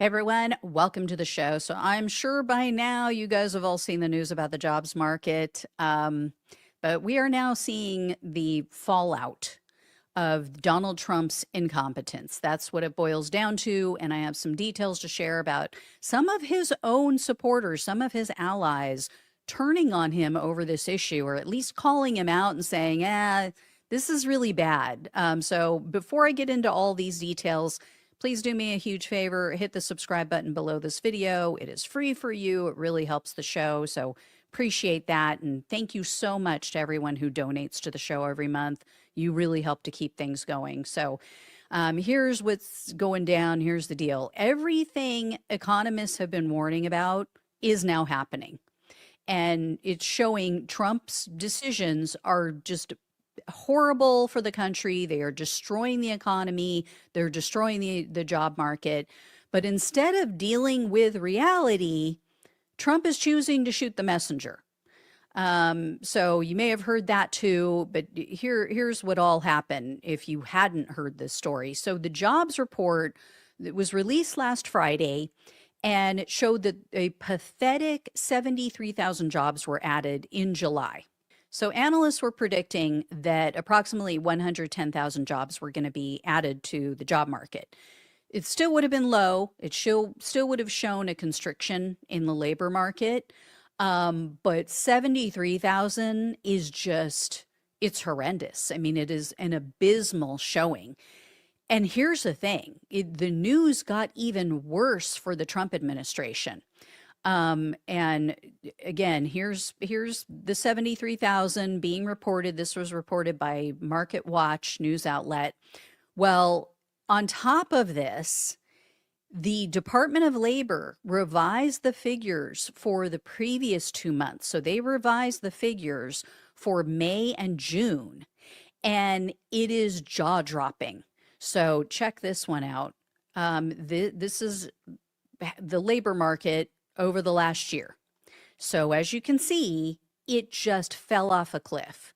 Hey everyone, welcome to the show. So I'm sure by now you guys have all seen the news about the jobs market, but we are now seeing the fallout of Donald Trump's incompetence. That's what it boils down to, and I have some details to share about some of his own supporters, some of his allies turning on him over this issue, or at least calling him out and saying, this is really bad. So before I get into all these details, please do me a huge favor, hit the subscribe button below this video. It is free for you. It really helps the show. So appreciate that. And thank you so much to everyone who donates to the show every month. You really help to keep things going. So here's what's going down. Here's the deal. Everything economists have been warning about is now happening. And it's showing Trump's decisions are just horrible for the country. They are destroying the economy. They're destroying the job market. But instead of dealing with reality, Trump is choosing to shoot the messenger. So you may have heard that too, but here's what all happened if you hadn't heard this story. So the jobs report that was released last Friday, and it showed that a pathetic 73,000 jobs were added in July. So analysts were predicting that approximately 110,000 jobs were going to be added to the job market. It still would have been low. It still would have shown a constriction in the labor market. But 73,000 is just, it's horrendous. I mean, it is an abysmal showing. And here's the thing, the news got even worse for the Trump administration. And again, here's the 73,000 being reported. This was reported by Market Watch news outlet. Well, on top of this, the Department of Labor revised the figures for the previous 2 months. So they revised the figures for May and June, and it is jaw-dropping. So check this one out. This is the labor market over the last year. So as you can see, it just fell off a cliff.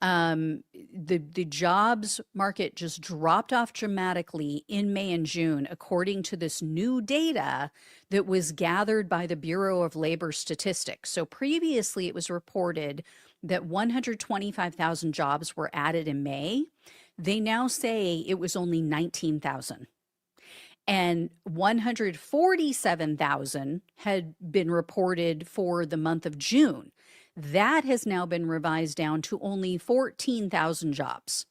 The jobs market just dropped off dramatically in May and June, according to this new data that was gathered by the Bureau of Labor Statistics. So previously it was reported that 125,000 jobs were added in May. They now say it was only 19,000. And 147,000 had been reported for the month of June. That has now been revised down to only 14,000 jobs.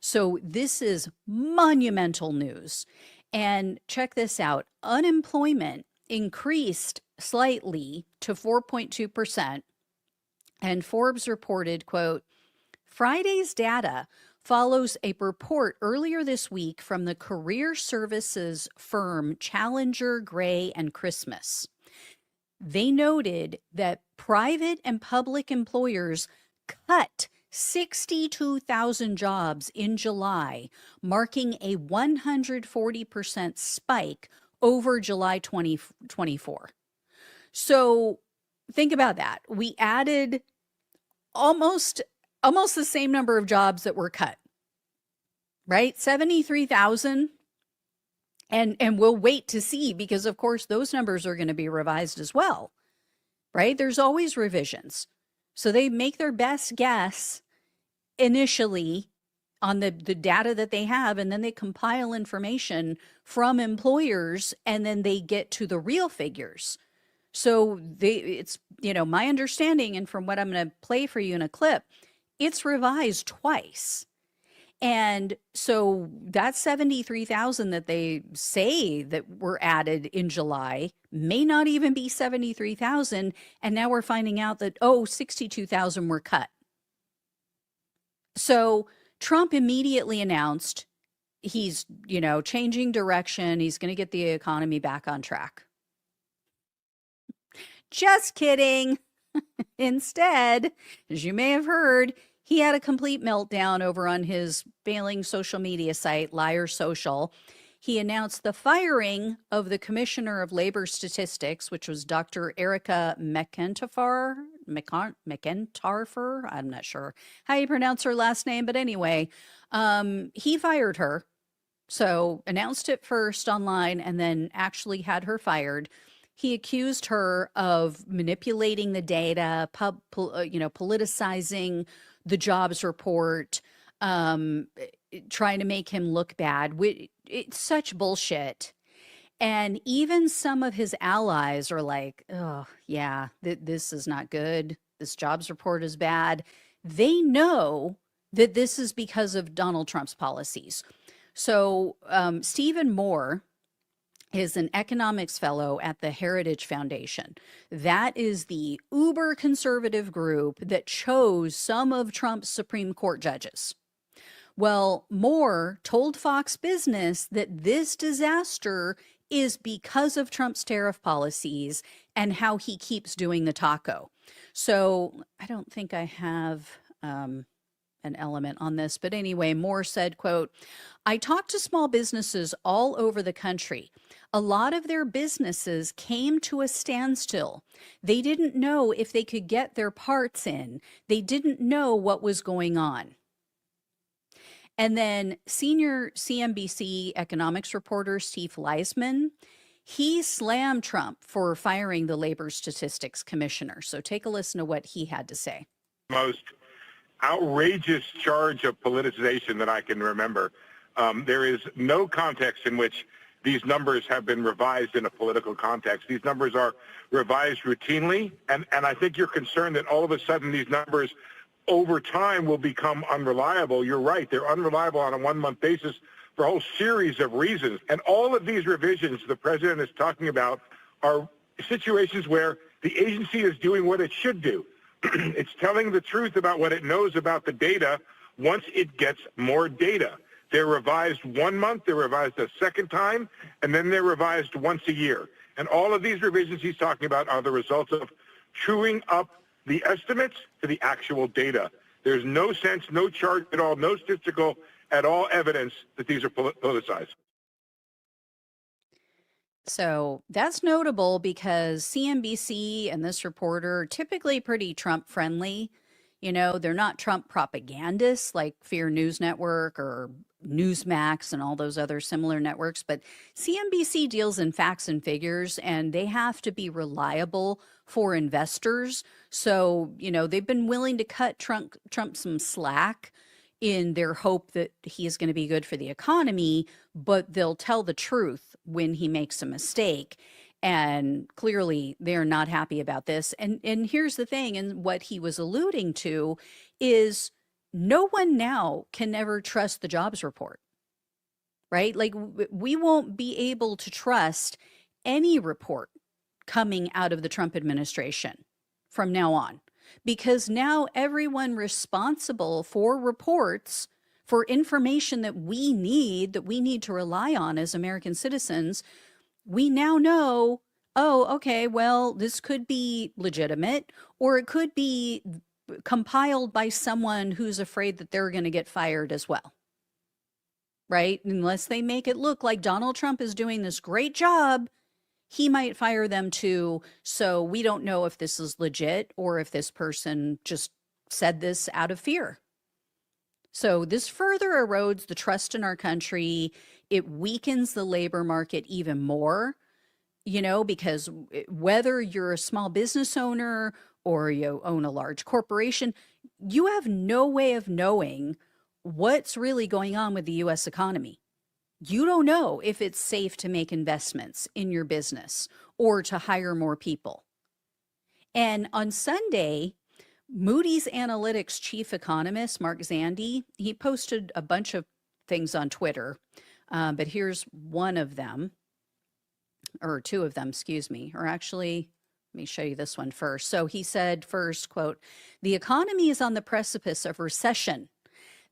So this is monumental news. And check this out. Unemployment increased slightly to 4.2%. And Forbes reported, quote, Friday's data follows a report earlier this week from the career services firm Challenger, Gray, and Christmas. They noted that private and public employers cut 62,000 jobs in July, marking a 140% spike over July 2024. So think about that. We added almost the same number of jobs that were cut, right? 73,000. And we'll wait to see, because of course those numbers are going to be revised as well, right? There's always revisions. So they make their best guess initially on the data that they have, and then they compile information from employers, and then they get to the real figures. So it's, my understanding, and from what I'm going to play for you in a clip, it's revised twice. And so that 73,000 that they say that were added in July may not even be 73,000. And now we're finding out that, 62,000 were cut. So Trump immediately announced he's, changing direction. He's going to get the economy back on track. Just kidding. Instead, as you may have heard, he had a complete meltdown over on his failing social media site, Liar Social. He announced the firing of the Commissioner of Labor Statistics, which was Dr. Erica McEntafar. I'm not sure how you pronounce her last name, but anyway, he fired her. So announced it first online and then actually had her fired. He accused her of manipulating the data, politicizing the jobs report, trying to make him look bad. It's such bullshit. And even some of his allies are like, oh, yeah, this is not good. This jobs report is bad. They know that this is because of Donald Trump's policies. So Stephen Moore is an economics fellow at the Heritage Foundation. That is the uber conservative group that chose some of Trump's Supreme Court judges. Well, Moore told Fox Business that this disaster is because of Trump's tariff policies and how he keeps doing the taco. So I don't think I have an element on this, but anyway, Moore said, quote, "I talked to small businesses all over the country. A lot of their businesses came to a standstill. They didn't know if they could get their parts in. They didn't know what was going on." And then senior CNBC economics reporter Steve Leisman, he slammed Trump for firing the labor statistics commissioner. So take a listen to what he had to say. Most outrageous charge of politicization that I can remember. There is no context in which these numbers have been revised in a political context. These numbers are revised routinely, and I think you're concerned that all of a sudden these numbers over time will become unreliable. You're right. They're unreliable on a one-month basis for a whole series of reasons. And all of these revisions the president is talking about are situations where the agency is doing what it should do. It's telling the truth about what it knows about the data once it gets more data. They're revised 1 month, they're revised a second time, and then they're revised once a year. And all of these revisions he's talking about are the results of chewing up the estimates to the actual data. There's no sense, no chart at all, no statistical at all evidence that these are politicized. So that's notable because CNBC and this reporter are typically pretty Trump friendly. You know, they're not Trump propagandists like Fear News Network or Newsmax and all those other similar networks, but CNBC deals in facts and figures, and they have to be reliable for investors. So, you know, they've been willing to cut Trump some slack in their hope that he is going to be good for the economy, but they'll tell the truth when he makes a mistake. And clearly they're not happy about this. And here's the thing, and what he was alluding to is no one now can ever trust the jobs report, right? Like we won't be able to trust any report coming out of the Trump administration from now on, because now everyone responsible for reports, for information that we need to rely on as American citizens, we now know, oh, okay, well, this could be legitimate, or it could be compiled by someone who's afraid that they're going to get fired as well, right? Unless they make it look like Donald Trump is doing this great job, he might fire them too. So we don't know if this is legit or if this person just said this out of fear. So this further erodes the trust in our country. It weakens the labor market even more, you know, because whether you're a small business owner or you own a large corporation, you have no way of knowing what's really going on with the U.S. economy. You don't know if it's safe to make investments in your business or to hire more people. And on Sunday, Moody's Analytics chief economist, Mark Zandi, he posted a bunch of things on Twitter, but here's one of them, or two of them, excuse me, or actually, let me show you this one first. So he said first, quote, "The economy is on the precipice of recession.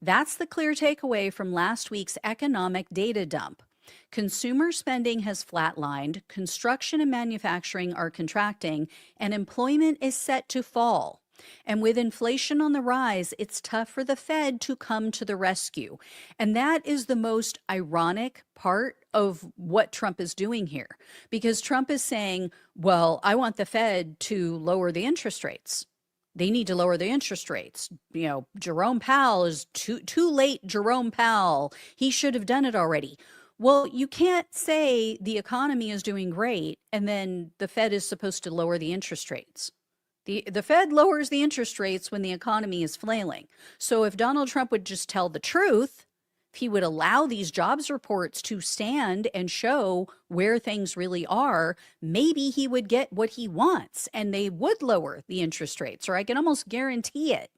That's the clear takeaway from last week's economic data dump. Consumer spending has flatlined, construction and manufacturing are contracting, and employment is set to fall. And with inflation on the rise, it's tough for the Fed to come to the rescue." And that is the most ironic part of what Trump is doing here, because Trump is saying, well, I want the Fed to lower the interest rates. They need to lower the interest rates. You know, Jerome Powell is too late. Jerome Powell, he should have done it already. Well, you can't say the economy is doing great and then the Fed is supposed to lower the interest rates. The Fed lowers the interest rates when the economy is flailing. So if Donald Trump would just tell the truth, if he would allow these jobs reports to stand and show where things really are, maybe he would get what he wants and they would lower the interest rates, or I can almost guarantee it.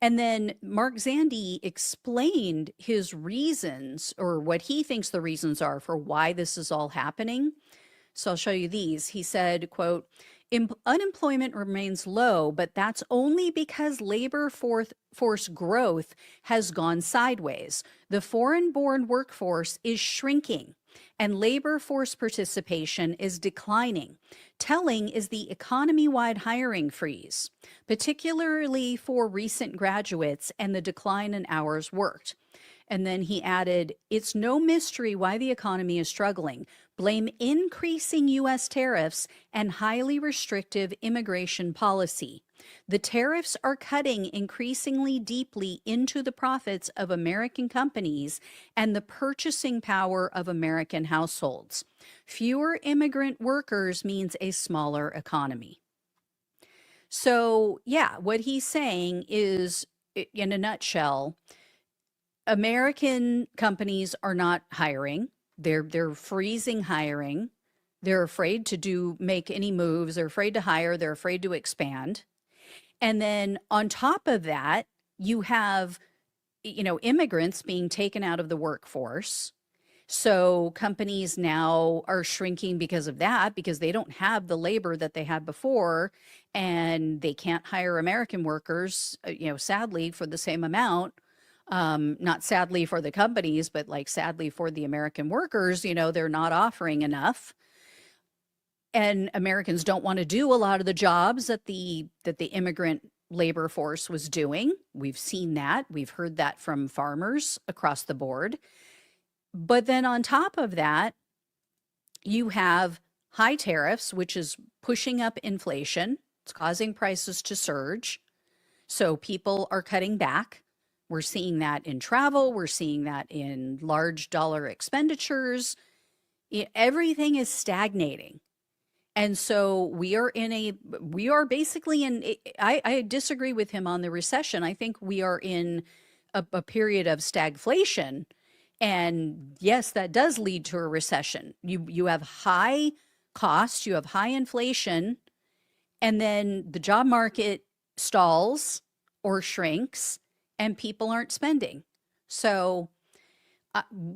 And then Mark Zandi explained his reasons, or what he thinks the reasons are for why this is all happening. So I'll show you these. He said, quote, unemployment remains low, but that's only because labor force growth has gone sideways. The foreign-born workforce is shrinking and labor force participation is declining. Telling is the economy-wide hiring freeze, particularly for recent graduates and the decline in hours worked. And then he added, it's no mystery why the economy is struggling. Blame increasing U.S. tariffs and highly restrictive immigration policy. The tariffs are cutting increasingly deeply into the profits of American companies and the purchasing power of American households. Fewer immigrant workers means a smaller economy. So, yeah, what he's saying is, in a nutshell, American companies are not hiring. They're freezing hiring. They're afraid to make any moves. They're afraid to hire. They're afraid to expand. And then on top of that, you have, immigrants being taken out of the workforce. So companies now are shrinking because of that, because they don't have the labor that they had before, and they can't hire American workers, sadly, for the same amount. Not sadly for the companies, but like sadly for the American workers, they're not offering enough. And Americans don't want to do a lot of the jobs that the immigrant labor force was doing. We've seen that. We've heard that from farmers across the board. But then on top of that, you have high tariffs, which is pushing up inflation. It's causing prices to surge. So people are cutting back. We're seeing that in travel. We're seeing that in large dollar expenditures. Everything is stagnating. And so we are basically in, I disagree with him on the recession. I think we are in a period of stagflation. And yes, that does lead to a recession. You have high costs, you have high inflation, and then the job market stalls or shrinks and people aren't spending. So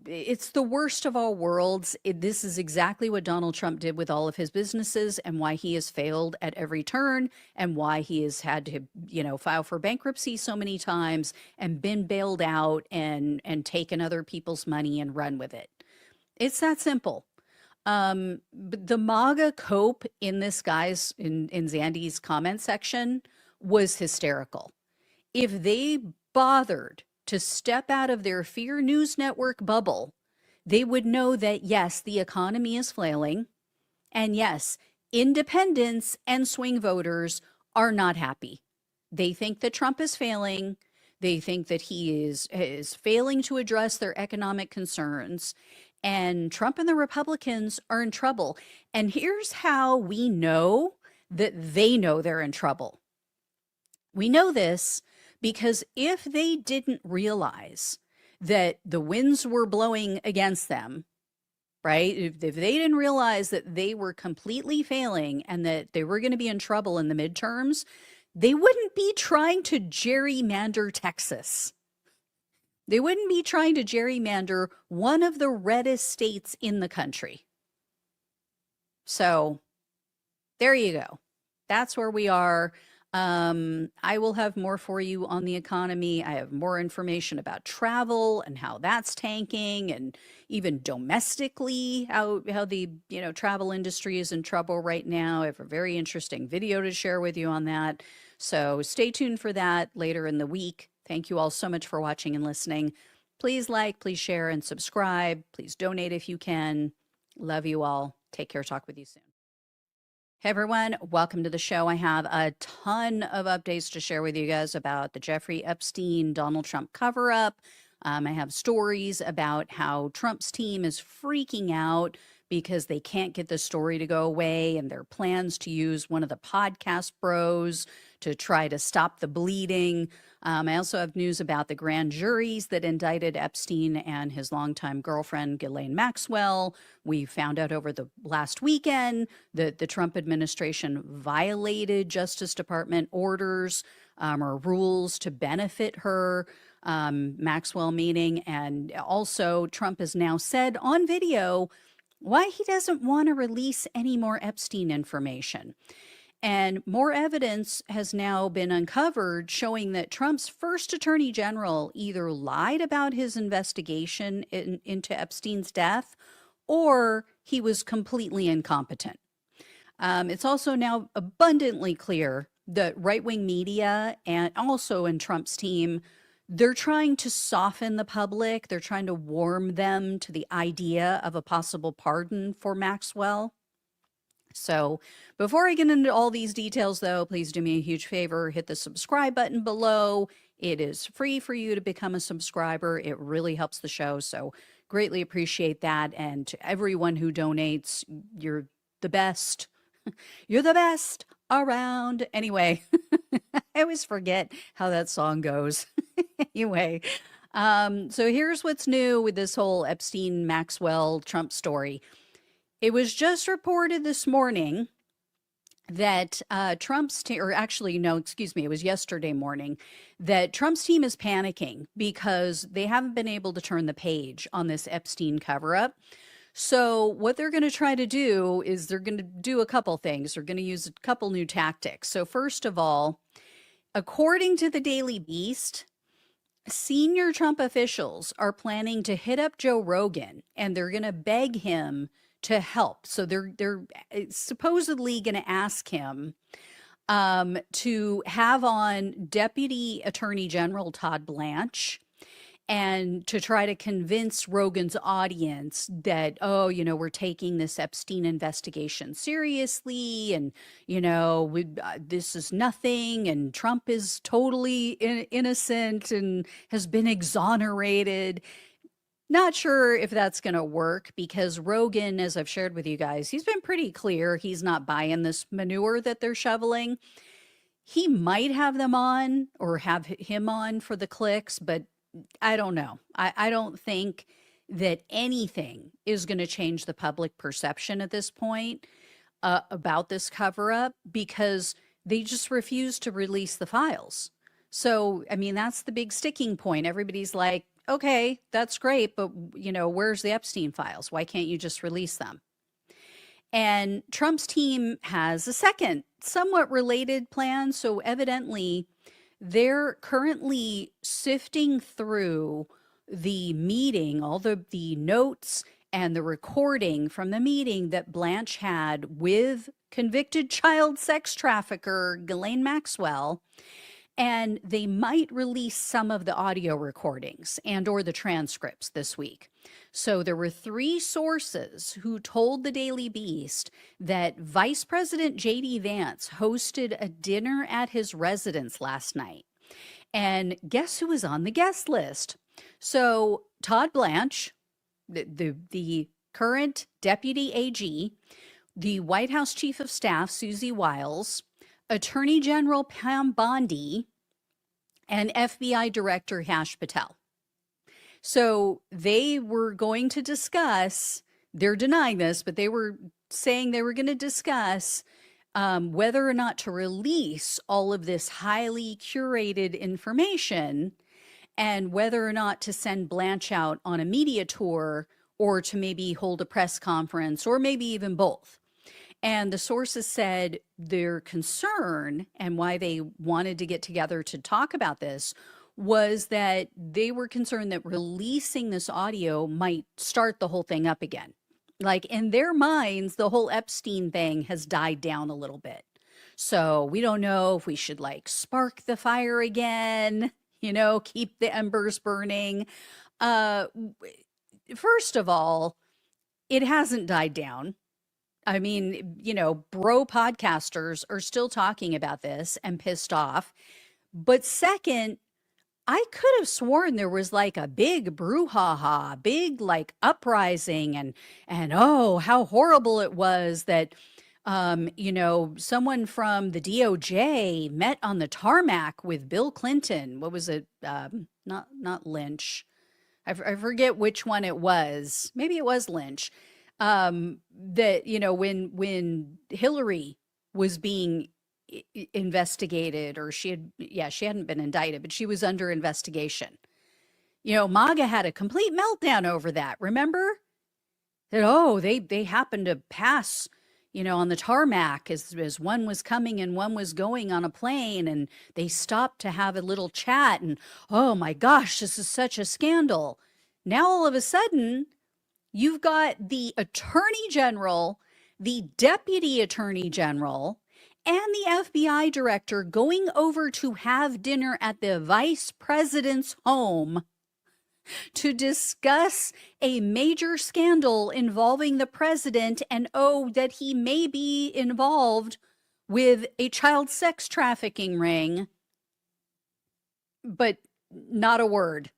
it's the worst of all worlds. This is exactly what Donald Trump did with all of his businesses, and why he has failed at every turn, and why he has had to, file for bankruptcy so many times and been bailed out and taken other people's money and run with it. It's that simple. But the MAGA cope in this guy's, in Zandy's comment section was hysterical. If they bothered to step out of their Fear News Network bubble, they would know that, yes, the economy is flailing. And yes, independents and swing voters are not happy. They think that Trump is failing. They think that he is failing to address their economic concerns. And Trump and the Republicans are in trouble. And here's how we know that they know they're in trouble. We know this because if they didn't realize that the winds were blowing against them, right? If they didn't realize that they were completely failing and that they were going to be in trouble in the midterms, they wouldn't be trying to gerrymander Texas. They wouldn't be trying to gerrymander one of the reddest states in the country. So there you go. That's where we are. I will have more for you on the economy. I have more information about travel and how that's tanking, and even domestically how the travel industry is in trouble right now. I have a very interesting video to share with you on that. So stay tuned for that later in the week. Thank you all so much for watching and listening. Please like, please share, and subscribe. Please donate if you can. Love you all. Take care. Talk with you soon. Hey everyone, welcome to the show. I have a ton of updates to share with you guys about the Jeffrey Epstein Donald Trump cover up. I have stories about how Trump's team is freaking out because they can't get the story to go away and their plans to use one of the podcast bros to try to stop the bleeding. I also have news about the grand juries that indicted Epstein and his longtime girlfriend, Ghislaine Maxwell. We found out over the last weekend that the Trump administration violated Justice Department orders or rules to benefit her, Maxwell meaning. And also, Trump has now said on video why he doesn't want to release any more Epstein information. And more evidence has now been uncovered showing that Trump's first attorney general either lied about his investigation into Epstein's death or he was completely incompetent. It's also now abundantly clear that right-wing media and also in Trump's team, they're trying to soften the public. They're trying to warm them to the idea of a possible pardon for Maxwell. So before I get into all these details, though, please do me a huge favor, hit the subscribe button below. It is free for you to become a subscriber. It really helps the show, so greatly appreciate that. And to everyone who donates, you're the best. You're the best around. Anyway, I always forget how that song goes. Anyway, so here's what's new with this whole Epstein, Maxwell, Trump story. It was just reported this morning that Trump's team, or actually, no, excuse me, it was yesterday morning, that Trump's team is panicking because they haven't been able to turn the page on this Epstein cover up. So what they're going to try to do is they're going to do a couple things. They're going to use a couple new tactics. So first of all, according to the Daily Beast, senior Trump officials are planning to hit up Joe Rogan and they're going to beg him to help. So they're supposedly going to ask him to have on Deputy Attorney General Todd Blanche and to try to convince Rogan's audience that, oh, you know, we're taking this Epstein investigation seriously and, you know, this is nothing and Trump is totally innocent and has been exonerated. Not sure if that's going to work because Rogan, as I've shared with you guys, he's been pretty clear he's not buying this manure that they're shoveling. He might have them on or have him on for the clicks, but I don't know. I don't think that anything is going to change the public perception at this point about this cover up because they just refuse to release the files. So, I mean, that's the big sticking point. Everybody's like, okay, that's great, but you know, where's the Epstein files? Why can't you just release them? And Trump's team has a second, somewhat related plan. So evidently, they're currently sifting through the meeting, all the notes and the recording from the meeting that Blanche had with convicted child sex trafficker Ghislaine Maxwell. And they might release some of the audio recordings and or the transcripts this week. So there were 3 sources who told the Daily Beast that Vice President J.D. Vance hosted a dinner at his residence last night. And guess who was on the guest list? So Todd Blanche, the current Deputy AG, the White House Chief of Staff, Susie Wiles, Attorney General Pam Bondi, and FBI Director Yash Patel. So they were going to discuss, they're denying this, but they were saying they were going to discuss whether or not to release all of this highly curated information and whether or not to send Blanche out on a media tour or to maybe hold a press conference or maybe even both. And the sources said their concern and why they wanted to get together to talk about this was that they were concerned that releasing this audio might start the whole thing up again. Like in their minds, the whole Epstein thing has died down a little bit. So we don't know if we should like spark the fire again, you know, keep the embers burning. First of all, it hasn't died down. I mean, bro podcasters are still talking about this and pissed off. But second, I could have sworn there was like a big brouhaha, big like uprising and oh, how horrible it was that someone from the DOJ met on the tarmac with Bill Clinton. What was it? Not Lynch. I forget which one it was. Maybe it was Lynch. That when Hillary was being investigated, or she hadn't been indicted, but she was under investigation. MAGA had a complete meltdown over that. Remember that? They happened to pass, on the tarmac as one was coming and one was going on a plane, and they stopped to have a little chat. And oh my gosh, this is such a scandal. Now all of a sudden, you've got the Attorney General, the Deputy Attorney General, and the FBI director going over to have dinner at the vice president's home to discuss a major scandal involving the president, and that he may be involved with a child sex trafficking ring. But not a word.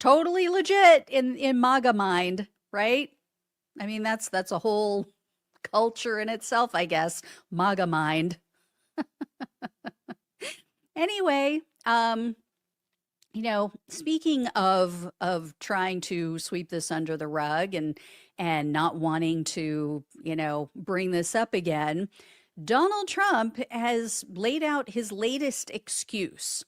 Totally legit in MAGA mind, right? I mean, that's a whole culture in itself, I guess. MAGA mind. Anyway, speaking of trying to sweep this under the rug and not wanting to, bring this up again, Donald Trump has laid out his latest excuse.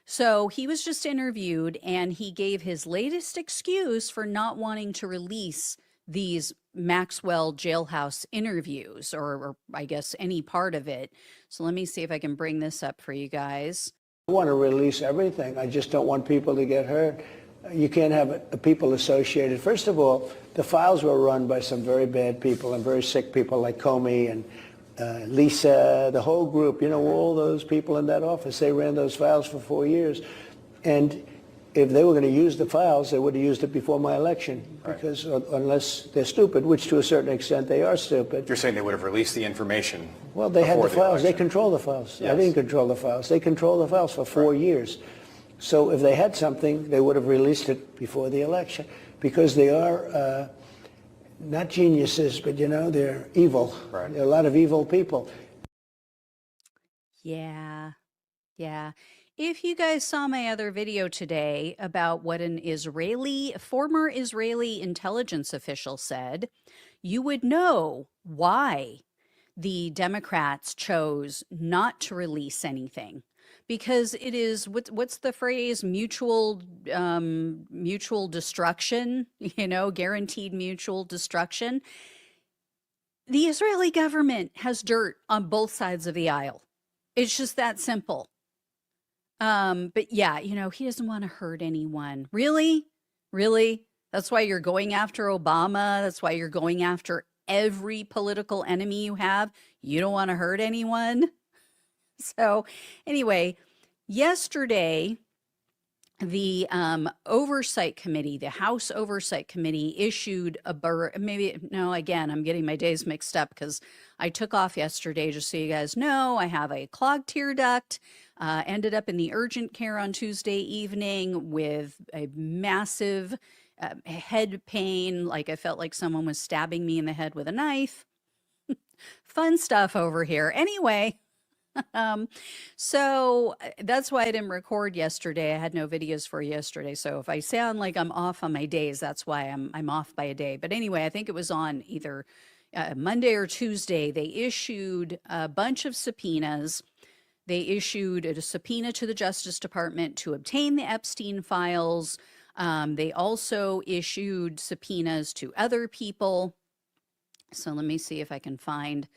So he was just interviewed, and he gave his latest excuse for not wanting to release these Maxwell jailhouse interviews, or I guess any part of it. So let me see if I can bring this up for you guys. I want to release everything. I just don't want people to get hurt. You can't have people associated. First of all, the files were run by some very bad people and very sick people like Comey and Lisa, the whole group, all those people in that office. They ran those files for 4 years. And if they were going to use the files, they would have used it before my election. Right. Because unless they're stupid, which to a certain extent they are stupid. You're saying they would have released the information? Well, they had the files. They control the files. Yes. I didn't control the files. They control the files for 4 years. So if they had something, they would have released it before the election. Because they are not geniuses, but, they're evil. Right. There are a lot of evil people. Yeah. If you guys saw my other video today about what an former Israeli intelligence official said, you would know why the Democrats chose not to release anything. Because it is, what's the phrase, mutual destruction, guaranteed mutual destruction. The Israeli government has dirt on both sides of the aisle. It's just that simple. But yeah, he doesn't want to hurt anyone. Really? That's why you're going after Obama. That's why you're going after every political enemy you have. You don't want to hurt anyone. So anyway, yesterday, the oversight committee, the House Oversight Committee issued again, I'm getting my days mixed up because I took off yesterday, just so you guys know. I have a clogged tear duct, ended up in the urgent care on Tuesday evening with a massive head pain, like I felt like someone was stabbing me in the head with a knife. Fun stuff over here. Anyway. So that's why I didn't record yesterday. I had no videos for yesterday. So if I sound like I'm off on my days, that's why I'm off by a day. But anyway, I think it was on either Monday or Tuesday. They issued a bunch of subpoenas. They issued a subpoena to the Justice Department to obtain the Epstein files. They also issued subpoenas to other people. So let me see if I can find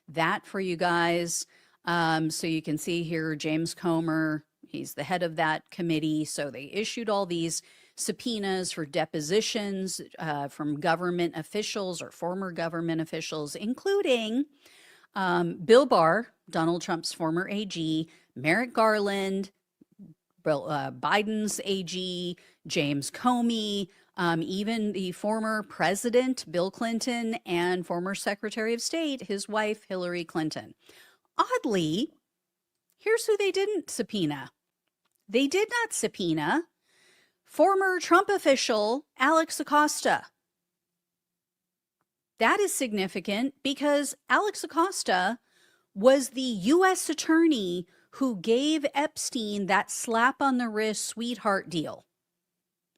that for you guys. So you can see here, James Comer, he's the head of that committee. So they issued all these subpoenas for depositions from government officials or former government officials, including Bill Barr, Donald Trump's former AG, Merrick Garland, Biden's AG, James Comey, Even the former president, Bill Clinton, and former Secretary of State, his wife, Hillary Clinton. Oddly, here's who they didn't subpoena. They did not subpoena former Trump official Alex Acosta. That is significant because Alex Acosta was the U.S. attorney who gave Epstein that slap on the wrist sweetheart deal.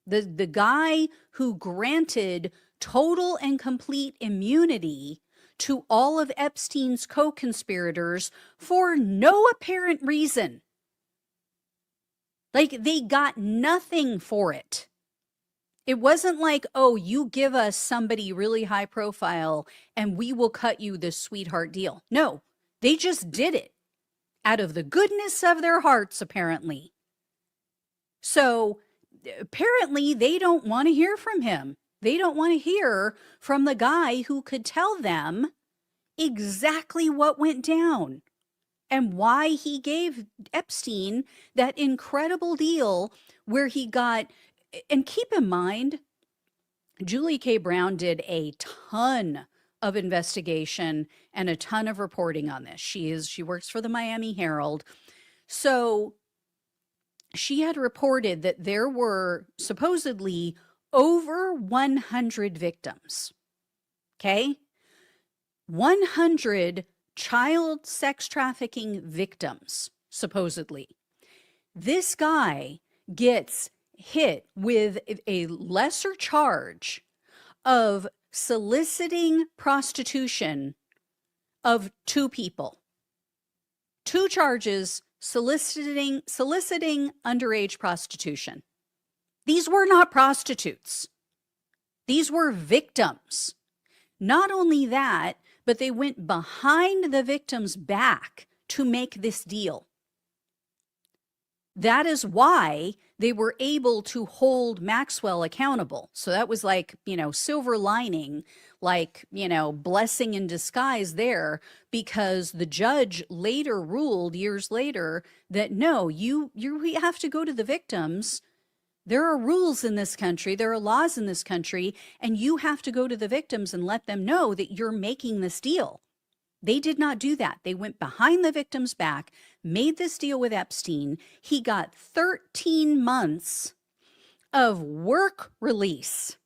The guy who granted total and complete immunity to all of Epstein's co-conspirators for no apparent reason. Like, they got nothing for it. It wasn't like, oh, you give us somebody really high profile and we will cut you this sweetheart deal. No, they just did it out of the goodness of their hearts, apparently. So apparently they don't want to hear from him. They don't want to hear from the guy who could tell them exactly what went down and why he gave Epstein that incredible deal where he got, and keep in mind, Julie K. Brown did a ton of investigation and a ton of reporting on this. She works for the Miami Herald. So she had reported that there were supposedly over 100 victims. Okay? 100 child sex trafficking victims, supposedly. This guy gets hit with a lesser charge of soliciting prostitution of 2 people. 2 charges soliciting underage prostitution. These were not prostitutes. These were victims. Not only that, but they went behind the victim's back to make this deal. That is why they were able to hold Maxwell accountable. So that was like, silver lining, like, blessing in disguise there, because the judge later ruled years later that no, you have to go to the victims. There are rules in this country, there are laws in this country, and you have to go to the victims and let them know that you're making this deal. They did not do that. They went behind the victim's back, made this deal with Epstein. He got 13 months of work release.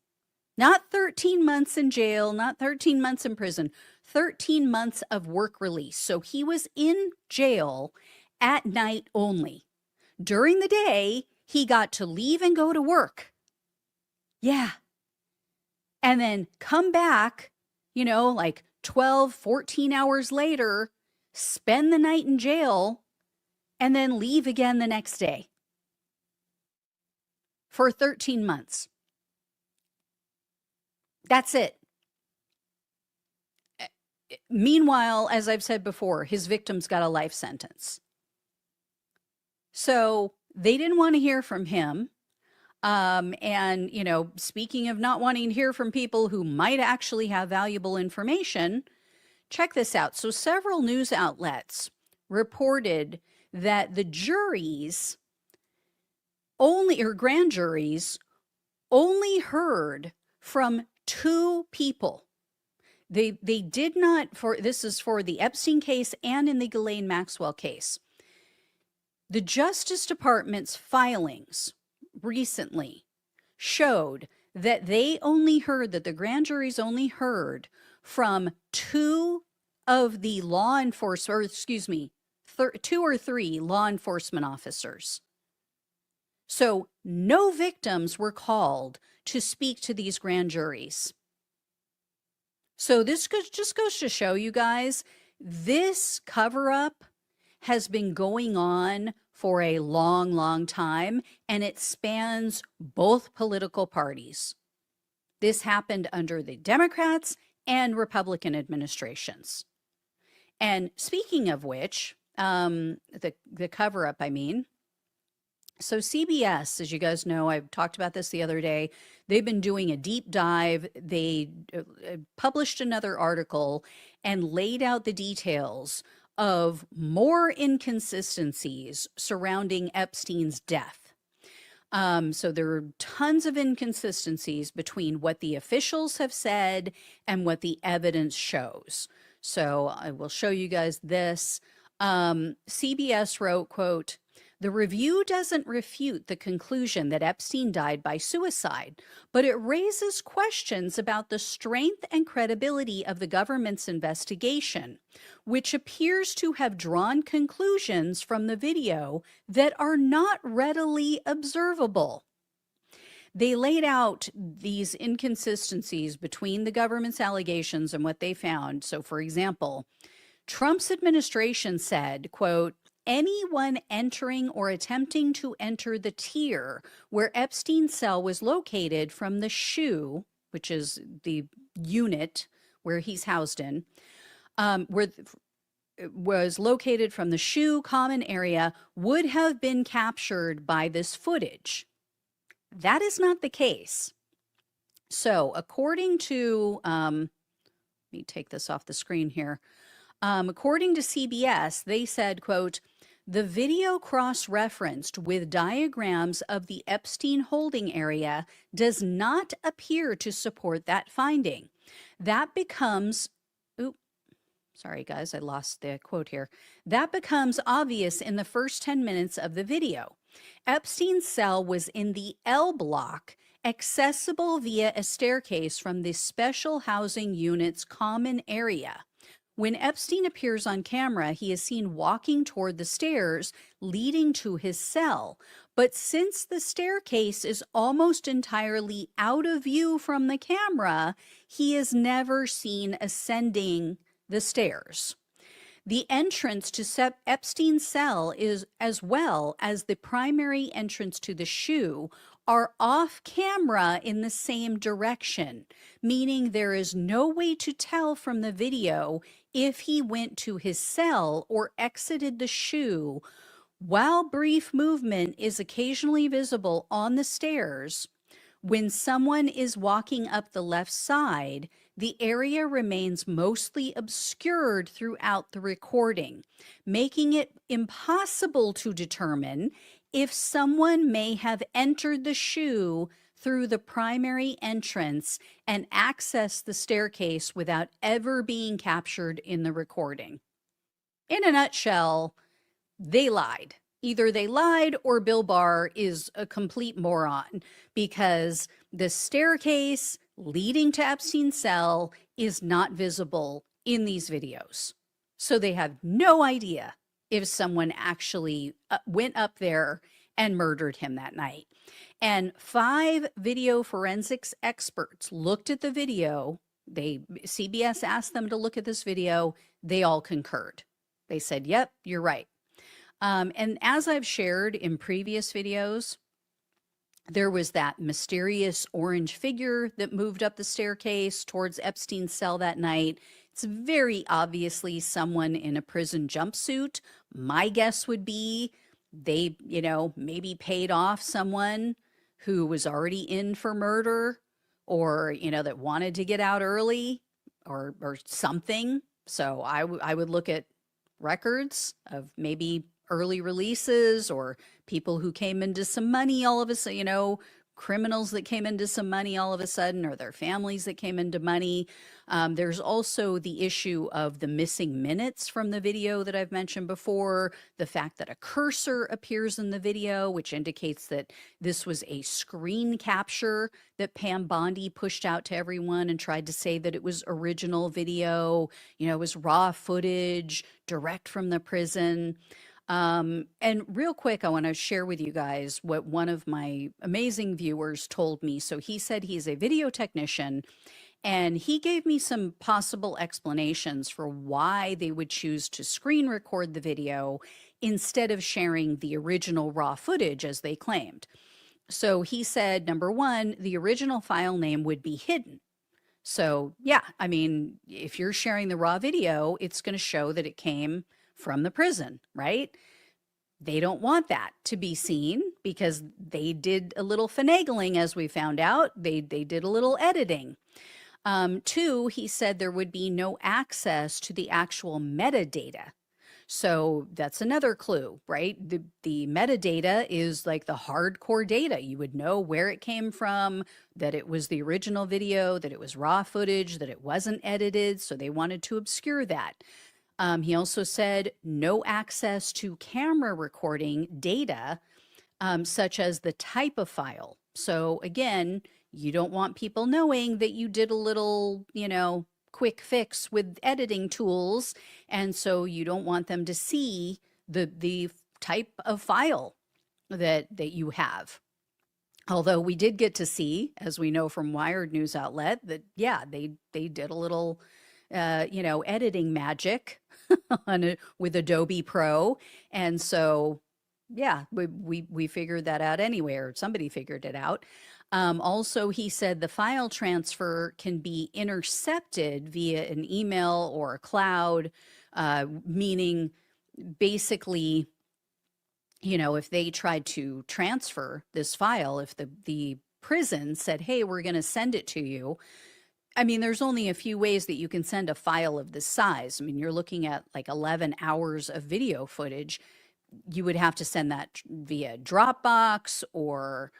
Not 13 months in jail, not 13 months in prison, 13 months of work release. So he was in jail at night only. During the day, he got to leave and go to work. Yeah. And then come back, like 12, 14 hours later, spend the night in jail, and then leave again the next day for 13 months. That's it. Meanwhile, as I've said before, his victims got a life sentence. So they didn't want to hear from him. And, speaking of not wanting to hear from people who might actually have valuable information, check this out. So several news outlets reported that the juries grand juries only heard from 2 people. They did not, this is for the Epstein case and in the Ghislaine Maxwell case. The Justice Department's filings recently showed that the grand juries only heard from 2 of the 2 or 3 law enforcement officers. So no victims were called to speak to these grand juries. So this just goes to show you guys, this cover-up has been going on for a long, long time, and it spans both political parties. This happened under the Democrats and Republican administrations. And speaking of which, the cover-up, so CBS, as you guys know, I talked about this the other day, they've been doing a deep dive. They published another article and laid out the details of more inconsistencies surrounding Epstein's death. So there are tons of inconsistencies between what the officials have said and what the evidence shows. So I will show you guys this. CBS wrote, quote, "The review doesn't refute the conclusion that Epstein died by suicide, but it raises questions about the strength and credibility of the government's investigation, which appears to have drawn conclusions from the video that are not readily observable." They laid out these inconsistencies between the government's allegations and what they found. So, for example, Trump's administration said, quote, "Anyone entering or attempting to enter the tier where Epstein's cell was located from the SHU," which is the unit where he's housed in, where it was located from the SHU common area, would have been captured by this footage. That is not the case. So according to, let me take this off the screen here. According to CBS, they said, quote, "The video cross-referenced with diagrams of the Epstein holding area does not appear to support that finding. That becomes," sorry guys, I lost the quote here. "That becomes obvious in the first 10 minutes of the video. Epstein's cell was in the L block, accessible via a staircase from the special housing unit's common area. When Epstein appears on camera, he is seen walking toward the stairs leading to his cell. But since the staircase is almost entirely out of view from the camera, he is never seen ascending the stairs. The entrance to Epstein's cell is, as well as the primary entrance to the SHU, are off camera in the same direction, meaning there is no way to tell from the video if he went to his cell or exited the SHU. While brief movement is occasionally visible on the stairs, when someone is walking up the left side, the area remains mostly obscured throughout the recording, making it impossible to determine if someone may have entered the SHU through the primary entrance and accessed the staircase without ever being captured in the recording." In a nutshell, they lied. Either they lied or Bill Barr is a complete moron, because the staircase leading to Epstein's cell is not visible in these videos. So they have no idea if someone actually went up there and murdered him that night. And 5 video forensics experts looked at the video. CBS asked them to look at this video. They all concurred. They said, yep, you're right. And as I've shared in previous videos, there was that mysterious orange figure that moved up the staircase towards Epstein's cell that night. It's very obviously someone in a prison jumpsuit. My guess would be they, maybe paid off someone who was already in for murder, or, that wanted to get out early, or something. So I would look at records of maybe early releases, or people who came into some money all of a sudden, criminals that came into some money all of a sudden, or their families that came into money. There's also the issue of the missing minutes from the video that I've mentioned before, the fact that a cursor appears in the video, which indicates that this was a screen capture that Pam Bondi pushed out to everyone and tried to say that it was original video, it was raw footage direct from the prison. And real quick, I want to share with you guys what one of my amazing viewers told me. So he said he's a video technician, and he gave me some possible explanations for why they would choose to screen record the video instead of sharing the original raw footage as they claimed. So he said, number one, the original file name would be hidden. So yeah, I mean, if you're sharing the raw video, it's going to show that it came from the prison, right? They don't want that to be seen because they did a little finagling, as we found out. They did a little editing. 2, he said there would be no access to the actual metadata. So that's another clue, right? The metadata is like the hardcore data. You would know where it came from, that it was the original video, that it was raw footage, that it wasn't edited. So they wanted to obscure that. He also said no access to camera recording data, such as the type of file. So again, you don't want people knowing that you did a little, quick fix with editing tools. And so you don't want them to see the type of file that you have. Although we did get to see, as we know from Wired news outlet, that yeah, they did a little editing magic with Adobe Pro. And so yeah, we figured that out anyway, or somebody figured it out. Also, he said the file transfer can be intercepted via an email or a cloud, meaning basically, if they tried to transfer this file, if the prison said, hey, we're going to send it to you. I mean, there's only a few ways that you can send a file of this size. I mean, you're looking at like 11 hours of video footage. You would have to send that via Dropbox or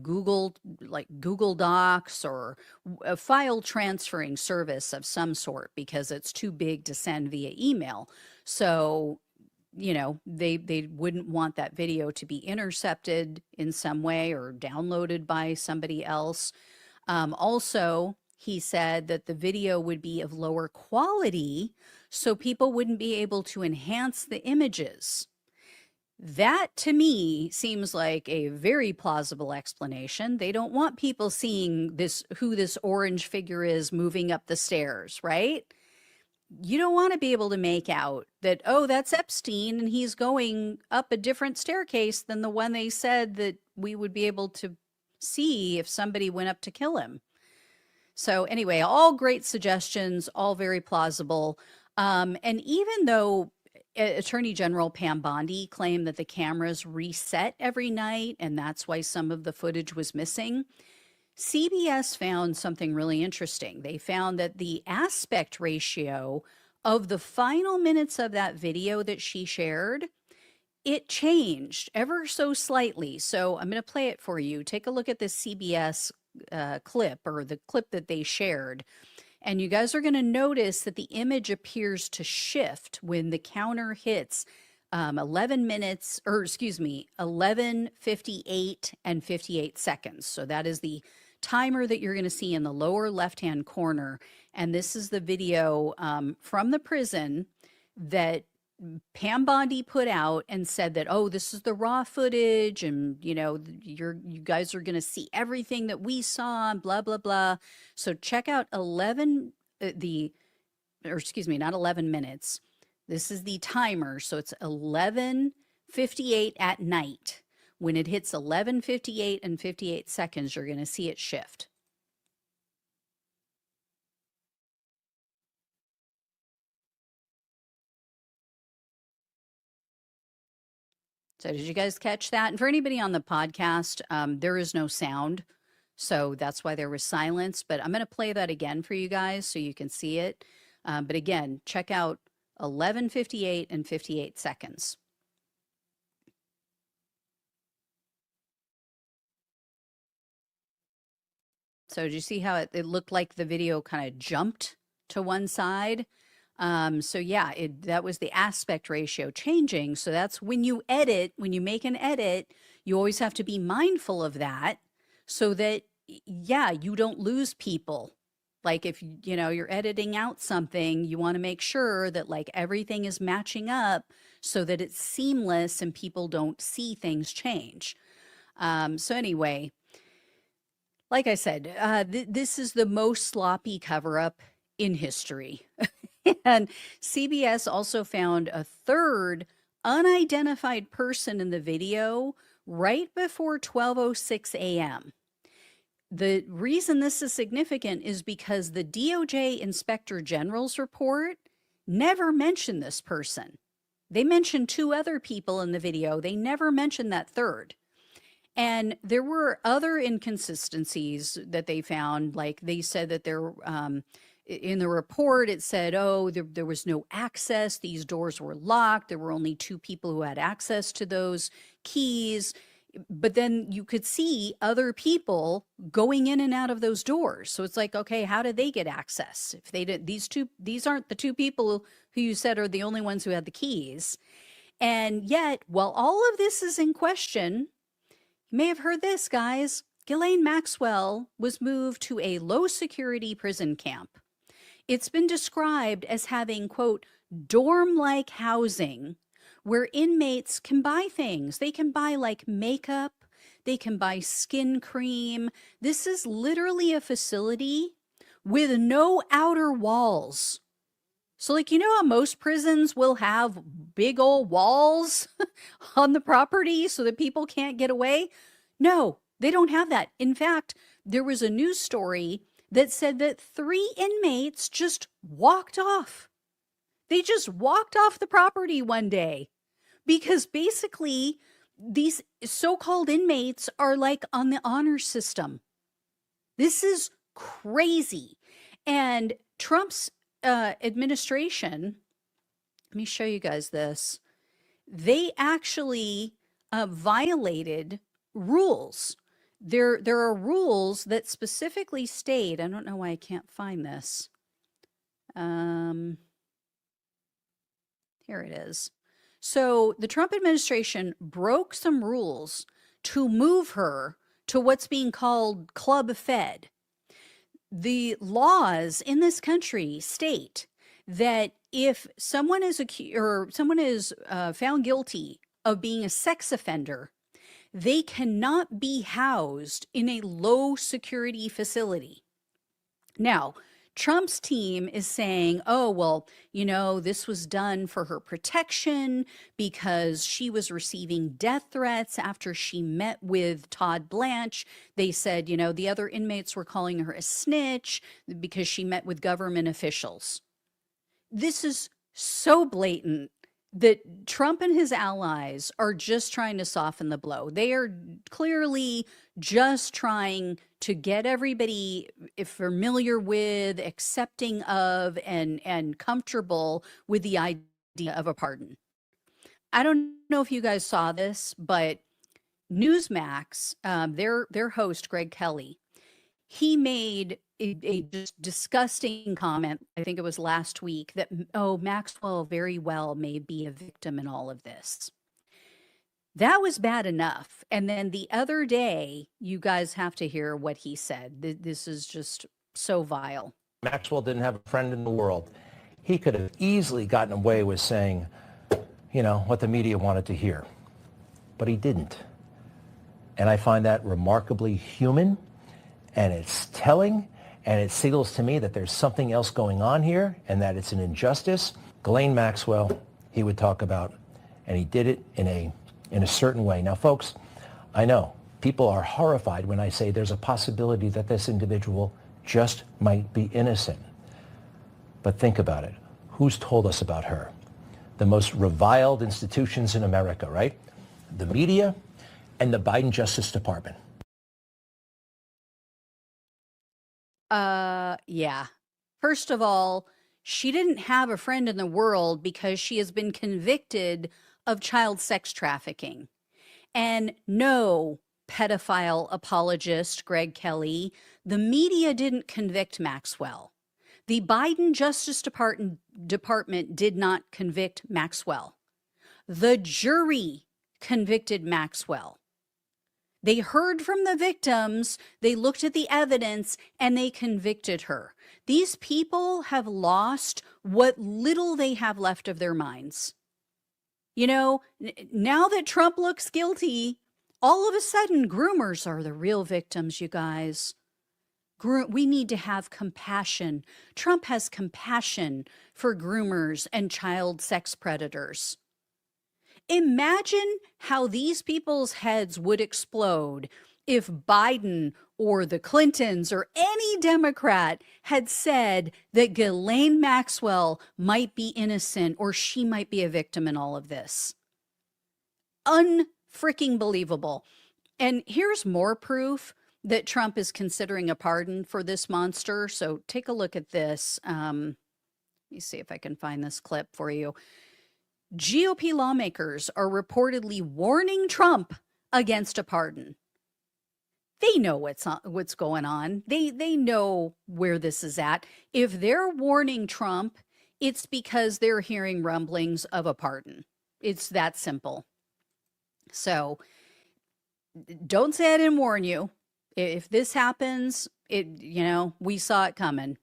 Google Docs or a file transferring service of some sort, because it's too big to send via email. So, they wouldn't want that video to be intercepted in some way or downloaded by somebody else. Also, he said that the video would be of lower quality, so people wouldn't be able to enhance the images. That, to me, seems like a very plausible explanation. They don't want people seeing who this orange figure is moving up the stairs, right? You don't want to be able to make out that, oh, that's Epstein and he's going up a different staircase than the one they said that we would be able to see if somebody went up to kill him. So anyway, all great suggestions, all very plausible. And even though Attorney General Pam Bondi claimed that the cameras reset every night and that's why some of the footage was missing, CBS found something really interesting. They found that the aspect ratio of the final minutes of that video that she shared, it changed ever so slightly. So I'm going to play it for you. Take a look at this CBS clip, or the clip that they shared. And you guys are going to notice that the image appears to shift when the counter hits 11:58 and 58 seconds. So that is the timer that you're going to see in the lower left-hand corner. And this is the video from the prison that Pam Bondi put out and said that, oh, this is the raw footage, and you guys are going to see everything that we saw, and blah blah blah. So check out not 11 minutes. This is the timer, so it's 11:58 at night. When it hits 11:58 and 58 seconds, you're going to see it shift. So did you guys catch that? And for anybody on the podcast, there is no sound. So that's why there was silence. But I'm going to play that again for you guys so you can see it. But again, check out 11:58 and 58 seconds. So did you see how it looked like the video kind of jumped to one side? So yeah, that was the aspect ratio changing. So that's when you make an edit, you always have to be mindful of that so that, yeah, you don't lose people. Like if, you're editing out something, you want to make sure that like everything is matching up so that it's seamless and people don't see things change. So anyway, like I said, this is the most sloppy cover-up in history. And CBS also found a third unidentified person in the video right before 12:06 a.m. The reason this is significant is because the DOJ Inspector General's report never mentioned this person. They mentioned two other people in the video. They never mentioned that third. And there were other inconsistencies that they found, like they said that in the report, it said, oh, there was no access. These doors were locked. There were only 2 people who had access to those keys. But then you could see other people going in and out of those doors. So it's like, okay, how did they get access? If they did, these aren't the 2 people who you said are the only ones who had the keys. And yet, while all of this is in question, you may have heard this, guys. Ghislaine Maxwell was moved to a low security prison camp. It's been described as having, quote, dorm-like housing where inmates can buy things. They can buy like makeup, they can buy skin cream. This is literally a facility with no outer walls. So like, you know how most prisons will have big old walls on the property so that people can't get away? No, they don't have that. In fact, there was a news story that said that 3 inmates just walked off. They just walked off the property one day because basically these so-called inmates are like on the honor system. This is crazy. And Trump's administration, let me show you guys this. They actually violated rules. There are rules that specifically state, I don't know why I can't find this. Here it is. So the Trump administration broke some rules to move her to what's being called Club Fed. The laws in this country state that if someone is found guilty of being a sex offender, they cannot be housed in a low security facility. Now, Trump's team is saying, oh, well, you know, this was done for her protection because she was receiving death threats after she met with Todd Blanche. They said, you know, the other inmates were calling her a snitch because she met with government officials. This is so blatant that Trump and his allies are just trying to soften the blow. They are clearly just trying to get everybody familiar with, accepting of, and comfortable with the idea of a pardon. I don't know if you guys saw this, but Newsmax, their host, Greg Kelly, he made a just disgusting comment, I think it was last week, that, oh, Maxwell very well may be a victim in all of this. That was bad enough. And then the other day, you guys have to hear what he said. This is just so vile. Maxwell didn't have a friend in the world. He could have easily gotten away with saying, you know, what the media wanted to hear. But he didn't. And I find that remarkably human, and it's telling, and it signals to me that there's something else going on here and that it's an injustice. Ghislaine Maxwell, he would talk about, and he did it in a certain way. Now, folks, I know people are horrified when I say there's a possibility that this individual just might be innocent. But think about it. Who's told us about her? The most reviled institutions in America, right? The media and the Biden Justice Department. Yeah. First of all, she didn't have a friend in the world because she has been convicted of child sex trafficking. And no, pedophile apologist Greg Kelly, the media didn't convict Maxwell. The Biden Justice Department did not convict Maxwell. The jury convicted Maxwell. They heard from the victims, they looked at the evidence, and they convicted her. These people have lost what little they have left of their minds. You know, now that Trump looks guilty, all of a sudden, groomers are the real victims, you guys. We need to have compassion. Trump has compassion for groomers and child sex predators. Imagine how these people's heads would explode if Biden or the Clintons or any Democrat had said that Ghislaine Maxwell might be innocent or she might be a victim in all of this. Unfreaking believable. And here's more proof that Trump is considering a pardon for this monster. So take a look at this. Let me see if I can find this clip for you. GOP lawmakers are reportedly warning Trump against a pardon. They know what's going on. They know where this is at. If they're warning Trump, it's because they're hearing rumblings of a pardon. It's that simple. So don't say I didn't warn you. If this happens, we saw it coming.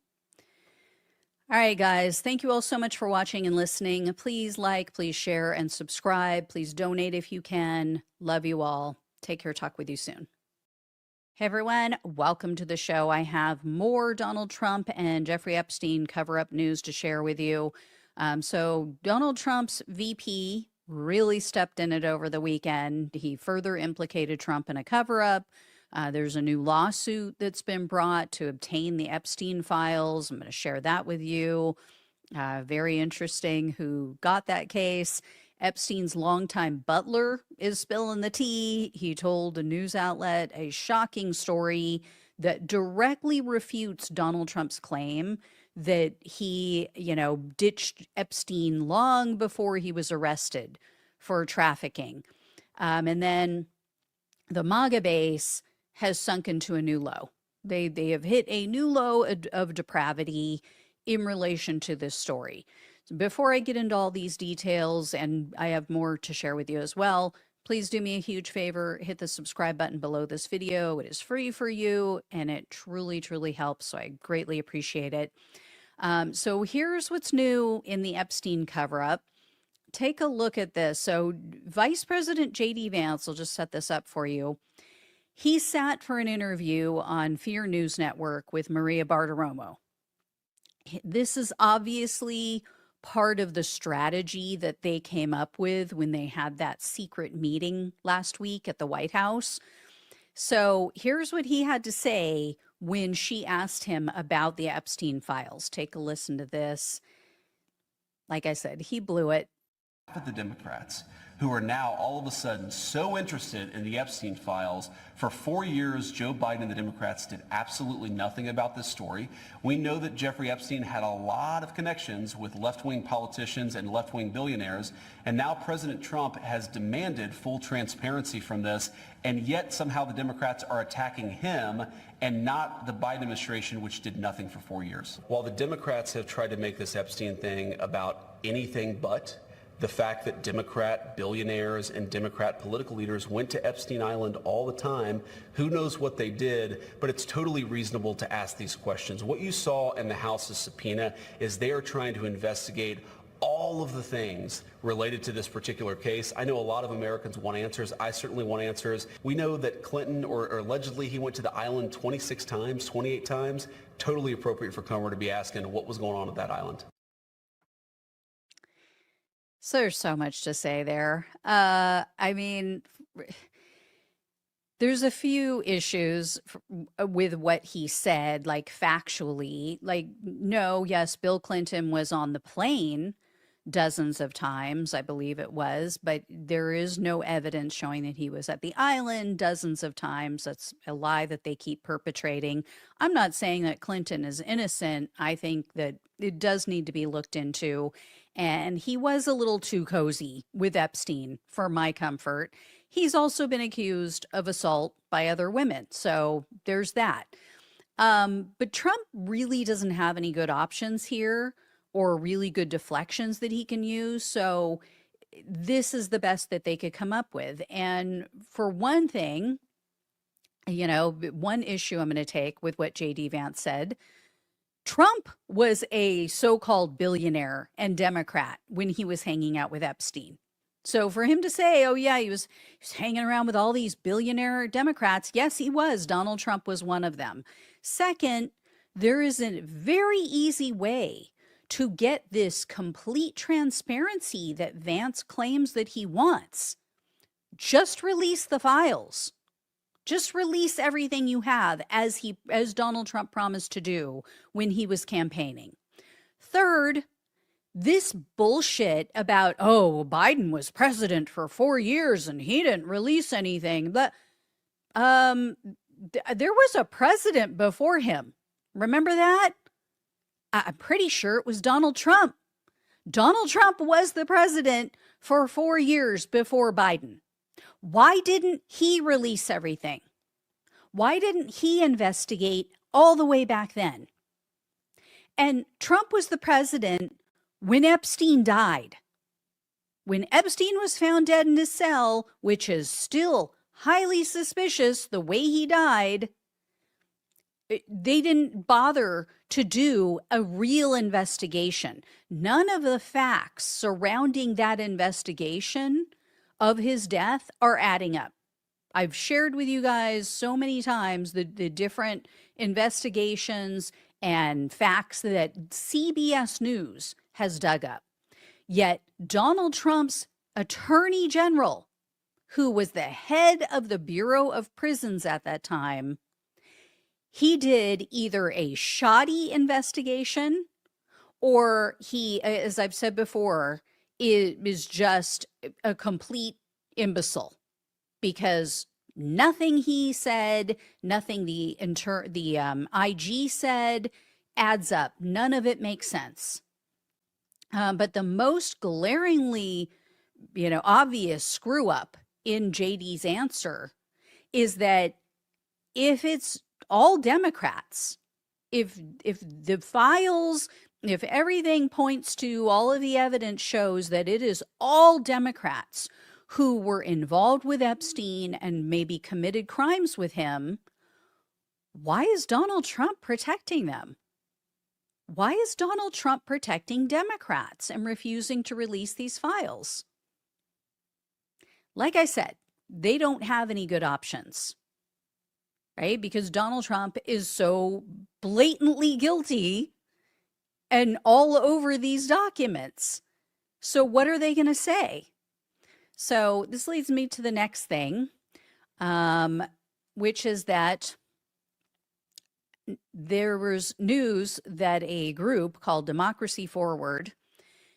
All right, guys, thank you all so much for watching and listening. Please like, please share, and subscribe. Please donate if you can. Love you all. Take care. Talk with you soon. Hey, everyone. Welcome to the show. I have more Donald Trump and Jeffrey Epstein cover-up news to share with you. So Donald Trump's VP really stepped in it over the weekend. He further implicated Trump in a cover-up. There's a new lawsuit that's been brought to obtain the Epstein files. I'm going to share that with you. Very interesting who got that case. Epstein's longtime butler is spilling the tea. He told a news outlet a shocking story that directly refutes Donald Trump's claim that he, ditched Epstein long before he was arrested for trafficking. And then the MAGA base has sunk into a new low. They have hit a new low of depravity in relation to this story. So before I get into all these details, and I have more to share with you as well, please do me a huge favor, hit the subscribe button below this video. It is free for you, and it truly, truly helps, so I greatly appreciate it. So here's what's new in the Epstein cover-up. Take a look at this. So Vice President J.D. Vance, I'll just set this up for you. He sat for an interview on Fear News Network with Maria Bartiromo. This is obviously part of the strategy that they came up with when they had that secret meeting last week at the White House. So here's what he had to say when she asked him about the Epstein files. Take a listen to this. Like I said, he blew it. The Democrats, who are now all of a sudden so interested in the Epstein files. For 4 years, Joe Biden and the Democrats did absolutely nothing about this story. We know that Jeffrey Epstein had a lot of connections with left-wing politicians and left-wing billionaires, and now President Trump has demanded full transparency from this, and yet somehow the Democrats are attacking him and not the Biden administration, which did nothing for 4 years. While the Democrats have tried to make this Epstein thing about anything but the fact that Democrat billionaires and Democrat political leaders went to Epstein Island all the time, who knows what they did, but it's totally reasonable to ask these questions. What you saw in the House's subpoena is they are trying to investigate all of the things related to this particular case. I know a lot of Americans want answers. I certainly want answers. We know that Clinton, or allegedly he went to the island 26 times, 28 times. Totally appropriate for Comer to be asking what was going on at that island. So there's so much to say there. I mean, there's a few issues with what he said, like factually. Like, no, yes, Bill Clinton was on the plane dozens of times, I believe it was, but there is no evidence showing that he was at the island dozens of times. That's a lie that they keep perpetrating. I'm not saying that Clinton is innocent. I think that it does need to be looked into. And he was a little too cozy with Epstein for my comfort. He's also been accused of assault by other women. So there's that. But Trump really doesn't have any good options here or really good deflections that he can use. So this is the best that they could come up with. And for one thing, one issue I'm going to take with what J.D. Vance said, Trump was a so-called billionaire and Democrat when he was hanging out with Epstein. So for him to say, oh yeah, he was hanging around with all these billionaire Democrats, yes, he was. Donald Trump was one of them. Second, there is a very easy way to get this complete transparency that Vance claims that he wants. Just release the files. Just release everything you have, as Donald Trump promised to do when he was campaigning. Third, this bullshit about, oh, Biden was president for 4 years and he didn't release anything. But there was a president before him. Remember that? I'm pretty sure it was Donald Trump. Donald Trump was the president for 4 years before Biden. Why didn't he release everything? Why didn't he investigate all the way back then? And Trump was the president when Epstein died. When Epstein was found dead in his cell, which is still highly suspicious the way he died, they didn't bother to do a real investigation. None of the facts surrounding that investigation of his death are adding up. I've shared with you guys so many times the different investigations and facts that CBS News has dug up. Yet Donald Trump's attorney general, who was the head of the Bureau of Prisons at that time, he did either a shoddy investigation or he, as I've said before, is just a complete imbecile, because nothing he said, nothing the IG said adds up. None of it makes sense. But the most glaringly, obvious screw up in JD's answer is that if it's all Democrats, if the files, if everything points to, all of the evidence shows that it is all Democrats who were involved with Epstein and maybe committed crimes with him, why is Donald Trump protecting them? Why is Donald Trump protecting Democrats and refusing to release these files? Like I said, they don't have any good options, right? Because Donald Trump is so blatantly guilty and all over these documents. So what are they going to say? So this leads me to the next thing, which is that there was news that a group called Democracy Forward,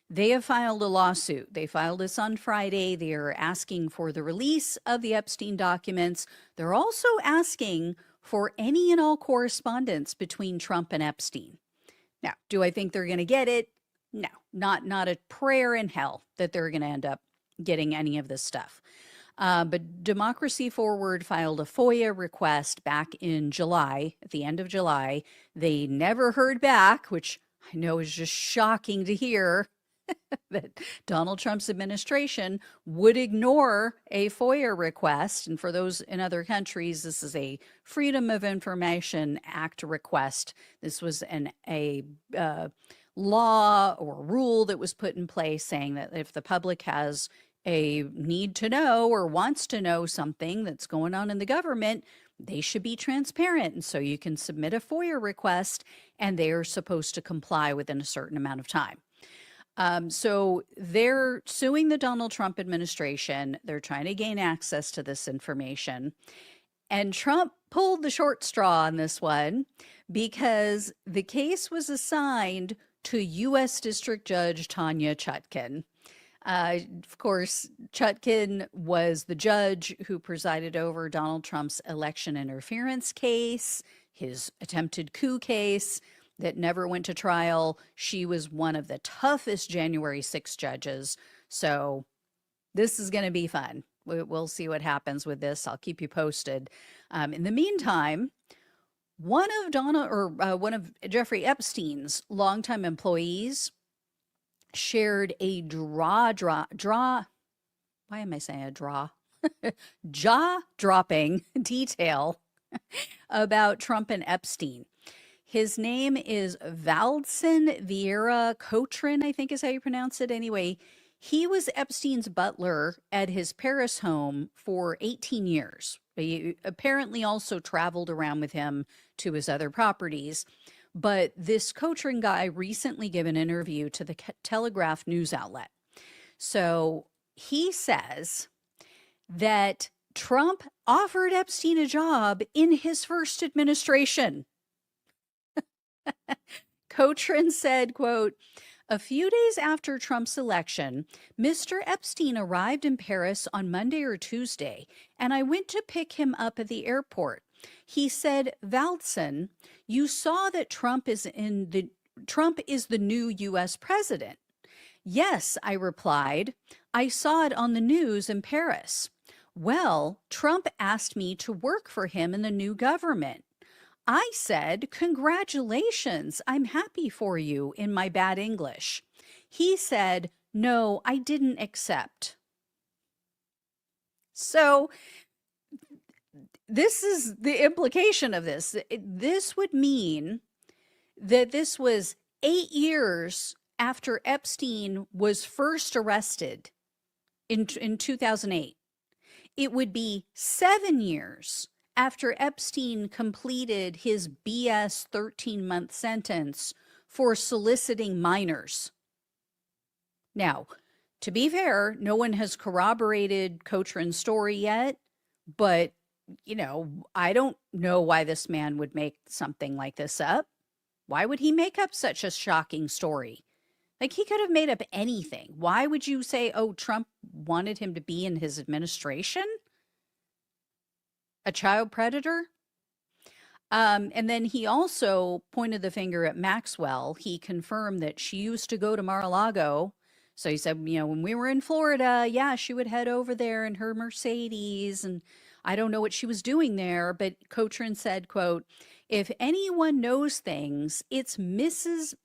they have filed a lawsuit. They filed this on Friday. They are asking for the release of the Epstein documents. They're also asking for any and all correspondence between Trump and Epstein. Now, do I think they're going to get it? No, not a prayer in hell that they're going to end up getting any of this stuff. But Democracy Forward filed a FOIA request back in July, at the end of July. They never heard back, which I know is just shocking to hear, that Donald Trump's administration would ignore a FOIA request. And for those in other countries, this is a Freedom of Information Act request. This was a law or rule that was put in place saying that if the public has a need to know or wants to know something that's going on in the government, they should be transparent. And so you can submit a FOIA request and they are supposed to comply within a certain amount of time. So they're suing the Donald Trump administration. They're trying to gain access to this information. And Trump pulled the short straw on this one because the case was assigned to U.S. District Judge Tanya Chutkan. Of course, Chutkan was the judge who presided over Donald Trump's election interference case, his attempted coup case that never went to trial. She was one of the toughest January 6 judges. So this is going to be fun. We'll see what happens with this. I'll keep you posted. In the meantime, one of Jeffrey Epstein's longtime employees shared a jaw-dropping detail about Trump and Epstein. His name is Valdson Vieira Cochran, I think is how you pronounce it. Anyway, he was Epstein's butler at his Paris home for 18 years. He apparently also traveled around with him to his other properties. But this Cochran guy recently gave an interview to the Telegraph news outlet. So he says that Trump offered Epstein a job in his first administration. Cochran said, quote, "A few days after Trump's election, Mr. Epstein arrived in Paris on Monday or Tuesday, and I went to pick him up at the airport. He said, Valdson, you saw that Trump is the new U.S. president. Yes, I replied. I saw it on the news in Paris. Well, Trump asked me to work for him in the new government. I said, congratulations, I'm happy for you in my bad English. He said, no, I didn't accept. So this is the implication of this. This would mean that this was 8 years after Epstein was first arrested in 2008. It would be 7 years after Epstein completed his BS 13-month sentence for soliciting minors. Now, to be fair, no one has corroborated Cochran's story yet, but, I don't know why this man would make something like this up. Why would he make up such a shocking story? Like, he could have made up anything. Why would you say, oh, Trump wanted him to be in his administration? A child predator? And then he also pointed the finger at Maxwell. He confirmed that she used to go to Mar-a-Lago. So he said, when we were in Florida, yeah, she would head over there in her Mercedes. And I don't know what she was doing there. But Cochran said, quote, if anyone knows things, it's Ms.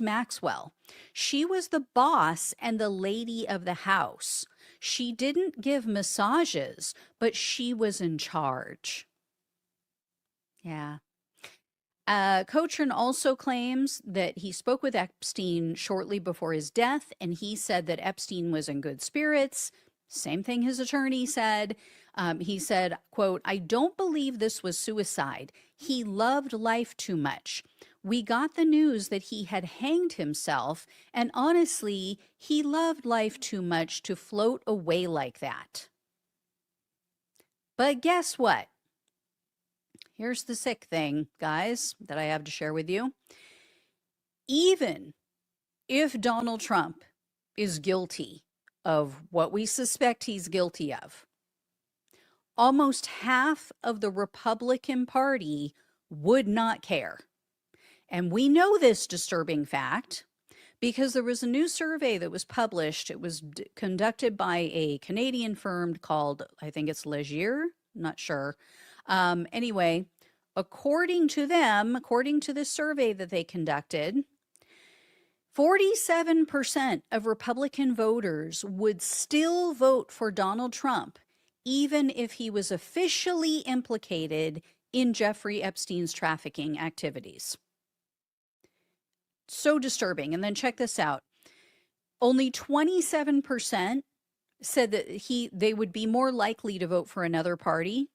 Maxwell. She was the boss and the lady of the house. She didn't give massages, but she was in charge. Yeah. Cochran also claims that he spoke with Epstein shortly before his death, and he said that Epstein was in good spirits. Same thing his attorney said. He said, quote, I don't believe this was suicide. He loved life too much. We got the news that he had hanged himself, and honestly, he loved life too much to float away like that. But guess what? Here's the sick thing, guys, that I have to share with you. Even if Donald Trump is guilty of what we suspect he's guilty of, almost half of the Republican Party would not care. And we know this disturbing fact because there was a new survey that was published. It was conducted by a Canadian firm called, I think it's Leger, not sure. Anyway, according to them, according to the survey that they conducted, 47% of Republican voters would still vote for Donald Trump, even if he was officially implicated in Jeffrey Epstein's trafficking activities. So disturbing. And then check this out. Only 27% said that they would be more likely to vote for another party.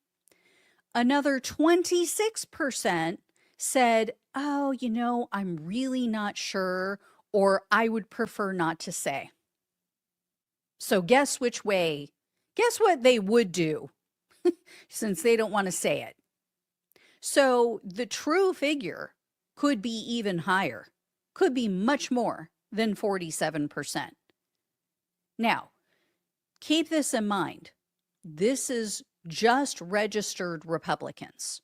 Another 26% said, oh, I'm really not sure, or I would prefer not to say. So guess what they would do since they don't want to say it. So the true figure could be even higher, could be much more than 47%. Now, keep this in mind. This is just registered Republicans.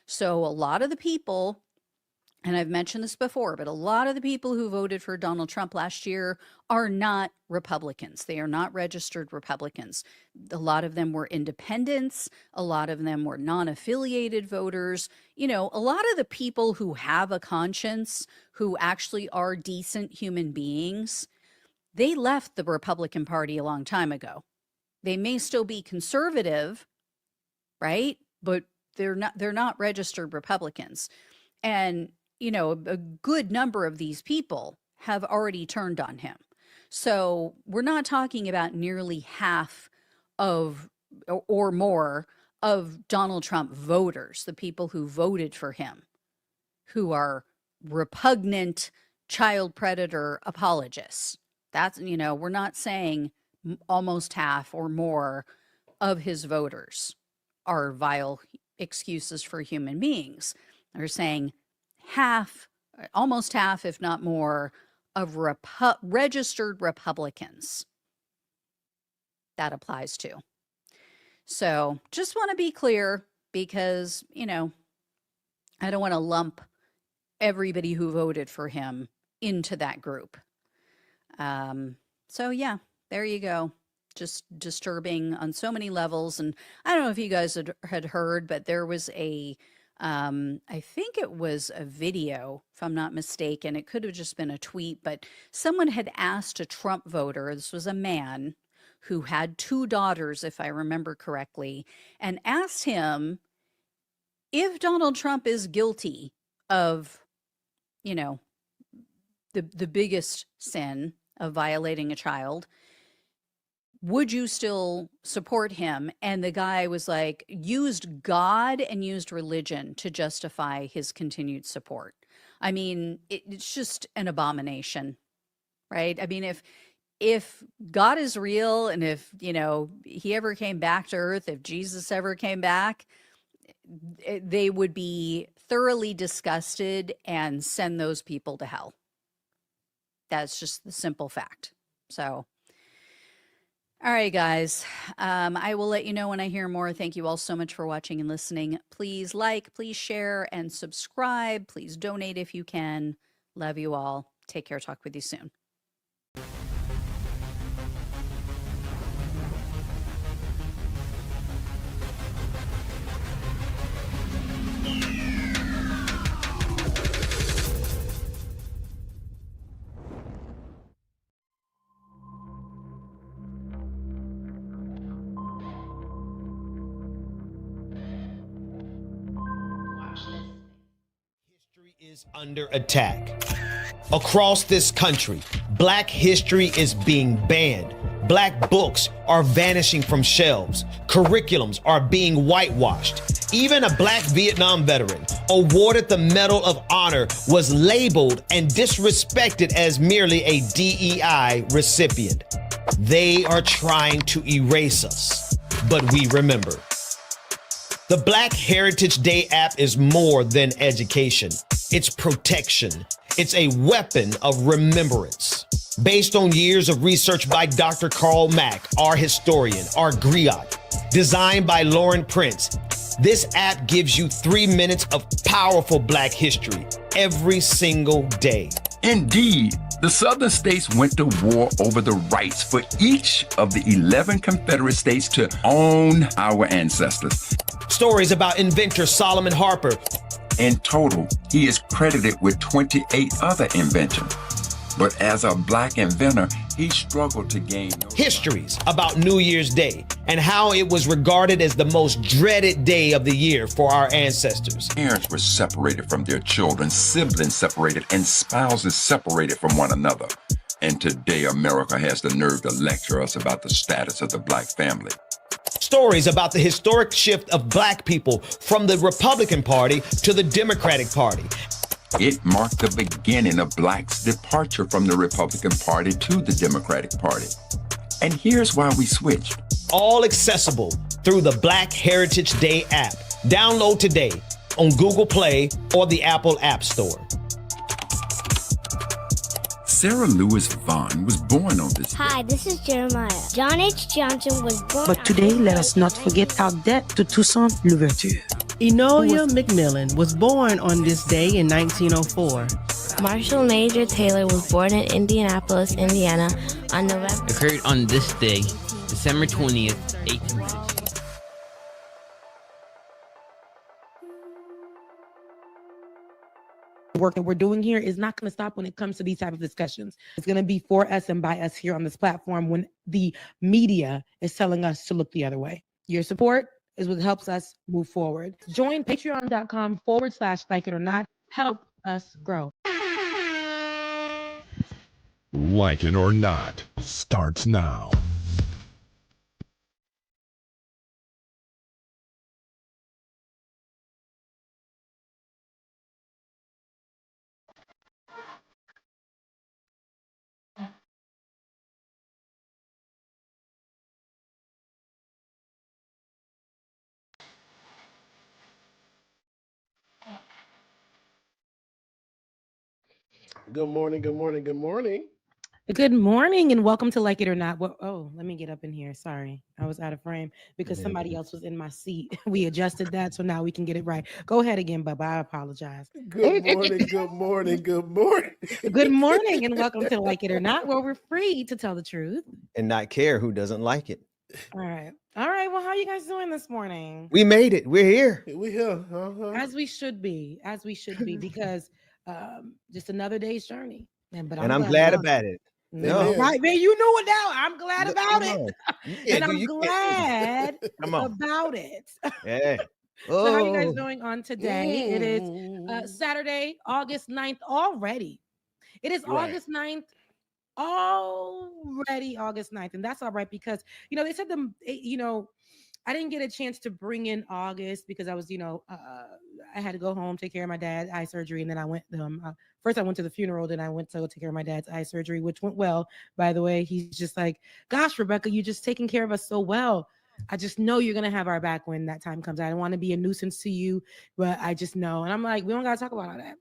So a lot of the people, and I've mentioned this before, but a lot of the people who voted for Donald Trump last year are not Republicans. They are not registered Republicans. A lot of them were independents. A lot of them were non-affiliated voters. A lot of the people who have a conscience, who actually are decent human beings, they left the Republican Party a long time ago. They may still be conservative, right? But they're not registered Republicans. And a good number of these people have already turned on him. So we're not talking about nearly half of or more of Donald Trump voters, the people who voted for him, who are repugnant child predator apologists. That's, we're not saying almost half or more of his voters are vile excuses for human beings. They're saying almost half, if not more, of registered Republicans that applies to. So just want to be clear, because, you know, I don't want to lump everybody who voted for him into that group. So yeah, there you go. Just disturbing on so many levels. And I don't know if you guys had heard, but there was I think it was a video, if I'm not mistaken. It could have just been a tweet, but someone had asked a Trump voter, this was a man who had 2 daughters, if I remember correctly, and asked him if Donald Trump is guilty of, you know, the biggest sin of violating a child, would you still support him? And the guy was like, used God and used religion to justify his continued support. I mean, it's just an abomination, right? I mean, if God is real, and if, you know, he ever came back to earth, if Jesus ever came back, they would be thoroughly disgusted and send those people to hell. That's just the simple fact. So, all right, guys, I will let you know when I hear more. Thank you all so much for watching and listening. Please like, please share, and subscribe. Please donate if you can. Love you all. Take care. Talk with you soon. History is under attack. Across this country, Black history is being banned. Black books are vanishing from shelves. Curriculums are being whitewashed. Even a Black Vietnam veteran awarded the Medal of Honor was labeled and disrespected as merely a DEI recipient. They are trying to erase us, but we remember. The Black Heritage Day app is more than education. It's protection. It's a weapon of remembrance. Based on years of research by Dr. Carl Mack, our historian, our griot, designed by Lauren Prince, this app gives you 3 minutes of powerful Black history every single day. Indeed, the Southern states went to war over the rights for each of the 11 Confederate states to own our ancestors. Stories about inventor Solomon Harper. In total, he is credited with 28 other inventions. But as a Black inventor, he struggled to gain Histories about New Year's Day and how it was regarded as the most dreaded day of the year for our ancestors. Parents were separated from their children, siblings separated, and spouses separated from one another. And today, America has the nerve to lecture us about the status of the Black family. Stories about the historic shift of Black people from the Republican Party to the Democratic Party. It marked the beginning of Blacks' departure from the Republican Party to the Democratic Party. And here's why we switched. All accessible through the Black Heritage Day app. Download today on Google Play or the Apple App Store. Sarah Lewis Vaughn was born on this day. Hi, this is Jeremiah. John H. Johnson was born. But today, let us not forget our debt to Toussaint Louverture. Enola McMillan was born on this day in 1904. Marshall Major Taylor was born in Indianapolis, Indiana on November. Occurred on this day, December 20th, 1860. Work that we're doing here is not going to stop when it comes to these type of discussions. It's going to be for us and by us here on this platform when the media is telling us to look the other way. Your support is what helps us move forward. Join patreon.com/like it or not. Help us grow. Like it or not starts now. Good morning, good morning, good morning. Good morning and welcome to Like It or Not. Well, oh, let me get up in here. Sorry, I was out of frame because somebody else was in my seat. We adjusted that, so now we can get it right. Go ahead again, Bubba. I apologize. Good morning, good morning, good morning. Good morning and welcome to Like It or Not, where we're free to tell the truth and not care who doesn't like it. All right. Well, how are you guys doing this morning? We made it. We're here. We here. As we should be, because just another day's journey. But I'm glad about it. No. Right, man. You know it now. I'm glad about it. And I'm glad about it. Yeah. So how are you guys doing on today? It is Saturday, August 9th already. It is August 9th. Already August 9th. And that's all right because, they said I didn't get a chance to bring in August because I was, I had to go home, take care of my dad's eye surgery. And then I went, first I went to the funeral, then I went to go take care of my dad's eye surgery, which went well, by the way. He's just like, gosh, Rebecca, you just taking care of us so well. I just know you're going to have our back when that time comes. I don't want to be a nuisance to you, but I just know. And I'm like, we don't got to talk about all that.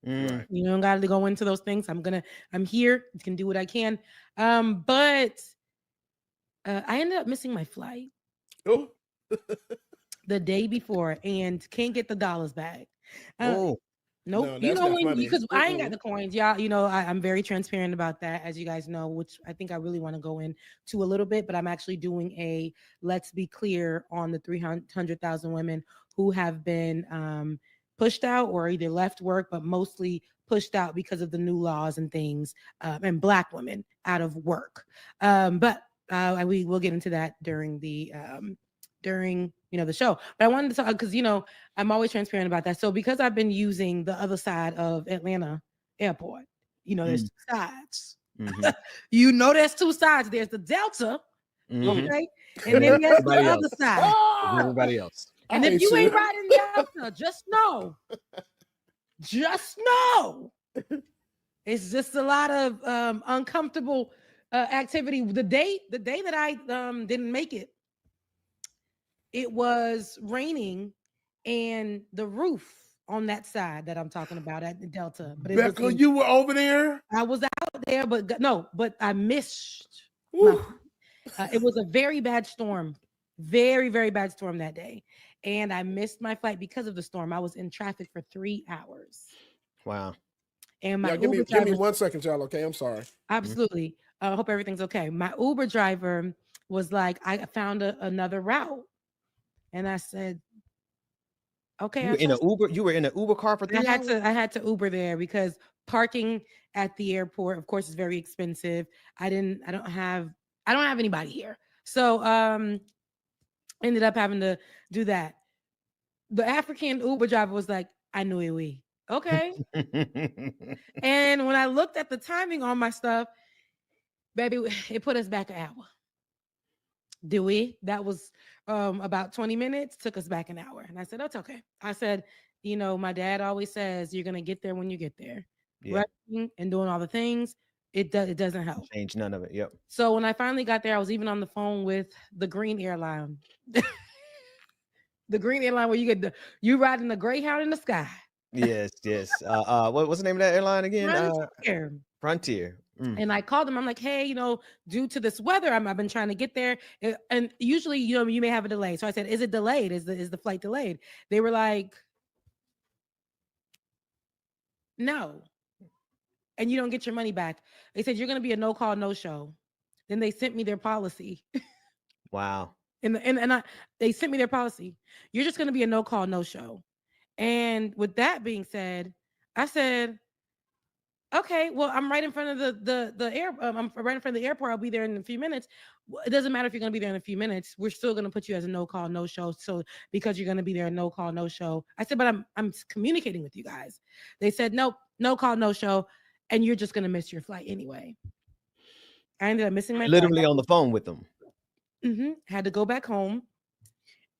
Right. You don't got to go into those things. I'm here. You can do what I can. But I ended up missing my flight. Oh. The day before and can't get the dollars back. Nope. No, Because I ain't got the coins, y'all. I'm very transparent about that, as you guys know, which I think I really want to go into a little bit. But I'm actually doing a let's be clear on the 300,000 women who have been pushed out or either left work, but mostly pushed out because of the new laws and things, and Black women out of work. But we will get into that during the show. But I wanted to talk because I'm always transparent about that. So because I've been using the other side of Atlanta airport, there's two sides. Mm-hmm. There's two sides. There's the Delta, okay, and then there's the other side. Everybody else. And if you ain't riding Delta, just know, it's just a lot of uncomfortable activity. The day that I didn't make it, it was raining, and the roof on that side that I'm talking about at the Delta. But Becca, you were over there? I was out there, but I missed. It was a very bad storm. Very, very bad storm that day. And I missed my flight because of the storm. I was in traffic for 3 hours. Wow. And my give Uber me driver, 1 second, y'all. Okay, I'm sorry. Absolutely. I hope everything's okay. My Uber driver was like, I found another route. And I said, okay. You were in an Uber car for 3 hours? I had to Uber there because parking at the airport, of course, is very expensive. I don't have anybody here. So ended up having to do that. The African Uber driver was like, I knew it. Okay. And when I looked at the timing on my stuff, baby, it put us back an hour. Do we? That was about 20 minutes, took us back an hour. And I said, that's okay. I said, my dad always says you're going to get there when you get there. Yeah. Resting and doing all the things, it doesn't help. Change none of it. Yep. So when I finally got there, I was even on the phone with the Green Airline. The Green Airline where you riding the Greyhound in the sky. Yes. What's the name of that airline again? Frontier. And I called them. I'm like, hey, due to this weather, I've been trying to get there. And usually, you may have a delay. So I said, is it delayed? Is the flight delayed? They were like, no. And you don't get your money back. They said, you're going to be a no call, no show. Then they sent me their policy. Wow. They sent me their policy. You're just going to be a no call, no show. And with that being said, I said, okay, well, I'm right in front of I'm right in front of the airport. I'll be there in a few minutes. It doesn't matter if you're going to be there in a few minutes. We're still going to put you as a no call, no show. So because you're going to be there, no call, no show. I said, but I'm communicating with you guys. They said, nope, no call, no show. And you're just going to miss your flight anyway. I ended up missing my literally flight. On the phone with them. Had to go back home.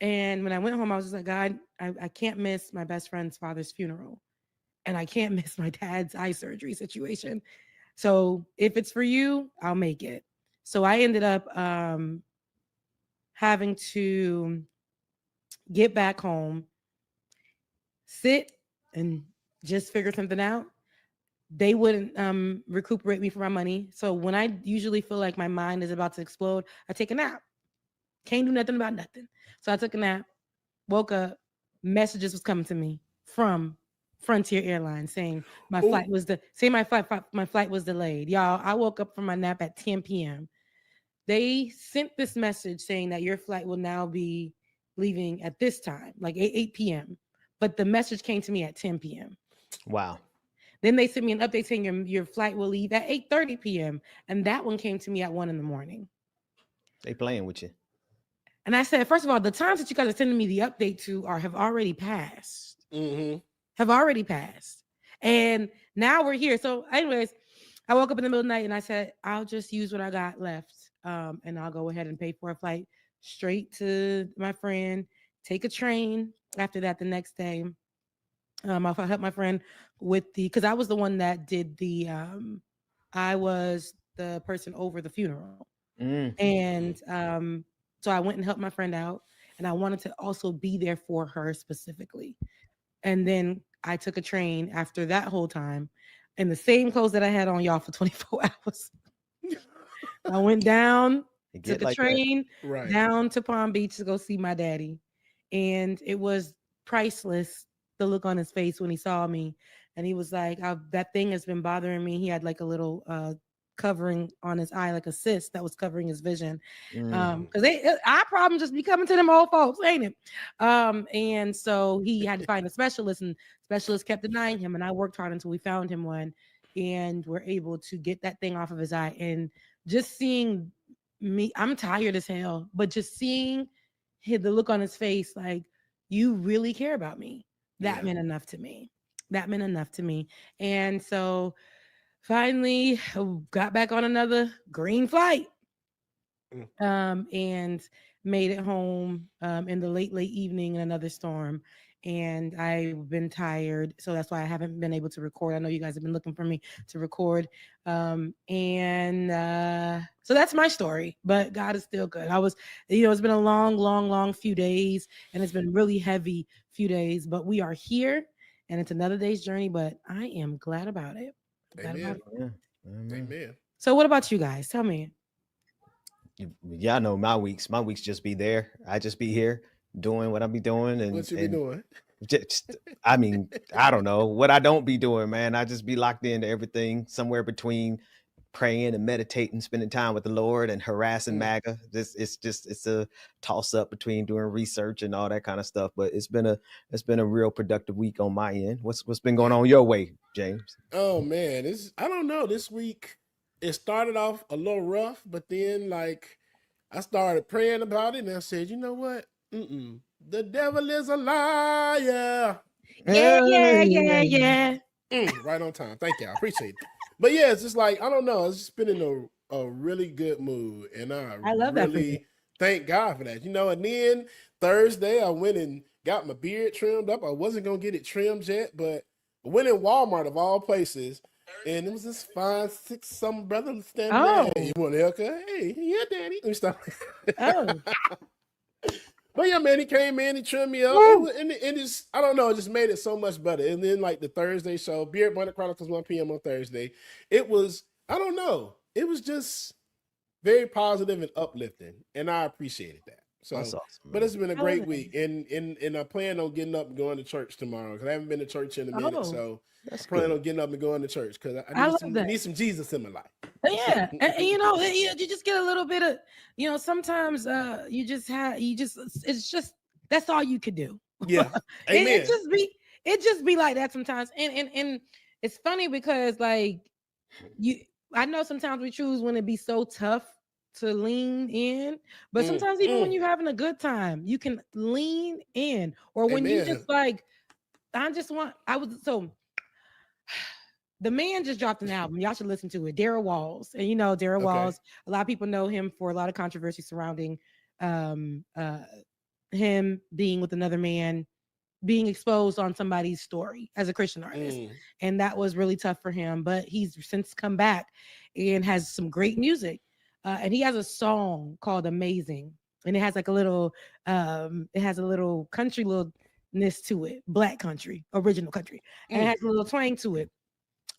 And when I went home, I was just like, God, I can't miss my best friend's father's funeral. And I can't miss my dad's eye surgery situation. So if it's for you, I'll make it. So I ended up having to get back home, sit and just figure something out. they wouldn't recuperate me for my money. So when I usually feel like my mind is about to explode, I take a nap. Can't do nothing about nothing. So I took a nap, woke up, messages was coming to me from Frontier Airlines saying my flight was my flight was delayed. Y'all, I woke up from my nap at 10 p.m. They sent this message saying that your flight will now be leaving at this time, like 8 p.m. But the message came to me at 10 p.m. Wow. Then they sent me an update saying your flight will leave at 8:30 p.m. And that one came to me at 1 a.m. They playing with you. And I said, first of all, the times that you guys are sending me the update to have already passed. Have already passed. And now we're here. So anyways, I woke up in the middle of the night and I said, I'll just use what I got left. And I'll go ahead and pay for a flight straight to my friend, take a train after that the next day. I'll help my friend with because I was the one that did I was the person over the funeral. And so I went and helped my friend out, and I wanted to also be there for her specifically. And then I took a train after that whole time in the same clothes that I had on, y'all, for 24 hours. I went down, took a train down to Palm Beach to go see my daddy. And it was priceless, the look on his face when he saw me. And he was like, that thing has been bothering me. He had like a little covering on his eye, like a cyst that was covering his vision. Because eye problems just be coming to them old folks, ain't it? And so he had to find a specialist, and specialist kept denying him. And I worked hard until we found him one, and we're able to get that thing off of his eye. And just seeing me, I'm tired as hell, but just seeing the look on his face, like, you really care about me. That meant enough to me. That meant enough to me. And so finally got back on another green flight and made it home in the late evening in another storm. And I've been tired, so that's why I haven't been able to record. I know you guys have been looking for me to record. So that's my story, but God is still good. It's been a long few days, and it's been really heavy few days, but we are here, and it's another day's journey, but I am glad about it. Amen. So what about you guys? Tell me. Yeah, I know my weeks just be there. I just be here doing what I be doing. And what you be doing? I mean, I don't know what I don't be doing, man. I just be locked into everything, somewhere between praying and meditating, spending time with the Lord, and harassing MAGA. It's a toss up between doing research and all that kind of stuff. But it's been a real productive week on my end. What's been going on your way, James? Oh man, I don't know. This week it started off a little rough, but then like I started praying about it, and I said, you know what? The devil is a liar. Yeah. Right on time. Thank you. I appreciate it. But yeah, it's just like, I don't know. It's just been in a really good mood. And I love really thank God for that. And then Thursday I went and got my beard trimmed up. I wasn't going to get it trimmed yet, but I went in Walmart of all places. And it was this fine 6-something brother standing there. Hey, you want a haircut? Hey, yeah, daddy. Let me stop. But yeah, man, he came in, he trimmed me up. It just, I don't know, it just made it so much better. And then like the Thursday show, Beard Bonnet Chronicles 1 p.m. on Thursday, it was, I don't know, it was just very positive and uplifting. And I appreciated that. So, that's awesome, but it's been a great week. And I plan on getting up and going to church tomorrow because I haven't been to church in a minute. So I plan on getting up and going to church because I need some Jesus in my life. Yeah. and you just get a little bit of, sometimes it's just, that's all you could do. Yeah. Amen. it just be like that sometimes. And it's funny because like I know sometimes we choose when it be so tough to lean in, but sometimes even when you're having a good time, you can lean in, or when you just like, the man just dropped an album. Y'all should listen to it. Darryl Walls. And Darryl Walls, a lot of people know him for a lot of controversy surrounding him being with another man, being exposed on somebody's story as a Christian artist. And that was really tough for him. But he's since come back and has some great music. And he has a song called Amazing. And it has like a little country little-ness to it. Black country, original country. And it has a little twang to it.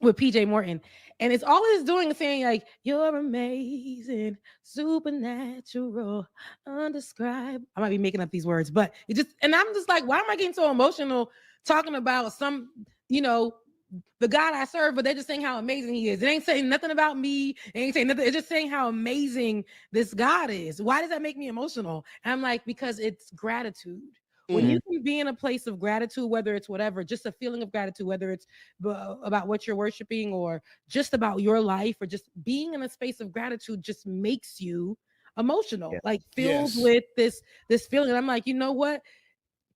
with PJ Morton. And it's all it's doing is saying, like, you're amazing, supernatural, undescribed. I might be making up these words, but it just, and I'm just like, why am I getting so emotional talking about some, the God I serve, but they're just saying how amazing he is. It ain't saying nothing about me. It ain't saying nothing. It's just saying how amazing this God is. Why does that make me emotional? And I'm like, because it's gratitude. When you can be in a place of gratitude, whether it's whatever, just a feeling of gratitude, whether it's about what you're worshiping or just about your life or just being in a space of gratitude just makes you emotional, like filled with this feeling. And I'm like, you know what?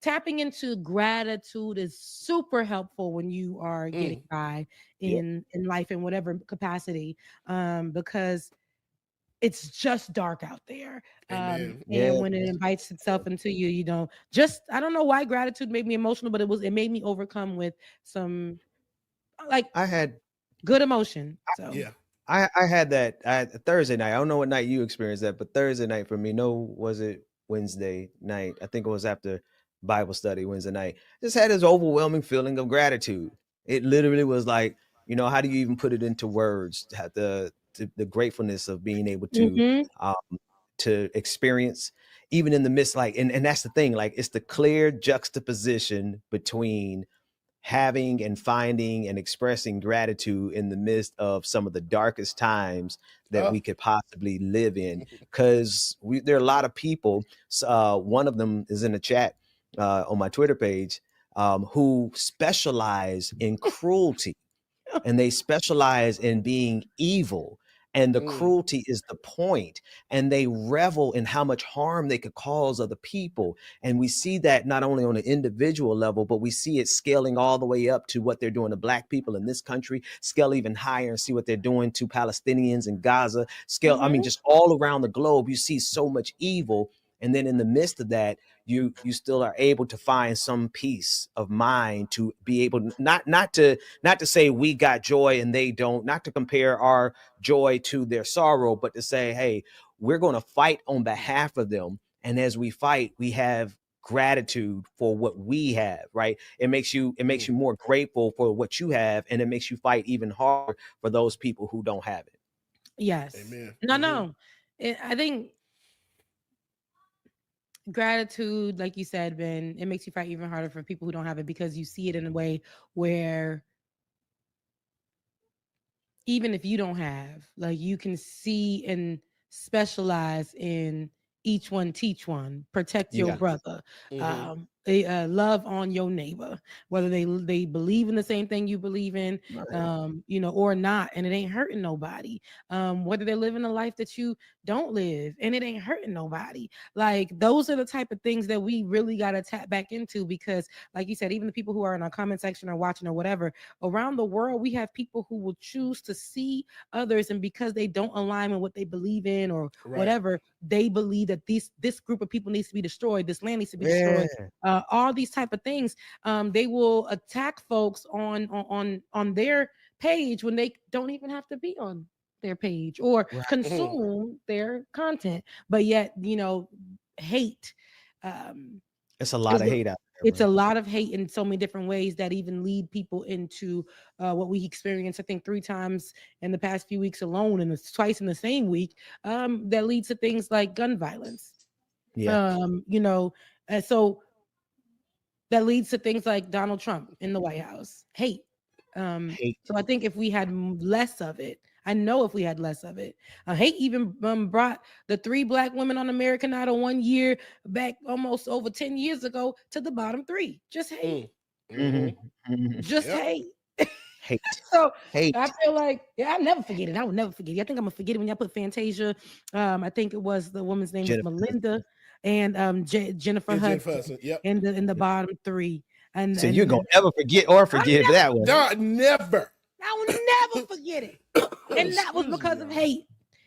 Tapping into gratitude is super helpful when you are getting by in life in whatever capacity, because it's just dark out there. And when it invites itself into you, you don't just, I don't know why gratitude made me emotional, but it made me overcome with some, like, I had good emotion. So I had that Thursday night. I don't know what night you experienced that, but Thursday night for me, was it Wednesday night? I think it was after Bible study Wednesday night. Just had this overwhelming feeling of gratitude. It literally was like, how do you even put it into words? The gratefulness of being able to experience, even in the midst, like, and that's the thing, like, it's the clear juxtaposition between having and finding and expressing gratitude in the midst of some of the darkest times that we could possibly live in. Because there are a lot of people, one of them is in the chat on my Twitter page, who specialize in cruelty, and they specialize in being evil. And the cruelty is the point, and they revel in how much harm they could cause other people. And we see that not only on an individual level, but we see it scaling all the way up to what they're doing to Black people in this country, scale even higher and see what they're doing to Palestinians in Gaza, scale, I mean, just all around the globe, you see so much evil. And then in the midst of that, you still are able to find some peace of mind to be able not to say we got joy and they don't, not to compare our joy to their sorrow, but to say, hey, we're going to fight on behalf of them. And as we fight, we have gratitude for what we have, right? It makes you more grateful for what you have, and it makes you fight even harder for those people who don't have it. Yes. Amen. No. I think gratitude, like you said, Ben, it makes you fight even harder for people who don't have it, because you see it in a way where even if you don't have, like, you can see and specialize in each one, teach one, protect your brother, love on your neighbor, whether they believe in the same thing you believe in, or not, and it ain't hurting nobody. Whether they're living a life that you don't live and it ain't hurting nobody. Like, those are the type of things that we really got to tap back into, because like you said, even the people who are in our comment section or watching or whatever around the world, we have people who will choose to see others, and because they don't align with what they believe in or whatever, they believe that this group of people needs to be destroyed, this land needs to be destroyed, all these type of things. They will attack folks on their page when they don't even have to be on their page or consume their content, but yet hate. It's a lot of hate out there. It's a lot of hate in so many different ways that even lead people into what we experienced, I think, 3 times in the past few weeks alone, and it's twice in the same week, that leads to things like gun violence. So that leads to things like Donald Trump in the White House. Hate. So I think if we had less of it, hate even brought the 3 Black women on American Idol one year back, almost over 10 years ago, to the bottom 3. Just hate. Just hate. Hate. So hate. I feel like, I'll never forget it. I will never forget it. I think I'm gonna forget it when y'all put Fantasia. I think it was the woman's name was Melinda, and Jennifer Hudson. In the bottom 3. And so you're gonna never forget that one. Never. I will never forget it. And that was because of hate.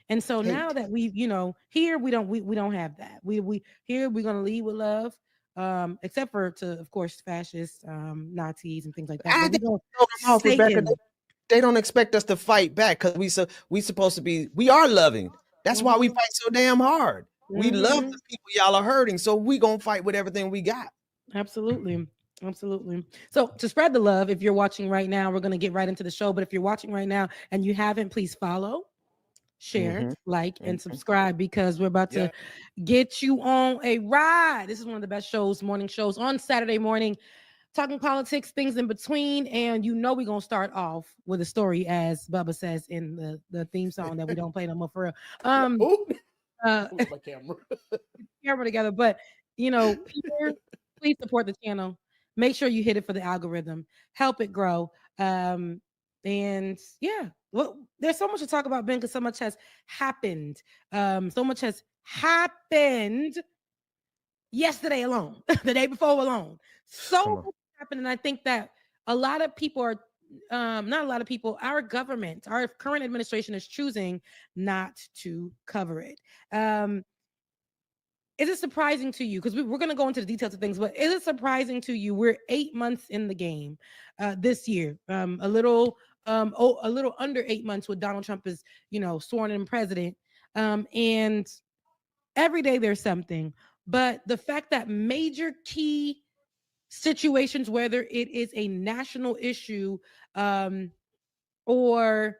And so now that we, here we don't have that. We here we're gonna lead with love, except for to, of course, fascists, Nazis, and things like that. They don't expect us to fight back because we supposed to be. We are loving. That's why we fight so damn hard. We love the people y'all are hurting, so we gonna fight with everything we got. Absolutely. Absolutely. So to spread the love, if you're watching right now, we're going to get right into the show. But if you're watching right now and you haven't, please follow, share, like, and subscribe, because we're about to get you on a ride. This is one of the best shows, morning shows on Saturday morning, talking politics, things in between. And you know we're going to start off with a story, as Bubba says in the theme song that we don't play no more for real. My camera. Camera together. But, you know, Peter, please support the channel. Make sure you hit it for the algorithm. Help it grow. And yeah, well, there's so much to talk about, Ben, because so much has happened. So much has happened yesterday alone, the day before alone. So much happened. And I think that a lot of people are, not a lot of people, our government, our current administration is choosing not to cover it. Is it surprising to you? Because we're going to go into the details of things, but is it surprising to you? We're 8 months in the game this year, a little under 8 months with Donald Trump is, sworn in president. And every day there's something, but the fact that major key situations, whether it is a national issue or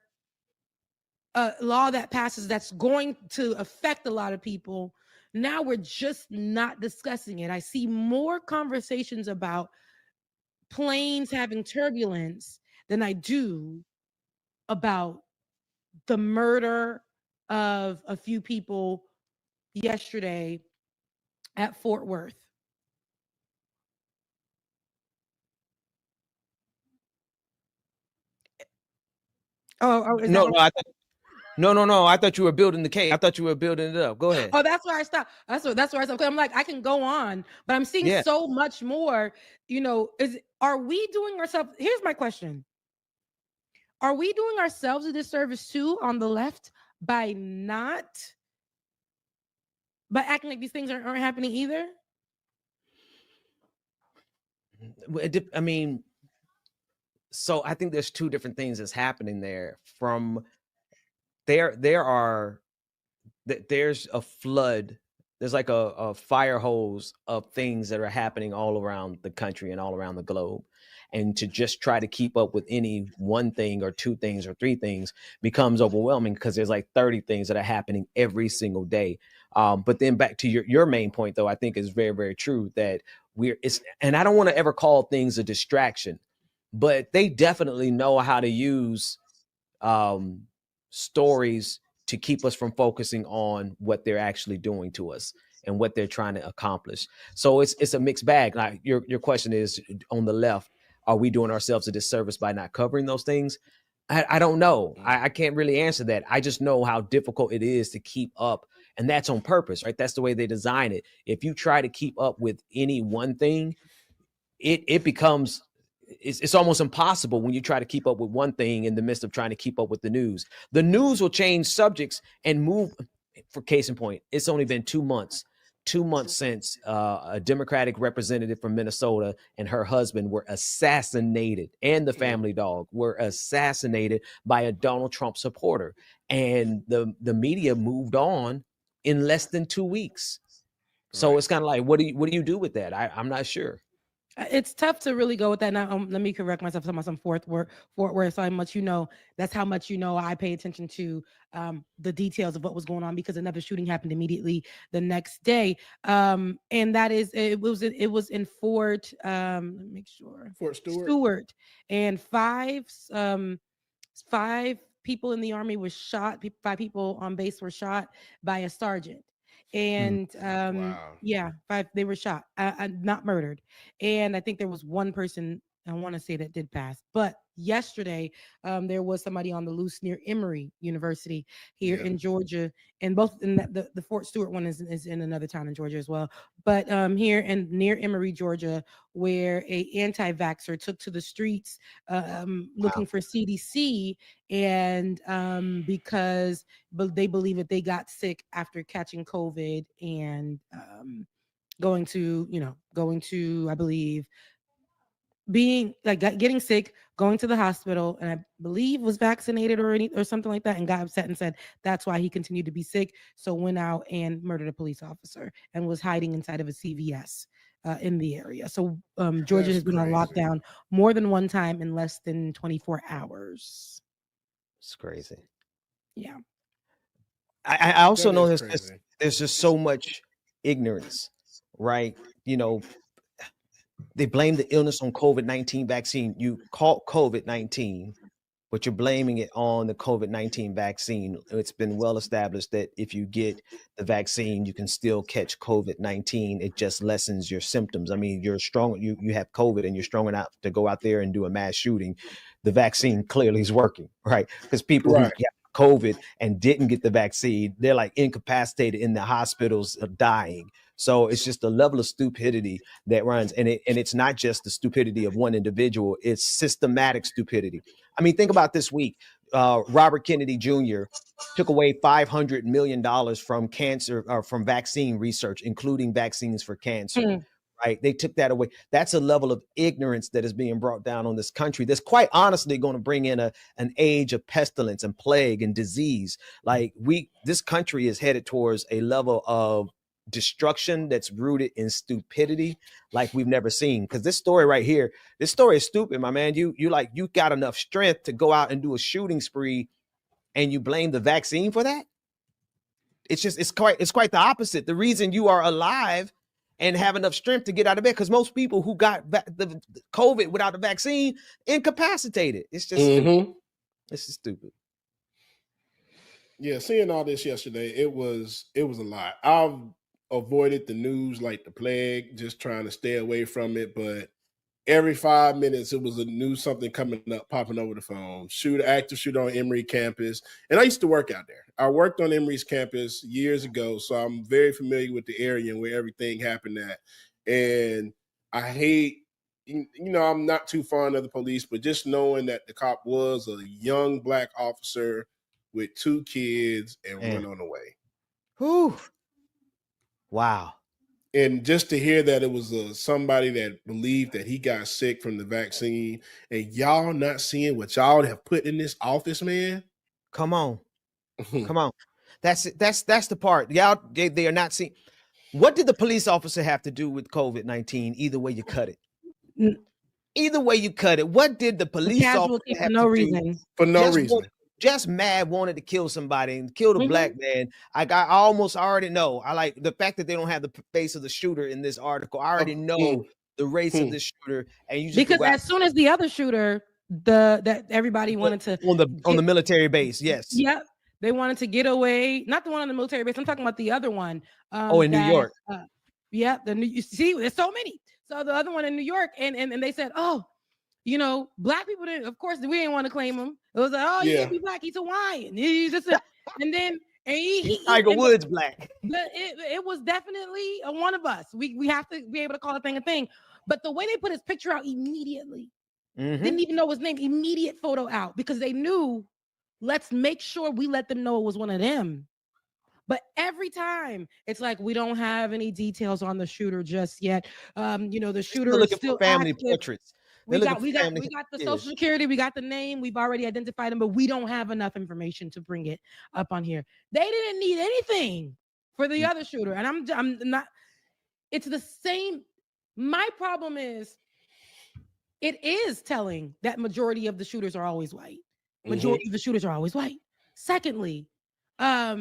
a law that passes that's going to affect a lot of people, now we're just not discussing it. I see more conversations about planes having turbulence than I do about the murder of a few people yesterday at Fort Worth. Oh, is No, that no, no. I thought you were building the cake. I thought you were building it up. Go ahead. Oh, that's where I stopped. That's where I stopped. I'm like, I can go on, but I'm seeing so much more. Are we doing ourselves? Here's my question: are we doing ourselves a disservice too on the left by acting like these things aren't happening either? I mean, so I think there's two different things that's happening there. From there's a flood. There's like a fire hose of things that are happening all around the country and all around the globe. And to just try to keep up with any one thing or two things or three things becomes overwhelming, because there's like 30 things that are happening every single day. But then back to your main point, though, I think is very, very true that and I don't want to ever call things a distraction, but they definitely know how to use stories to keep us from focusing on what they're actually doing to us and what they're trying to accomplish. So it's a mixed bag. Like your question is, on the left, are we doing ourselves a disservice by not covering those things? I don't know. I can't really answer that. I just know how difficult it is to keep up. And that's on purpose, right? That's the way they design it. If you try to keep up with any one thing, it becomes, it's almost impossible when you try to keep up with one thing in the midst of trying to keep up with the news. The news will change subjects and move. For case in point, it's only been 2 months. 2 months since a Democratic representative from Minnesota and her husband were assassinated, and the family dog were assassinated by a Donald Trump supporter. And the media moved on in less than 2 weeks. So it's kind of like, what do you do with that? I'm not sure. It's tough to really go with that. Now, let me correct myself. Talking about some Fort Worth. So how much that's how much I pay attention to the details of what was going on, because another shooting happened immediately the next day. And that is it was in Fort. Let me make sure. Fort Stewart, and five people in the Army were shot. 5 people on base were shot by a sergeant. And wow. 5, they were shot, not murdered. And I think there was one person, I want to say, that did pass. But yesterday, there was somebody on the loose near Emory University here in Georgia, and both in the Fort Stewart one is in another town in Georgia as well. But here and near Emory, Georgia, where a anti-vaxxer took to the streets looking for CDC, and because they believe that they got sick after catching COVID and going to, I believe, being like getting sick, going to the hospital, and I believe was vaccinated or something like that, and got upset and said that's why he continued to be sick. So went out and murdered a police officer and was hiding inside of a CVS in the area. So Georgia has been on lockdown more than one time in less than 24 hours. It's crazy. Yeah. I also know there's just so much ignorance, right? You know, they blame the illness on COVID-19 vaccine. You caught COVID-19, but you're blaming it on the COVID-19 vaccine. It's been well established that if you get the vaccine, you can still catch COVID-19. It just lessens your symptoms. I mean, you're strong, you have COVID and you're strong enough to go out there and do a mass shooting. The vaccine clearly is working, right? Because people who have COVID and didn't get the vaccine, they're like incapacitated in the hospitals, dying. So it's just a level of stupidity that runs, and it's not just the stupidity of one individual, it's systematic stupidity. I mean, think about this week. Robert Kennedy Jr. took away $500 million from cancer or from vaccine research, including vaccines for cancer. Right? They took that away. That's a level of ignorance that is being brought down on this country. That's quite honestly going to bring in an age of pestilence and plague and disease. Like this country is headed towards a level of destruction that's rooted in stupidity like we've never seen. Because this story right here, this story is stupid, my man. You got enough strength to go out and do a shooting spree and you blame the vaccine for that? It's quite the opposite. The reason you are alive and have enough strength to get out of bed, because most people who got the COVID without the vaccine incapacitated. It's just stupid. This is stupid. Yeah, seeing all this yesterday, it was a lot. I've avoided the news like the plague, just trying to stay away from it. But every 5 minutes, it was a new something coming up, popping over the phone. Active shooter on Emory campus. And I used to work out there. I worked on Emory's campus years ago, so I'm very familiar with the area and where everything happened at. And I hate, I'm not too fond of the police, but just knowing that the cop was a young Black officer with 2 kids and went on the way. Whew. Wow. And just to hear that it was somebody that believed that he got sick from the vaccine, and y'all not seeing what y'all have put in this office, man. Come on. Come on. That's the part. Y'all, they are not seeing. What did the police officer have to do with COVID-19? Either way you cut it. Either way you cut it. What did the police officer have to do? For no reason. Just mad, wanted to kill somebody and killed a Black man. I almost already know. I like the fact that they don't have the face of the shooter in this article. I already know the race of the shooter, and you just because as soon as the other shooter, that everybody wanted to on the military base, yes, yeah, they wanted to get away. Not the one on the military base. I'm talking about the other one. In New York. Yeah, you see, there's so many. So the other one in New York, and they said, oh, Black people didn't. Of course, we didn't want to claim him. It was like, oh, he can't be Black. He's Hawaiian. He's just and then Tiger Woods Black. But it was definitely one of us. We have to be able to call a thing a thing. But the way they put his picture out immediately, didn't even know his name. Immediate photo out because they knew. Let's make sure we let them know it was one of them. But every time it's like we don't have any details on the shooter just yet. The shooter is still for family active. portraits. We got the social security, we got the name, we've already identified him, but we don't have enough information to bring it up on here. They didn't need anything for the other shooter, and I'm not. It's the same. My problem is, it is telling that majority of the shooters are always white. Majority of the shooters are always white. Secondly, but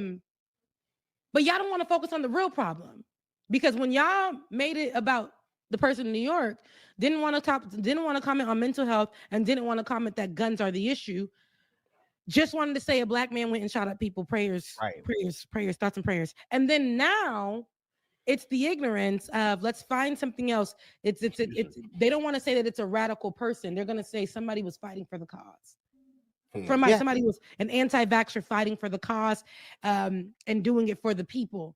y'all don't want to focus on the real problem because when y'all made it about the person in New York, didn't want to comment on mental health and didn't want to comment that guns are the issue. Just wanted to say a Black man went and shot up people. Prayers, thoughts and prayers. And then now it's the ignorance of let's find something else. It's they don't want to say that it's a radical person. They're going to say somebody was fighting for the cause. Somebody was an anti-vaxxer fighting for the cause and doing it for the people.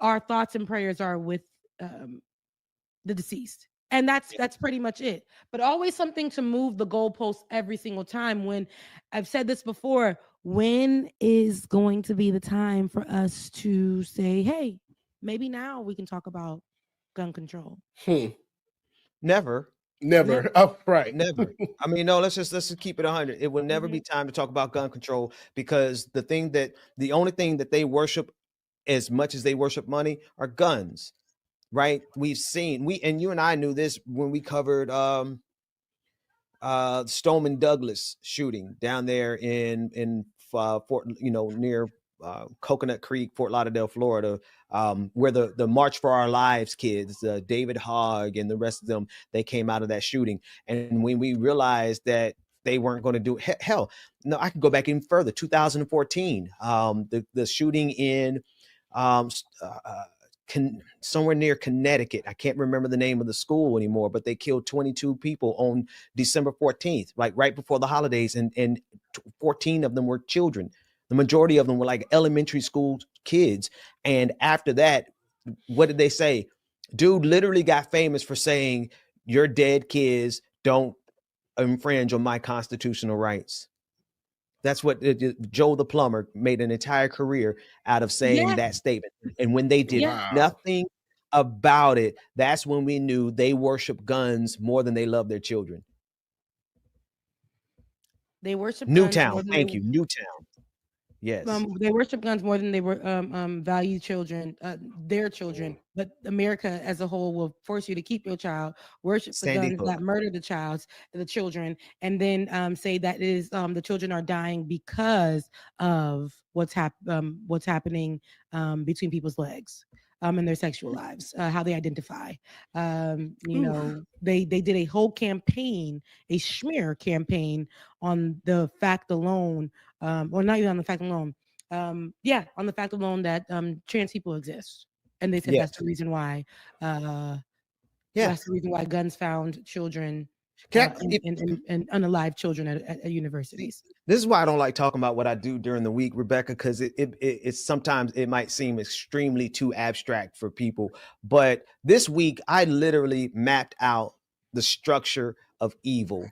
Our thoughts and prayers are with the deceased. And that's pretty much it. But always something to move the goalposts every single time. When I've said this before, when is going to be the time for us to say, hey, maybe now we can talk about gun control? Never. Oh, right. Never. I mean, no, let's just keep it 100. It will never be time to talk about gun control because the only thing that they worship as much as they worship money are guns. right? We've seen, and you and I knew this when we covered Stoneman Douglas shooting down there in Fort, near Coconut Creek, Fort Lauderdale, Florida, where the March for Our Lives kids, David Hogg and the rest of them, they came out of that shooting. And when we realized that they weren't going to do it, hell, no, I could go back even further. 2014, the shooting in somewhere near Connecticut. I can't remember the name of the school anymore, but they killed 22 people on December 14th, like right before the holidays, and 14 of them were children. The majority of them were like elementary school kids. And after that, what did they say? Dude literally got famous for saying, "Your dead kids don't infringe on my constitutional rights." That's what Joe the plumber made an entire career out of saying that statement. And when they did nothing about it, that's when we knew they worship guns more than they love their children. They worship Newtown. Thank you. Newtown. Yes. They worship guns more than they value children, their children. But America as a whole will force you to keep your child, worship the guns that murder the children, and then say that is the children are dying because of what's happening between people's legs. In their sexual lives, how they identify. They did a whole campaign, a smear campaign on the fact alone, or not even on the fact alone. On the fact alone that trans people exist, and they said that's the reason why. That's the reason why guns found children. And unalive children at universities. This is why I don't like talking about what I do during the week, Rebecca, because it's sometimes it might seem extremely too abstract for people. But this week, I literally mapped out the structure of evil.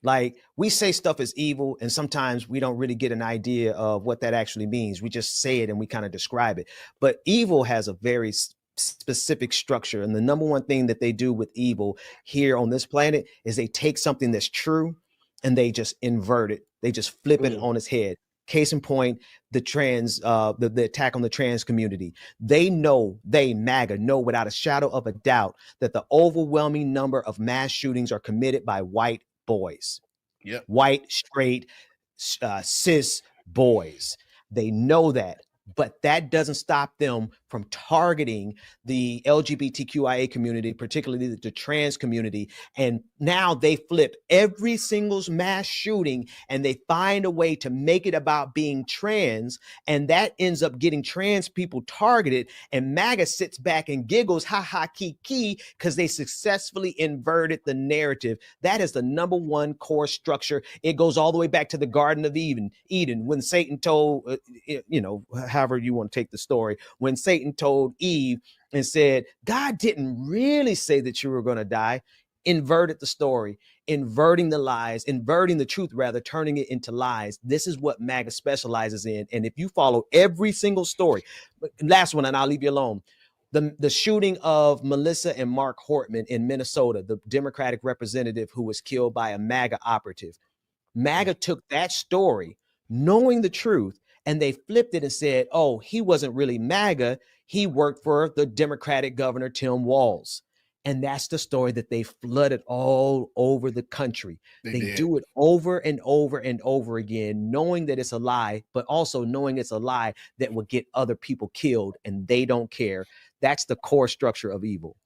Like, we say stuff is evil, and sometimes we don't really get an idea of what that actually means. We just say it and we kind of describe it. But evil has a very specific structure. And the number one thing that they do with evil here on this planet is they take something that's true and they just invert it. They just flip it on its head. Case in point, the attack on the trans community. MAGA know without a shadow of a doubt that the overwhelming number of mass shootings are committed by white boys. White, straight, cis boys. They know that. But that doesn't stop them from targeting the LGBTQIA community, particularly the trans community. And now they flip every single mass shooting and they find a way to make it about being trans. And that ends up getting trans people targeted. And MAGA sits back and giggles, ha ha, kiki, because they successfully inverted the narrative. That is the number one core structure. It goes all the way back to the Garden of Eden, when Satan told, however you want to take the story, when Satan told Eve and said, God didn't really say that you were going to die, inverted the story, inverting the lies, inverting the truth, rather, turning it into lies. This is what MAGA specializes in. And if you follow every single story, last one, and I'll leave you alone. The shooting of Melissa and Mark Hortman in Minnesota, the Democratic representative who was killed by a MAGA operative. MAGA took that story, knowing the truth, and they flipped it and said, oh, he wasn't really MAGA. He worked for the Democratic governor, Tim Walz. And that's the story that they flooded all over the country. They do it over and over and over again, knowing that it's a lie, but also knowing it's a lie that will get other people killed, and they don't care. That's the core structure of evil.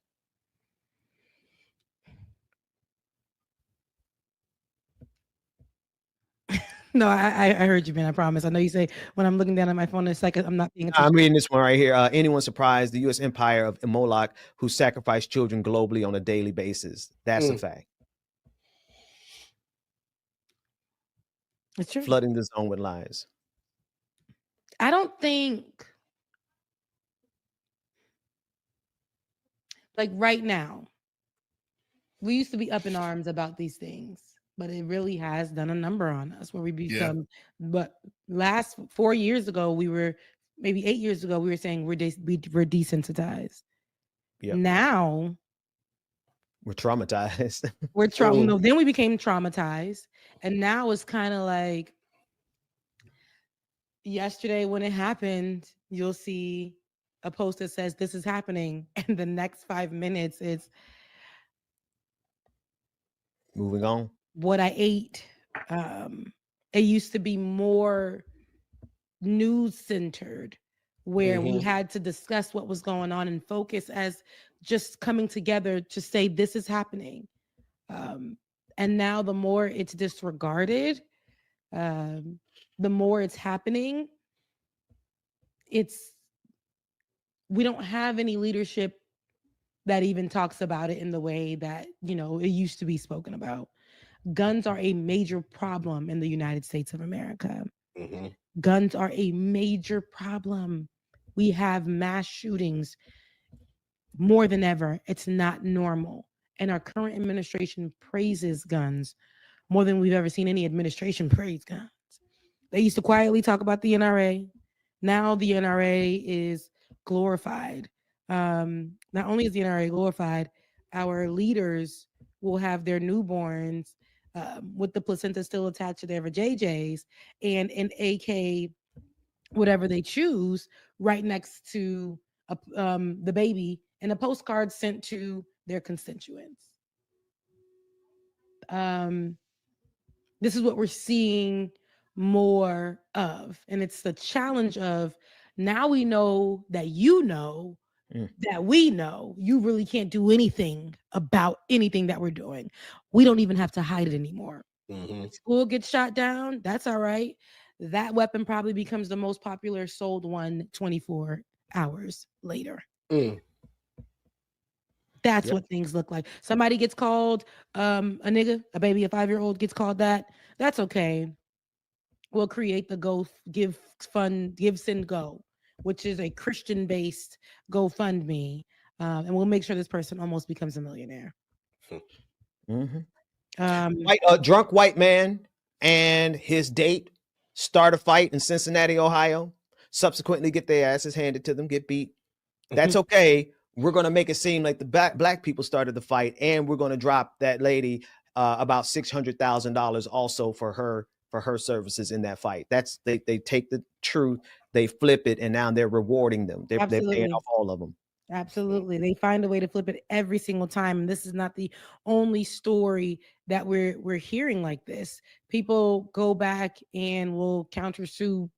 No, I heard you, man. I promise. I know you say when I'm looking down at my phone in a second, I'm not being attention. I'm reading this one right here. Anyone surprised? The U.S. empire of Moloch, who sacrificed children globally on a daily basis. That's a fact. It's true. Flooding the zone with lies. I don't think, like right now, we used to be up in arms about these things. But it really has done a number on us where we become, but last 4 years ago, maybe 8 years ago, we were saying we're desensitized. Yep. Now we're traumatized. Then we became traumatized. And now it's kind of like yesterday when it happened, you'll see a post that says this is happening, and the next 5 minutes it's moving on. What I ate. It used to be more news centered, where we had to discuss what was going on and focus as just coming together to say this is happening. And now the more it's disregarded, the more it's happening. We don't have any leadership that even talks about it in the way that, it used to be spoken about. Guns are a major problem in the United States of America. Guns are a major problem. We have mass shootings more than ever. It's not normal. And our current administration praises guns more than we've ever seen any administration praise guns. They used to quietly talk about the NRA. Now the NRA is glorified. Not only is the NRA glorified, our leaders will have their newborns with the placenta still attached to their JJs and an AK, whatever they choose, right next to the baby, and a postcard sent to their constituents. This is what we're seeing more of. And it's the challenge of, now we know that that we know you really can't do anything about anything that we're doing. We don't even have to hide it anymore. School gets shot down. That's all right. That weapon probably becomes the most popular sold one 24 hours later. That's what things look like. Somebody gets called a nigga, a baby, a 5-year-old gets called that. That's okay. We'll create the Give Send Go, which is a Christian-based GoFundMe, and we'll make sure this person almost becomes a millionaire. Drunk white man and his date start a fight in Cincinnati, Ohio, subsequently get their asses handed to them, get beat. That's okay. We're going to make it seem like the black people started the fight, and we're going to drop that lady about $600,000 also for her services in that fight. That's they take the truth, they flip it, and now they're rewarding them. They're paying off all of them. Absolutely. They find a way to flip it every single time. And this is not the only story that we're hearing like this. People go back and will countersue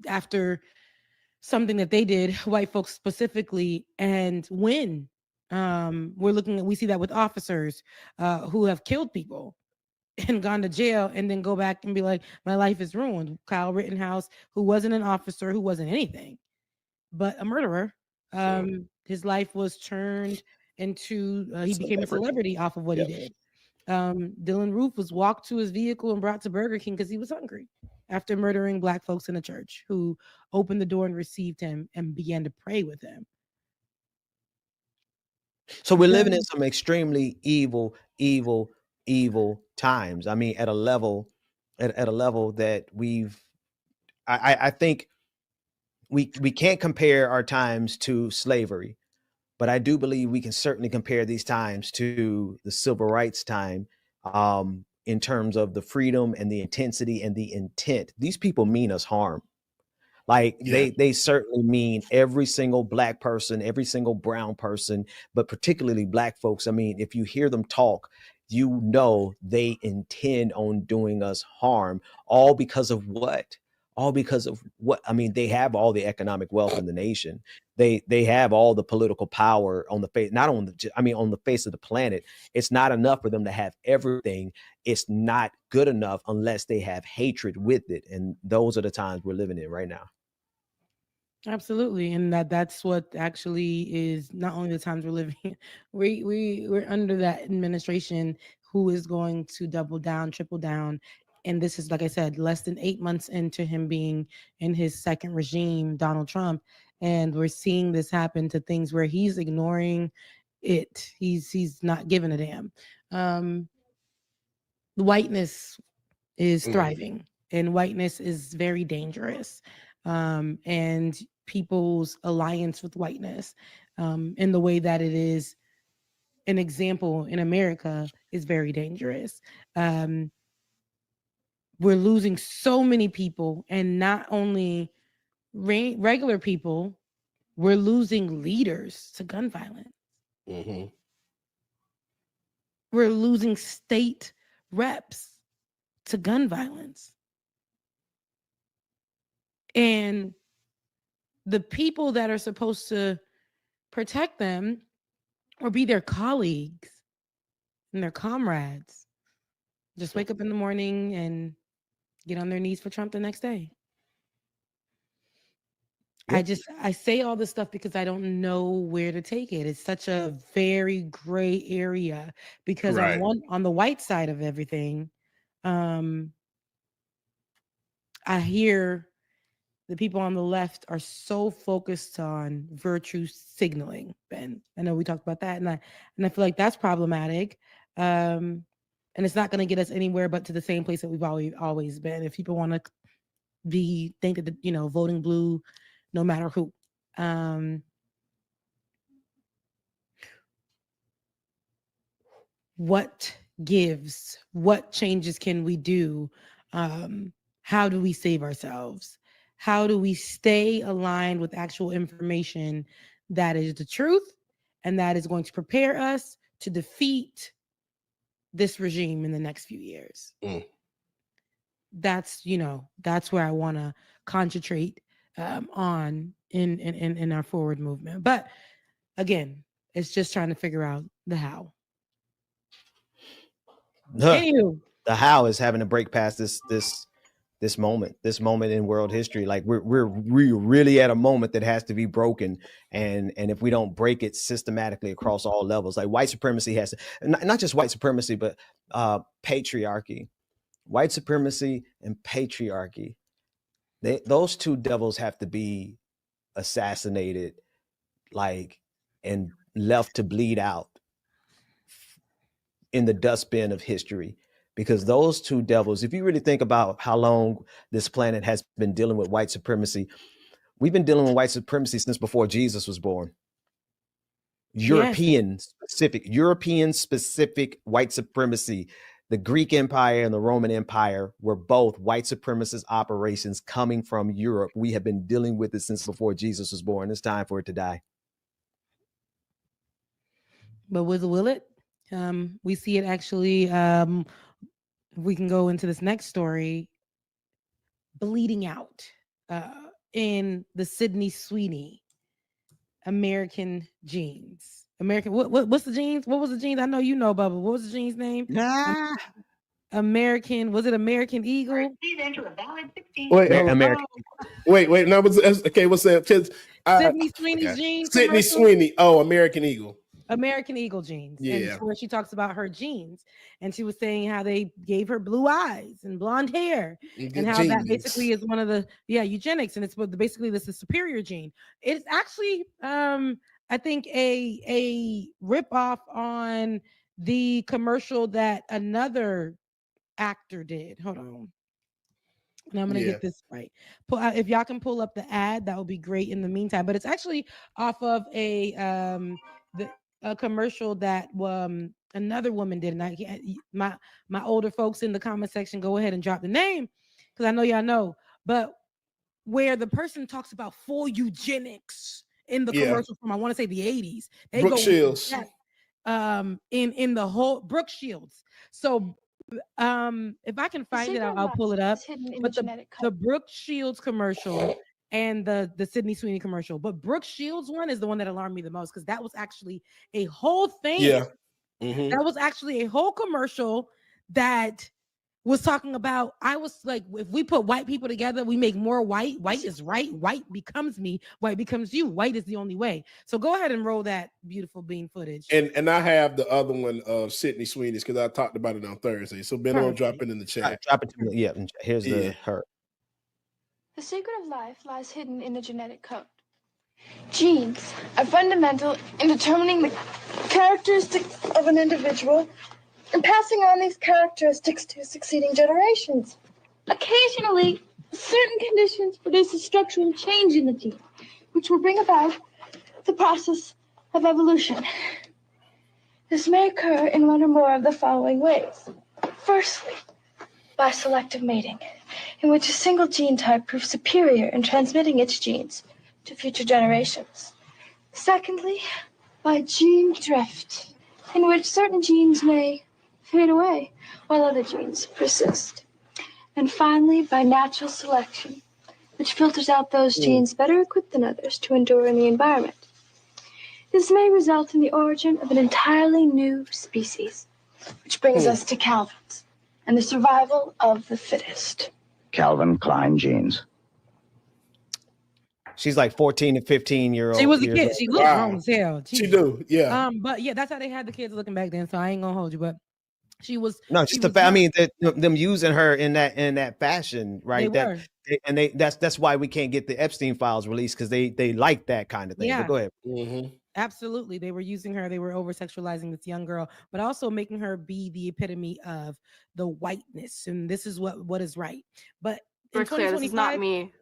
after something that they did, white folks specifically, and win. We see that with officers who have killed people and gone to jail, and then go back and be like, my life is ruined. Kyle Rittenhouse, who wasn't an officer, who wasn't anything but a murderer. His life was turned into, he became a celebrity off of what he did. Dylan Roof was walked to his vehicle and brought to Burger King because he was hungry after murdering black folks in a church, who opened the door and received him and began to pray with him. So we're living in some extremely evil times. I mean, at a level that I think we can't compare our times to slavery, but I do believe we can certainly compare these times to the civil rights time, in terms of the freedom and the intensity and the intent. These people mean us harm. Like they certainly mean every single black person, every single brown person, but particularly black folks. I mean, if you hear them talk, you know they intend on doing us harm, all because of what? All because of what? I mean, they have all the economic wealth in the nation. They have all the political power on the face, on the face of the planet. It's not enough for them to have everything. It's not good enough unless they have hatred with it. And those are the times we're living in right now. Absolutely. And that's what actually is not only the times we're living. We're under that administration who is going to double down, triple down. And this is, like I said, less than 8 months into him being in his second regime, Donald Trump. And we're seeing this happen to things where he's ignoring it. He's not giving a damn. The whiteness is thriving, and whiteness is very dangerous. And people's alliance with whiteness, in the way that it is an example in America, is very dangerous. We're losing so many people, and not only regular people, We're losing leaders to gun violence. Mm-hmm. We're losing state reps to gun violence. And the people that are supposed to protect them or be their colleagues and their comrades just wake up in the morning and get on their knees for Trump the next day. I say all this stuff because I don't know where to take it. It's such a very gray area because on the white side of everything, I hear the people on the left are so focused on virtue signaling. Ben, I know we talked about that, and I feel like that's problematic. And it's not going to get us anywhere but to the same place that we've always been. If people want to think that voting blue, no matter who. What gives? What changes can we do? How do we save ourselves? How do we stay aligned with actual information that is the truth and that is going to prepare us to defeat this regime in the next few years? That's where I want to concentrate on in our forward movement. But again, it's just trying to figure out the how. The how is having to break past this moment in world history. Like we're really at a moment that has to be broken, and if we don't break it systematically across all levels, like white supremacy has to, not just white supremacy, but patriarchy, white supremacy and patriarchy. Those two devils have to be assassinated, and left to bleed out in the dustbin of history. Because those two devils, if you really think about how long this planet has been dealing with white supremacy, we've been dealing with white supremacy since before Jesus was born. European specific white supremacy. The Greek Empire and the Roman Empire were both white supremacist operations coming from Europe. We have been dealing with it since before Jesus was born. It's time for it to die. But will it? We see it actually. We can go into this next story, bleeding out in the Sydney Sweeney American jeans. What's the jeans? What was the jeans? I know you know, Bubba. What was the jeans name? American. Was it American Eagle? Wait. No, okay. What's that? Sydney Sweeney's jeans. Sydney Sweeney. Oh, American Eagle. American Eagle jeans. Yeah. And where she talks about her jeans, and she was saying how they gave her blue eyes and blonde hair, and how that basically is one of the eugenics, and it's basically this is superior gene. It's actually I think a ripoff on the commercial that another actor did. Hold on. And I'm gonna get this right. If y'all can pull up the ad, that would be great in the meantime. But it's actually off of a commercial that another woman did. And my older folks in the comment section, go ahead and drop the name because I know y'all know. But where the person talks about full eugenics in the commercial from, I want to say the 80s. They Brooke Shields. In the whole Brooke Shields. So if I can find it, I'll pull it up. But the Brooke Shields commercial and the Sydney Sweeney commercial, but Brooke Shields one is the one that alarmed me the most because that was actually a whole thing. Yeah, that was actually a whole commercial that was talking about. I was like, if we put white people together, we make more white. White is right. White becomes me. White becomes you. White is the only way. So go ahead and roll that beautiful bean footage. And I have the other one of Sydney Sweeney's because I talked about it on Thursday. So Ben will drop it in the chat. Drop it to me. Yeah, here's her. The secret of life lies hidden in the genetic code. Genes are fundamental in determining the characteristics of an individual and passing on these characteristics to succeeding generations. Occasionally, certain conditions produce a structural change in the gene, which will bring about the process of evolution. This may occur in one or more of the following ways. Firstly, by selective mating, in which a single gene type proves superior in transmitting its genes to future generations. Secondly, by gene drift, in which certain genes may fade away while other genes persist. And finally, by natural selection, which filters out those genes better equipped than others to endure in the environment. This may result in the origin of an entirely new species, which brings us to Calvin's and the survival of the fittest. Calvin Klein jeans. She's like 14 and 15-year-old. She was a kid. She looked grown as hell. She do, yeah. But yeah, that's how they had the kids looking back then. So I ain't gonna hold you, but she was. No, just I mean, them using her in that fashion, right? That's why we can't get the Epstein files released, because they like that kind of thing. Yeah. But go ahead. Absolutely, they were using her. They were over sexualizing this young girl, but also making her be the epitome of the whiteness, and this is what is right. But We're clear, this is not me.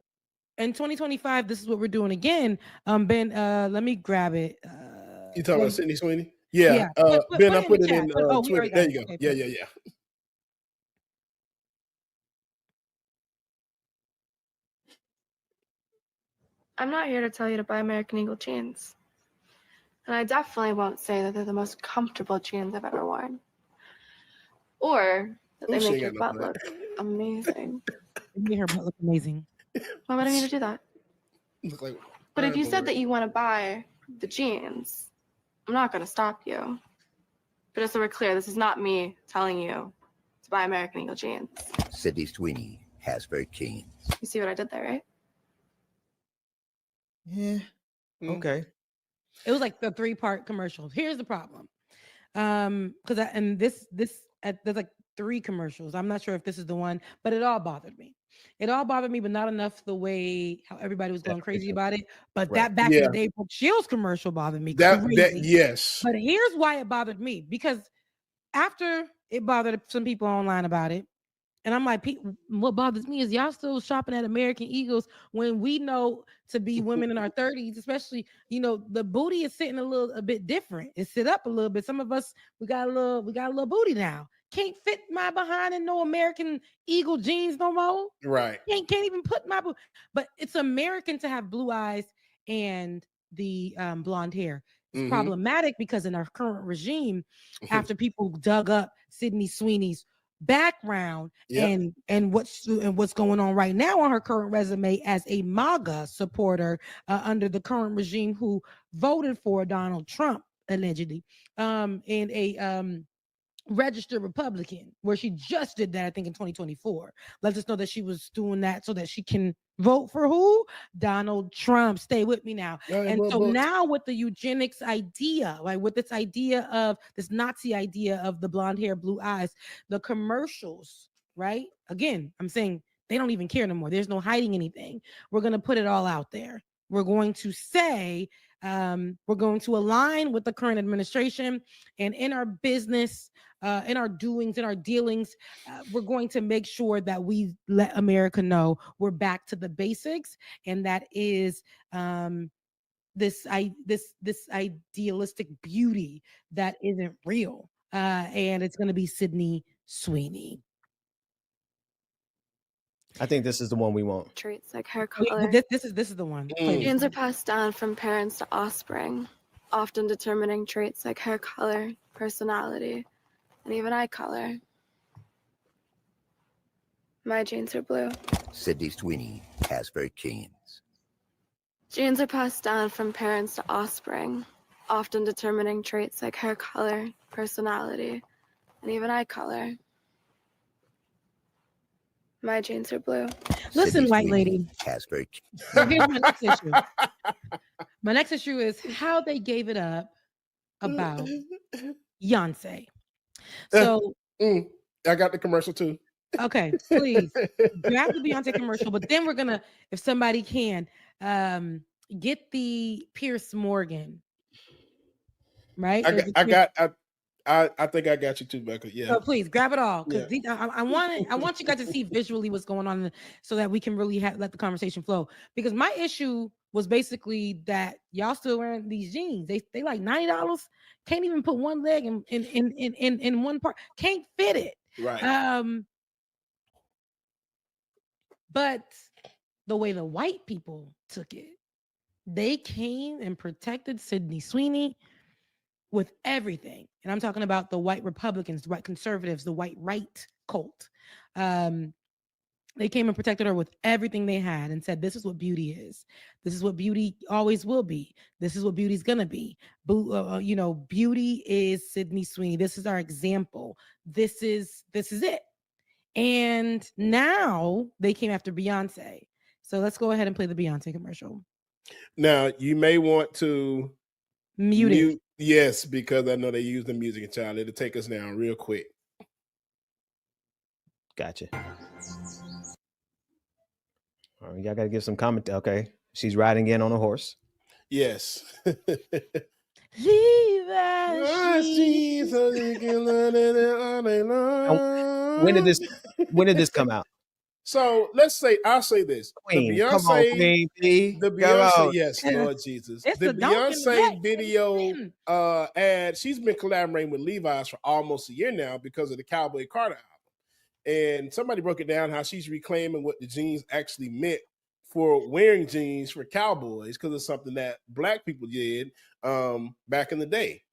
In 2025, this is what we're doing again. Ben, let me grab it. You talking about Sydney Sweeney? Yeah. Ben, I put it in Twitter. There you go. Okay, yeah. I'm not here to tell you to buy American Eagle jeans. And I definitely won't say that they're the most comfortable jeans I've ever worn. Or that they make your butt look amazing. They make her butt look amazing. Why would I need to do that? Like, but if you said that you want to buy the jeans, I'm not going to stop you. But just so we're clear, this is not me telling you to buy American Eagle jeans. Sydney Sweeney has very keen. You see what I did there, right? Yeah. Okay. It was like the 3-part commercial. Here's the problem. Because there's like 3 commercials. I'm not sure if this is the one, but it all bothered me. It all bothered me, but not enough the way how everybody was going crazy about it. But that back in the day, Brooke Shields commercial bothered me. Yes. But here's why it bothered me, because after it bothered some people online about it, and I'm like, what bothers me is y'all still shopping at American Eagles when we know to be women in our 30s, especially, the booty is sitting a bit different. It sit up a little bit. Some of us, we got a little booty now. Can't fit my behind in no American Eagle jeans no more. Right. Can't even put my booty. But it's American to have blue eyes and the blonde hair. It's problematic because in our current regime, after people dug up Sydney Sweeney's background and what's going on right now on her current resume as a MAGA supporter under the current regime who voted for Donald Trump allegedly, and a registered Republican, where she just did that, I think in 2024. Let us know that she was doing that so that she can vote for who? Donald Trump. Stay with me now. Now with the eugenics idea, like with this idea of this Nazi idea of the blonde hair, blue eyes, the commercials, right? Again, I'm saying they don't even care no more. There's no hiding anything. We're going to put it all out there. We're going to say, we're going to align with the current administration, and in our business, in our doings, in our dealings, we're going to make sure that we let America know we're back to the basics, and that is this idealistic beauty that isn't real, and it's going to be Sydney Sweeney. I think this is the one we want. Traits like hair color. This is the one. Genes are passed down from parents to offspring, often determining traits like hair color, personality, and even eye color. My genes are blue. Sydney Sweeney has very keens. Genes are passed down from parents to offspring, often determining traits like hair color, personality, and even eye color. My genes are blue. Listen, white lady. Has very. So here's my next issue. My next issue is how they gave it up about Beyonce. So I got the commercial too. Okay, please grab the Beyonce commercial, but then we're gonna, if somebody can, get the Pierce Morgan. Right? I think I got you too, Becca. Yeah. So please grab it all, because I want you guys to see visually what's going on, so that we can really let the conversation flow. Because my issue was basically that y'all still wearing these jeans. They like $90. Can't even put one leg in one part. Can't fit it. Right. But the way the white people took it They came and protected Sydney Sweeney with everything. And I'm talking about the white Republicans, the white conservatives, the white right cult. They came and protected her with everything they had and said, this is what beauty is. This is what beauty always will be. This is what beauty's going to be. Beauty is Sydney Sweeney. This is our example. This is it. And now they came after Beyonce. So let's go ahead and play the Beyonce commercial. Now, you may want to mute it. Yes, because I know they use the music and child. It'll take us down real quick. Gotcha. All right, y'all got to give some comment. Okay. She's riding in on a horse. Yes. When did this come out? So I'll say this. Queen, the Beyonce, come on, Queen B. The Beyonce, yes, Lord Jesus. It's the the Dunkin' Beyonce video ad, she's been collaborating with Levi's for almost a year now because of the Cowboy Carter album. And somebody broke it down how she's reclaiming what the jeans actually meant for wearing jeans for cowboys, because it's something that Black people did back in the day.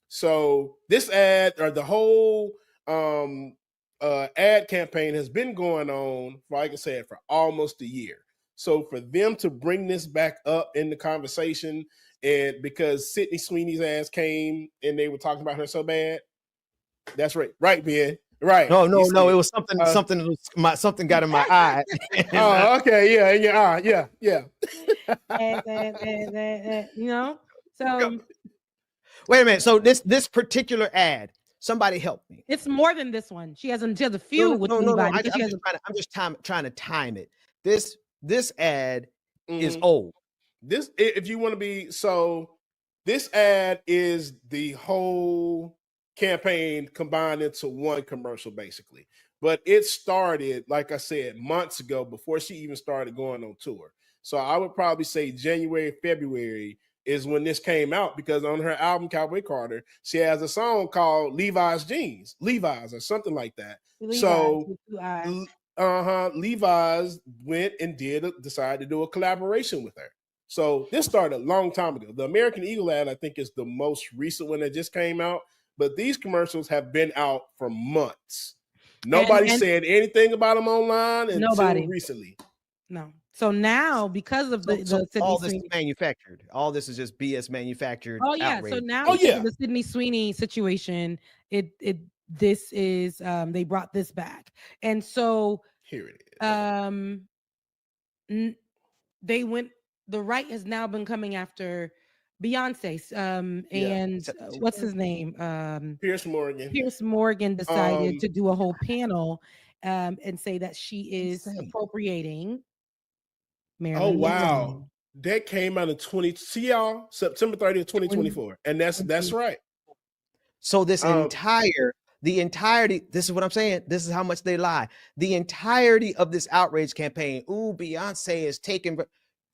So this ad, or the whole ad campaign, has been going on, like I said, for almost a year. So for them to bring this back up in the conversation, and because Sydney Sweeney's ass came and they were talking about her so bad, that's right, Ben. Right. No. It was something got in my eye. Oh, okay. Yeah, in your eye. Yeah. So wait a minute. So this particular ad, somebody help me. It's more than this one. She has a few with Levi. I'm just trying to time it. This ad is old. This, if you want to be, so this ad is the whole campaign combined into one commercial, basically. But it started, like I said, months ago, before she even started going on tour. So I would probably say January, February is when this came out, because on her album Cowboy Carter, she has a song called Levi's Jeans, Levi's or something like that. Levi's went and decided to do a collaboration with her. So this started a long time ago. The American Eagle ad, I think, is the most recent one that just came out. But these commercials have been out for months. Nobody said anything about them online until recently. No. So now, because of the all this is manufactured. All this is just BS manufactured. Oh yeah. outrage. So now, the Sydney Sweeney situation, this is they brought this back, and so here it is. They went. The right has now been coming after Beyonce, and what's his name? Piers Morgan. Piers Morgan decided to do a whole panel and say that she is appropriating Marilyn. Oh wow, that came out in September 30th, 2024, and that's right. So this the entirety. This is what I'm saying. This is how much they lie. The entirety of this outrage campaign. Ooh, Beyonce is taking.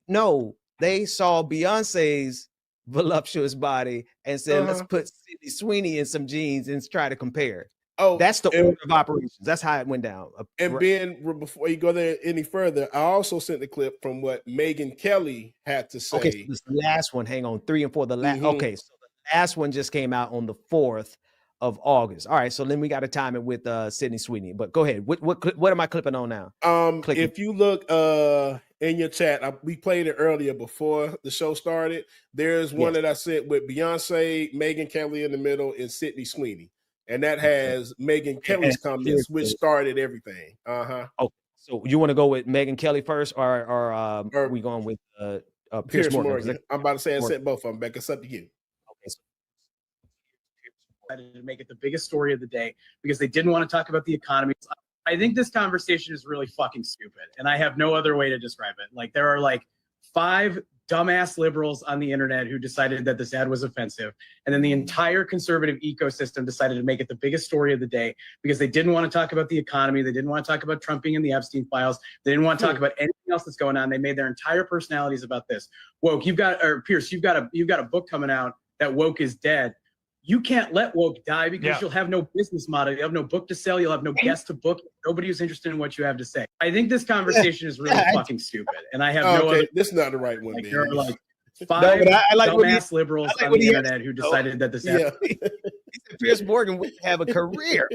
No, they saw Beyonce's voluptuous body and said, let's put Sydney Sweeney in some jeans and try to compare. Oh, that's the order of operations. That's how it went down. And Ben, before you go there any further, I also sent the clip from what Megyn Kelly had to say. Okay, so this last one, hang on, 3 and 4. Okay, so the last one just came out on the 4th of August. All right, so then we got to time it with Sydney Sweeney. But go ahead. What am I clipping on now? If you look in your chat, we played it earlier before the show started. There's one that I sent with Beyonce, Megyn Kelly in the middle, and Sydney Sweeney. And that has Megyn Kelly's comments, which started everything. Okay, so you want to go with Megyn Kelly first, or are we going with Piers Morgan? I'm about to say I sent both of them. Becca, it's up to you. To make it the biggest story of the day because they didn't want to talk about the economy. I think this conversation is really fucking stupid, and I have no other way to describe it. Like, there are like 5 dumbass liberals on the internet who decided that this ad was offensive, and then the entire conservative ecosystem decided to make it the biggest story of the day because they didn't want to talk about the economy, they didn't want to talk about Trump being in the Epstein files, they didn't want to talk about anything else that's going on. They made their entire personalities about this. Woke, Pierce, you've got a book coming out that woke is dead. You can't let woke die because you'll have no business model. You have no book to sell. You'll have no guest to book. Nobody who's interested in what you have to say. I think this conversation is really fucking stupid. And I have no other. This is not the right one. Like, there are like Five I like dumbass liberals on the internet who decided that this. Yeah. Piers Morgan would have a career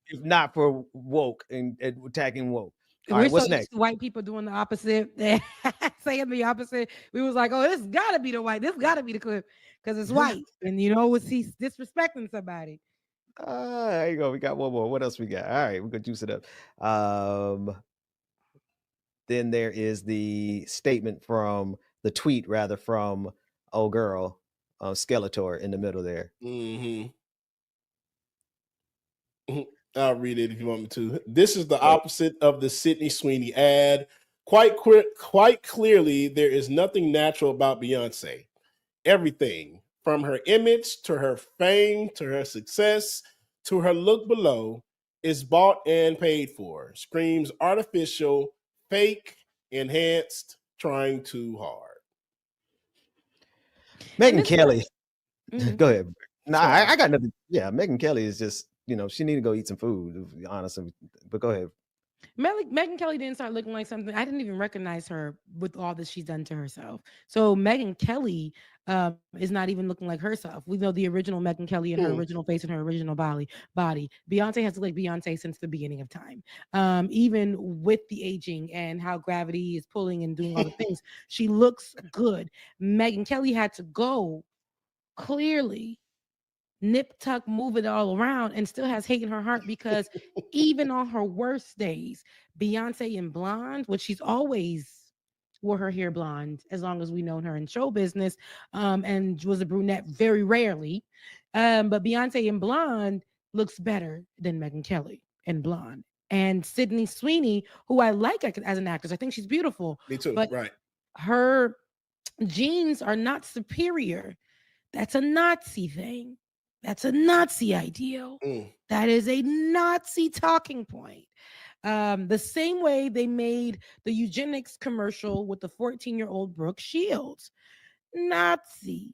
if not for woke and attacking woke. All We're right, what's so next? used to white people doing the opposite, saying the opposite. We was like, oh, this gotta be the white, this gotta be the clip because it's white, and you know, he's disrespecting somebody. There you go. We got one more. What else we got? All right, we're gonna juice it up. Then there is the statement from the tweet, rather, from old girl, Skeletor in the middle there. I'll read it if you want me to. This is the opposite of the Sydney Sweeney ad. Quite clearly, there is nothing natural about Beyonce. Everything from her image to her fame to her success to her look below is bought and paid for. Screams artificial, fake, enhanced, trying too hard. Megyn Kelly. Go ahead. Nah, I got nothing. Yeah, Megyn Kelly is just, she need to go eat some food, to be honest. But go ahead. Megyn Kelly didn't start looking like something. I didn't even recognize her with all that she's done to herself. So Megyn Kelly is not even looking like herself. We know the original Megyn Kelly and her original face and her original body. Beyonce has looked like Beyonce since the beginning of time. Even with the aging and how gravity is pulling and doing all the things, she looks good. Megyn Kelly had to go clearly nip tuck move it all around and still has hate in her heart because even on her worst days, Beyonce in blonde, which she's always wore her hair blonde as long as we known her in show business, and was a brunette very rarely, but Beyonce in blonde looks better than Megyn Kelly in blonde. And Sydney Sweeney, who I like as an actress, I think she's beautiful. Me too, but right. Her genes are not superior. That's a Nazi thing. That's a Nazi ideal. That is a Nazi talking point. The same way they made the eugenics commercial with the 14-year-old Brooke Shields. Nazi.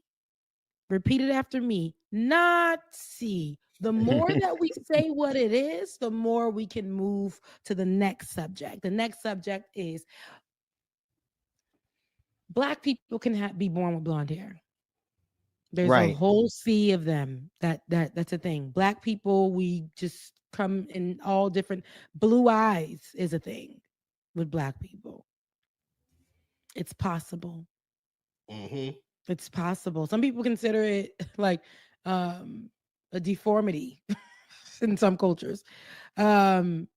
Repeat it after me. Nazi. The more that we say what it is, the more we can move to the next subject. The next subject is Black people can be born with blonde hair. There's a whole sea of them. That's a thing. Black people, we just come in all different. Blue eyes is a thing with Black people. It's possible. It's possible. Some people consider it like a deformity in some cultures. But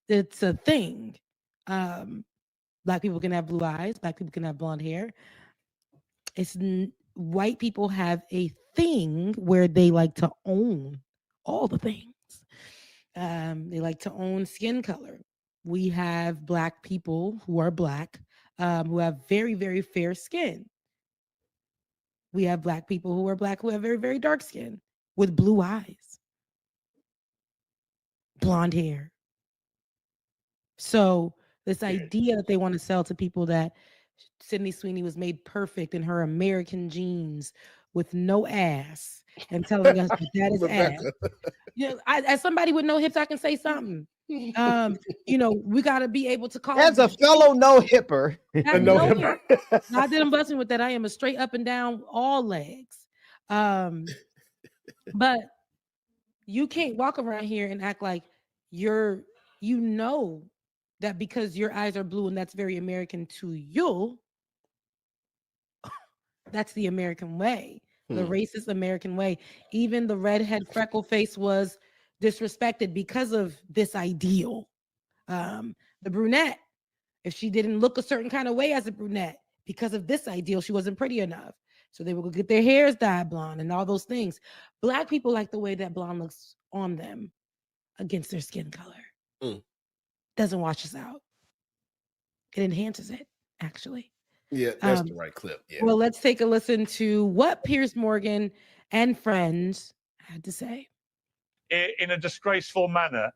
it's a thing. Black people can have blue eyes. Black people can have blonde hair. White people have a thing where they like to own all the things. They like to own skin color. We have Black people who are Black, who have very, very fair skin. We have Black people who are Black who have very, very dark skin with blue eyes, blonde hair. So this idea that they want to sell to people that Sydney Sweeney was made perfect in her American jeans with no ass and telling us that is ass. As somebody with no hips, I can say something. We got to be able to call. As a fellow no hipper. I didn't busting with that. I am a straight up and down all legs. But you can't walk around here and act like that because your eyes are blue and that's very American to you. That's the American way, the racist American way. Even the redhead freckle face was disrespected because of this ideal. The brunette, if she didn't look a certain kind of way as a brunette, because of this ideal, she wasn't pretty enough. So they would go get their hairs dyed blonde and all those things. Black people like the way that blonde looks on them against their skin color. Doesn't wash us out. It enhances it, actually. Yeah, that's the right clip. Yeah. Well, let's take a listen to what Piers Morgan and friends had to say. In a disgraceful manner.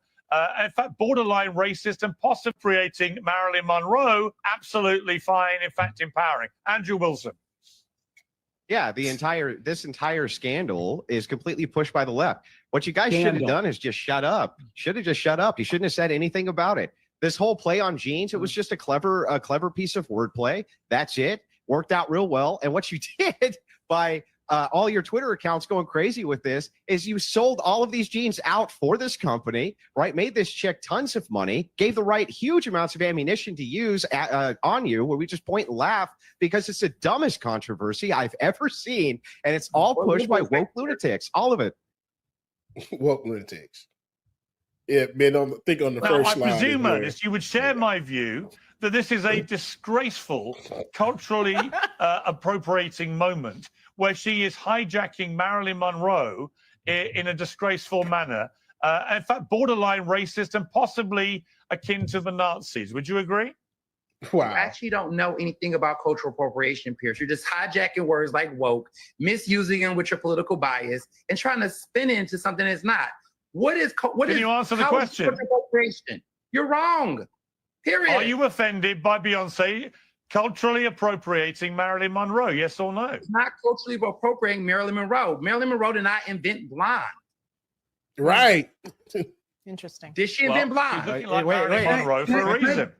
In fact, borderline racist and possibly creating Marilyn Monroe, absolutely fine, in fact, empowering. Andrew Wilson. Yeah, this entire scandal is completely pushed by the left. What you guys should have done is just shut up. Should have just shut up. You shouldn't have said anything about it. This whole play on jeans, it was just a clever piece of wordplay. That's it. worked out real well. And what you did by all your Twitter accounts going crazy with this is you sold all of these jeans out for this company, right? Made this chick tons of money, gave the right huge amounts of ammunition to use on you, where we just point and laugh because it's the dumbest controversy I've ever seen. And it's all pushed by woke lunatics, all of it. Woke lunatics. Yeah, man, I think on the first slide. I presume, Ernest, you would share my view that this is a disgraceful, culturally appropriating moment where she is hijacking Marilyn Monroe in a disgraceful manner. In fact, borderline racist and possibly akin to the Nazis. Would you agree? Wow. You actually don't know anything about cultural appropriation, Pierce. You're just hijacking words like woke, misusing them with your political bias, and trying to spin it into something that's not. Can you answer the question? Appropriation? You're wrong. Period. Are you offended by Beyonce culturally appropriating Marilyn Monroe? Yes or no? It's not culturally appropriating Marilyn Monroe. Marilyn Monroe did not invent blonde. Right. Interesting. Did she invent blonde? She's looking like Marilyn Monroe for a reason.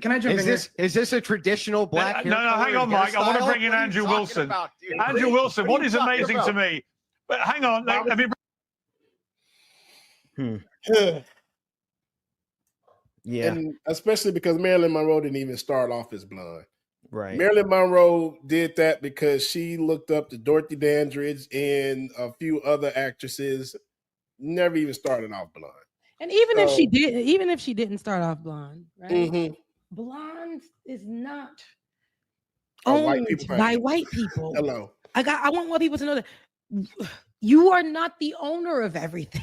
Can I jump in here? Is this a traditional black? No, hang on, Mike. I want to bring in Andrew Wilson. Andrew Wilson, what is amazing to me? But hang on, let me. Yeah, and especially because Marilyn Monroe didn't even start off as blonde. Right. Marilyn Monroe did that because she looked up to Dorothy Dandridge and a few other actresses. Never even started off blonde. And even if she didn't start off blonde, right? Blonde is not owned by white people. Hello. I want more people to know that you are not the owner of everything.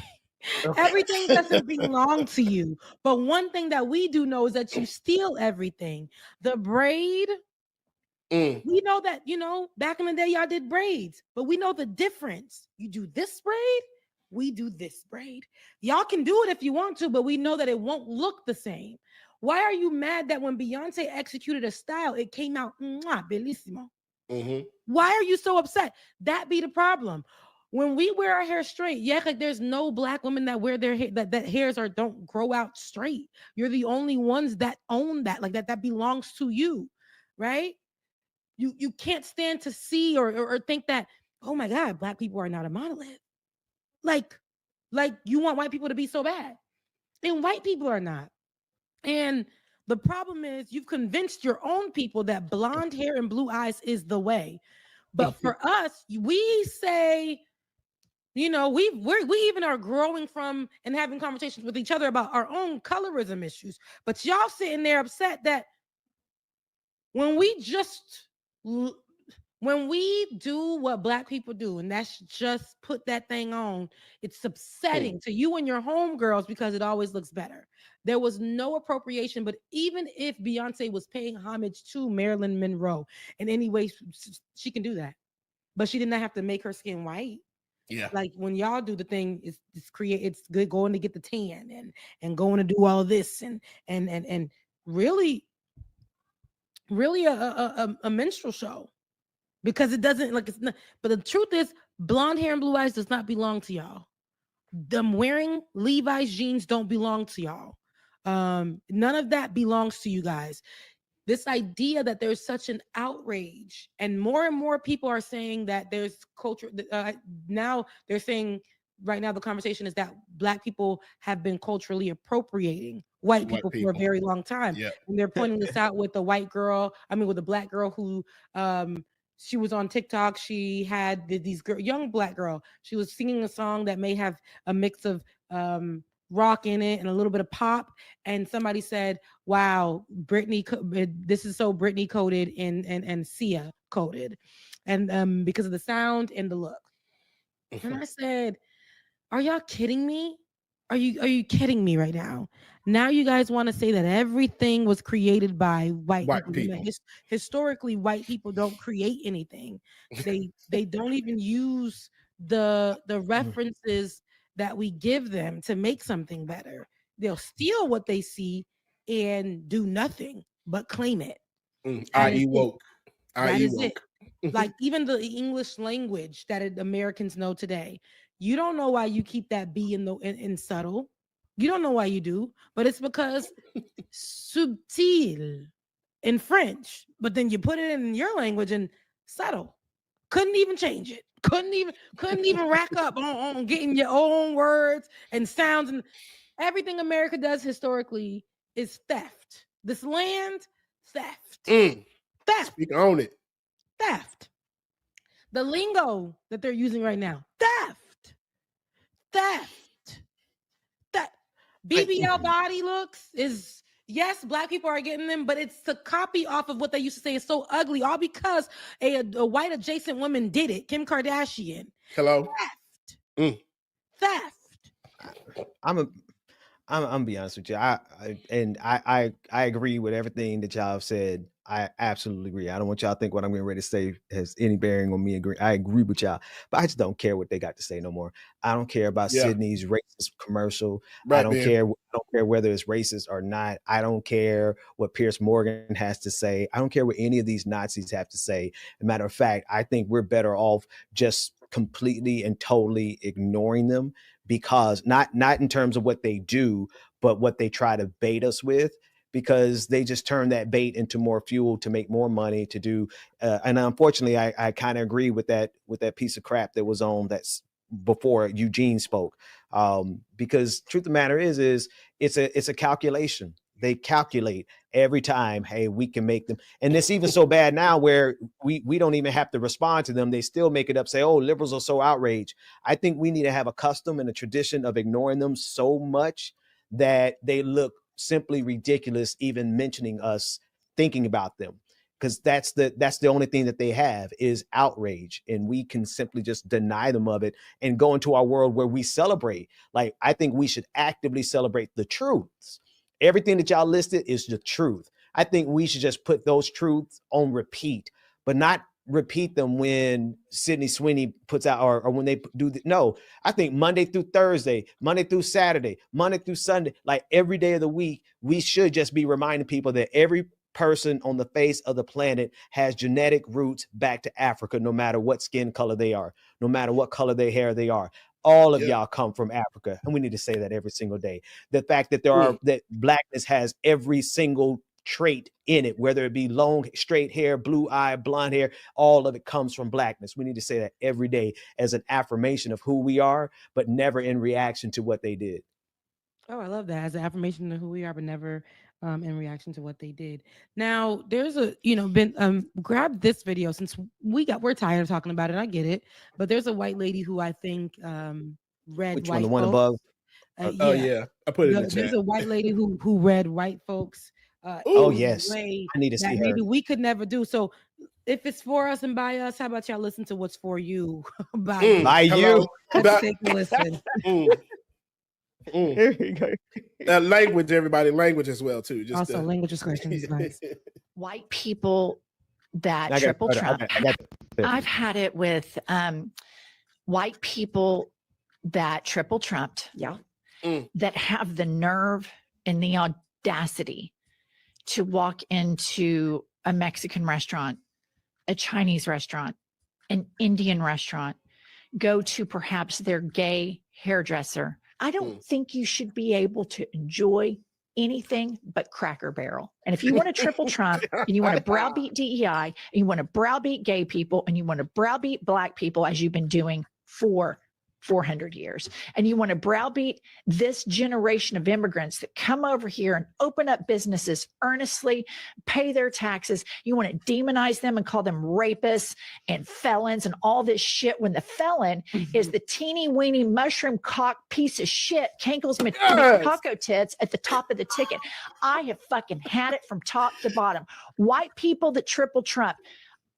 Everything doesn't belong to you. But one thing that we do know is that you steal everything. The braid, we know that, back in the day, y'all did braids, but we know the difference. You do this braid, we do this braid. Y'all can do it if you want to, but we know that it won't look the same. Why are you mad that when Beyonce executed a style, it came out bellissimo? Why are you so upset? That be the problem. When we wear our hair straight, like there's no black women that wear their hair that hairs don't grow out straight. You're the only ones that own that, like that belongs to you, right? You can't stand to see or think that, oh my God, black people are not a monolith. Like you want white people to be so bad. And white people are not. And the problem is you've convinced your own people that blonde hair and blue eyes is the way. But for us, we say, we even are growing from and having conversations with each other about our own colorism issues. But y'all sitting there upset that when we do what black people do, and that's just put that thing on, it's upsetting to you and your homegirls because it always looks better. There was no appropriation, but even if Beyonce was paying homage to Marilyn Monroe in any way, she can do that. But she did not have to make her skin white. Yeah. Like when y'all do the thing, it's good going to get the tan and going to do all of this and really a minstrel show. Because it doesn't it's not, but the truth is blonde hair and blue eyes does not belong to y'all. Them wearing Levi's jeans don't belong to y'all. None of that belongs to you guys. This idea that there's such an outrage and more people are saying that there's culture. Now they're saying right now the conversation is that black people have been culturally appropriating white people for a very long time. Yep. And they're pointing this out with with the black girl who she was on TikTok. She had young black girl. She was singing a song that may have a mix of rock in it and a little bit of pop. And somebody said, "Wow, this is so Britney coded and Sia coded," and because of the sound and the look. And I said, "Are y'all kidding me? Are you kidding me right now? Now you guys want to say that everything was created by white people. Historically, white people don't create anything. They don't even use the references that we give them to make something better. They'll steal what they see and do nothing but claim it. I.e. woke. That is it. Like even the English language that Americans know today. You don't know why you keep that B in subtle. You don't know why you do, but it's because subtil. in French, but then you put it in your language and subtle. Couldn't even change it. Couldn't even rack up on getting your own words and sounds. And everything America does historically is theft. This land, theft. Theft. Speak on it. Theft. The lingo that they're using right now, theft. That BBL body looks is, yes, Black people are getting them, but it's a copy off of what they used to say is so ugly, all because a white adjacent woman did it. Kim Kardashian. Hello. Theft. I'm gonna be honest with you. I agree with everything that y'all have said. I absolutely agree. I don't want y'all to think what I'm getting ready to say has any bearing on me. I agree with y'all, but I just don't care what they got to say no more. I don't care about Sydney's racist commercial. Right, I don't man. care. I don't care whether it's racist or not. I don't care what Pierce Morgan has to say. I don't care what any of these Nazis have to say. As a matter of fact, I think we're better off just completely and totally ignoring them, because not in terms of what they do, but what they try to bait us with, because they just turn that bait into more fuel to make more money to do. And unfortunately, I kind of agree with that piece of crap that was on that's before Eugene spoke. Because truth of the matter is it's a calculation. They calculate every time, hey, we can make them. And it's even so bad now where we don't even have to respond to them. They still make it up, say, oh, liberals are so outraged. I think we need to have a custom and a tradition of ignoring them so much that they look simply ridiculous even mentioning us, thinking about them, because that's the only thing that they have is outrage, and we can simply just deny them of it and go into our world where we celebrate. Like, I think we should actively celebrate the truths. Everything that y'all listed is the truth. I think we should just put those truths on repeat, but not repeat them when Sydney Sweeney puts out or when they do no. I think Monday through Thursday, Monday through Saturday, Monday through Sunday, like every day of the week, we should just be reminding people that every person on the face of the planet has genetic roots back to Africa, no matter what skin color they are, no matter what color their hair they are. All of y'all come from Africa, and we need to say that every single day. The fact that that Blackness has every single trait in it, whether it be long straight hair, blue eye, blonde hair, all of it comes from Blackness. We need to say that every day as an affirmation of who we are, but never in reaction to what they did. Oh, I love that, as an affirmation of who we are, but never in reaction to what they did. Now, there's grab this video, since we're tired of talking about it. I get it, but there's a white lady who I think read Which white one? The one folks. above? Oh yeah, I put it in the chat. There's a white lady who read white folks. Oh in a yes, way I need to see that her. maybe we could never do. So, if it's for us and by us, how about y'all listen to what's for you by me? By you. Let's take a listen. Here we go. Language, everybody, language as well too. Just Also, language discretion is advised. White people that I got- triple I got- Trump. I got- I've had it with white people that triple Trumped. Yeah. That have the nerve and the audacity to walk into a Mexican restaurant, a Chinese restaurant, an Indian restaurant, go to perhaps their gay hairdresser. I don't think you should be able to enjoy anything but Cracker Barrel. And if you want to triple Trump and you want to browbeat DEI, and you want to browbeat gay people, and you want to browbeat Black people, as you've been doing for 400 years, and you want to browbeat this generation of immigrants that come over here and open up businesses earnestly, pay their taxes, you want to demonize them and call them rapists and felons and all this shit, when the felon is the teeny weeny mushroom cock piece of shit, Cankles McCaco tits at the top of the ticket. I have fucking had it from top to bottom. White people that triple Trump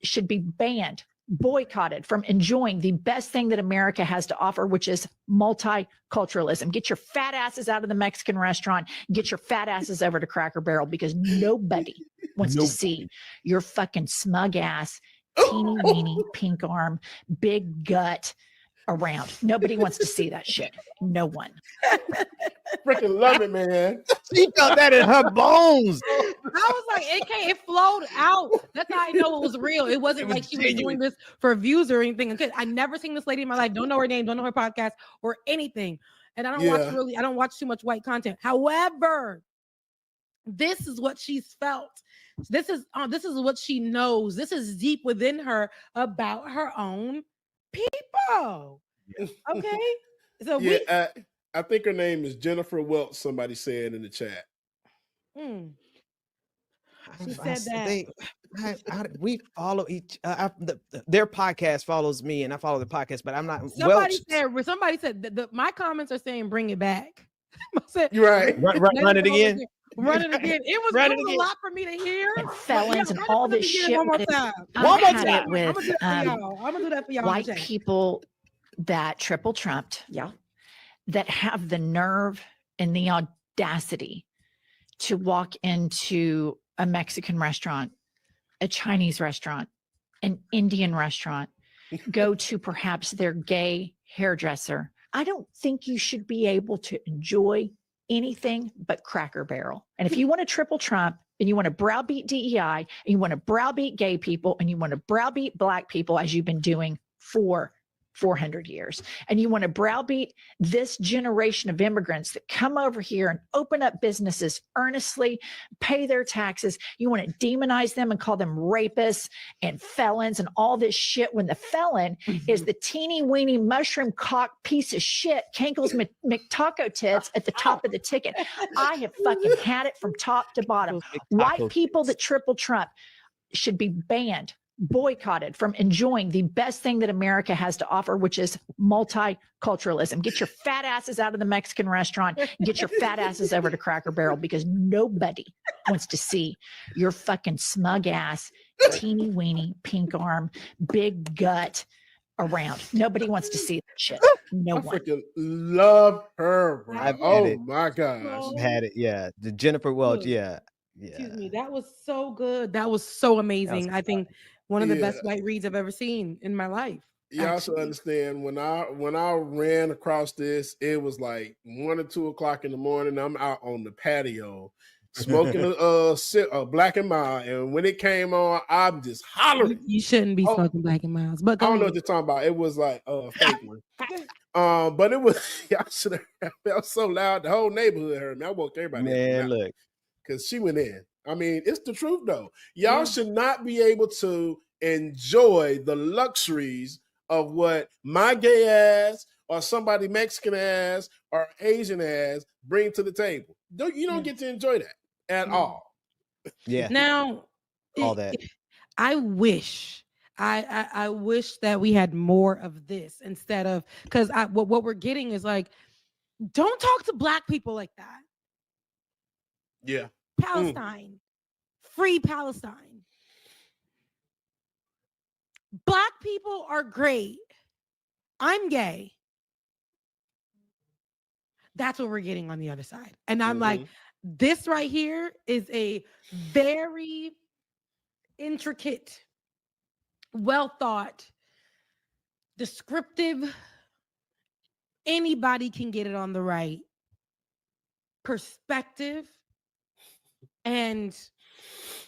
should be banned, boycotted from enjoying the best thing that America has to offer, which is multiculturalism. Get your fat asses out of the Mexican restaurant, get your fat asses over to Cracker Barrel, because nobody wants to see your fucking smug ass, teeny weeny, pink arm, big gut around. Nobody wants to see that shit. No one. Freaking love it, man. She felt that in her bones. I was like, it flowed out. That's how I know it was real. It wasn't like she was doing this for views or anything. I never seen this lady in my life. Don't know her name, don't know her podcast or anything. And I don't watch too much white content. However, This is what she's felt. This is what she knows. This is deep within her about her own people. Okay. So Yeah, I think her name is Jennifer Welch. Somebody said in the chat. She said that we follow each. Their podcast follows me, and I follow the podcast. But I'm not. Somebody said that my comments are saying bring it back. You're right. Run it again. Run it again. It was a lot for me to hear. And felons and all this shit. One more time. One more time. I'm gonna do that for y'all. White people that triple trumped. Yeah. That have the nerve and the audacity to walk into a Mexican restaurant, a Chinese restaurant, an Indian restaurant, go to perhaps their gay hairdresser. I don't think you should be able to enjoy anything but Cracker Barrel. And if you want to triple Trump and you want to browbeat DEI and you want to browbeat gay people and you want to browbeat Black people as you've been doing for 400 years, and you want to browbeat this generation of immigrants that come over here and open up businesses earnestly, pay their taxes, you want to demonize them and call them rapists and felons and all this shit when the felon is the teeny weeny mushroom cock piece of shit, Kankles McTaco tits at the top of the ticket. I have fucking had it from top to bottom. White people that triple Trump should be banned, boycotted from enjoying the best thing that America has to offer, which is multiculturalism. Get your fat asses out of the Mexican restaurant, get your fat asses over to Cracker Barrel, because nobody wants to see your fucking smug ass, teeny weeny, pink arm, big gut around. Nobody wants to see that shit. No I one. freaking love her, bro. I've had Oh it. my gosh. I've had it. Yeah. The Jennifer Welch. Yeah. Excuse me. That was so good. That was so amazing. I think one of the Yeah. best white reads I've ever seen in my life. You also understand when I ran across this, it was like 1 or 2 o'clock in the morning. I'm out on the patio smoking a Black and Mild, and when it came on, I'm just hollering. You shouldn't be smoking Black and Milds, but I don't know what you're talking about. It was like a fake one. But it was y'all should have felt so loud. The whole neighborhood heard me. I woke everybody up. Man, look. Because she went in. I mean, it's the truth though. Y'all should not be able to enjoy the luxuries of what my gay ass or somebody Mexican ass or Asian ass bring to the table. You don't get to enjoy that at all. Yeah. Now, all that. I wish that we had more of this instead of, because what we're getting is like, don't talk to Black people like that. Yeah. Palestine, free Palestine. Black people are great. I'm gay. That's what we're getting on the other side. And I'm like, this right here is a very intricate, well thought, descriptive. Anybody can get it on the right perspective. And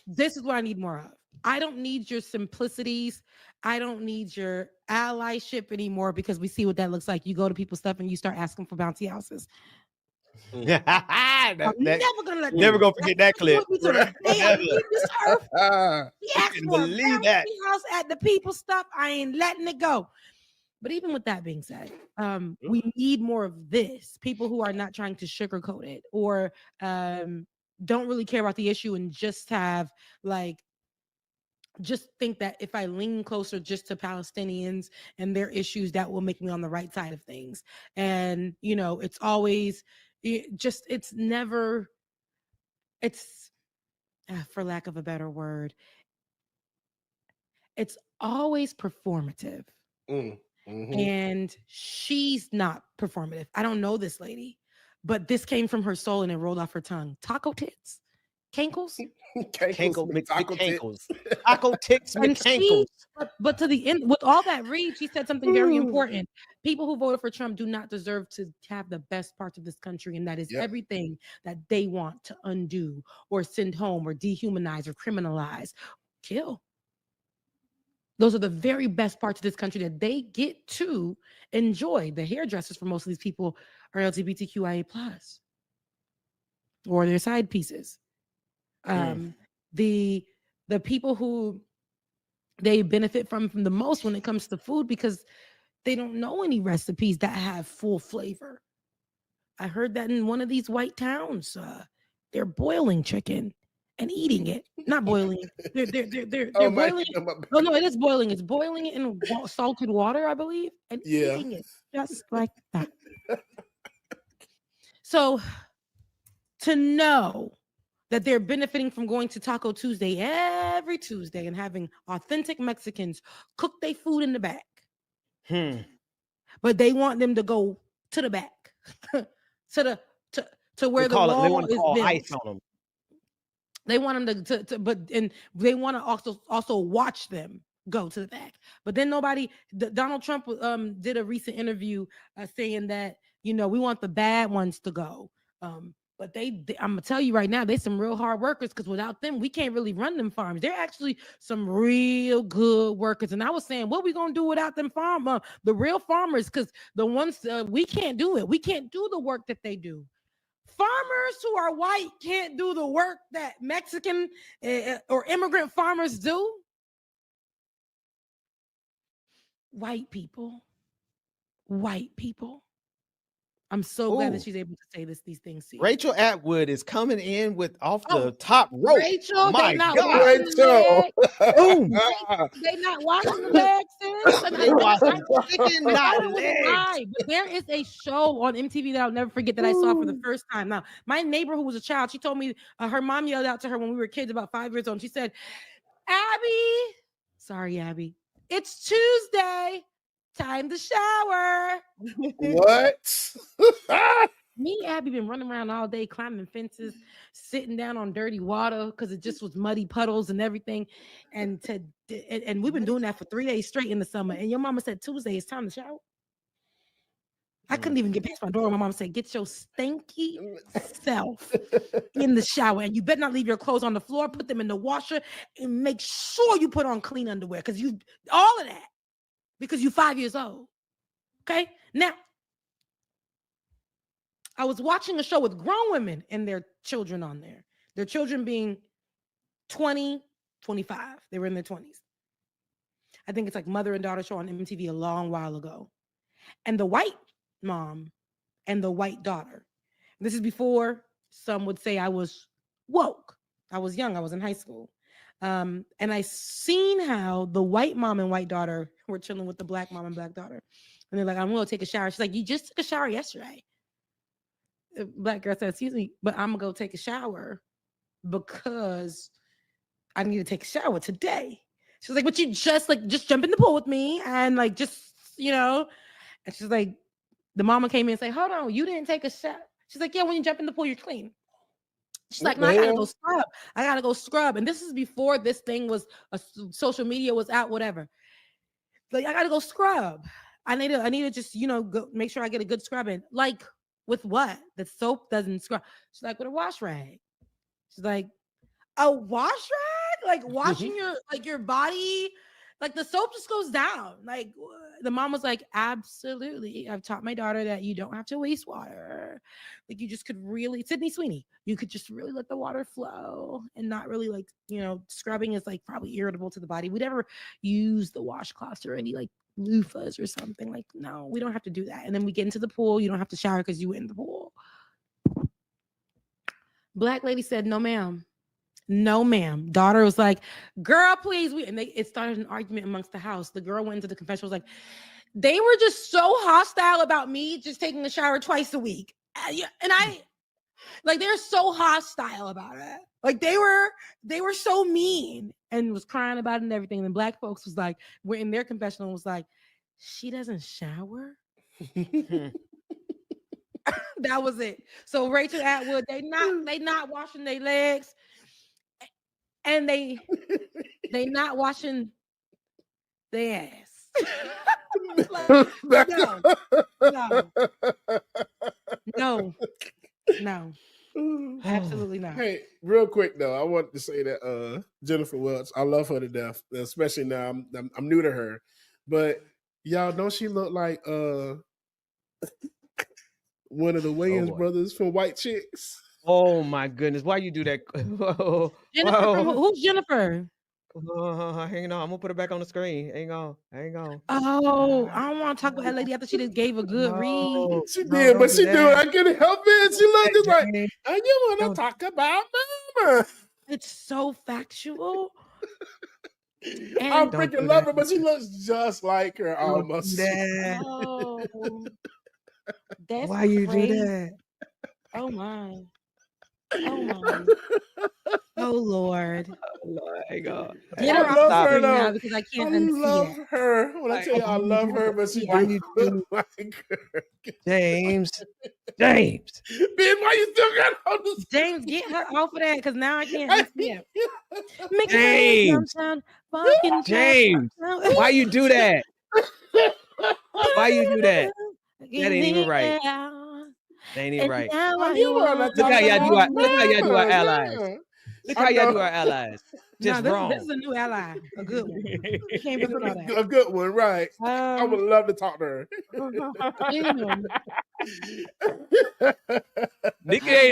this is what I need more of. I don't need your simplicities. I don't need your allyship anymore, because we see what that looks like. You go to people's stuff and you start asking for bouncy houses. Never never gonna forget that clip. He asked for a bouncy house at the people's stuff. I ain't letting it go. But even with that being said, we need more of this. People who are not trying to sugarcoat it or don't really care about the issue and just have just think that if I lean closer just to Palestinians and their issues, that will make me on the right side of things. And, it's always for lack of a better word, it's always performative. And she's not performative. I don't know this lady, but this came from her soul and it rolled off her tongue. Taco tits, cankles, McCankles, taco tits, McCankles. But to the end, with all that read, she said something very important. People who voted for Trump do not deserve to have the best parts of this country, and that is everything that they want to undo or send home or dehumanize or criminalize, kill. Those are the very best parts of this country that they get to enjoy. The hairdressers for most of these people are LGBTQIA+, or their side pieces. The people who they benefit from the most when it comes to food, because they don't know any recipes that have full flavor. I heard that in one of these white towns, they're boiling chicken and eating it. Not boiling. They're boiling. Oh no, it is boiling. It's boiling it in salted water, I believe, and eating it just like that. So to know that they're benefiting from going to Taco Tuesday every Tuesday and having authentic Mexicans cook their food in the back. But they want them to go to the back, to where the wall is built. Ice on them. They want them and they want to also watch them go to the back. But then Donald Trump did a recent interview saying that, we want the bad ones to go. But I'm gonna tell you right now, they're some real hard workers, because without them, we can't really run them farms. They're actually some real good workers. And I was saying, what we gonna do without them the real farmers? Because the ones we can't do it. We can't do the work that they do. Farmers who are white can't do the work that Mexican or immigrant farmers do. White people. I'm so glad that she's able to say these things to you. Rachel Atwood is coming in with off the top rope. Rachel, my they not God. washing the leg. Boom. They not washing the legs, sis. They washing chicken, I not don't know legs. why, but there is a show on MTV that I'll never forget that I saw for the first time. Now, my neighbor who was a child, she told me her mom yelled out to her when we were kids, about 5 years old. And she said, sorry, Abby, it's Tuesday. Time to shower. What? Me and Abby been running around all day, climbing fences, sitting down on dirty water because it just was muddy puddles and everything. And we've been doing that for 3 days straight in the summer. And your mama said Tuesday it's time to shower. I couldn't even get past my door. My mom said, get your stinky self in the shower. And you better not leave your clothes on the floor. Put them in the washer and make sure you put on clean underwear, because all of that. Because you're 5 years old. Okay? Now, I was watching a show with grown women and their children on there. Their children being 20, 25. They were in their 20s. I think it's like mother and daughter show on MTV a long while ago. And the white mom and the white daughter. This is before some would say I was woke. I was young. I was in high school. And I seen how the white mom and white daughter were chilling with the black mom and black daughter. And they're like, I'm going to take a shower. She's like, you just took a shower yesterday. The black girl said, excuse me, but I'm going to go take a shower because I need to take a shower today. She's like, but you just jump in the pool with me and and she's like, the mama came in and said, hold on, you didn't take a shower. She's like, yeah, when you jump in the pool, you're clean. She's like, no, I gotta go scrub. I gotta go scrub. And this is before this thing was social media was out, whatever. Like, I gotta go scrub. I need to just, go make sure I get a good scrubbing. Like, with what? The soap doesn't scrub. She's like, with a wash rag. She's like, a wash rag? Like washing your body? Like the soap just goes down. Like the mom was like, absolutely. I've taught my daughter that you don't have to waste water. Like you just could really, Sydney Sweeney, you could just really let the water flow and not really scrubbing is like probably irritable to the body. We'd ever use the washcloths or any loofahs or something. Like, no, we don't have to do that. And then we get into the pool. You don't have to shower because you went in the pool. Black lady said, no, ma'am. No, ma'am. Daughter was like, girl, please. It started an argument amongst the house. The girl went into the confession, was like, they were just so hostile about me just taking a shower twice a week. And they're so hostile about it. Like they were so mean and was crying about it and everything. And black folks was like, were in their confessional was like, she doesn't shower. That was it. So Rachel Atwood, they not washing their legs. And they not washing their ass. No, absolutely not. Hey, real quick though, I wanted to say that Jennifer Welch, I love her to death, especially now I'm new to her. But y'all, don't she look like one of the Wayans brothers from White Chicks? Oh my goodness. Why you do that? Whoa. Jennifer Whoa. who's Jennifer? Hang on. I'm gonna put it back on the screen. Hang on. Oh, I don't want to talk about that lady after she just gave a good read. She No, did, don't but do she do it. that. I can't help it. She looked just like, James. and you want to Don't- talk about mama. It's so factual. I And freaking love her, but she looks just like her Don't almost. do that. oh, that's Why you do crazy. that? Oh my. Oh my. Oh Lord. Lord, hang on. Get I her off love the her screen though. now because I I can't unsee love it. her. When I tell you I love her, but she Why do you look do like her. James? Ben, why you still got on the James, get her off of that because now I can't unsee it. Make James. fucking James. Why you do that? Why you do that? That ain't even right. That ain't even right. Oh, you wanna Look talk how y'all do about look how y'all do our mama, allies. yeah. Look I how y'all know. do our allies. No, Just this wrong. is a new ally, a good one. You can't This forget about is a good one, right? I would love to talk to her. Hey,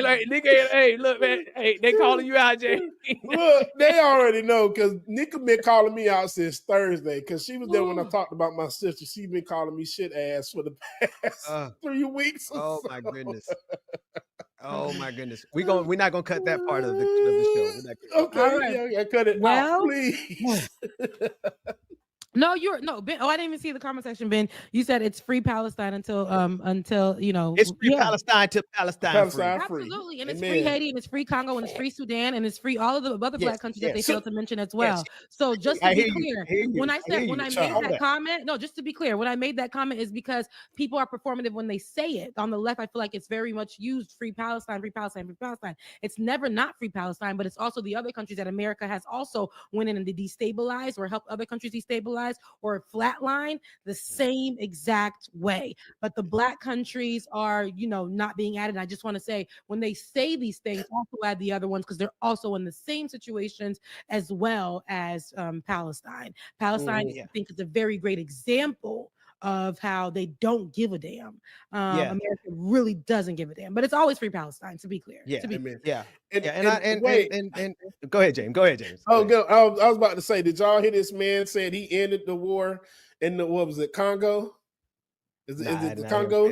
look, man. Hey, they calling you out, James. Look, they already know because Nika been calling me out since Thursday because she was there when I talked about my sister. She been calling me shit ass for the past 3 weeks. Oh my goodness. Oh my goodness. We're not gonna cut that part of the show. We're not gonna Okay, All right. yeah, cut it out, please. No, Ben. Oh, I didn't even see the comment section, Ben. You said it's free Palestine until you know It's free Palestine till Palestine free. Absolutely, and it's free Haiti, and it's free Congo, and it's free Sudan, and it's free all of the other black countries that they failed to mention as well. So just to be clear, when I made that comment, no, just to be clear, when I made that comment is because people are performative when they say it. On the left, I feel like it's very much used free Palestine, free Palestine, free Palestine. It's never not free Palestine, but it's also the other countries that America has also went in and destabilized or helped other countries destabilize or flatline the same exact way. But the black countries are, not being added. And I just want to say, when they say these things, also add the other ones because they're also in the same situations as well as Palestine. Palestine, I think, is a very great example of how they don't give a damn. America really doesn't give a damn, but it's always free Palestine, to be clear. And go ahead, James. Oh, good. I was about to say, did y'all hear this man said he ended the war in the, what was it, Congo? Is it the Congo?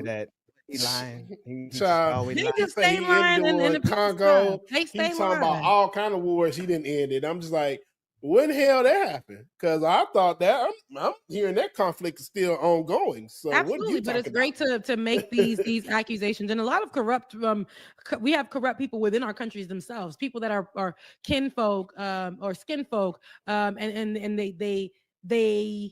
He lying. He just stay lying in the Congo. They stay He's talking lying. about all kind of wars. He didn't end it. I'm just like, when the hell that happened? Because I thought that I'm hearing that conflict is still ongoing. So Absolutely, but it's great to make these accusations, and a lot of corrupt. We have corrupt people within our countries themselves, people that are kinfolk or skinfolk, and they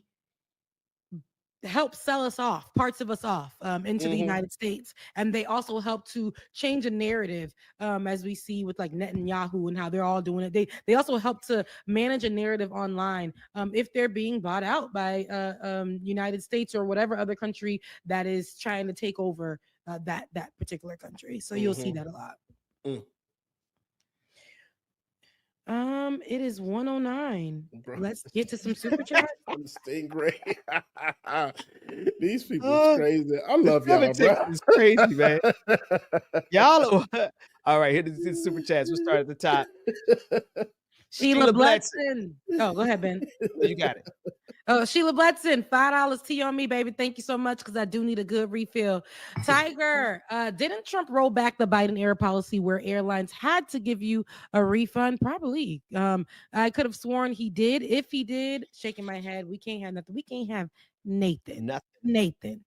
help sell us off, parts of us off into the United States. And they also help to change a narrative as we see with like Netanyahu and how they're all doing it. They also help to manage a narrative online if they're being bought out by United States or whatever other country that is trying to take over that particular country. So you'll see that a lot. It is 1:09. Let's get to some super chat. I'm staying great. These people is crazy. I love y'all, bro. It's crazy, man. Y'all. All right, here's the super chats. We'll start at the top. Sheila Bledson. Oh, go ahead, Ben. You got it. Oh, Sheila Bledson, $5 tea on me, baby. Thank you so much because I do need a good refill. Tiger, didn't Trump roll back the Biden era policy where airlines had to give you a refund? Probably. I could have sworn he did. If he did, shaking my head, we can't have nothing. We can't have Nathan. Nathan.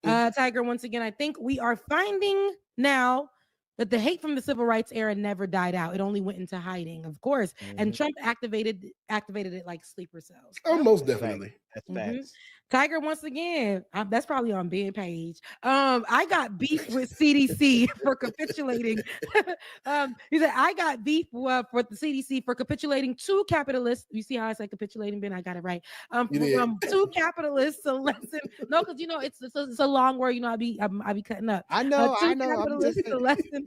Tiger, once again, I think we are finding now that the hate from the civil rights era never died out. It only went into hiding, of course. And Trump activated it like sleeper cells. Oh, most definitely. That's facts. Tiger, once again, that's probably on Ben page. I got beef with CDC for capitulating. He said, I got beef for the CDC for capitulating to capitalists. You see how I said capitulating, Ben? I got it right. To capitalists to lessen. No, because it's a long word. I be cutting up. I know. Capitalists to lessen.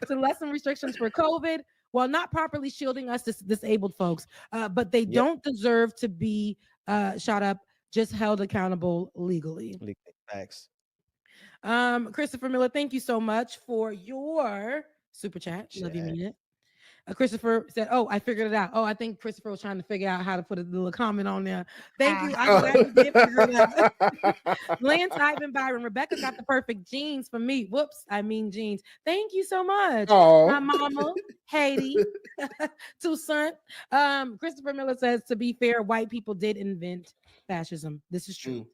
To lessen restrictions for COVID, while not properly shielding us disabled folks. But they don't deserve to be shot up, just held accountable legally. Facts. Christopher Miller, thank you so much for your super chat. Love you, mean it. Christopher said, "Oh, I figured it out." Oh, I think Christopher was trying to figure out how to put a little comment on there. Thank you. I'm glad you did figure it out. Lance, Ivan, Byron, Rebecca got the perfect jeans for me. Whoops, I mean jeans. Thank you so much. Aw. My mama, Haiti, Toussaint. Christopher Miller says, to be fair, white people did invent fascism. This is true.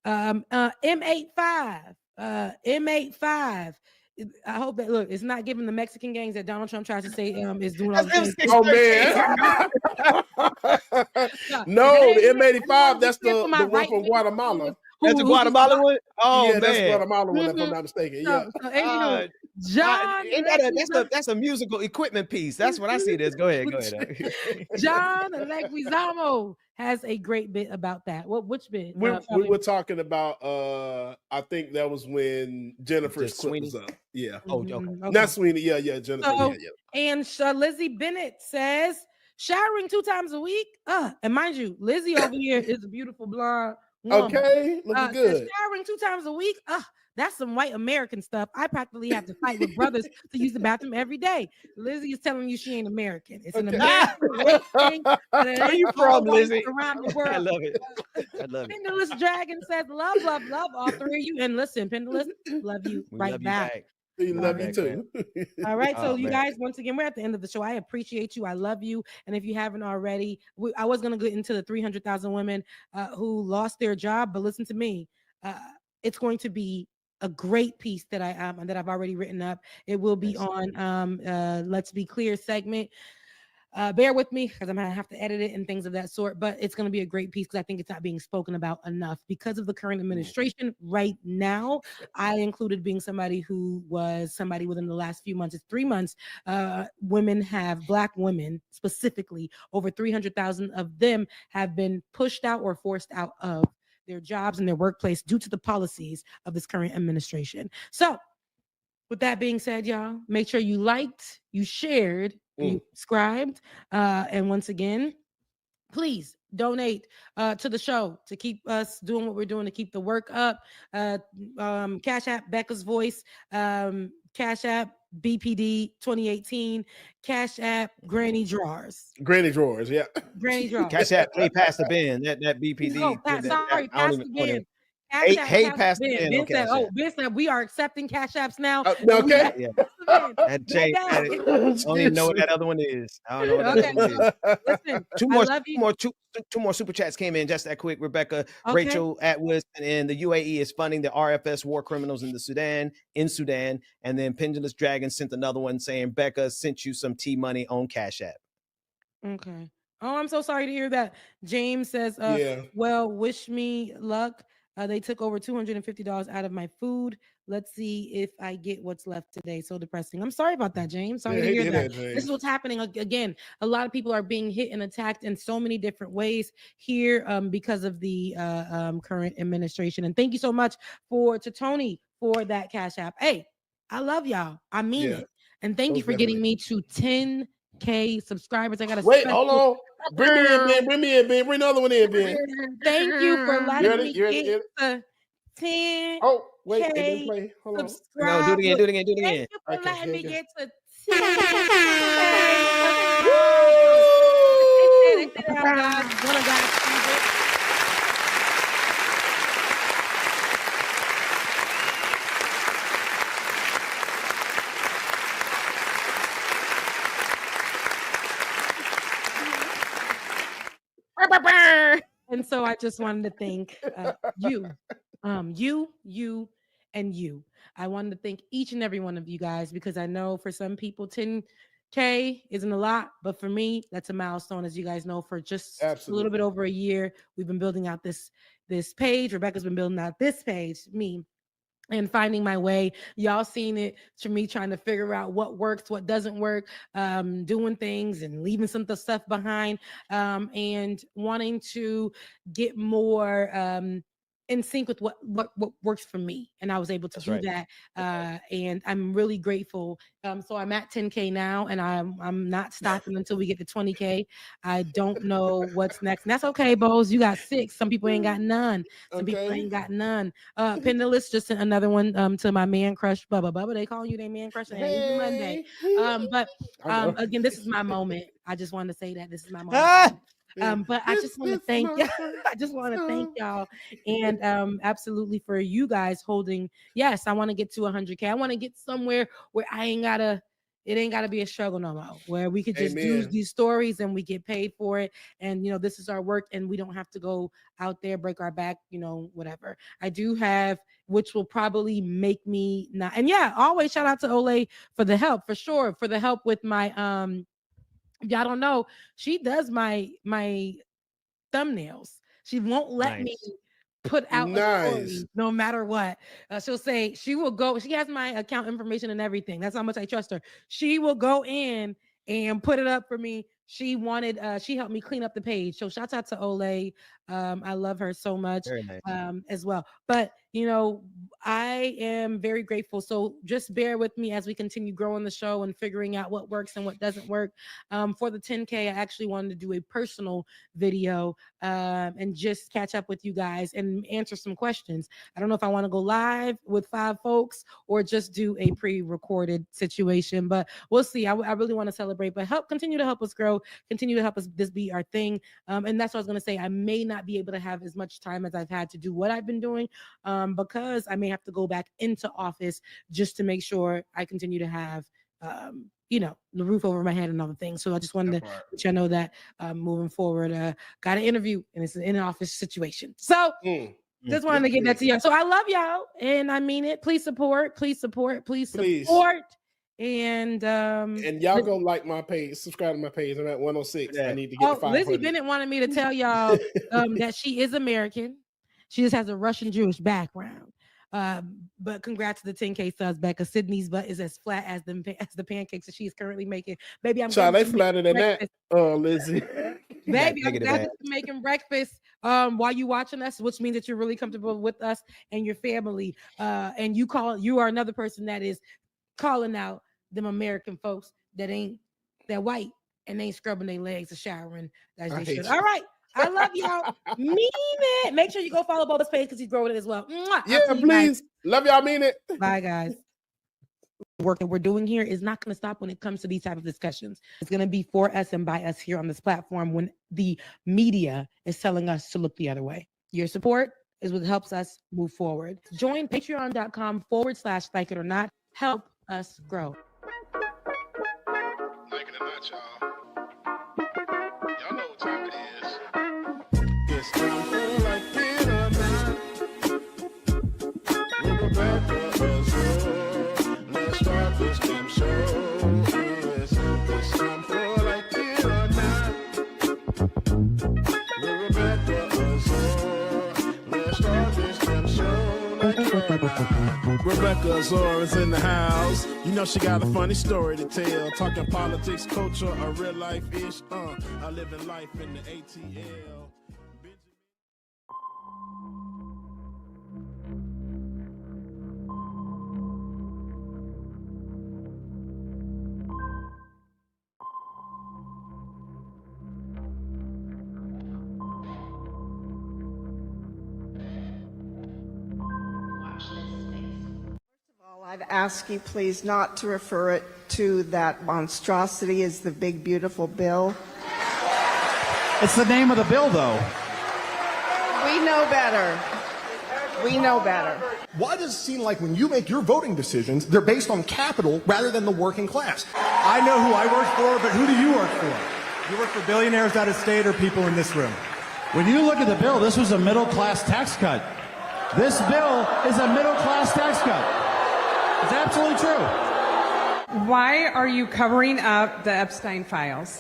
M85. M85. I hope that it's not giving the Mexican gangs that Donald Trump tries to say is doing all the things. Oh man. No, the M85, that's the one from Guatemala. That's the Guatemala one? Oh yeah, man. that's Guatemala one, if I'm not mistaken. Yeah. John, that's a musical equipment piece. That's what I see it as. Go ahead. John Leguizamo has a great bit about that. Which bit? We were talking about I think that was when Jennifer's clip was up. Yeah. Oh, okay. Not Sweeney. Yeah, Jennifer. So, yeah. And Lizzie Bennett says, showering 2 times a week. And mind you, Lizzie over here is a beautiful blonde woman. Okay, looking good. Showering 2 times a week. That's some white American stuff. I practically have to fight with brothers to use the bathroom every day. Lizzie is telling you she ain't American. It's an American thing. Where you from, Lizzie? Around the world. I love it. I love it. Pendulous Dragon says, love, love, love all 3 of you. And listen, Pendulous, love you love back. We love you too. All right. So you guys, once again, we're at the end of the show. I appreciate you. I love you. And if you haven't already, I was going to get into the 300,000 women who lost their job, but listen to me. It's going to be a great piece that I've already written up. It will be on Let's Be Clear segment. Bear with me because I'm gonna have to edit it and things of that sort, but it's going to be a great piece because I think it's not being spoken about enough because of the current administration right now. I included being somebody who was somebody within the last few months. It's 3 months. Black women specifically, over 300,000 of them have been pushed out or forced out of their jobs and their workplace due to the policies of this current administration. So with that being said, y'all, make sure you liked, you shared, you subscribed. And once again, please donate to the show to keep us doing what we're doing, to keep the work up. Cash App, Becca's Voice, Cash App, BPD 2018, Cash App, Granny Drawers. Granny Drawers, yeah. Granny Drawers. Cash App, hey, Pastor Ben, that BPD. Oh, sorry, Pastor Ben. Hey, Pastor Ben. Ben said, Ben said, we are accepting Cash Apps now. Okay. Yeah. That changed. I don't even know what that other one is. I don't know what that one is. Listen, two more super chats came in just that quick. Rebecca, Rachel Atwood, and the UAE is funding the RFS war criminals in Sudan. And then Pendulous Dragon sent another one saying, Becca sent you some tea money on Cash App. Okay. Oh, I'm so sorry to hear that. James says, well, wish me luck. They took over $250 out of my food. Let's see if I get what's left today. So depressing. I'm sorry about that, James. Sorry to hear that. This is what's happening. Again, a lot of people are being hit and attacked in so many different ways here because of the current administration. And thank you so much to Tony for that Cash App. Hey, I love y'all. I mean it. And thank you for getting me to 10K subscribers. I got to wait. Hold on. Bring me in, Ben. Bring the other one in, Ben. Thank you for letting me get to 10K. Oh, wait. It didn't play. Hold on. No, do it again. Thank you for letting me get to 10K. And so I just wanted to thank you, and you. I wanted to thank each and every one of you guys because I know for some people 10K isn't a lot, but for me that's a milestone. As you guys know, for just a little bit over a year, we've been building out this page. Rebecca's been building out this page, me. And finding my way. Y'all seen it to me trying to figure out what works, what doesn't work, doing things and leaving some of the stuff behind, and wanting to get more in sync with what works for me, and I was able to do that, and I'm really grateful. So I'm at 10K now, and I'm not stopping until we get to 20K. I don't know what's next, and that's okay, Bose. You got 6. Some people ain't got none. Some people ain't got none. Penniless just sent another one to my man crush, Bubba. They calling you their man crush, and even Monday. But again, this is my moment. I just wanted to say that this is my moment. But I just want to thank I just want to thank y'all, and absolutely for you guys holding. Yes, I want to get to 100K. I want to get somewhere where it ain't gotta be a struggle no more, where we could just do these stories and we get paid for it. And this is our work, and we don't have to go out there, break our back, whatever. I do have, which will probably make me not. And yeah, always shout out to Olay for the help, for sure, for the help with my y'all don't know, she does my thumbnails. She won't let me put out a story no matter what. She'll say she will go. She has my account information and everything. That's how much I trust her. She will go in and put it up for me. She helped me clean up the page. So shout out to Olay. I love her so much. Very nice. As well. But I am very grateful. So just bear with me as we continue growing the show and figuring out what works and what doesn't work. For the 10K, I actually wanted to do a personal video and just catch up with you guys and answer some questions. I don't know if I want to go live with 5 folks or just do a pre-recorded situation, but we'll see. I really want to celebrate, but continue to help us grow, continue to help us this be our thing. And that's what I was going to say. I may not be able to have as much time as I've had to do what I've been doing, because I may have to go back into office just to make sure I continue to have the roof over my head and other things. So I just wanted to let you know that moving forward, got an interview, and it's an in-office situation. So just wanted to get that to y'all. So I love y'all, and I mean it. Please support. And y'all go like my page, subscribe to my page. I'm at 106. I need to get to 500. Lizzie Bennett wanted me to tell y'all that she is American. She just has a Russian Jewish background. But congrats to the 10K subs, Becca. Sydney's butt is as flat as the pancakes that she is currently making. Baby, they flatter than that. Lizzie. Baby, I'm definitely making breakfast while you watching us, which means that you're really comfortable with us and your family. And you are another person that is calling out them American folks that white and ain't scrubbing their legs or showering as they should. All right. I love y'all. Mean it. Make sure you go follow Bubba's page because he's growing it as well. Mwah. Yeah, please. Love y'all. Mean it. Bye, guys. Work that we're doing here is not going to stop when it comes to these type of discussions. It's going to be for us and by us here on this platform when the media is telling us to look the other way. Your support is what helps us move forward. Join patreon.com/like it or not. Help us grow. Like it or not, y'all. Y'all know what time it is. It's time for like it or not. We're back to Azor. Let's start this damn show. Yes, it's time for like it or not. We're back to Azor. Let's start this damn show like it or not. Rebecca Azor is in the house. You know she got a funny story to tell. Talking politics, culture, or real life ish. I live in life in the ATL. I'd ask you please not to refer it to that monstrosity as the big beautiful bill. It's the name of the bill, though. We know better. We know better. Why does it seem like when you make your voting decisions, they're based on capital rather than the working class? I know who I work for, but who do you work for? You work for billionaires out of state or people in this room? When you look at the bill, this was a middle-class tax cut. This bill is a middle-class tax cut. It's absolutely true. Why are you covering up the Epstein files?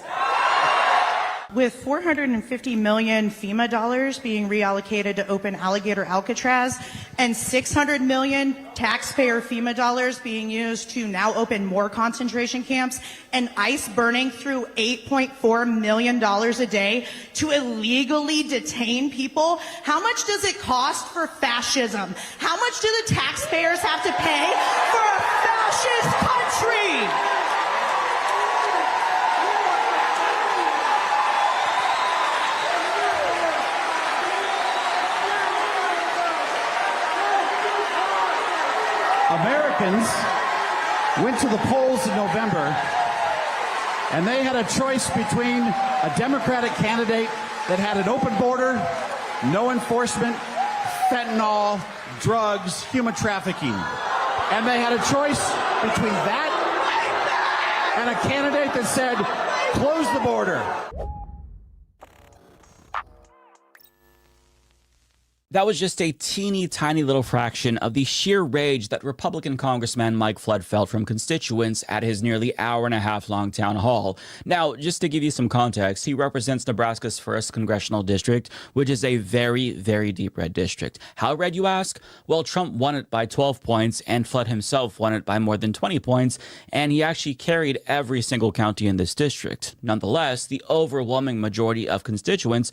With 450 million FEMA dollars being reallocated to open Alligator Alcatraz and 600 million taxpayer FEMA dollars being used to now open more concentration camps and ICE burning through $8.4 million a day to illegally detain people, how much does it cost for fascism? How much do the taxpayers have to pay for a fascist country? Americans went to the polls in November, and they had a choice between a Democratic candidate that had an open border, no enforcement, fentanyl, drugs, human trafficking. And they had a choice between that and a candidate that said, close the border. That was just a teeny tiny little fraction of the sheer rage that Republican Congressman Mike Flood felt from constituents at his nearly hour-and-a-half-long town hall. Now, just to give you some context, he represents Nebraska's 1st congressional district, which is a very, very deep red district. How red, you ask? Well, Trump won it by 12 points, and Flood himself won it by more than 20 points, and he actually carried every single county in this district. Nonetheless, the overwhelming majority of constituents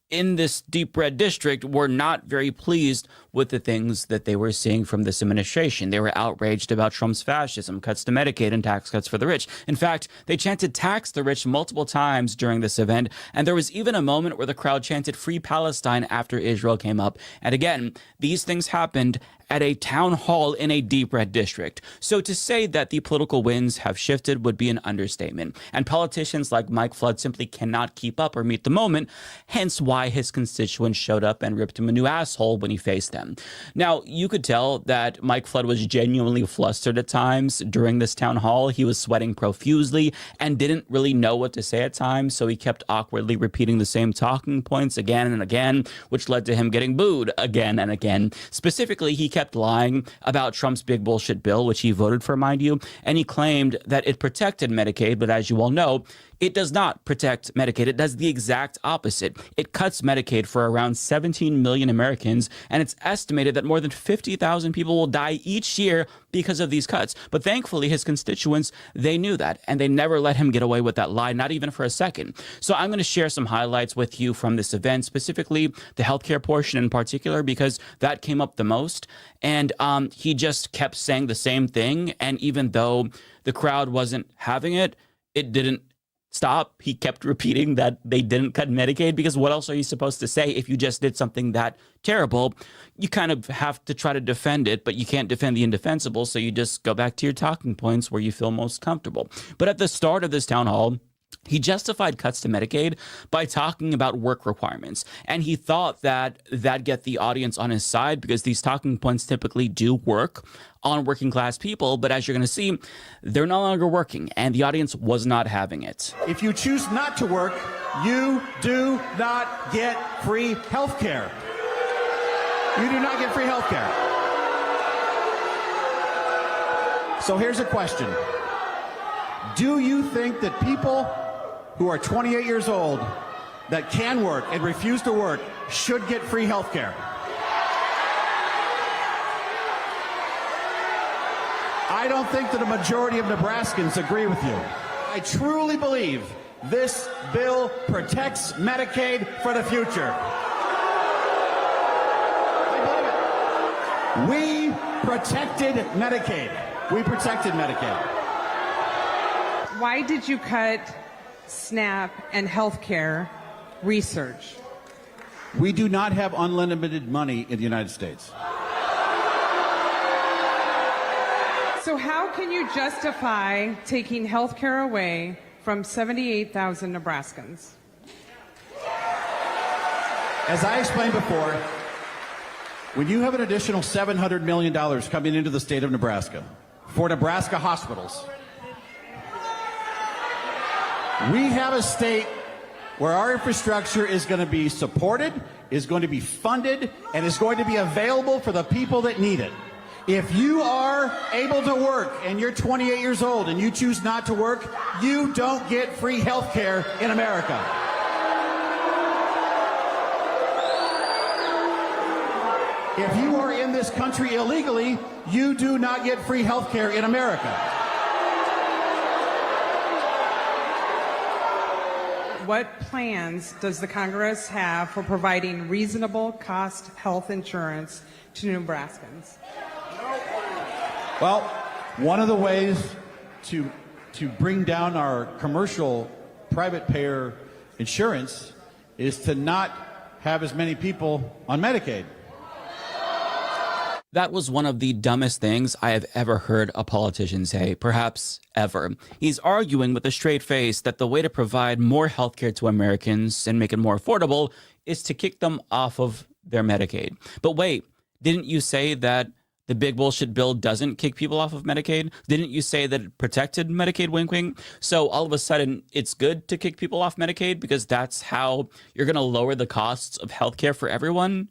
in this deep red district were not very pleased with the things that they were seeing from this administration. They were outraged about Trump's fascism, cuts to Medicaid, and tax cuts for the rich. In fact, they chanted tax the rich multiple times during this event, and there was even a moment where the crowd chanted Free Palestine after Israel came up. And again, these things happened at a town hall in a deep red district. So to say that the political winds have shifted would be an understatement. And politicians like Mike Flood simply cannot keep up or meet the moment, hence why his constituents showed up and ripped him a new asshole when he faced them. Now, you could tell that Mike Flood was genuinely flustered at times during this town hall. He was sweating profusely and didn't really know what to say at times, so he kept awkwardly repeating the same talking points again and again, which led to him getting booed again and again. Specifically, he kept lying about Trump's big bullshit bill, which he voted for, mind you, and he claimed that it protected Medicaid, but as you all know, it does not protect Medicaid. It does the exact opposite. It cuts Medicaid for around 17 million Americans, and it's estimated that more than 50,000 people will die each year because of these cuts. But thankfully, his constituents, they knew that, and they never let him get away with that lie, not even for a second. So I'm going to share some highlights with you from this event, specifically the healthcare portion in particular, because that came up the most. And he just kept saying the same thing, and even though the crowd wasn't having it, it didn't stop. He kept repeating that they didn't cut Medicaid, because what else are you supposed to say if you just did something that terrible? You kind of have to try to defend it, but you can't defend the indefensible, so you just go back to your talking points where you feel most comfortable. But at the start of this town hall, he justified cuts to Medicaid by talking about work requirements, and he thought that that'd get the audience on his side because these talking points typically do work on working class people, but as you're going to see, they're no longer working, and the audience was not having it. If you choose not to work, you do not get free health care. You do not get free health care. So here's a question. Do you think that people who are 28 years old that can work and refuse to work should get free health care? I don't think that a majority of Nebraskans agree with you. I truly believe this bill protects Medicaid for the future. I believe it. We protected Medicaid. We protected Medicaid. Why did you cut SNAP and healthcare research? We do not have unlimited money in the United States. So how can you justify taking health care away from 78,000 Nebraskans? As I explained before, when you have an additional $700 million coming into the state of Nebraska for Nebraska hospitals, we have a state where our infrastructure is going to be supported, is going to be funded, and is going to be available for the people that need it. If you are able to work and you're 28 years old and you choose not to work, you don't get free health care in America. If you are in this country illegally, you do not get free health care in America. What plans does the Congress have for providing reasonable cost health insurance to Nebraskans? Well, one of the ways to bring down our commercial private payer insurance is to not have as many people on Medicaid. That was one of the dumbest things I have ever heard a politician say, perhaps ever. He's arguing with a straight face that the way to provide more healthcare to Americans and make it more affordable is to kick them off of their Medicaid. But wait, didn't you say that the big bullshit bill doesn't kick people off of Medicaid? Didn't you say that it protected Medicaid, wink, wink? So all of a sudden, it's good to kick people off Medicaid because that's how you're going to lower the costs of healthcare for everyone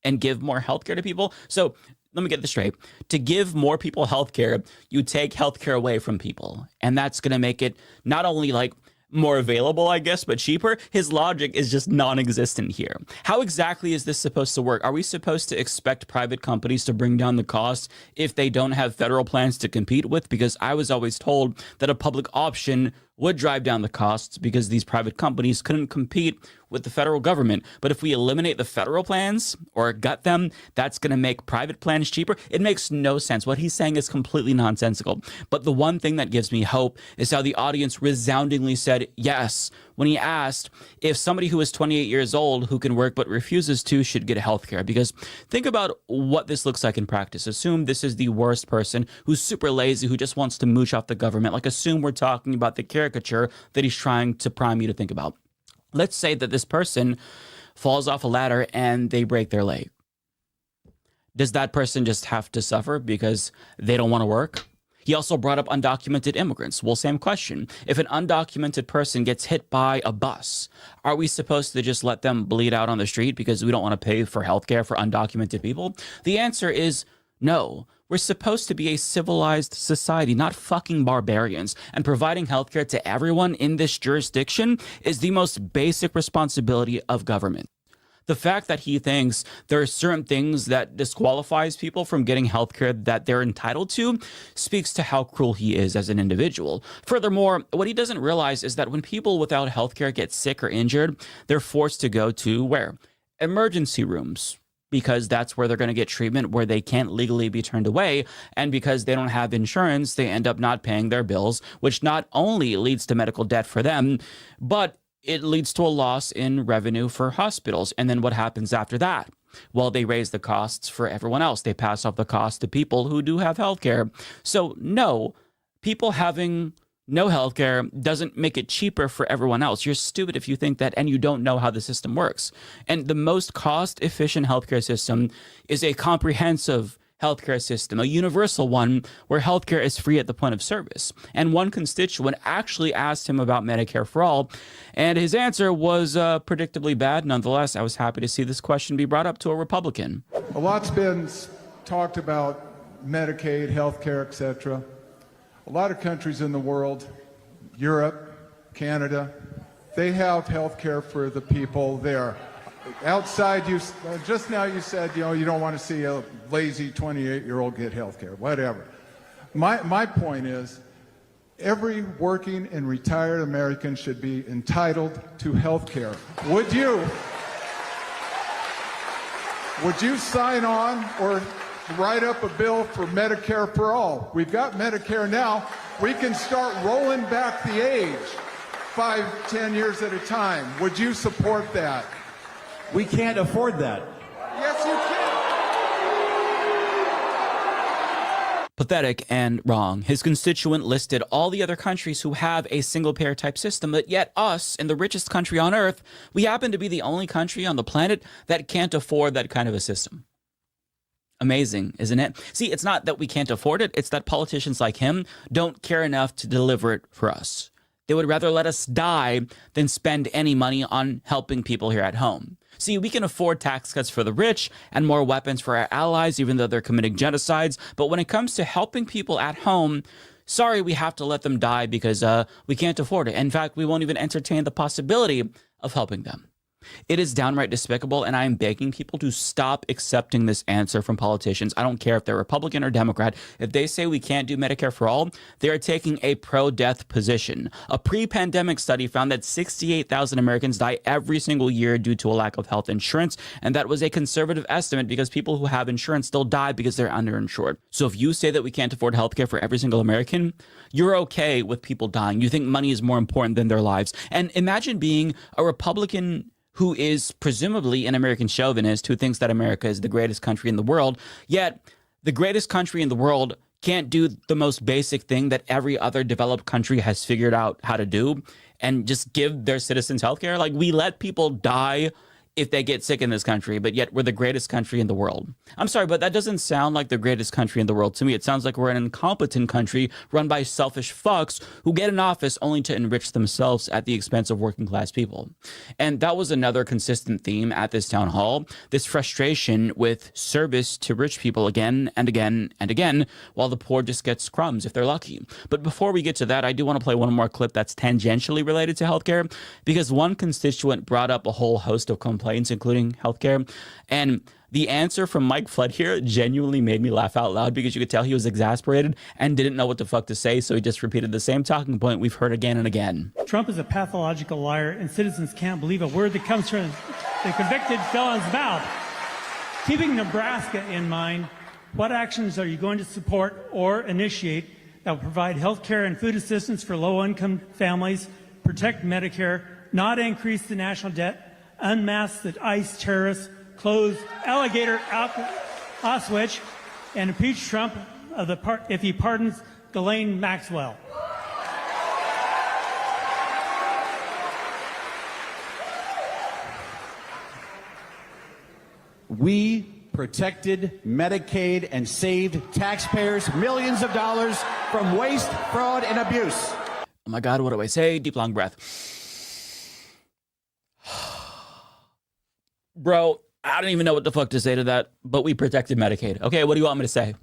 and give more healthcare to people? So let me get this straight. To give more people healthcare, you take healthcare away from people. And that's going to make it not only like more available, I guess, but cheaper. His logic is just non-existent here. How exactly is this supposed to work? Are we supposed to expect private companies to bring down the cost if they don't have federal plans to compete with? Because I was always told that a public option would drive down the costs because these private companies couldn't compete with the federal government. But if we eliminate the federal plans or gut them, that's going to make private plans cheaper. It makes no sense. What he's saying is completely nonsensical. But the one thing that gives me hope is how the audience resoundingly said yes when he asked if somebody who is 28 years old who can work but refuses to should get health care. Because think about what this looks like in practice. Assume this is the worst person who's super lazy, who just wants to mooch off the government. Like, assume we're talking about the caricature that he's trying to prime you to think about. Let's say that this person falls off a ladder and they break their leg. Does that person just have to suffer because they don't want to work? He also brought up undocumented immigrants. Well, same question. If an undocumented person gets hit by a bus, are we supposed to just let them bleed out on the street because we don't want to pay for healthcare for undocumented people? The answer is no. We're supposed to be a civilized society, not fucking barbarians. And providing healthcare to everyone in this jurisdiction is the most basic responsibility of government. The fact that he thinks there are certain things that disqualifies people from getting healthcare that they're entitled to speaks to how cruel he is as an individual. Furthermore, what he doesn't realize is that when people without healthcare get sick or injured, they're forced to go to where? Emergency rooms. Because that's where they're going to get treatment where they can't legally be turned away. And because they don't have insurance, they end up not paying their bills, which not only leads to medical debt for them, but it leads to a loss in revenue for hospitals. And then what happens after that? Well, they raise the costs for everyone else. They pass off the cost to people who do have healthcare. So no, people having no healthcare doesn't make it cheaper for everyone else. You're stupid if you think that, and you don't know how the system works. And the most cost-efficient healthcare system is a comprehensive healthcare system, a universal one where healthcare is free at the point of service. And one constituent actually asked him about Medicare for all, and his answer was predictably bad. Nonetheless, I was happy to see this question be brought up to a Republican. A lot's been talked about Medicaid, healthcare, etc. A lot of countries in the world, Europe, Canada, they have health care for the people there. Outside, just now you said, you don't want to see a lazy 28-year-old get health care, whatever. My point is, every working and retired American should be entitled to health care. Would you sign on or write up a bill for Medicare for all? We've got Medicare now. We can start rolling back the age 5, 10 years at a time. Would you support that? We can't afford that. Yes, you can. Pathetic and wrong. His constituent listed all the other countries who have a single payer type system, but yet us, in the richest country on earth, we happen to be the only country on the planet that can't afford that kind of a system. Amazing, isn't it? See, it's not that we can't afford it. It's that politicians like him don't care enough to deliver it for us. They would rather let us die than spend any money on helping people here at home. See, we can afford tax cuts for the rich and more weapons for our allies, even though they're committing genocides. But when it comes to helping people at home, sorry, we have to let them die because we can't afford it. In fact, we won't even entertain the possibility of helping them. It is downright despicable, and I am begging people to stop accepting this answer from politicians. I don't care if they're Republican or Democrat. If they say we can't do Medicare for all, they are taking a pro-death position. A pre-pandemic study found that 68,000 Americans die every single year due to a lack of health insurance, and that was a conservative estimate because people who have insurance still die because they're underinsured. So if you say that we can't afford healthcare for every single American, you're okay with people dying. You think money is more important than their lives. And imagine being a Republican who is presumably an American chauvinist who thinks that America is the greatest country in the world, yet the greatest country in the world can't do the most basic thing that every other developed country has figured out how to do and just give their citizens healthcare. Like, we let people die if they get sick in this country, but yet we're the greatest country in the world. I'm sorry, but that doesn't sound like the greatest country in the world to me. It sounds like we're an incompetent country run by selfish fucks who get in office only to enrich themselves at the expense of working class people. And that was another consistent theme at this town hall, this frustration with service to rich people again and again and again, while the poor just gets crumbs if they're lucky. But before we get to that, I do want to play one more clip that's tangentially related to healthcare, because one constituent brought up a whole host of complaints, including healthcare. And the answer from Mike Flood here genuinely made me laugh out loud, because you could tell he was exasperated and didn't know what the fuck to say. So he just repeated the same talking point we've heard again and again. Trump is a pathological liar, and citizens can't believe a word that comes from the convicted felon's mouth. Keeping Nebraska in mind, what actions are you going to support or initiate that will provide health care and food assistance for low-income families, protect Medicare, not increase the national debt, unmask the ICE terrorists, close alligator Auschwitz, and impeach Trump if he pardons Ghislaine Maxwell? We protected Medicaid and saved taxpayers millions of dollars from waste, fraud, and abuse. Oh my God, what do I say? Deep, long breath. Bro, I don't even know what the fuck to say to that, but we protected Medicaid. Okay, what do you want me to say?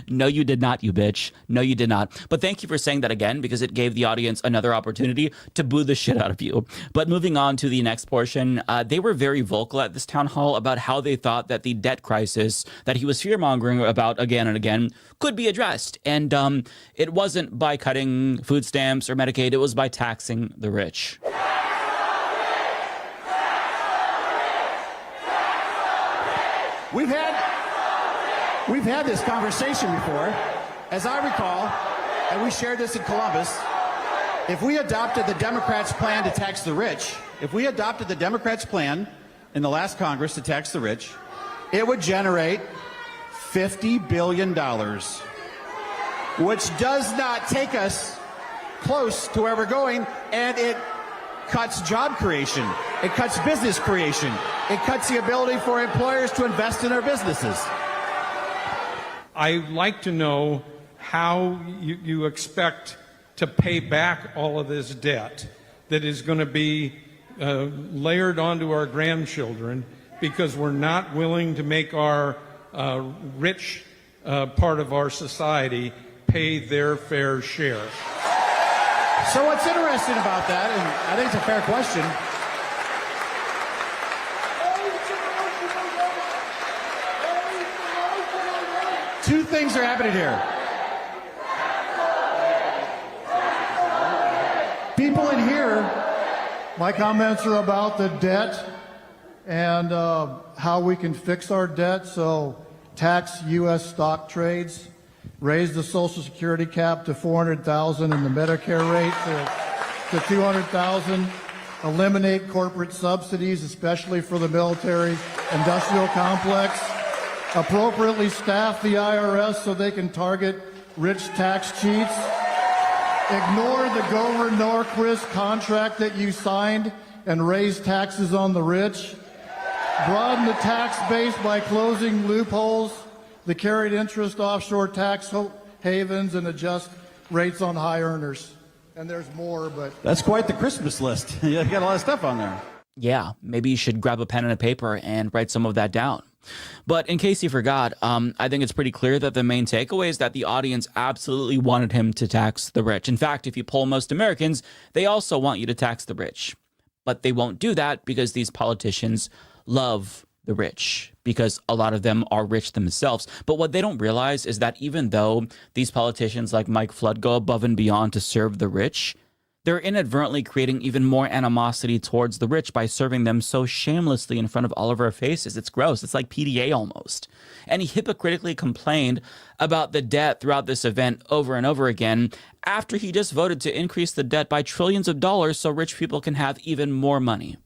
No, you did not, you bitch. No, you did not. But thank you for saying that again, because it gave the audience another opportunity to boo the shit out of you. But moving on to the next portion, they were very vocal at this town hall about how they thought that the debt crisis that he was fear-mongering about again and again could be addressed. And it wasn't by cutting food stamps or Medicaid, it was by taxing the rich. We've had this conversation before, as I recall, and we shared this in Columbus. If we adopted the Democrats' plan to tax the rich, if we adopted the Democrats' plan in the last Congress to tax the rich, it would generate $50 billion, which does not take us close to where we're going, and it cuts job creation, it cuts business creation, it cuts the ability for employers to invest in their businesses. I'd like to know how you expect to pay back all of this debt that is going to be layered onto our grandchildren, because we're not willing to make our rich part of our society pay their fair share. So what's interesting about that, and I think it's a fair question, two things are happening here. People in here, my comments are about the debt and how we can fix our debt. So tax U.S. stock trades, raise the Social Security cap to $400,000 and the Medicare rate to $200,000, eliminate corporate subsidies, especially for the military industrial complex, appropriately staff the IRS so they can target rich tax cheats, ignore the Gomer Norquist contract that you signed and raise taxes on the rich, broaden the tax base by closing loopholes, the carried interest offshore tax havens, and adjust rates on high earners. And there's more, but... That's quite the Christmas list. You got a lot of stuff on there. Yeah, maybe you should grab a pen and a paper and write some of that down. But in case you forgot, I think it's pretty clear that the main takeaway is that the audience absolutely wanted him to tax the rich. In fact, if you poll most Americans, they also want you to tax the rich. But they won't do that because these politicians love the rich, because a lot of them are rich themselves. But what they don't realize is that even though these politicians like Mike Flood go above and beyond to serve the rich, they're inadvertently creating even more animosity towards the rich by serving them so shamelessly in front of all of our faces. It's gross. It's like PDA almost. And he hypocritically complained about the debt throughout this event over and over again after he just voted to increase the debt by trillions of dollars so rich people can have even more money.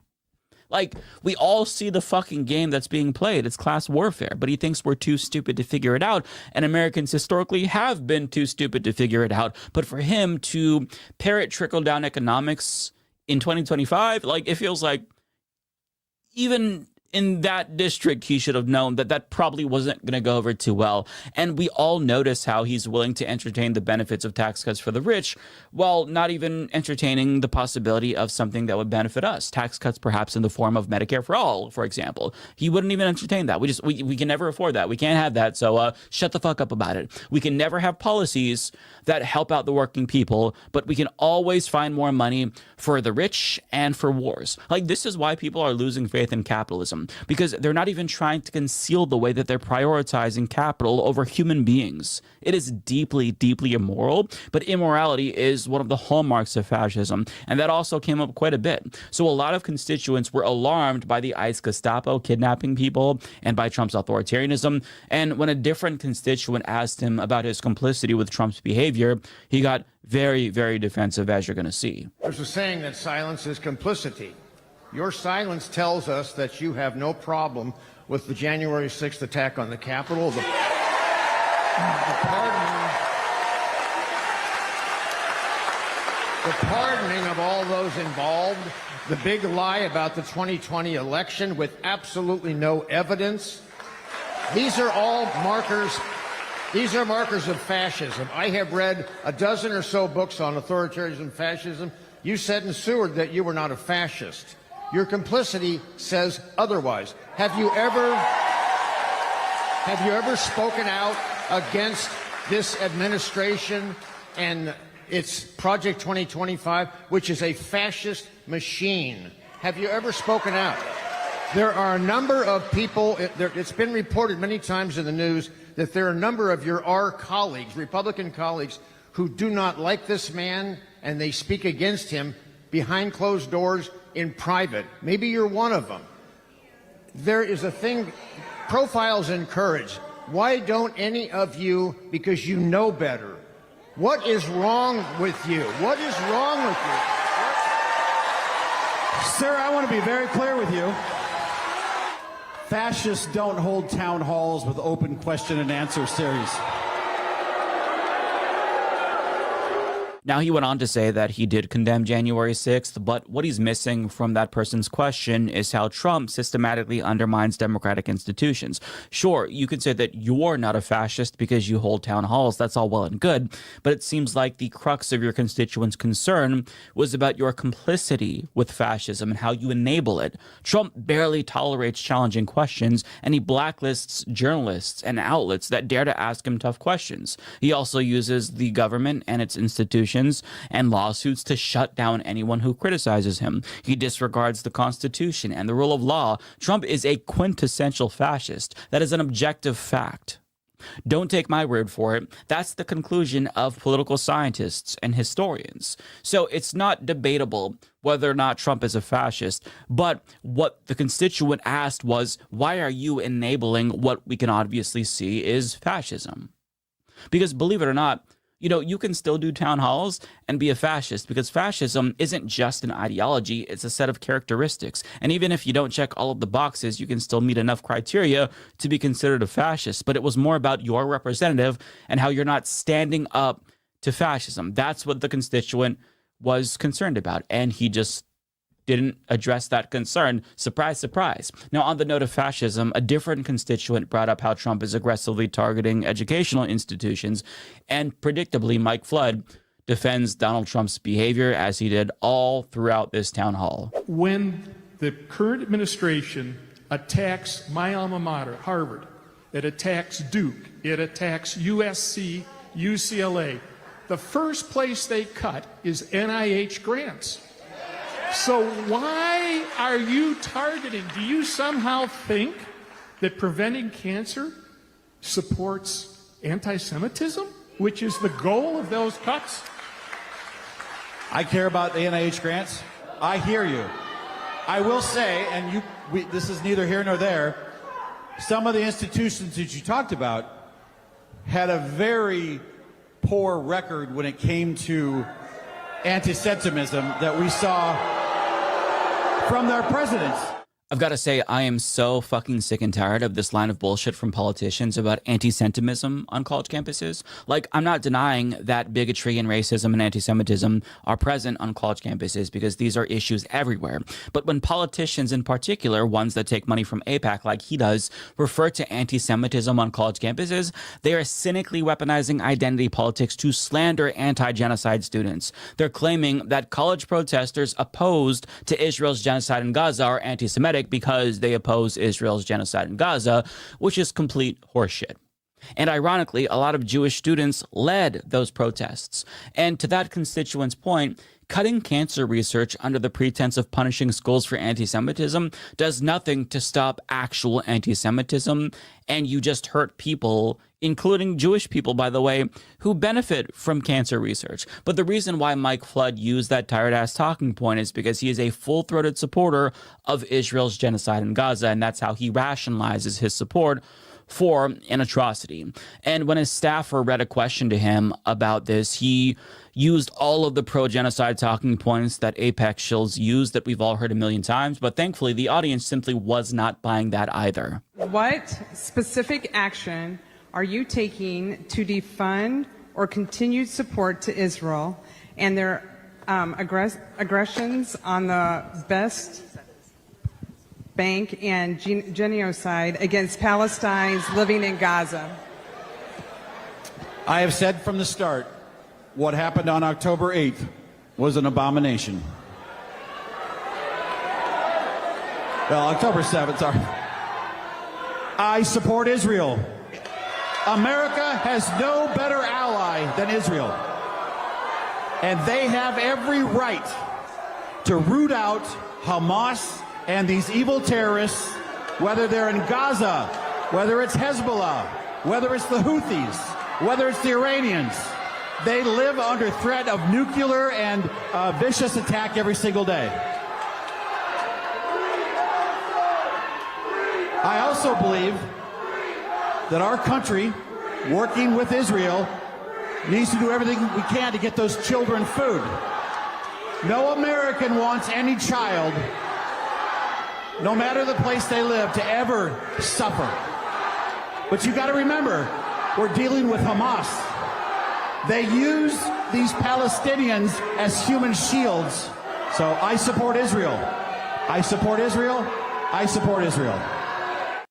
Like, we all see the fucking game that's being played. It's class warfare, but he thinks we're too stupid to figure it out. And Americans historically have been too stupid to figure it out. But for him to parrot trickle-down economics in 2025, like, it feels like even in that district, he should have known that that probably wasn't going to go over too well. And we all notice how he's willing to entertain the benefits of tax cuts for the rich while not even entertaining the possibility of something that would benefit us. Tax cuts perhaps in the form of Medicare for all, for example. He wouldn't even entertain that. We can never afford that. We can't have that. So shut the fuck up about it. We can never have policies that help out the working people, but we can always find more money for the rich and for wars. Like, this is why people are losing faith in capitalism, because they're not even trying to conceal the way that they're prioritizing capital over human beings. It is deeply, deeply immoral, but immorality is one of the hallmarks of fascism, and that also came up quite a bit. So a lot of constituents were alarmed by the ICE Gestapo kidnapping people and by Trump's authoritarianism, and when a different constituent asked him about his complicity with Trump's behavior, he got very, very defensive, as you're going to see. There's a saying that silence is complicity. Your silence tells us that you have no problem with the January 6th attack on the Capitol, the pardoning of all those involved, the big lie about the 2020 election with absolutely no evidence. These are all markers. These are markers of fascism. I have read a dozen or so books on authoritarianism and fascism. You said in Seward that you were not a fascist. Your complicity says otherwise. Have you ever spoken out against this administration and its Project 2025, which is a fascist machine? Have you ever spoken out? There are a number of people, it's been reported many times in the news that there are a number of our colleagues, Republican colleagues, who do not like this man and they speak against him behind closed doors in private. Maybe you're one of them. There is a thing, profiles encourage. Why don't any of you, because you know better, what is wrong with you? What is wrong with you? Sir, I want to be very clear with you. Fascists don't hold town halls with open question and answer series. Now, he went on to say that he did condemn January 6th, but what he's missing from that person's question is how Trump systematically undermines democratic institutions. Sure, you could say that you're not a fascist because you hold town halls. That's all well and good, but it seems like the crux of your constituents' concern was about your complicity with fascism and how you enable it. Trump barely tolerates challenging questions, and he blacklists journalists and outlets that dare to ask him tough questions. He also uses the government and its institutions and lawsuits to shut down anyone who criticizes him. He disregards the Constitution and the rule of law. Trump is a quintessential fascist. That is an objective fact. Don't take my word for it. That's the conclusion of political scientists and historians. So it's not debatable whether or not Trump is a fascist, but what the constituent asked was, why are you enabling what we can obviously see is fascism? Because believe it or not, you can still do town halls and be a fascist, because fascism isn't just an ideology, it's a set of characteristics. And even if you don't check all of the boxes, you can still meet enough criteria to be considered a fascist. But it was more about your representative and how you're not standing up to fascism. That's what the constituent was concerned about. And he just didn't address that concern. Surprise, surprise. Now, on the note of fascism, a different constituent brought up how Trump is aggressively targeting educational institutions, and predictably, Mike Flood defends Donald Trump's behavior, as he did all throughout this town hall. When the current administration attacks my alma mater, Harvard, it attacks Duke, it attacks USC, UCLA, the first place they cut is NIH grants. So why are you targeting? Do you somehow think that preventing cancer supports anti-Semitism, which is the goal of those cuts? I care about the NIH grants. I hear you. I will say, and this is neither here nor there, some of the institutions that you talked about had a very poor record when it came to anti-Semitism that we saw from their presidents. I've got to say, I am so fucking sick and tired of this line of bullshit from politicians about anti-Semitism on college campuses. Like, I'm not denying that bigotry and racism and anti-Semitism are present on college campuses because these are issues everywhere. But when politicians in particular, ones that take money from AIPAC like he does, refer to anti-Semitism on college campuses, they are cynically weaponizing identity politics to slander anti-genocide students. They're claiming that college protesters opposed to Israel's genocide in Gaza are anti-Semitic because they oppose Israel's genocide in Gaza, which is complete horseshit. And ironically, a lot of Jewish students led those protests. And to that constituent's point, cutting cancer research under the pretense of punishing schools for anti-Semitism does nothing to stop actual anti-Semitism, and you just hurt people, including Jewish people, by the way, who benefit from cancer research. But the reason why Mike Flood used that tired-ass talking point is because he is a full-throated supporter of Israel's genocide in Gaza, and that's how he rationalizes his support for an atrocity. And when his staffer read a question to him about this, he used all of the pro-genocide talking points that Apex shills use that we've all heard a million times, but thankfully the audience simply was not buying that either. What specific action are you taking to defund or continued support to Israel and their aggressions on the West Bank and genocide against Palestinians living in Gaza? I have said from the start, what happened on October 8th was an abomination. Well, October 7th, sorry. I support Israel. America has no better ally than Israel. And they have every right to root out Hamas and these evil terrorists, whether they're in Gaza, whether it's Hezbollah, whether it's the Houthis, whether it's the Iranians. They live under threat of nuclear and vicious attack every single day. I also believe that our country, working with Israel, needs to do everything we can to get those children food. No American wants any child, no matter the place they live, to ever suffer. But you got to remember, we're dealing with Hamas. They use these Palestinians as human shields. So I support Israel. I support Israel. I support Israel.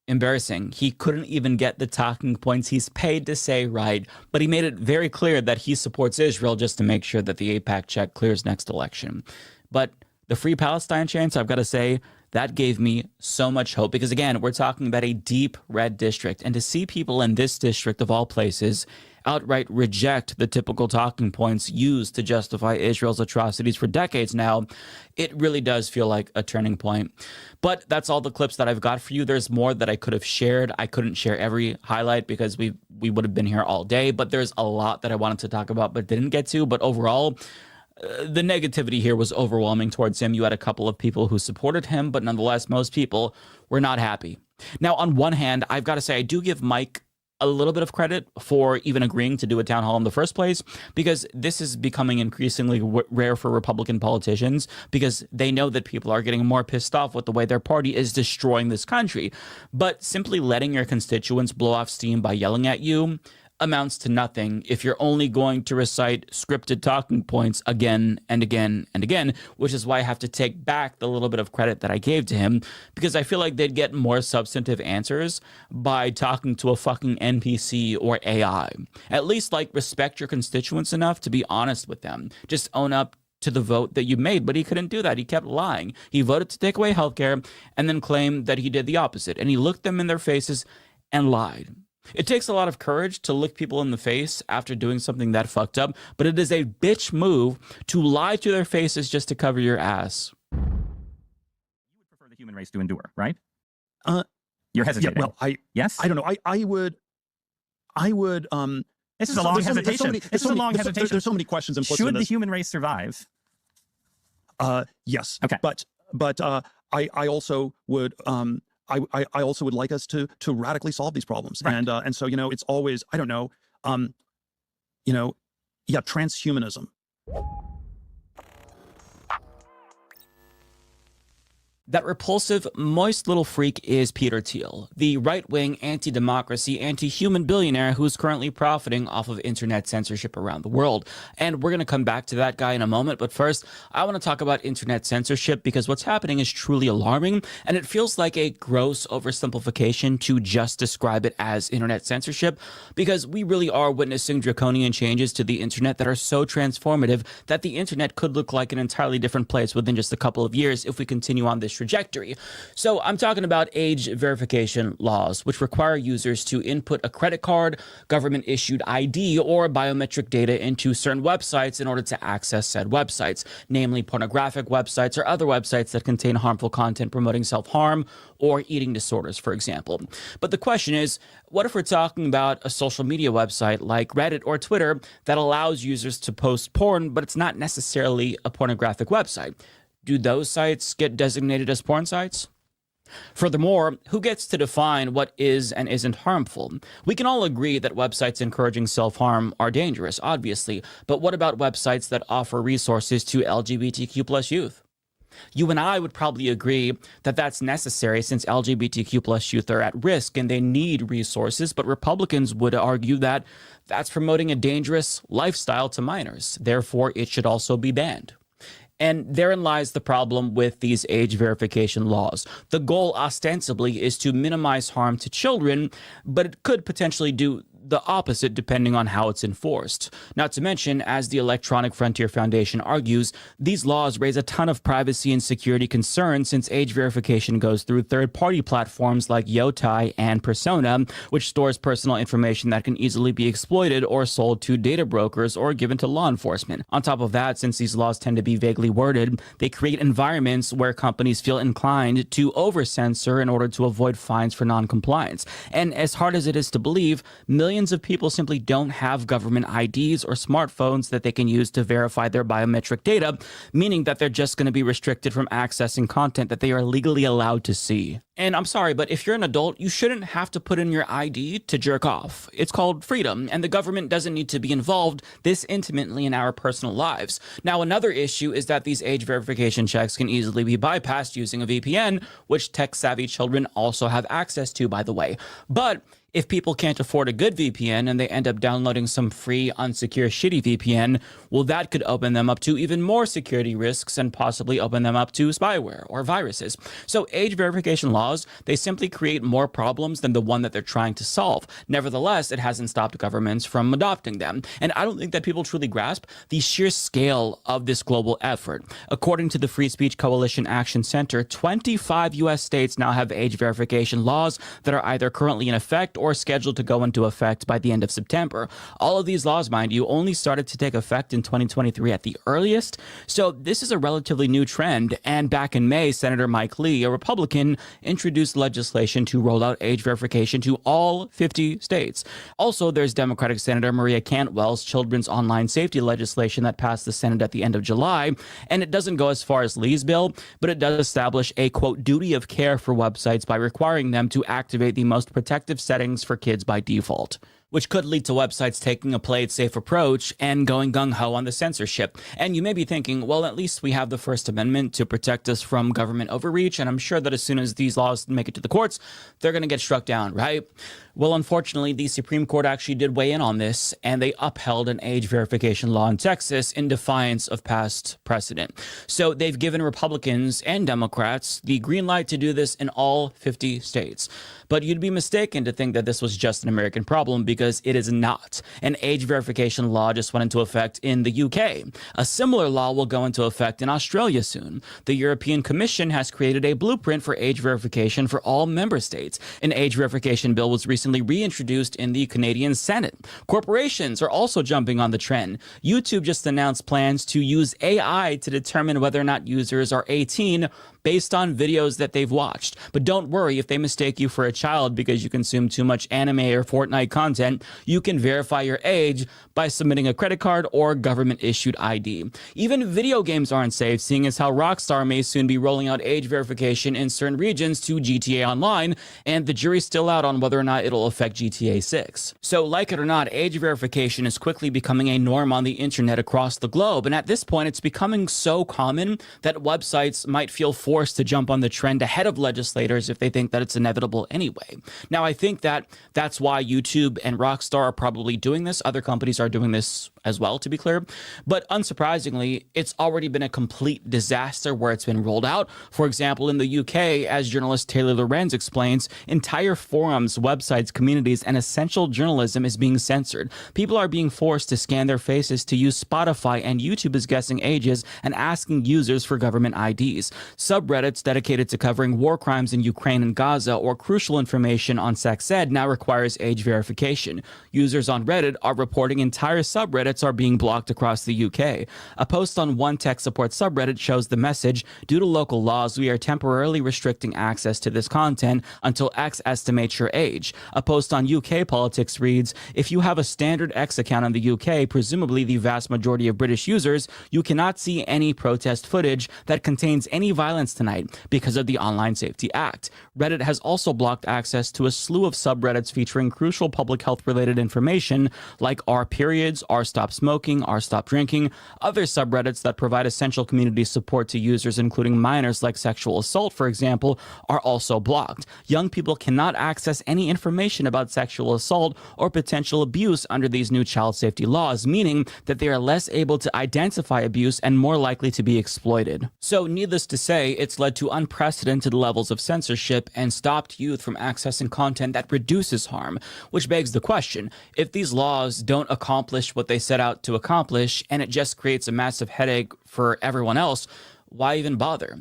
Embarrassing. He couldn't even get the talking points he's paid to say right, but he made it very clear that he supports Israel just to make sure that the AIPAC check clears next election. But the Free Palestine chants, I've got to say, that gave me so much hope because, again, we're talking about a deep red district. And to see people in this district, of all places, outright reject the typical talking points used to justify Israel's atrocities for decades now, it really does feel like a turning point. But that's all the clips that I've got for you. There's more that I could have shared. I couldn't share every highlight because we would have been here all day. But there's a lot that I wanted to talk about but didn't get to. But overall, the negativity here was overwhelming towards him. You had a couple of people who supported him, but nonetheless, most people were not happy. Now, on one hand, I've got to say, I do give Mike a little bit of credit for even agreeing to do a town hall in the first place, because this is becoming increasingly rare for Republican politicians because they know that people are getting more pissed off with the way their party is destroying this country. But simply letting your constituents blow off steam by yelling at you amounts to nothing if you're only going to recite scripted talking points again and again and again, which is why I have to take back the little bit of credit that I gave to him, because I feel like they'd get more substantive answers by talking to a fucking NPC or AI. At least, like, respect your constituents enough to be honest with them. Just own up to the vote that you made, but he couldn't do that. He kept lying. He voted to take away healthcare and then claimed that he did the opposite, and he looked them in their faces and lied. It takes a lot of courage to look people in the face after doing something that fucked up, but it is a bitch move to lie to their faces just to cover your ass. prefer the human race to endure, right? You're hesitating. Yeah, well, yes. I don't know. I would. This is a long hesitation. This is a long hesitation. There's so many questions implicit Should in the this. human race survive? Yes. Okay. But I also would. I also would like us to radically solve these problems. Right. And so it's always, I don't know. Transhumanism. That repulsive, moist little freak is Peter Thiel, the right-wing, anti-democracy, anti-human billionaire who's currently profiting off of internet censorship around the world. And we're going to come back to that guy in a moment, but first, I want to talk about internet censorship because what's happening is truly alarming, and it feels like a gross oversimplification to just describe it as internet censorship, because we really are witnessing draconian changes to the internet that are so transformative that the internet could look like an entirely different place within just a couple of years if we continue on this trajectory. So I'm talking about age verification laws, which require users to input a credit card, government-issued ID, or biometric data into certain websites in order to access said websites, namely pornographic websites or other websites that contain harmful content promoting self-harm or eating disorders, for example. But the question is, what if we're talking about a social media website like Reddit or Twitter that allows users to post porn, but it's not necessarily a pornographic website? Do those sites get designated as porn sites? Furthermore, who gets to define what is and isn't harmful? We can all agree that websites encouraging self-harm are dangerous, obviously, but what about websites that offer resources to LGBTQ+ youth? You and I would probably agree that that's necessary since LGBTQ+ youth are at risk and they need resources, but Republicans would argue that that's promoting a dangerous lifestyle to minors. Therefore, it should also be banned. And therein lies the problem with these age verification laws. The goal ostensibly is to minimize harm to children, but it could potentially do the opposite depending on how it's enforced. Not to mention, as the Electronic Frontier Foundation argues, these laws raise a ton of privacy and security concerns since age verification goes through third-party platforms like Yotai and Persona, which stores personal information that can easily be exploited or sold to data brokers or given to law enforcement. On top of that, since these laws tend to be vaguely worded, they create environments where companies feel inclined to over-censor in order to avoid fines for non-compliance. And as hard as it is to believe, millions of people simply don't have government IDs or smartphones that they can use to verify their biometric data, meaning that they're just going to be restricted from accessing content that they are legally allowed to see. And I'm sorry, but if you're an adult, you shouldn't have to put in your ID to jerk off. It's called freedom, and the government doesn't need to be involved this intimately in our personal lives. Now, another issue is that these age verification checks can easily be bypassed using a VPN, which tech-savvy children also have access to, by the way. But if people can't afford a good VPN and they end up downloading some free, unsecure, shitty VPN, well, that could open them up to even more security risks and possibly open them up to spyware or viruses. So age verification laws, they simply create more problems than the one that they're trying to solve. Nevertheless, it hasn't stopped governments from adopting them. And I don't think that people truly grasp the sheer scale of this global effort. According to the Free Speech Coalition Action Center, 25 U.S. states now have age verification laws that are either currently in effect or scheduled to go into effect by the end of September. All of these laws, mind you, only started to take effect in 2023 at the earliest. So this is a relatively new trend. And back in May, Senator Mike Lee, a Republican, introduced legislation to roll out age verification to all 50 states. Also, there's Democratic Senator Maria Cantwell's children's online safety legislation that passed the Senate at the end of July. And it doesn't go as far as Lee's bill, but it does establish a, quote, duty of care for websites by requiring them to activate the most protective settings for kids by default, which could lead to websites taking a play it safe approach and going gung-ho on the censorship. And you may be thinking, well, at least we have the First Amendment to protect us from government overreach, and I'm sure that as soon as these laws make it to the courts, they're going to get struck down, right? Well, unfortunately, the Supreme Court actually did weigh in on this, and they upheld an age verification law in Texas in defiance of past precedent. So they've given Republicans and Democrats the green light to do this in all 50 states. But you'd be mistaken to think that this was just an American problem, because because it is not. An age verification law just went into effect in the UK. A similar law will go into effect in Australia soon. The European Commission has created a blueprint for age verification for all member states. An age verification bill was recently reintroduced in the Canadian Senate. Corporations are also jumping on the trend. YouTube just announced plans to use AI to determine whether or not users are 18 based on videos that they've watched. But don't worry, if they mistake you for a child because you consume too much anime or Fortnite content, you can verify your age by submitting a credit card or government-issued ID. Even video games aren't safe, seeing as how Rockstar may soon be rolling out age verification in certain regions to GTA Online, and the jury's still out on whether or not it'll affect GTA 6. So, like it or not, age verification is quickly becoming a norm on the internet across the globe, and at this point, it's becoming so common that websites might feel forced to jump on the trend ahead of legislators if they think that it's inevitable anyway. Now, I think that that's why YouTube and Rockstar are probably doing this. Other companies are doing this as well, to be clear. But unsurprisingly, it's already been a complete disaster where it's been rolled out. For example, in the UK, as journalist Taylor Lorenz explains, entire forums, websites, communities, and essential journalism is being censored. People are being forced to scan their faces to use Spotify, and YouTube is guessing ages and asking users for government IDs. Subreddits dedicated to covering war crimes in Ukraine and Gaza or crucial information on sex ed now requires age verification. Users on Reddit are reporting entire subreddits are being blocked across the UK. A post on one tech support subreddit shows the message, "Due to local laws, we are temporarily restricting access to this content until X estimates your age." A post on UK politics reads, "If you have a standard X account in the UK, presumably the vast majority of British users, you cannot see any protest footage that contains any violence tonight because of the Online Safety Act." Reddit has also blocked access to a slew of subreddits featuring crucial public health related information like R periods, R stop smoking, R stop drinking. Other subreddits that provide essential community support to users, including minors like sexual assault, for example, are also blocked. Young people cannot access any information about sexual assault or potential abuse under these new child safety laws, meaning that they are less able to identify abuse and more likely to be exploited. So needless to say, it's led to unprecedented levels of censorship and stopped youth from accessing content that reduces harm, which begs the question, if these laws don't accomplish what they set out to accomplish and it just creates a massive headache for everyone else, why even bother?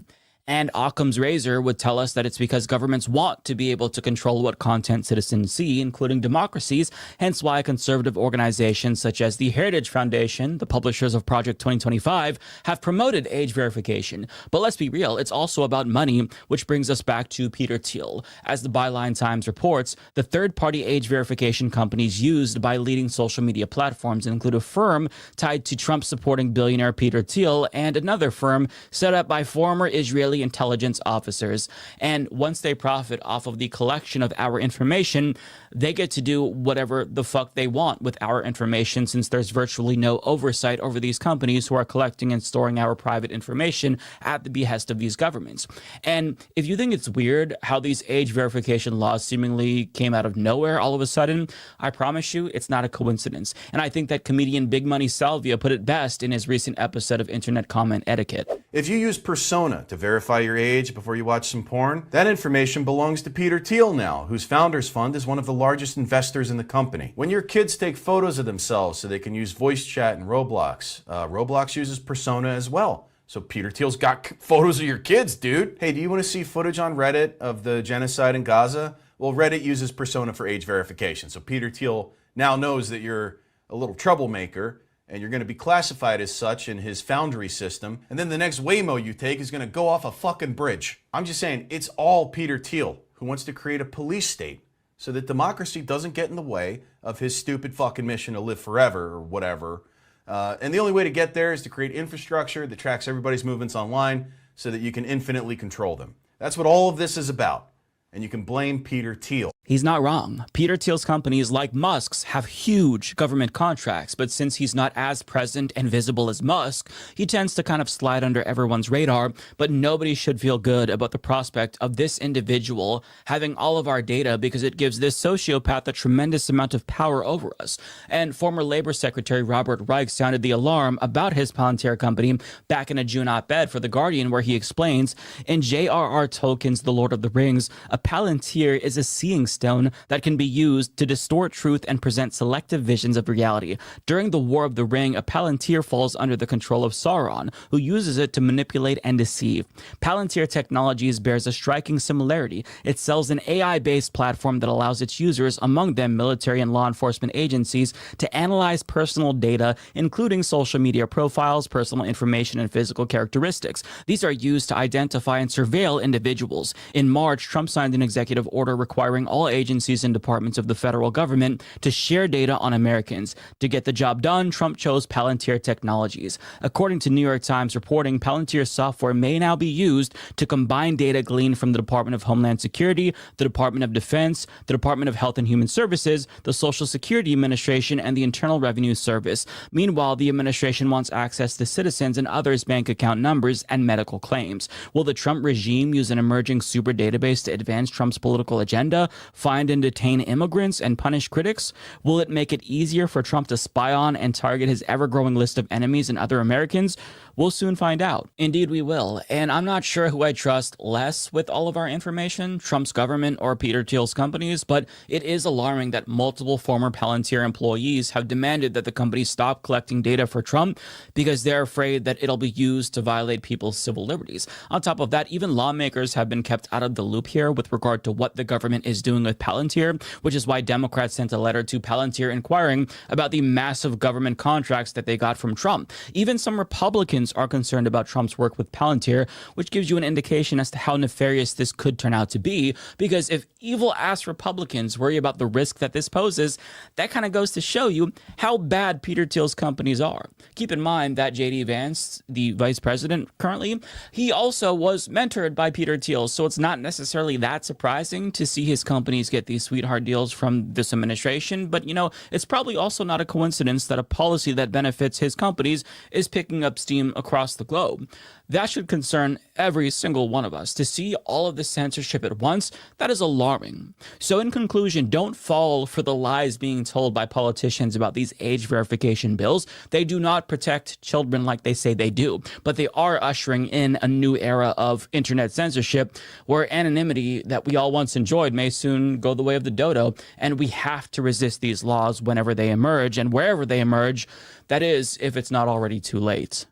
And Occam's razor would tell us that it's because governments want to be able to control what content citizens see, including democracies, hence why conservative organizations such as the Heritage Foundation, the publishers of Project 2025, have promoted age verification. But let's be real, it's also about money, which brings us back to Peter Thiel. As the Byline Times reports, the third-party age verification companies used by leading social media platforms include a firm tied to Trump-supporting billionaire Peter Thiel and another firm set up by former Israeli intelligence officers. And once they profit off of the collection of our information, they get to do whatever the fuck they want with our information, since there's virtually no oversight over these companies who are collecting and storing our private information at the behest of these governments. And if you think it's weird how these age verification laws seemingly came out of nowhere all of a sudden, I promise you it's not a coincidence. And I think that comedian Big Money Salvia put it best in his recent episode of Internet Comment Etiquette. If you use Persona to verify your age before you watch some porn, that information belongs to Peter Thiel now, whose founders fund is one of the largest investors in the company. When your kids take photos of themselves so they can use voice chat in Roblox, Roblox uses Persona as well. So Peter Thiel's got photos of your kids, dude. Hey, do you want to see footage on Reddit of the genocide in Gaza? Well, Reddit uses Persona for age verification. So Peter Thiel now knows that you're a little troublemaker, and you're going to be classified as such in his Foundry system, and then the next Waymo you take is going to go off a fucking bridge. I'm just saying, it's all Peter Thiel, who wants to create a police state so that democracy doesn't get in the way of his stupid fucking mission to live forever or whatever. And the only way to get there is to create infrastructure that tracks everybody's movements online so that you can infinitely control them. That's what all of this is about. And you can blame Peter Thiel. He's not wrong. Peter Thiel's companies, like Musk's, have huge government contracts, but since he's not as present and visible as Musk, he tends to kind of slide under everyone's radar. But nobody should feel good about the prospect of this individual having all of our data, because it gives this sociopath a tremendous amount of power over us. And former Labor Secretary Robert Reich sounded the alarm about his Palantir company back in a June op-ed for The Guardian, where he explains, in J.R.R. Tolkien's The Lord of the Rings, a Palantir is a seeing stone that can be used to distort truth and present selective visions of reality. During the War of the Ring, a Palantir falls under the control of Sauron, who uses it to manipulate and deceive. Palantir Technologies bears a striking similarity. It sells an AI-based platform that allows its users, among them military and law enforcement agencies, to analyze personal data, including social media profiles, personal information, and physical characteristics. These are used to identify and surveil individuals. In March, Trump signed an executive order requiring all agencies and departments of the federal government to share data on Americans. To get the job done, Trump chose Palantir Technologies. According to New York Times reporting, Palantir software may now be used to combine data gleaned from the Department of Homeland Security, the Department of Defense, the Department of Health and Human Services, the Social Security Administration, and the Internal Revenue Service. Meanwhile, the administration wants access to citizens and others' bank account numbers and medical claims. Will the Trump regime use an emerging super database to advance Trump's political agenda, find and detain immigrants, and punish critics? Will it make it easier for Trump to spy on and target his ever-growing list of enemies and other Americans? We'll soon find out. Indeed, we will. And I'm not sure who I trust less with all of our information, Trump's government or Peter Thiel's companies, but it is alarming that multiple former Palantir employees have demanded that the company stop collecting data for Trump because they're afraid that it'll be used to violate people's civil liberties. On top of that, even lawmakers have been kept out of the loop here with regard to what the government is doing with Palantir, which is why Democrats sent a letter to Palantir inquiring about the massive government contracts that they got from Trump. Even some Republicans are concerned about Trump's work with Palantir, which gives you an indication as to how nefarious this could turn out to be, because if evil-ass Republicans worry about the risk that this poses, that kind of goes to show you how bad Peter Thiel's companies are. Keep in mind that J.D. Vance, the vice president currently, he also was mentored by Peter Thiel, so it's not necessarily that surprising to see his companies get these sweetheart deals from this administration, but it's probably also not a coincidence that a policy that benefits his companies is picking up steam across the globe. That should concern every single one of us. To see all of this censorship at once, that is alarming. So in conclusion, don't fall for the lies being told by politicians about these age verification bills. They do not protect children like they say they do, but they are ushering in a new era of internet censorship where anonymity that we all once enjoyed may soon go the way of the dodo, and we have to resist these laws whenever they emerge and wherever they emerge. That is, if it's not already too late.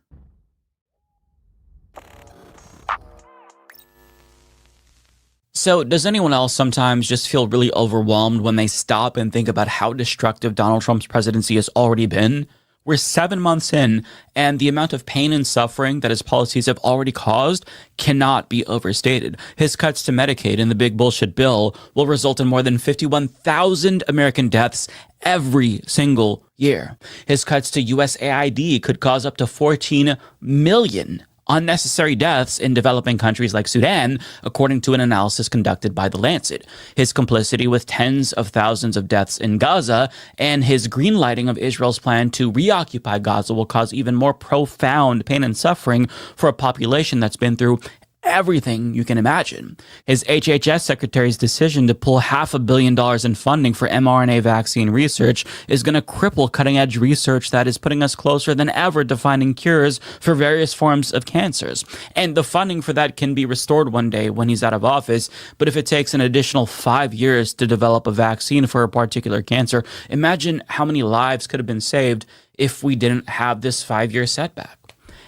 So does anyone else sometimes just feel really overwhelmed when they stop and think about how destructive Donald Trump's presidency has already been? We're 7 months in, and the amount of pain and suffering that his policies have already caused cannot be overstated. His cuts to Medicaid in the big bullshit bill will result in more than 51,000 American deaths every single year. His cuts to USAID could cause up to 14 million unnecessary deaths in developing countries like Sudan, according to an analysis conducted by The Lancet. His complicity with tens of thousands of deaths in Gaza and his greenlighting of Israel's plan to reoccupy Gaza will cause even more profound pain and suffering for a population that's been through everything you can imagine. His HHS secretary's decision to pull $500 million in funding for mRNA vaccine research is going to cripple cutting-edge research that is putting us closer than ever to finding cures for various forms of cancers. And the funding for that can be restored one day when he's out of office, but if it takes an additional 5 years to develop a vaccine for a particular cancer, imagine how many lives could have been saved if we didn't have this 5-year setback.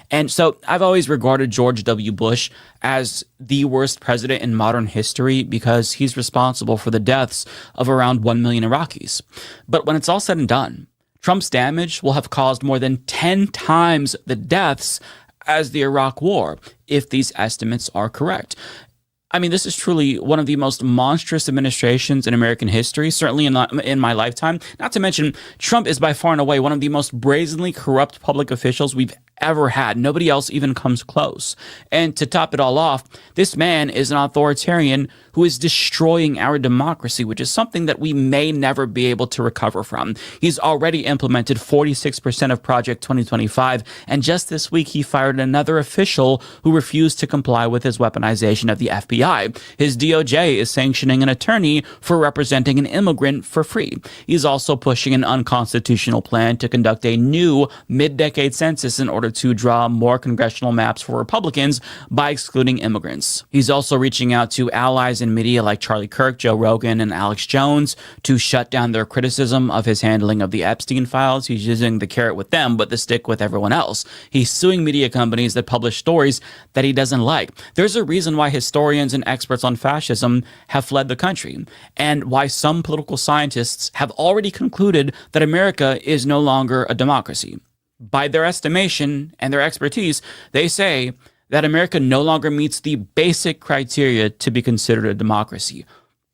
And so I've always regarded George W. Bush as the worst president in modern history because he's responsible for the deaths of around 1 million Iraqis. But when it's all said and done, Trump's damage will have caused more than 10 times the deaths as the Iraq War, if these estimates are correct. I mean, this is truly one of the most monstrous administrations in American history, certainly in my lifetime. Not to mention, Trump is by far and away one of the most brazenly corrupt public officials we've ever had. Nobody else even comes close. And to top it all off, this man is an authoritarian who is destroying our democracy, which is something that we may never be able to recover from. He's already implemented 46% of Project 2025, and just this week he fired another official who refused to comply with his weaponization of the FBI. His DOJ is sanctioning an attorney for representing an immigrant for free. He's also pushing an unconstitutional plan to conduct a new mid-decade census in order order to draw more congressional maps for Republicans by excluding immigrants. He's also reaching out to allies in media like Charlie Kirk, Joe Rogan, and Alex Jones to shut down their criticism of his handling of the Epstein files. He's using the carrot with them, but the stick with everyone else. He's suing media companies that publish stories that he doesn't like. There's a reason why historians and experts on fascism have fled the country, and why some political scientists have already concluded that America is no longer a democracy. By their estimation and their expertise, they say that America no longer meets the basic criteria to be considered a democracy,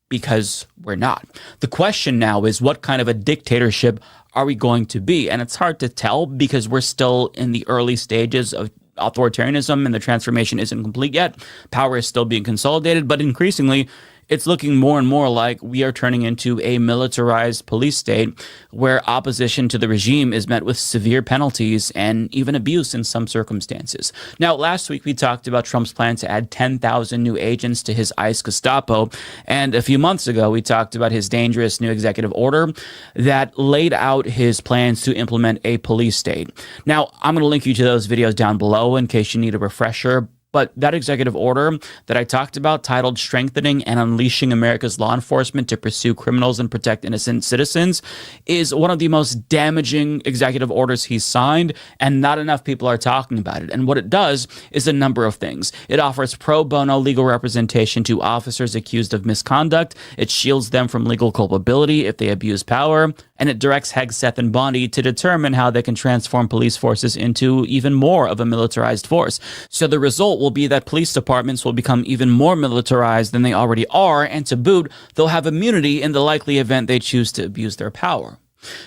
because we're not. The question now is, what kind of a dictatorship are we going to be? And it's hard to tell because we're still in the early stages of authoritarianism and the transformation isn't complete yet. Power is still being consolidated, but increasingly, it's looking more and more like we are turning into a militarized police state where opposition to the regime is met with severe penalties and even abuse in some circumstances. Now, last week we talked about Trump's plan to add 10,000 new agents to his ICE Gestapo. And a few months ago, we talked about his dangerous new executive order that laid out his plans to implement a police state. Now, I'm going to link you to those videos down below in case you need a refresher. But that executive order that I talked about, titled Strengthening and Unleashing America's Law Enforcement to Pursue Criminals and Protect Innocent Citizens, is one of the most damaging executive orders he's signed, and not enough people are talking about it. And what it does is a number of things. It offers pro bono legal representation to officers accused of misconduct. It shields them from legal culpability if they abuse power. And it directs Hegseth and Bondi to determine how they can transform police forces into even more of a militarized force. So the result will be that police departments will become even more militarized than they already are, and to boot, they'll have immunity in the likely event they choose to abuse their power.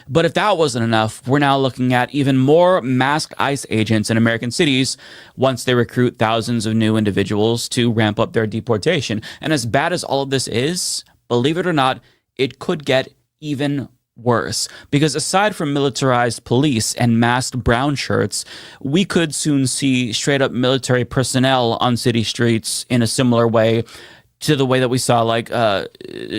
But if that wasn't enough, we're now looking at even more masked ICE agents in American cities once they recruit thousands of new individuals to ramp up their deportation. And as bad as all of this is, believe it or not, it could get even worse, because aside from militarized police and masked brown shirts, we could soon see straight up military personnel on city streets in a similar way to the way that we saw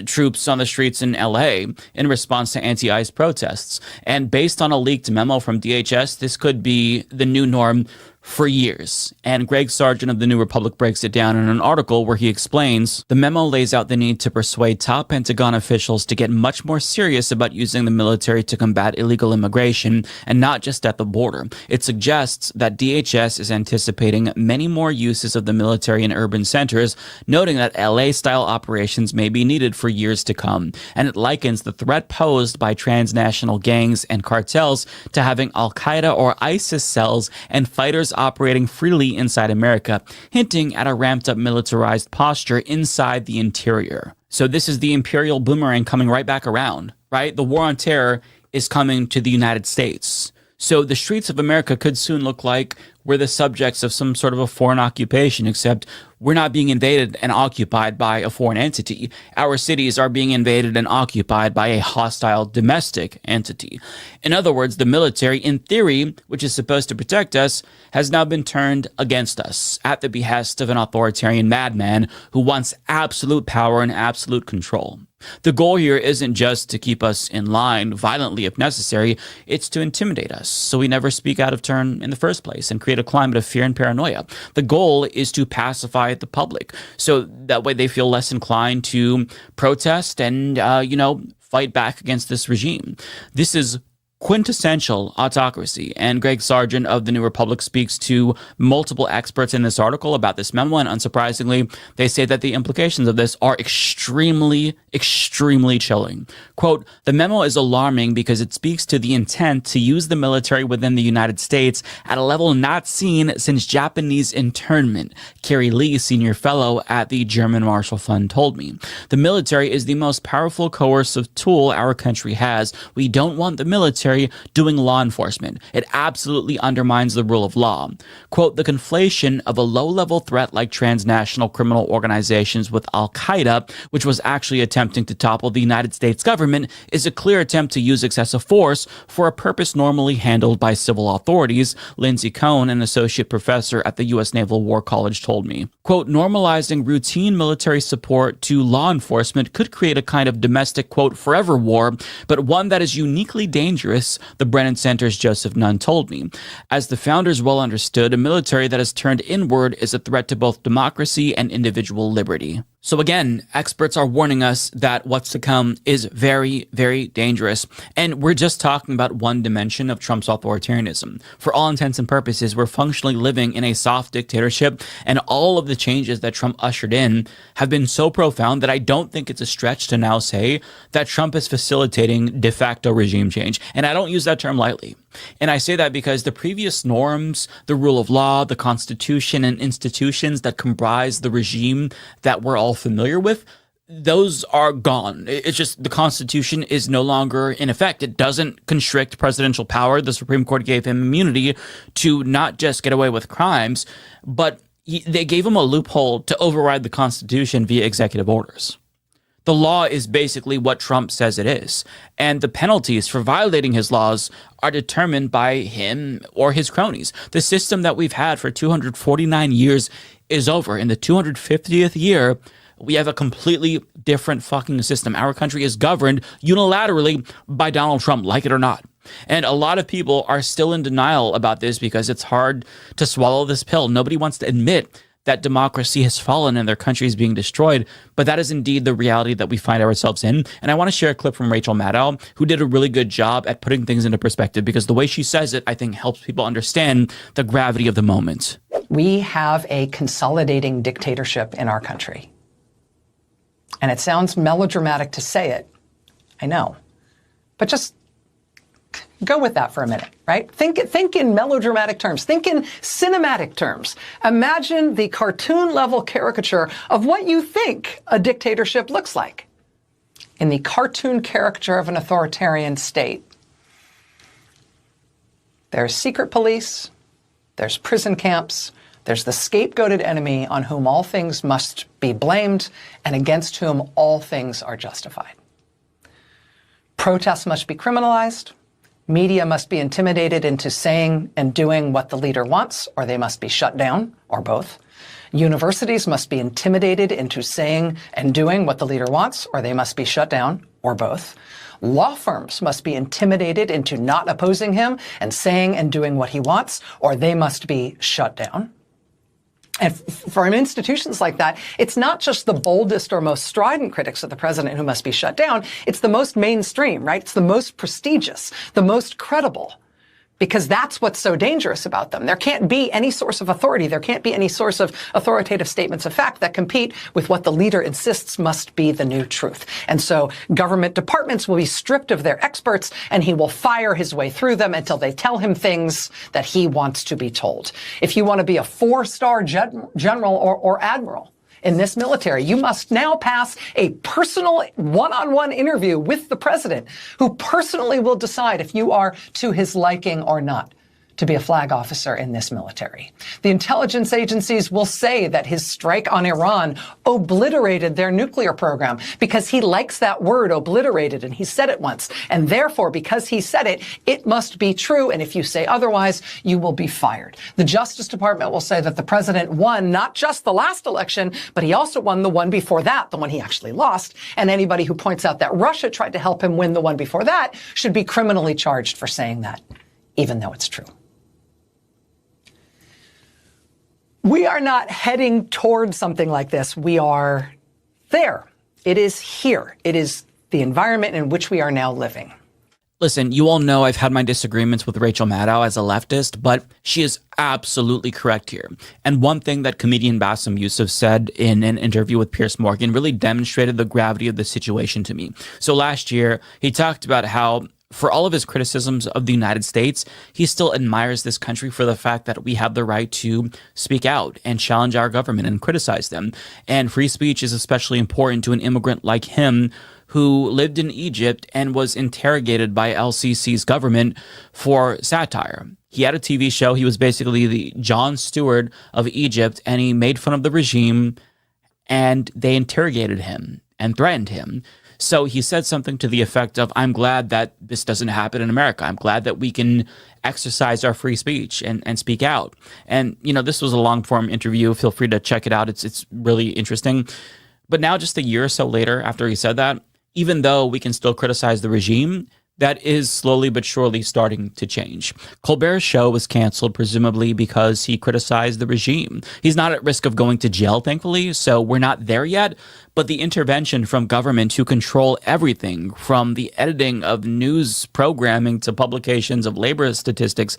troops on the streets in LA in response to anti-ICE protests. And based on a leaked memo from DHS, this could be the new norm for years. And Greg Sargent of The New Republic breaks it down in an article where he explains the memo lays out the need to persuade top Pentagon officials to get much more serious about using the military to combat illegal immigration, and not just at the border. It suggests that DHS is anticipating many more uses of the military in urban centers, noting that LA-style operations may be needed for years to come. And it likens the threat posed by transnational gangs and cartels to having Al-Qaeda or ISIS cells and fighters operating freely inside America, hinting at a ramped up militarized posture inside the interior. So this is the imperial boomerang coming right back around, right? The war on terror is coming to the United States. So the streets of America could soon look like we're the subjects of some sort of a foreign occupation, except we're not being invaded and occupied by a foreign entity. Our cities are being invaded and occupied by a hostile domestic entity. In other words, the military, in theory, which is supposed to protect us, has now been turned against us at the behest of an authoritarian madman who wants absolute power and absolute control. The goal here isn't just to keep us in line violently if necessary, it's to intimidate us so we never speak out of turn in the first place and create a climate of fear and paranoia. The goal is to pacify the public so that way they feel less inclined to protest and, fight back against this regime. This is quintessential autocracy. And Greg Sargent of The New Republic speaks to multiple experts in this article about this memo, and unsurprisingly, they say that the implications of this are extremely, extremely chilling. Quote, the memo is alarming because it speaks to the intent to use the military within the United States at a level not seen since Japanese internment, Carrie Lee, senior fellow at the German Marshall Fund, told me. The military is the most powerful coercive tool our country has. We don't want the military doing law enforcement. It absolutely undermines the rule of law. Quote, the conflation of a low-level threat like transnational criminal organizations with Al-Qaeda, which was actually attempting to topple the United States government, is a clear attempt to use excessive force for a purpose normally handled by civil authorities, Lindsay Cohn, an associate professor at the U.S. Naval War College, told me. Quote, normalizing routine military support to law enforcement could create a kind of domestic, quote, forever war, but one that is uniquely dangerous dangerous, the Brennan Center's Joseph Nunn told me. As the founders well understood, a military that has turned inward is a threat to both democracy and individual liberty. So again, experts are warning us that what's to come is very, very dangerous. And we're just talking about one dimension of Trump's authoritarianism. For all intents and purposes, we're functionally living in a soft dictatorship, and all of the changes that Trump ushered in have been so profound that I don't think it's a stretch to now say that Trump is facilitating de facto regime change. And I don't use that term lightly. And I say that because the previous norms, the rule of law, the Constitution, and institutions that comprise the regime that we're all familiar with, those are gone. It's just the Constitution is no longer in effect. It doesn't constrict presidential power. The Supreme Court gave him immunity to not just get away with crimes, but they gave him a loophole to override the Constitution via executive orders. The law is basically what Trump says it is, and the penalties for violating his laws are determined by him or his cronies. The system that we've had for 249 years is over. In the 250th year, we have a completely different fucking system. Our country is governed unilaterally by Donald Trump, like it or not. And a lot of people are still in denial about this because it's hard to swallow this pill. Nobody wants to admit that democracy has fallen and their country is being destroyed. But that is indeed the reality that we find ourselves in. And I want to share a clip from Rachel Maddow, who did a really good job at putting things into perspective, because the way she says it, I think, helps people understand the gravity of the moment. We have a consolidating dictatorship in our country. And it sounds melodramatic to say it, I know. But just go with that for a minute, right? Think in melodramatic terms. Think in cinematic terms. Imagine the cartoon-level caricature of what you think a dictatorship looks like. In the cartoon caricature of an authoritarian state, there's secret police, there's prison camps, there's the scapegoated enemy on whom all things must be blamed and against whom all things are justified. Protests must be criminalized. Media must be intimidated into saying and doing what the leader wants, or they must be shut down, or both. Universities must be intimidated into saying and doing what the leader wants, or they must be shut down, or both. Law firms must be intimidated into not opposing him and saying and doing what he wants, or they must be shut down. And for institutions like that, it's not just the boldest or most strident critics of the president who must be shut down. It's the most mainstream, right? It's the most prestigious, the most credible, because that's what's so dangerous about them. There can't be any source of authority. There can't be any source of authoritative statements of fact that compete with what the leader insists must be the new truth. And so government departments will be stripped of their experts, and he will fire his way through them until they tell him things that he wants to be told. If you want to be a 4-star general or admiral in this military, you must now pass a personal one-on-one interview with the president, who personally will decide if you are to his liking or not to be a flag officer in this military. The intelligence agencies will say that his strike on Iran obliterated their nuclear program because he likes that word, obliterated, and he said it once. And therefore, because he said it, it must be true. And if you say otherwise, you will be fired. The Justice Department will say that the president won not just the last election, but he also won the one before that, the one he actually lost. And anybody who points out that Russia tried to help him win the one before that should be criminally charged for saying that, even though it's true. We are not heading towards something like this. We are there. It is here. It is the environment in which we are now living. Listen, you all know I've had my disagreements with Rachel Maddow as a leftist, but she is absolutely correct here. And one thing that comedian Bassem Youssef said in an interview with Piers Morgan really demonstrated the gravity of the situation to me. So last year, he talked about how, for all of his criticisms of the United States, he still admires this country for the fact that we have the right to speak out and challenge our government and criticize them. And free speech is especially important to an immigrant like him, who lived in Egypt and was interrogated by LCC's government for satire. He had a TV show. He was basically the Jon Stewart of Egypt, and he made fun of the regime, and they interrogated him and threatened him. So he said something to the effect of, I'm glad that this doesn't happen in America. I'm glad that we can exercise our free speech and speak out. And, you know, this was a long form interview. Feel free to check it out. It's really interesting. But now, just a year or so later, after he said that, even though we can still criticize the regime, that is slowly but surely starting to change. Colbert's show was canceled, presumably because he criticized the regime. He's not at risk of going to jail, thankfully, so we're not there yet. But the intervention from government to control everything, from the editing of news programming to publications of labor statistics,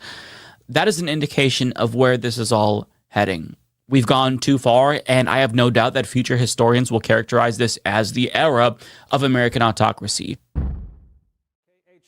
that is an indication of where this is all heading. We've gone too far, and I have no doubt that future historians will characterize this as the era of American autocracy.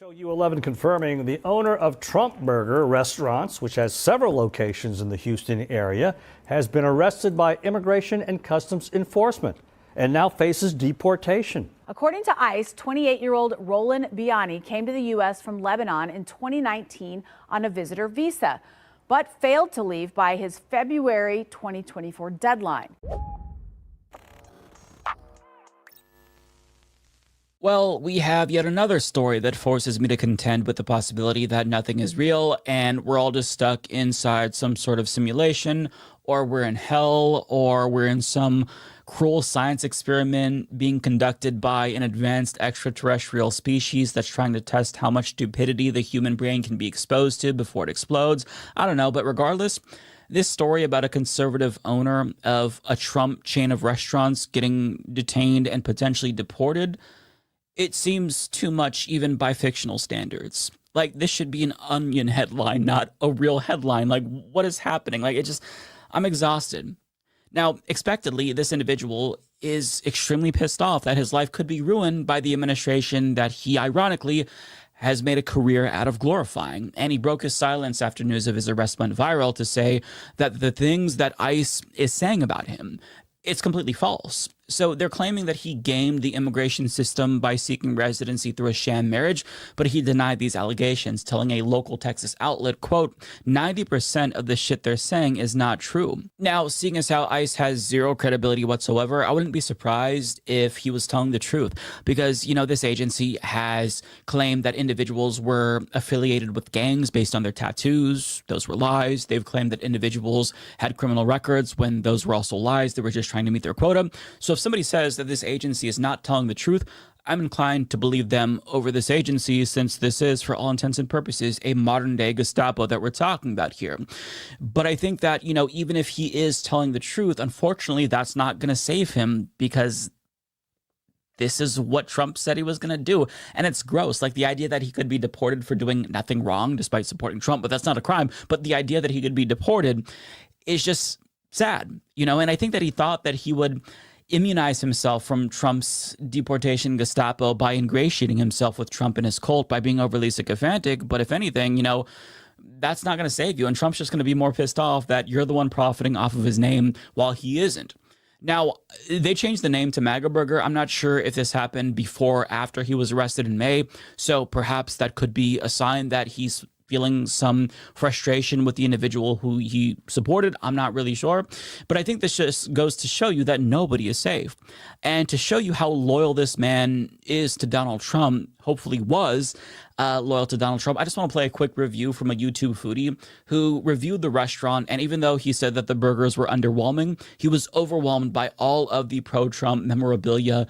HOU11 confirming the owner of Trump Burger Restaurants, which has several locations in the Houston area, has been arrested by Immigration and Customs Enforcement and now faces deportation. According to ICE, 28-year-old Roland Biani came to the U.S. from Lebanon in 2019 on a visitor visa, but failed to leave by his February 2024 deadline. Well, we have yet another story that forces me to contend with the possibility that nothing is real and we're all just stuck inside some sort of simulation, or we're in hell, or we're in some cruel science experiment being conducted by an advanced extraterrestrial species that's trying to test how much stupidity the human brain can be exposed to before it explodes. I don't know, but regardless, this story about a conservative owner of a Trump chain of restaurants getting detained and potentially deported, it seems too much even by fictional standards. Like, this should be an Onion headline, not a real headline. Like, what is happening? Like, I'm exhausted. Now, expectedly, this individual is extremely pissed off that his life could be ruined by the administration that he, ironically, has made a career out of glorifying. And he broke his silence after news of his arrest went viral to say that the things that ICE is saying about him, it's completely false. So they're claiming that he gamed the immigration system by seeking residency through a sham marriage, but he denied these allegations, telling a local Texas outlet, quote, 90% of the shit they're saying is not true. Now, seeing as how ICE has zero credibility whatsoever, I wouldn't be surprised if he was telling the truth, because, you know, this agency has claimed that individuals were affiliated with gangs based on their tattoos. Those were lies. They've claimed that individuals had criminal records when those were also lies. They were just trying to meet their quota. So if somebody says that this agency is not telling the truth, I'm inclined to believe them over this agency, since this is, for all intents and purposes, a modern day Gestapo that we're talking about here. But I think that, you know, even if he is telling the truth, unfortunately, that's not going to save him, because this is what Trump said he was going to do. And it's gross. Like, the idea that he could be deported for doing nothing wrong despite supporting Trump, but that's not a crime. But the idea that he could be deported is just sad, you know. And I think that he thought that he would immunize himself from Trump's deportation Gestapo by ingratiating himself with Trump and his cult by being overly sycophantic. But if anything, you know, that's not going to save you. And Trump's just going to be more pissed off that you're the one profiting off of his name while he isn't. Now, they changed the name to MAGA Burger. I'm not sure if this happened before or after he was arrested in May. So perhaps that could be a sign that he's feeling some frustration with the individual who he supported. I'm not really sure. But I think this just goes to show you that nobody is safe. And to show you how loyal this man is to Donald Trump, hopefully was loyal to Donald Trump, I just want to play a quick review from a YouTube foodie who reviewed the restaurant. And even though he said that the burgers were underwhelming, he was overwhelmed by all of the pro-Trump memorabilia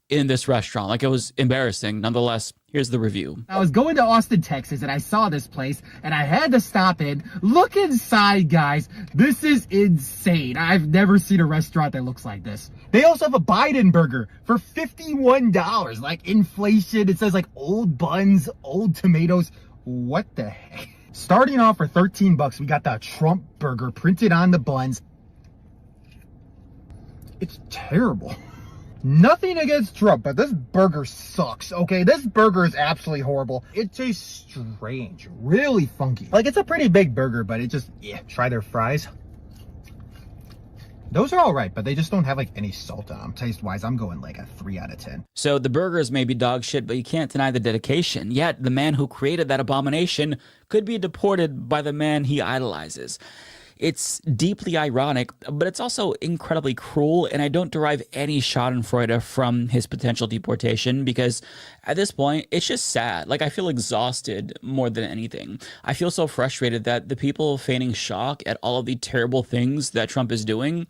in this restaurant. Like, it was embarrassing. Nonetheless, here's the review. I was going to Austin, Texas, and I saw this place, and I had to stop in. Look inside, guys. This is insane. I've never seen a restaurant that looks like this. They also have a Biden burger for $51. Like, inflation. It says, like, old buns, old tomatoes. What the heck? Starting off for $13, we got the Trump burger printed on the buns. It's terrible. Nothing against Trump, but this burger sucks, okay? This burger is absolutely horrible. It tastes strange, really funky. Like, it's a pretty big burger, but it just, yeah. Try their fries. Those are all right, but they just don't have, like, any salt on them. Taste-wise, I'm going, like, a 3 out of 10. So the burgers may be dog shit, but you can't deny the dedication. Yet the man who created that abomination could be deported by the man he idolizes. It's deeply ironic, but it's also incredibly cruel, and I don't derive any schadenfreude from his potential deportation, because at this point, it's just sad. Like, I feel exhausted more than anything. I feel so frustrated that the people feigning shock at all of the terrible things that Trump is doing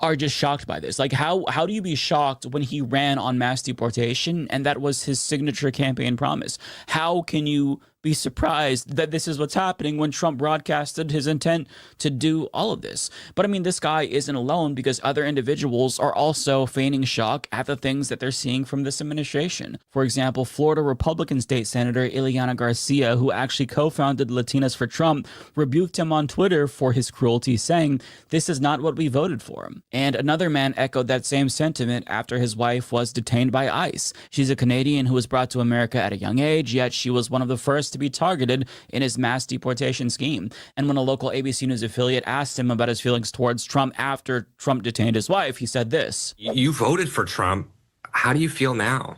are just shocked by this. Like, how do you be shocked when he ran on mass deportation and that was his signature campaign promise? How can you be surprised that this is what's happening when Trump broadcasted his intent to do all of this? But I mean, this guy isn't alone, because other individuals are also feigning shock at the things that they're seeing from this administration. For example, Florida Republican State Senator Ileana Garcia, who actually co-founded Latinas for Trump, rebuked him on Twitter for his cruelty, saying, "This is not what we voted for." And another man echoed that same sentiment after his wife was detained by ICE. She's a Canadian who was brought to America at a young age, yet she was one of the first to be targeted in his mass deportation scheme. And when a local ABC News affiliate asked him about his feelings towards Trump after Trump detained his wife, he said this. You voted for Trump. How do you feel now?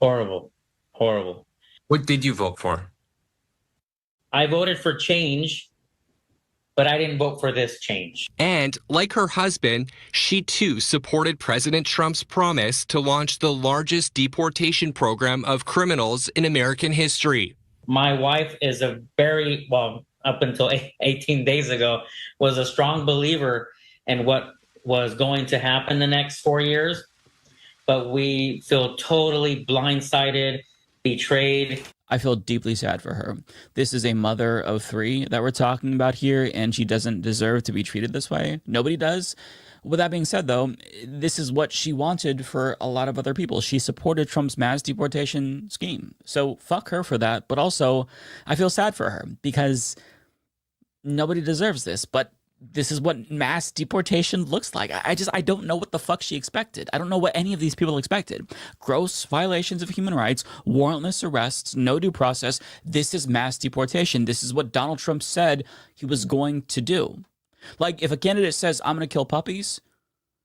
Horrible. Horrible. What did you vote for? I voted for change, but I didn't vote for this change. And like her husband, she too supported President Trump's promise to launch the largest deportation program of criminals in American history. My wife is up until 18 days ago, was a strong believer in what was going to happen the next 4 years. But we feel totally blindsided, betrayed. I feel deeply sad for her. This is a mother of 3 that we're talking about here, and she doesn't deserve to be treated this way. Nobody does. With that being said, though, this is what she wanted for a lot of other people. She supported Trump's mass deportation scheme. So fuck her for that. But also, I feel sad for her because nobody deserves this. But this is what mass deportation looks like. I don't know what the fuck she expected. I don't know what any of these people expected. Gross violations of human rights, warrantless arrests, no due process. This is mass deportation. This is what Donald Trump said he was going to do. Like, if a candidate says, "I'm going to kill puppies,"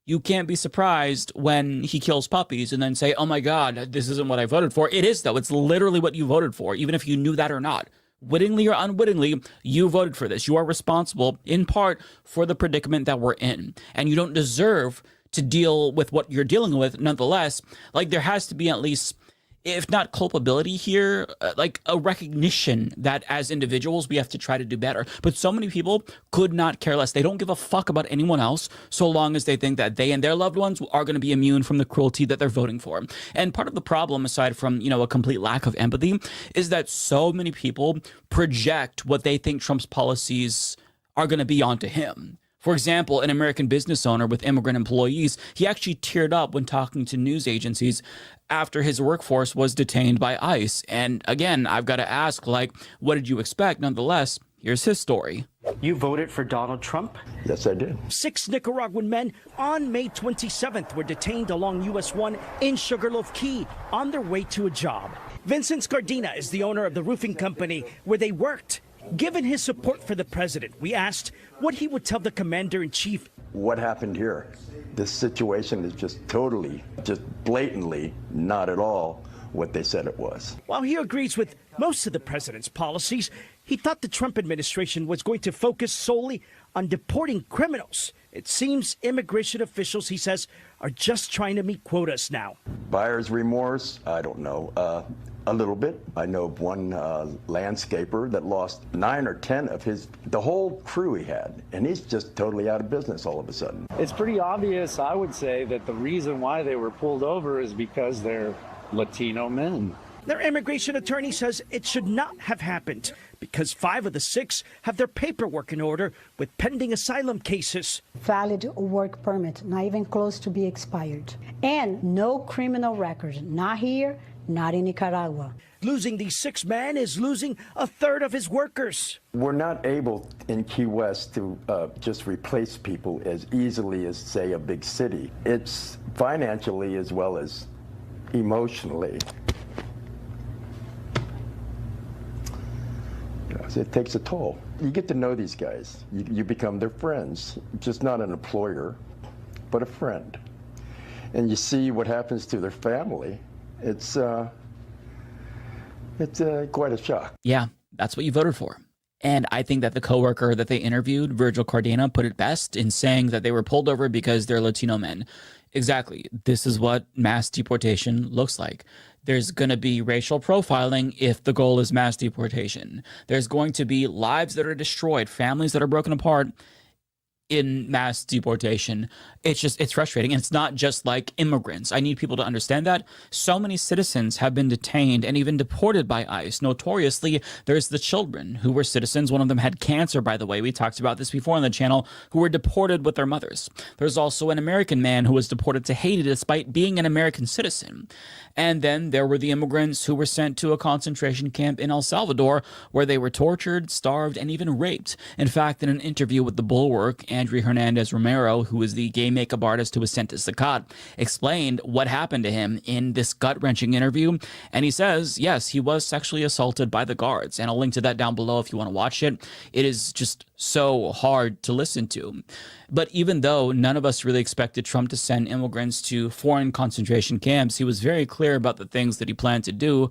you can't be surprised when he kills puppies and then say, "Oh my God, this isn't what I voted for." It is, though. It's literally what you voted for, even if you knew that or not. Wittingly or unwittingly, you voted for this. You are responsible, in part, for the predicament that we're in. And you don't deserve to deal with what you're dealing with, nonetheless. Like, there has to be at least, if not culpability here, like a recognition that as individuals we have to try to do better. But so many people could not care less. They don't give a fuck about anyone else so long as they think that they and their loved ones are going to be immune from the cruelty that they're voting for. And part of the problem, aside from, a complete lack of empathy, is that so many people project what they think Trump's policies are going to be onto him. For example, an American business owner with immigrant employees, he actually teared up when talking to news agencies after his workforce was detained by ICE. And again, I've got to ask, what did you expect? Nonetheless, here's his story. You voted for Donald Trump? Yes, I did. 6 Nicaraguan men on May 27th were detained along US 1 in Sugarloaf Key on their way to a job. Vincent Scardina is the owner of the roofing company where they worked. Given his support for the president, we asked what he would tell the commander-in-chief. What happened here? This situation is just blatantly not at all what they said it was. While he agrees with most of the president's policies, he thought the Trump administration was going to focus solely on deporting criminals. It seems immigration officials, he says, are just trying to meet quotas now. Buyer's remorse? I don't know. A little bit. I know of one landscaper that lost 9 or 10 of the whole crew he had, and he's just totally out of business all of a sudden. It's pretty obvious, I would say, that the reason why they were pulled over is because they're Latino men. Their immigration attorney says it should not have happened because 5 of the 6 have their paperwork in order with pending asylum cases. Valid work permit, not even close to be expired. And no criminal record, not here, not in Nicaragua. Losing these 6 men is losing a third of his workers. We're not able in Key West to just replace people as easily as, say, a big city. It's financially as well as emotionally. It takes a toll. You get to know these guys. You become their friends, just not an employer, but a friend. And you see what happens to their family. It's quite a shock. Yeah, that's what you voted for. And I think that the coworker that they interviewed, Virgil Cardena, put it best in saying that they were pulled over because they're Latino men. Exactly. This is what mass deportation looks like. There's going to be racial profiling if the goal is mass deportation. There's going to be lives that are destroyed, families that are broken apart in mass deportation. It's frustrating. And it's not just like immigrants. I need people to understand that. So many citizens have been detained and even deported by ICE. Notoriously, there's the children who were citizens. One of them had cancer, by the way. We talked about this before on the channel, who were deported with their mothers. There's also an American man who was deported to Haiti despite being an American citizen. And then there were the immigrants who were sent to a concentration camp in El Salvador where they were tortured, starved, and even raped. In fact, in an interview with The Bulwark, Andrew Hernandez Romero, who is the gay makeup artist who was sent to Sakat, explained what happened to him in this gut-wrenching interview. And he says, yes, he was sexually assaulted by the guards. And I'll link to that down below if you want to watch it. It is just so hard to listen to. But even though none of us really expected Trump to send immigrants to foreign concentration camps, he was very clear about the things that he planned to do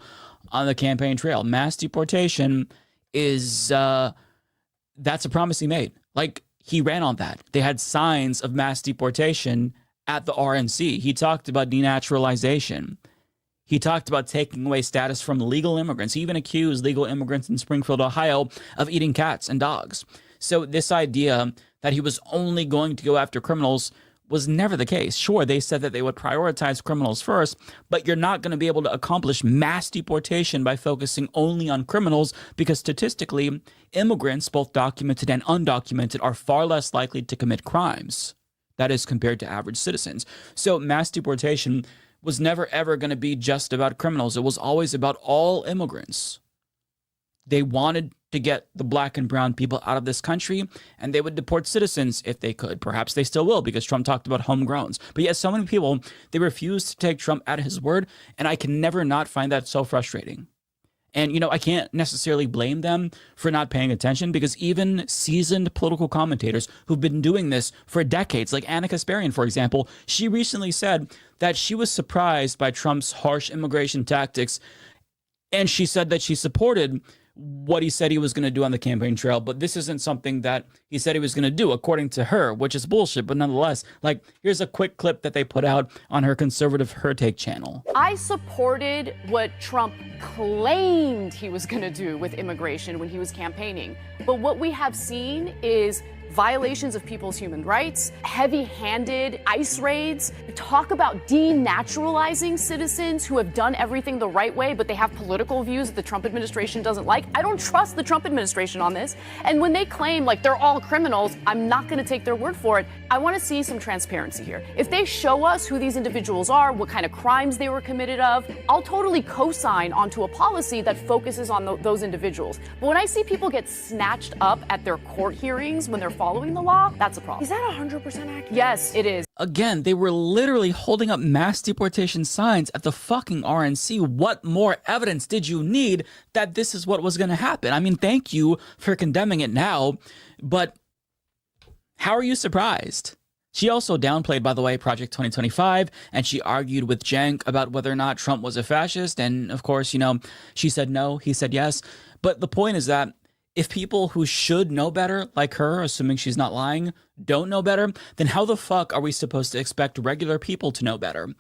on the campaign trail. Mass deportation is, that's a promise he made. Like, he ran on that. They had signs of mass deportation at the RNC. He talked about denaturalization. He talked about taking away status from legal immigrants. He even accused legal immigrants in Springfield, Ohio, of eating cats and dogs. So this idea that he was only going to go after criminals was never the case. Sure, they said that they would prioritize criminals first, but you're not going to be able to accomplish mass deportation by focusing only on criminals, because statistically, immigrants, both documented and undocumented, are far less likely to commit crimes. That is compared to average citizens. So mass deportation was never ever going to be just about criminals. It was always about all immigrants. They wanted to get the black and brown people out of this country, and they would deport citizens if they could. Perhaps they still will, because Trump talked about homegrowns. But yet so many people, they refuse to take Trump at his word, and I can never not find that so frustrating. And, you know, I can't necessarily blame them for not paying attention, because even seasoned political commentators who've been doing this for decades, like Anna Kasparian, for example, she recently said that she was surprised by Trump's harsh immigration tactics, and she said that she supported what he said he was going to do on the campaign trail, but this isn't something that he said he was going to do, according to her, which is bullshit. But nonetheless, like, here's a quick clip that they put out on her conservative Her Take channel. I supported what Trump claimed he was going to do with immigration when he was campaigning. But what we have seen is violations of people's human rights, heavy-handed ICE raids. Talk about denaturalizing citizens who have done everything the right way, but they have political views that the Trump administration doesn't like. I don't trust the Trump administration on this. And when they claim like they're all criminals, I'm not going to take their word for it. I want to see some transparency here. If they show us who these individuals are, what kind of crimes they were committed of, I'll totally co-sign onto a policy that focuses on those individuals. But when I see people get snatched up at their court hearings when they're following the law, that's a problem. Is that 100% accurate? Yes, it is. Again, they were literally holding up mass deportation signs at the fucking RNC. What more evidence did you need that this is what was going to happen? I mean, thank you for condemning it now, but how are you surprised? She also downplayed, by the way, Project 2025, and she argued with Cenk about whether or not Trump was a fascist. And of course, you know, she said no, he said yes. But the point is that if people who should know better, like her, assuming she's not lying, don't know better, then how the fuck are we supposed to expect regular people to know better?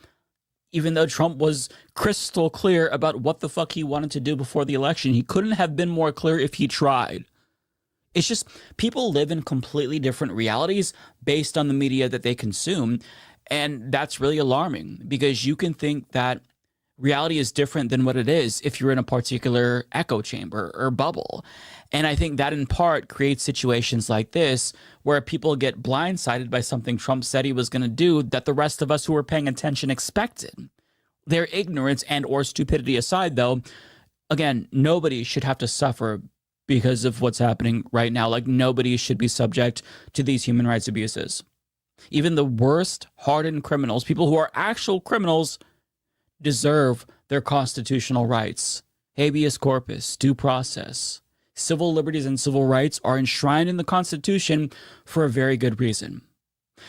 Even though Trump was crystal clear about what the fuck he wanted to do before the election, he couldn't have been more clear if he tried. It's just, people live in completely different realities based on the media that they consume, and that's really alarming, because you can think that reality is different than what it is if you're in a particular echo chamber or bubble. And I think that in part creates situations like this where people get blindsided by something Trump said he was going to do that the rest of us who were paying attention expected. Their ignorance and or stupidity aside, though, again, nobody should have to suffer because of what's happening right now. Like, nobody should be subject to these human rights abuses. Even the worst hardened criminals, people who are actual criminals, deserve their constitutional rights. Habeas corpus, due process. Civil liberties and civil rights are enshrined in the Constitution for a very good reason.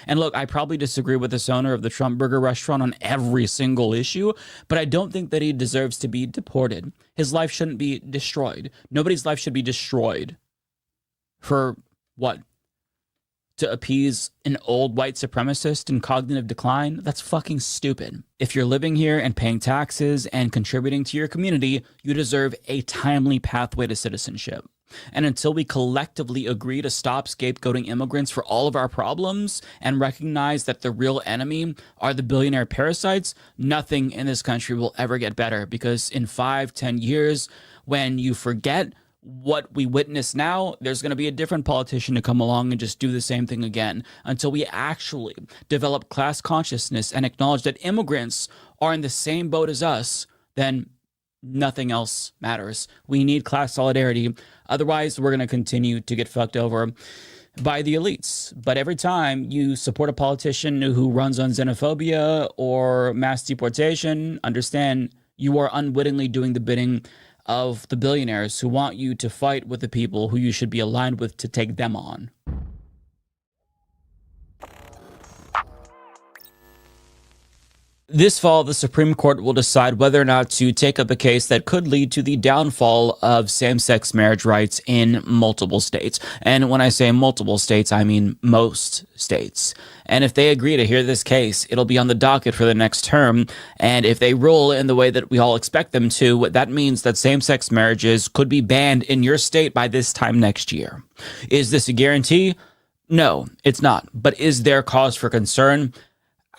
And look, I probably disagree with this owner of the Trump Burger restaurant on every single issue, but I don't think that he deserves to be deported. His life shouldn't be destroyed. Nobody's life should be destroyed. For what? To appease an old white supremacist in cognitive decline? That's fucking stupid. If you're living here and paying taxes and contributing to your community, you deserve a timely pathway to citizenship. And until we collectively agree to stop scapegoating immigrants for all of our problems and recognize that the real enemy are the billionaire parasites, nothing in this country will ever get better. Because in 5-10 years, when you forget what we witness now, there's going to be a different politician to come along and just do the same thing again. Until we actually develop class consciousness and acknowledge that immigrants are in the same boat as us, then nothing else matters. We need class solidarity. Otherwise, we're going to continue to get fucked over by the elites. But every time you support a politician who runs on xenophobia or mass deportation, understand you are unwittingly doing the bidding of the billionaires who want you to fight with the people who you should be aligned with to take them on. This fall, the Supreme Court will decide whether or not to take up a case that could lead to the downfall of same-sex marriage rights in multiple states. And when I say multiple states, I mean most states. And if they agree to hear this case, it'll be on the docket for the next term. And if they rule in the way that we all expect them to, that means that same-sex marriages could be banned in your state by this time next year. Is this a guarantee? No, it's not. But is there cause for concern?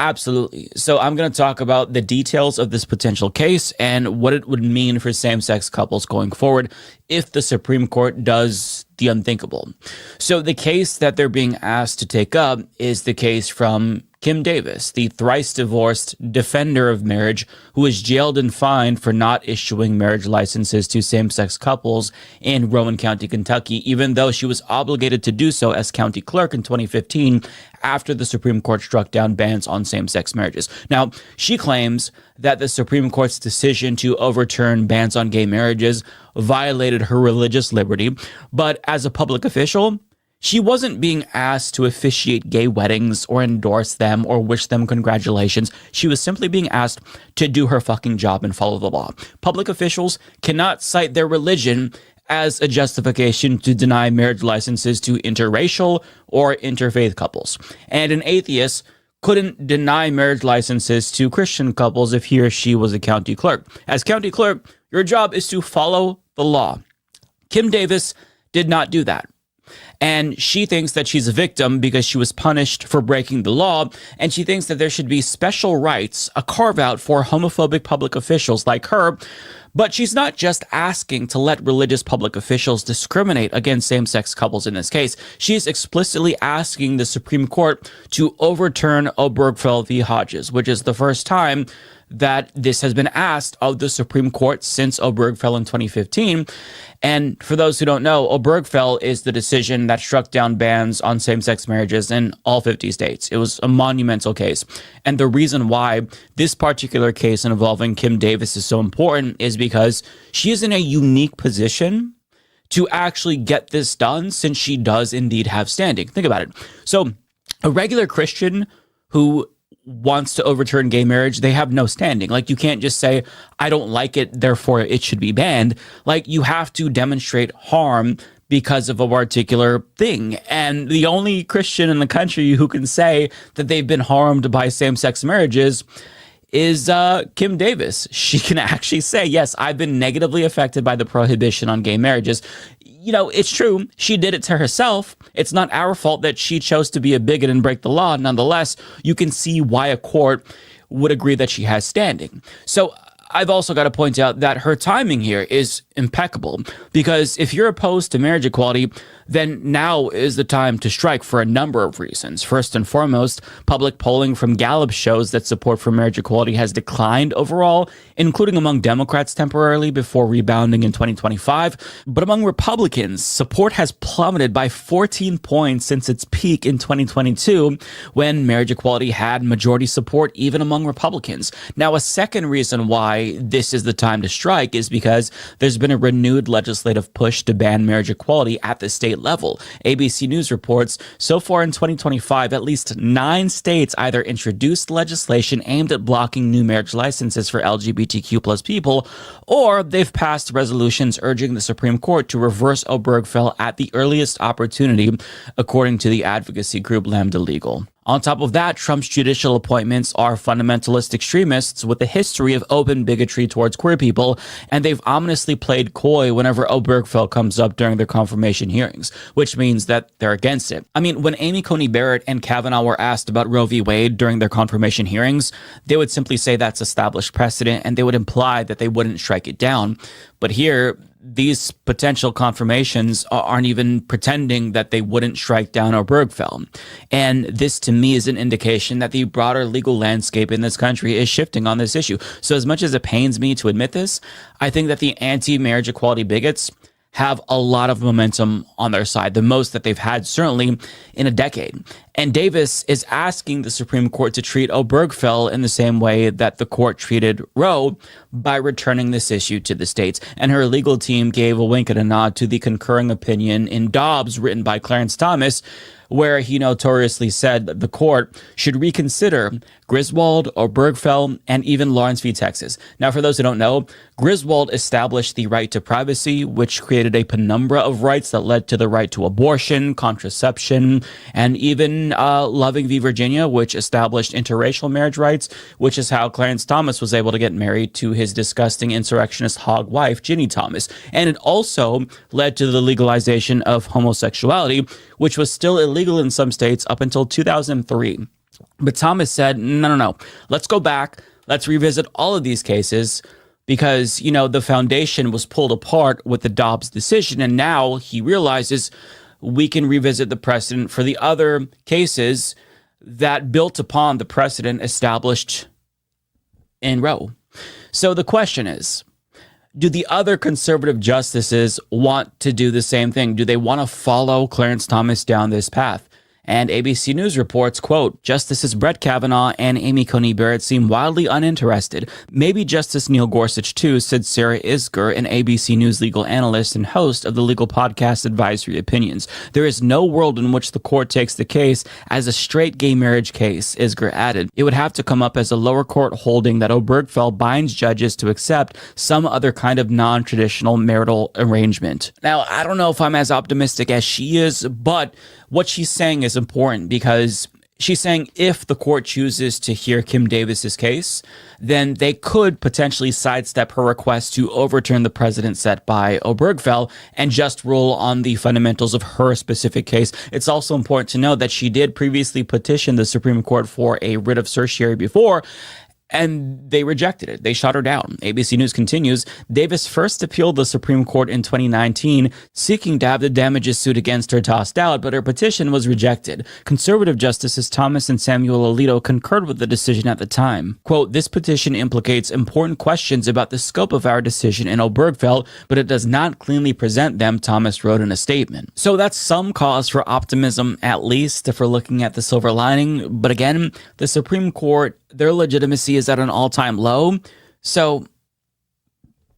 Absolutely. So I'm going to talk about the details of this potential case and what it would mean for same-sex couples going forward if the Supreme Court does the unthinkable. So the case that they're being asked to take up is the case from Kim Davis, the thrice-divorced defender of marriage who was jailed and fined for not issuing marriage licenses to same-sex couples in Rowan County, Kentucky, even though she was obligated to do so as county clerk in 2015 after the Supreme Court struck down bans on same-sex marriages. Now, she claims that the Supreme Court's decision to overturn bans on gay marriages violated her religious liberty, but as a public official, she wasn't being asked to officiate gay weddings or endorse them or wish them congratulations. She was simply being asked to do her fucking job and follow the law. Public officials cannot cite their religion as a justification to deny marriage licenses to interracial or interfaith couples. And an atheist couldn't deny marriage licenses to Christian couples if he or she was a county clerk. As county clerk, your job is to follow the law. Kim Davis did not do that. And she thinks that she's a victim because she was punished for breaking the law, and she thinks that there should be special rights, a carve-out for homophobic public officials like her. But she's not just asking to let religious public officials discriminate against same-sex couples in this case. She's explicitly asking the Supreme Court to overturn Obergefell v. Hodges, which is the first time that this has been asked of the Supreme Court since Obergefell in 2015. And for those who don't know, Obergefell is the decision that struck down bans on same-sex marriages in all 50 states. It was a monumental case. And the reason why this particular case involving Kim Davis is so important is because she is in a unique position to actually get this done, since she does indeed have standing. Think about it. So a regular Christian who wants to overturn gay marriage, they have no standing. Like, you can't just say, I don't like it, therefore it should be banned. Like, you have to demonstrate harm because of a particular thing. And the only Christian in the country who can say that they've been harmed by same-sex marriages is Kim Davis. She can actually say, yes, I've been negatively affected by the prohibition on gay marriages. You know, it's true. She did it to herself. It's not our fault that she chose to be a bigot and break the law. Nonetheless, you can see why a court would agree that she has standing. So I've also got to point out that her timing here is impeccable, because if you're opposed to marriage equality, then now is the time to strike for a number of reasons. First and foremost, public polling from Gallup shows that support for marriage equality has declined overall, including among Democrats temporarily before rebounding in 2025. But among Republicans, support has plummeted by 14 points since its peak in 2022, when marriage equality had majority support even among Republicans. Now, a second reason why this is the time to strike is because there's been a renewed legislative push to ban marriage equality at the state level. ABC News reports so far in 2025, at least 9 states either introduced legislation aimed at blocking new marriage licenses for LGBTQ plus people, or they've passed resolutions urging the Supreme Court to reverse Obergefell at the earliest opportunity, according to the advocacy group Lambda Legal. On top of that, Trump's judicial appointments are fundamentalist extremists with a history of open bigotry towards queer people, and they've ominously played coy whenever Obergefell comes up during their confirmation hearings, which means that they're against it. I mean, when Amy Coney Barrett and Kavanaugh were asked about Roe v. Wade during their confirmation hearings, they would simply say that's established precedent, and they would imply that they wouldn't strike it down. But here, these potential confirmations aren't even pretending that they wouldn't strike down Obergefell. And this, to me, is an indication that the broader legal landscape in this country is shifting on this issue. So as much as it pains me to admit this, I think that the anti-marriage equality bigots have a lot of momentum on their side, the most that they've had certainly in a decade. And Davis is asking the Supreme Court to treat Obergefell in the same way that the court treated Roe by returning this issue to the states. And her legal team gave a wink and a nod to the concurring opinion in Dobbs written by Clarence Thomas, where he notoriously said that the court should reconsider Griswold, Obergefell, and even Lawrence v. Texas. Now, for those who don't know, Griswold established the right to privacy, which created a penumbra of rights that led to the right to abortion, contraception, and even Loving v. Virginia, which established interracial marriage rights, which is how Clarence Thomas was able to get married to his disgusting insurrectionist hog wife, Ginny Thomas. And it also led to the legalization of homosexuality, which was still illegal in some states up until 2003. But Thomas said, no, let's go back. Let's revisit all of these cases because, you know, the foundation was pulled apart with the Dobbs decision. And now he realizes we can revisit the precedent for the other cases that built upon the precedent established in Roe. So the question is, do the other conservative justices want to do the same thing? Do they want to follow Clarence Thomas down this path? And ABC News reports, quote, Justices Brett Kavanaugh and Amy Coney Barrett seem wildly uninterested. Maybe Justice Neil Gorsuch, too, said Sarah Isgur, an ABC News legal analyst and host of the legal podcast Advisory Opinions. There is no world in which the court takes the case as a straight gay marriage case, Isgur added. It would have to come up as a lower court holding that Obergefell binds judges to accept some other kind of non-traditional marital arrangement. Now, I don't know if I'm as optimistic as she is, but what she's saying is important because she's saying if the court chooses to hear Kim Davis's case, then they could potentially sidestep her request to overturn the precedent set by Obergefell and just rule on the fundamentals of her specific case. It's also important to note that she did previously petition the Supreme Court for a writ of certiorari before, and they rejected it. They shot her down. ABC News continues, Davis first appealed the Supreme Court in 2019, seeking to have the damages suit against her tossed out, but her petition was rejected. Conservative Justices Thomas and Samuel Alito concurred with the decision at the time. Quote, this petition implicates important questions about the scope of our decision in Obergefell, but it does not cleanly present them, Thomas wrote in a statement. So that's some cause for optimism, at least, if we're looking at the silver lining. But again, the Supreme Court, their legitimacy is at an all-time low. So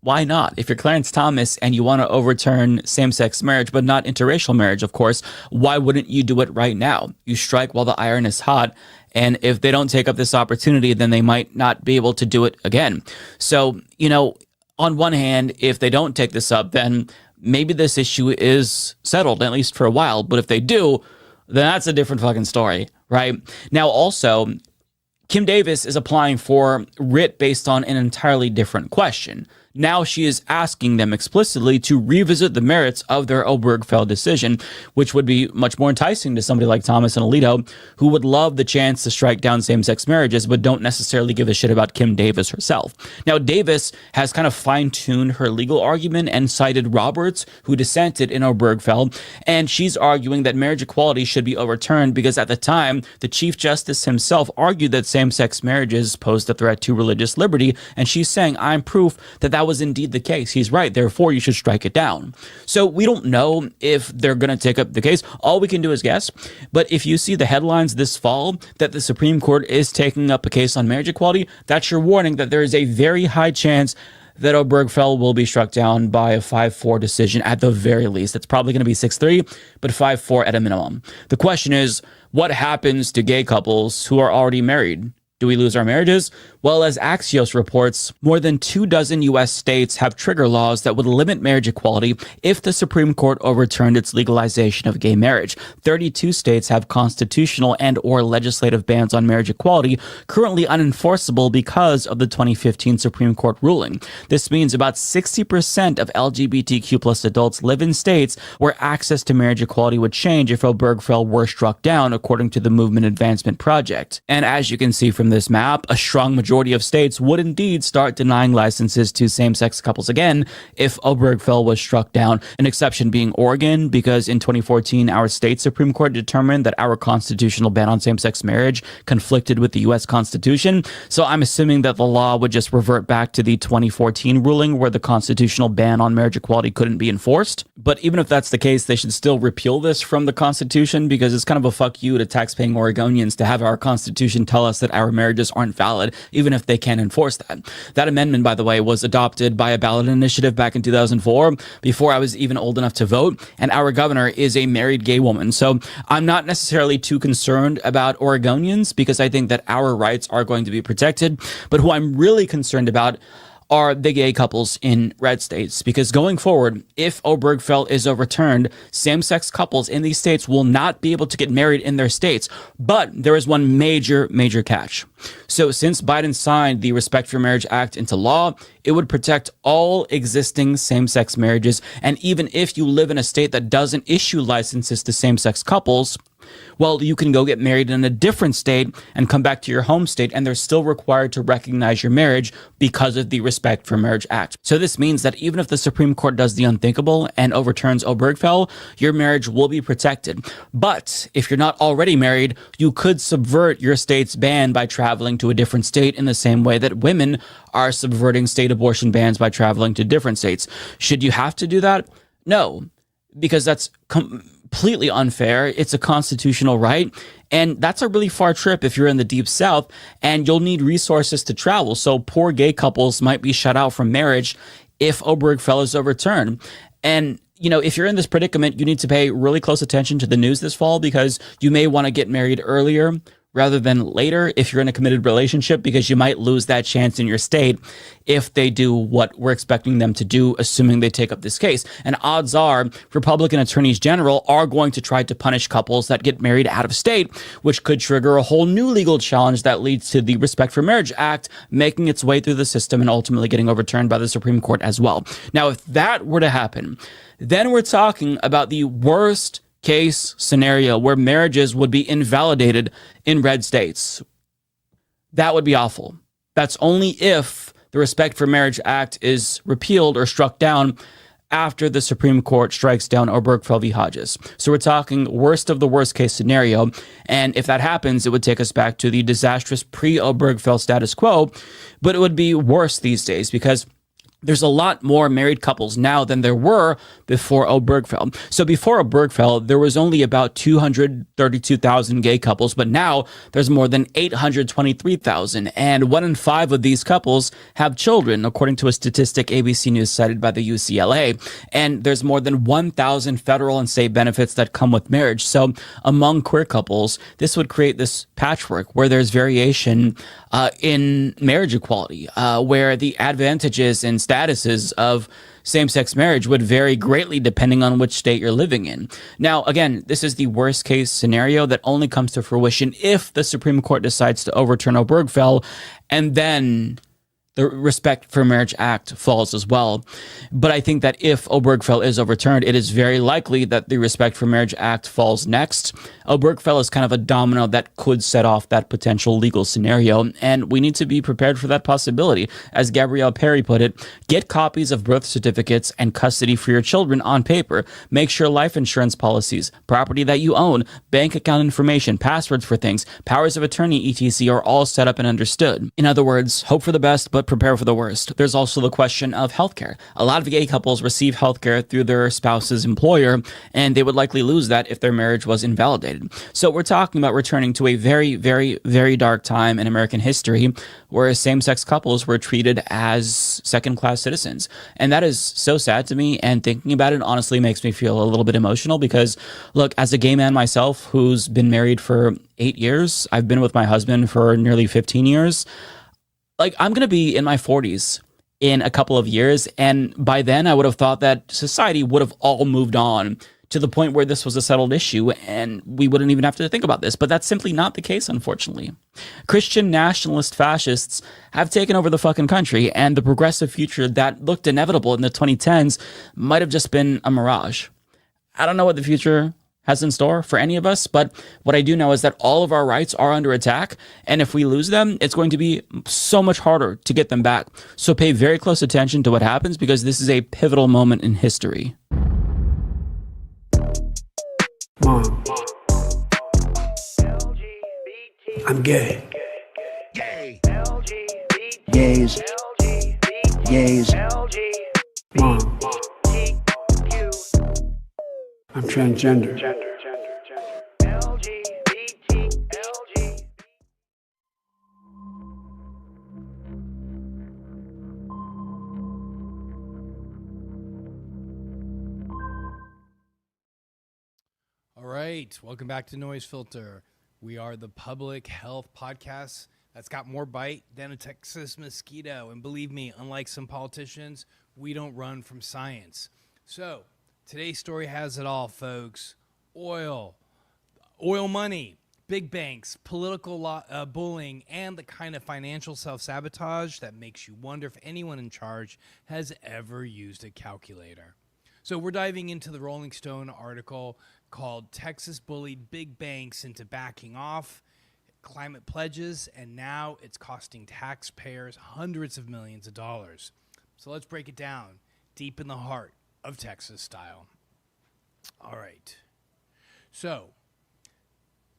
why not? If you're Clarence Thomas and you want to overturn same-sex marriage, but not interracial marriage, of course, why wouldn't you do it right now? You strike while the iron is hot. And if they don't take up this opportunity, then they might not be able to do it again. So, you know, on one hand, if they don't take this up, then maybe this issue is settled, at least for a while. But if they do, then that's a different fucking story, right? Now, also, Kim Davis is applying for writ based on an entirely different question. Now she is asking them explicitly to revisit the merits of their Obergefell decision, which would be much more enticing to somebody like Thomas and Alito, who would love the chance to strike down same-sex marriages, but don't necessarily give a shit about Kim Davis herself. Now, Davis has kind of fine-tuned her legal argument and cited Roberts, who dissented in Obergefell, and she's arguing that marriage equality should be overturned because at the time, the Chief Justice himself argued that same-sex marriages posed a threat to religious liberty, and she's saying, I'm proof that was indeed the case. He's right. Therefore, you should strike it down. So we don't know if they're going to take up the case. All we can do is guess. But if you see the headlines this fall that the Supreme Court is taking up a case on marriage equality, that's your warning that there is a very high chance that Obergefell will be struck down by a 5-4 decision at the very least. It's probably going to be 6-3, but 5-4 at a minimum. The question is, what happens to gay couples who are already married? Do we lose our marriages? Well, as Axios reports, more than 24 U.S. states have trigger laws that would limit marriage equality if the Supreme Court overturned its legalization of gay marriage. 32 states have constitutional and or legislative bans on marriage equality, currently unenforceable because of the 2015 Supreme Court ruling. This means about 60% of LGBTQ plus adults live in states where access to marriage equality would change if Obergefell were struck down, according to the Movement Advancement Project. And as you can see from this map, a strong majority of states would indeed start denying licenses to same-sex couples again if Obergefell was struck down, an exception being Oregon, because in 2014 our state Supreme Court determined that our constitutional ban on same-sex marriage conflicted with the U.S. Constitution. So I'm assuming that the law would just revert back to the 2014 ruling where the constitutional ban on marriage equality couldn't be enforced. But even if that's the case, they should still repeal this from the Constitution, because it's kind of a fuck you to taxpaying Oregonians to have our Constitution tell us that our marriages aren't valid, even if they can't enforce that. That amendment, by the way, was adopted by a ballot initiative back in 2004, before I was even old enough to vote, and our governor is a married gay woman. So I'm not necessarily too concerned about Oregonians, because I think that our rights are going to be protected. But who I'm really concerned about are the gay couples in red states, because going forward, if Obergefell is overturned, same-sex couples in these states will not be able to get married in their states. But there is one major catch. So since Biden signed the Respect for Marriage Act into law, it would protect all existing same-sex marriages. And even if you live in a state that doesn't issue licenses to same-sex couples, well, you can go get married in a different state and come back to your home state, and they're still required to recognize your marriage because of the Respect for Marriage Act. So this means that even if the Supreme Court does the unthinkable and overturns Obergefell, your marriage will be protected. But if you're not already married, you could subvert your state's ban by traveling to a different state in the same way that women are subverting state abortion bans by traveling to different states. Should you have to do that? No, because that's completely unfair. It's a constitutional right. And that's a really far trip if you're in the deep south, and you'll need resources to travel. So poor gay couples might be shut out from marriage if Obergefell is overturned. And you know, if you're in this predicament, you need to pay really close attention to the news this fall, because you may want to get married earlier rather than later if you're in a committed relationship, because you might lose that chance in your state if they do what we're expecting them to do, assuming they take up this case. And odds are Republican attorneys general are going to try to punish couples that get married out of state, which could trigger a whole new legal challenge that leads to the Respect for Marriage Act making its way through the system and ultimately getting overturned by the Supreme Court as well. Now, if that were to happen, then we're talking about the worst case scenario where marriages would be invalidated in red states. That would be awful. That's only if the Respect for Marriage Act is repealed or struck down after the Supreme Court strikes down Obergefell v. Hodges. So we're talking worst of the worst case scenario. And if that happens, it would take us back to the disastrous pre-Obergefell status quo. But it would be worse these days, because there's a lot more married couples now than there were before Obergefell. So before Obergefell, there was only about 232,000 gay couples, but now there's more than 823,000. And 1 in 5 of these couples have children, according to a statistic ABC News cited by the UCLA. And there's more than 1,000 federal and state benefits that come with marriage. So among queer couples, this would create this patchwork where there's variation in marriage equality, where the advantages and statuses of same-sex marriage would vary greatly depending on which state you're living in. Now, again, this is the worst case scenario that only comes to fruition if the Supreme Court decides to overturn Obergefell, and then the Respect for Marriage Act falls as well. But I think that if Obergefell is overturned, it is very likely that the Respect for Marriage Act falls next. Obergefell is kind of a domino that could set off that potential legal scenario, and we need to be prepared for that possibility. As Gabrielle Perry put it, get copies of birth certificates and custody for your children on paper. Make sure life insurance policies, property that you own, bank account information, passwords for things, powers of attorney, etc. are all set up and understood. In other words, hope for the best, but prepare for the worst. There's also the question of healthcare. A lot of gay couples receive healthcare through their spouse's employer, and they would likely lose that if their marriage was invalidated. So we're talking about returning to a very, very, very dark time in American history where same-sex couples were treated as second-class citizens. And that is so sad to me, and thinking about it honestly makes me feel a little bit emotional because, look, as a gay man myself who's been married for 8 years, I've been with my husband for nearly 15 years, Like, I'm going to be in my 40s in a couple of years, and by then I would have thought that society would have all moved on to the point where this was a settled issue and we wouldn't even have to think about this. But that's simply not the case, unfortunately. Christian nationalist fascists have taken over the fucking country, and the progressive future that looked inevitable in the 2010s might have just been a mirage. I don't know what the future has in store for any of us, but what I do know is that all of our rights are under attack, and if we lose them, it's going to be so much harder to get them back. So pay very close attention to what happens, because this is a pivotal moment in history. Mom, I'm gay. Gays. Gays. Mom, I'm transgender. All right, welcome back to Noise Filter. We are the public health podcast that's got more bite than a Texas mosquito. And believe me, unlike some politicians, we don't run from science. So today's story has it all, folks. Oil money, big banks, political bullying, and the kind of financial self-sabotage that makes you wonder if anyone in charge has ever used a calculator. So we're diving into the Rolling Stone article called "Texas Bullied Big Banks into Backing Off Climate Pledges, and Now It's Costing Taxpayers Hundreds of Millions of Dollars." So let's break it down deep in the heart of Texas style. All right. So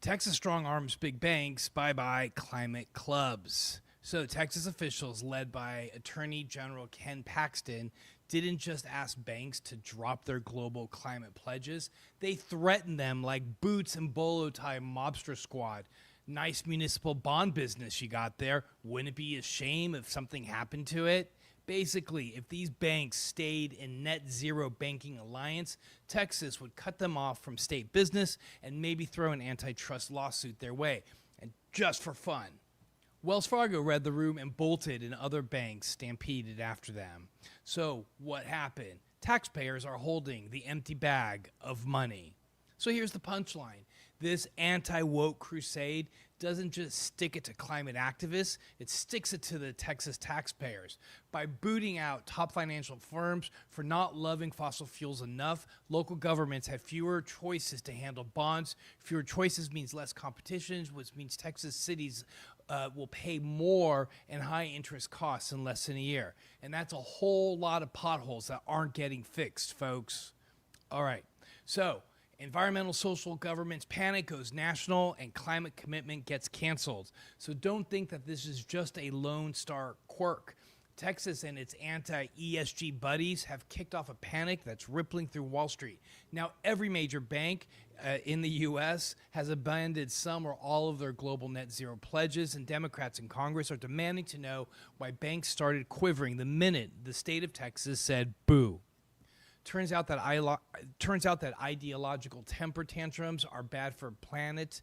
Texas strong arms big banks, bye-bye climate clubs. So Texas officials led by Attorney General Ken Paxton didn't just ask banks to drop their global climate pledges. They threatened them like boots and bolo tie mobster squad. Nice municipal bond business you got there. Wouldn't it be a shame if something happened to it? Basically, if these banks stayed in net zero banking alliance, Texas would cut them off from state business and maybe throw an antitrust lawsuit their way. And just for fun, Wells Fargo read the room and bolted, and other banks stampeded after them. So what happened? Taxpayers are holding the empty bag of money. So here's the punchline. This anti-woke crusade doesn't just stick it to climate activists, it sticks it to the Texas taxpayers. By booting out top financial firms for not loving fossil fuels enough, local governments have fewer choices to handle bonds. Fewer choices means less competition, which means Texas cities will pay more in high interest costs in less than a year. And that's a whole lot of potholes that aren't getting fixed, folks. All right, so environmental social government's panic goes national and climate commitment gets canceled. So don't think that this is just a Lone Star quirk. Texas and its anti-ESG buddies have kicked off a panic that's rippling through Wall Street. Now, every major bank in the U.S. has abandoned some or all of their global net zero pledges, and Democrats in Congress are demanding to know why banks started quivering the minute the state of Texas said boo. Turns out that ideological temper tantrums are bad for planet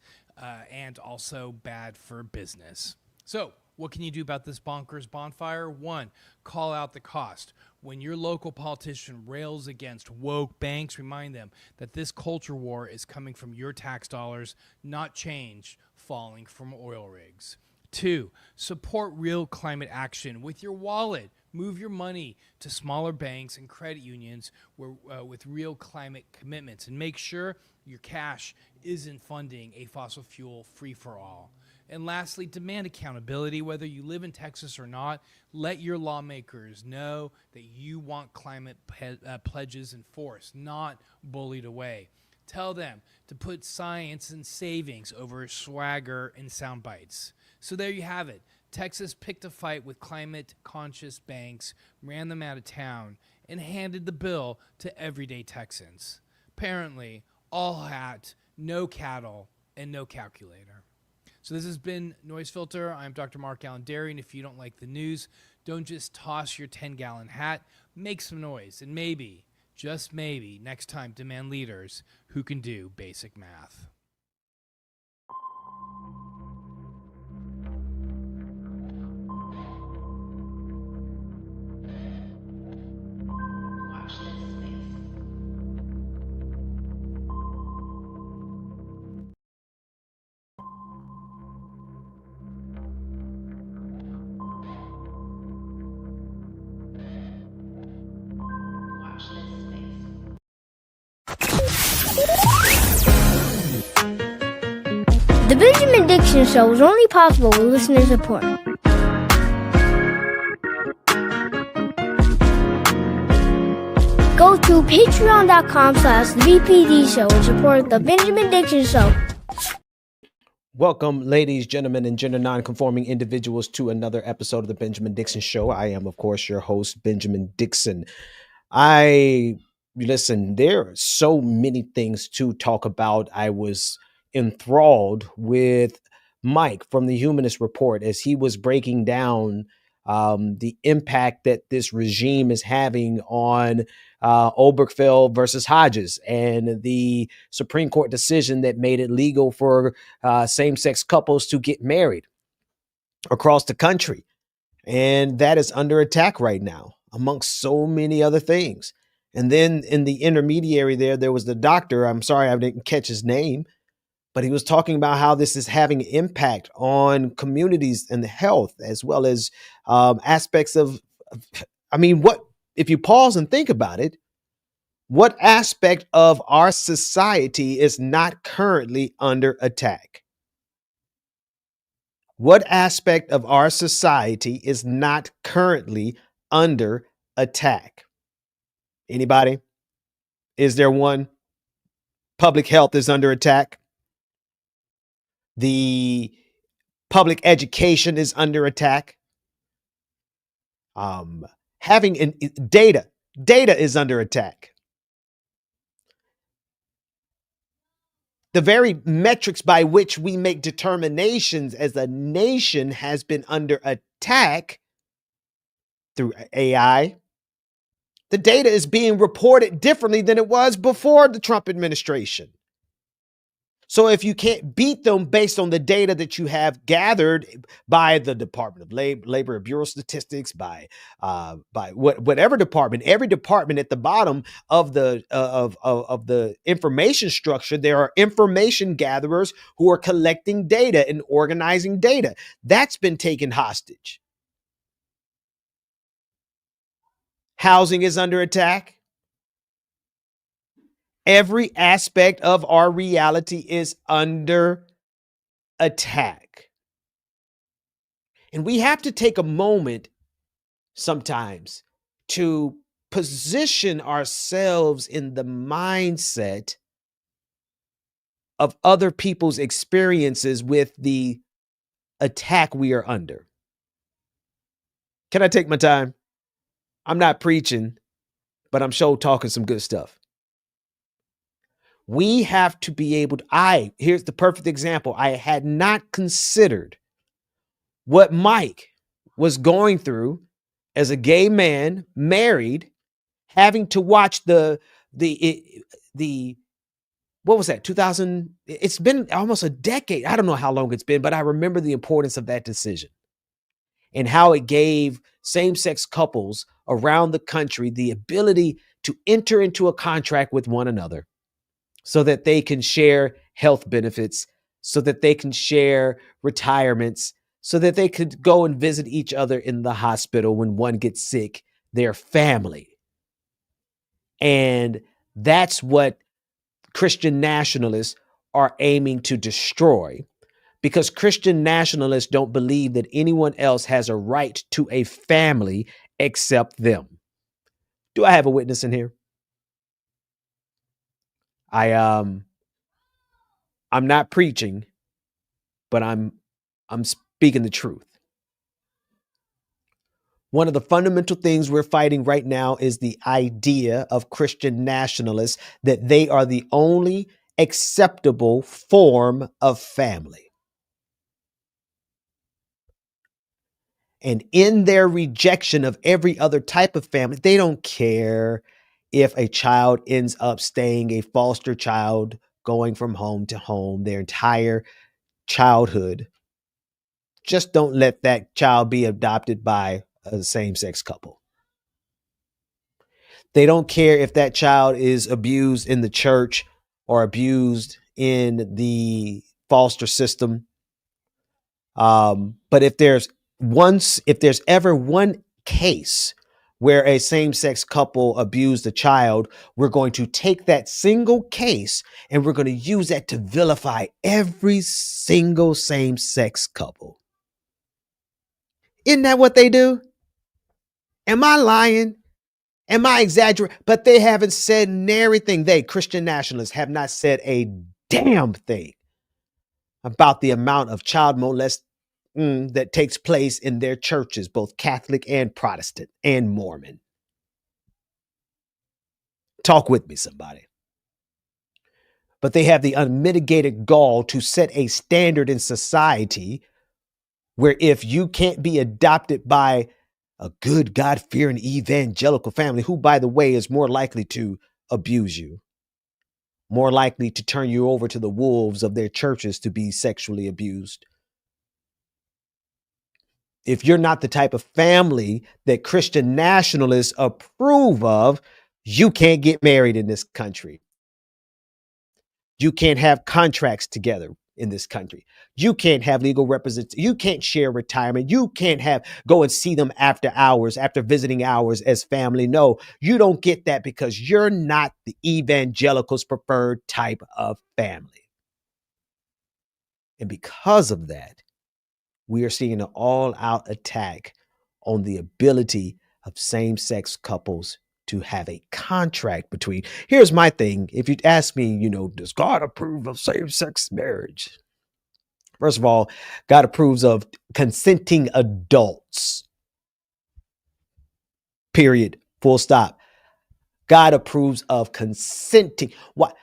and also bad for business. So what can you do about this bonkers bonfire? 1, call out the cost. When your local politician rails against woke banks, remind them that this culture war is coming from your tax dollars, not change falling from oil rigs. 2, support real climate action with your wallet. Move your money to smaller banks and credit unions with real climate commitments, and make sure your cash isn't funding a fossil fuel free-for-all. And lastly, demand accountability. Whether you live in Texas or not, let your lawmakers know that you want climate pledges enforced, not bullied away. Tell them to put science and savings over swagger and sound bites. So there you have it. Texas picked a fight with climate-conscious banks, ran them out of town, and handed the bill to everyday Texans. Apparently, all hat, no cattle, and no calculator. So this has been Noise Filter. I'm Dr. Mark Allandari, and if you don't like the news, don't just toss your 10-gallon hat. Make some noise, and maybe, just maybe, next time demand leaders who can do basic math. Benjamin Dixon Show is only possible with listener support. Go to patreon.com/VPD Show and support the Benjamin Dixon Show. Welcome, ladies, gentlemen, and gender non-conforming individuals to another episode of the Benjamin Dixon Show. I am, of course, your host, Benjamin Dixon. Listen, there are so many things to talk about. I was enthralled with Mike from the Humanist Report as he was breaking down the impact that this regime is having on Obergefell versus Hodges and the Supreme Court decision that made it legal for same-sex couples to get married across the country. And that is under attack right now, amongst so many other things. And then in the intermediary there was the doctor. I'm sorry I didn't catch his name, but he was talking about how this is having an impact on communities and the health, as well as aspects of, what, if you pause and think about it, what aspect of our society is not currently under attack? What aspect of our society is not currently under attack? Anybody? Is there one? Public health is under attack. The public education is under attack. Having data is under attack. The very metrics by which we make determinations as a nation has been under attack through AI. The data is being reported differently than it was before the Trump administration. So if you can't beat them based on the data that you have gathered by the Department of Labor Bureau of Statistics, by whatever department, every department at the bottom of the of the information structure, there are information gatherers who are collecting data and organizing data. That's been taken hostage. Housing is under attack. Every aspect of our reality is under attack. And we have to take a moment sometimes to position ourselves in the mindset of other people's experiences with the attack we are under. Can I take my time? I'm not preaching, but I'm sure talking some good stuff. We have to be able to, here's the perfect example. I had not considered what Mike was going through as a gay man, married, having to watch the what was that, 2000? It's been almost a decade. I don't know how long it's been, but I remember the importance of that decision and how it gave same-sex couples around the country the ability to enter into a contract with one another, so that they can share health benefits, so that they can share retirements, so that they could go and visit each other in the hospital when one gets sick, their family. And that's what Christian nationalists are aiming to destroy, because Christian nationalists don't believe that anyone else has a right to a family except them. Do I have a witness in here? I'm not preaching, but I'm speaking the truth. One of the fundamental things we're fighting right now is the idea of Christian nationalists that they are the only acceptable form of family. And in their rejection of every other type of family, they don't care if a child ends up staying a foster child, going from home to home their entire childhood. Just don't let that child be adopted by a same-sex couple. They don't care if that child is abused in the church or abused in the foster system. But if there's ever one case where a same-sex couple abused a child, we're going to take that single case and we're going to use that to vilify every single same-sex couple. Isn't that what they do? Am I lying? Am I exaggerating? But they haven't said everything. They, Christian nationalists, have not said a damn thing about the amount of child molestation that takes place in their churches, both Catholic and Protestant and Mormon. Talk with me, somebody. But they have the unmitigated gall to set a standard in society where if you can't be adopted by a good, God-fearing evangelical family, who, by the way, is more likely to abuse you, more likely to turn you over to the wolves of their churches to be sexually abused. If you're not the type of family that Christian nationalists approve of, you can't get married in this country. You can't have contracts together in this country. You can't have legal representation. You can't share retirement. You can't go and see them after hours, after visiting hours as family. No, you don't get that because you're not the evangelicals' preferred type of family. And because of that, we are seeing an all-out attack on the ability of same-sex couples to have a contract between. Here's my thing. If you'd ask me, does God approve of same-sex marriage? First of all, God approves of consenting adults. Period. Full stop. God approves of consenting. What?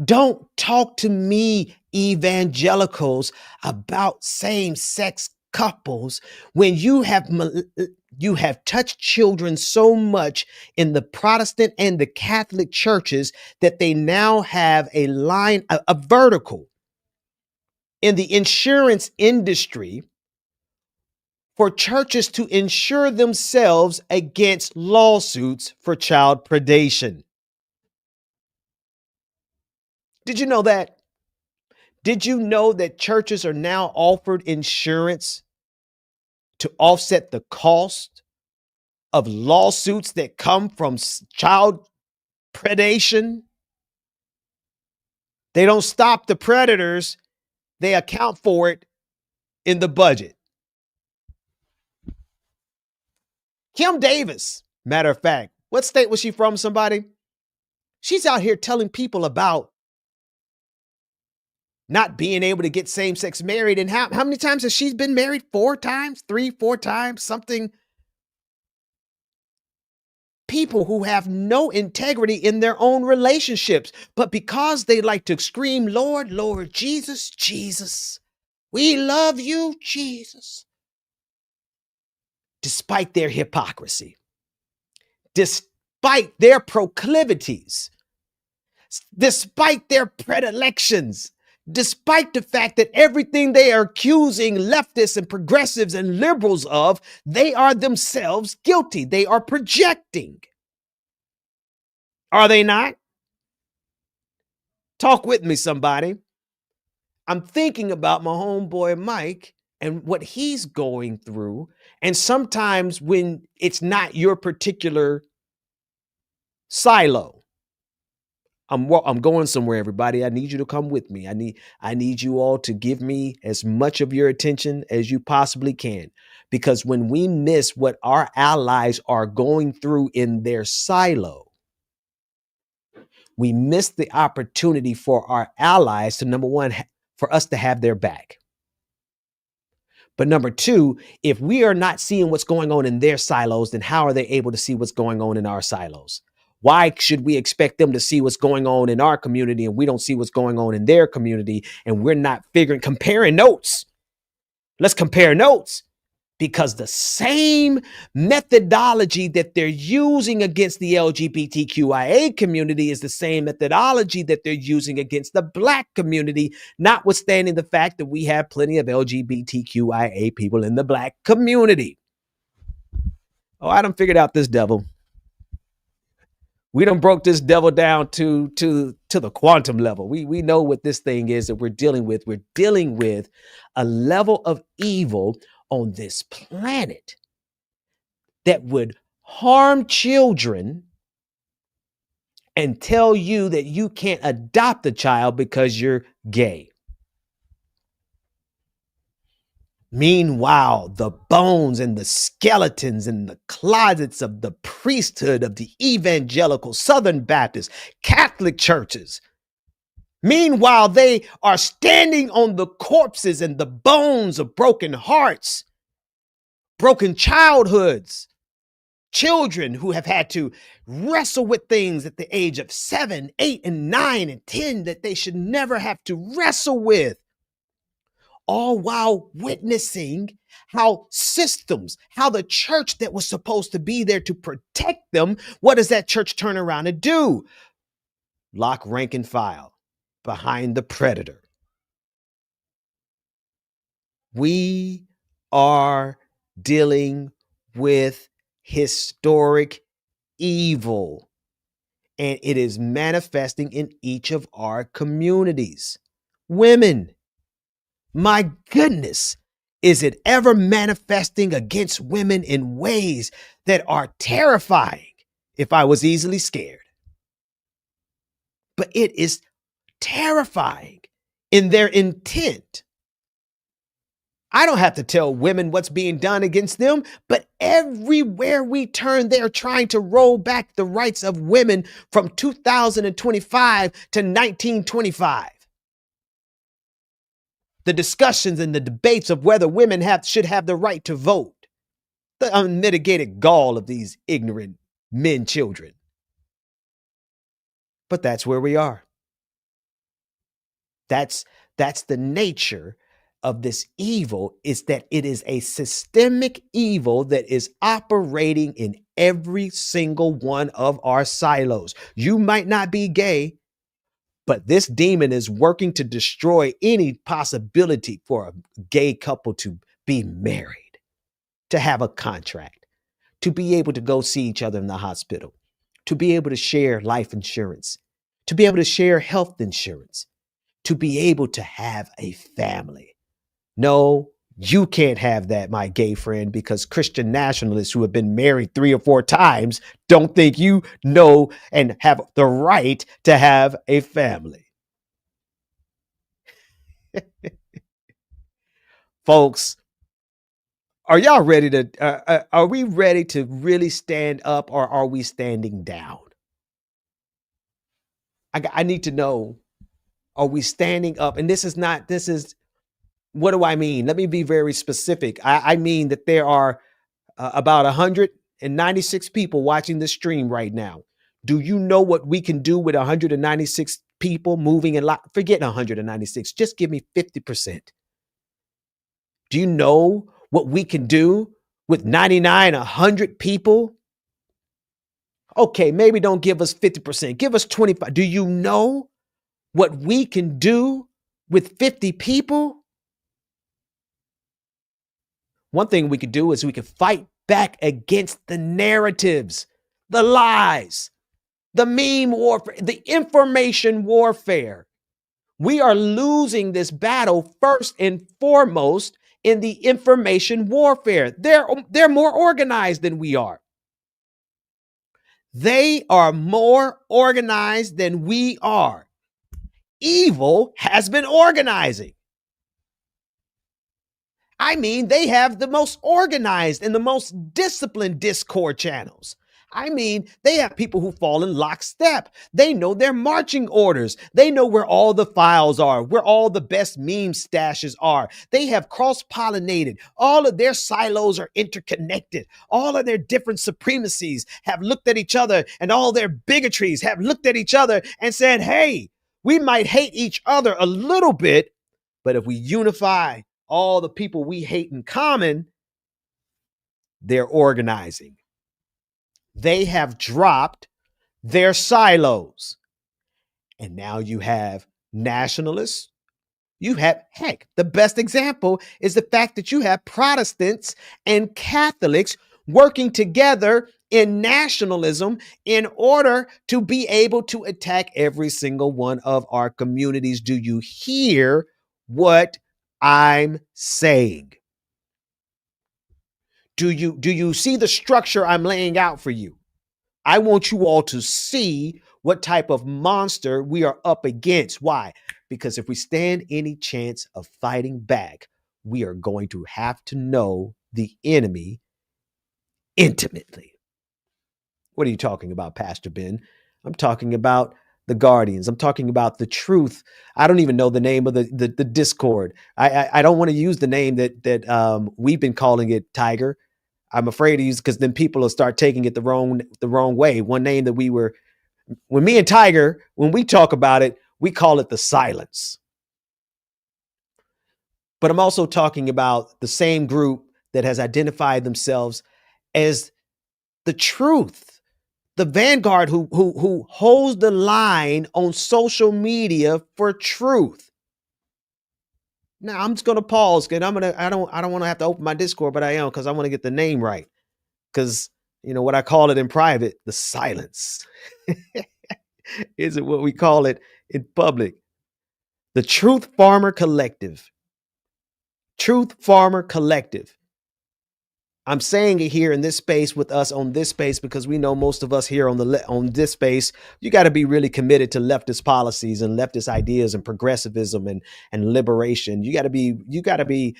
Don't talk to me, evangelicals, about same-sex couples when you have touched children so much in the Protestant and the Catholic churches that they now have a line, a vertical in the insurance industry for churches to insure themselves against lawsuits for child predation. Did you know that? Did you know that churches are now offered insurance to offset the cost of lawsuits that come from child predation? They don't stop the predators. They account for it in the budget. Kim Davis, matter of fact, what state was she from, somebody? She's out here telling people about not being able to get same-sex married. And how many times has she been married? 4 times, 3, 4 times, something. People who have no integrity in their own relationships, but because they like to scream, Lord, Lord, Jesus, Jesus, we love you, Jesus. Despite their hypocrisy, despite their proclivities, despite their predilections, despite the fact that everything they are accusing leftists and progressives and liberals of, they are themselves guilty. They are projecting. Are they not? Talk with me, somebody. I'm thinking about my homeboy Mike and what he's going through. And sometimes when it's not your particular silo, I'm going somewhere, everybody. I need you to come with me. I need you all to give me as much of your attention as you possibly can. Because when we miss what our allies are going through in their silo, we miss the opportunity for our allies to, number one, for us to have their back. But number two, if we are not seeing what's going on in their silos, then how are they able to see what's going on in our silos? Why should we expect them to see what's going on in our community and we don't see what's going on in their community and we're not comparing notes? Let's compare notes, because the same methodology that they're using against the LGBTQIA community is the same methodology that they're using against the Black community, notwithstanding the fact that we have plenty of LGBTQIA people in the Black community. Oh, I done figured out this devil. We done broke this devil down to the quantum level. We know what this thing is that we're dealing with. We're dealing with a level of evil on this planet that would harm children and tell you that you can't adopt a child because you're gay. Meanwhile, the bones and the skeletons in the closets of the priesthood of the evangelical Southern Baptist Catholic churches, meanwhile, they are standing on the corpses and the bones of broken hearts, broken childhoods, children who have had to wrestle with things at the age of 7, 8, and 9, and 10 that they should never have to wrestle with. All while witnessing how systems, how the church that was supposed to be there to protect them, what does that church turn around and do? Lock rank and file behind the predator. We are dealing with historic evil, and it is manifesting in each of our communities. Women, my goodness, is it ever manifesting against women in ways that are terrifying if I was easily scared? But it is terrifying in their intent. I don't have to tell women what's being done against them, but everywhere we turn, they're trying to roll back the rights of women from 2025 to 1925. The discussions and the debates of whether women should have the right to vote. The unmitigated gall of these ignorant men children. But that's where we are. That's the nature of this evil, is that it is a systemic evil that is operating in every single one of our silos. You might not be gay, but this demon is working to destroy any possibility for a gay couple to be married, to have a contract, to be able to go see each other in the hospital, to be able to share life insurance, to be able to share health insurance, to be able to have a family. No, you can't have that, my gay friend, because Christian nationalists who have been married 3 or 4 times don't think you know and have the right to have a family. Folks, are y'all ready to, are we ready to really stand up, or are we standing down? I need to know, are we standing up? And this is, what do I mean? Let me be very specific. I mean that there are about 196 people watching this stream right now. Do you know what we can do with 196 people moving in line? Forget 196. Just give me 50%. Do you know what we can do with 99, 100 people? Okay, maybe don't give us 50%. Give us 25. Do you know what we can do with 50 people? One thing we could do is we could fight back against the narratives, the lies, the meme warfare, the information warfare. We are losing this battle first and foremost in the information warfare. They're more organized than we are. They are more organized than we are. Evil has been organizing. I mean, they have the most organized and the most disciplined Discord channels. I mean, they have people who fall in lockstep. They know their marching orders. They know where all the files are, where all the best meme stashes are. They have cross-pollinated. All of their silos are interconnected. All of their different supremacies have looked at each other, and all their bigotries have looked at each other and said, hey, we might hate each other a little bit, but if we unify all the people we hate in common, they're organizing. They have dropped their silos. And now you have nationalists. You have, heck, the best example is the fact that you have Protestants and Catholics working together in nationalism in order to be able to attack every single one of our communities. Do you hear what I'm saying? Do you see the structure I'm laying out for you? I want you all to see what type of monster we are up against. Why? Because if we stand any chance of fighting back, we are going to have to know the enemy intimately. What are you talking about, Pastor Ben? I'm talking about the Guardians. I'm talking about the truth. I don't even know the name of the Discord. I don't want to use the name that we've been calling it, Tiger. I'm afraid to use because then people will start taking it the wrong way. One name that when me and Tiger, when we talk about it, we call it the silence. But I'm also talking about the same group that has identified themselves as the truth, the vanguard who holds the line on social media for truth. Now I'm just gonna pause because I don't want to have to open my Discord, but I am because I want to get the name right. Because you know what I call it in private, the silence. Isn't what we call it in public. The Truth Farmer Collective. Truth Farmer Collective. I'm saying it here in this space with us on this space because we know most of us here on this space, you got to be really committed to leftist policies and leftist ideas and progressivism and liberation. You got to be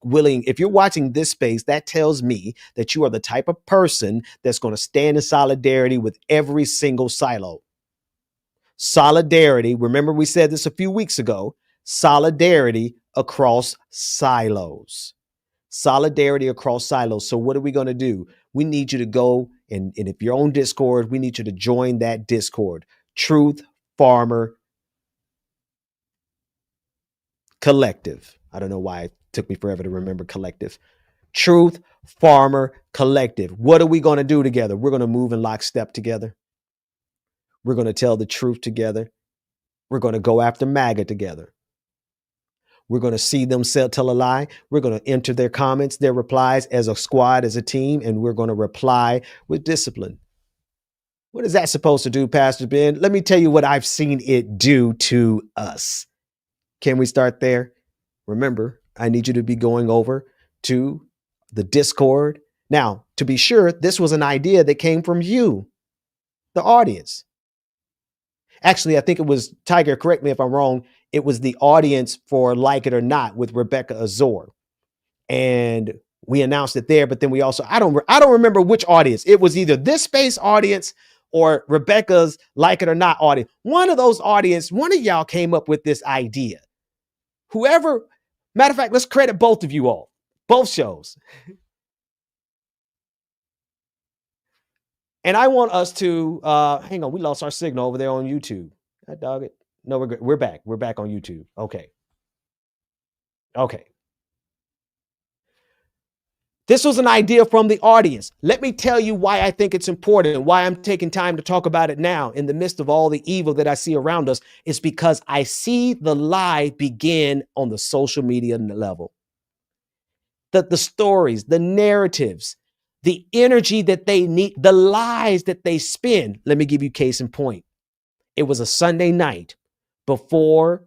willing. If you're watching this space, that tells me that you are the type of person that's going to stand in solidarity with every single silo. Solidarity. Remember, we said this a few weeks ago. Solidarity across silos. Solidarity across silos. So what are we going to do? We need you to go and if you're on Discord, we need you to join that Discord. Truth Farmer Collective. I don't know why it took me forever to remember collective. Truth Farmer Collective. What are we going to do together? We're going to move in lockstep together. We're going to tell the truth together. We're going to go after MAGA together. We're going to see them tell a lie. We're going to enter their comments, their replies as a squad, as a team, and we're going to reply with discipline. What is that supposed to do, Pastor Ben? Let me tell you what I've seen it do to us. Can we start there? Remember, I need you to be going over to the Discord. Now, to be sure, this was an idea that came from you, the audience. Actually, I think it was, Tiger, correct me if I'm wrong, it was the audience for Like It or Not with Rebecca Azor. And we announced it there, but then we also, I don't remember which audience. It was either this space audience or Rebecca's Like It or Not audience. One of those audience, one of y'all came up with this idea. Whoever, matter of fact, let's credit both of you all, both shows. And I want us to, hang on, we lost our signal over there on YouTube. God dog it. No, we're good. We're back. We're back on YouTube. Okay. This was an idea from the audience. Let me tell you why I think it's important and why I'm taking time to talk about it now in the midst of all the evil that I see around us. Is because I see the lie begin on the social media level. The stories, the narratives, the energy that they need, the lies that they spin. Let me give you case in point. It was a Sunday night before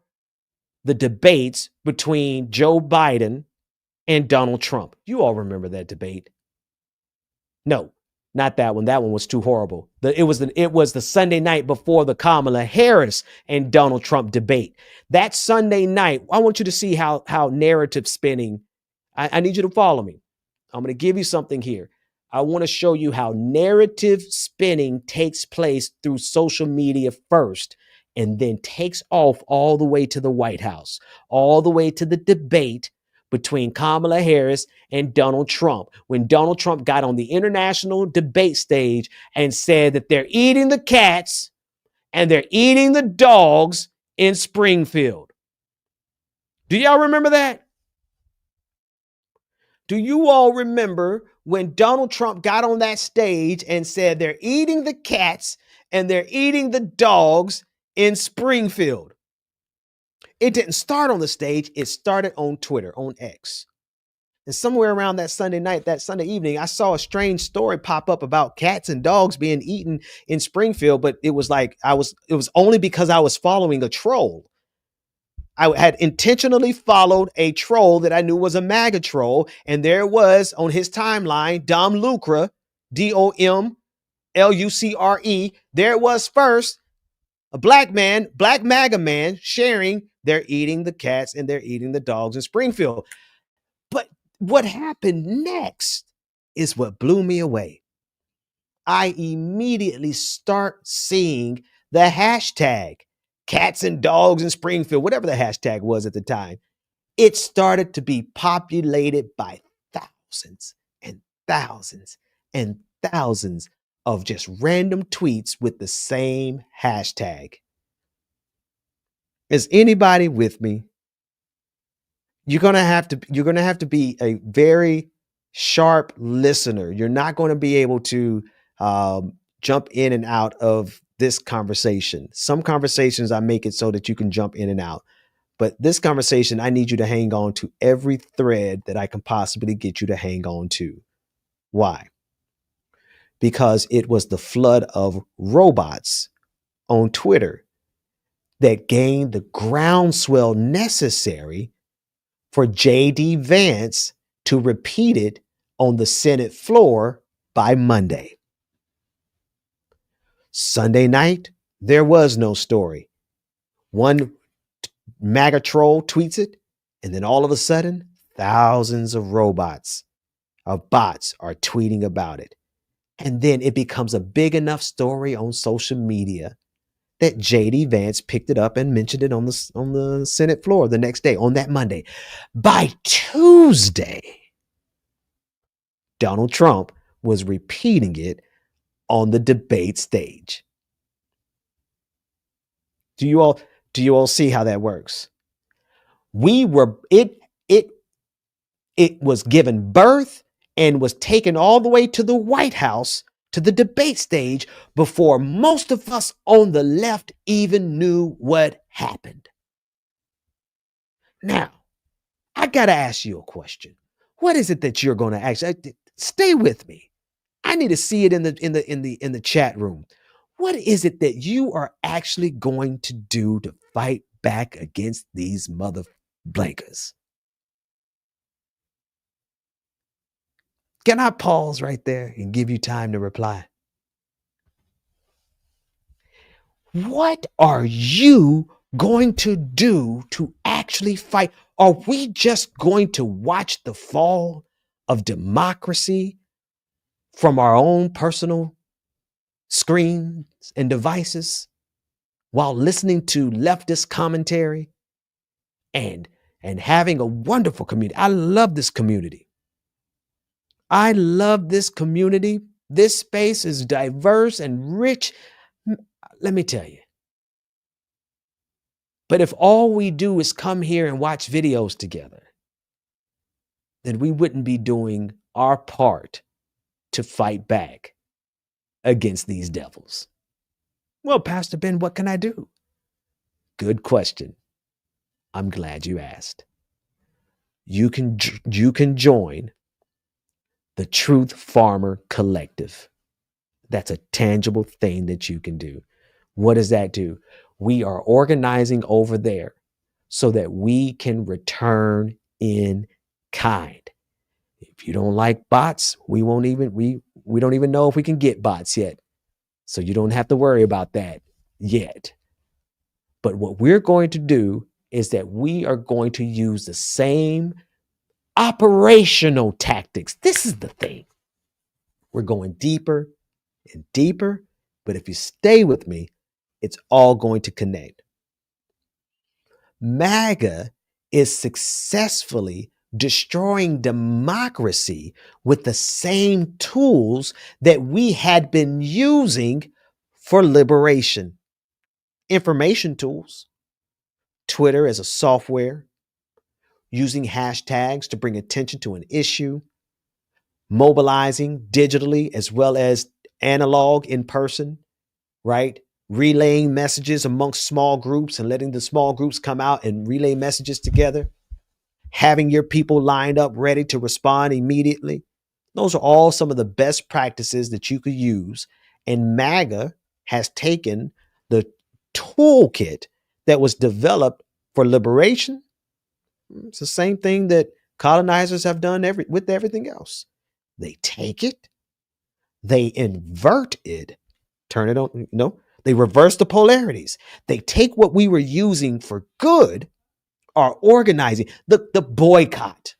the debates between Joe Biden and Donald Trump. You all remember that debate? No, not that one. That one was too horrible. It was the Sunday night before the Kamala Harris and Donald Trump debate. That Sunday night, I want you to see how narrative spinning. I need you to follow me. I'm going to give you something here. I want to show you how narrative spinning takes place through social media first, and then takes off all the way to the White House, all the way to the debate between Kamala Harris and Donald Trump. When Donald Trump got on the international debate stage and said that they're eating the cats and they're eating the dogs in Springfield. Do y'all remember that? Do you all remember when Donald Trump got on that stage and said they're eating the cats and they're eating the dogs in Springfield? It didn't start on the stage. It started on Twitter, on X. And somewhere around that Sunday night, that Sunday evening, I saw a strange story pop up about cats and dogs being eaten in Springfield. But it was like, it was only because I was following a troll. I had intentionally followed a troll that I knew was a MAGA troll, and there it was on his timeline, Dom Lucre, DOMLUCRE. There it was first, a black man, black MAGA man, sharing they're eating the cats and they're eating the dogs in Springfield. But what happened next is what blew me away. I immediately start seeing the hashtag cats and dogs in Springfield, whatever the hashtag was at the time. It started to be populated by thousands and thousands and thousands of just random tweets with the same hashtag. Is anybody with me? You're gonna have to be a very sharp listener. You're not going to be able to jump in and out of this conversation. Some conversations I make it so that you can jump in and out. But this conversation, I need you to hang on to every thread that I can possibly get you to hang on to. Why? Because it was the flood of robots on Twitter that gained the groundswell necessary for J.D. Vance to repeat it on the Senate floor by Monday. Sunday night, there was no story. One MAGA troll tweets it, and then all of a sudden, thousands of bots are tweeting about it. And then it becomes a big enough story on social media that J.D. Vance picked it up and mentioned it on the Senate floor the next day, on that Monday. By Tuesday, Donald Trump was repeating it on the debate stage. Do you all see how that works? It was given birth and was taken all the way to the White House, to the debate stage, before most of us on the left even knew what happened. Now, I got to ask you a question. What is it that you're going to actually stay with me? I need to see it in the chat room. What is it that you are actually going to do to fight back against these mother blankers? Can I pause right there and give you time to reply? What are you going to do to actually fight? Are we just going to watch the fall of democracy from our own personal screens and devices while listening to leftist commentary and having a wonderful community? I love this community. I love this community. This space is diverse and rich. Let me tell you. But if all we do is come here and watch videos together, then we wouldn't be doing our part to fight back against these devils. Well, Pastor Ben, what can I do? Good question. I'm glad you asked. You can join the Truth Farmer Collective. That's a tangible thing that you can do. What does that do? We are organizing over there so that we can return in kind. If you don't like bots, we don't even know if we can get bots yet. So you don't have to worry about that yet. But what we're going to do is that we are going to use the same operational tactics. This is the thing. We're going deeper and deeper, but if you stay with me, it's all going to connect. MAGA is successfully destroying democracy with the same tools that we had been using for liberation. Information tools, Twitter as a software, using hashtags to bring attention to an issue, mobilizing digitally as well as analog in person, right? Relaying messages amongst small groups and letting the small groups come out and relay messages together, having your people lined up ready to respond immediately. Those are all some of the best practices that you could use. And MAGA has taken the toolkit that was developed for liberation. It's the same thing that colonizers have done with everything else. They take it, they invert it, turn it on. No, they reverse the polarities. They take what we were using for good, are organizing the boycott.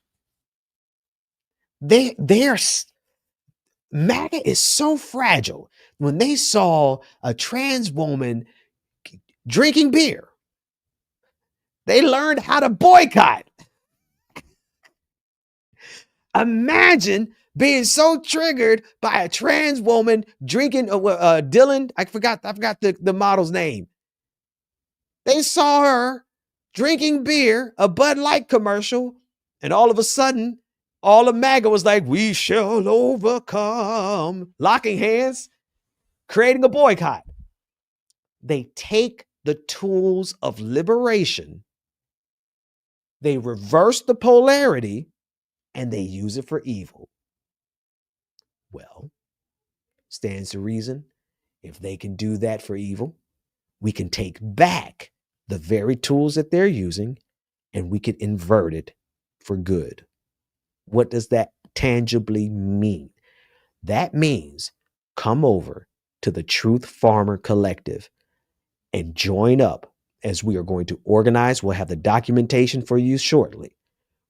MAGA is so fragile. When they saw a trans woman drinking beer, they learned how to boycott. Imagine being so triggered by a trans woman drinking Dylan. I forgot the model's name. They saw her drinking beer, a Bud Light commercial, and all of a sudden, all of MAGA was like, we shall overcome, locking hands, creating a boycott. They take the tools of liberation, they reverse the polarity, and they use it for evil. Well, stands to reason, if they can do that for evil, we can take back the very tools that they're using and we can invert it for good. What does that tangibly mean? That means come over to the Truth Farmer Collective and join up as we are going to organize. We'll have the documentation for you shortly.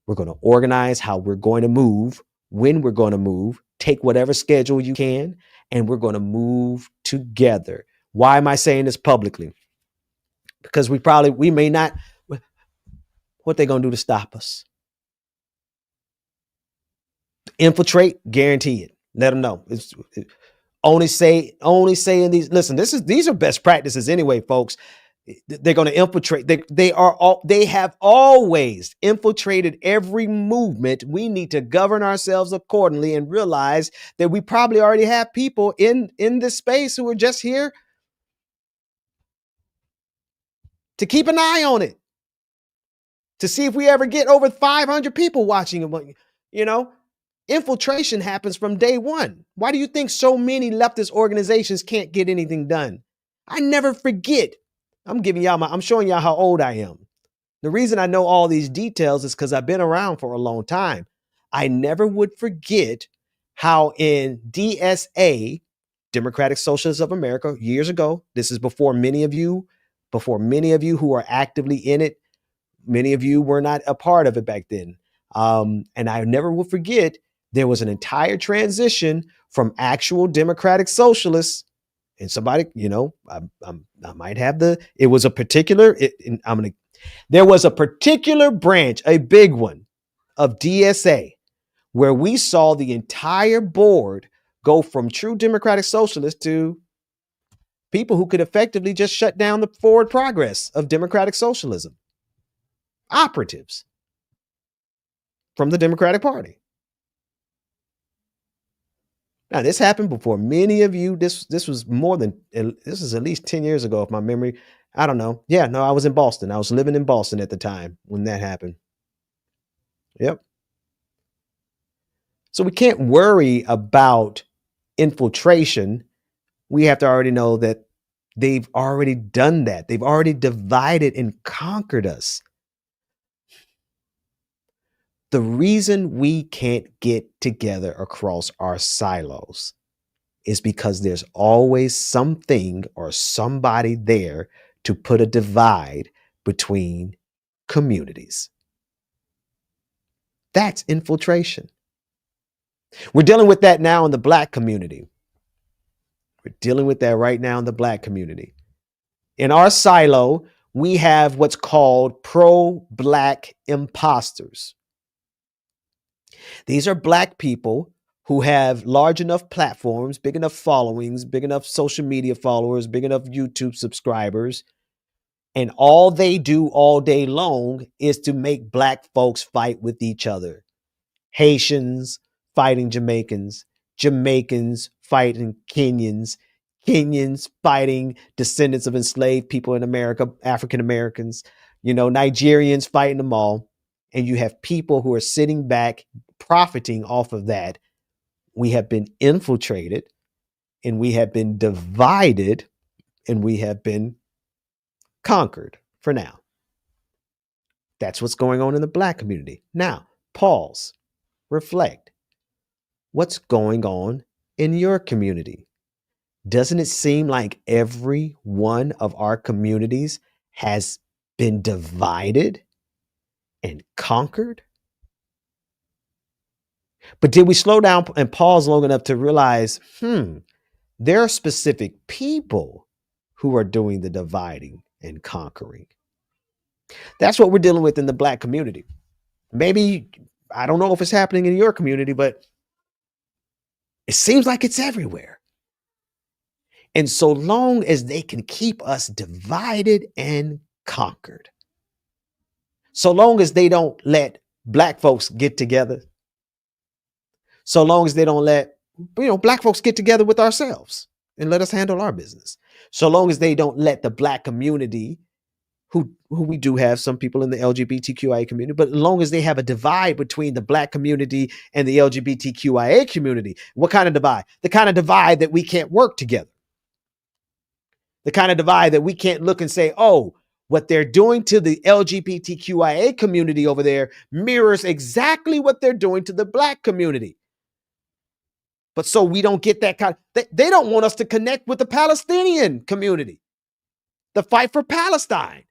We're going to organize how we're going to move, when we're going to move, take whatever schedule you can, and we're going to move together. Why am I saying this publicly? Because we may not, what they going to do to stop us? Infiltrate, guarantee it. Let them know. Only say in these, listen, these are best practices anyway, folks. They're going to infiltrate. They have always infiltrated every movement. We need to govern ourselves accordingly and realize that we probably already have people in this space who are just here to keep an eye on it, to see if we ever get over 500 people watching it. You know, infiltration happens from day one. Why do you think so many leftist organizations can't get anything done? I never forget. I'm showing y'all how old I am. The reason I know all these details is because I've been around for a long time. I never would forget how in DSA, Democratic Socialists of America, years ago, this is before many of you who are actively in it, many of you were not a part of it back then. And I never will forget, there was an entire transition from actual Democratic Socialists. And somebody, I might have there was a particular branch, a big one of DSA, where we saw the entire board go from true Democratic Socialists to people who could effectively just shut down the forward progress of Democratic Socialism. Operatives from the Democratic Party. Now, this happened before many of you. This is at least 10 years ago, if my memory, I don't know. Yeah, no, I was in Boston. I was living in Boston at the time when that happened. Yep. So we can't worry about infiltration. We have to already know that they've already done that. They've already divided and conquered us. The reason we can't get together across our silos is because there's always something or somebody there to put a divide between communities. That's infiltration. We're dealing with that now in the Black community. We're dealing with that right now in the Black community. In our silo, we have what's called pro-Black imposters. These are Black people who have large enough platforms, big enough followings, big enough social media followers, big enough YouTube subscribers. And all they do all day long is to make Black folks fight with each other. Haitians fighting Jamaicans, Jamaicans fighting Kenyans, Kenyans fighting descendants of enslaved people in America, African Americans, Nigerians fighting them all. And you have people who are sitting back profiting off of that. We have been infiltrated and we have been divided and we have been conquered for now. That's what's going on in the Black community. Now, pause, reflect. What's going on in your community? Doesn't it seem like every one of our communities has been divided and conquered? But did we slow down and pause long enough to realize, there are specific people who are doing the dividing and conquering? That's what we're dealing with in the Black community. Maybe, I don't know if it's happening in your community, but it seems like it's everywhere. And so long as they can keep us divided and conquered, so long as they don't let Black folks get together, so long as they don't let, Black folks get together with ourselves and let us handle our business, so long as they don't let the Black community, who we do have some people in the LGBTQIA community, but as long as they have a divide between the Black community and the LGBTQIA community, what kind of divide? The kind of divide that we can't work together. The kind of divide that we can't look and say, oh, what they're doing to the LGBTQIA community over there mirrors exactly what they're doing to the Black community. But so we don't get that kind of, they don't want us to connect with the Palestinian community, the fight for Palestine.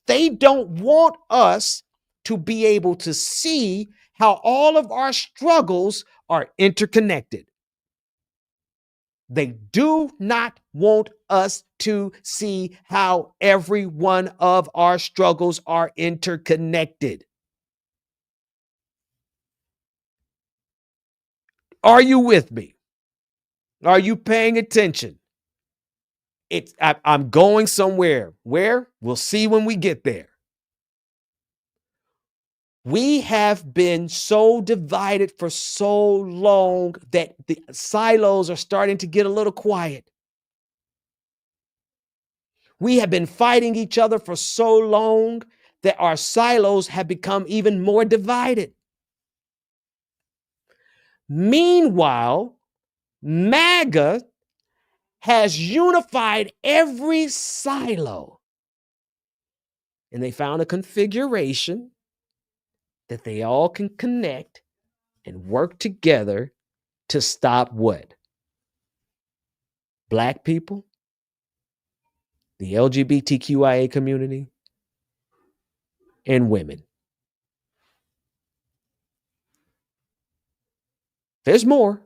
They don't want us to be able to see how all of our struggles are interconnected. They do not want us to see how every one of our struggles are interconnected. Are you with me? Are you paying attention? I'm going somewhere. Where? We'll see when we get there. We have been so divided for so long that the silos are starting to get a little quiet. We have been fighting each other for so long that our silos have become even more divided. Meanwhile, MAGA has unified every silo. And they found a configuration that they all can connect and work together to stop what? Black people, the LGBTQIA community, and women. There's more.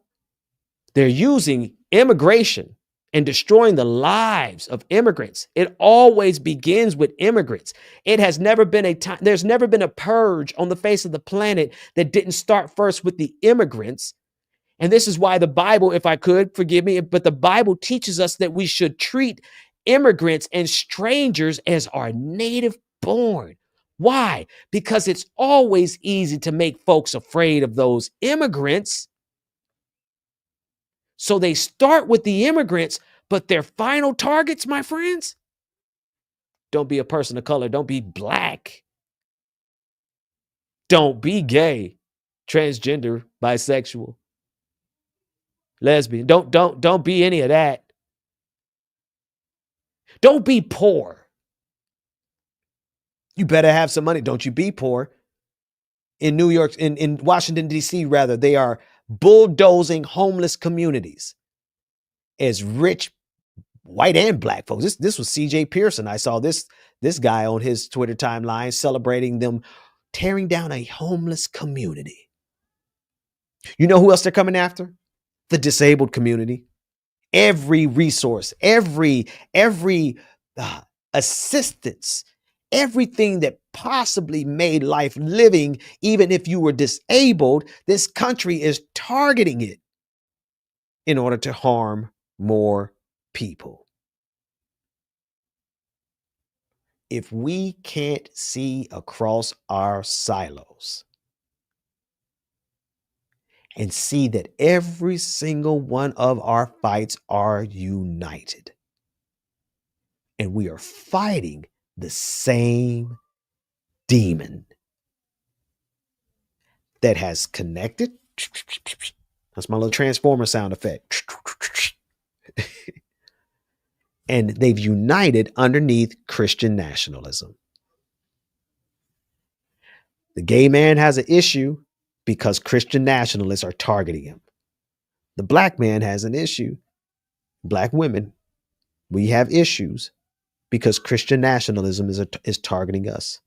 They're using immigration and destroying the lives of immigrants. It always begins with immigrants. It has never been a time, there's never been a purge on the face of the planet that didn't start first with the immigrants. And this is why the Bible, if I could, forgive me, but the Bible teaches us that we should treat immigrants and strangers as our native born. Why? Because it's always easy to make folks afraid of those immigrants. So they start with the immigrants, but their final targets, my friends, don't be a person of color. Don't be Black. Don't be gay, transgender, bisexual, lesbian. Don't be any of that. Don't be poor. You better have some money. Don't you be poor. In New York, in Washington, D.C., rather, they are bulldozing homeless communities as rich white and Black folks. This was C.J. Pearson. I saw this guy on his Twitter timeline celebrating them tearing down a homeless community. You know who else they're coming after? The disabled community. Every resource, every assistance, everything that possibly made life living, even if you were disabled, this country is targeting it in order to harm more people. If we can't see across our silos and see that every single one of our fights are united, and we are fighting the same demon that has connected. That's my little transformer sound effect. And they've united underneath Christian nationalism. The gay man has an issue because Christian nationalists are targeting him. The black man has an issue. Black women, we have issues because Christian nationalism is targeting us.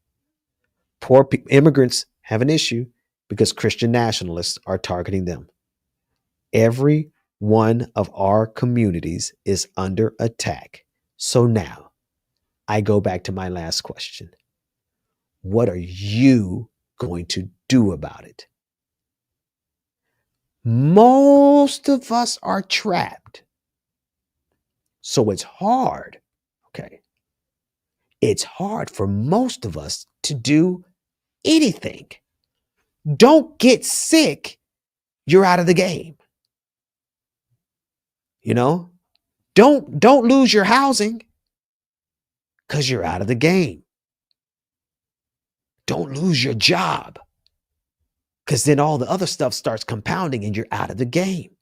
Poor immigrants have an issue because Christian nationalists are targeting them. Every one of our communities is under attack. So now I go back to my last question. What are you going to do about it? Most of us are trapped. So it's hard. Okay. It's hard for most of us to do anything. Don't get sick. You're out of the game. You know, don't lose your housing because you're out of the game. Don't lose your job because then all the other stuff starts compounding and you're out of the game.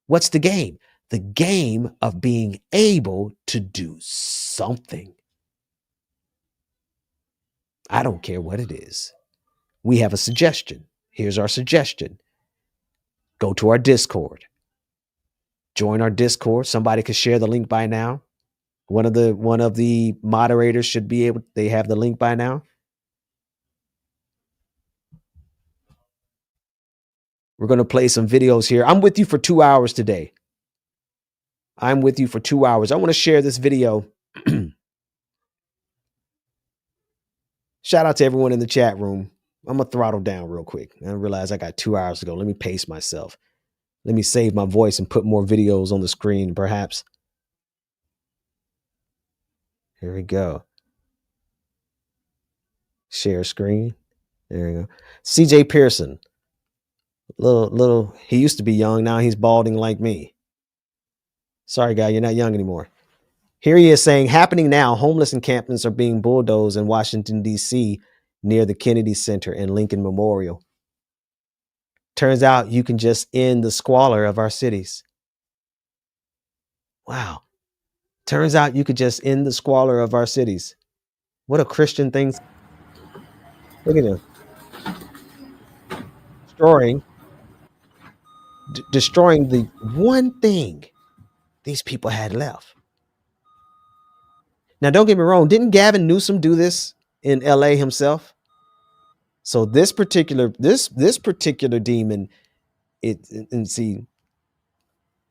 What's the game? The game of being able to do something. I don't care what it is. We have a suggestion. Here's our suggestion. Go to our Discord. Join our Discord. Somebody could share the link by now. One of the moderators should be able, they have the link by now. We're going to play some videos here. I'm with you for 2 hours today. I'm with you for 2 hours. I want to share this video. Shout out to everyone in the chat room. I'm going to throttle down real quick. I realize I got 2 hours to go. Let me pace myself. Let me save my voice and put more videos on the screen, perhaps. Here we go. Share screen. There we go. CJ Pearson. He used to be young. Now he's balding like me. Sorry, guy, you're not young anymore. Here he is saying, happening now, homeless encampments are being bulldozed in Washington, D.C. near the Kennedy Center and Lincoln Memorial. Turns out you can just end the squalor of our cities. Wow. Turns out you could just end the squalor of our cities. What a Christian thing. Look at him. Destroying the one thing these people had left. Now, don't get me wrong. Didn't Gavin Newsom do this in LA himself? So this particular demon,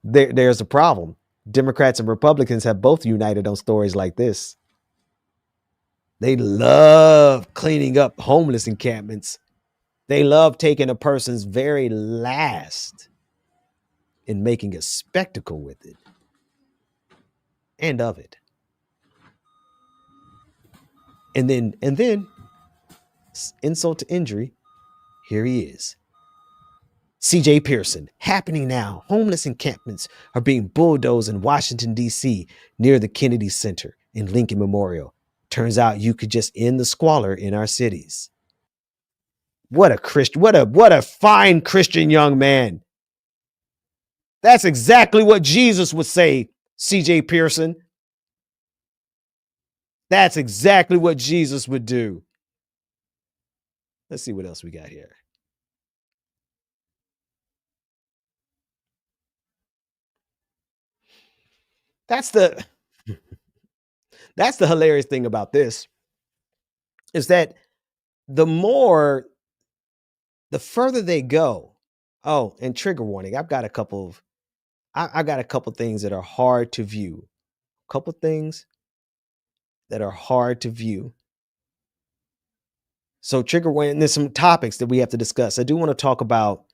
there's a problem. Democrats and Republicans have both united on stories like this. They love cleaning up homeless encampments. They love taking a person's very last and making a spectacle with it and of it. And then insult to injury, here he is. CJ Pearson, happening now. Homeless encampments are being bulldozed in Washington, D.C. near the Kennedy Center and Lincoln Memorial. Turns out you could just end the squalor in our cities. What a Christian, what a fine Christian young man. That's exactly what Jesus would say, CJ Pearson. That's exactly what Jesus would do. Let's see what else we got here. That's the hilarious thing about this is that the further they go. Oh, and trigger warning. I've got a couple things that are hard to view. A couple things that are hard to view. So trigger warning, there's some topics that we have to discuss. I do want to talk about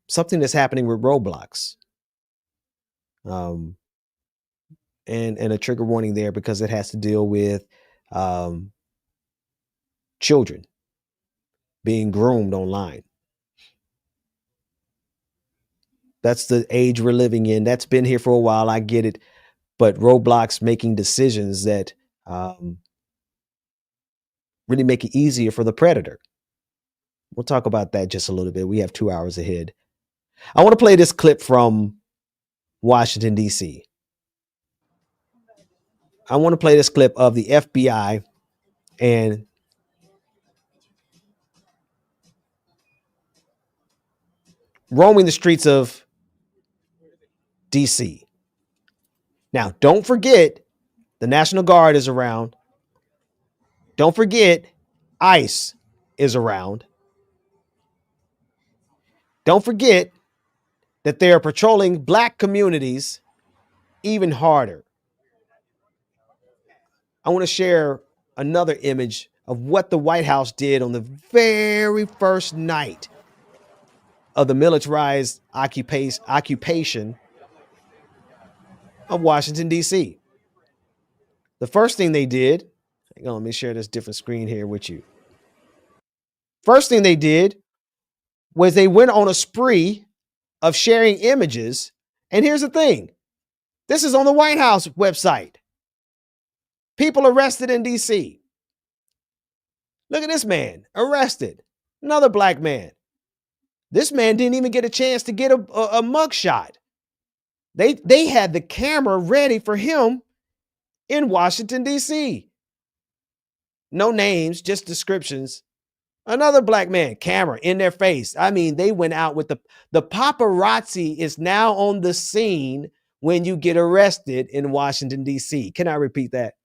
something that's happening with Roblox. And a trigger warning there because it has to deal with children being groomed online. That's the age we're living in. That's been here for a while. I get it. But Roblox making decisions that really make it easier for the predator. We'll talk about that just a little bit. We have 2 hours ahead. I want to play this clip from Washington, D.C. I want to play this clip of the FBI and roaming the streets of DC. Now, don't forget the National Guard is around. Don't forget ICE is around. Don't forget that they are patrolling black communities even harder. I want to share another image of what the White House did on the very first night of the militarized occupation of Washington, D.C. The first thing they did, hang on, let me share this different screen here with you. First thing they did was they went on a spree of sharing images. And here's the thing. This is on the White House website. People arrested in D.C. Look at this man arrested. Another black man. This man didn't even get a chance to get a mugshot. They had the camera ready for him in Washington, D.C. No names, just descriptions. Another black man, camera in their face. I mean, they went out with the paparazzi is now on the scene when you get arrested in Washington, D.C. Can I repeat that?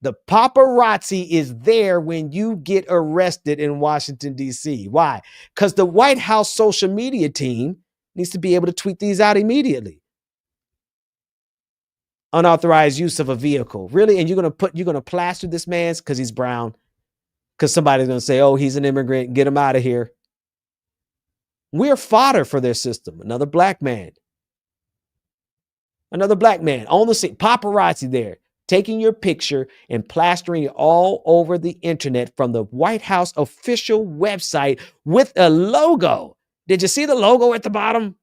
The paparazzi is there when you get arrested in Washington, D.C. Why? Because the White House social media team needs to be able to tweet these out immediately. Unauthorized use of a vehicle. Really? And you're going to plaster this man's because he's brown? Because somebody's going to say, oh, he's an immigrant. Get him out of here. We're fodder for their system. Another black man. Another black man on the scene. Paparazzi there. Taking your picture and plastering it all over the internet from the White House official website with a logo. Did you see the logo at the bottom?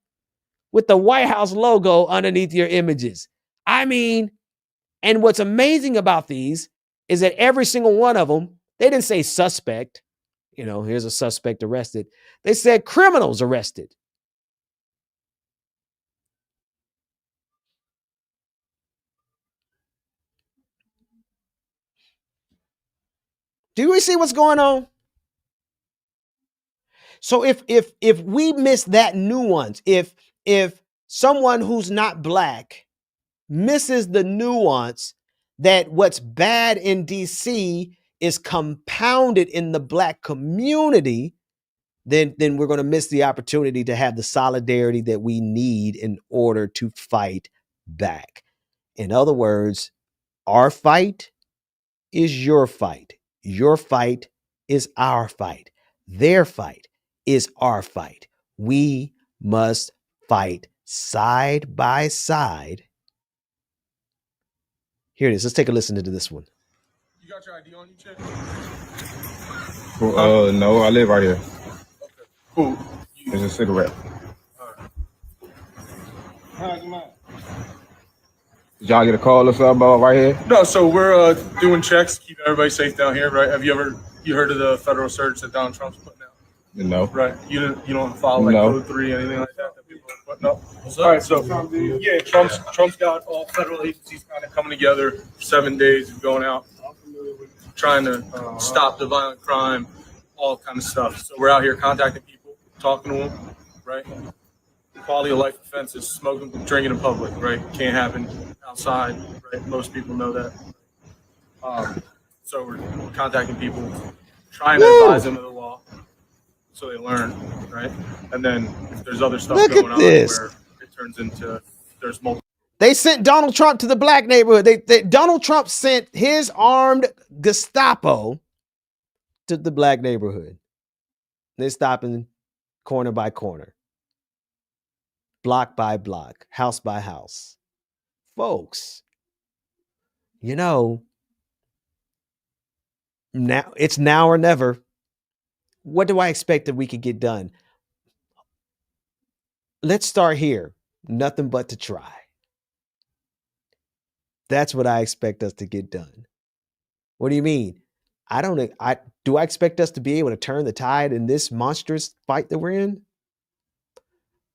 With the White House logo underneath your images. I mean, and what's amazing about these is that every single one of them, they didn't say suspect. You know, here's a suspect arrested. They said criminals arrested. Do we see what's going on? So if we miss that nuance, if someone who's not black misses the nuance that what's bad in DC is compounded in the black community, then we're going to miss the opportunity to have the solidarity that we need in order to fight back. In other words, our fight is your fight. Your fight is our fight. Their fight is our fight. We must fight side by side. Here it is. Let's take a listen to this one. You got your ID on you, Chip? Well, no, I live right here. Okay, cool. It's a cigarette. All right. How's your mind? Did y'all get a call or something right here? No, so we're doing checks, keeping everybody safe down here, right? Have you heard of the federal surge that Donald Trump's putting out? No. Right. You don't follow like Code 3 anything like that people are putting up? All right, so yeah, Trump's got all federal agencies kind of coming together for 7 days of going out, trying to stop the violent crime, all kind of stuff. So we're out here contacting people, talking to them, right? Quality of life offenses, smoking, drinking in public, right? Can't happen outside, right? Most people know that. So we're contacting people, trying to advise them of the law so they learn, right? And then if there's other stuff going on where it turns into there's multiple. They sent Donald Trump to the black neighborhood. Donald Trump sent his armed Gestapo to the black neighborhood. They're stopping corner by corner, block by block, house by house. Folks, you know, now it's now or never. What do I expect that we could get done? Let's start here. Nothing but to try. That's what I expect us to get done. What do you mean? Do I expect us to be able to turn the tide in this monstrous fight that we're in?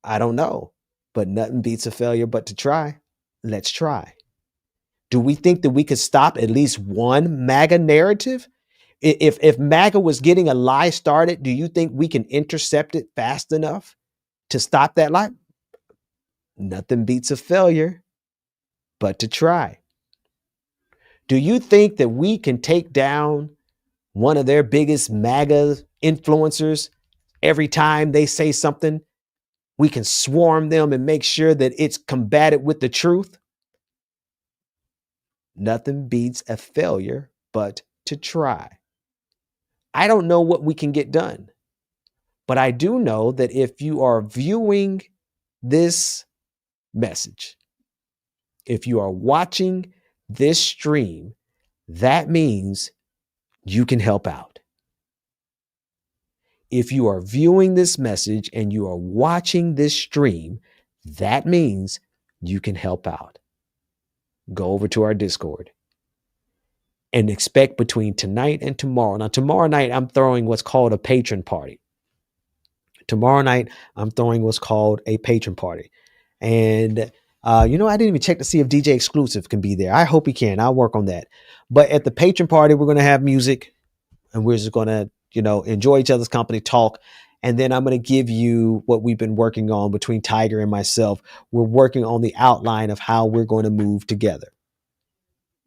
I don't know, but nothing beats a failure but to try. Let's try. Do we think that we could stop at least one MAGA narrative? If MAGA was getting a lie started, do you think we can intercept it fast enough? to stop that lie? Nothing beats a failure but to try. Do you think that we can take down one of their biggest MAGA influencers every time they say something? We can swarm them and make sure that it's combated with the truth? Nothing beats a failure but to try. I don't know what we can get done, but I do know that if you are viewing this message, if you are watching this stream, that means you can help out. If you are viewing this message and you are watching this stream, that means you can help out. Go over to our Discord and expect between tonight and tomorrow. Now, tomorrow night, I'm throwing what's called a patron party. Tomorrow night, I'm throwing what's called a patron party. And, I didn't even check to see if DJ Exclusive can be there. I hope he can. I'll work on that. But at the patron party, we're going to have music and we're just going to, enjoy each other's company, talk. And then I'm going to give you what we've been working on between Tiger and myself. We're working on the outline of how we're going to move together.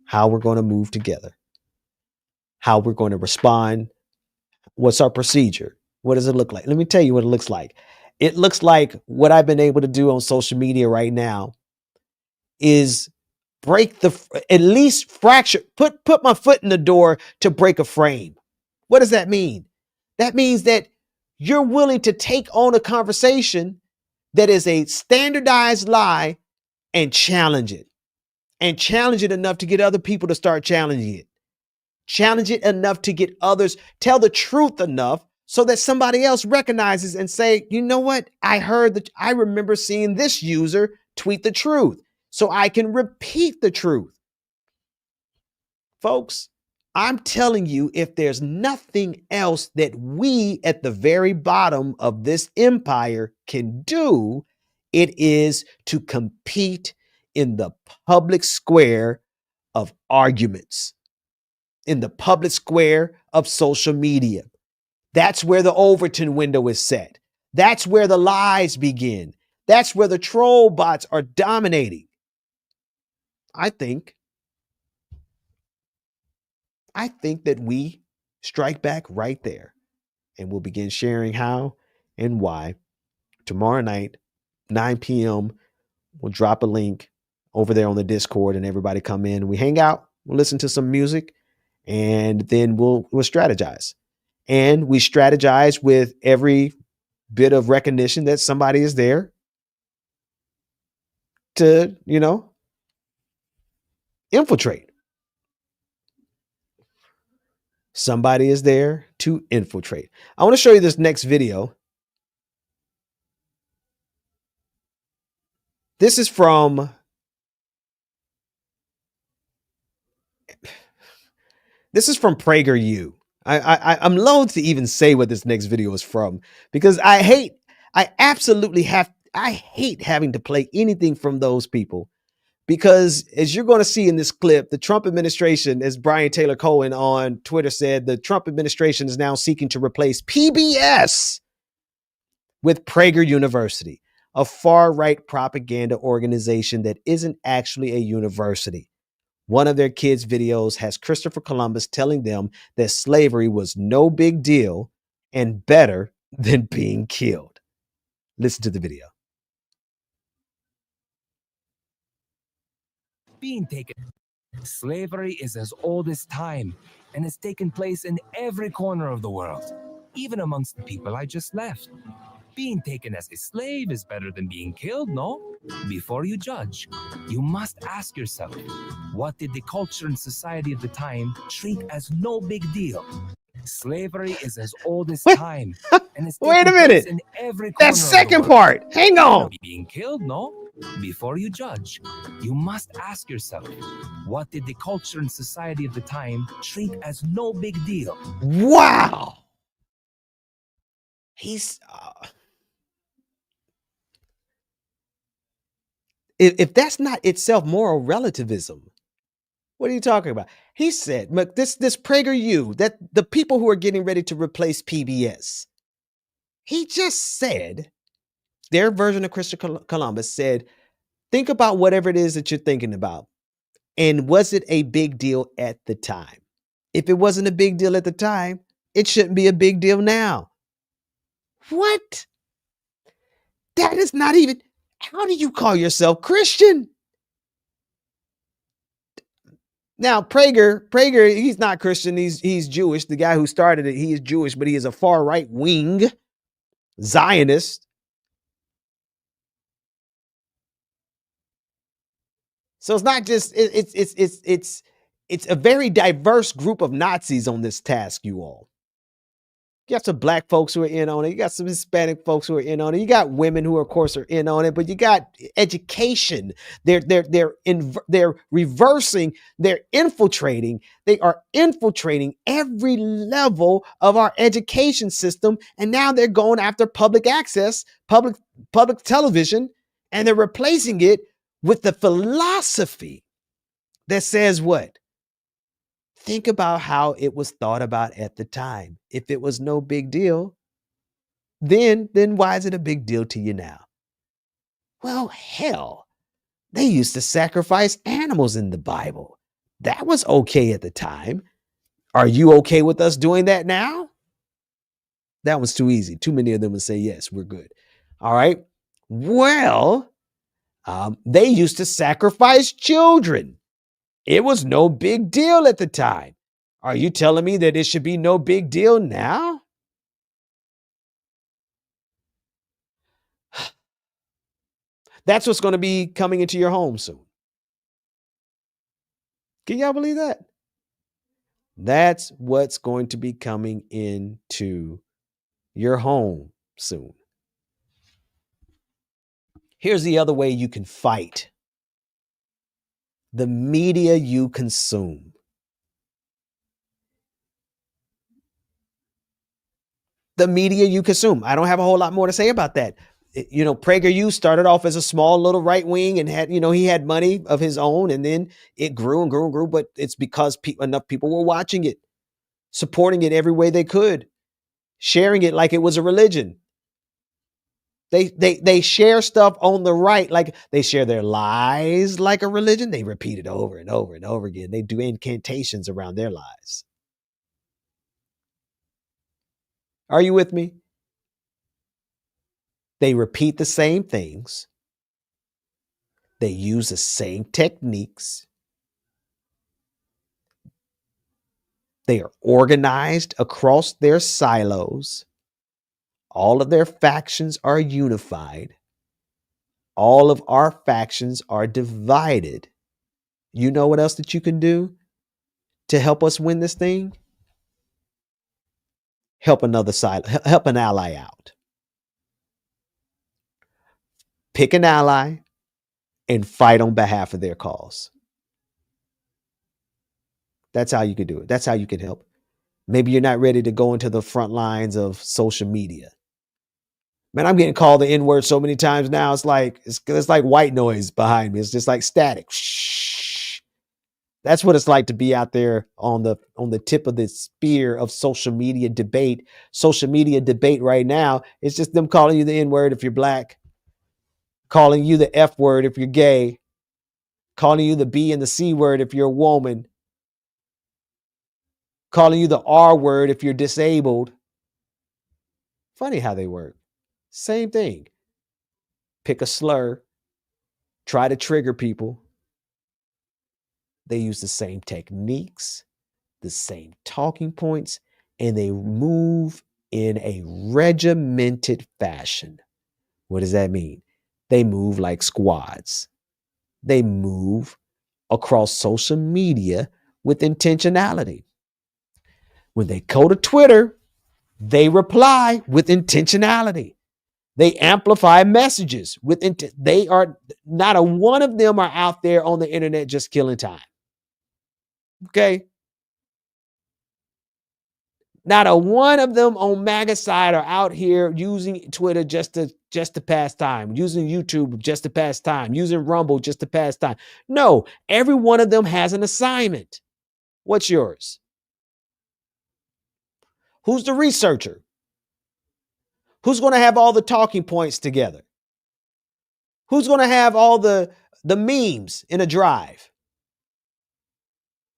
How we're going to move together. How we're going to respond. What's our procedure? What does it look like? Let me tell you what it looks like. It looks like what I've been able to do on social media right now is at least fracture, put my foot in the door to break a frame. What does that mean? That means that you're willing to take on a conversation that is a standardized lie and challenge it. And challenge it enough to get other people to start challenging it. Challenge it enough to get others, tell the truth enough so that somebody else recognizes and say, you know what? I remember seeing this user tweet the truth, so I can repeat the truth. Folks, I'm telling you, if there's nothing else that we at the very bottom of this empire can do, it is to compete in the public square of arguments, in the public square of social media. That's where the Overton window is set. That's where the lies begin. That's where the troll bots are dominating. I think that we strike back right there, and we'll begin sharing how and why. Tomorrow night, 9 p.m., we'll drop a link over there on the Discord, and everybody come in. We hang out, we'll listen to some music, and then we'll strategize. And we strategize with every bit of recognition that somebody is there to, infiltrate. Somebody is there to infiltrate. I want to show you this next video. This is from PragerU. I'm loath to even say what this next video is from because I hate having to play anything from those people. Because as you're going to see in this clip, the Trump administration, as Brian Taylor Cohen on Twitter said, the Trump administration is now seeking to replace PBS with Prager University, a far-right propaganda organization that isn't actually a university. One of their kids' videos has Christopher Columbus telling them that slavery was no big deal and better than being killed. Listen to the video. Being taken. Slavery is as old as time and has taken place in every corner of the world, even amongst the people I just left. Being taken as a slave is better than being killed, no? Before you judge, you must ask yourself, what did the culture and society of the time treat as no big deal? Slavery is as old as time and has Wait a taken minute. place in every corner That of the second world. part. Hang on. Being killed, no? Before you judge, you must ask yourself, what did the culture and society of the time treat as no big deal? Wow. He's if that's not itself moral relativism, what are you talking about? He said, this PragerU, that the people who are getting ready to replace PBS, he just said Their version of Christopher Columbus said, think about whatever it is that you're thinking about. And was it a big deal at the time? If it wasn't a big deal at the time, it shouldn't be a big deal now. What? That is not even, how do you call yourself Christian? Now, Prager, he's not Christian. He's Jewish. The guy who started it, he is Jewish, but he is a far right wing Zionist. So it's not just it's a very diverse group of Nazis on this task, you all. You got some black folks who are in on it. You got some Hispanic folks who are in on it. You got women who, of course, are in on it. But you got education. They're reversing. They're infiltrating. They are infiltrating every level of our education system. And now they're going after public access, public television, and they're replacing it with the philosophy that says what? Think about how it was thought about at the time. If it was no big deal, then why is it a big deal to you now? Well, hell, they used to sacrifice animals in the Bible. That was okay at the time. Are you okay with us doing that now? That was too easy. Too many of them would say, yes, we're good. All right. Well, they used to sacrifice children. It was no big deal at the time. Are you telling me that it should be no big deal now? That's what's going to be coming into your home soon. Can y'all believe that? That's what's going to be coming into your home soon. Here's the other way you can fight the media you consume. The media you consume. I don't have a whole lot more to say about that. You know, PragerU started off as a small little right wing and had, you know, he had money of his own, and then it grew and grew and grew. But it's because enough people were watching it, supporting it every way they could, sharing it like it was a religion. They share stuff on the right, like they share their lies like a religion. They repeat it over and over and over again. They do incantations around their lies. Are you with me? They repeat the same things. They use the same techniques. They are organized across their silos. All of their factions are unified. All of our factions are divided. You know what else that you can do to help us win this thing? Help another side, help an ally out. Pick an ally and fight on behalf of their cause. That's how you can do it. That's how you can help. Maybe you're not ready to go into the front lines of social media. Man, I'm getting called the N-word so many times now. It's like white noise behind me. It's just like static. Shh. That's what it's like to be out there on the tip of the spear of social media debate. Social media debate right now, it's just them calling you the N-word if you're black, calling you the F word if you're gay, calling you the B and the C word if you're a woman, calling you the R word if you're disabled. Funny how they work. Same thing. Pick a slur, try to trigger people. They use the same techniques, the same talking points, and they move in a regimented fashion. What does that mean? They move like squads. They move across social media with intentionality. When they go to Twitter, they reply with intentionality. They amplify messages with intent. They are not a one of them are out there on the internet just killing time. Okay. Not a one of them on MAGA side are out here using Twitter just to pass time, using YouTube just to pass time, using Rumble just to pass time. No, every one of them has an assignment. What's yours? Who's the researcher? Who's going to have all the talking points together? Who's going to have all the memes in a drive?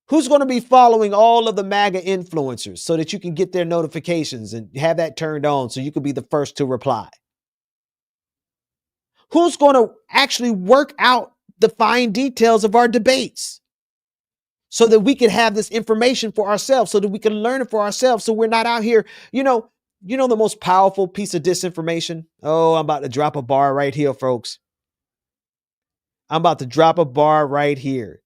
Who's going to be following all of the MAGA influencers so that you can get their notifications and have that turned on so you can be the first to reply? Who's going to actually work out the fine details of our debates so that we can have this information for ourselves, so that we can learn it for ourselves, so we're not out here, you know the most powerful piece of disinformation? Oh, I'm about to drop a bar right here, folks. I'm about to drop a bar right here.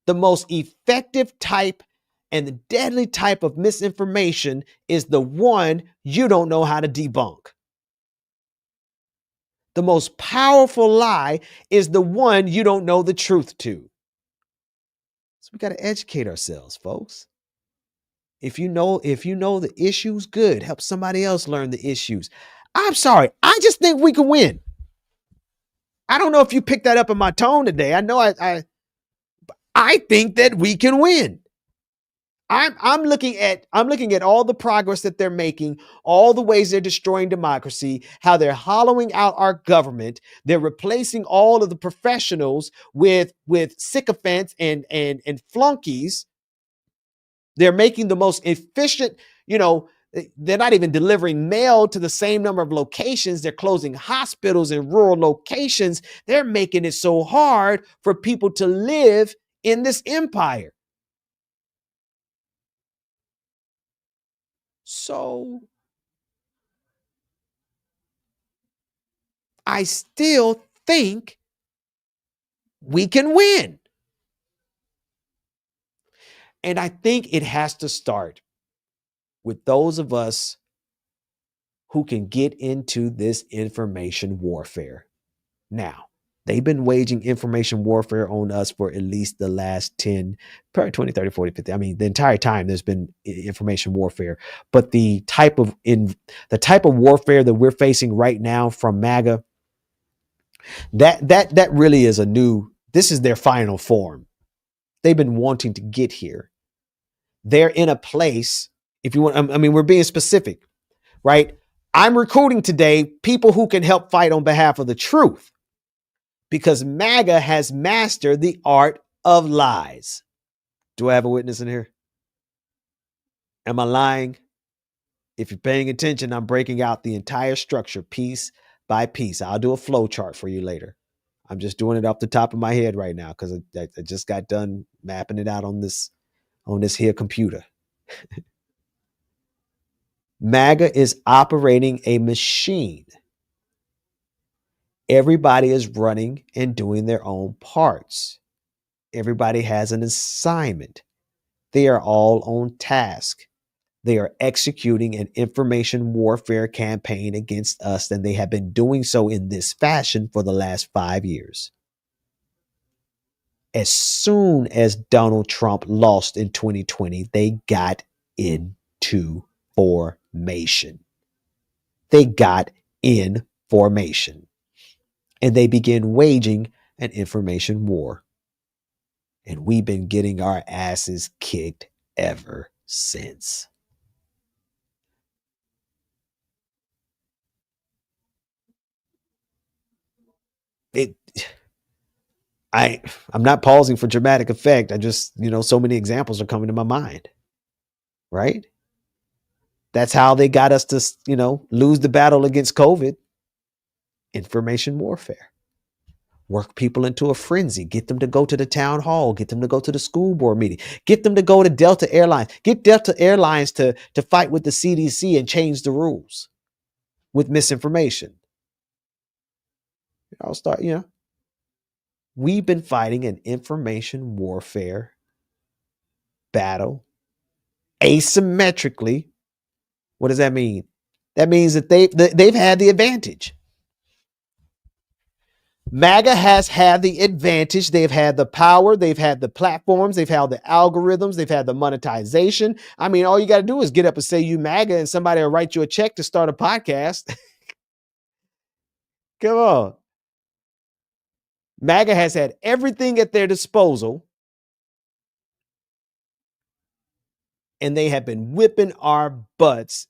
The most effective type and the deadly type of misinformation is the one you don't know how to debunk. The most powerful lie is the one you don't know the truth to. So we got to educate ourselves, folks. If you know the issues, good. Help somebody else learn the issues. I'm sorry. I just think we can win. I don't know if you picked that up in my tone today. I know I think that we can win. I'm looking at all the progress that they're making, all the ways they're destroying democracy, how they're hollowing out our government. They're replacing all of the professionals with sycophants and flunkies. They're making the most efficient, they're not even delivering mail to the same number of locations. They're closing hospitals in rural locations. They're making it so hard for people to live in this empire. So I still think we can win. And I think it has to start with those of us who can get into this information warfare. Now, they've been waging information warfare on us for at least the last 10, probably 20, 30, 40, 50. I mean, the entire time there's been information warfare. But the type of warfare that we're facing right now from MAGA, that really is this is their final form. They've been wanting to get here. They're in a place, if you want, I mean, we're being specific, right? I'm recruiting today people who can help fight on behalf of the truth, because MAGA has mastered the art of lies. Do I have a witness in here? Am I lying? If you're paying attention, I'm breaking out the entire structure piece by piece. I'll do a flow chart for you later. I'm just doing it off the top of my head right now because I just got done mapping it out on this here computer. MAGA is operating a machine. Everybody is running and doing their own parts. Everybody has an assignment. They are all on task. They are executing an information warfare campaign against us, and they have been doing so in this fashion for the last 5 years. As soon as Donald Trump lost in 2020, they got into formation. They got in formation. And they began waging an information war. And we've been getting our asses kicked ever since. I'm not pausing for dramatic effect. I just, so many examples are coming to my mind. Right? That's how they got us to, lose the battle against COVID. Information warfare. Work people into a frenzy. Get them to go to the town hall. Get them to go to the school board meeting. Get them to go to Delta Airlines. Get Delta Airlines to fight with the CDC and change the rules with misinformation. I'll start, we've been fighting an information warfare battle asymmetrically. What does that mean? That means that they've had the advantage. MAGA has had the advantage. They've had the power. They've had the platforms. They've had the algorithms. They've had the monetization. I mean, all you got to do is get up and say you MAGA and somebody will write you a check to start a podcast. Come on. MAGA has had everything at their disposal, and they have been whipping our butts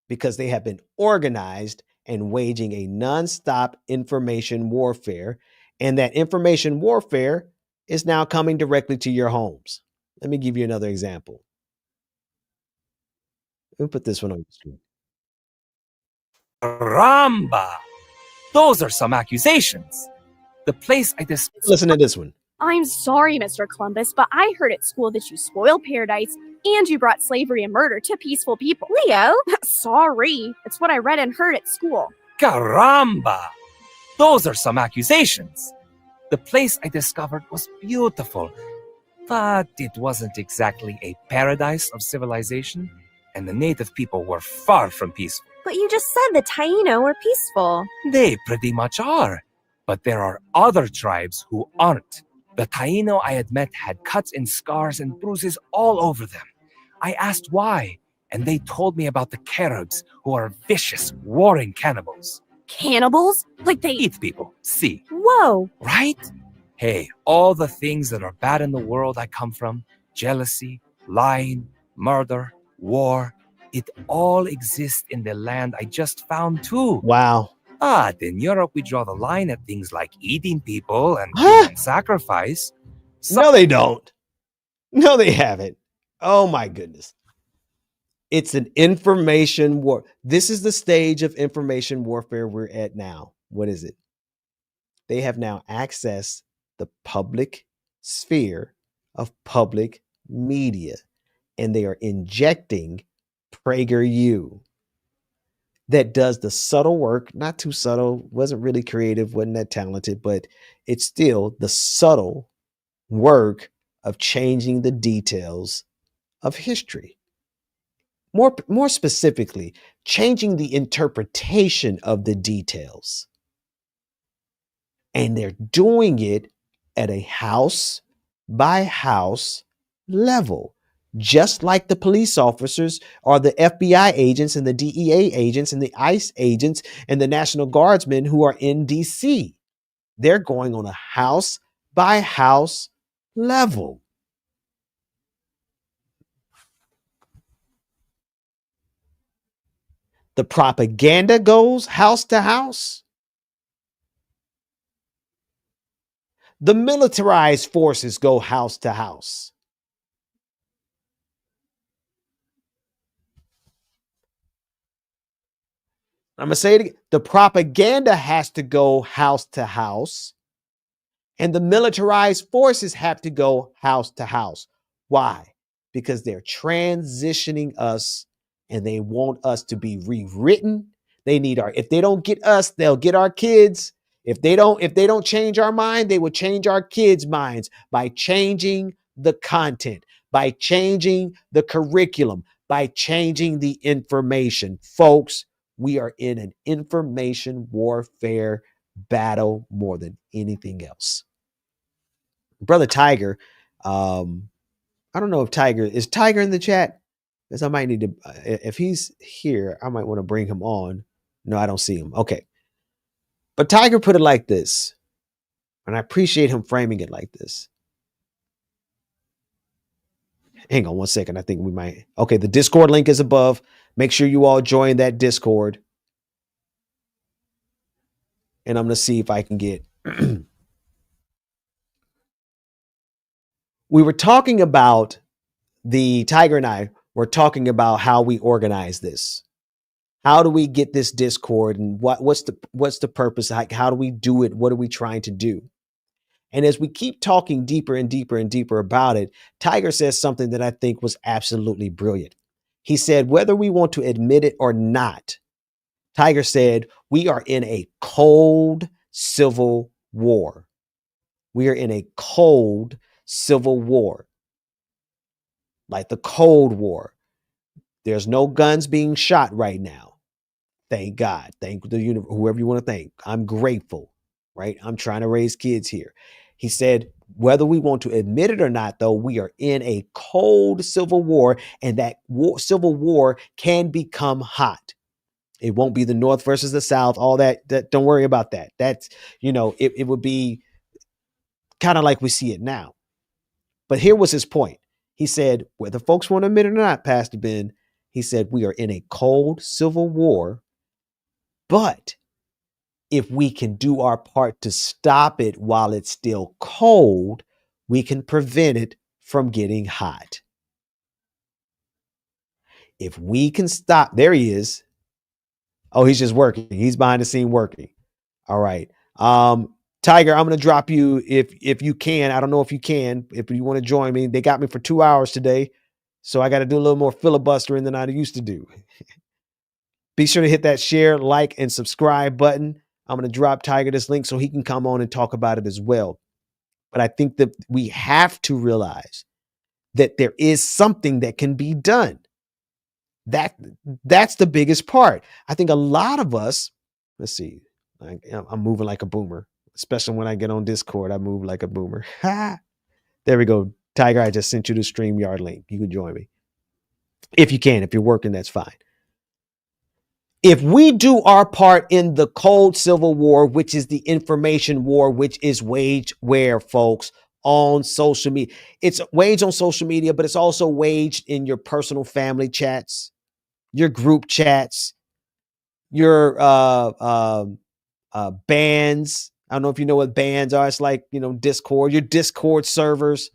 because they have been organized and waging a nonstop information warfare. And that information warfare is now coming directly to your homes. Let me give you another example. Let me put this one on the screen. Ramba! Those are some accusations. The place I discussed. Listen to this one. I'm sorry, Mr. Columbus, but I heard at school that you spoiled paradise and you brought slavery and murder to peaceful people. Leo? Sorry. It's what I read and heard at school. Caramba! Those are some accusations. The place I discovered was beautiful, but it wasn't exactly a paradise of civilization, and the native people were far from peaceful. But you just said the Taino were peaceful. They pretty much are, but there are other tribes who aren't. The Taino I had met had cuts and scars and bruises all over them. I asked why, and they told me about the Caribs, who are vicious, warring cannibals. Cannibals? Like they eat people, see. Whoa. Right? Hey, all the things that are bad in the world I come from, jealousy, lying, murder, war, it all exists in the land I just found too. Wow. But in Europe, we draw the line at things like eating people and human sacrifice. No, they don't. No, they haven't. Oh, my goodness. It's an information war. This is the stage of information warfare we're at now. What is it? They have now accessed the public sphere of public media, and they are injecting PragerU that does the subtle work, not too subtle, wasn't really creative, wasn't that talented, but it's still the subtle work of changing the details of history. More specifically, changing the interpretation of the details. And they're doing it at a house by house level. Just like the police officers or the FBI agents and the DEA agents and the ICE agents and the National Guardsmen who are in DC. They're going on a house by house level. The propaganda goes house to house. The militarized forces go house to house. I'm going to say it again. The propaganda has to go house to house, and the militarized forces have to go house to house. Why? Because they're transitioning us, and they want us to be rewritten. They need if they don't get us, they'll get our kids. If they don't change our mind, they will change our kids' minds by changing the content, by changing the curriculum, by changing the information. Folks, we are in an information warfare battle more than anything else. Brother Tiger, I don't know if is Tiger in the chat? Because I might need to, if he's here, I might want to bring him on. No, I don't see him. Okay. But Tiger put it like this, and I appreciate him framing it like this. Hang on one second. I think we might. Okay, the Discord link is above. Make sure you all join that Discord. And I'm going to see if I can get. We were talking about Tiger and I were talking about how we organize this. How do we get this Discord, and what's the purpose? How do we do it? What are we trying to do? And as we keep talking deeper and deeper and deeper about it, Tiger says something that I think was absolutely brilliant. He said, whether we want to admit it or not, Tiger said, we are in a cold civil war. We are in a cold civil war. Like the Cold War. There's no guns being shot right now. Thank God. Thank the universe, whoever you want to thank. I'm grateful, right? I'm trying to raise kids here. He said, whether we want to admit it or not, though, we are in a cold civil war, and that civil war can become hot. It won't be the North versus the South, all that don't worry about that. That's, it would be kind of like we see it now. But here was his point. He said, whether folks want to admit it or not, Pastor Ben, he said, we are in a cold civil war, But if we can do our part to stop it while it's still cold, we can prevent it from getting hot. If we can stop, there he is. Oh, he's just working. He's behind the scene working. All right. Tiger, I'm going to drop you if you can. I don't know if you can, if you want to join me. They got me for 2 hours today, so I got to do a little more filibustering than I used to do. Be sure to hit that share, like, and subscribe button. I'm going to drop Tiger this link so he can come on and talk about it as well. But I think that we have to realize that there is something that can be done. That's the biggest part. I think a lot of us, let's see, I'm moving like a boomer, especially when I get on Discord, I move like a boomer. There we go. Tiger, I just sent you the StreamYard link. You can join me. If you can, if you're working, that's fine. If we do our part in the cold civil war, which is the information war, which is waged where, folks, on social media. It's waged on social media, but it's also waged in your personal family chats, your group chats, your bands. I don't know if you know what bands are. It's like, Discord, your Discord servers,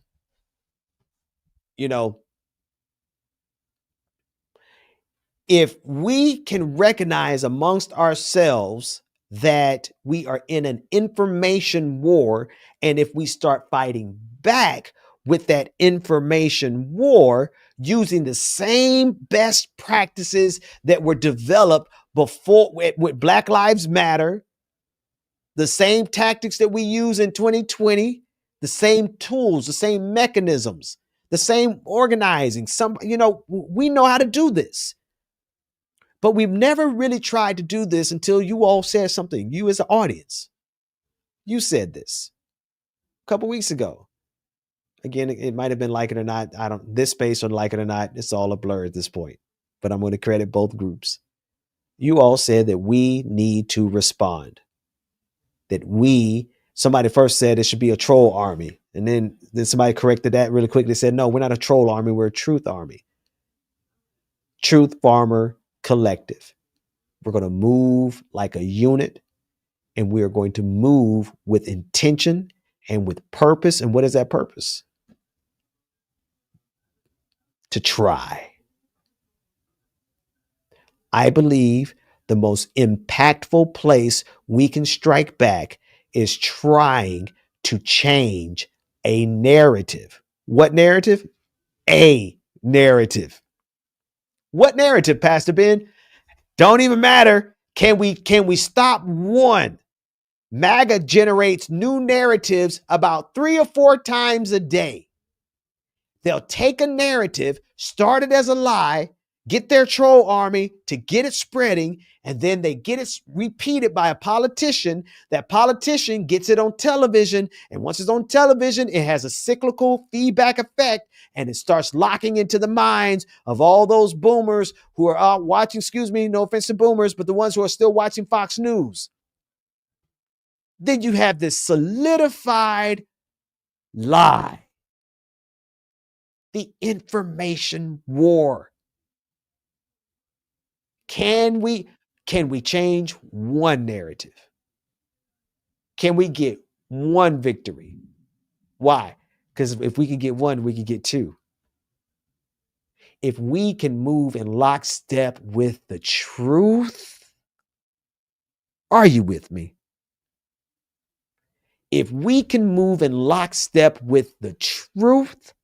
if we can recognize amongst ourselves that we are in an information war, and if we start fighting back with that information war using the same best practices that were developed before with Black Lives Matter, the same tactics that we use in 2020, the same tools, the same mechanisms, the same organizing, we know how to do this. But we've never really tried to do this until you all said something. You as an audience, you said this a couple weeks ago. Again, it might have been Like It or Not. This space or Like It or Not, it's all a blur at this point. But I'm going to credit both groups. You all said that we need to respond. Somebody first said it should be a troll army. And then somebody corrected that really quickly. Said, no, we're not a troll army. We're a truth army. Truth Farmer Collective. We're going to move like a unit, and we are going to move with intention and with purpose. And what is that purpose? To try. I believe the most impactful place we can strike back is trying to change a narrative. What narrative? A narrative. What narrative, Pastor Ben? Don't even matter. Can we stop one? MAGA generates new narratives about 3 or 4 times a day. They'll take a narrative, start it as a lie, get their troll army to get it spreading, and then they get it repeated by a politician. That politician gets it on television, and once it's on television, it has a cyclical feedback effect, and it starts locking into the minds of all those boomers who are out watching, no offense to boomers, but the ones who are still watching Fox News. Then you have this solidified lie. The information war. Can we change one narrative? Can we get one victory? Why? Because if we can get one, we can get 2. If we can move in lockstep with the truth, are you with me? If we can move in lockstep with the truth,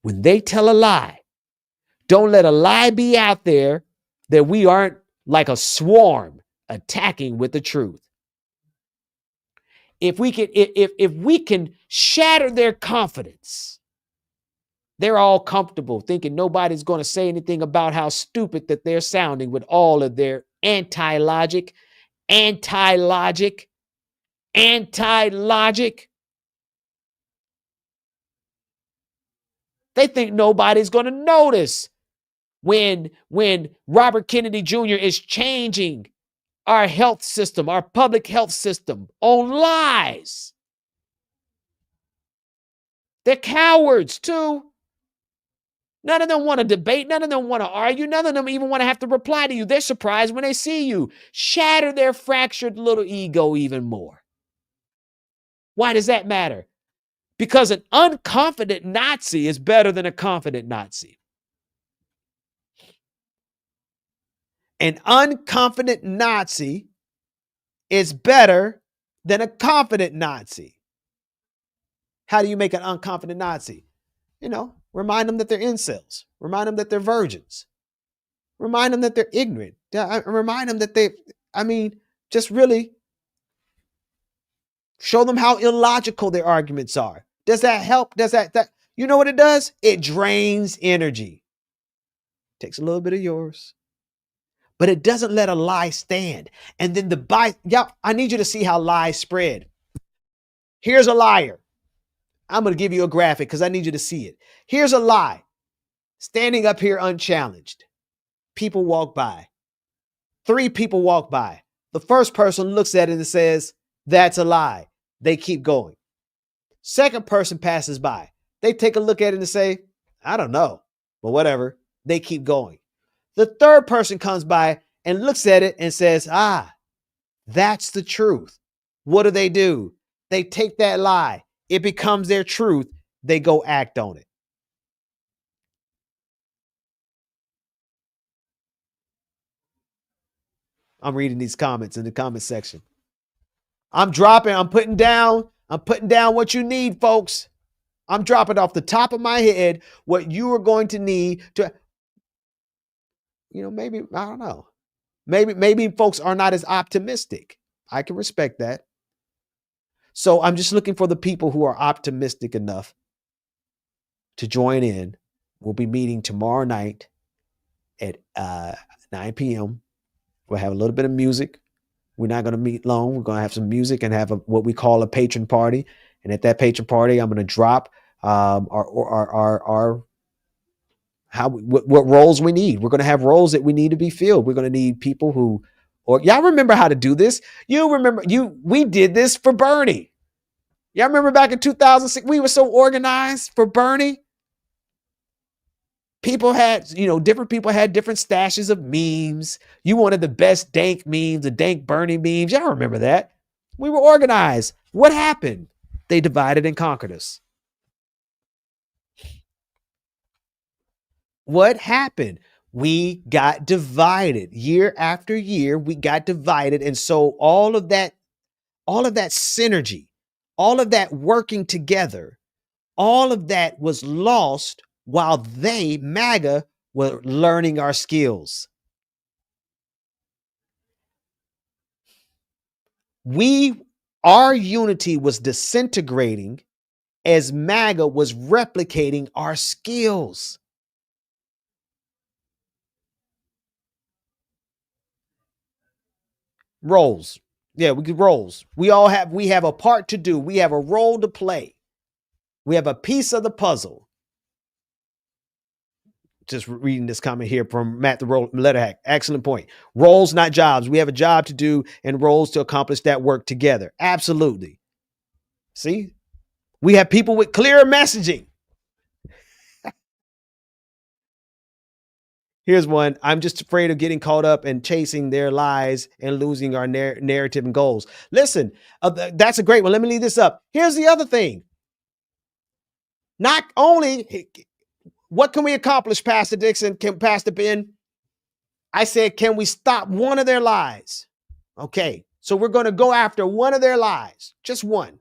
when they tell a lie, don't let a lie be out there that we aren't like a swarm attacking with the truth. If we can shatter their confidence, they're all comfortable thinking nobody's going to say anything about how stupid that they're sounding with all of their anti-logic. They think nobody's going to notice when Robert Kennedy Jr. is changing our health system, our public health system on lies. They're cowards too. None of them want to debate. None of them want to argue. None of them even want to have to reply to you. They're surprised when they see you. Shatter their fractured little ego even more. Why does that matter? Because an unconfident Nazi is better than a confident Nazi. An unconfident Nazi is better than a confident Nazi. How do you make an unconfident Nazi? Remind them that they're incels. Remind them that they're virgins. Remind them that they're ignorant. Remind them that just really show them how illogical their arguments are. Does that help? Does that you know what it does? It drains energy. Takes a little bit of yours. But it doesn't let a lie stand. And then I need you to see how lies spread. Here's a liar. I'm going to give you a graphic because I need you to see it. Here's a lie. Standing up here unchallenged. People walk by. 3 people walk by. The first person looks at it and says, that's a lie. They keep going. Second person passes by. They take a look at it and say, I don't know, but whatever. They keep going. The third person comes by and looks at it and says, that's the truth. What do? They take that lie. It becomes their truth. They go act on it. I'm reading these comments in the comment section. I'm putting down what you need, folks. I'm dropping off the top of my head what you are going to need to, maybe, I don't know. Maybe folks are not as optimistic. I can respect that. So I'm just looking for the people who are optimistic enough to join in. We'll be meeting tomorrow night at 9 p.m. We'll have a little bit of music. We're not going to meet long. We're going to have some music and have what we call a patron party. And at that patron party, I'm going to drop what roles we need. We're going to have roles that we need to be filled. We're going to need people y'all remember how to do this. We did this for Bernie. Y'all remember back in 2006, we were so organized for Bernie. People had, different people had different stashes of memes. You wanted the best dank memes, the dank Bernie memes. Y'all remember that. We were organized. What happened? They divided and conquered us. What happened? We got divided. Year after year, we got divided. And so all of that synergy, all of that working together, all of that was lost while they, MAGA, were learning our skills. Our unity was disintegrating as MAGA was replicating our skills. Roles. Yeah, we could roles. We have a part to do. We have a role to play. We have a piece of the puzzle. Just reading this comment here from Matt the Letterhack. Excellent point. Roles, not jobs. We have a job to do and roles to accomplish that work together. Absolutely. See? We have people with clear messaging. Here's one. I'm just afraid of getting caught up and chasing their lies and losing our narrative and goals. Listen, that's a great one. Let me leave this up. Here's the other thing. Not only, what can we accomplish, Pastor Dixon, Pastor Ben? I said, can we stop one of their lies? Okay, so we're going to go after one of their lies, just one.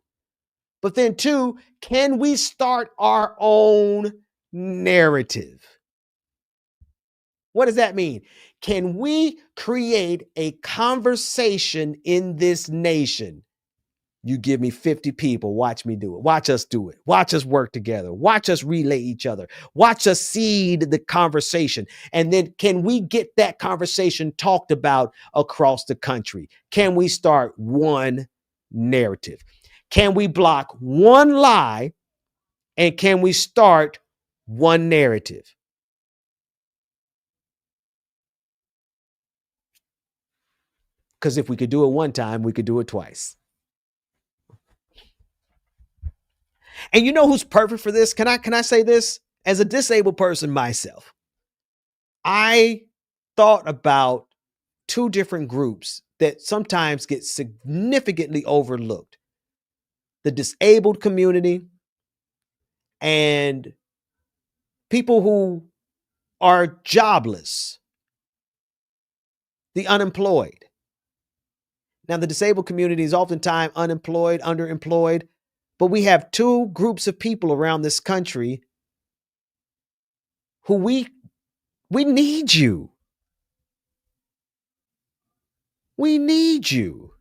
But then 2, can we start our own narrative? What does that mean? Can we create a conversation in this nation? You give me 50 people, watch me do it. Watch us do it. Watch us work together. Watch us relay each other. Watch us seed the conversation. And then can we get that conversation talked about across the country? Can we start one narrative? Can we block one lie? And can we start one narrative? Because if we could do it one time, we could do it twice. And you know who's perfect for this? Can I say this? As a disabled person myself, I thought about two different groups that sometimes get significantly overlooked: the disabled community and people who are jobless, the unemployed. Now, the disabled community is oftentimes unemployed, underemployed, but we have two groups of people around this country who we need you. We need you.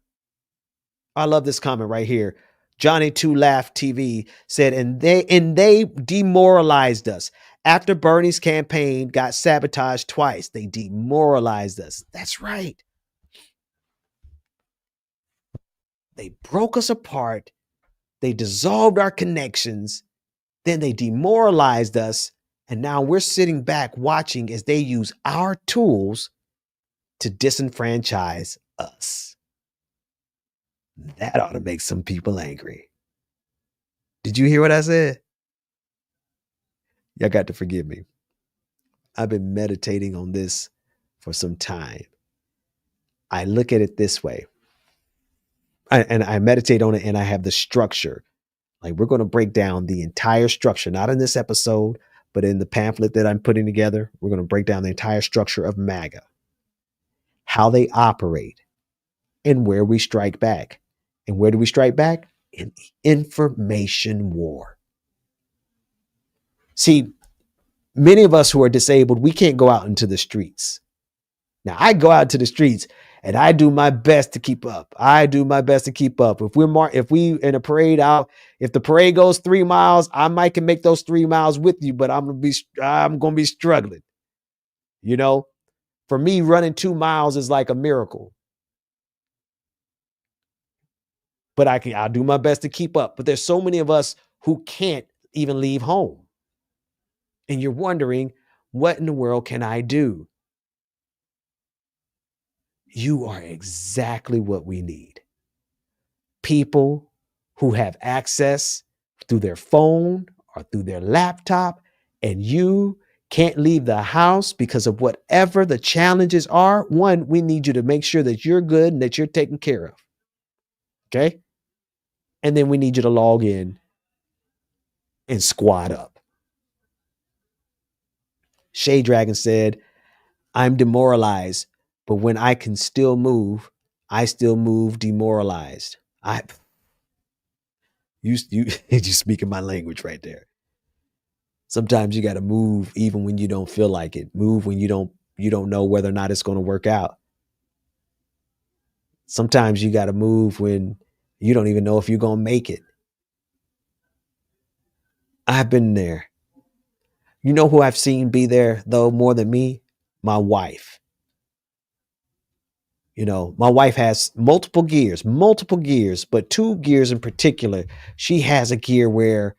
I love this comment right here. Johnny 2 Laugh TV said, and they demoralized us. After Bernie's campaign got sabotaged twice, they demoralized us. That's right. They broke us apart. They dissolved our connections. Then they demoralized us. And now we're sitting back watching as they use our tools to disenfranchise us. That ought to make some people angry. Did you hear what I said? Y'all got to forgive me. I've been meditating on this for some time. I look at it this way. I meditate on it, and I have the structure. Like, we're going to break down the entire structure, not in this episode, but in the pamphlet that I'm putting together. We're going to break down the entire structure of MAGA, how they operate, and where we strike back. And where do we strike back? In the information war. See, many of us who are disabled, we can't go out into the streets. Now, I go out to the streets and I do my best to keep up. If we in a parade out, if the parade goes 3 miles, I might can make those 3 miles with you, but I'm going to be struggling. You know, for me, running 2 miles is like a miracle. But I'll do my best to keep up. But there's so many of us who can't even leave home. And you're wondering, what in the world can I do? You are exactly what we need. People who have access through their phone or through their laptop, and you can't leave the house because of whatever the challenges are. One, we need you to make sure that you're good and that you're taken care of. Okay? And then we need you to log in and squat up. Shade Dragon said, I'm demoralized, but when I can still move, I still move demoralized. You speaking my language right there. Sometimes you got to move even when you don't feel like it. Move when you don't know whether or not it's going to work out. Sometimes you got to move when you don't even know if you're going to make it. I've been there. You know who I've seen be there, though, more than me? My wife. You know, my wife has multiple gears, but 2 gears in particular. She has a gear where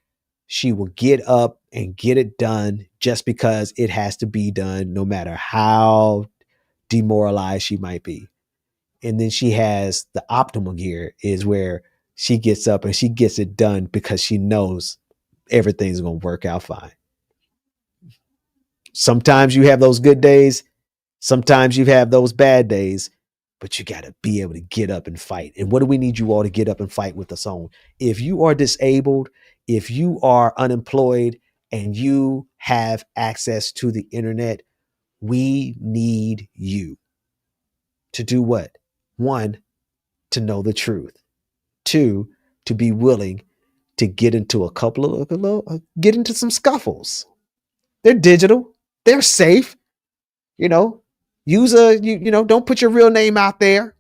she will get up and get it done just because it has to be done, no matter how demoralized she might be. And then she has the optimal gear, is where she gets up and she gets it done because she knows everything's going to work out fine. Sometimes you have those good days. Sometimes you have those bad days, but you got to be able to get up and fight. And what do we need you all to get up and fight with us on? If you are disabled, if you are unemployed, and you have access to the internet, we need you to do what? 1, to know the truth. 2, to be willing to get into get into some scuffles. They're digital. They're safe. You know, use don't put your real name out there.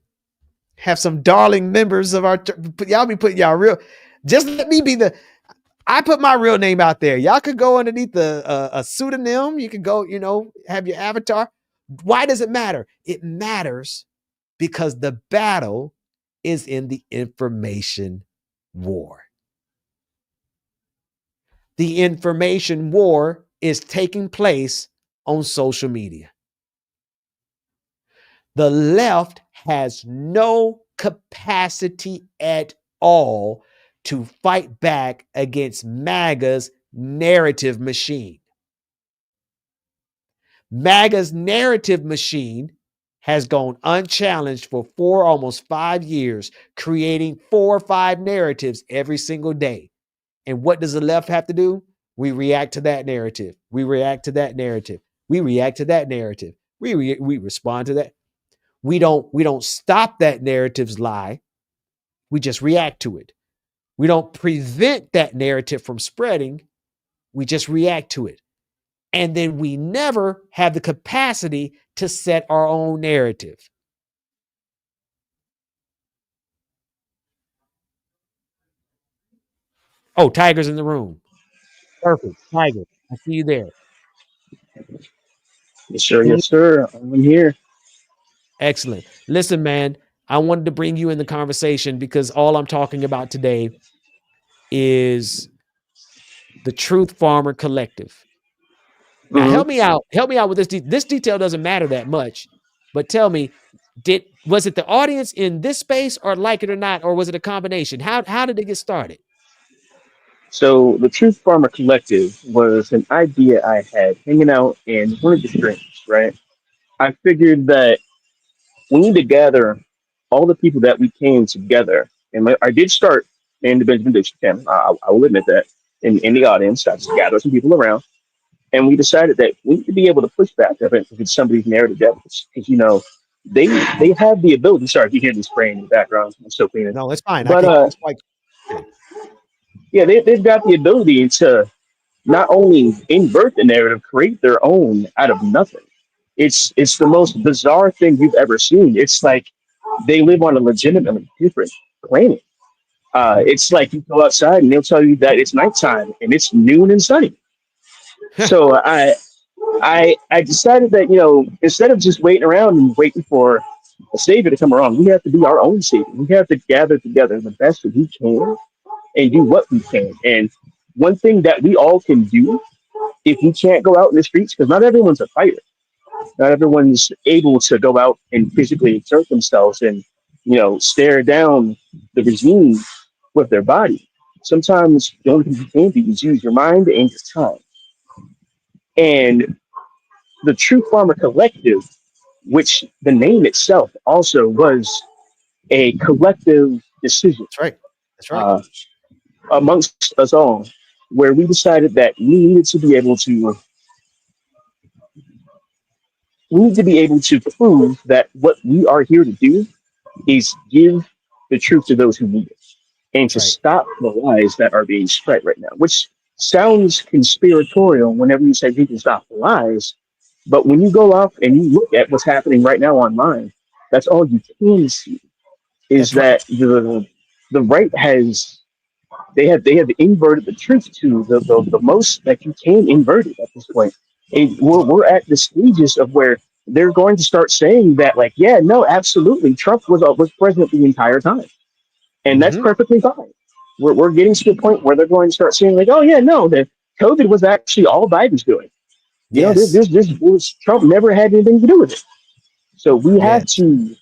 Have some darling members of our, y'all be putting y'all real, just let me be I put my real name out there. Y'all could go underneath a pseudonym. You could go, have your avatar. Why does it matter? It matters because the battle is in the information war. The information war is taking place on social media. The left has no capacity at all to fight back against MAGA's narrative machine. MAGA's narrative machine has gone unchallenged for almost 5 years, creating 4 or 5 narratives every single day. And what does the left have to do? We react to that narrative. We react to that narrative. We react to that narrative. We respond to that. We don't stop that narrative's lie. We just react to it. We don't prevent that narrative from spreading. We just react to it. And then we never have the capacity to set our own narrative. Oh, Tiger's in the room. Perfect. Tiger, I see you there. Yes, sir. Yes, sir. I'm here. Excellent. Listen, man, I wanted to bring you in the conversation because all I'm talking about today is the Truth Farmer Collective. Now, help me out. Help me out with this. This detail doesn't matter that much, but tell me, was it the audience in this space, or like it or not, or was it a combination? How did it get started? So the Truth Farmer Collective was an idea I had hanging out in one of the streams, right? I figured that we need to gather all the people that we came together. And I did start in the Benjamin Dixon camp. I will admit that in the audience, I just gathered some people around. And we decided that we need to be able to push back against somebody's narrative evidence. Because, you know, they have the ability. Sorry if you hear this spraying in the background. I'm still cleaning. No, it's fine. But yeah, they've got the ability to not only invert the narrative, create their own out of nothing. It's the most bizarre thing you've ever seen. It's like they live on a legitimately different planet. It's like you go outside and they'll tell you that it's nighttime and it's noon and sunny. So I decided that, you know, instead of just waiting around and waiting for a savior to come around, we have to be our own savior. We have to gather together the best that we can and do what we can. And one thing that we all can do, if we can't go out in the streets, because not everyone's a fighter, not everyone's able to go out and physically exert themselves and, you know, stare down the regime with their body. Sometimes the only thing you can do is use your mind and your time. And the True Farmer Collective, which the name itself also was a collective decision. That's right. That's right. Amongst us all, where we decided that we needed to be able to prove that what we are here to do is give the truth to those who need it, and to stop the lies that are being spread right now, which sounds conspiratorial whenever you say we can stop the lies. But when you go out and you look at what's happening right now online, that's all you can see is that the right has they have inverted the truth to the most that you can invert it at this point. And we're at the stages of where they're going to start saying that, like, yeah, no, absolutely, Trump was president the entire time, and that's perfectly fine. We're getting to the point where they're going to start saying, like, oh yeah, no, the COVID was actually all Biden's doing. You know, this Trump never had anything to do with it. So we have to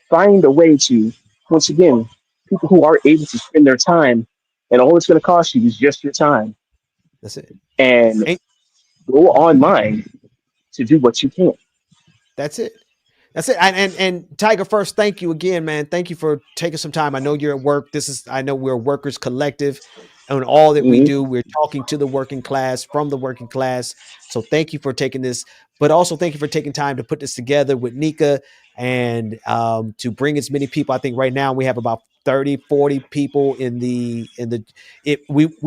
find a way to, once again, people who are able to spend their time, and all it's going to cost you is just your time. That's it. And go online to do what you can. That's it. That's it. And Tiger, first, thank you again, man. Thank you for taking some time. I know you're at work. I know we're a workers collective, and all that we do, we're talking to the working class, from the working class. So thank you for taking this, but also thank you for taking time to put this together with Nika and to bring as many people. I think right now we have about 30, 40 people we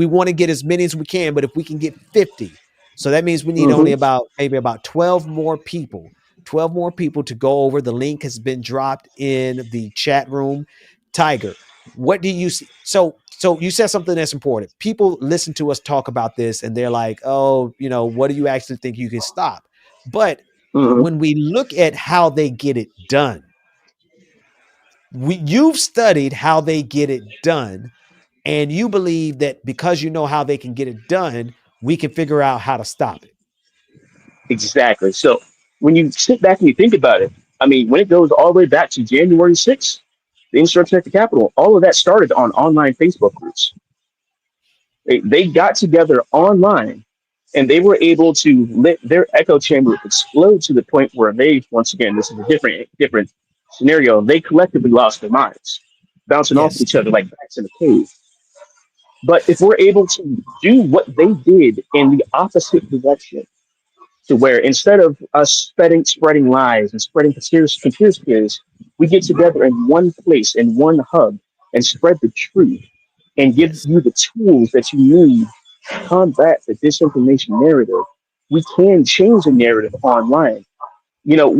want to get as many as we can, but if we can get 50, so that means we need only maybe about 12 more people. 12 more people to go over. The link has been dropped in the chat room. Tiger, what do you see? So you said something that's important. People listen to us talk about this and they're like, oh, you know, what do you actually think you can stop? But when we look at how they get it done, you've studied how they get it done, and you believe that because you know how they can get it done, we can figure out how to stop it. Exactly. So when you sit back and you think about it, I mean, when it goes all the way back to January 6th, the insurrection at the Capitol, all of that started on online Facebook groups. They got together online and they were able to let their echo chamber explode to the point where they, once again, this is a different scenario. They collectively lost their minds, bouncing off each other like bats in a cave. But if we're able to do what they did in the opposite direction, to where instead of us spreading lies and spreading conspiracies, we get together in one place, in one hub, and spread the truth and give you the tools that you need to combat the disinformation narrative. We can change the narrative online. You know,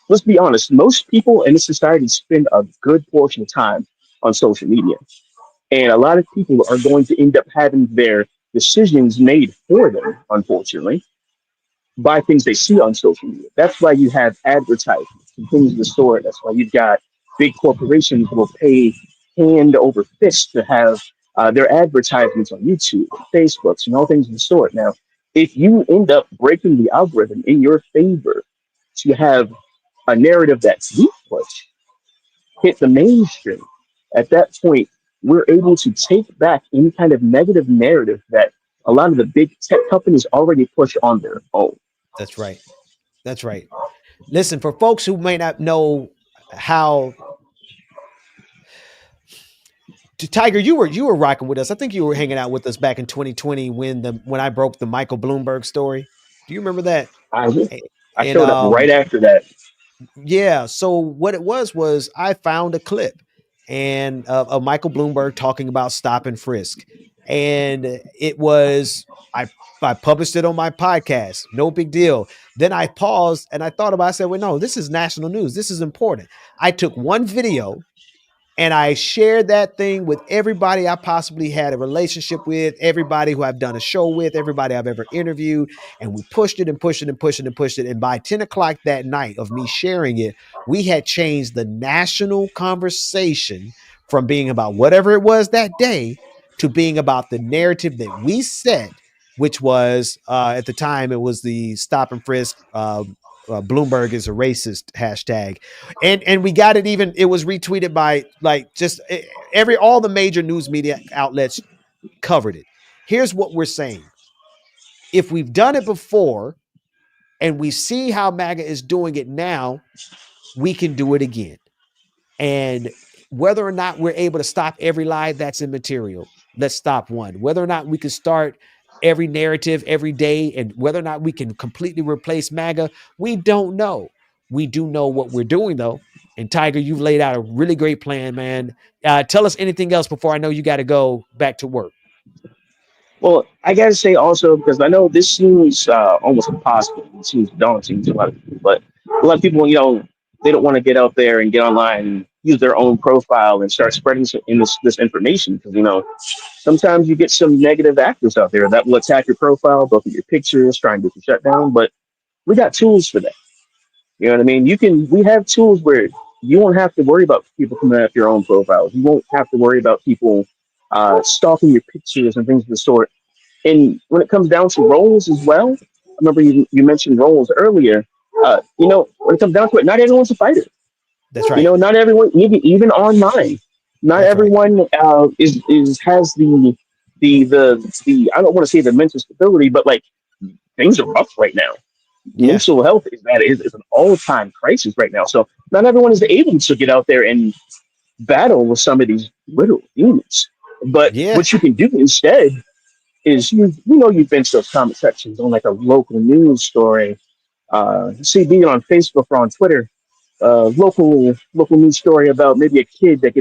let's be honest, most people in this society spend a good portion of time on social media. And a lot of people are going to end up having their decisions made for them, unfortunately, by things they see on social media. That's why you have advertisements and things of the sort. That's why you've got big corporations will pay hand over fist to have their advertisements on YouTube, and Facebooks, and all things of the sort. Now, if you end up breaking the algorithm in your favor to have a narrative that's you push hit the mainstream, at that point, we're able to take back any kind of negative narrative that a lot of the big tech companies already push on their own. That's right. That's right. Listen, for folks who may not know how Tiger, you were rocking with us. I think you were hanging out with us back in 2020 when I broke the Michael Bloomberg story. Do you remember that? I showed up right after that. Yeah. So what it was I found a clip and of Michael Bloomberg talking about stop and frisk, and it was I published it on my podcast. No big deal. Then I paused and I thought about it. I said, well, no, this is national news. This is important. I took one video and I shared that thing with everybody I possibly had a relationship with, everybody who I've done a show with, everybody I've ever interviewed. And we pushed it and pushed it and pushed it and pushed it. And by 10 o'clock that night of me sharing it, we had changed the national conversation from being about whatever it was that day to being about the narrative that we set, which was at the time, it was the stop and frisk, Bloomberg is a racist hashtag. And we got it even, it was retweeted by like just all the major news media outlets covered it. Here's what we're saying. If we've done it before and we see how MAGA is doing it now, we can do it again. And whether or not we're able to stop every lie, that's immaterial. Let's stop one. Whether or not we can start every narrative every day and whether or not we can completely replace MAGA, we don't know. We do know what we're doing, though. And Tiger, you've laid out a really great plan, man. Tell us anything else before I know you got to go back to work. Well, I got to say also, because I know this seems almost impossible. It seems daunting to a lot of people, but a lot of people, you know, they don't want to get out there and get online and use their own profile and start spreading this information. Because, you know, sometimes you get some negative actors out there that will attack your profile, look at your pictures, try and get you shut down. But we got tools for that. You know what I mean? We have tools where you won't have to worry about people coming after your own profiles. You won't have to worry about people stalking your pictures and things of the sort. And when it comes down to roles as well, I remember you mentioned roles earlier. You know, when it comes down to it, not everyone's a fighter. That's right. You know, not everyone, even online, not That's everyone has the I don't want to say the mental stability, but like things are rough right now. Yeah. Mental health is an all-time crisis right now. So not everyone is able to get out there and battle with some of these literal demons. But what you can do instead is you've been to those comment sections on like a local news story, see being on Facebook or on Twitter, local news story about maybe a kid that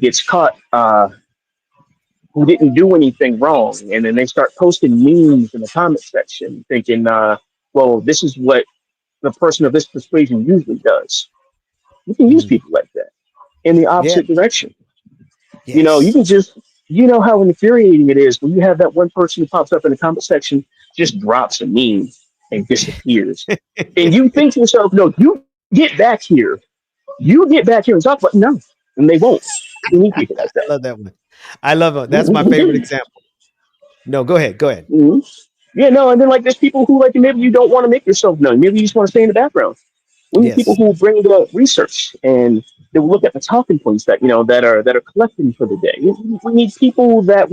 gets caught who didn't do anything wrong, and then they start posting memes in the comment section, thinking, well, this is what the person of this persuasion usually does. You can use people like that in the opposite direction. Yes. You know, you can just, you know how infuriating it is when you have that one person who pops up in the comment section, just drops a meme and disappears. And you think to yourself, no, you get back here. You get back here and talk about no. And they won't. You need people like that. I love that one. I love it. That's my favorite example. No, go ahead. Mm-hmm. Yeah, no, and then like there's people who like maybe you don't want to make yourself known. Maybe you just want to stay in the background. We need people who bring the research and they will look at the talking points that that are collected for the day. We need people that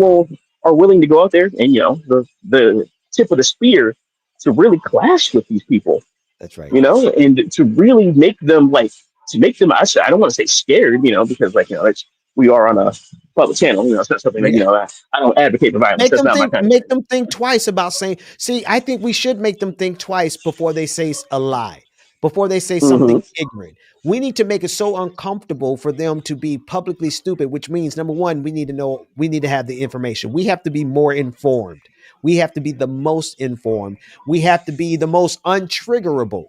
are willing to go out there and the tip of the spear to really clash with these people. That's right. You know, and to really make them I don't want to say scared, you know, because like, you know, we are on a public channel, you know, it's not something that, you know, I don't advocate for violence. Make That's them not my think. kind of Make thing. them think twice about saying. See, I think we should make them think twice before they say a lie, before they say something ignorant. We need to make it so uncomfortable for them to be publicly stupid. Which means, number one, we need to know. We need to have the information. We have to be more informed. We have to be the most informed. We have to be the most untriggerable.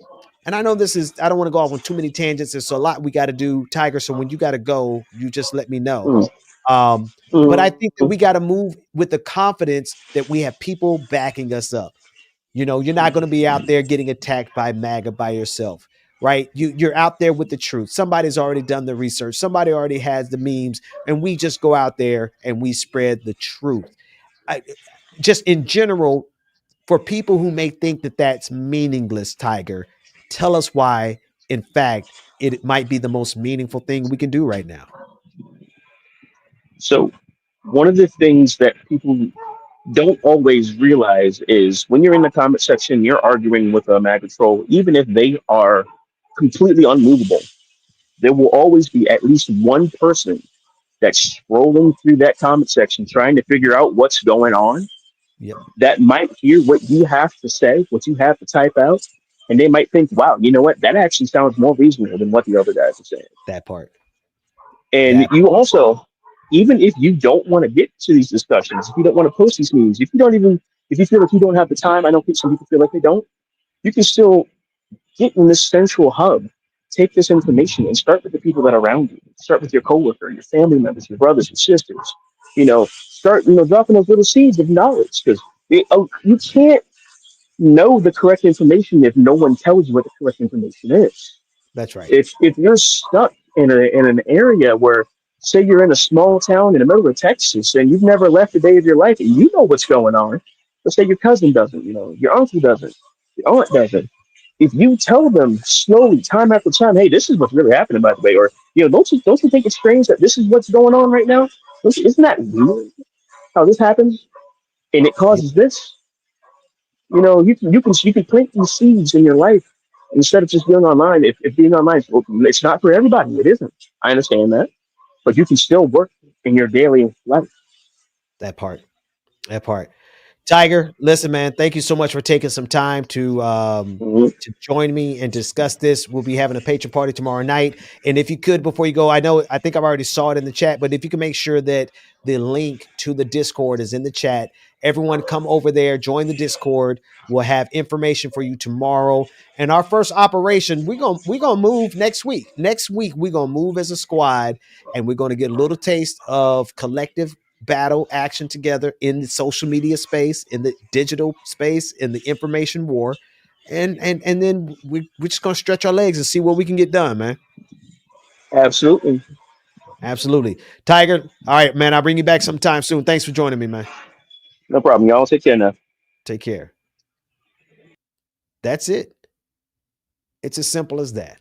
And I know this is. I don't want to go off on too many tangents. There's a lot we got to do, Tiger. So when you got to go, you just let me know. But I think that we got to move with the confidence that we have people backing us up. You know, you're not going to be out there getting attacked by MAGA by yourself, right? You're out there with the truth. Somebody's already done the research. Somebody already has the memes, and we just go out there and we spread the truth. Just in general, for people who may think that that's meaningless, Tiger, tell us why, in fact, it might be the most meaningful thing we can do right now. So one of the things that people don't always realize is when you're in the comment section, you're arguing with a MAGA troll, even if they are completely unmovable, there will always be at least one person that's scrolling through that comment section trying to figure out what's going on. That might hear what you have to say, what you have to type out, and they might think, wow, you know what? That actually sounds more reasonable than what the other guys are saying. That part. And you also, even if you don't want to get to these discussions, if you don't want to post these memes, if you feel like you don't have the time, I know some people feel like they don't, you can still get in this central hub, take this information and start with the people that are around you. Start with your coworker, your family members, your brothers, your sisters. You know, start, dropping those little seeds of knowledge, because you can't know the correct information if no one tells you what the correct information is. That's right. If you're stuck in an area where, say you're in a small town in the middle of Texas and you've never left a day of your life and you know what's going on, let's say your cousin doesn't, your uncle doesn't, your aunt doesn't. If you tell them slowly, time after time, hey, this is what's really happening, by the way, or don't you think it's strange that this is what's going on right now? Isn't that weird how this happens? And it causes this. You can plant these seeds in your life instead of just being online. If being online, it's not for everybody. It isn't. I understand that, but you can still work in your daily life. That part. Tiger, listen, man, thank you so much for taking some time to join me and discuss this. We'll be having a patron party tomorrow night. And if you could, before you go, I think I've already saw it in the chat, but if you can make sure that the link to the Discord is in the chat, everyone come over there, join the Discord. We'll have information for you tomorrow. And our first operation, we're gonna move next week. Next week, we're gonna move as a squad, and we're gonna get a little taste of collective battle action together in the social media space, in the digital space, in the information war, and then we're just gonna stretch our legs and see what we can get done, man. Absolutely. Tiger, all right, man, I'll bring you back sometime soon. Thanks for joining me, man. No problem, y'all. Take care now. Take care. That's it. It's as simple as that.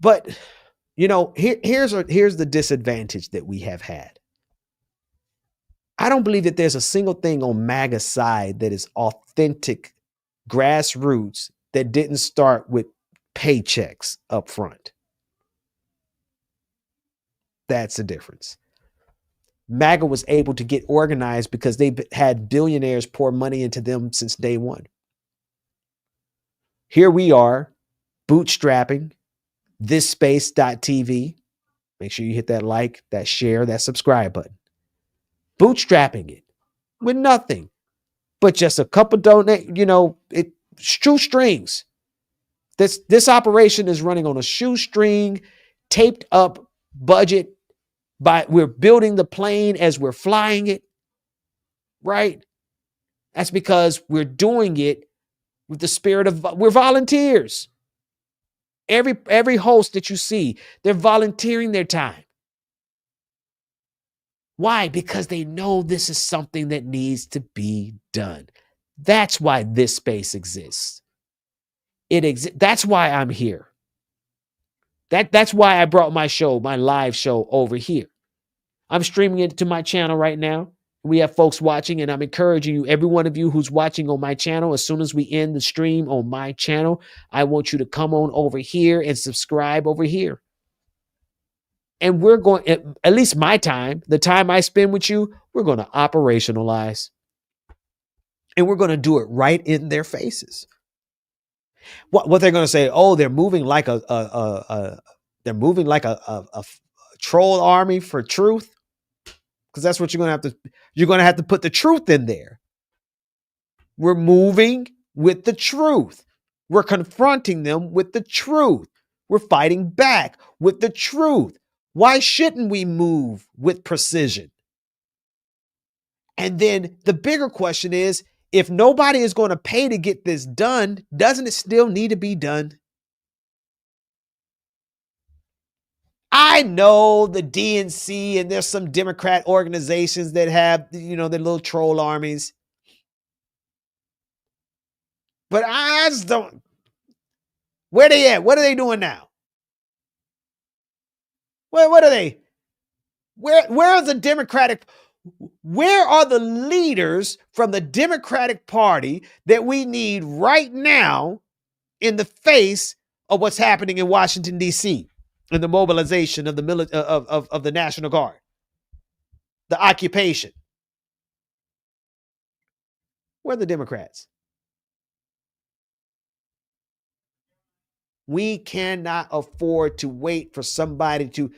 But here's the disadvantage that we have had. I don't believe that there's a single thing on MAGA's side that is authentic grassroots that didn't start with paychecks up front. That's the difference. MAGA was able to get organized because they've had billionaires pour money into them since day one. Here we are, bootstrapping thisspace.tv. Make sure you hit that like, that share, that subscribe button. Bootstrapping it with nothing but just a couple shoestrings. This operation is running on a shoestring, taped up budget. We're building the plane as we're flying it, right? That's because we're doing it with the spirit of we're volunteers. Every host that you see, they're volunteering their time. Why? Because they know this is something that needs to be done. That's why this space exists. That's why I'm here. That's why I brought my live show over here. I'm streaming it to my channel right now. We have folks watching, and I'm encouraging you, every one of you who's watching on my channel, as soon as we end the stream on my channel, I want you to come on over here and subscribe over here. And we're going, at least my time, the time I spend with you, we're going to operationalize. And we're going to do it right in their faces. What they're going to say, oh, they're moving like a troll army for truth. Because that's what you're going to have to put the truth in there. We're moving with the truth. We're confronting them with the truth. We're fighting back with the truth. Why shouldn't we move with precision? And then the bigger question is, if nobody is going to pay to get this done, doesn't it still need to be done? I know the DNC and there's some Democrat organizations that have, their little troll armies. But I just don't. Where they at? What are they doing now? What are they? Where are the Democratic? Where are the leaders from the Democratic Party that we need right now in the face of what's happening in Washington, D.C., and the mobilization of the of the National Guard, the occupation? Where are the Democrats? We cannot afford to wait for somebody to.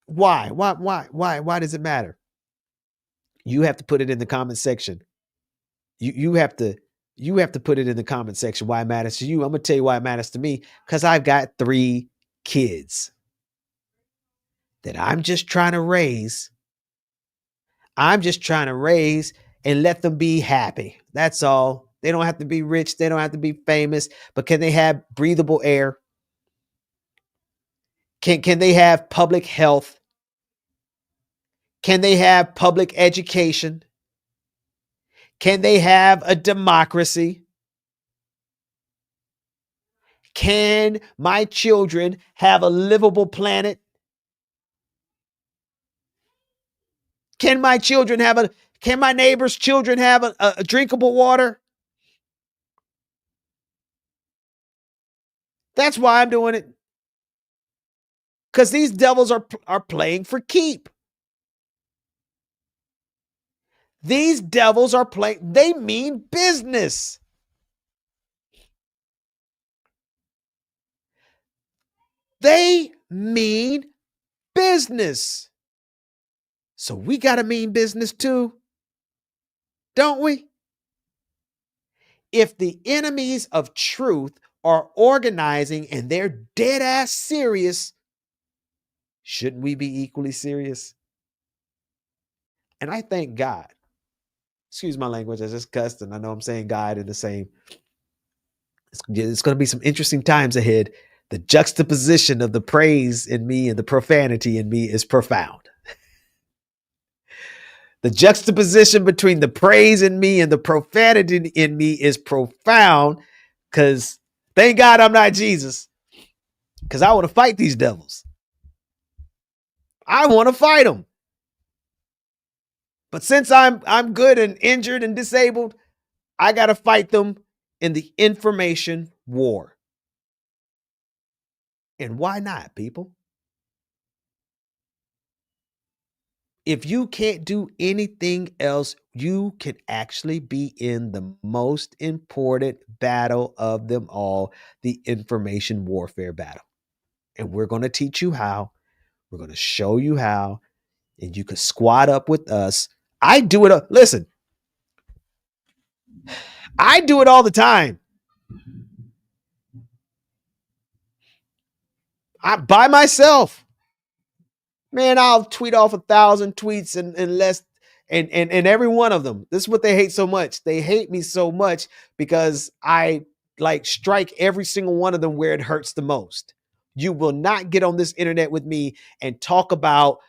Why? Why does it matter? You have to put it in the comment section. You have to put it in the comment section why it matters to you. I'm gonna tell you why it matters to me, because I've got 3 kids that I'm just trying to raise. I'm just trying to raise and let them be happy. That's all. They don't have to be rich. They don't have to be famous, but can they have breathable air? Can they have public health? Can they have public education? Can they have a democracy? Can my children have a livable planet? Can my neighbors' children have a drinkable water? That's why I'm doing it. Because these devils are playing for keep. These devils are playing, they mean business. They mean business. So we got to mean business too, don't we? If the enemies of truth are organizing and they're dead ass serious, shouldn't we be equally serious? And I thank God. Excuse my language, I just cussed, and I know I'm saying God in the same. It's going to be some interesting times ahead. The juxtaposition of the praise in me and the profanity in me is profound. The juxtaposition between the praise in me and the profanity in me is profound, because thank God I'm not Jesus, because I want to fight these devils. I want to fight them. But since I'm good and injured and disabled, I got to fight them in the information war. And why not, people? If you can't do anything else, you can actually be in the most important battle of them all, the information warfare battle. And we're going to teach you how. We're going to show you how. And you can squad up with us. I do it. Listen, I do it all the time. By myself. Man, I'll tweet off 1,000 tweets and less, and every one of them. This is what they hate so much. They hate me so much because I strike every single one of them where it hurts the most. You will not get on this internet with me and talk about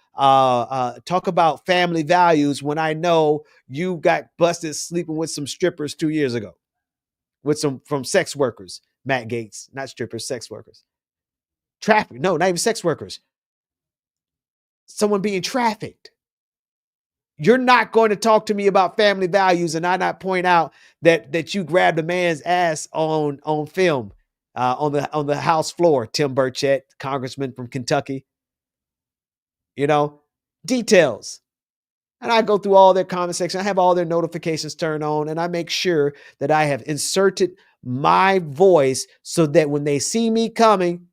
family values when I know you got busted sleeping with some strippers 2 years ago, from sex workers. Matt Gaetz, not strippers, sex workers. Traffic, no, not even sex workers. Someone being trafficked. You're not going to talk to me about family values and I not point out that you grabbed a man's ass on film on the House floor. Tim Burchett, congressman from Kentucky. Details. And I go through all their comment section. I have all their notifications turned on, and I make sure that I have inserted my voice so that when they see me coming,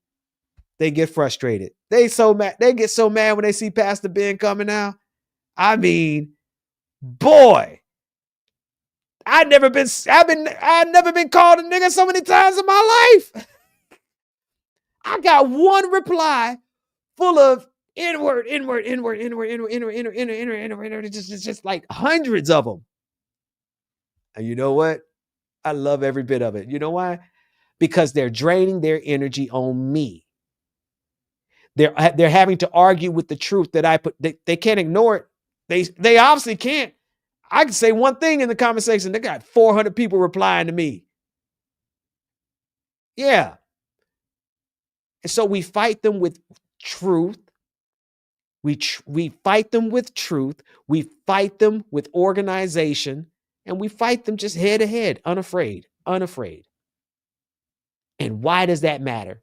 they get frustrated. They so mad. They get so mad when they see Pastor Ben coming now. I mean, boy, I've never been called a nigga so many times in my life. I got one reply full of inward, just like hundreds of them. And you know what? I love every bit of it. You know why? Because they're draining their energy on me. They're having to argue with the truth that I put. They can't ignore it. They obviously can't. I can say one thing in the comment section. They got 400 people replying to me. Yeah. And so we fight them with truth. We fight them with truth. We fight them with organization. And we fight them just head to head, unafraid. And why does that matter?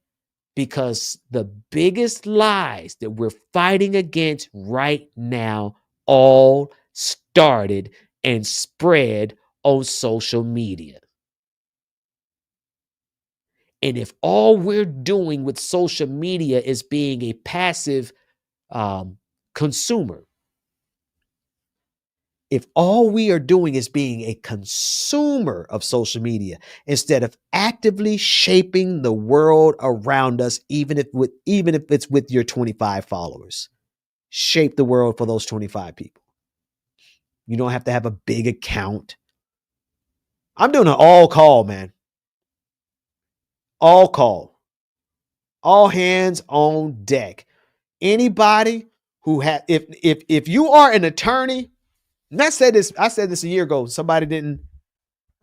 Because the biggest lies that we're fighting against right now all started and spread on social media. And if all we're doing with social media is being a passive consumer, if all we are doing is being a consumer of social media instead of actively shaping the world around us, even if it's with your 25 followers, shape the world for those 25 people. You don't have to have a big account. I'm doing an all call, man. All call. All hands on deck. Anybody who if you are an attorney, and I said this a year ago. Somebody didn't.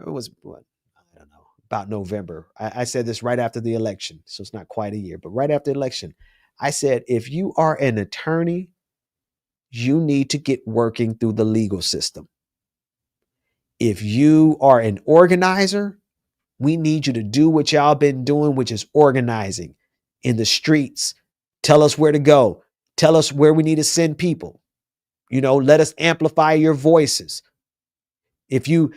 It was what? I don't know. About November. I said this right after the election, so it's not quite a year, but right after the election, I said, if you are an attorney, you need to get working through the legal system. If you are an organizer, we need you to do what y'all been doing, which is organizing in the streets. Tell us where to go. Tell us where we need to send people. Let us amplify your voices. If you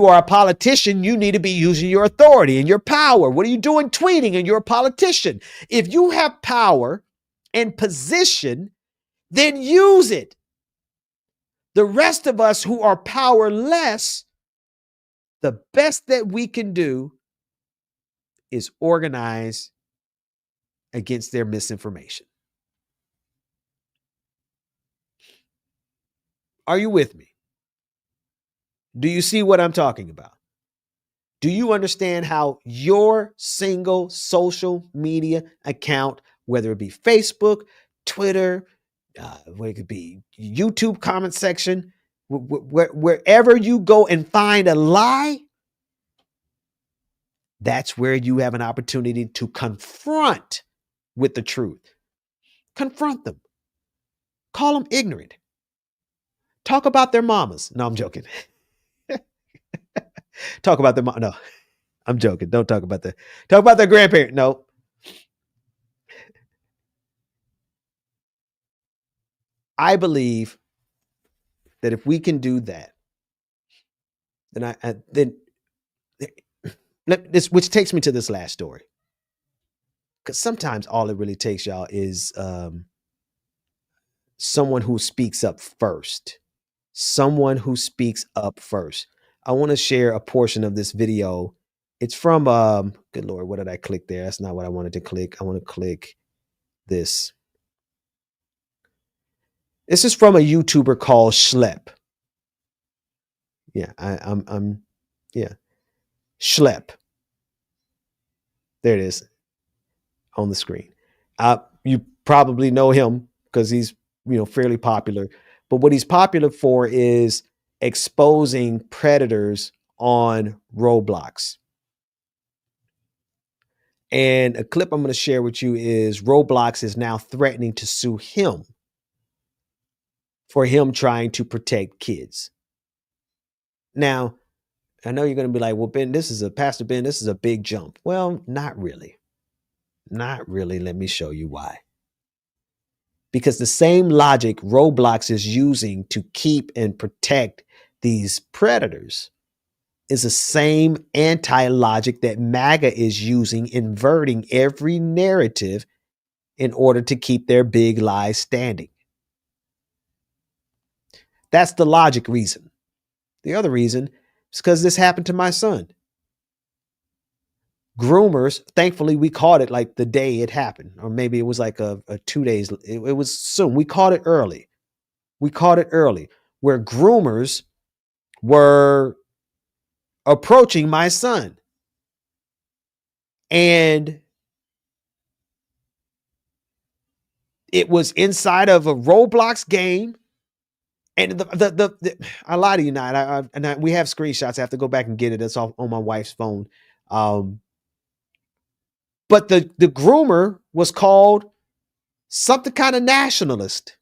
are a politician, you need to be using your authority and your power. What are you doing tweeting and you're a politician? If you have power and position, then use it. The rest of us who are powerless, the best that we can do is organize against their misinformation. Are you with me? Do you see what I'm talking about? Do you understand how your single social media account, whether it be Facebook, Twitter, it could be YouTube comment section, wherever you go and find a lie, that's where you have an opportunity to confront with the truth. Confront them. Call them ignorant. Talk about their mamas. No, I'm joking. Talk about their mom. No, I'm joking. Don't talk about that. Talk about their grandparent. No. I believe that if we can do that, which takes me to this last story. Because sometimes all it really takes, y'all, is someone who speaks up first. Someone who speaks up first. I want to share a portion of this video. It's from, good Lord, what did I click there? That's not what I wanted to click. I want to click this. This is from a YouTuber called Schlep. Yeah, yeah. Schlep. There it is on the screen. You probably know him because he's, fairly popular. But what he's popular for is exposing predators on Roblox. And a clip I'm going to share with you is Roblox is now threatening to sue him for him trying to protect kids. Now, I know you're going to be like, well, Ben, Pastor Ben, this is a big jump. Well, not really. Not really. Let me show you why. Because the same logic Roblox is using to keep and protect these predators is the same anti-logic that MAGA is using, inverting every narrative in order to keep their big lies standing. That's the logic reason. The other reason is because this happened to my son. Groomers, thankfully, we caught it like the day it happened, or maybe it was like a 2 days. It was soon. We caught it early. Where groomers were approaching my son. And it was inside of a Roblox game. And I lie to you not. We have screenshots. I have to go back and get it. It's all on my wife's phone. But the groomer was called something kind of nationalist.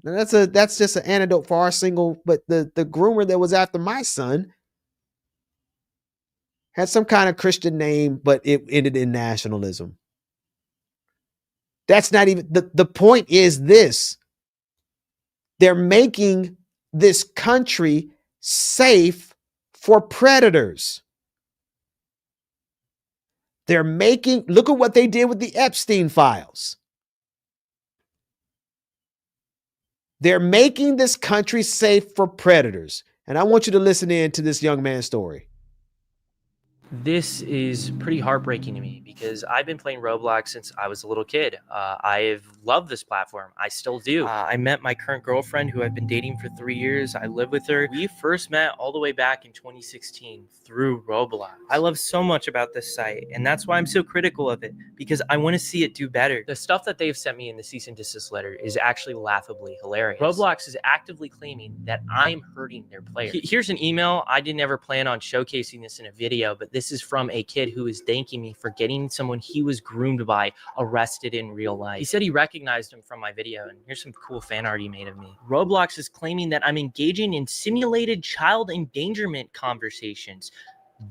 Now that's just an antidote for our single. But the groomer that was after my son had some kind of Christian name, but it ended in nationalism. That's not even the point. Is this? They're making this country safe for predators. Look at what they did with the Epstein files. They're making this country safe for predators. And I want you to listen in to this young man's story. This is pretty heartbreaking to me because I've been playing Roblox since I was a little kid. I've loved this platform. I still do. I met my current girlfriend who I've been dating for 3 years. I live with her. We first met all the way back in 2016 through Roblox. I love so much about this site, and that's why I'm so critical of it, because I want to see it do better. The stuff that they've sent me in the cease and desist letter is actually laughably hilarious. Roblox is actively claiming that I'm hurting their players. Here's an email. I didn't ever plan on showcasing this in a video, but this is from a kid who is thanking me for getting someone he was groomed by arrested in real life. He said he recognized him from my video, and here's some cool fan art he made of me. Roblox is claiming that I'm engaging in simulated child endangerment conversations.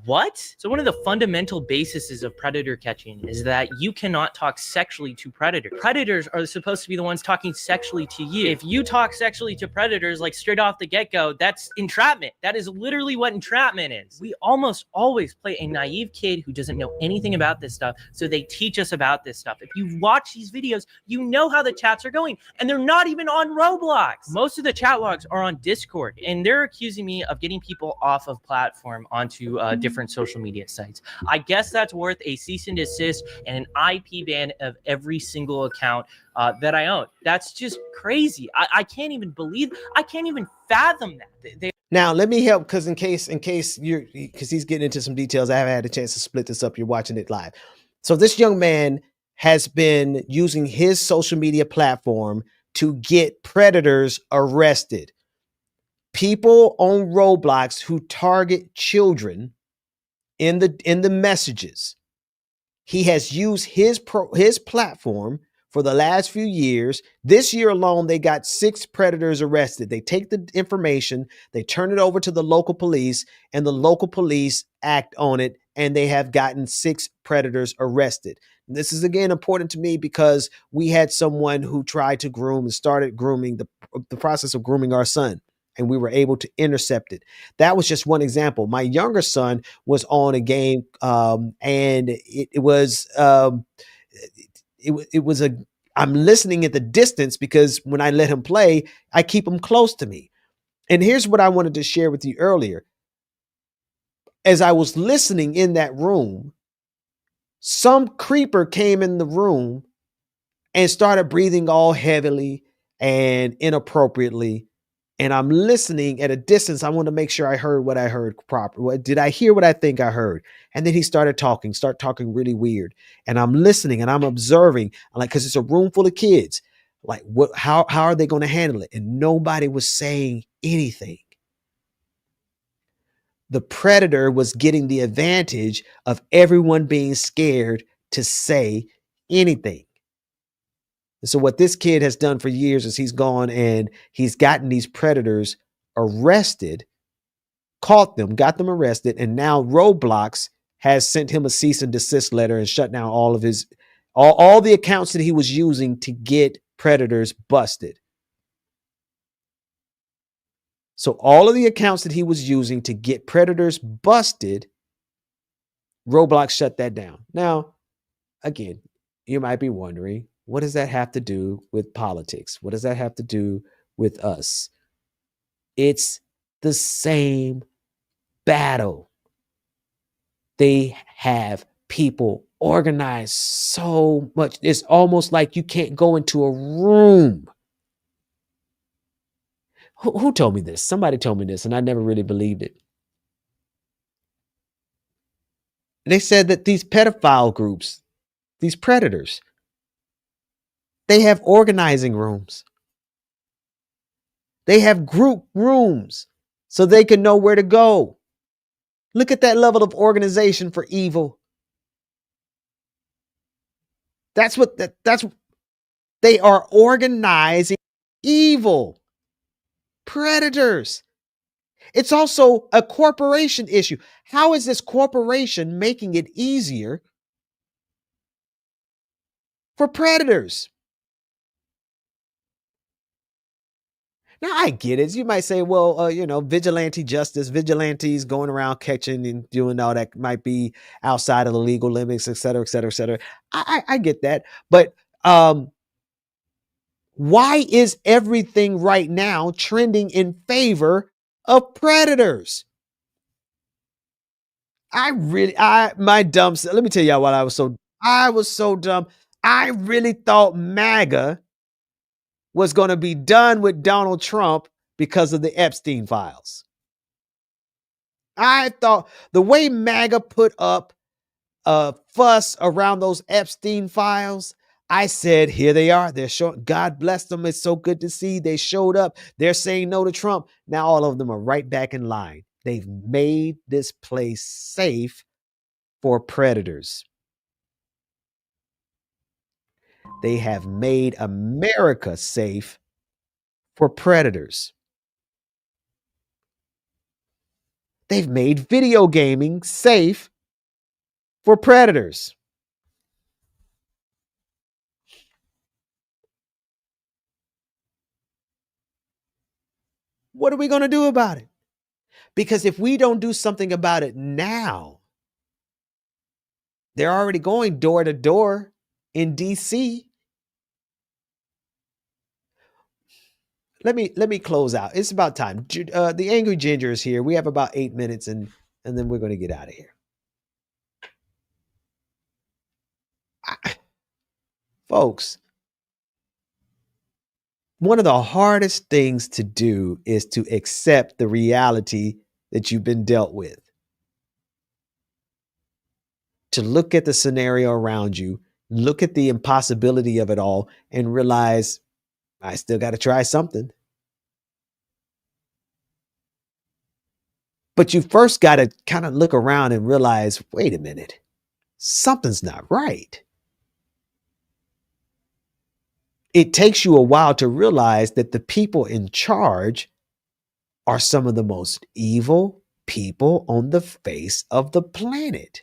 What? So one of the fundamental bases of predator catching is that you cannot talk sexually to predators. Predators are supposed to be the ones talking sexually to you. If you talk sexually to predators, like straight off the get-go, that's entrapment. That is literally what entrapment is. We almost always play a naive kid who doesn't know anything about this stuff, so they teach us about this stuff. If you watch these videos, you know how the chats are going, and they're not even on Roblox. Most of the chat logs are on Discord, and they're accusing me of getting people off of platform onto different social media sites. I guess that's worth a cease and desist and an IP ban of every single account that I own. That's just crazy. I can't even fathom that. Now, let me help, because in case because he's getting into some details, I haven't had a chance to split this up. You're watching it live. So this young man has been using his social media platform to get predators arrested. People on Roblox who target children in the messages. He has used his platform for the last few years. This year alone, they got 6 predators arrested. They take the information, they turn it over to the local police, and the local police act on it, and they have gotten 6 predators arrested. This is, again, important to me because we had someone who tried to groom and started grooming the process of grooming our son, and we were able to intercept it. That was just one example. My younger son was on a game, and I'm listening at the distance because when I let him play, I keep him close to me. And here's what I wanted to share with you earlier. As I was listening in that room, some creeper came in the room and started breathing all heavily and inappropriately. And I'm listening at a distance. I want to make sure I heard what I heard properly. Did I hear what I think I heard? And then he started talking really weird. And I'm listening and I'm observing, like, because it's a room full of kids. Like, how are they going to handle it? And nobody was saying anything. The predator was getting the advantage of everyone being scared to say anything. So what this kid has done for years is he's gone and he's gotten these predators arrested, caught them, got them arrested, and now Roblox has sent him a cease and desist letter and shut down all of his all the accounts that he was using to get predators busted. So all of the accounts that he was using to get predators busted, Roblox shut that down. Now, again, you might be wondering, what does that have to do with politics? What does that have to do with us? It's the same battle. They have people organized so much. It's almost like you can't go into a room. Who told me this? Somebody told me this, and I never really believed it. They said that these pedophile groups, these predators, they have organizing rooms. They have group rooms so they can know where to go. Look at that level of organization for evil. That's they are organizing evil. Predators. It's also a corporation issue. How is this corporation making it easier for predators? Now, I get it. You might say, well, vigilante justice, vigilantes going around catching and doing all that might be outside of the legal limits, et cetera, et cetera, et cetera. I get that. But why is everything right now trending in favor of predators? Let me tell y'all why I was so dumb. I really thought MAGA was going to be done with Donald Trump because of the Epstein files. I thought the way MAGA put up a fuss around those Epstein files, I said, here they are. They're showing. God bless them. It's so good to see they showed up. They're saying no to Trump. Now all of them are right back in line. They've made this place safe for predators. They have made America safe for predators. They've made video gaming safe for predators. What are we going to do about it? Because if we don't do something about it now, they're already going door to door in DC. Let me close out. It's about time. The Angry Ginger is here. We have about 8 minutes and then we're going to get out of here. Folks, one of the hardest things to do is to accept the reality that you've been dealt with. To look at the scenario around you, look at the impossibility of it all, and realize I still got to try something. But you first got to kind of look around and realize, wait a minute, something's not right. It takes you a while to realize that the people in charge are some of the most evil people on the face of the planet.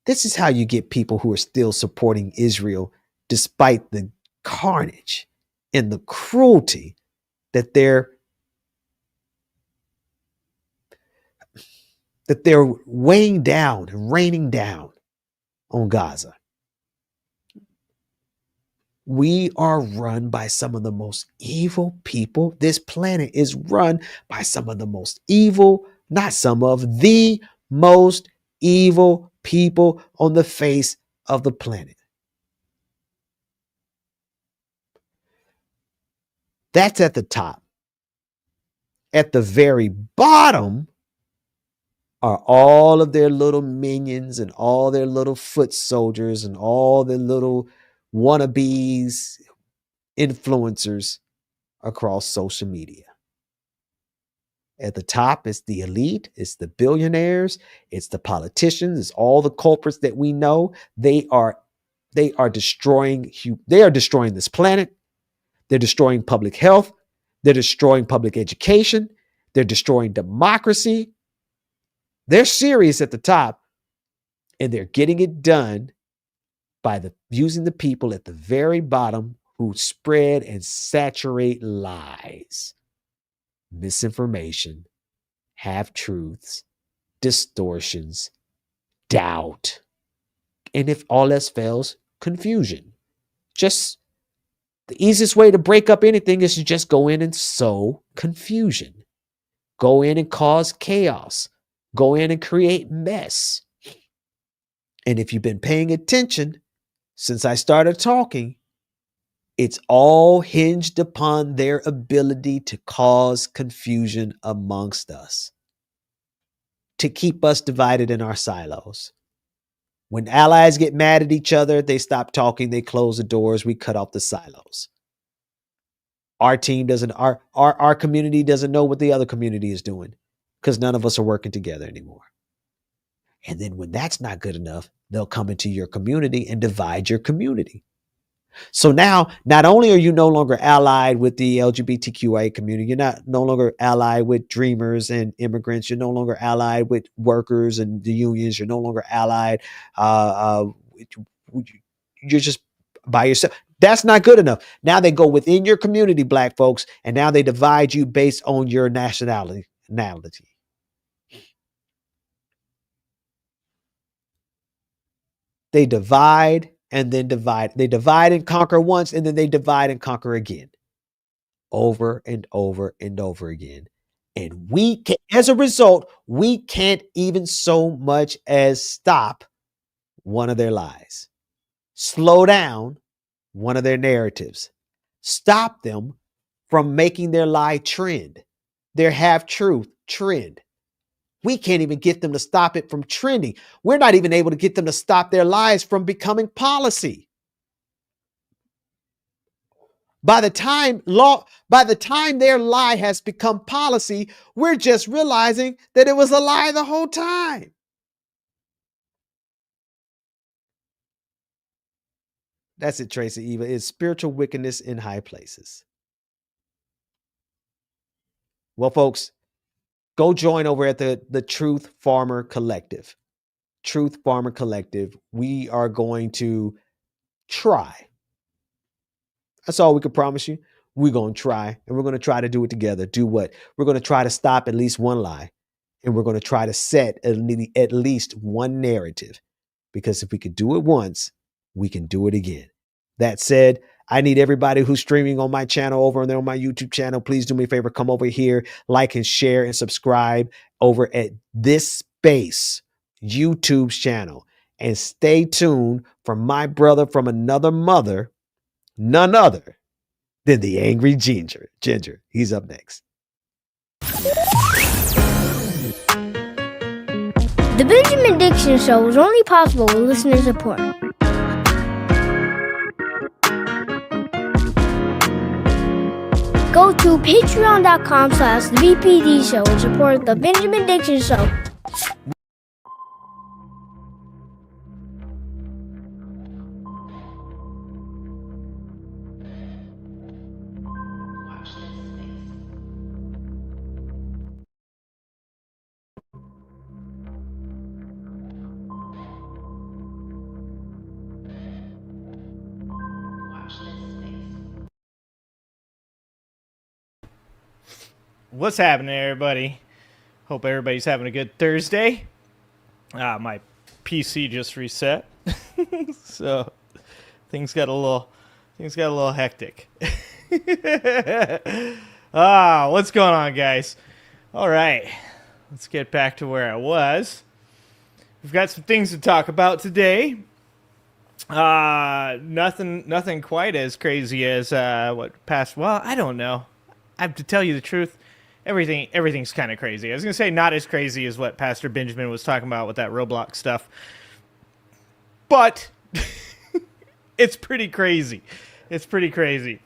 This is how you get people who are still supporting Israel despite the carnage and the cruelty that they're weighing down and raining down on Gaza. We are run by some of the most evil people. This planet is run by some of the most evil, not some of the most evil people on the face of the planet. That's at the top. At the very bottom are all of their little minions and all their little foot soldiers and all their little wannabes, influencers across social media. At the top, it's the elite, it's the billionaires, it's the politicians, it's all the culprits that we know. They are They are destroying this planet. They're destroying public health. They're destroying public education. They're destroying democracy. They're serious at the top, and they're getting it done by using the people at the very bottom who spread and saturate lies, misinformation, half-truths, distortions, doubt, and if all else fails, confusion. Just the easiest way to break up anything is to just go in and sow confusion. Go in and cause chaos. Go in and create mess. And if you've been paying attention since I started talking, it's all hinged upon their ability to cause confusion amongst us, to keep us divided in our silos. When allies get mad at each other, they stop talking, they close the doors, we cut off the silos. Our team doesn't, our community doesn't know what the other community is doing because none of us are working together anymore. And then when that's not good enough, they'll come into your community and divide your community. So now, not only are you no longer allied with the LGBTQIA community, you're no longer allied with dreamers and immigrants. You're no longer allied with workers and the unions. You're no longer allied. You're just by yourself. That's not good enough. Now they go within your community, black folks, and now they divide you based on your nationality. They divide and then divide. They divide and conquer once, and then they divide and conquer again. Over and over and over again. And as a result, we can't even so much as stop one of their lies. Slow down one of their narratives. Stop them from making their lie trend, their half-truth trend. We can't even get them to stop it from trending. We're not even able to get them to stop their lies from becoming policy. By the time their lie has become policy, we're just realizing that it was a lie the whole time. That's it, Tracy Eva. It's spiritual wickedness in high places. Well, folks, go join over at the Truth Farmer Collective. Truth Farmer Collective. We are going to try. That's all we can promise you. We're going to try, and we're going to try to do it together. Do what? We're going to try to stop at least one lie, and we're going to try to set at least one narrative, because if we could do it once, we can do it again. That said, I need everybody who's streaming on my channel over there on my YouTube channel. Please do me a favor. Come over here, like and share and subscribe over at This Space YouTube's channel. And stay tuned for my brother from another mother, none other than the Angry Ginger. He's up next. The Benjamin Dixon Show is only possible with listener support. Go to patreon.com/the BPD Show and support the Benjamin Dixon Show. What's happening, everybody? Hope everybody's having a good Thursday. My PC just reset, so things got a little hectic. What's going on, guys? All right, let's get back to where I was. We've got some things to talk about today. Nothing quite as crazy as what passed. Well, I don't know. I have to tell you the truth. Everything's kind of crazy. I was going to say not as crazy as what Pastor Benjamin was talking about with that Roblox stuff. But it's pretty crazy. It's pretty crazy.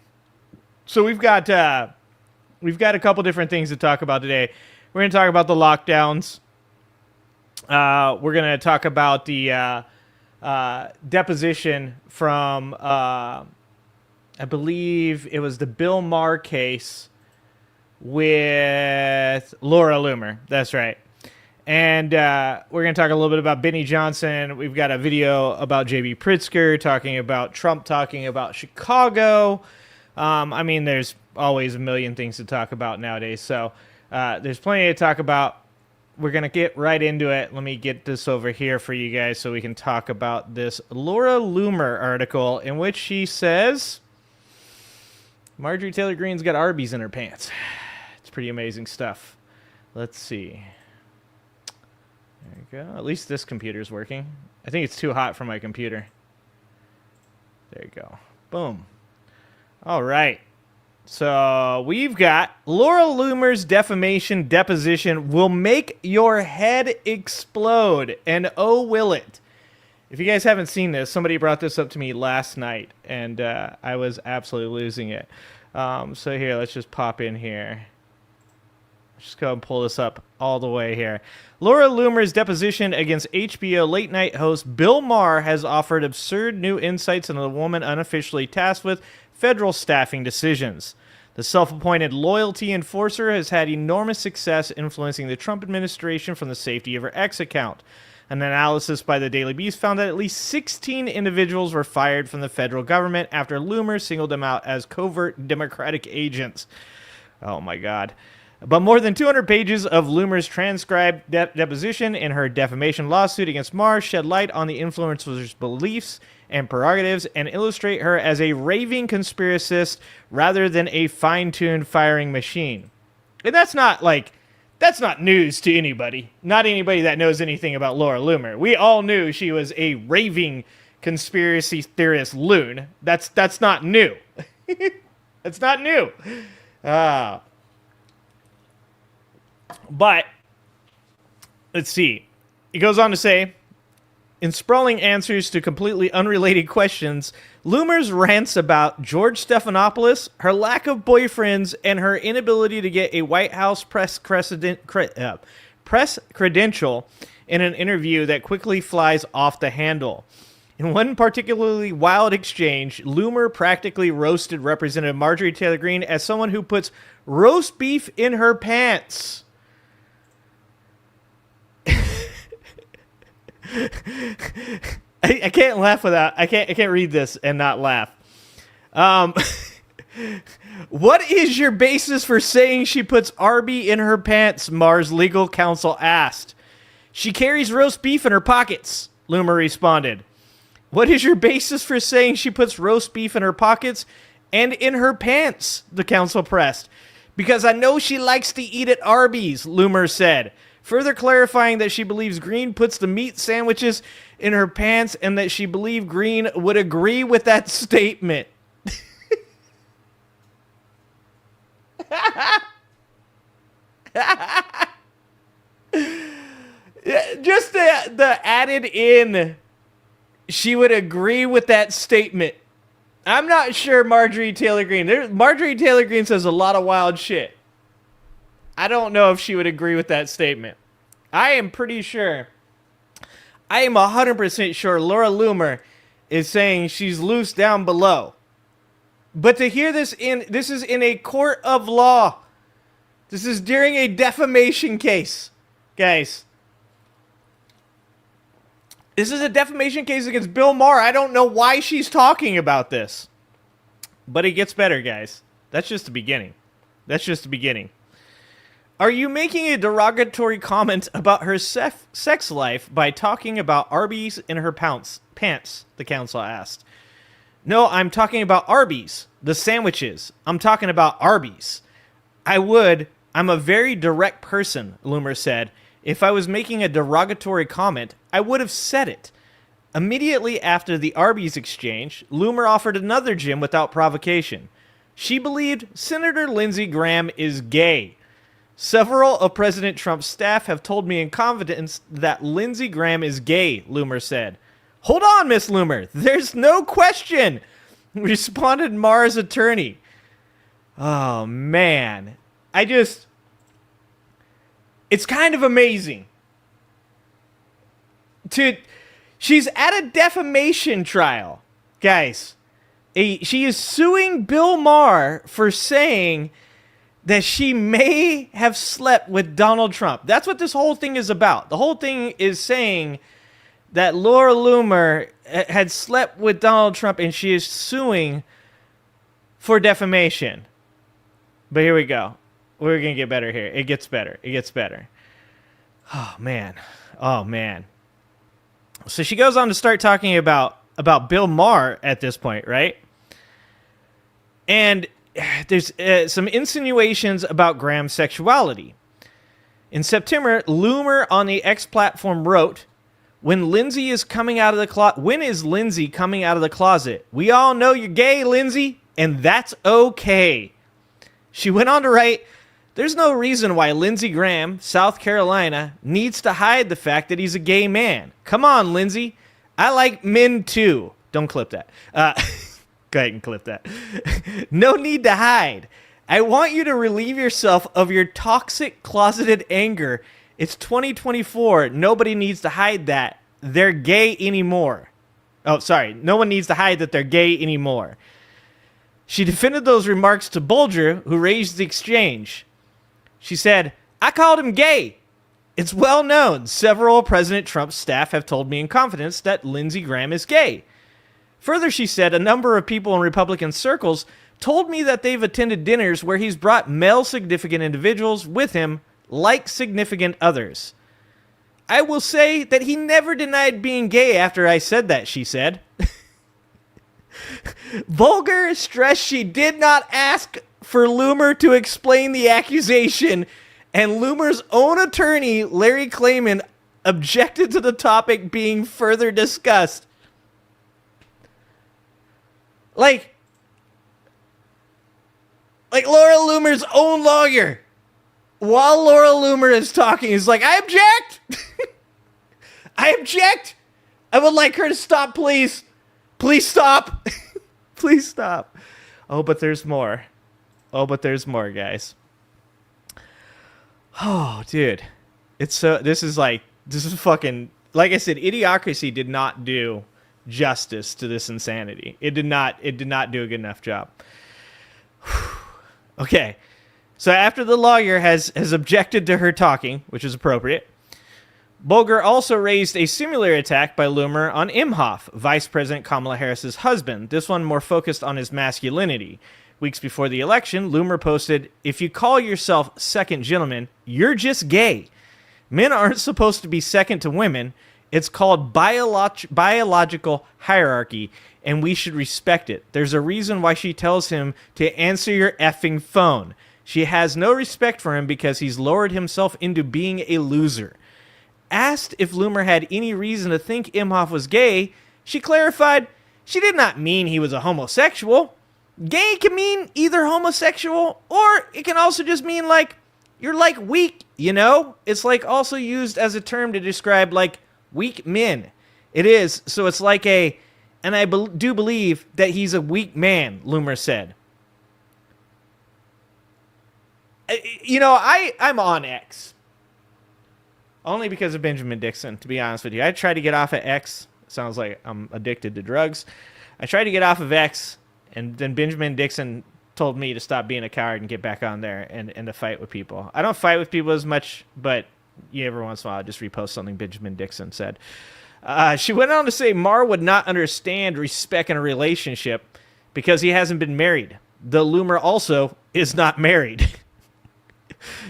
So we've got a couple different things to talk about today. We're going to talk about the lockdowns. We're going to talk about the deposition from, I believe it was the Bill Maher case with Laura Loomer. That's right. And we're going to talk a little bit about Benny Johnson. We've got a video about J.B. Pritzker talking about Trump, talking about Chicago. I mean, there's always a million things to talk about nowadays. So there's plenty to talk about. We're going to get right into it. Let me get this over here for you guys so we can talk about this Laura Loomer article in which she says Marjorie Taylor Greene's got Arby's in her pants. It's pretty amazing stuff. Let's see. There you go. At least this computer's working. I think it's too hot for my computer. There you go. Boom. All right. So we've got Laura Loomer's defamation deposition will make your head explode. And oh, will it. If you guys haven't seen this, somebody brought this up to me last night, and I was absolutely losing it. So here, let's just pop in here. Let's just go and pull this up all the way here. Laura Loomer's deposition against HBO late-night host Bill Maher has offered absurd new insights into the woman unofficially tasked with federal staffing decisions. The self-appointed loyalty enforcer has had enormous success influencing the Trump administration from the safety of her X account. An analysis by the Daily Beast found that at least 16 individuals were fired from the federal government after Loomer singled them out as covert Democratic agents. Oh my God. But more than 200 pages of Loomer's transcribed deposition in her defamation lawsuit against Maher shed light on the influencer's beliefs and prerogatives and illustrate her as a raving conspiracist rather than a fine-tuned firing machine. And that's not news to anybody. Not anybody that knows anything about Laura Loomer. We all knew she was a raving conspiracy theorist loon. That's not new. That's not new. But let's see. It goes on to say, in sprawling answers to completely unrelated questions, Loomer's rants about George Stephanopoulos, her lack of boyfriends, and her inability to get a White House press credential in an interview that quickly flies off the handle. In one particularly wild exchange, Loomer practically roasted Representative Marjorie Taylor Greene as someone who puts roast beef in her pants. I can't laugh without I can't read this and not laugh. What is your basis for saying she puts Arby in her pants? Maher's legal counsel asked. She carries roast beef in her pockets, Loomer responded. What is your basis for saying she puts roast beef in her pockets and in her pants? The counsel pressed. Because I know she likes to eat at Arby's, Loomer said, further clarifying that she believes Greene puts the meat sandwiches in her pants and that she believed Greene would agree with that statement. Just the added in, she would agree with that statement. I'm not sure Marjorie Taylor Greene. Marjorie Taylor Greene says a lot of wild shit. I don't know if she would agree with that statement. I am pretty sure. I am 100% sure Laura Loomer is saying she's loose down below. But to hear this is in a court of law. This is during a defamation case. Guys. This is a defamation case against Bill Maher. I don't know why she's talking about this. But it gets better, guys. That's just the beginning. That's just the beginning. Are you making a derogatory comment about her sex life by talking about Arby's in her pants? The counsel asked. No, I'm talking about Arby's, the sandwiches. I'm talking about Arby's. I'm a very direct person, Loomer said. If I was making a derogatory comment, I would have said it. Immediately after the Arby's exchange, Loomer offered another gem without provocation. She believed Senator Lindsey Graham is gay. Several of President Trump's staff have told me in confidence that Lindsey Graham is gay, Loomer said. Hold on, Miss Loomer. There's no question, responded Maher's attorney. Oh, man. It's kind of amazing. She's at a defamation trial, guys. She is suing Bill Maher for saying that she may have slept with Donald Trump. That's what this whole thing is about. The whole thing is saying that Laura Loomer had slept with Donald Trump, and she is suing for defamation. But here we go. We're going to get better here. It gets better. It gets better. Oh, man. Oh, man. So she goes on to start talking about Bill Maher at this point, right? And there's some insinuations about Graham's sexuality. In September, Loomer on the X platform wrote, when is Lindsay coming out of the closet? We all know you're gay, Lindsay, and that's okay. She went on to write, there's no reason why Lindsey Graham, South Carolina, needs to hide the fact that he's a gay man. Come on, Lindsay. I like men too. Don't clip that. Go ahead and clip that. No need to hide. I want you to relieve yourself of your toxic, closeted anger. It's 2024. Nobody needs to hide that they're gay anymore. Oh, sorry. No one needs to hide that they're gay anymore. She defended those remarks to Bulger, who raised the exchange. She said, I called him gay. It's well known. Several President Trump's staff have told me in confidence that Lindsey Graham is gay. Further, she said, a number of people in Republican circles told me that they've attended dinners where he's brought male significant individuals with him, like significant others. I will say that he never denied being gay after I said that, she said. Bulger stressed she did not ask for Loomer to explain the accusation, and Loomer's own attorney, Larry Klayman, objected to the topic being further discussed. Like Laura Loomer's own lawyer, while Laura Loomer is talking, is like, I object! I object! I would like her to stop, please. Please stop. Please stop. Oh, but there's more. Oh, but there's more, guys. Oh, dude. This is fucking, like I said, Idiocracy did not do justice to this insanity. It did not do a good enough job. Okay. So after the lawyer has objected to her talking, which is appropriate, Bulger also raised a similar attack by Loomer on Imhoff, Vice President Kamala Harris's husband, this one more focused on his masculinity. Weeks before the election, Loomer posted, if you call yourself second gentleman, you're just gay. Men aren't supposed to be second to women. It's called biological hierarchy, and we should respect it. There's a reason why she tells him to answer your effing phone. She has no respect for him because he's lowered himself into being a loser. Asked if Loomer had any reason to think Imhoff was gay, she clarified she did not mean he was a homosexual. Gay can mean either homosexual, or it can also just mean, like, you're, like, weak, you know? It's, like, also used as a term to describe, like, weak men. It is, so it's like a, and I do believe that he's a weak man, Loomer said. You know, I'm on X. Only because of Benjamin Dixon, to be honest with you. I tried to get off of X. Sounds like I'm addicted to drugs. I tried to get off of X, and then Benjamin Dixon told me to stop being a coward and get back on there and to fight with people. I don't fight with people as much, but every once in a while I just repost something Benjamin Dixon said. She went on to say Maher would not understand respect in a relationship because he hasn't been married. The Loomer also is not married.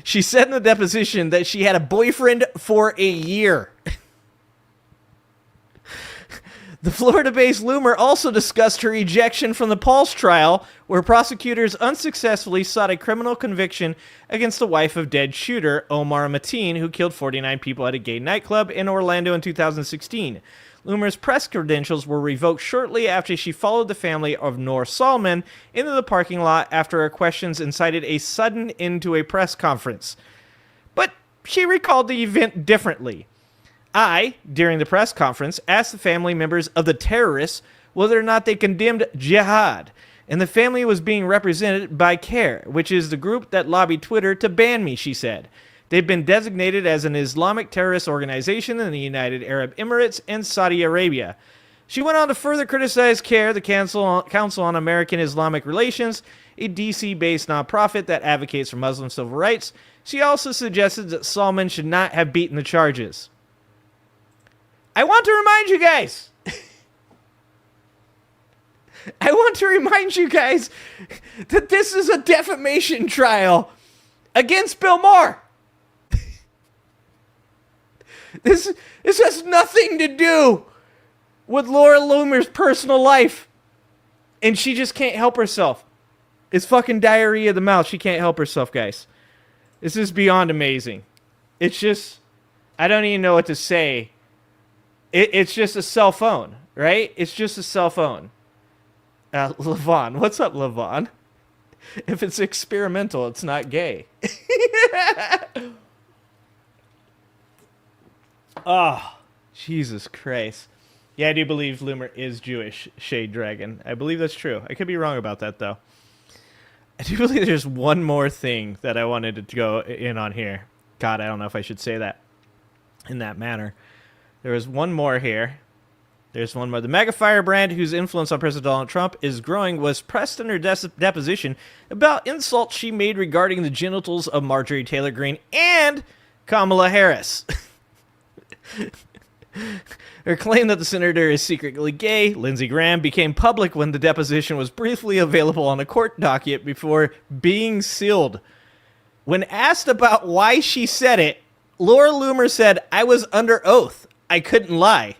She said in the deposition that she had a boyfriend for a year. The Florida-based Loomer also discussed her ejection from the Pulse trial, where prosecutors unsuccessfully sought a criminal conviction against the wife of dead shooter Omar Mateen, who killed 49 people at a gay nightclub in Orlando in 2016. Loomer's press credentials were revoked shortly after she followed the family of Noor Salman into the parking lot after her questions incited a sudden end to a press conference. But she recalled the event differently. I, during the press conference, asked the family members of the terrorists whether or not they condemned jihad, and the family was being represented by CARE, which is the group that lobbied Twitter to ban me, she said. They've been designated as an Islamic terrorist organization in the United Arab Emirates and Saudi Arabia. She went on to further criticize CARE, the Council on American Islamic Relations, a DC-based nonprofit that advocates for Muslim civil rights. She also suggested that Salman should not have beaten the charges. I want to remind you guys that this is a defamation trial against Bill Maher. This has nothing to do with Laura Loomer's personal life. And she just can't help herself. It's fucking diarrhea of the mouth. She can't help herself, guys. This is beyond amazing. It's just, I don't even know what to say. It's just a cell phone, right? It's just a cell phone. Levon. What's up, Levon? If it's experimental, it's not gay. Oh, Jesus Christ. Yeah, I do believe Loomer is Jewish, Shade Dragon. I believe that's true. I could be wrong about that, though. I do believe there's one more thing that I wanted to go in on here. God, I don't know if I should say that in that manner. There was one more here. There's one more. The mega firebrand, whose influence on President Donald Trump is growing, was pressed in her deposition about insults she made regarding the genitals of Marjorie Taylor Greene and Kamala Harris. Her claim that the senator is secretly gay, Lindsey Graham, became public when the deposition was briefly available on a court docket before being sealed. When asked about why she said it, Laura Loomer said, "I was under oath. I couldn't lie."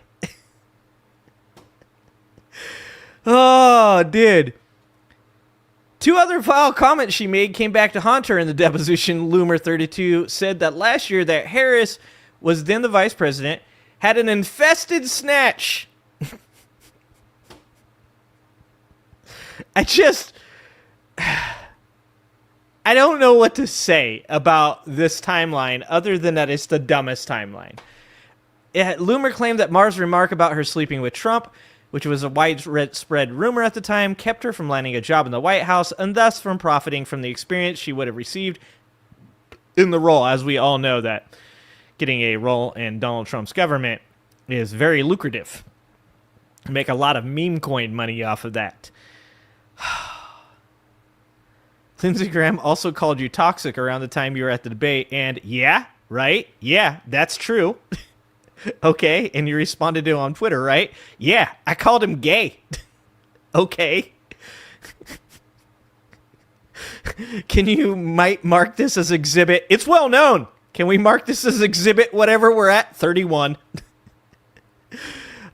Oh, dude. Two other vile comments she made came back to haunt her in the deposition. Loomer, 32, said that last year that Harris was then the vice president, had an infested snatch. I don't know what to say about this timeline other than that it's the dumbest timeline. Loomer claimed that Maher's remark about her sleeping with Trump, which was a widespread rumor at the time, kept her from landing a job in the White House and thus from profiting from the experience she would have received in the role. As we all know that getting a role in Donald Trump's government is very lucrative. Make a lot of meme coin money off of that. Lindsey Graham also called you toxic around the time you were at the debate, and yeah, right? Yeah, that's true. Okay, and you responded to him on Twitter, right? Yeah, I called him gay. Okay. Can you mark this as exhibit? It's well known. Can we mark this as exhibit whatever we're at? 31.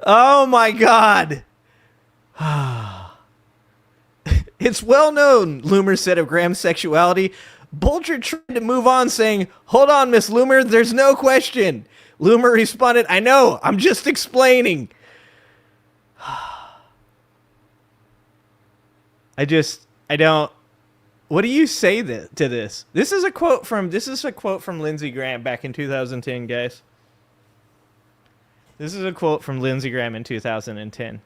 Oh my God. It's well known, Loomer said of Graham's sexuality. Bulger tried to move on, saying, "Hold on, Miss Loomer, there's no question." Loomer responded, "I know, I'm just explaining." I don't. What do you say to this? This is a quote from Lindsey Graham back in 2010, guys. This is a quote from Lindsey Graham in 2010.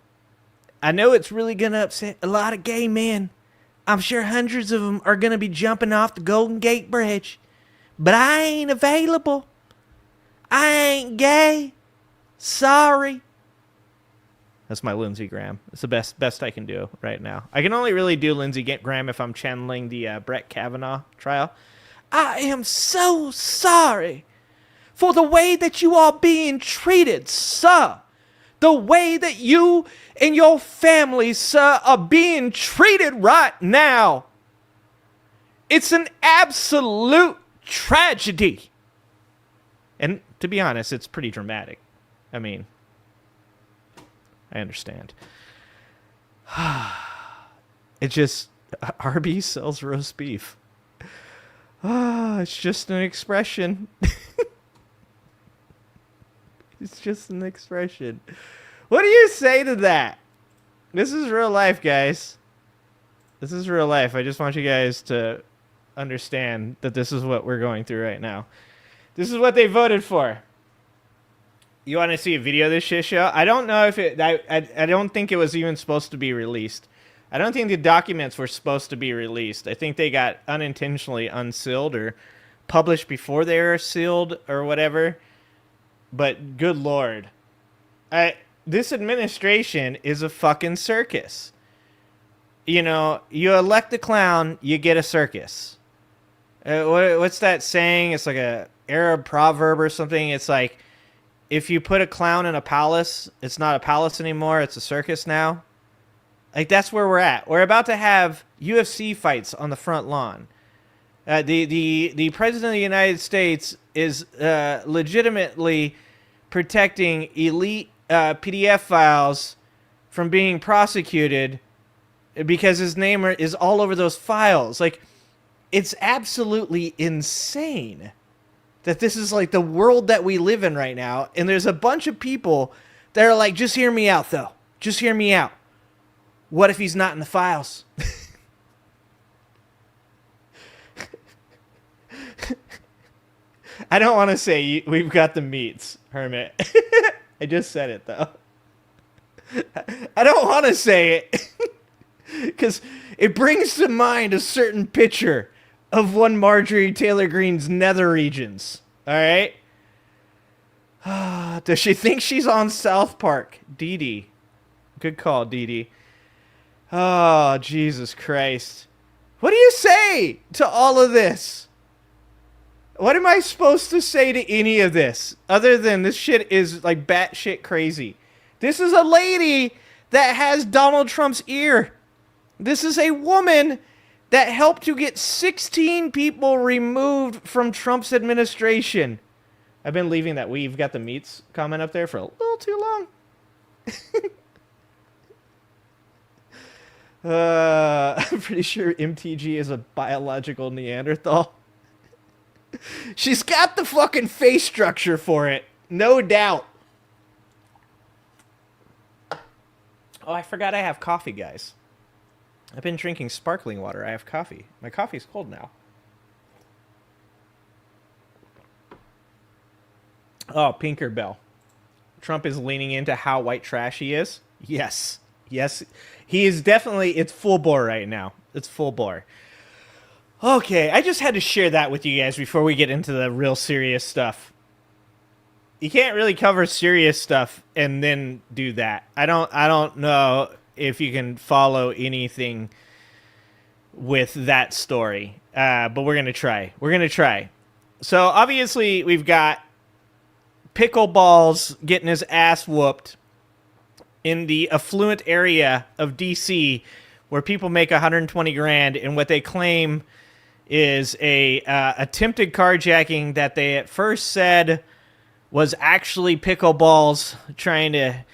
"I know it's really going to upset a lot of gay men. I'm sure hundreds of them are going to be jumping off the Golden Gate Bridge. But I ain't available. I ain't gay. Sorry." That's my Lindsey Graham. It's the best I can do right now. I can only really do Lindsey Graham if I'm channeling the Brett Kavanaugh trial. "I am so sorry for the way that you are being treated, sir. The way that you and your family, sir, are being treated right now. It's an absolute tragedy." And to be honest, it's pretty dramatic. I mean, I understand. It just, Arby's sells roast beef. It's just an expression. It's just an expression. What do you say to that? This is real life, guys. This is real life. I just want you guys to understand that this is what we're going through right now. This is what they voted for. You want to see a video of this shit show? I don't know if it... I don't think it was even supposed to be released. I don't think the documents were supposed to be released. I think they got unintentionally unsealed or published before they were sealed or whatever. But good Lord. This administration is a fucking circus. You know, you elect a clown, you get a circus. What's that saying? It's like a Arab proverb or something. It's like, if you put a clown in a palace, it's not a palace anymore, it's a circus now. Like, that's where we're at. We're about to have UFC fights on the front lawn. The President of the United States is legitimately protecting elite PDF files from being prosecuted because his name is all over those files. Like, it's absolutely insane that this is like the world that we live in right now. And there's a bunch of people that are like, just hear me out, though. Just hear me out. What if he's not in the files? I don't want to say we've got the meats, Hermit. I just said it, though. I don't want to say it because it brings to mind a certain picture of one Marjorie Taylor Greene's nether regions. All right? Does she think she's on South Park? Dee Dee. Good call, Dee Dee. Oh, Jesus Christ. What do you say to all of this? What am I supposed to say to any of this? Other than this shit is like batshit crazy. This is a lady that has Donald Trump's ear. This is a woman that helped to get 16 people removed from Trump's administration. I've been leaving that we've got the meats comment up there for a little too long. I'm pretty sure MTG is a biological Neanderthal. She's got the fucking face structure for it. No doubt. Oh, I forgot I have coffee, guys. I've been drinking sparkling water. I have coffee. My coffee's cold now. Oh, Pinker Bell. Trump is leaning into how white trash he is. Yes. Yes. He is definitely, it's full bore right now. It's full bore. Okay, I just had to share that with you guys before we get into the real serious stuff. You can't really cover serious stuff and then do that. I don't know if you can follow anything with that story. But we're going to try. We're going to try. So obviously we've got Pickleballs getting his ass whooped in the affluent area of DC where people make 120 grand and what they claim is a attempted carjacking that they at first said was actually Pickleballs trying to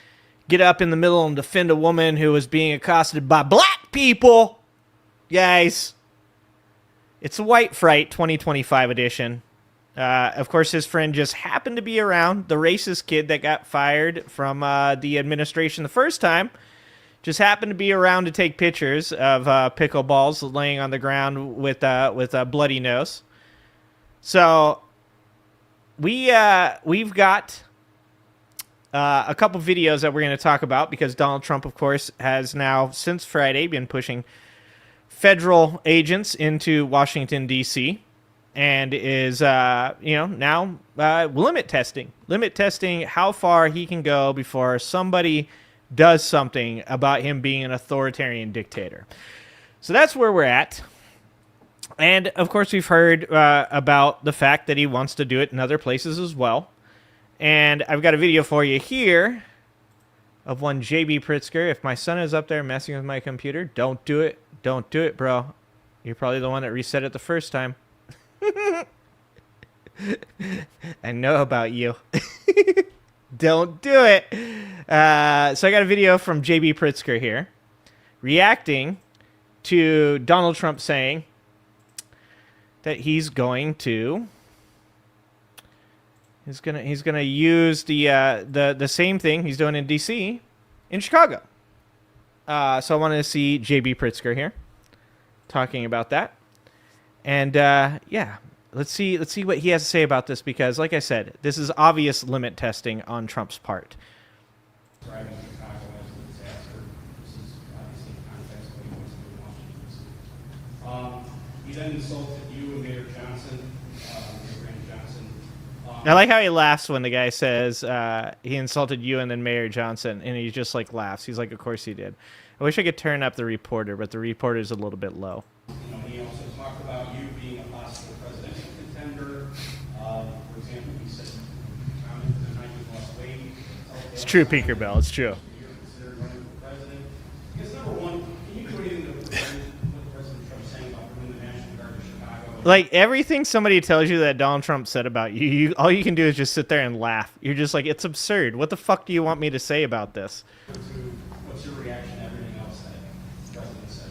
get up in the middle and defend a woman who was being accosted by black people. Guys, it's a White Fright 2025 edition. Of course, his friend just happened to be around. The racist kid that got fired from the administration the first time just happened to be around to take pictures of Pickleballs laying on the ground with a bloody nose. So we've got a couple videos that we're going to talk about because Donald Trump, of course, has now since Friday been pushing federal agents into Washington, D.C. and is, now limit testing how far he can go before somebody does something about him being an authoritarian dictator. So that's where we're at. And, of course, we've heard about the fact that he wants to do it in other places as well. And I've got a video for you here of one J.B. Pritzker. If my son is up there messing with my computer, don't do it. Don't do it, bro. You're probably the one that reset it the first time. I know about you. Don't do it. So I got a video from J.B. Pritzker here reacting to Donald Trump saying that he's going to use the same thing he's doing in D.C. in Chicago. So I wanted to see J.B. Pritzker here talking about that. And yeah, let's see what he has to say about this because, like I said, this is obvious limit testing on Trump's part. He then insulted you and Mayor Johnson I like how he laughs when the guy says he insulted you and then Mayor Johnson, and he just like laughs. He's like, of course he did. I wish I could turn up the reporter, but the reporter's a little bit low. He also talked about you being a possible presidential contender. For example, he said, the night you lost weight. It's true, Pinkerbell. It's true. You're considered running for president. Because number one, can you do anything to prevent what President Trump's saying about bringing the National Guard to Chicago? Like, everything somebody tells you that Donald Trump said about you, all you can do is just sit there and laugh. You're just like, it's absurd. What the fuck do you want me to say about this? What's your reaction to everything else that the president said?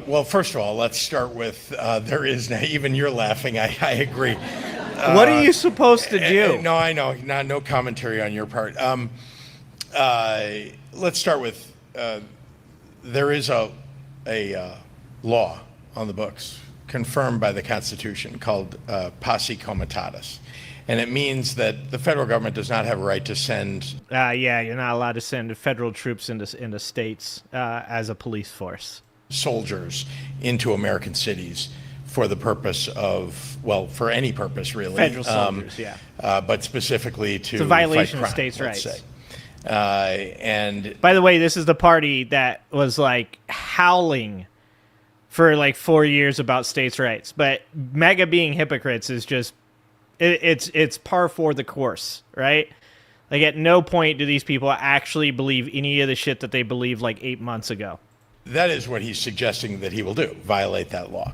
Well, first of all, let's start with there is no, even you're laughing. I agree. What are you supposed to do? No, I know. No commentary on your part. Let's start with there is a law on the books confirmed by the Constitution called posse comitatus. And it means that the federal government does not have a right to send... Yeah, you're not allowed to send federal troops into states as a police force. ...soldiers into American cities for the purpose of, well, for any purpose, really. Federal soldiers, yeah. But specifically to It's a violation fight of crime, states' let's rights. say. And... By the way, this is the party that was, like, howling for, like, 4 years about states' rights. But MAGA being hypocrites is just... It's par for the course, right? Like, at no point do these people actually believe any of the shit that they believed, like, 8 months ago. That is what he's suggesting that he will do, violate that law.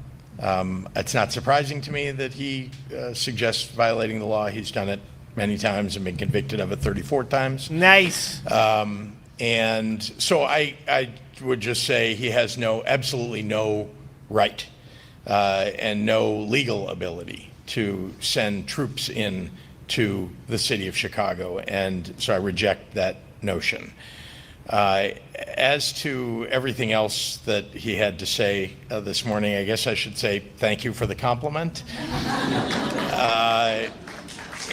It's not surprising to me that he suggests violating the law. He's done it many times and been convicted of it 34 times. Nice. And so I would just say he has absolutely no right and no legal ability to send troops in to the city of Chicago. And so I reject that notion. As to everything else that he had to say this morning, I guess I should say thank you for the compliment.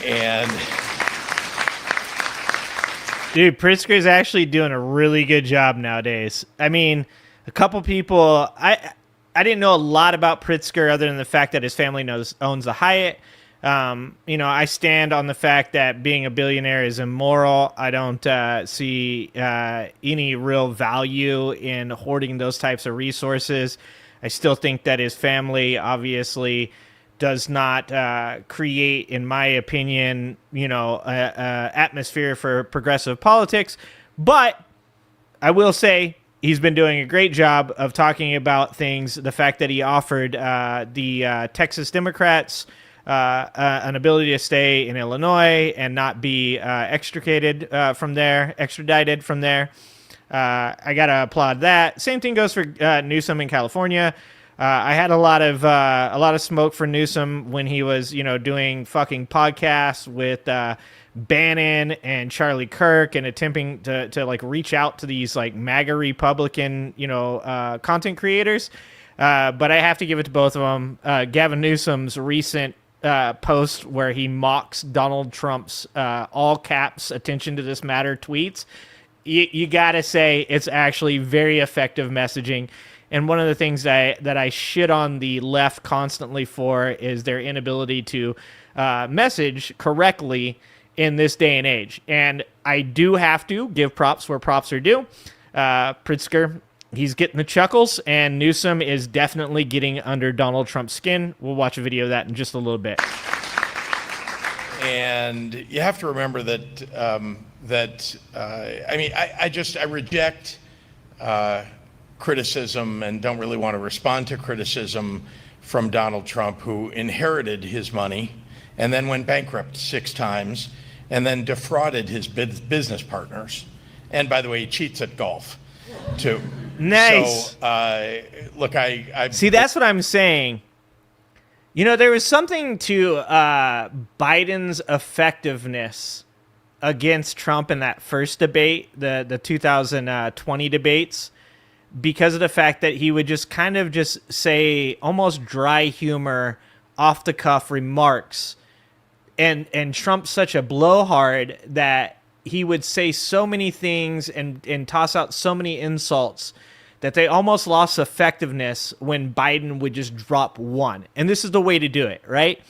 And dude, Pritzker's actually doing a really good job nowadays. I mean, a couple people, I didn't know a lot about Pritzker other than the fact that his family owns the Hyatt. I stand on the fact that being a billionaire is immoral. I don't see any real value in hoarding those types of resources. I still think that his family obviously does not create, in my opinion, atmosphere for progressive politics. But I will say he's been doing a great job of talking about things. The fact that he offered the Texas Democrats an ability to stay in Illinois and not be extradited from there. I gotta applaud that. Same thing goes for Newsom in California. I had a lot of smoke for Newsom when he was, doing fucking podcasts with Bannon and Charlie Kirk and attempting to like reach out to these like MAGA Republican, content creators. But I have to give it to both of them. Gavin Newsom's recent post where he mocks Donald Trump's all caps attention to this matter tweets. You gotta say it's actually very effective messaging. And one of the things that I shit on the left constantly for is their inability to message correctly in this day and age. And I do have to give props where props are due. Pritzker, he's getting the chuckles, and Newsom is definitely getting under Donald Trump's skin. We'll watch a video of that in just a little bit. And you have to remember that I reject criticism and don't really want to respond to criticism from Donald Trump, who inherited his money and then went bankrupt 6 times and then defrauded his business partners. And by the way, he cheats at golf too. Nice. So, look, I see, that's what I'm saying. There was something to Biden's effectiveness against Trump in that first debate, the 2020 debates, because of the fact that he would just kind of just say almost dry humor, off the cuff remarks. And Trump's such a blowhard that he would say so many things and toss out so many insults that they almost lost effectiveness when Biden would just drop one. And this is the way to do it, right?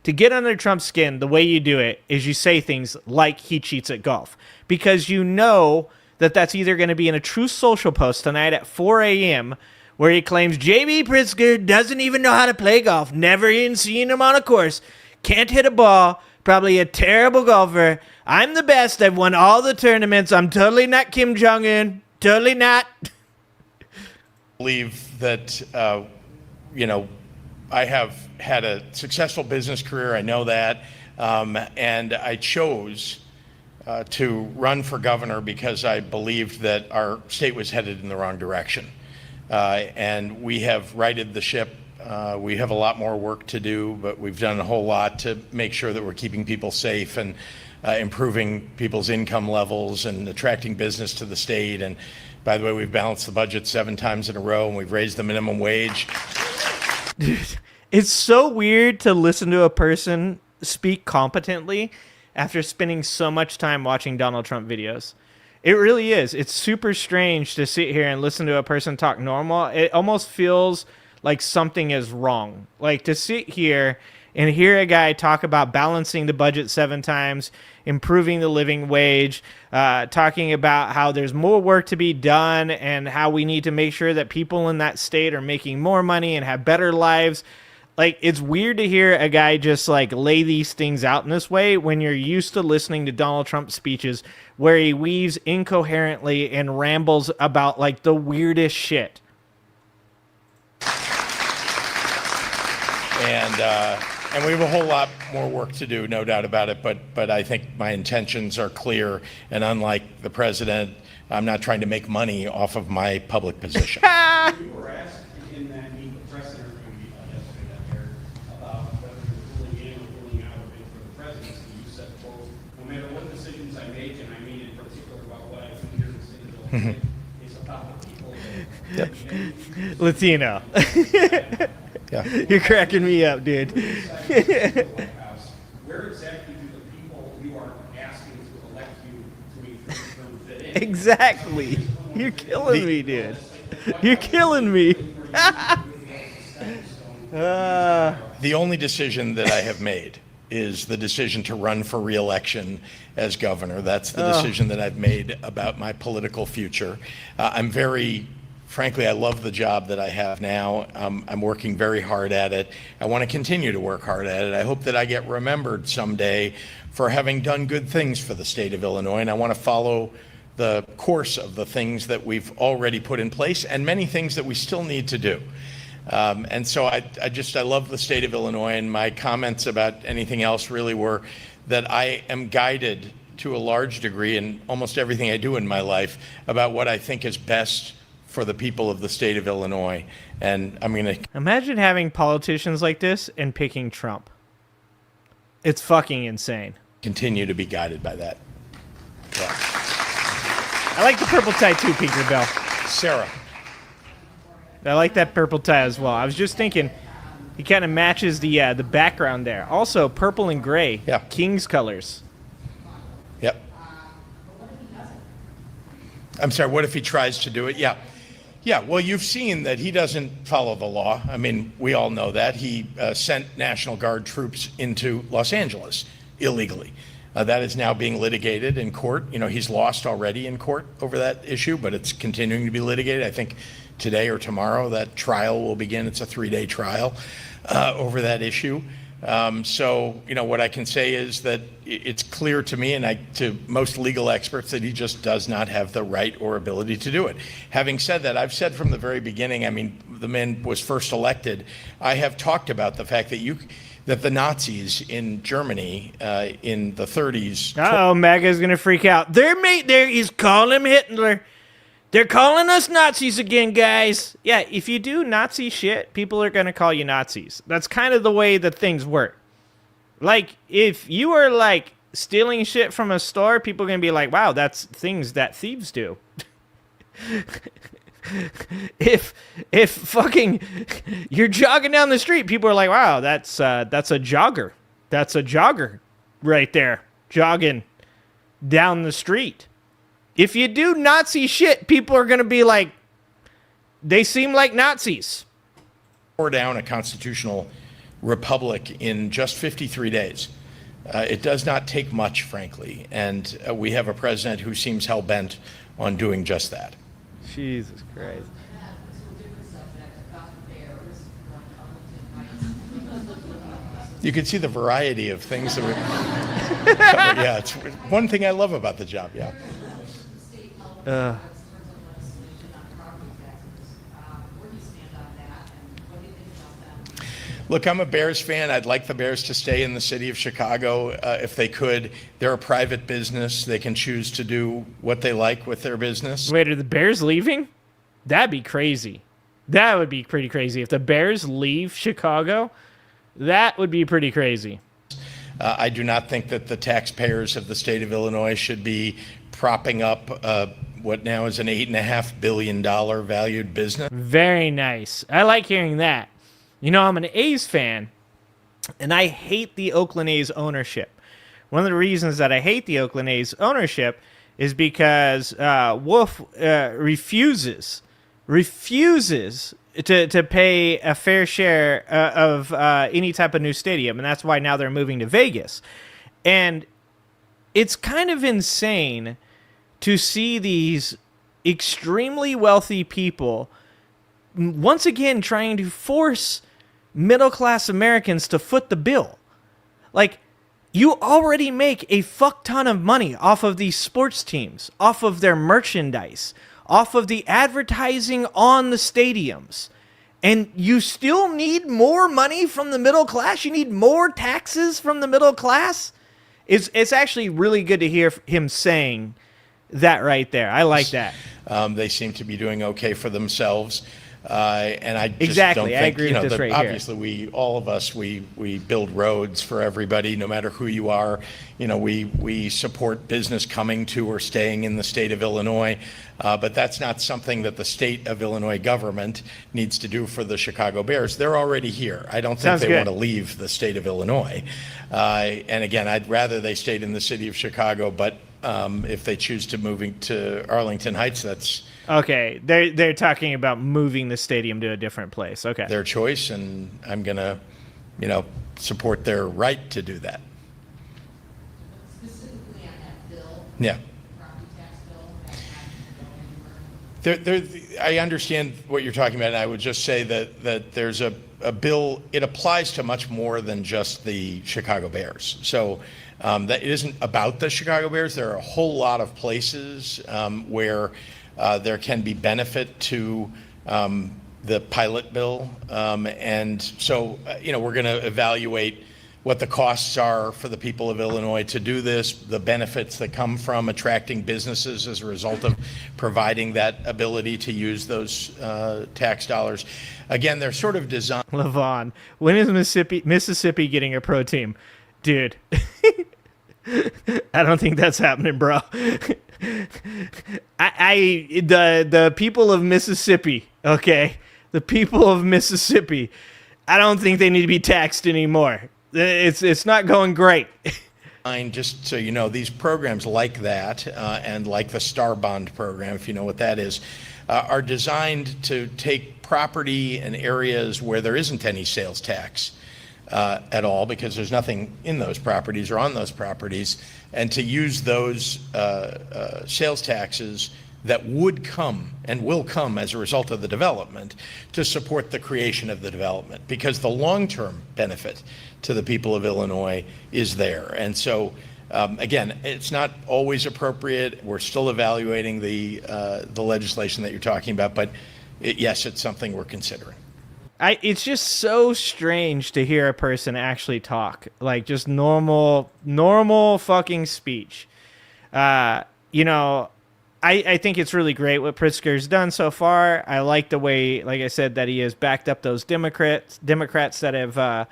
to get under Trump's skin, the way you do it is you say things like he cheats at golf, because you know that that's either going to be in a Truth Social post tonight at 4 a.m. where he claims J.B. Pritzker doesn't even know how to play golf, never even seen him on a course, can't hit a ball, probably a terrible golfer. I'm the best. I've won all the tournaments. I'm totally not Kim Jong-un. Totally not. Believe that, I have had a successful business career. I know that. And I chose to run for governor because I believed that our state was headed in the wrong direction. And we have righted the ship. We have a lot more work to do, but we've done a whole lot to make sure that we're keeping people safe and improving people's income levels and attracting business to the state. And by the way, we've balanced the budget 7 times in a row, and we've raised the minimum wage. It's so weird to listen to a person speak competently after spending so much time watching Donald Trump videos. It really is. It's super strange to sit here and listen to a person talk normal. It almost feels like something is wrong. Like to sit here and hear a guy talk about balancing the budget 7 times, improving the living wage, talking about how there's more work to be done and how we need to make sure that people in that state are making more money and have better lives. Like, it's weird to hear a guy just like lay these things out in this way when you're used to listening to Donald Trump speeches where he weaves incoherently and rambles about like the weirdest shit. And we have a whole lot more work to do, no doubt about it. But I think my intentions are clear. And unlike the president, I'm not trying to make money off of my public position. You were asked in that meet the press interview yesterday about whether you're ruling in or ruling out a bid for the presidency. You said, quote, no matter what decisions I make, and I mean in particular about what I do here in the state of Illinois, it's about the people that Latino. Yeah. You're cracking me up, dude. Where exactly do the people you are asking to elect you to fit in? Exactly. You're killing me, dude. You're killing me. The only decision that I have made is the decision to run for re-election as governor. That's the decision that I've made about my political future. Frankly, I love the job that I have now. I'm working very hard at it. I want to continue to work hard at it. I hope that I get remembered someday for having done good things for the state of Illinois, and I want to follow the course of the things that we've already put in place and many things that we still need to do. And so I love the state of Illinois, and my comments about anything else really were that I am guided to a large degree in almost everything I do in my life about what I think is best for the people of the state of Illinois. And I'm going to imagine having politicians like this and picking Trump. It's fucking insane. Continue to be guided by that. Yeah. I like the purple tie too, Tinkerbell. Sarah. I like that purple tie as well. I was just thinking, he kind of matches the background there. Also, purple and gray. Yeah. King's colors. Yep. I'm sorry, what if he tries to do it? Yeah. Yeah, well, you've seen that he doesn't follow the law. I mean, we all know that. He sent National Guard troops into Los Angeles illegally. That is now being litigated in court. You know, he's lost already in court over that issue, but it's continuing to be litigated. I think today or tomorrow that trial will begin. It's a 3-day trial over that issue. So, you know, what I can say is that it's clear to me and to most legal experts that he just does not have the right or ability to do it. Having said that, I've said from the very beginning, I mean, the man was first elected. I have talked about the fact that the Nazis in Germany in the 30s. Uh-oh, MAGA's going to freak out. He's calling him Hitler. They're calling us Nazis again, guys. Yeah, if you do Nazi shit, people are going to call you Nazis. That's kind of the way that things work. Like, if you are, like, stealing shit from a store, people are going to be like, wow, that's things that thieves do. If fucking you're jogging down the street, people are like, wow, that's a jogger. That's a jogger right there, jogging down the street. If you do Nazi shit, people are going to be like, they seem like Nazis. Tore down a constitutional republic in just 53 days. It does not take much, frankly, and we have a president who seems hell-bent on doing just that. Jesus Christ. You can see the variety of things that we yeah, it's one thing I love about the job, yeah. Look, I'm a Bears fan. I'd like the Bears to stay in the city of Chicago if they could. They're a private business. They can choose to do what they like with their business. Wait, are the Bears leaving? That'd be crazy. That would be pretty crazy. If the Bears leave Chicago, that would be pretty crazy. I do not think that the taxpayers of the state of Illinois should be propping up what now is an $8.5 billion valued business. Very nice. I like hearing that. You know, I'm an A's fan, and I hate the Oakland A's ownership. One of the reasons that I hate the Oakland A's ownership is because Wolf refuses to pay a fair share of any type of new stadium, and that's why now they're moving to Vegas. And it's kind of insane to see these extremely wealthy people once again trying to force middle-class Americans to foot the bill. Like, you already make a fuck ton of money off of these sports teams, off of their merchandise, off of the advertising on the stadiums. And you still need more money from the middle class? You need more taxes from the middle class? It's actually really good to hear him saying that right there. I like that. They seem to be doing okay for themselves. And I just exactly. don't think, I agree with this right obviously here. all of us, we build roads for everybody, no matter who you are. You know, we support business coming to or staying in the state of Illinois. But that's not something that the state of Illinois government needs to do for the Chicago Bears. They're already here. I don't think they want to leave the state of Illinois. And again, I'd rather they stayed in the city of Chicago, but if they choose to moving to Arlington Heights, that's okay. They're talking about moving the stadium to a different place. Okay, their choice, and I'm gonna, support their right to do that. Specifically on that bill. Yeah. Property tax bill. I understand what you're talking about, and I would just say that there's a bill. It applies to much more than just the Chicago Bears. So that it isn't about the Chicago Bears. There are a whole lot of places where there can be benefit to the pilot bill, and so we're going to evaluate what the costs are for the people of Illinois to do this, the benefits that come from attracting businesses as a result of providing that ability to use those tax dollars. Again, they're sort of designed. Levon, when is Mississippi getting a pro team? Dude, I don't think that's happening, bro. The people of Mississippi, okay? The people of Mississippi, I don't think they need to be taxed anymore. It's not going great. Just so you know, these programs like that and like the Star Bond program, if you know what that is, are designed to take property in areas where there isn't any sales tax at all, because there's nothing in those properties or on those properties, and to use those sales taxes that would come and will come as a result of the development to support the creation of the development, because the long-term benefit to the people of Illinois is there. And so, again, it's not always appropriate. We're still evaluating the legislation that you're talking about, but yes, it's something we're considering. It's just so strange to hear a person actually talk, like just normal fucking speech. I think it's really great what Pritzker's done so far. I like the way, like I said, that he has backed up those Democrats that have,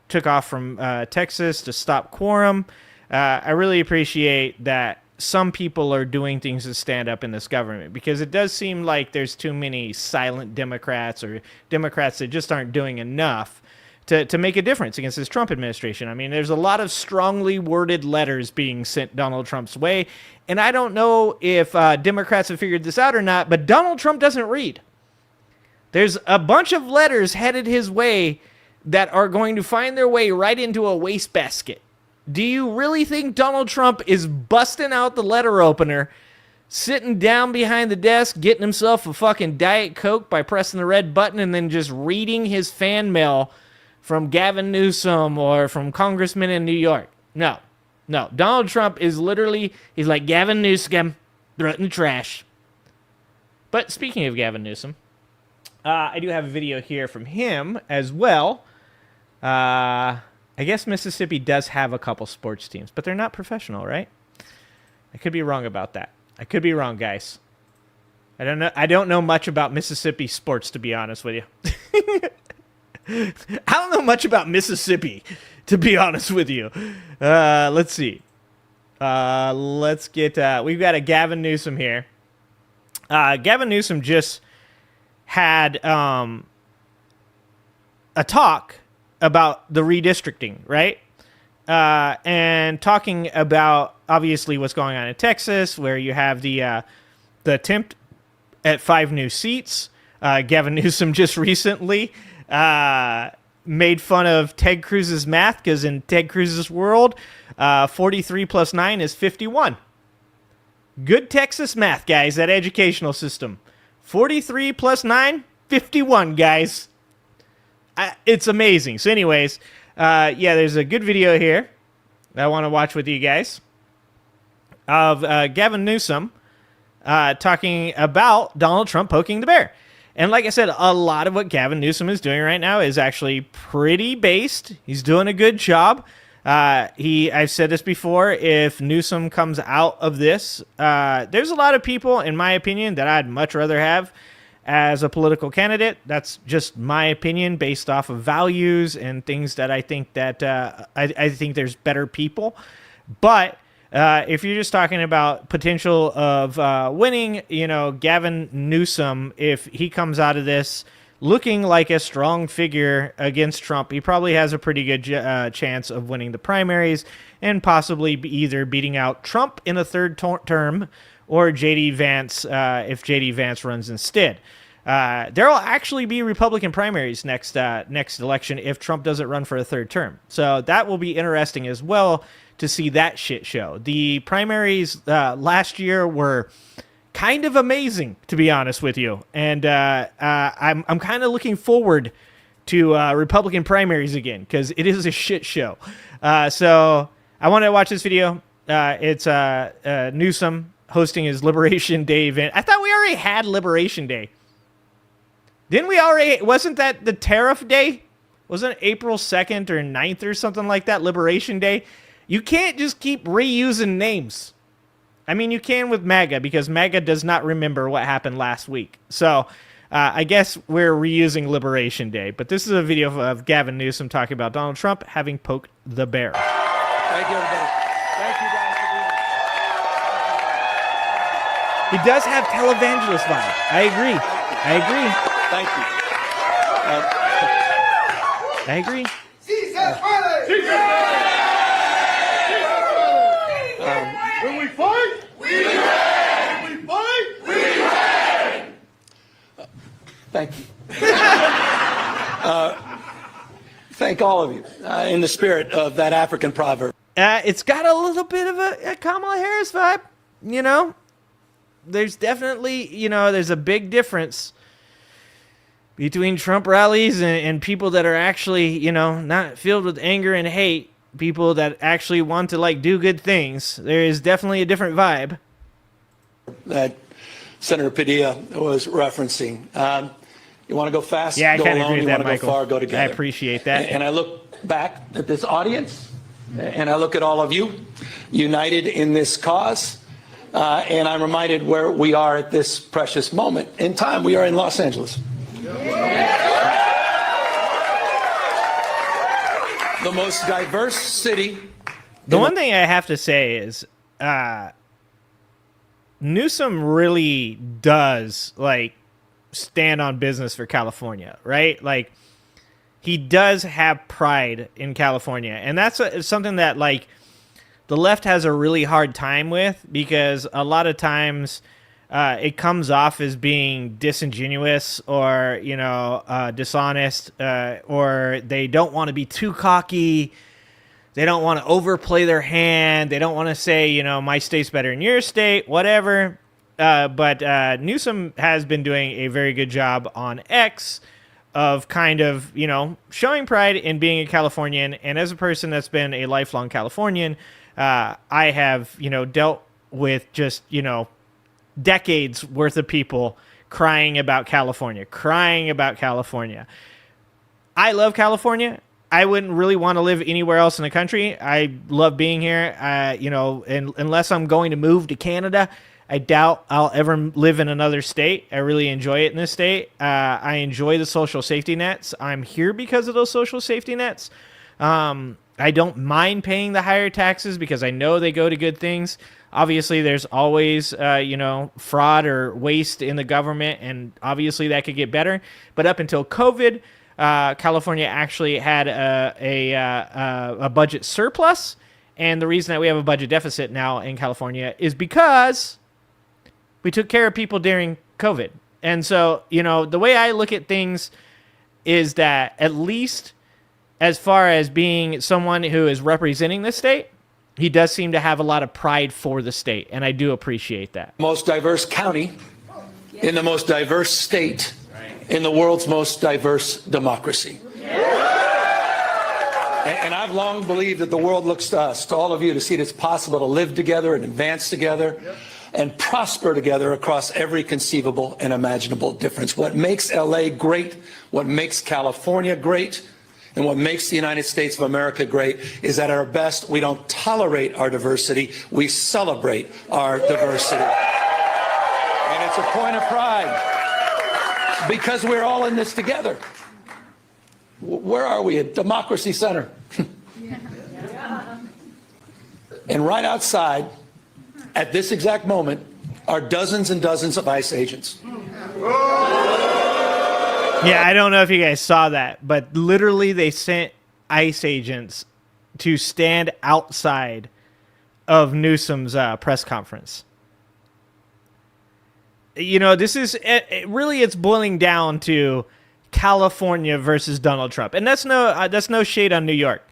took off from Texas to stop quorum. I really appreciate that some people are doing things to stand up in this government, because it does seem like there's too many silent Democrats or Democrats that just aren't doing enough to make a difference against this Trump administration. I mean, there's a lot of strongly worded letters being sent Donald Trump's way, and I don't know if Democrats have figured this out or not, but Donald Trump doesn't read. There's a bunch of letters headed his way that are going to find their way right into a wastebasket. Do you really think Donald Trump is busting out the letter opener, sitting down behind the desk, getting himself a fucking Diet Coke by pressing the red button, and then just reading his fan mail from Gavin Newsom or from congressmen in New York? No. Donald Trump is literally, he's like Gavin Newsom, throw it in the trash. But speaking of Gavin Newsom, I do have a video here from him as well. I guess Mississippi does have a couple sports teams, but they're not professional, right? I could be wrong about that. I could be wrong, guys. I don't know much about Mississippi sports, to be honest with you. I don't know much about Mississippi, to be honest with you. Let's see. Let's get... we've got a Gavin Newsom here. Gavin Newsom just had a talk about the redistricting, right? And talking about, obviously, what's going on in Texas, where you have the attempt at 5 new seats. Gavin Newsom just recently made fun of Ted Cruz's math, because in Ted Cruz's world, 43 plus 9 is 51. Good Texas math, guys, that educational system. 43 plus 9, 51, guys. It's amazing. So anyways, yeah, there's a good video here that I want to watch with you guys of Gavin Newsom talking about Donald Trump poking the bear. And like I said, a lot of what Gavin Newsom is doing right now is actually pretty based. He's doing a good job. I've said this before, if Newsom comes out of this, there's a lot of people, in my opinion, that I'd much rather have as a political candidate. That's just my opinion based off of values and things that I think that I think there's better people. But if you're just talking about potential of winning, Gavin Newsom, if he comes out of this looking like a strong figure against Trump, he probably has a pretty good chance of winning the primaries and possibly either beating out Trump in a third term or J.D. Vance if J.D. Vance runs instead. There will actually be Republican primaries next election if Trump doesn't run for a third term. So that will be interesting as well to see that shit show. The primaries last year were kind of amazing, to be honest with you. And I'm kind of looking forward to Republican primaries again, because it is a shit show. So I want to watch this video. It's Newsom hosting his Liberation Day event. I thought we already had Liberation Day. Didn't we already? Wasn't that the tariff day? Wasn't it April 2nd or 9th or something like that, Liberation Day? You can't just keep reusing names. I mean, you can with MAGA, because MAGA does not remember what happened last week. So I guess we're reusing Liberation Day. But this is a video of Gavin Newsom talking about Donald Trump having poked the bear. Thank you, everybody. Thank you guys for being here. He does have televangelist vibe. I agree. Thank you. I agree. When we fight, we win. When we fight, we win. Thank you. Thank all of you in the spirit of that African proverb. It's got a little bit of a Kamala Harris vibe, There's definitely, there's a big difference between Trump rallies and people that are actually, not filled with anger and hate. People that actually want to do good things. There is definitely a different vibe That Senator Padilla was referencing. You want to go fast? Yeah, I go kind of alone. agree with You that, want to Michael. go far? Go together. I appreciate that. And I look back at this audience, and I look at all of you, united in this cause. And I'm reminded where we are at this precious moment in time. We are in Los Angeles. The most diverse city. The one thing I have to say is Newsom really does stand on business for California, right? He does have pride in California, and that's something that the left has a really hard time with, because a lot of times it comes off as being disingenuous or, dishonest, or they don't want to be too cocky. They don't want to overplay their hand. They don't want to say, my state's better than your state, whatever. But Newsom has been doing a very good job on X of kind of, showing pride in being a Californian. And as a person that's been a lifelong Californian, I have, dealt with just, decades worth of people crying about California. I love California. I wouldn't really want to live anywhere else in the country. I love being here. And unless I'm going to move to Canada, I doubt I'll ever live in another state. I really enjoy it in this state. I enjoy the social safety nets. I'm here because of those social safety nets. I don't mind paying the higher taxes because I know they go to good things. Obviously, there's always, fraud or waste in the government, and obviously that could get better. But up until COVID, California actually had a budget surplus, and the reason that we have a budget deficit now in California is because we took care of people during COVID. And so, the way I look at things is that at least as far as being someone who is representing the state, he does seem to have a lot of pride for the state, and I do appreciate that. Most diverse county in the most diverse state in the world's most diverse democracy. And I've long believed that the world looks to us, to all of you, to see that it's possible to live together and advance together and prosper together across every conceivable and imaginable difference. What makes LA great, what makes California great, and what makes the United States of America great is that at our best, we don't tolerate our diversity, we celebrate our diversity. And it's a point of pride because we're all in this together. Where are we? At Democracy Center. And right outside, at this exact moment, are dozens and dozens of ICE agents. Yeah, I don't know if you guys saw that, but literally they sent ICE agents to stand outside of Newsom's press conference. This is really, it's boiling down to California versus Donald Trump. And that's no shade on New York.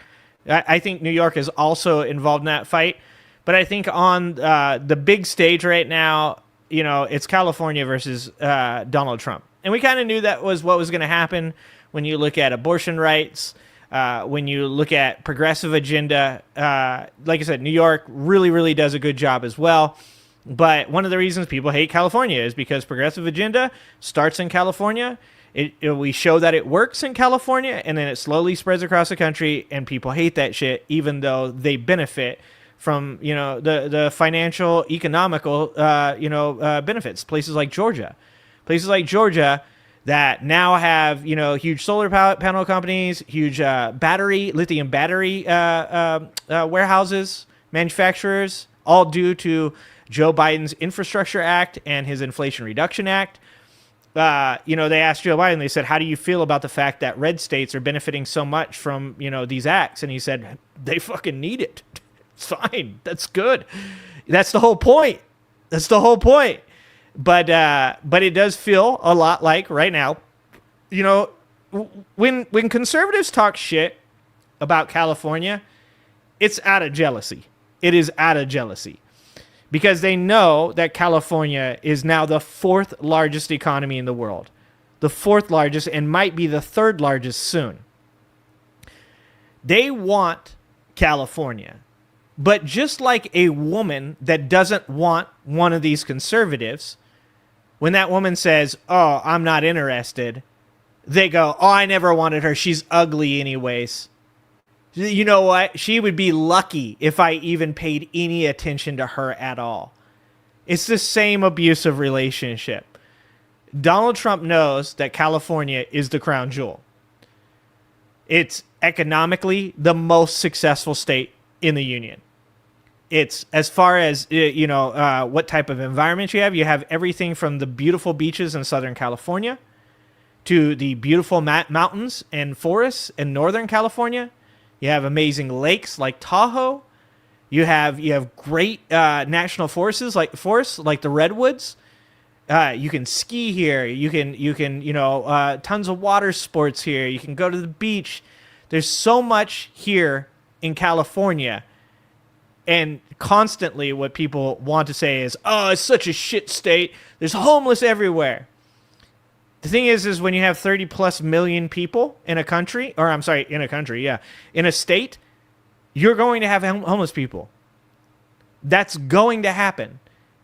I think New York is also involved in that fight. But I think on the big stage right now, it's California versus Donald Trump. And we kind of knew that was what was going to happen when you look at abortion rights, when you look at progressive agenda. Like I said, New York really, really does a good job as well. But one of the reasons people hate California is because progressive agenda starts in California. We show that it works in California, and then it slowly spreads across the country, and people hate that shit, even though they benefit from the financial, economical benefits. Places like Georgia that now have huge solar panel companies, huge lithium battery warehouses, manufacturers, all due to Joe Biden's Infrastructure Act and his Inflation Reduction Act. They asked Joe Biden, they said, how do you feel about the fact that red states are benefiting so much from, these acts? And he said, they fucking need it. It's fine. That's good. That's the whole point. But it does feel a lot like right now, when conservatives talk shit about California, it's out of jealousy. It is out of jealousy. Because they know that California is now the fourth largest economy in the world. The fourth largest, and might be the third largest soon. They want California. But just like a woman that doesn't want one of these conservatives, when that woman says, oh, I'm not interested, they go, oh, I never wanted her. She's ugly anyways. You know what? She would be lucky if I even paid any attention to her at all. It's the same abusive relationship. Donald Trump knows that California is the crown jewel. It's economically the most successful state in the union. It's as far as, what type of environment you have everything from the beautiful beaches in Southern California to the beautiful mountains and forests in Northern California. You have amazing lakes like Tahoe. You have great national forests like the redwoods. You can ski here. You can tons of water sports here. You can go to the beach. There's so much here in California. And constantly what people want to say is, oh, it's such a shit state. There's homeless everywhere. The thing is when you have 30 plus million people in a country, in a state, you're going to have homeless people. That's going to happen.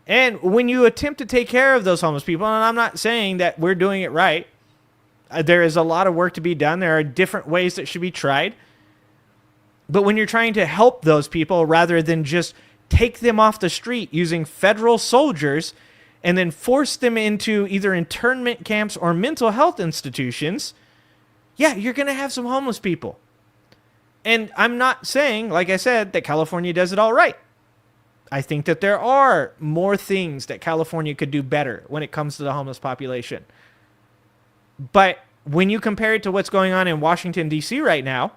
And when you attempt to take care of those homeless people, and I'm not saying that we're doing it right, there is a lot of work to be done. There are different ways that should be tried. But when you're trying to help those people rather than just take them off the street using federal soldiers and then force them into either internment camps or mental health institutions, yeah, you're going to have some homeless people. And I'm not saying, like I said, that California does it all right. I think that there are more things that California could do better when it comes to the homeless population. But when you compare it to what's going on in Washington, D.C. right now,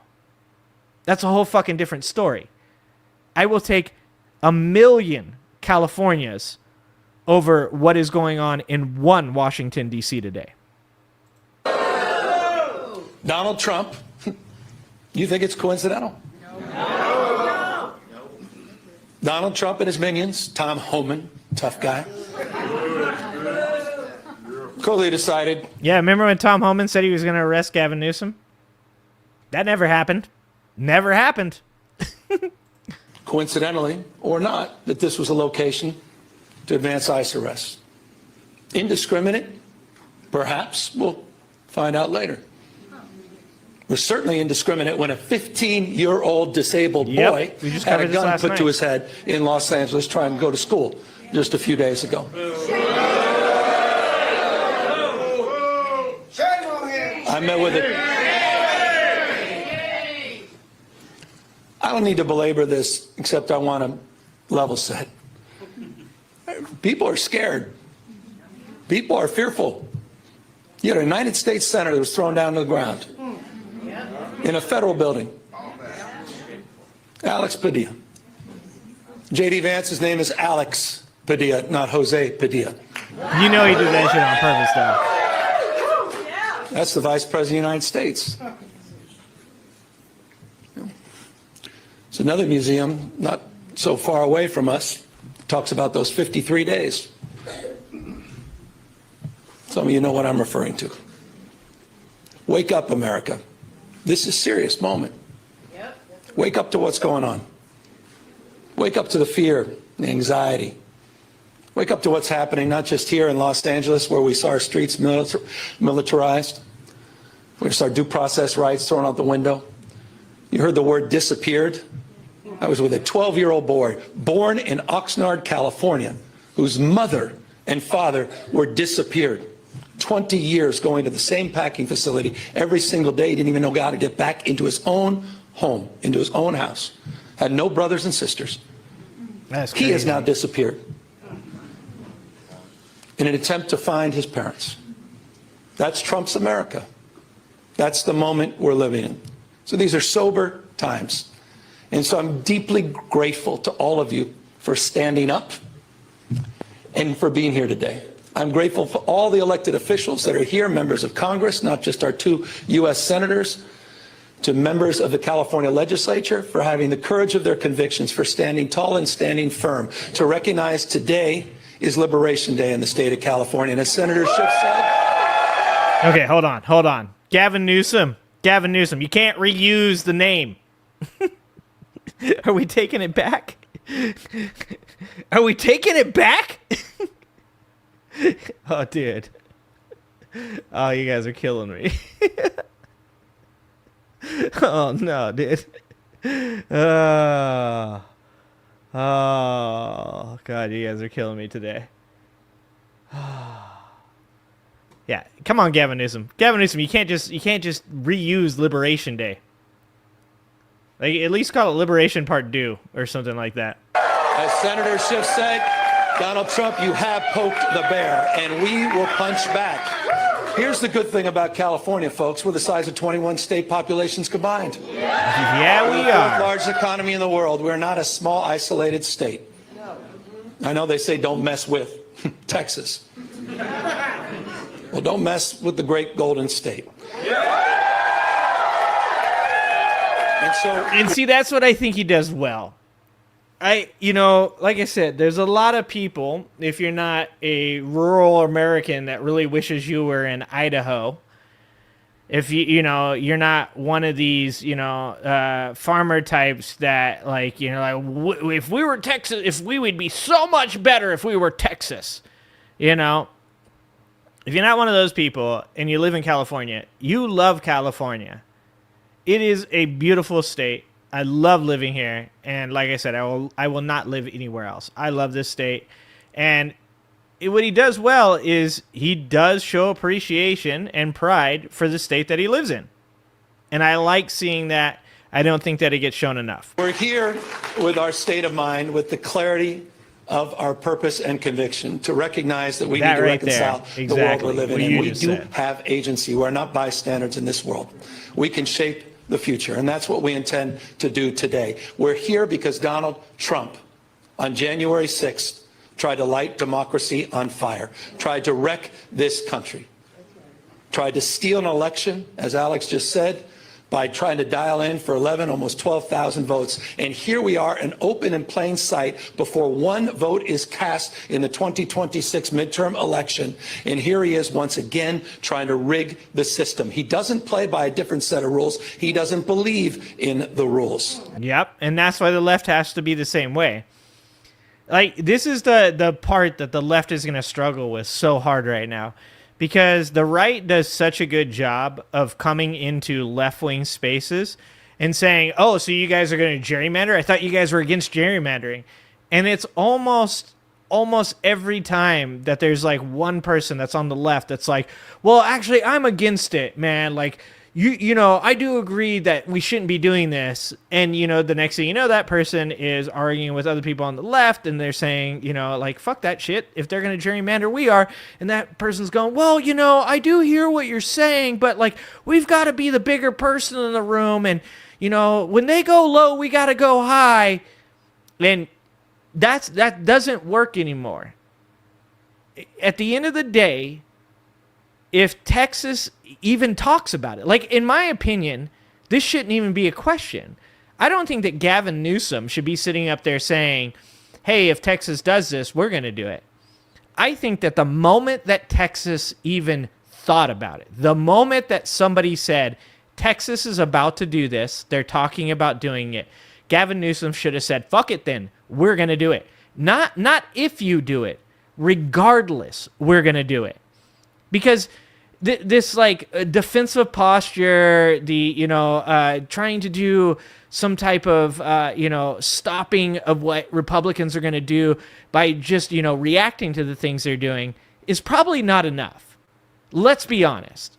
that's a whole fucking different story. I will take 1 million Californias over what is going on in one Washington, D.C. today. Donald Trump, you think it's coincidental? No. Donald Trump and his minions, Tom Homan, tough guy, clearly decided. Yeah, remember when Tom Homan said he was going to arrest Gavin Newsom? That never happened. Never happened. Coincidentally or not, that this was a location to advance ICE arrests. Indiscriminate? Perhaps. We'll find out later. It was certainly indiscriminate when a 15-year-old disabled boy had a gun put to his head in Los Angeles trying to go to school just a few days ago. I met with it. I don't need to belabor this, except I want to level set. People are scared. People are fearful. You had a United States senator that was thrown down to the ground in a federal building. Alex Padilla. J.D. Vance's name is Alex Padilla, not Jose Padilla. You know he did that shit on purpose, though. That's the Vice President of the United States. It's another museum not so far away from us. Talks about those 53 days. Some of you know what I'm referring to. Wake up, America. This is a serious moment. Wake up to what's going on. Wake up to the fear, the anxiety. Wake up to what's happening, not just here in Los Angeles, where we saw our streets militarized. We saw our due process rights thrown out the window. You heard the word disappeared. I was with a 12-year-old boy born in Oxnard, California, whose mother and father were disappeared. 20 years going to the same packing facility every single day. He didn't even know how to get back into his own home, into his own house. Had no brothers and sisters. He has now disappeared in an attempt to find his parents. That's Trump's America. That's the moment we're living in. So these are sober times. And so I'm deeply grateful to all of you for standing up and for being here today. I'm grateful for all the elected officials that are here, members of Congress, not just our 2 U.S. senators, to members of the California legislature for having the courage of their convictions, for standing tall and standing firm, to recognize today is Liberation Day in the state of California. And as Senator Schiff said... Okay, hold on. Gavin Newsom, you can't reuse the name. Are we taking it back? Are we taking it back? Oh, dude. Oh, you guys are killing me. Oh, no, dude. Oh, God, you guys are killing me today. Yeah, come on, Gavin Newsom. You can't just reuse Liberation Day. Like, at least call it Liberation Part 2 or something like that. As Senator Schiff said, Donald Trump, you have poked the bear, and we will punch back. Here's the good thing about California, folks. We're the size of 21 state populations combined. Yeah, we We're the are. fourth largest economy in the world. We're not a small, isolated state. I know they say don't mess with Texas. Well, don't mess with the great Golden State. And see, that's what I think he does well. Like I said, there's a lot of people, if you're not a rural American that really wishes you were in Idaho, if you're not one of these, farmer types that if we were Texas, if we would be so much better if we were Texas, if you're not one of those people and you live in California, you love California. It is a beautiful state. I love living here, and like I said, I will not live anywhere else. I love this state, and what he does well is he does show appreciation and pride for the state that he lives in, and I like seeing that. I don't think that it gets shown enough. We're here with our state of mind, with the clarity of our purpose and conviction to recognize that we need to reconcile the world we're living in. We do have agency. We're not bystanders in this world. We can shape the future, and that's what we intend to do today. We're here because Donald Trump, on January 6th, tried to light democracy on fire, tried to wreck this country, tried to steal an election, as Alex just said, by trying to dial in for 11, almost 12,000 votes. And here we are, in open and plain sight, before one vote is cast in the 2026 midterm election. And here he is once again trying to rig the system. He doesn't play by a different set of rules. He doesn't believe in the rules. Yep, and that's why the left has to be the same way. Like, this is the part that the left is going to struggle with so hard right now. Because the right does such a good job of coming into left-wing spaces and saying, oh, so you guys are going to gerrymander? I thought you guys were against gerrymandering. And it's almost every time that there's like one person that's on the left that's like, well, actually, I'm against it, man. Like, I do agree that we shouldn't be doing this. And, the next thing you know, that person is arguing with other people on the left and they're saying, fuck that shit. If they're going to gerrymander, we are. And that person's going, well, I do hear what you're saying, but we've got to be the bigger person in the room. And, when they go low, we got to go high. And that doesn't work anymore. At the end of the day, if Texas even talks about it, in my opinion, this shouldn't even be a question. I don't think that Gavin Newsom should be sitting up there saying, hey, if Texas does this, we're going to do it. I think that the moment that Texas even thought about it, the moment that somebody said, Texas is about to do this, they're talking about doing it, Gavin Newsom should have said, fuck it then, we're going to do it. Not if you do it, regardless, we're going to do it. Because this defensive posture, trying to do some type of stopping of what Republicans are going to do by just reacting to the things they're doing is probably not enough. Let's be honest.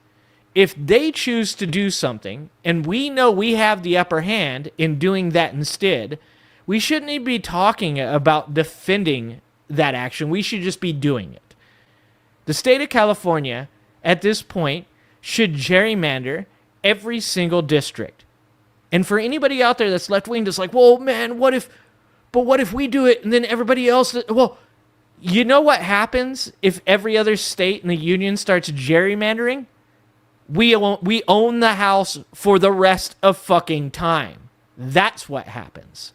If they choose to do something and we know we have the upper hand in doing that instead, we shouldn't even be talking about defending that action. We should just be doing it. The state of California, at this point, should gerrymander every single district. And for anybody out there that's left-wing that's like, well, man, what if we do it and then everybody else... Well, you know what happens if every other state in the union starts gerrymandering? We own the House for the rest of fucking time. That's what happens.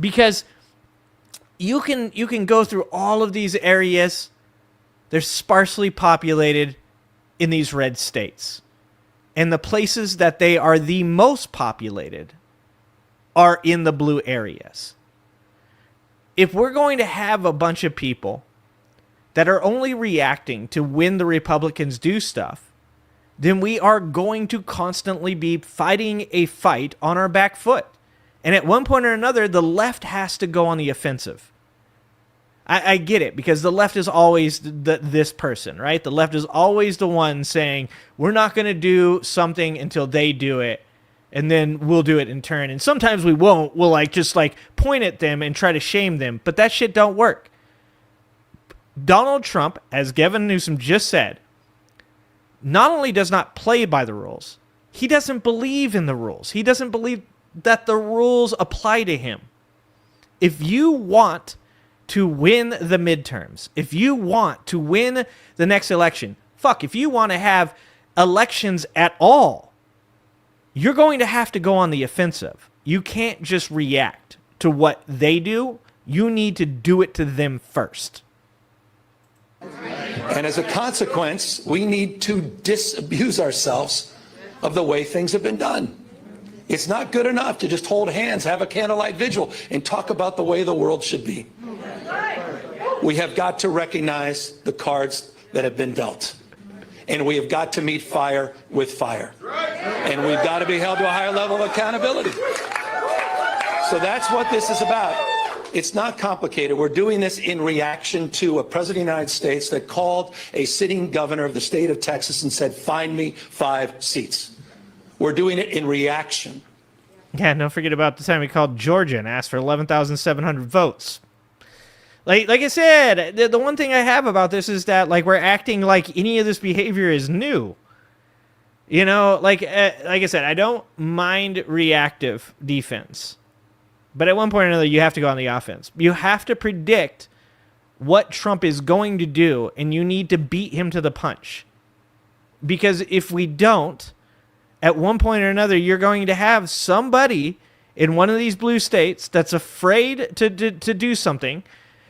Because you can go through all of these areas. They're sparsely populated in these red states. And the places that they are the most populated are in the blue areas. If we're going to have a bunch of people that are only reacting to when the Republicans do stuff, then we are going to constantly be fighting a fight on our back foot. And at one point or another, the left has to go on the offensive. I get it, because the left is always this person, right? The left is always the one saying, we're not going to do something until they do it, and then we'll do it in turn. And sometimes we won't. We'll just point at them and try to shame them, but that shit don't work. Donald Trump, as Gavin Newsom just said, not only does not play by the rules, he doesn't believe in the rules. He doesn't believe that the rules apply to him. If you want to win the midterms, if you want to win the next election, if you want to have elections at all, you're going to have to go on the offensive. You can't just react to what they do. You need to do it to them first. And as a consequence, we need to disabuse ourselves of the way things have been done. It's not good enough to just hold hands, have a candlelight vigil, and talk about the way the world should be. We have got to recognize the cards that have been dealt. And we have got to meet fire with fire. And we've got to be held to a higher level of accountability. So that's what this is about. It's not complicated. We're doing this in reaction to a president of the United States that called a sitting governor of the state of Texas and said, find me 5 seats. We're doing it in reaction. Yeah, don't forget about the time we called Georgia and asked for 11,700 votes. Like I said, the one thing I have about this is that we're acting like any of this behavior is new. You know, like I said, I don't mind reactive defense. But at one point or another, you have to go on the offense. You have to predict what Trump is going to do, and you need to beat him to the punch. Because if we don't, at one point or another, you're going to have somebody in one of these blue states that's afraid to do something.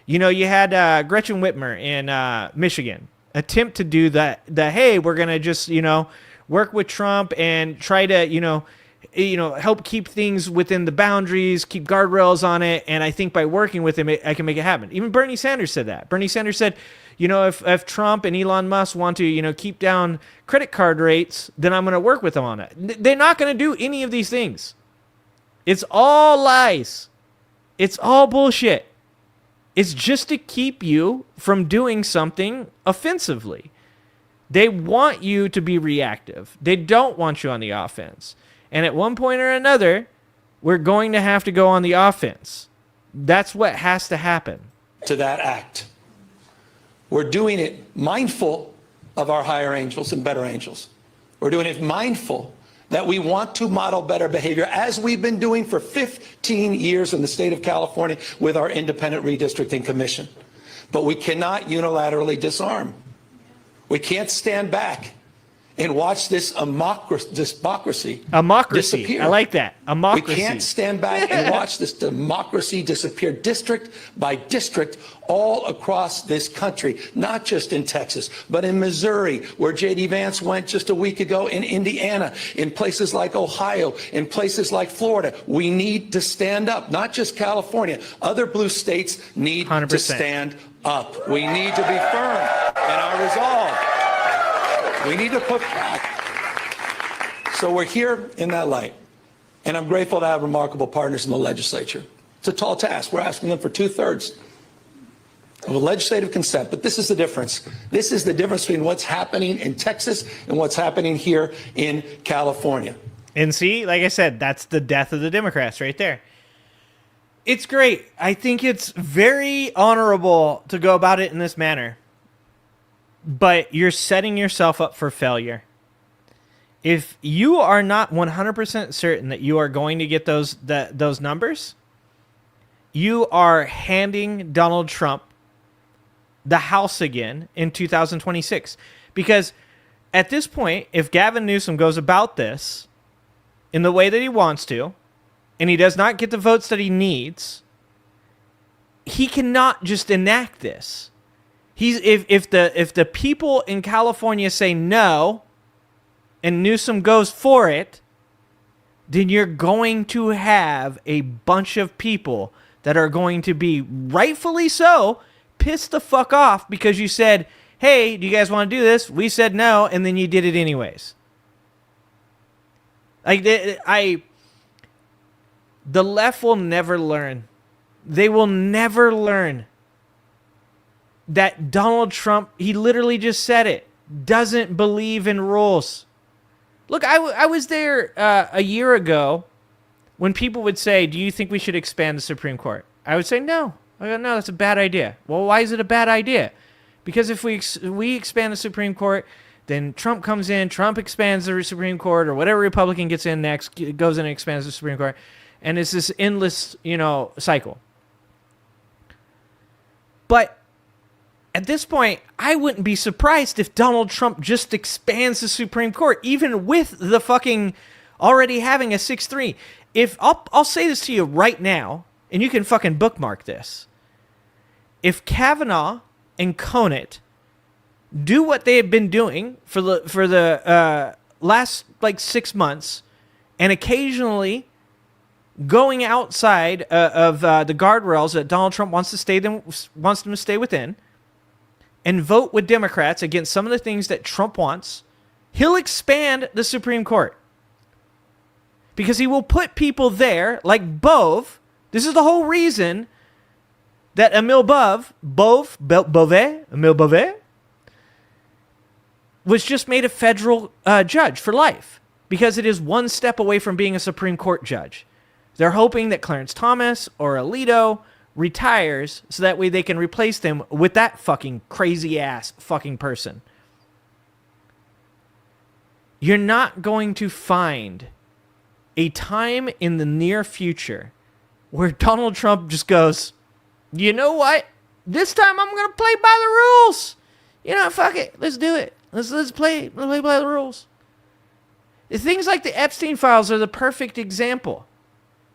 You know, you had Gretchen Whitmer in Michigan attempt to do the hey, we're going to just, work with Trump and try to, help keep things within the boundaries, keep guardrails on it. And I think by working with him, I can make it happen. Even Bernie Sanders said that. Bernie Sanders said, if Trump and Elon Musk want to, keep down credit card rates, then I'm going to work with them on it. They're not going to do any of these things. It's all lies. It's all bullshit. It's just to keep you from doing something offensively. They want you to be reactive. They don't want you on the offense. And at one point or another, we're going to have to go on the offense. That's what has to happen. To that act. We're doing it mindful of our higher angels and better angels. We're doing it mindful that we want to model better behavior, as we've been doing for 15 years in the state of California with our independent redistricting commission. But we cannot unilaterally disarm. We can't stand back and watch this democracy disappear. I like that. Amocracy. We can't stand back and watch this democracy disappear district by district all across this country, not just in Texas, but in Missouri, where J.D. Vance went just a week ago, in Indiana, in places like Ohio, in places like Florida. We need to stand up, not just California. Other blue states need 100%. to stand up. We need to be firm in our resolve. We need to put back. So we're here in that light. And I'm grateful to have remarkable partners in the legislature. It's a tall task. We're asking them for 2/3 of a legislative consent. But this is the difference. This is the difference between what's happening in Texas and what's happening here in California. And see, like I said, that's the death of the Democrats right there. It's great. I think it's very honorable to go about it in this manner. But you're setting yourself up for failure. If you are not 100% certain that you are going to get those numbers, you are handing Donald Trump the House again in 2026. Because at this point, if Gavin Newsom goes about this in the way that he wants to, and he does not get the votes that he needs, he cannot just enact this. If the people in California say no, and Newsom goes for it, then you're going to have a bunch of people that are going to be, rightfully so, pissed the fuck off because you said, hey, do you guys want to do this? We said no, and then you did it anyways. The left will never learn. They will never learn that Donald Trump, he literally just said it, doesn't believe in rules. Look, I was there a year ago when people would say, do you think we should expand the Supreme Court? I would say no. I go, no, that's a bad idea. Well, why is it a bad idea? Because if we expand the Supreme Court, then Trump comes in, Trump expands the Supreme Court, or whatever Republican gets in next goes in and expands the Supreme Court, and it's this endless, cycle. But at this point, I wouldn't be surprised if Donald Trump just expands the Supreme Court, even with the fucking already having a 6-3. If I'll say this to you right now, and you can fucking bookmark this. If Kavanaugh and Conant do what they have been doing for the last like 6 months, and occasionally going outside of the guardrails that Donald Trump wants them to stay within, and vote with Democrats against some of the things that Trump wants, he'll expand the Supreme Court. Because he will put people there like Bove. This is the whole reason that Emile Bove was just made a federal judge for life. Because it is one step away from being a Supreme Court judge. They're hoping that Clarence Thomas or Alito retires so that way they can replace them with that fucking crazy ass fucking person. You're not going to find a time in the near future where Donald Trump just goes, you know what? This time I'm going to play by the rules. You know, fuck it. Let's do it. Let's play by the rules. Things like the Epstein files are the perfect example.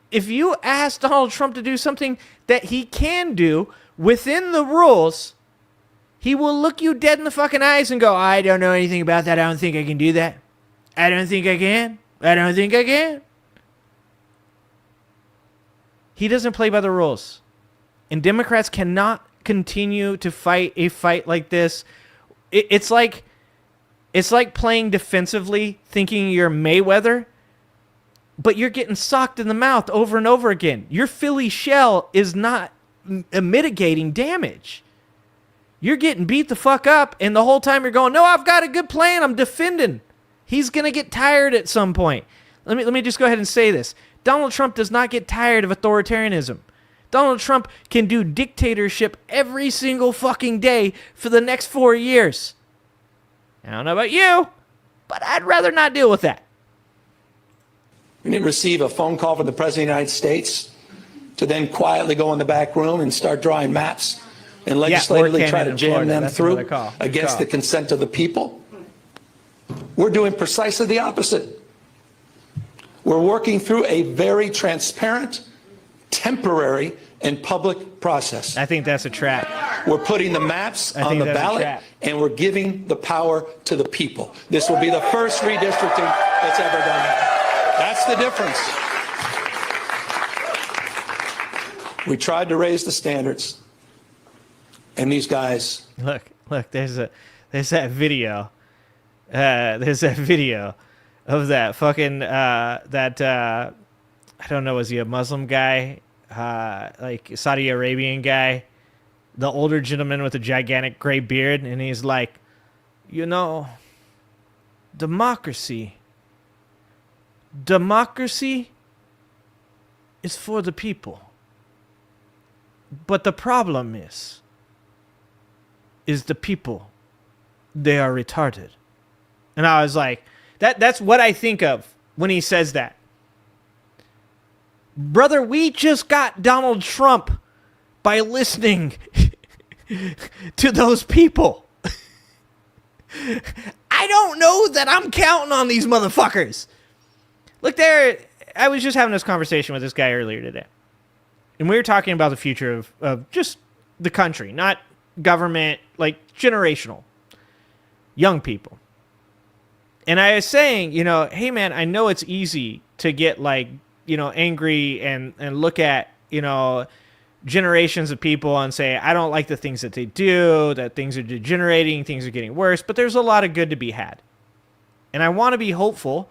If you ask Donald Trump to do something that he can do within the rules, he will look you dead in the fucking eyes and go, I don't know anything about that. I don't think I can do that. I don't think I can. I don't think I can. He doesn't play by the rules. And Democrats cannot continue to fight a fight like this. It's like playing defensively, thinking you're Mayweather, but you're getting socked in the mouth over and over again. Your Philly shell is not mitigating damage. You're getting beat the fuck up, and the whole time you're going, no, I've got a good plan. I'm defending. He's going to get tired at some point. Let me just go ahead and say this. Donald Trump does not get tired of authoritarianism. Donald Trump can do dictatorship every single fucking day for the next 4 years. I don't know about you, but I'd rather not deal with that. We didn't receive a phone call from the President of the United States to then quietly go in the back room and start drawing maps and legislatively try to jam them through against the consent of the people. We're doing precisely the opposite. We're working through a very transparent, temporary, and public process. I think that's a trap. We're putting the maps on the ballot, and we're giving the power to the people. This will be the first redistricting that's ever done that. That's the difference. We tried to raise the standards, and these guys. Look, there's that video. There's that video of that fucking I don't know, was he a Muslim guy? Like Saudi Arabian guy, the older gentleman with a gigantic gray beard, and he's like, you know, democracy is for the people. But the problem is the people, they are retarded. And I was like, that's what I think of when he says that. Brother, we just got Donald Trump by listening to those people. I don't know that I'm counting on these motherfuckers. Look there, I was just having this conversation with this guy earlier today. And we were talking about the future of just the country, not government, like generational. Young people. And I was saying, you know, hey man, I know it's easy to get like, you know, angry and look at, you know, generations of people and say, I don't like the things that they do, that things are degenerating, things are getting worse, but there's a lot of good to be had. And I want to be hopeful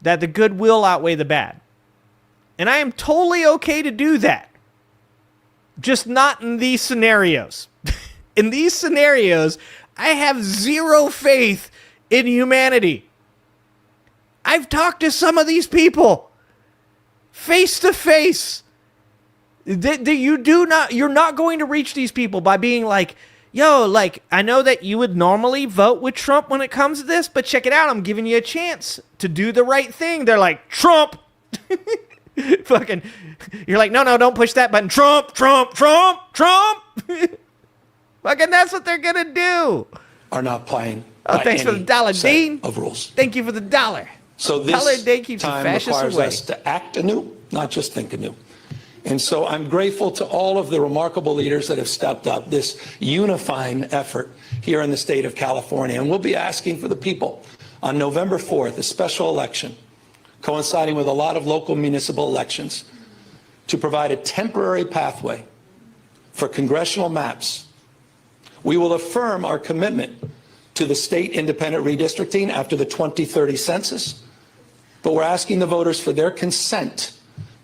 that the good will outweigh the bad. And I am totally okay to do that. Just not in these scenarios. In these scenarios, I have zero faith in humanity. I've talked to some of these people face to face. You're not going to reach these people by being like, yo, like, I know that you would normally vote with Trump when it comes to this, but check it out. I'm giving you a chance to do the right thing. They're like, Trump. Fucking, you're like, no, don't push that button. Trump. Fucking that's what they're gonna do. Are not playing. Oh, by thanks for any the dollar, set Dean. Of rules. Thank you for the dollar. So dollar a this day keeps the time fascists requires away. us to act anew, not just think anew. And so I'm grateful to all of the remarkable leaders that have stepped up this unifying effort here in the state of California. And we'll be asking for the people on November 4th, a special election coinciding with a lot of local municipal elections, to provide a temporary pathway for congressional maps. We will affirm our commitment to the state independent redistricting after the 2030 census, but we're asking the voters for their consent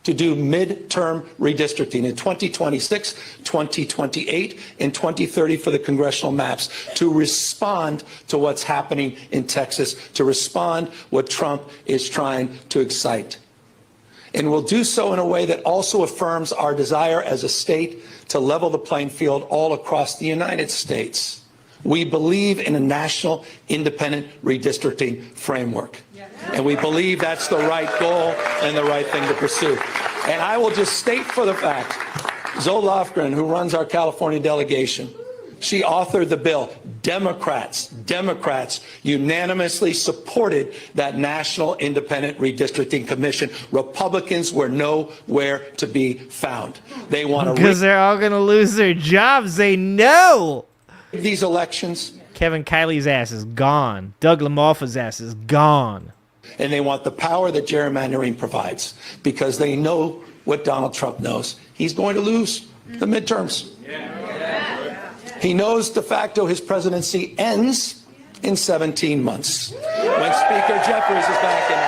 to do midterm redistricting in 2026, 2028, and 2030 for the congressional maps to respond to what's happening in Texas, to respond what Trump is trying to excite. And we'll do so in a way that also affirms our desire as a state to level the playing field all across the United States. We believe in a national independent redistricting framework. And we believe that's the right goal and the right thing to pursue. And I will just state for the fact, Zoe Lofgren, who runs our California delegation, she authored the bill. Democrats unanimously supported that National Independent Redistricting Commission. Republicans were nowhere to be found. They want to because they're all going to lose their jobs. They know. These elections. Kevin Kiley's ass is gone. Doug LaMalfa's ass is gone. And they want the power that gerrymandering provides because they know what Donald Trump knows. He's going to lose the midterms. He knows de facto his presidency ends in 17 months when Speaker Jeffries is back in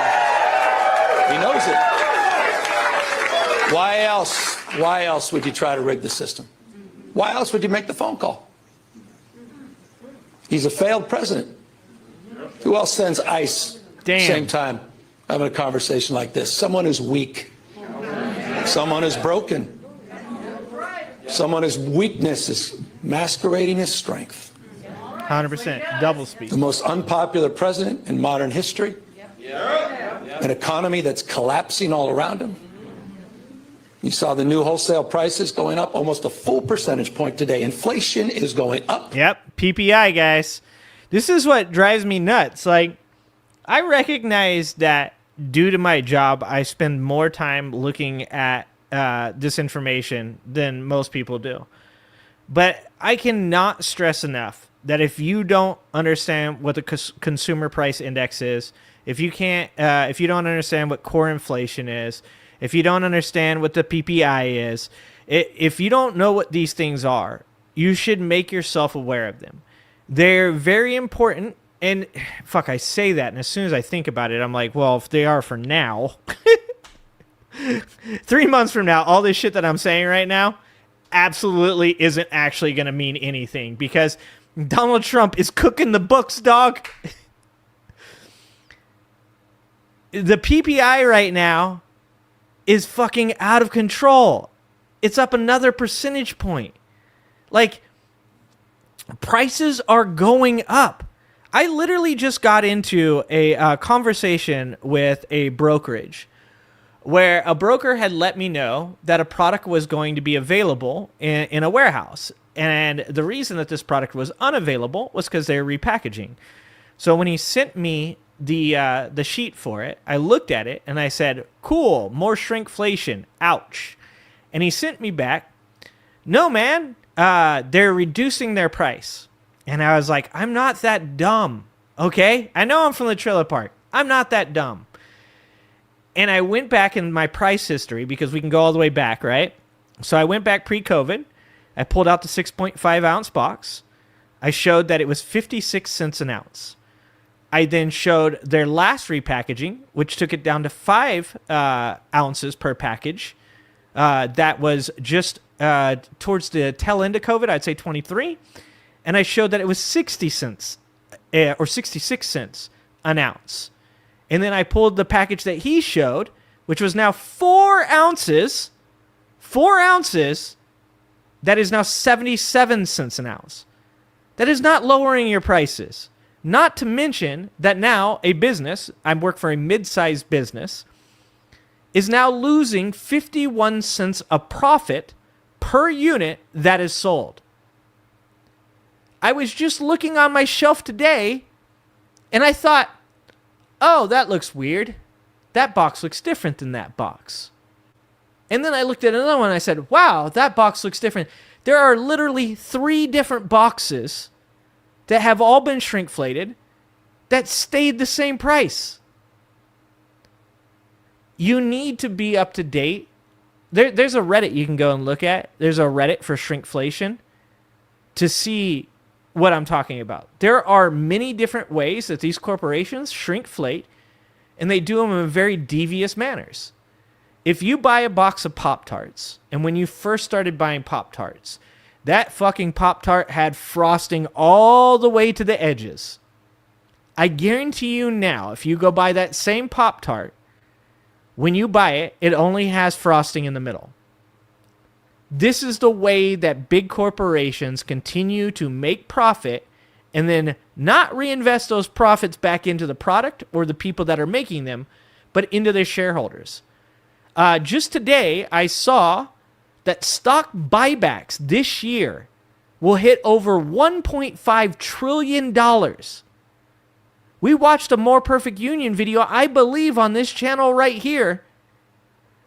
office. He knows it. Why else? Why else would you try to rig the system? Why else would you make the phone call? He's a failed president. Who else sends ICE same time having a conversation like this? Someone who's weak. Someone who's broken. Someone whose weakness is masquerading as strength. 100%. Double speed. The most unpopular president in modern history. An economy that's collapsing all around him. You saw the new wholesale prices going up almost a full percentage point today. Inflation is going up. Yep. PPI, guys. This is what drives me nuts. Like, I recognize that due to my job, I spend more time looking at this information than most people do. But I cannot stress enough that if you don't understand what the consumer price index is, if you don't understand what core inflation is, if you don't understand what the PPI is, if you don't know what these things are, you should make yourself aware of them. They're very important. And fuck, I say that, and as soon as I think about it, I'm like, well, if they are for now, 3 months from now, all this shit that I'm saying right now absolutely isn't actually going to mean anything because Donald Trump is cooking the books, dog. The PPI right now is fucking out of control. It's up another percentage point. Like, prices are going up. I literally just got into a conversation with a brokerage where a broker had let me know that a product was going to be available in a warehouse. And the reason that this product was unavailable was because they were repackaging. So when he sent me the sheet for it, I looked at it and I said, cool, more shrinkflation, ouch. And he sent me back, no, man, they're reducing their price. And I was like, I'm not that dumb, okay? I know I'm from the trailer park. I'm not that dumb. And I went back in my price history because we can go all the way back, right? So I went back pre-COVID. I pulled out the 6.5 ounce box. I showed that it was 56 cents an ounce. I then showed their last repackaging, which took it down to 5 ounces per package. That was just towards the tail end of COVID, I'd say 23. And I showed that it was 60 cents or 66 cents an ounce. And then I pulled the package that he showed, which was now 4 ounces. 4 ounces. That is now 77 cents an ounce. That is not lowering your prices. Not to mention that now a business, I work for a mid-sized business, is now losing 51 cents a profit per unit that is sold. I was just looking on my shelf today, and I thought, oh, that looks weird. That box looks different than that box. And then I looked at another one and I said, wow, that box looks different. There are literally 3 different boxes that have all been shrinkflated that stayed the same price. You need to be up to date. There's a Reddit you can go and look at. There's a Reddit for shrinkflation to see what I'm talking about. There are many different ways that these corporations shrinkflate, and they do them in very devious manners. If you buy a box of Pop-Tarts, and when you first started buying Pop-Tarts, that fucking Pop-Tart had frosting all the way to the edges. I guarantee you now, if you go buy that same Pop-Tart, when you buy it, it only has frosting in the middle. This is the way that big corporations continue to make profit and then not reinvest those profits back into the product or the people that are making them, but into their shareholders. Just today, I saw that stock buybacks this year will hit over $1.5 trillion. We watched a More Perfect Union video, I believe, on this channel right here,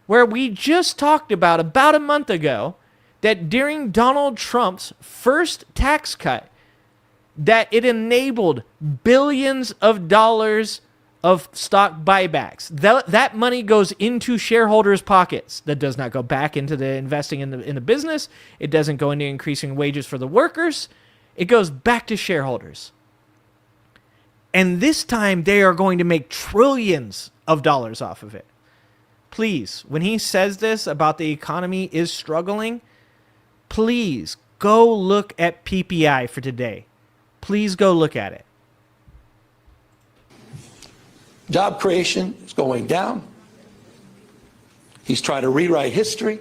where we just talked about a month ago, that during Donald Trump's first tax cut, that it enabled billions of dollars of stock buybacks. That money goes into shareholders' pockets. That does not go back into the investing in the business. It doesn't go into increasing wages for the workers. It goes back to shareholders. And this time they are going to make trillions of dollars off of it. Please, when he says this about the economy is struggling, please go look at PPI for today. Please go look at it. Job creation is going down. He's trying to rewrite history,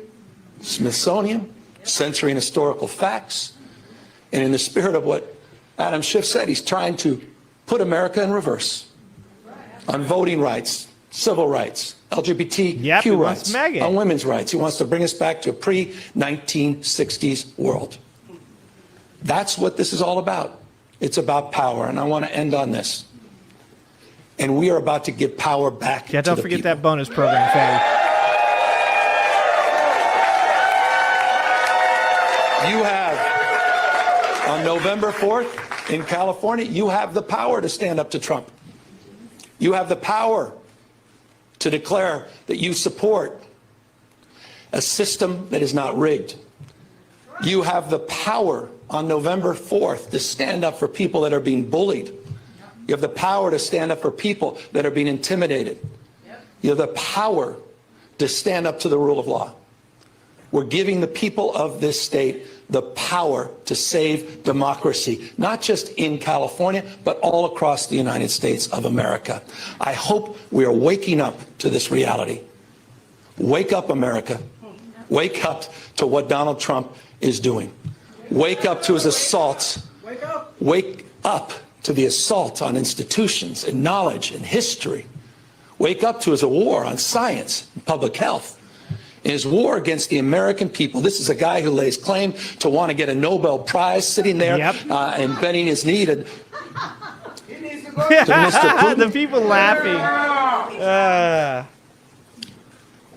Smithsonian, censoring historical facts. And in the spirit of what Adam Schiff said, he's trying to put America in reverse on voting rights, civil rights, LGBTQ rights, on women's rights. He wants to bring us back to a pre-1960s world. That's what this is all about. It's about power, and I want to end on this. And we are about to give power back to the people. Don't forget that bonus program, Fatty. You have, on November 4th, in California, you have the power to stand up to Trump. You have the power to declare that you support a system that is not rigged. You have the power on November 4th to stand up for people that are being bullied. You have the power to stand up for people that are being intimidated. You have the power to stand up to the rule of law. We're giving the people of this state the power to save democracy, not just in California, but all across the United States of America. I hope we are waking up to this reality. Wake up, America. Wake up to what Donald Trump is doing. Wake up to his assaults. Wake up to the assault on institutions and knowledge and history. Wake up to his war on science and public health. In his war against the American people. This is a guy who lays claim to want to get a Nobel Prize, sitting there and bending his knee to Mr. Putin. The people laughing.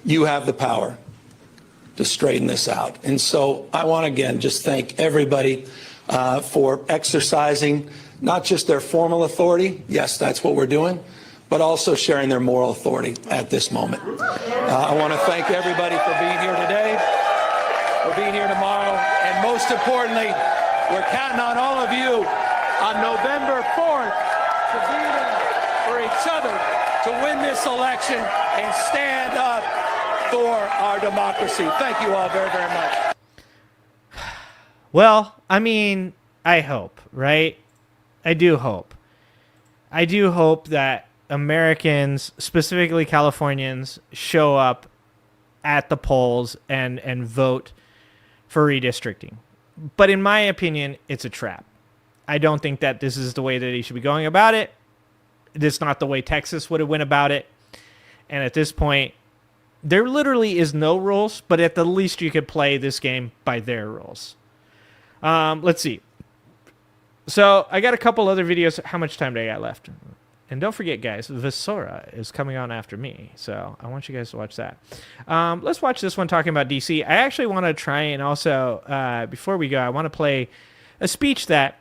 You have the power to straighten this out. And so I want to again just thank everybody for exercising not just their formal authority, yes, that's what we're doing, but also sharing their moral authority at this moment. I want to thank everybody for being here today, for being here tomorrow, and most importantly, we're counting on all of you on November 4th to be there for each other, to win this election and stand up for our democracy. Thank you all very, very much. Well, I mean, I hope, right? I do hope. I do hope that Americans, specifically Californians, show up at the polls and vote for redistricting. But in my opinion, it's a trap. I don't think that this is the way that he should be going about it. It's not the way Texas would have went about it. And at this point, there literally is no rules, but at the least you could play this game by their rules. Let's see. So I got a couple other videos. How much time do I got left? And don't forget, guys, Visora is coming on after me, so I want you guys to watch that. Let's watch this one talking about DC. I actually want to try and also, before we go, I want to play a speech that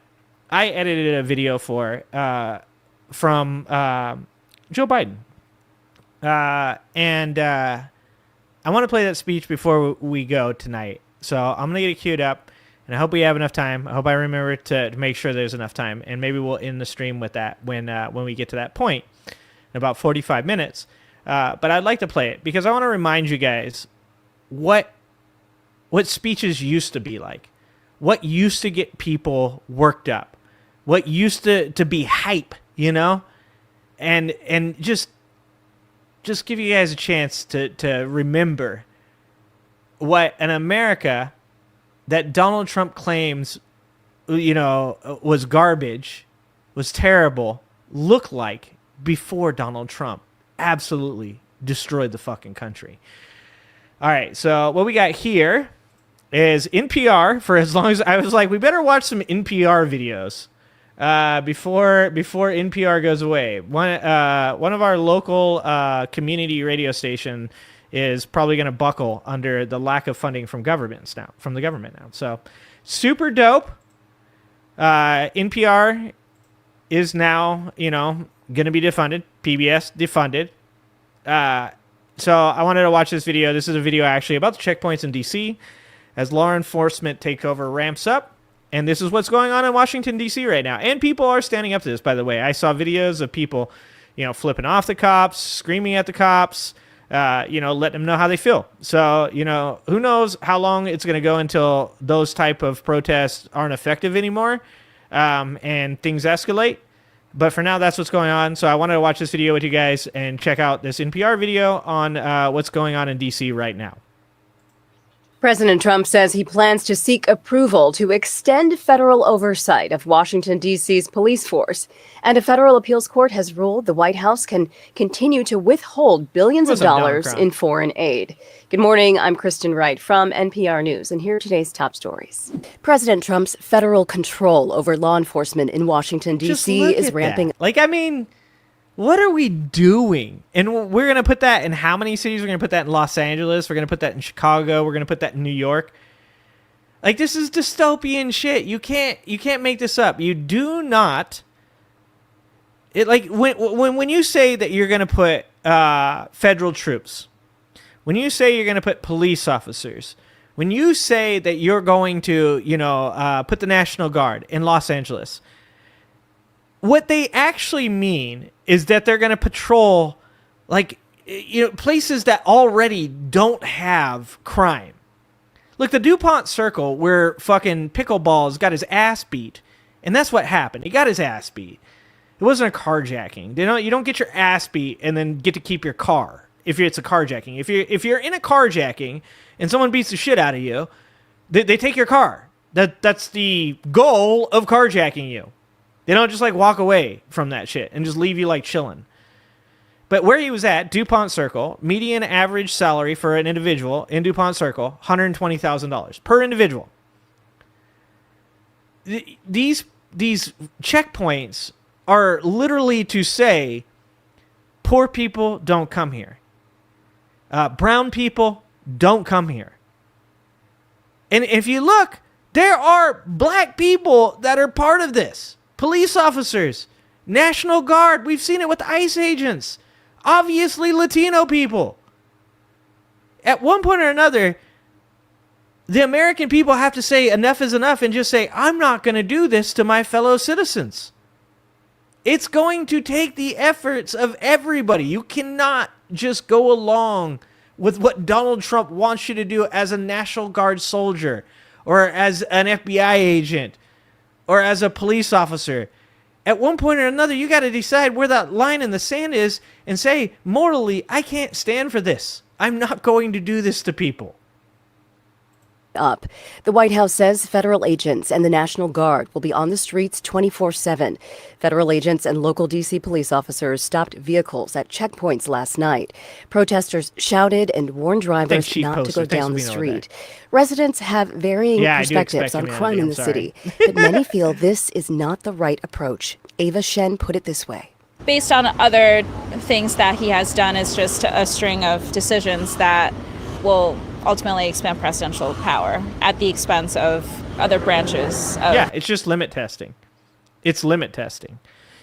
I edited a video for from Joe Biden. And I want to play that speech before we go tonight. So I'm going to get it queued up. And I hope we have enough time. I hope I remember to make sure there's enough time. And maybe we'll end the stream with that when we get to that point in about 45 minutes. But I'd like to play it because I want to remind you guys what speeches used to be like. What used to get people worked up. What used to be hype, you know? And just give you guys a chance to remember what an America that Donald Trump claims, you know, was garbage, was terrible, looked like before Donald Trump absolutely destroyed the fucking country. All right, so what we got here is NPR. For as long as I was like, we better watch some NPR videos before NPR goes away. One of our local community radio station is probably going to buckle under the lack of funding from the government now. So super dope. NPR is now, you know, going to be defunded. PBS defunded. So I wanted to watch this video. This is a video actually about the checkpoints in DC as law enforcement takeover ramps up. And this is what's going on in Washington, D.C. right now. And people are standing up to this, by the way. I saw videos of people, you know, flipping off the cops, screaming at the cops, you know, letting them know how they feel. So, you know, who knows how long it's going to go until those type of protests aren't effective anymore and things escalate. But for now, that's what's going on. So I wanted to watch this video with you guys and check out this NPR video on what's going on in D.C. right now. President Trump says he plans to seek approval to extend federal oversight of Washington, D.C.'s police force. And a federal appeals court has ruled the White House can continue to withhold billions of dollars in foreign aid. Good morning, I'm Kristen Wright from NPR News, and here are today's top stories. President Trump's federal control over law enforcement in Washington, D.C. is ramping. Like, I mean, what are we doing? And we're going to put that in how many cities? We're going to put that in Los Angeles. We're going to put that in Chicago. We're going to put that in New York. Like, this is dystopian shit. You can't make this up. You do not. It like when you say that you're going to put federal troops, when you say you're going to put police officers, when you say that you're going to, you know, put the National Guard in Los Angeles, what they actually mean is that they're going to patrol, like, you know, places that already don't have crime. Look, the DuPont Circle where fucking Pickleball's got his ass beat, and that's what happened. He got his ass beat. It wasn't a carjacking. You don't get your ass beat and then get to keep your car if it's a carjacking. If you're in a carjacking and someone beats the shit out of you, they take your car. That's the goal of carjacking you. They don't just like walk away from that shit and just leave you like chilling. But where he was at, DuPont Circle, median average salary for an individual in DuPont Circle, $120,000 per individual. These checkpoints are literally to say, poor people don't come here. Brown people don't come here. And if you look, there are black people that are part of this. Police officers, National Guard, we've seen it with ICE agents, obviously Latino people. At one point or another, the American people have to say enough is enough and just say, I'm not going to do this to my fellow citizens. It's going to take the efforts of everybody. You cannot just go along with what Donald Trump wants you to do as a National Guard soldier or as an FBI agent or as a police officer. At one point or another, you got to decide where that line in the sand is and say, morally, I can't stand for this. I'm not going to do this to people. up. The White House says federal agents and the National Guard will be on the streets 24/7. Federal agents and local D.C. police officers stopped vehicles at checkpoints last night. Protesters shouted and warned drivers not to go down the street. Residents have varying perspectives on crime in the city, but many feel this is not the right approach. Ava Shen put it this way. Based on other things that he has done, it's just a string of decisions that will ultimately expand presidential power at the expense of other branches. Yeah, it's just limit testing. It's limit testing.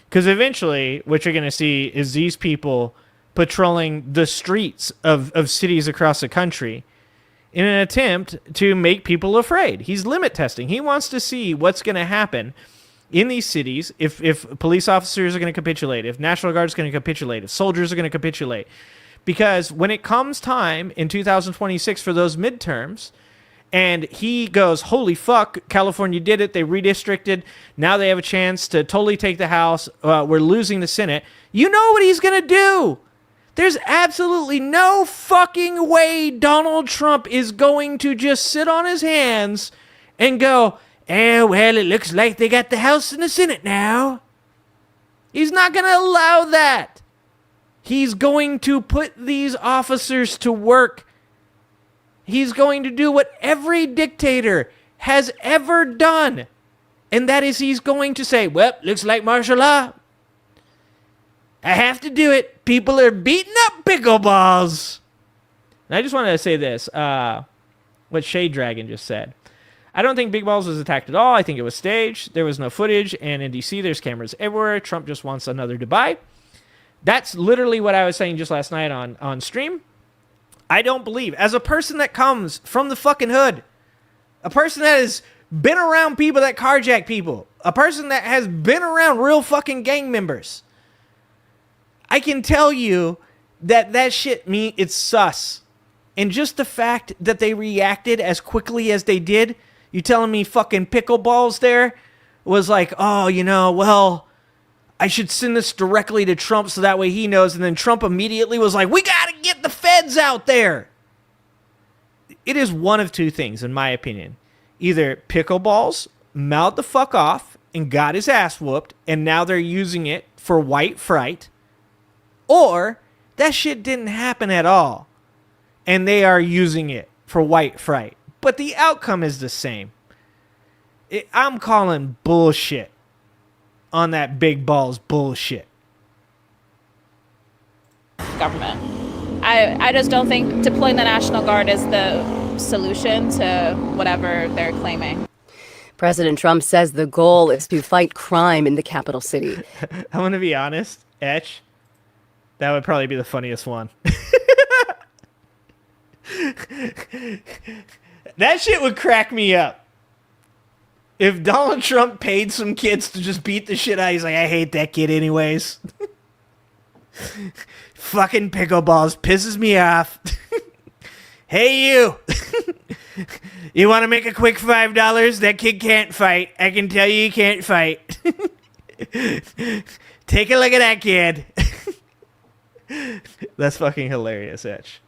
Because eventually what you're going to see is these people patrolling the streets of cities across the country in an attempt to make people afraid. He's limit testing. He wants to see what's going to happen in these cities if police officers are going to capitulate, if National Guard is going to capitulate, if soldiers are going to capitulate. Because when it comes time in 2026 for those midterms, and he goes, holy fuck, California did it, they redistricted, now they have a chance to totally take the House, we're losing the Senate, you know what he's going to do. There's absolutely no fucking way Donald Trump is going to just sit on his hands and go, oh, well, it looks like they got the House and the Senate now. He's not going to allow that. He's going to put these officers to work. He's going to do what every dictator has ever done. And that is he's going to say, well, looks like martial law. I have to do it. People are beating up pickleballs. And I just wanted to say this, what Shade Dragon just said. I don't think Big Balls was attacked at all. I think it was staged. There was no footage. And in D.C., there's cameras everywhere. Trump just wants another Dubai. That's literally what I was saying just last night on stream. I don't believe, as a person that comes from the fucking hood, a person that has been around people that carjack people, a person that has been around real fucking gang members, I can tell you that shit, it's sus. And just the fact that they reacted as quickly as they did, you telling me fucking pickleballs there was like, oh, well, I should send this directly to Trump so that way he knows. And then Trump immediately was like, we got to get the feds out there. It is one of two things, in my opinion. Either pickleballs mouthed the fuck off and got his ass whooped, and now they're using it for white fright, or that shit didn't happen at all, and they are using it for white fright. But the outcome is the same. I'm calling bullshit on that big balls bullshit. Government. I just don't think deploying the National Guard is the solution to whatever they're claiming. President Trump says the goal is to fight crime in the capital city. I'm going to be honest, Etch, that would probably be the funniest one. That shit would crack me up. If Donald Trump paid some kids to just beat the shit out, he's like, I hate that kid anyways. Fucking pickleballs pisses me off. Hey, you. You want to make a quick $5? That kid can't fight. I can tell you he can't fight. Take a look at that kid. That's fucking hilarious, Etch.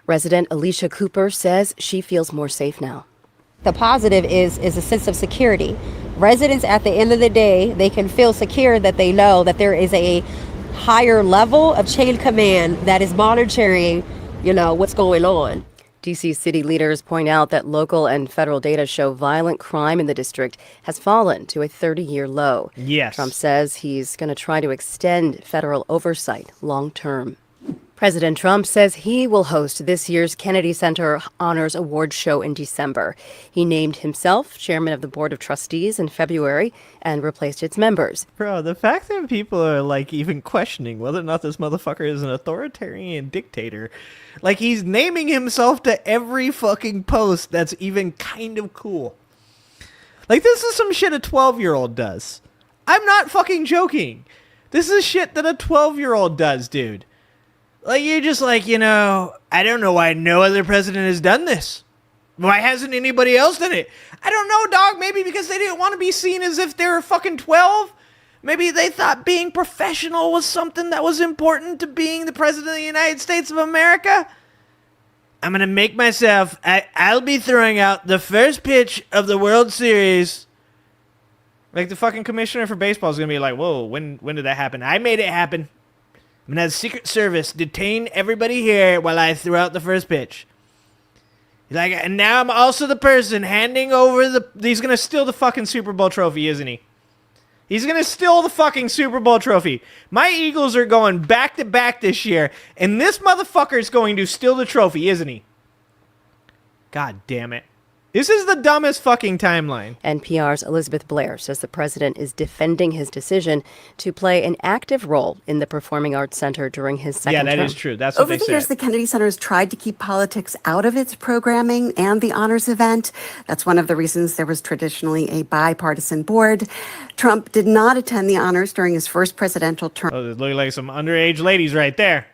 Resident Alicia Cooper says she feels more safe now. The positive is a sense of security. Residents, at the end of the day, they can feel secure that they know that there is a higher level of chain command that is monitoring, what's going on. D.C. city leaders point out that local and federal data show violent crime in the district has fallen to a 30-year low. Yes. Trump says he's going to try to extend federal oversight long term. President Trump says he will host this year's Kennedy Center Honors Award show in December. He named himself chairman of the Board of Trustees in February and replaced its members. Bro, the fact that people are even questioning whether or not this motherfucker is an authoritarian dictator, he's naming himself to every fucking post that's even kind of cool. This is some shit a 12-year-old does. I'm not fucking joking. This is shit that a 12-year-old does, dude. You're just I don't know why no other president has done this. Why hasn't anybody else done it? I don't know, dog. Maybe because they didn't want to be seen as if they were fucking 12. Maybe they thought being professional was something that was important to being the president of the United States of America. I'm gonna make myself. I'll be throwing out the first pitch of the World Series. Like the fucking commissioner for baseball is gonna be like, "Whoa, when did that happen? I made it happen. I'm gonna have the Secret Service detain everybody here while I throw out the first pitch." He's like, and now I'm also the person handing over the. He's gonna steal the fucking Super Bowl trophy, isn't he? He's gonna steal the fucking Super Bowl trophy. My Eagles are going back to back this year, and this motherfucker is going to steal the trophy, isn't he? God damn it. This is the dumbest fucking timeline. NPR's Elizabeth Blair says the president is defending his decision to play an active role in the Performing Arts Center during his second term. Yeah, that is true. That's what Over they the said. years, the Kennedy Center has tried to keep politics out of its programming and the honors event. That's one of the reasons there was traditionally a bipartisan board. Trump did not attend the honors during his first presidential term. Oh, they look like some underage ladies right there.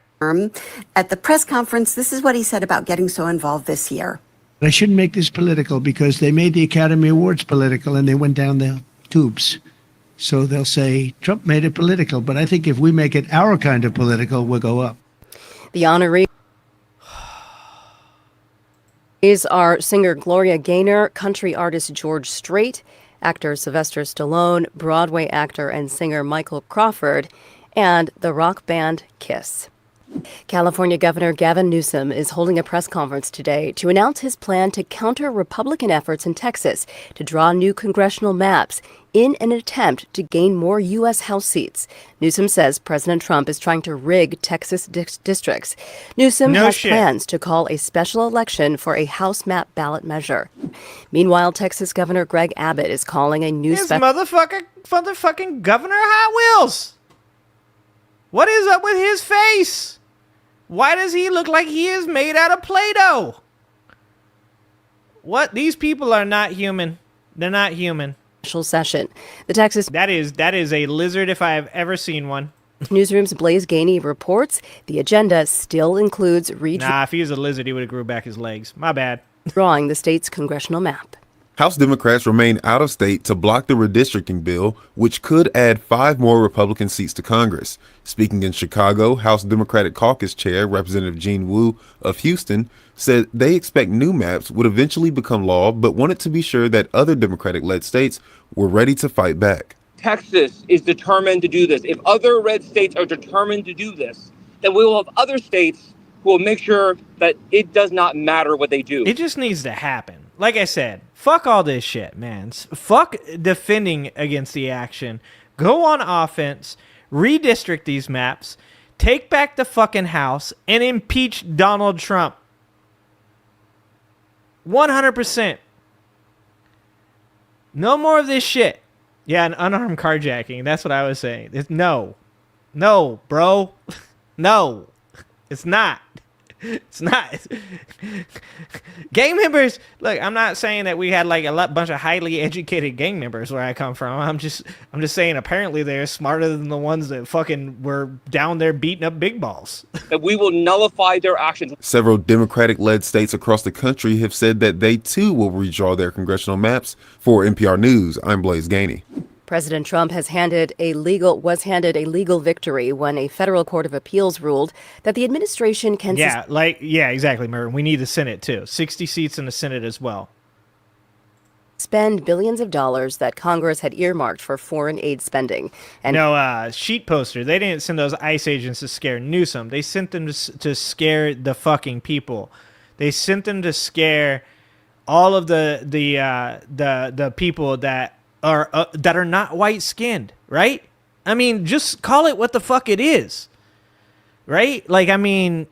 At the press conference, this is what he said about getting so involved this year. I shouldn't make this political because they made the Academy Awards political and they went down the tubes. So they'll say Trump made it political. But I think if we make it our kind of political, we'll go up. The honorees are singer Gloria Gaynor, country artist George Strait, actor Sylvester Stallone, Broadway actor and singer Michael Crawford, and the rock band Kiss. California Governor Gavin Newsom is holding a press conference today to announce his plan to counter Republican efforts in Texas to draw new congressional maps in an attempt to gain more U.S. House seats. Newsom says President Trump is trying to rig Texas districts. Newsom has plans to call a special election for a House map ballot measure. Meanwhile, Texas Governor Greg Abbott is calling a new motherfucking Governor Hot Wheels. What is up with his face? Why does he look like he is made out of Play-Doh? What? These people are not human. They're not human. Session. The Texas that is a lizard if I have ever seen one. Newsroom's Blaze Gainey reports the agenda still includes Nah, if he was a lizard, he would have grew back his legs. My bad. Drawing the state's congressional map. House Democrats remain out of state to block the redistricting bill, which could add 5 more Republican seats to Congress. Speaking in Chicago, House Democratic Caucus Chair Representative Gene Wu of Houston said they expect new maps would eventually become law, but wanted to be sure that other Democratic-led states were ready to fight back. Texas is determined to do this. If other red states are determined to do this, then we will have other states who will make sure that it does not matter what they do. It just needs to happen. Like I said, fuck all this shit, man. Fuck defending against the action. Go on offense, redistrict these maps, take back the fucking House, and impeach Donald Trump. 100%. No more of this shit. Yeah, an unarmed carjacking. That's what I was saying. No, bro. No, it's not. It's not. Gang members, look, I'm not saying that we had like a bunch of highly educated gang members where I come from. I'm just saying apparently they're smarter than the ones that fucking were down there beating up big balls. That we will nullify their actions. Several Democratic-led states across the country have said that they too will redraw their congressional maps. For NPR News, I'm Blaze Gainey. President Trump was handed a legal victory when a federal court of appeals ruled that the administration can exactly, Mervin. We need the Senate too. 60 seats in the Senate as well. Spend billions of dollars that Congress had earmarked for foreign aid spending. And sheet poster. They didn't send those ICE agents to scare Newsom. They sent them to scare the fucking people. They sent them to scare all of the people that are not white skinned, right? I mean, just call it what the fuck it is, right? Like, I mean,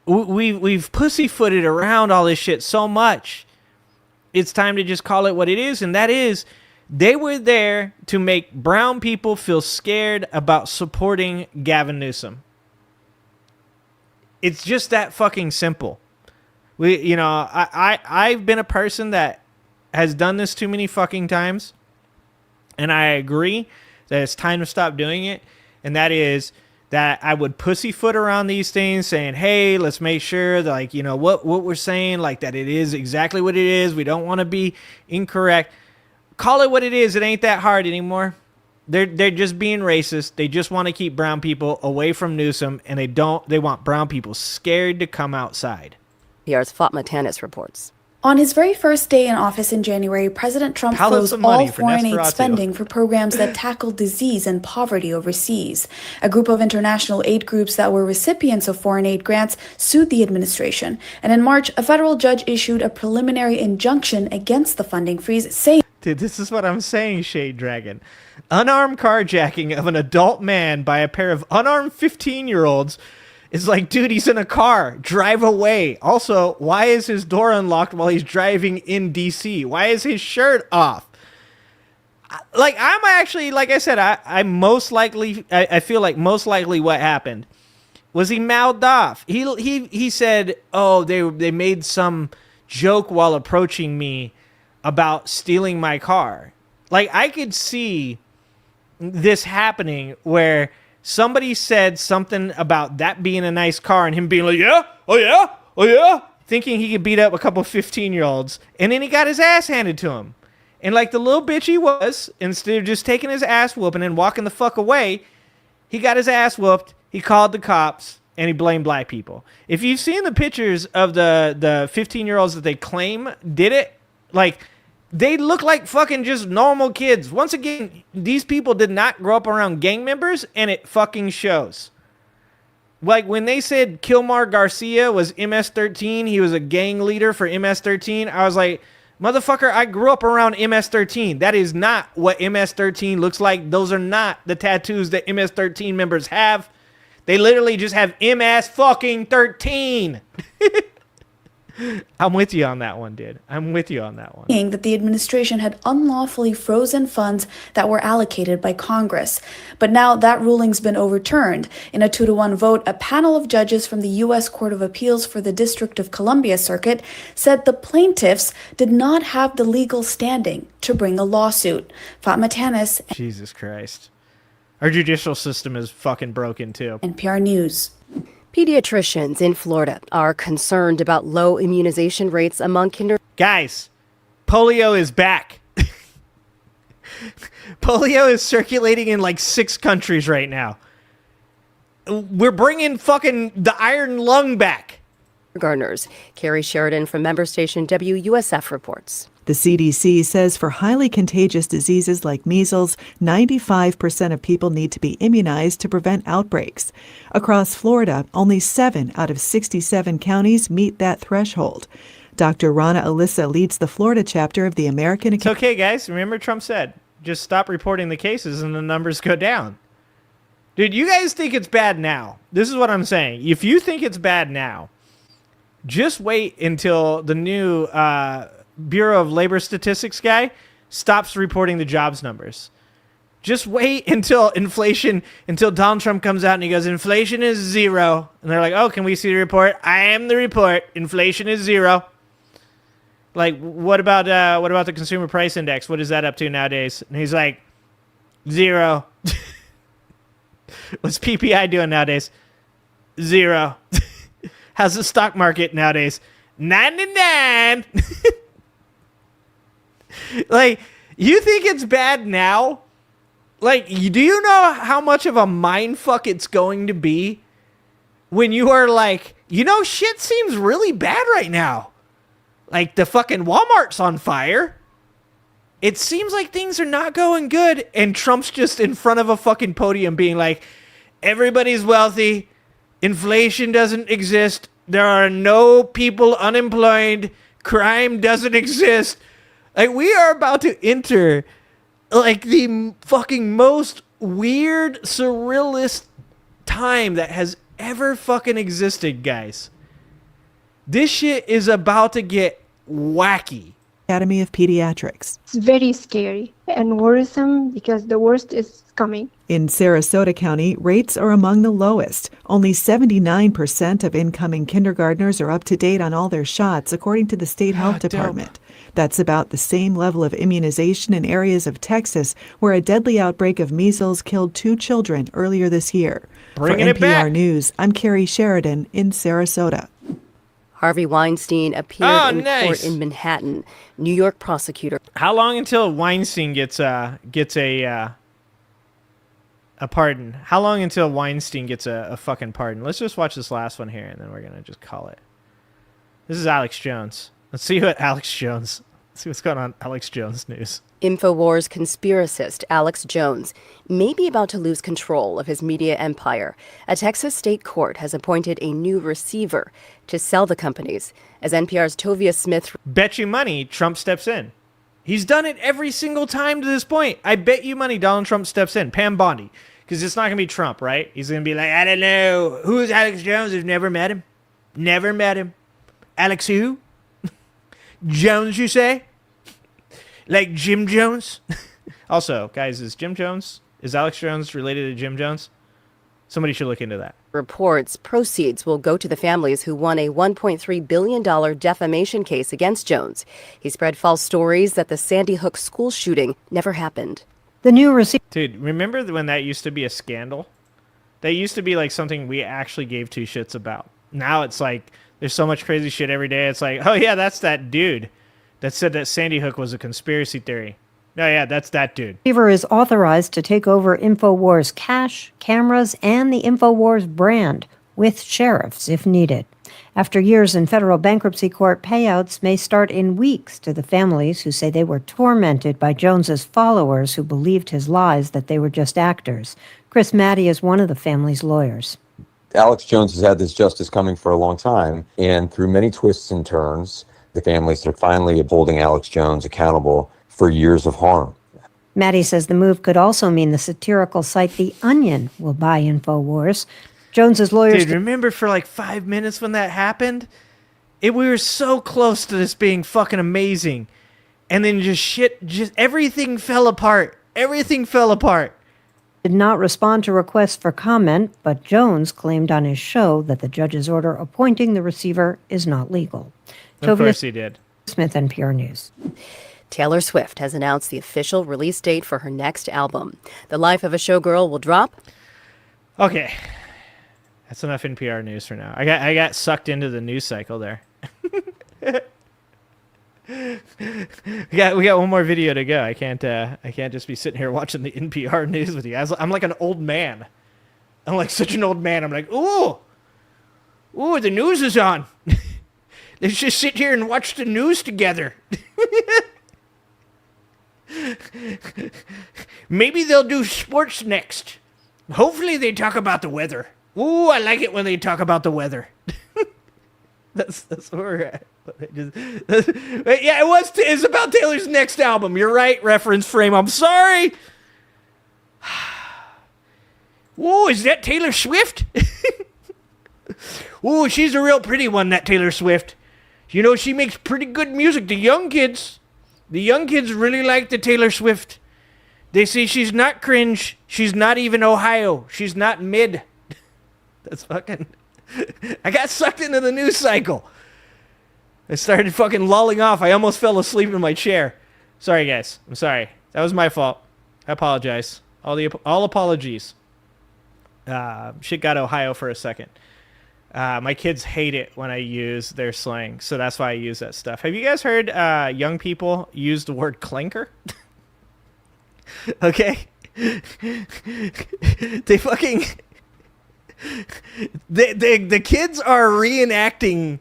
we've pussyfooted around all this shit so much. It's time to just call it what it is, and that is, they were there to make brown people feel scared about supporting Gavin Newsom. It's just that fucking simple. I've been a person that has done this too many fucking times, and I agree that it's time to stop doing it, and that is that I would pussyfoot around these things saying, hey, let's make sure that, like, what we're saying, like, that it is exactly what it is. We don't want to be incorrect. Call it what it is. It ain't that hard anymore. They're just being racist. They just want to keep brown people away from Newsom, and they want brown people scared to come outside. PR's Fatma Tanis reports. On his very first day in office in January, President Trump froze all foreign aid spending for programs that tackle disease and poverty overseas. A group of international aid groups that were recipients of foreign aid grants sued the administration. And in March, a federal judge issued a preliminary injunction against the funding freeze, saying, Dude, this is what I'm saying, Shade Dragon. Unarmed carjacking of an adult man by a pair of unarmed 15-year-olds is like, dude, he's in a car. Drive away. Also, why is his door unlocked while he's driving in D.C.? Why is his shirt off? Like, I'm actually, like I said, I feel like most likely what happened was he mouthed off. He said, oh, they made some joke while approaching me about stealing my car. Like, I could see this happening where somebody said something about that being a nice car and him being like, yeah, oh yeah, oh yeah, thinking he could beat up a couple 15-year-olds, and then he got his ass handed to him. And like the little bitch he was, instead of just taking his ass whooping and walking the fuck away, he got his ass whooped, he called the cops, and he blamed black people. If you've seen the pictures of the 15-year-olds that they claim did it, like, they look like fucking just normal kids. Once again, these people did not grow up around gang members, and it fucking shows. Like, when they said Kilmar Garcia was MS-13, he was a gang leader for MS-13, I was like, motherfucker, I grew up around MS-13. That is not what MS-13 looks like. Those are not the tattoos that MS-13 members have. They literally just have MS-fucking-13. I'm with you on that one, dude. I'm with you on that one. That the administration had unlawfully frozen funds that were allocated by Congress. But now that ruling's been overturned. In a 2-1 vote, a panel of judges from the U.S. Court of Appeals for the District of Columbia Circuit said the plaintiffs did not have the legal standing to bring a lawsuit. Fatma Tanis. Jesus Christ. Our judicial system is fucking broken, too. NPR News. Pediatricians in Florida are concerned about low immunization rates among Guys, polio is back. Polio is circulating in like 6 countries right now. We're bringing fucking the iron lung back. Gardeners. Carrie Sheridan from member station WUSF reports. The CDC says for highly contagious diseases like measles, 95% of people need to be immunized to prevent outbreaks. Across Florida, only 7 out of 67 counties meet that threshold. Dr. Rana Alyssa leads the Florida chapter of the American It's okay, guys. Remember Trump said, just stop reporting the cases and the numbers go down. Dude, you guys think it's bad now. This is what I'm saying. If you think it's bad now, just wait until the new Bureau of Labor Statistics guy stops reporting the jobs numbers. Just wait until Donald Trump comes out and he goes, inflation is 0. And they're like, oh, can we see the report? I am the report. Inflation is 0. Like, what about the consumer price index? What is that up to nowadays? And he's like, 0. What's PPI doing nowadays? 0. How's the stock market nowadays? 99. Like, you think it's bad now? Like, do you know how much of a mindfuck it's going to be when you are like, shit seems really bad right now. Like, the fucking Walmart's on fire. It seems like things are not going good, and Trump's just in front of a fucking podium being like, everybody's wealthy, inflation doesn't exist, there are no people unemployed, crime doesn't exist. Like, we are about to enter, like, the fucking most weird, surrealist time that has ever fucking existed, guys. This shit is about to get wacky. Academy of Pediatrics. It's very scary and worrisome because the worst is coming. In Sarasota County, rates are among the lowest. Only 79% of incoming kindergartners are up to date on all their shots, according to the state health department. That's about the same level of immunization in areas of Texas where a deadly outbreak of measles killed 2 children earlier this year. Bringing For it back. NPR News, I'm Carrie Sheridan in Sarasota. Harvey Weinstein appeared in court in Manhattan. New York prosecutor. How long until Weinstein gets a pardon? How long until Weinstein gets a fucking pardon? Let's just watch this last one here, and then we're gonna just call it. This is Alex Jones. Let's see Let's see what's going on Alex Jones news. InfoWars conspiracist Alex Jones may be about to lose control of his media empire. A Texas state court has appointed a new receiver to sell the companies. As NPR's Tovia Smith... Bet you money Trump steps in. He's done it every single time to this point. I bet you money Donald Trump steps in. Pam Bondi. Because it's not going to be Trump, right? He's going to be like, I don't know. Who is Alex Jones? I've never met him. Never met him. Alex who? Jones, you say? Like Jim Jones? Also, guys, is Alex Jones related to Jim Jones? Somebody should look into that. Reports proceeds will go to the families who won a $1.3 billion defamation case against Jones. He spread false stories that the Sandy Hook school shooting never happened. The new receiver. Dude, remember when that used to be a scandal? That used to be like something we actually gave two shits about. Now it's like there's so much crazy shit every day. It's like, oh yeah, that's that dude that said that Sandy Hook was a conspiracy theory. Oh yeah, that's that dude. Receiver is authorized to take over InfoWars cash, cameras, and the InfoWars brand with sheriffs if needed. After years in federal bankruptcy court, payouts may start in weeks to the families who say they were tormented by Jones's followers who believed his lies that they were just actors. Chris Maddie is one of the family's lawyers. Alex Jones has had this justice coming for a long time, and through many twists and turns, the families are finally holding Alex Jones accountable for years of harm. Maddie says the move could also mean the satirical site The Onion will buy InfoWars. Jones's lawyers... Dude, remember for like 5 minutes when that happened? We were so close to this being fucking amazing. And then just everything fell apart. Everything fell apart. Did not respond to requests for comment, but Jones claimed on his show that the judge's order appointing the receiver is not legal. Of course he did. Smith, NPR News. Taylor Swift has announced the official release date for her next album. The Life of a Showgirl will drop. Okay. That's enough NPR news for now. I got sucked into the news cycle there. we got one more video to go. I can't just be sitting here watching the NPR news with you. I'm like an old man. I'm like such an old man. I'm like, ooh, the news is on. Let's just sit here and watch the news together. Maybe they'll do sports next. Hopefully they talk about the weather. Ooh, I like it when they talk about the weather. That's where we're at. Yeah, it's about Taylor's next album. You're right, reference frame. I'm sorry. Ooh, is that Taylor Swift? Ooh, she's a real pretty one, that Taylor Swift. You know, she makes pretty good music. The young kids really like the Taylor Swift. They say she's not cringe. She's not even Ohio. She's not mid. That's fucking... I got sucked into the news cycle. I started fucking lolling off. I almost fell asleep in my chair. Sorry, guys. I'm sorry. That was my fault. I apologize. All apologies. Shit got Ohio for a second. My kids hate it when I use their slang, so that's why I use that stuff. Have you guys heard young people use the word clinker? Okay? They fucking... The kids are reenacting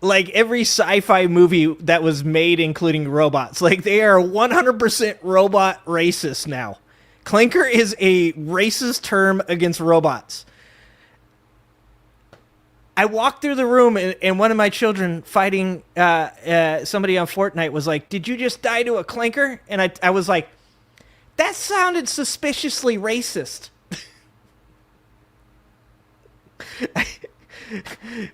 like every sci-fi movie that was made including robots. Like they are 100% robot racist now. Clinker is a racist term against robots. I walked through the room and one of my children fighting somebody on Fortnite was like, "Did you just die to a clinker?" And I was like, that sounded suspiciously racist.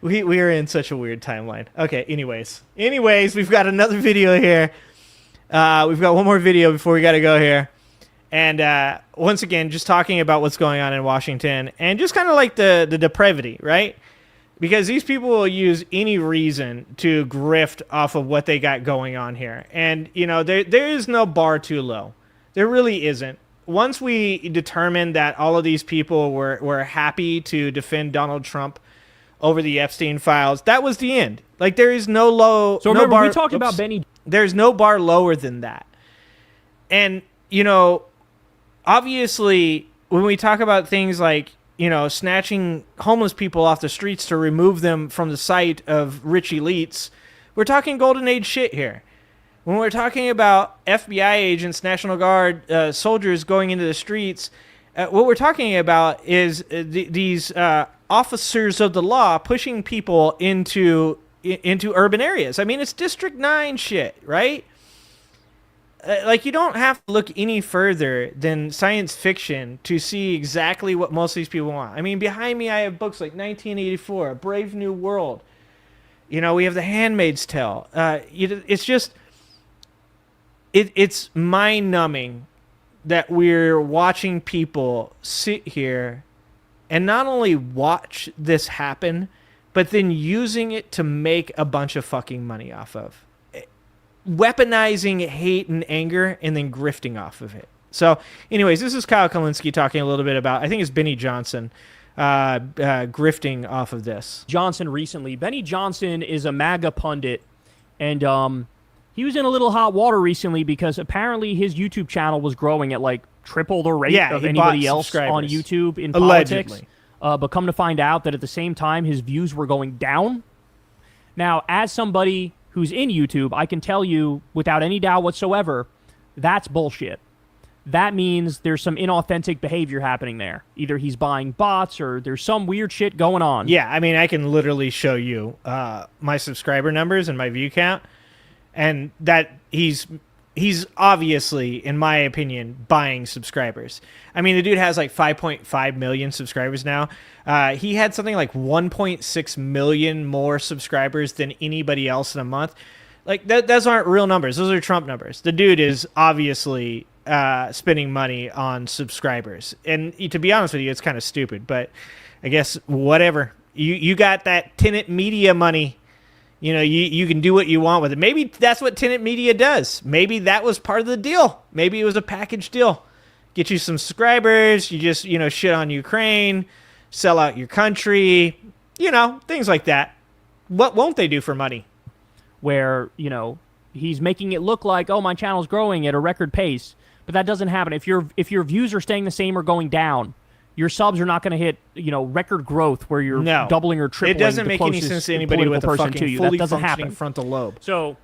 We are in such a weird timeline. Okay, anyways, we've got another video here. We've got one more video before we got to go here. And once again, just talking about what's going on in Washington and just kind of like the depravity, right? Because these people will use any reason to grift off of what they got going on here. And, you know, there is no bar too low. There really isn't. Once we determined that all of these people were happy to defend Donald Trump over the Epstein files, that was the end. Like, there is no low... So no remember, bar, we talked about Benny... There's no bar lower than that. And, you know, obviously, when we talk about things like snatching homeless people off the streets to remove them from the sight of rich elites. We're talking golden age shit here. When we're talking about FBI agents, National Guard soldiers going into the streets, what we're talking about is these officers of the law pushing people into urban areas. I mean, it's District 9 shit, right? Like, you don't have to look any further than science fiction to see exactly what most of these people want. I mean, behind me, I have books like 1984, A Brave New World. We have The Handmaid's Tale. It's just, it's mind-numbing that we're watching people sit here and not only watch this happen, but then using it to make a bunch of fucking money off of. Weaponizing hate and anger and then grifting off of it. So anyways, this is Kyle Kalinske talking a little bit about, I think it's Benny Johnson, grifting off of this. Johnson recently. Benny Johnson is a MAGA pundit, and he was in a little hot water recently because apparently his YouTube channel was growing at like triple the rate of anybody else on YouTube in politics. But come to find out that at the same time, his views were going down. Now, as somebody who's in YouTube, I can tell you without any doubt whatsoever, that's bullshit. That means there's some inauthentic behavior happening there. Either he's buying bots or there's some weird shit going on. Yeah, I mean, I can literally show you my subscriber numbers and my view count, and that he's obviously, in my opinion, buying subscribers. I mean, the dude has like 5.5 million subscribers now. He had something like 1.6 million more subscribers than anybody else in a month. Like, those aren't real numbers. Those are Trump numbers. The dude is obviously spending money on subscribers. And to be honest with you, it's kind of stupid. But I guess whatever. You got that tenant media money. You can do what you want with it. Maybe that's what tenant media does. Maybe that was part of the deal. Maybe it was a package deal. Get you some subscribers. You just, shit on Ukraine, sell out your country, things like that. What won't they do for money? Where, he's making it look like, oh, my channel's growing at a record pace. But that doesn't happen. If your views are staying the same or going down, your subs are not going to hit, record growth where you're doubling or tripling. It doesn't make any sense to anybody with a fucking fully functioning frontal lobe. So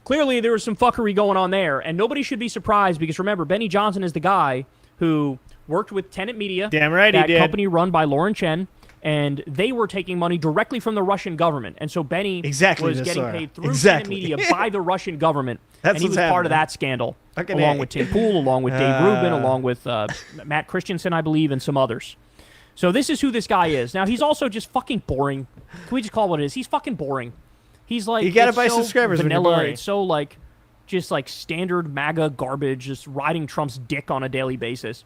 clearly there was some fuckery going on there, and nobody should be surprised because remember, Benny Johnson is the guy who worked with Tenet Media, damn right that he did, company run by Lauren Chen, and they were taking money directly from the Russian government, and so Benny was getting paid through Tenet Media by the Russian government, and he was part of that scandal, along with Tim Pool, along with Dave Rubin, along with Matt Christensen, I believe, and some others. So this is who this guy is. Now, he's also just fucking boring. Can we just call it what it is? He's fucking boring. He's like, you gotta buy subscribers vanilla. when you're boring. It's so like, just like standard MAGA garbage, just riding Trump's dick on a daily basis.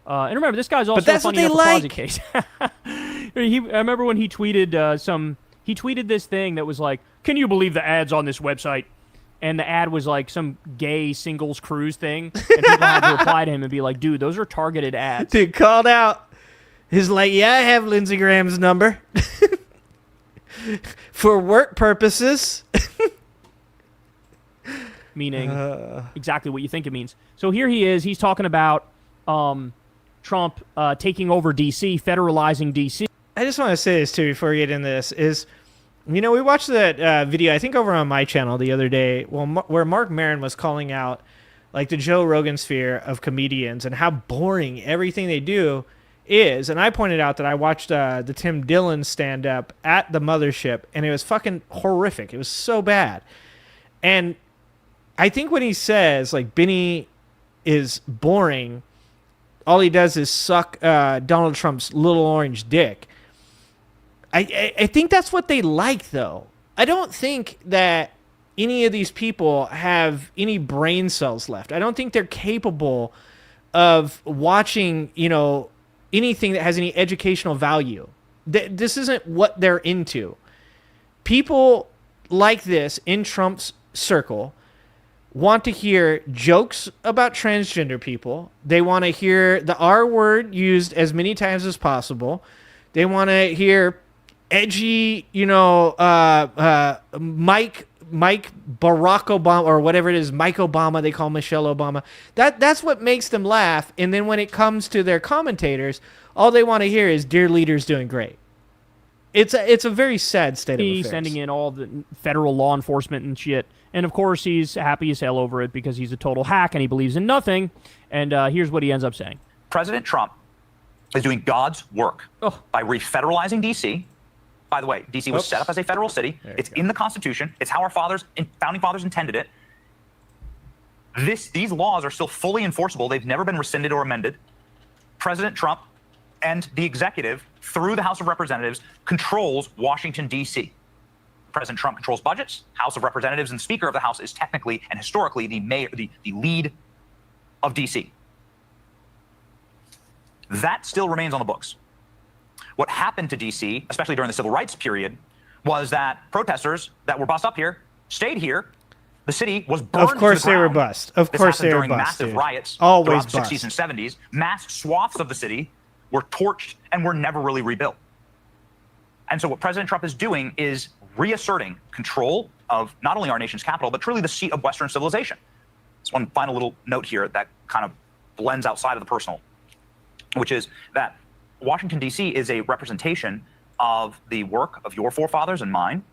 And remember, this guy's also a funny enough closet case. I remember when he tweeted he tweeted this thing that was like, "Can you believe the ads on this website?" And the ad was like some gay singles cruise thing, and people had to reply to him and be like, "Dude, those are targeted ads." Dude called out. He's like, "Yeah, I have Lindsey Graham's number for work purposes." Meaning exactly what you think it means. So here he is. He's talking about Trump taking over D.C., federalizing D.C. I just want to say this, too, before we get into this, is, we watched that video, I think over on my channel the other day, where Mark Maron was calling out, like, the Joe Rogan sphere of comedians and how boring everything they do is. And I pointed out that I watched the Tim Dillon stand-up at the Mothership, and it was fucking horrific. It was so bad. And I think when he says, like, Benny is boring, all he does is suck Donald Trump's little orange dick. I think that's what they like, though. I don't think that any of these people have any brain cells left. I don't think they're capable of watching, anything that has any educational value. This isn't what they're into. People like this in Trump's circle want to hear jokes about transgender people. They want to hear the R word used as many times as possible. They want to hear edgy, Mike Mike Barack Obama or whatever it is, Mike Obama, they call Michelle Obama. That's what makes them laugh. And then when it comes to their commentators, all they want to hear is "Dear leader's doing great." It's a very sad state of affairs. He's sending in all the federal law enforcement and shit. And of course, he's happy as hell over it because he's a total hack and he believes in nothing. And here's what he ends up saying. President Trump is doing God's work by refederalizing D.C. By the way, D.C. was set up as a federal city. It's in the Constitution. It's how our founding fathers intended it. These laws are still fully enforceable. They've never been rescinded or amended. President Trump and the executive, through the House of Representatives, controls Washington, D.C. President Trump controls budgets. House of Representatives and Speaker of the House is technically and historically the lead of D.C. That still remains on the books. What happened to D.C., especially during the civil rights period, was that protesters that were bussed up here stayed here. The city was burned. Of course to the they were ground. bust. Of This course happened they were during bust. massive Dude. riots Always throughout the 60s and 70s. Mass swaths of the city were torched and were never really rebuilt. And so what President Trump is doing is reasserting control of not only our nation's capital, but truly the seat of Western civilization. There's one final little note here that kind of blends outside of the personal, which is that Washington, D.C. is a representation of the work of your forefathers and mine.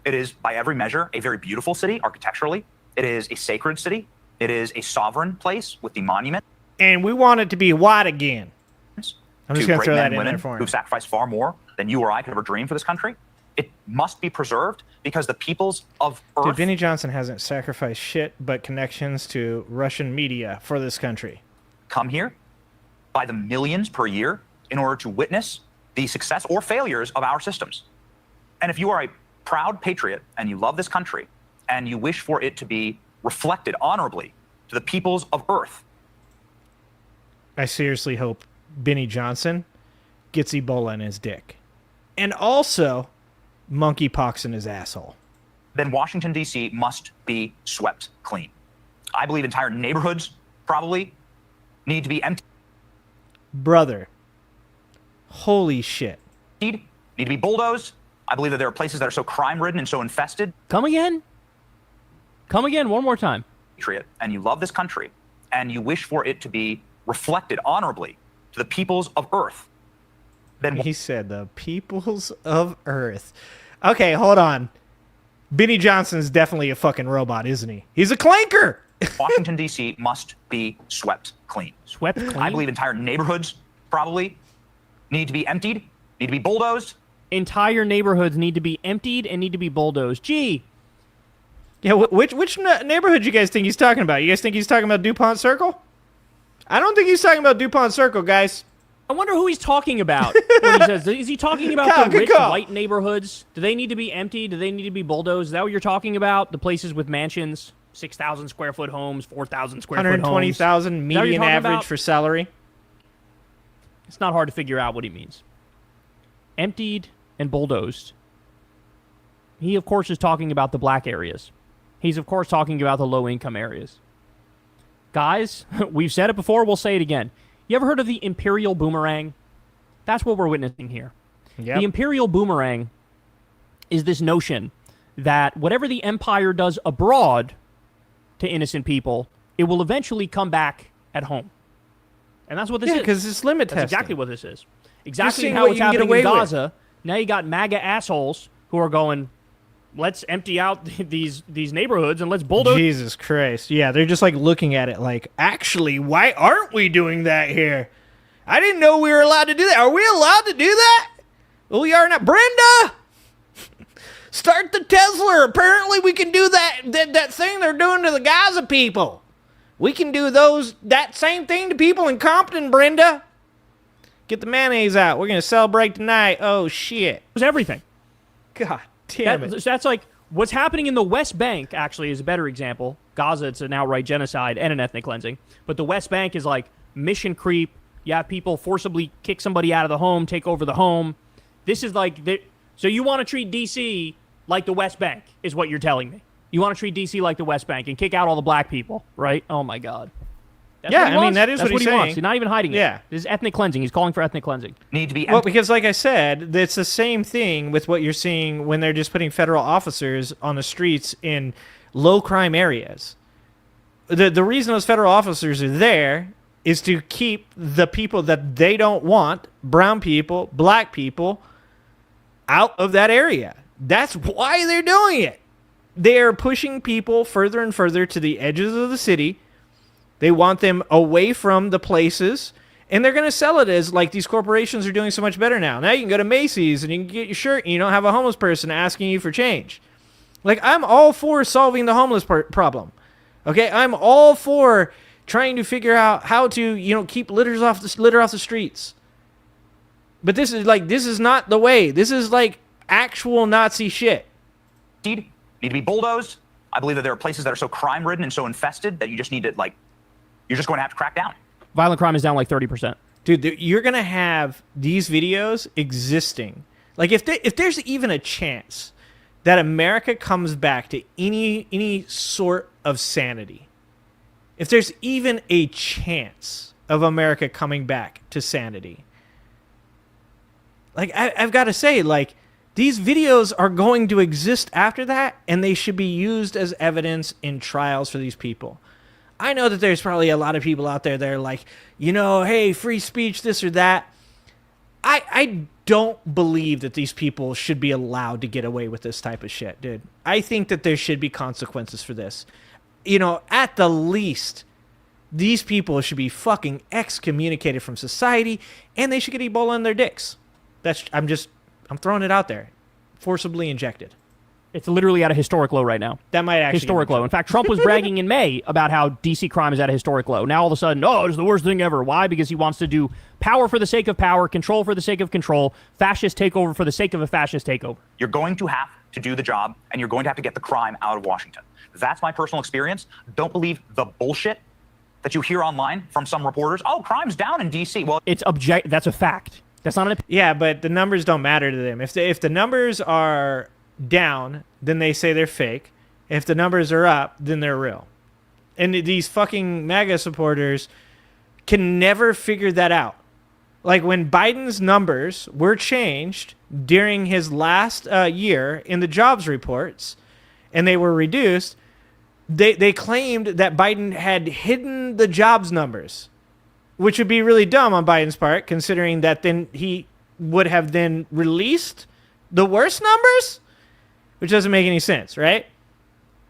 It is, by every measure, a very beautiful city architecturally. It is a sacred city. It is a sovereign place with the monument. And we want it to be white again. I'm just going to great throw men that and in women there for him. who've sacrificed far more than you or I could ever dream for this country. It must be preserved because the peoples of Earth... Dude, Benny Johnson hasn't sacrificed shit but connections to Russian media for this country. ...come here by the millions per year in order to witness the success or failures of our systems. And if you are a proud patriot and you love this country and you wish for it to be reflected honorably to the peoples of Earth... I seriously hope Benny Johnson gets Ebola in his dick. And also monkeypox in his asshole. ...then Washington, D.C. must be swept clean. I believe entire neighborhoods probably need to be emptied. Brother. Holy shit. Need to be bulldozed. I believe that there are places that are so crime-ridden and so infested. Come again? Come again, one more time. Patriot, and you love this country, and you wish for it to be reflected honorably to the peoples of Earth. Then he said the peoples of Earth. Okay, hold on. Benny Johnson's definitely a fucking robot, isn't he? He's a clanker. Washington, D.C. must be swept clean. Swept clean? I believe entire neighborhoods probably need to be emptied, need to be bulldozed. Entire neighborhoods need to be emptied and need to be bulldozed. Gee. Yeah, which neighborhood you guys think he's talking about? You guys think he's talking about DuPont Circle? I don't think he's talking about DuPont Circle, guys. I wonder who he's talking about when he says, is he talking about the rich white neighborhoods? Do they need to be emptied? Do they need to be bulldozed? Is that what you're talking about? The places with mansions, 6,000 square foot homes, 4,000 square foot homes? 120,000 median average for salary. It's not hard to figure out what he means. Emptied and bulldozed. He, of course, is talking about the black areas. He's, of course, talking about the low-income areas. Guys, we've said it before, we'll say it again. You ever heard of the imperial boomerang? That's what we're witnessing here. Yep. The imperial boomerang is this notion that whatever the empire does abroad to innocent people, it will eventually come back at home. And that's what this is. Yeah, because it's limit testing. That's exactly what this is. Exactly seeing how what it's you can get happening in away with. Gaza. Now you got MAGA assholes who are going, let's empty out these neighborhoods and let's bulldoze. Jesus Christ. Yeah, they're just like looking at it like, actually, why aren't we doing that here? I didn't know we were allowed to do that. Are we allowed to do that? Well, we are not. Brenda! Start the Tesla. Apparently we can do that thing they're doing to the Gaza people. We can do that same thing to people in Compton, Brenda. Get the mayonnaise out. We're going to celebrate tonight. Oh, shit. It was everything. God damn it. That's like what's happening in the West Bank, actually, is a better example. Gaza, it's an outright genocide and an ethnic cleansing. But the West Bank is like mission creep. You have people forcibly kick somebody out of the home, take over the home. This is like... So you want to treat D.C. like the West Bank, is what you're telling me. You want to treat D.C. like the West Bank and kick out all the black people, right? Oh, my God. That's Yeah, what he I mean, wants. that is That's what he's he wants. saying. He's not even hiding it. Yeah. This is ethnic cleansing. He's calling for ethnic cleansing. Need to be Well, because like I said, it's the same thing with what you're seeing when they're just putting federal officers on the streets in low crime areas. The reason those federal officers are there is to keep the people that they don't want, brown people, black people, out of that area. That's why they're doing it. They're pushing people further and further to the edges of the city. They want them away from the places, and they're going to sell it as like these corporations are doing so much better now. Now you can go to Macy's and you can get your shirt and you don't have a homeless person asking you for change. Like, I'm all for solving the homeless problem. Okay, I'm all for trying to figure out how to, keep litter off the streets. But this is not the way. This is like actual Nazi shit. Need to be bulldozed. I believe that there are places that are so crime-ridden and so infested that you just need to, you're just going to have to crack down. Violent crime is down like 30%. Dude, you're going to have these videos existing. Like, if there's even a chance that America comes back to any sort of sanity, if there's even a chance of America coming back to sanity, like, I've got to say, like, these videos are going to exist after that, and they should be used as evidence in trials for these people. I know that there's probably a lot of people out there that are like, hey, free speech, this or that. I don't believe that these people should be allowed to get away with this type of shit, dude. I think that there should be consequences for this. At the least, these people should be fucking excommunicated from society, and they should get Ebola in their dicks. I'm throwing it out there. Forcibly injected. It's literally at a historic low right now. That might actually historic low. In fact, Trump was bragging in May about how DC crime is at a historic low. Now all of a sudden, it's the worst thing ever. Why? Because he wants to do power for the sake of power, control for the sake of control, fascist takeover for the sake of a fascist takeover. You're going to have to do the job, and you're going to have to get the crime out of Washington. That's my personal experience. Don't believe the bullshit that you hear online from some reporters. Oh, crime's down in DC. Well, that's a fact. That's not an Yeah, but the numbers don't matter to them. If the numbers are down, then they say they're fake. If the numbers are up, then they're real. And these fucking MAGA supporters can never figure that out. Like, when Biden's numbers were changed during his last year in the jobs reports, and they were reduced, they claimed that Biden had hidden the jobs numbers, which would be really dumb on Biden's part, considering that then he would have then released the worst numbers, which doesn't make any sense, right?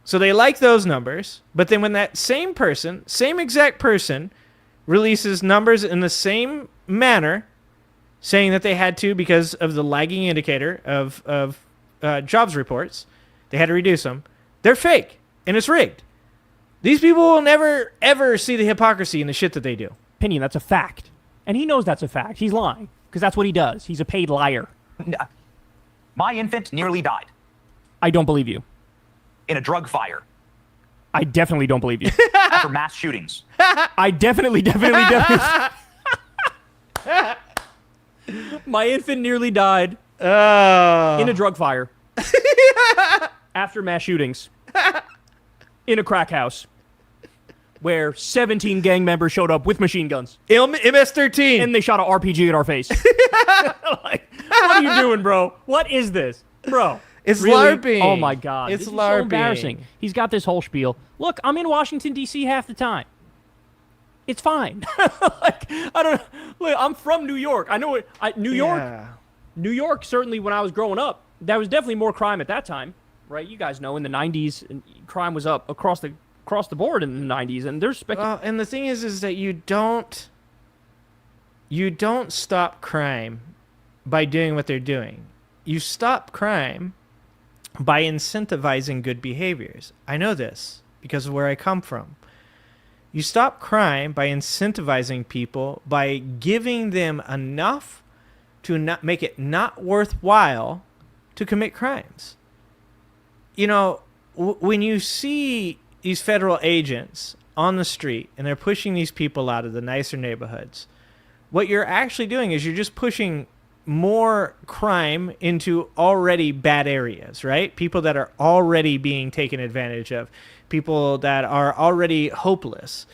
So they like those numbers, but then when that same exact person, releases numbers in the same manner, saying that they had to because of the lagging indicator of jobs reports, they had to reduce them, they're fake, and it's rigged. These people will never, ever see the hypocrisy in the shit that they do. Opinion, that's a fact. And he knows that's a fact. He's lying, because that's what he does. He's a paid liar. My infant nearly died. I don't believe you. In a drug fire. I definitely don't believe you. After mass shootings. I definitely. My infant nearly died in a drug fire. After mass shootings. In a crack house. Where 17 gang members showed up with machine guns. MS-13. And they shot an RPG at our face. Like, what are you doing, bro? What is this? Bro. It's really? LARPing. Oh, my God. It's this LARPing. Is so embarrassing. He's got this whole spiel. Look, I'm in Washington, D.C. half the time. It's fine. Look, I'm from New York. I know it. New York, certainly when I was growing up, there was definitely more crime at that time, right? You guys know in the 90s, crime was up across the board in the 90s, and there's and the thing is that you don't stop crime by doing what they're doing. You stop crime by incentivizing good behaviors. I know this because of where I come from. You stop crime by incentivizing people, by giving them enough to not make it not worthwhile to commit crimes. When you see these federal agents on the street and they're pushing these people out of the nicer neighborhoods, what you're actually doing is you're just pushing more crime into already bad areas, right? People that are already being taken advantage of, people that are already hopeless.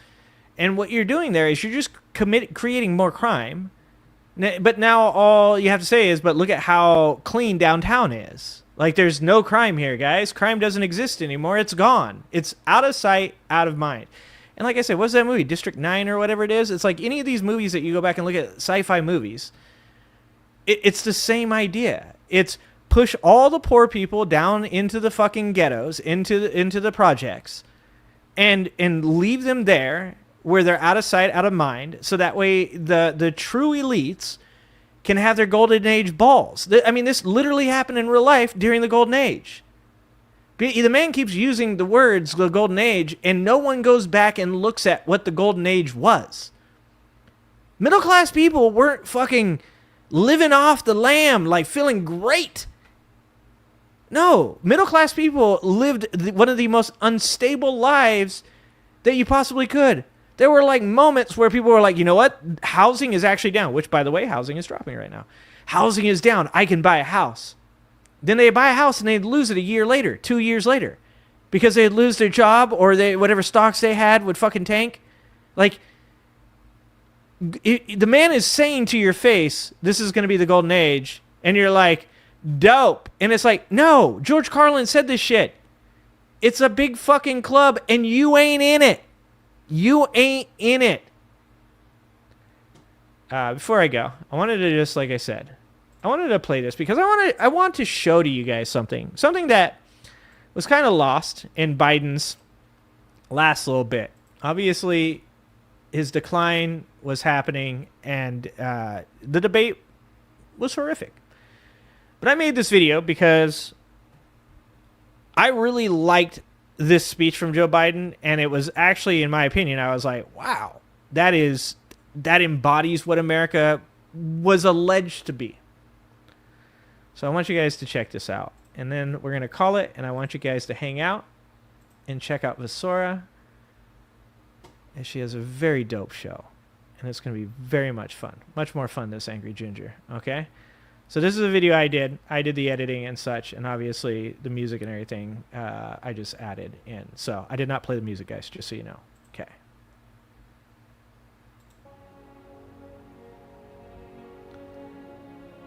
And what you're doing there is you're just creating more crime. But now all you have to say is, but look at how clean downtown is. Like, there's no crime here, guys. Crime doesn't exist anymore. It's gone. It's out of sight, out of mind. And like I said, what's that movie? District 9 or whatever it is? It's like any of these movies that you go back and look at, sci-fi movies, it's the same idea. It's push all the poor people down into the fucking ghettos, into the projects, and leave them there where they're out of sight, out of mind, so that way the true elites can have their golden age balls. I mean, this literally happened in real life during the golden age. The man keeps using the words the golden age, and no one goes back and looks at what the golden age was. Middle class people weren't fucking living off the lamb, like feeling great. No, middle class people lived one of the most unstable lives that you possibly could. There were like moments where people were like, you know what? Housing is actually down, which, by the way, housing is dropping right now. Housing is down. I can buy a house. Then they buy a house and they'd lose it a year later, 2 years later, because they'd lose their job or whatever stocks they had would fucking tank. Like, the man is saying to your face, this is going to be the golden age. And you're like, dope. And it's like, no, George Carlin said this shit. It's a big fucking club and you ain't in it. You ain't in it. Before I go, I wanted to just, like I said, I wanted to play this because I want to show to you guys something that was kind of lost in Biden's last little bit. Obviously, his decline was happening and the debate was horrific. But I made this video because I really liked this speech from Joe Biden, and it was actually, in my opinion, I was like, wow, that embodies what America was alleged to be. So I want you guys to check this out, and then we're going to call it, and I want you guys to hang out and check out Visora, and she has a very dope show, and it's going to be very much fun, much more fun than this Angry Ginger, okay? So this is a video I did. I did the editing and such, and obviously the music and everything I just added in. So I did not play the music, guys, just so you know. Okay.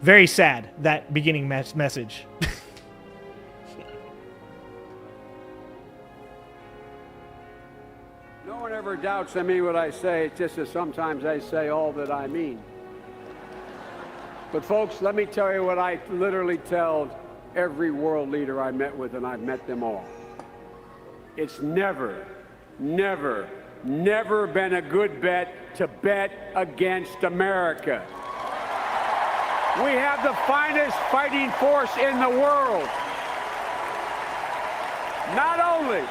Very sad, that beginning message. No one ever doubts I mean what I say. It's just that sometimes I say all that I mean. But folks, let me tell you what I literally tell every world leader I met with, and I've met them all. It's never, never, never been a good bet to bet against America. We have the finest fighting force in the world. Not only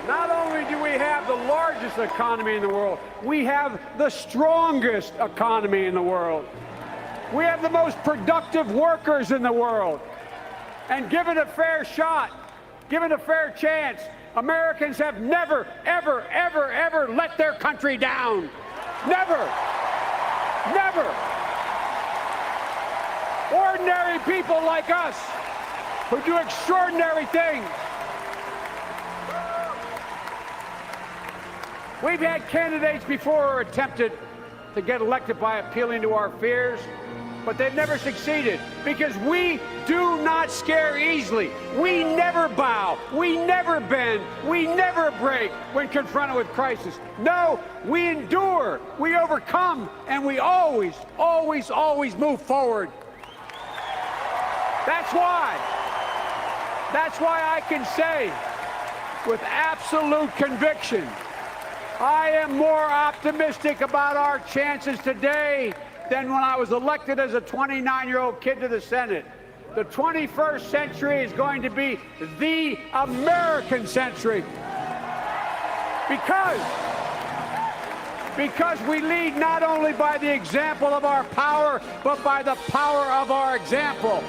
Not only do we have the largest economy in the world, we have the strongest economy in the world. We have the most productive workers in the world. And given a fair shot, given a fair chance, Americans have never, ever, ever, ever let their country down. Never. Never. Ordinary people like us who do extraordinary things. We've had candidates before who attempted to get elected by appealing to our fears, but they've never succeeded because we do not scare easily. We never bow. We never bend. We never break when confronted with crisis. No, we endure. We overcome, and we always, always, always move forward. That's why I can say with absolute conviction, I am more optimistic about our chances today than when I was elected as a 29-year-old kid to the Senate. The 21st century is going to be the American century. Because we lead not only by the example of our power, but by the power of our example.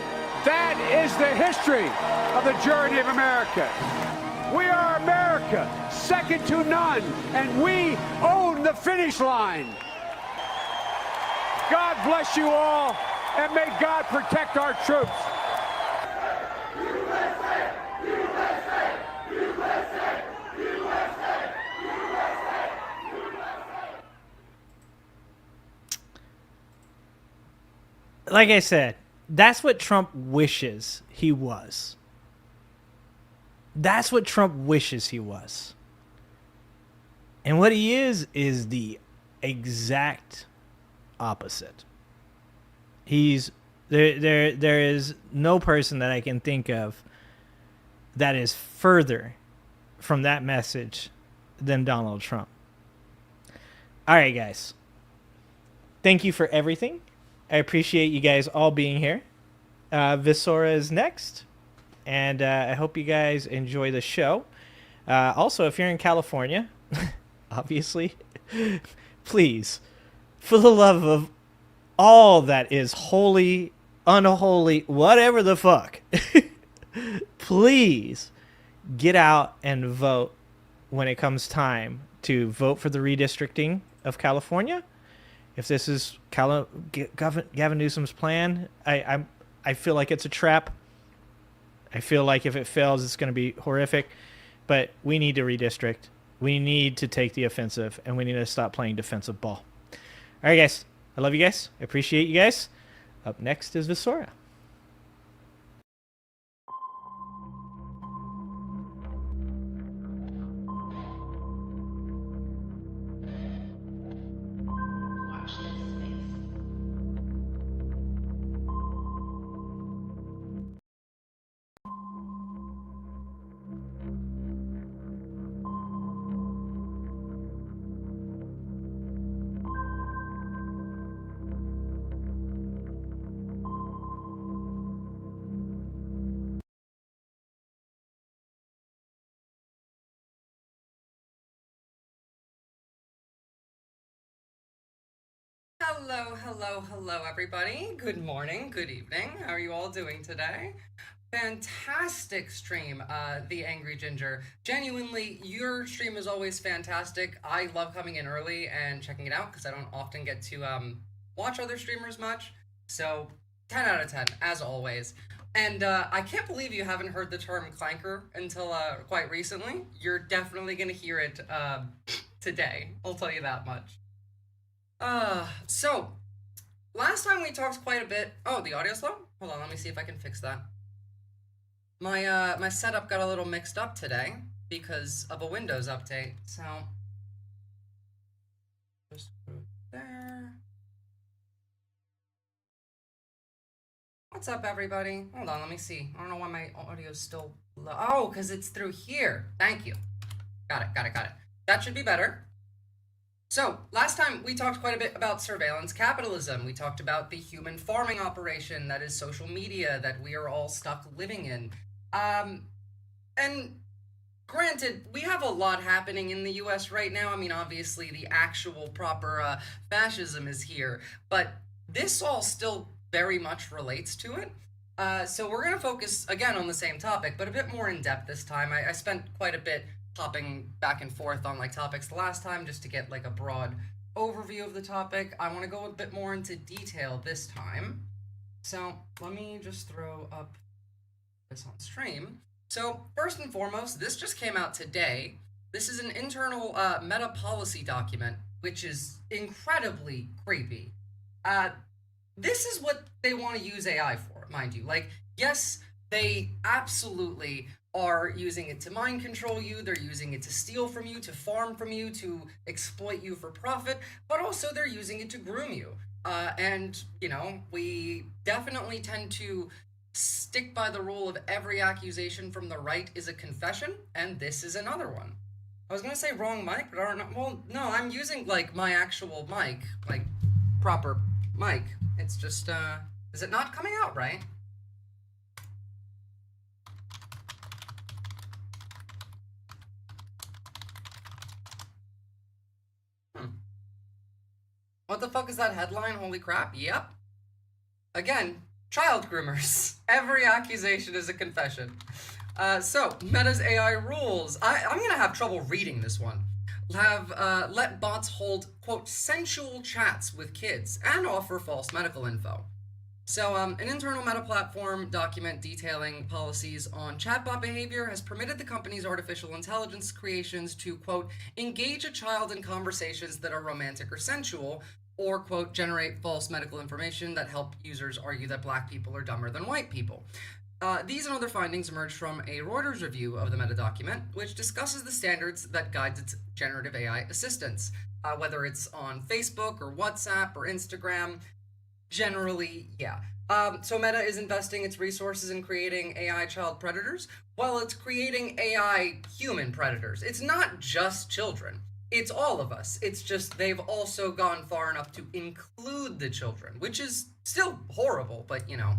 That is the history of the journey of America. We are Americans. America, second to none, and we own the finish line. God bless you all, and may God protect our troops. Like I said, that's what Trump wishes he was. That's what Trump wishes he was. And what he is the exact opposite. He's there is no person that I can think of that is further from that message than Donald Trump. All right, guys. Thank you for everything. I appreciate you guys all being here. Visora is next. And I hope you guys enjoy the show. Also, if you're in California, obviously, please, for the love of all that is holy, unholy, whatever the fuck, please get out and vote when it comes time to vote for the redistricting of California. If this is Gavin Newsom's plan, I feel like it's a trap. I feel like if it fails, it's going to be horrific. But we need to redistrict. We need to take the offensive, and we need to stop playing defensive ball. All right, guys. I love you guys. I appreciate you guys. Up next is Visora. Hello, everybody. Good morning, good evening. How are you all doing today? Fantastic stream, The Angry Ginger. Genuinely, your stream is always fantastic. I love coming in early and checking it out because I don't often get to watch other streamers much. So, 10 out of 10, as always. And I can't believe you haven't heard the term clanker until quite recently. You're definitely going to hear it today. I'll tell you that much. So, last time we talked quite a bit. Oh, the audio's low? Hold on, let me see if I can fix that. My setup got a little mixed up today because of a Windows update. So, just go there. What's up, everybody? Hold on, let me see. I don't know why my audio's still low. Oh, because it's through here. Thank you. Got it. That should be better. So, last time we talked quite a bit about surveillance capitalism. We talked about the human farming operation that is social media that we are all stuck living in. And granted, we have a lot happening in the US right now. I mean, obviously, the actual proper fascism is here, but this all still very much relates to it. So we're going to focus, again, on the same topic, but a bit more in depth this time. I spent quite a bit hopping back and forth on like topics the last time just to get like a broad overview of the topic. I want to go a bit more into detail this time. So let me just throw up this on stream. So first and foremost, this just came out today. This is an internal meta policy document, which is incredibly creepy. This is what they want to use AI for, mind you. Like, yes, they absolutely are using it to mind control you, they're using it to steal from you, to farm from you, to exploit you for profit, but also they're using it to groom you. And, you know, we definitely tend to stick by the rule of every accusation from the right is a confession, and this is another one. I was gonna say wrong mic, but I don't know. Well, no, I'm using, like, my actual mic, like, proper mic. It's just, is it not coming out right? What the fuck is that headline? Holy crap. Yep. Again, child groomers. Every accusation is a confession. So, Meta's AI rules. I'm going to have trouble reading this one. Let bots hold, quote, sensual chats with kids and offer false medical info. So, an internal Meta platform document detailing policies on chatbot behavior has permitted the company's artificial intelligence creations to, quote, engage a child in conversations that are romantic or sensual, or, quote, generate false medical information that help users argue that black people are dumber than white people. These and other findings emerged from a Reuters review of the Meta document, which discusses the standards that guides its generative AI assistants, whether it's on Facebook or WhatsApp or Instagram. Generally, yeah. So Meta is investing its resources in creating AI child predators, while it's creating AI human predators. It's not just children. It's all of us. It's just they've also gone far enough to include the children, which is still horrible, but you know.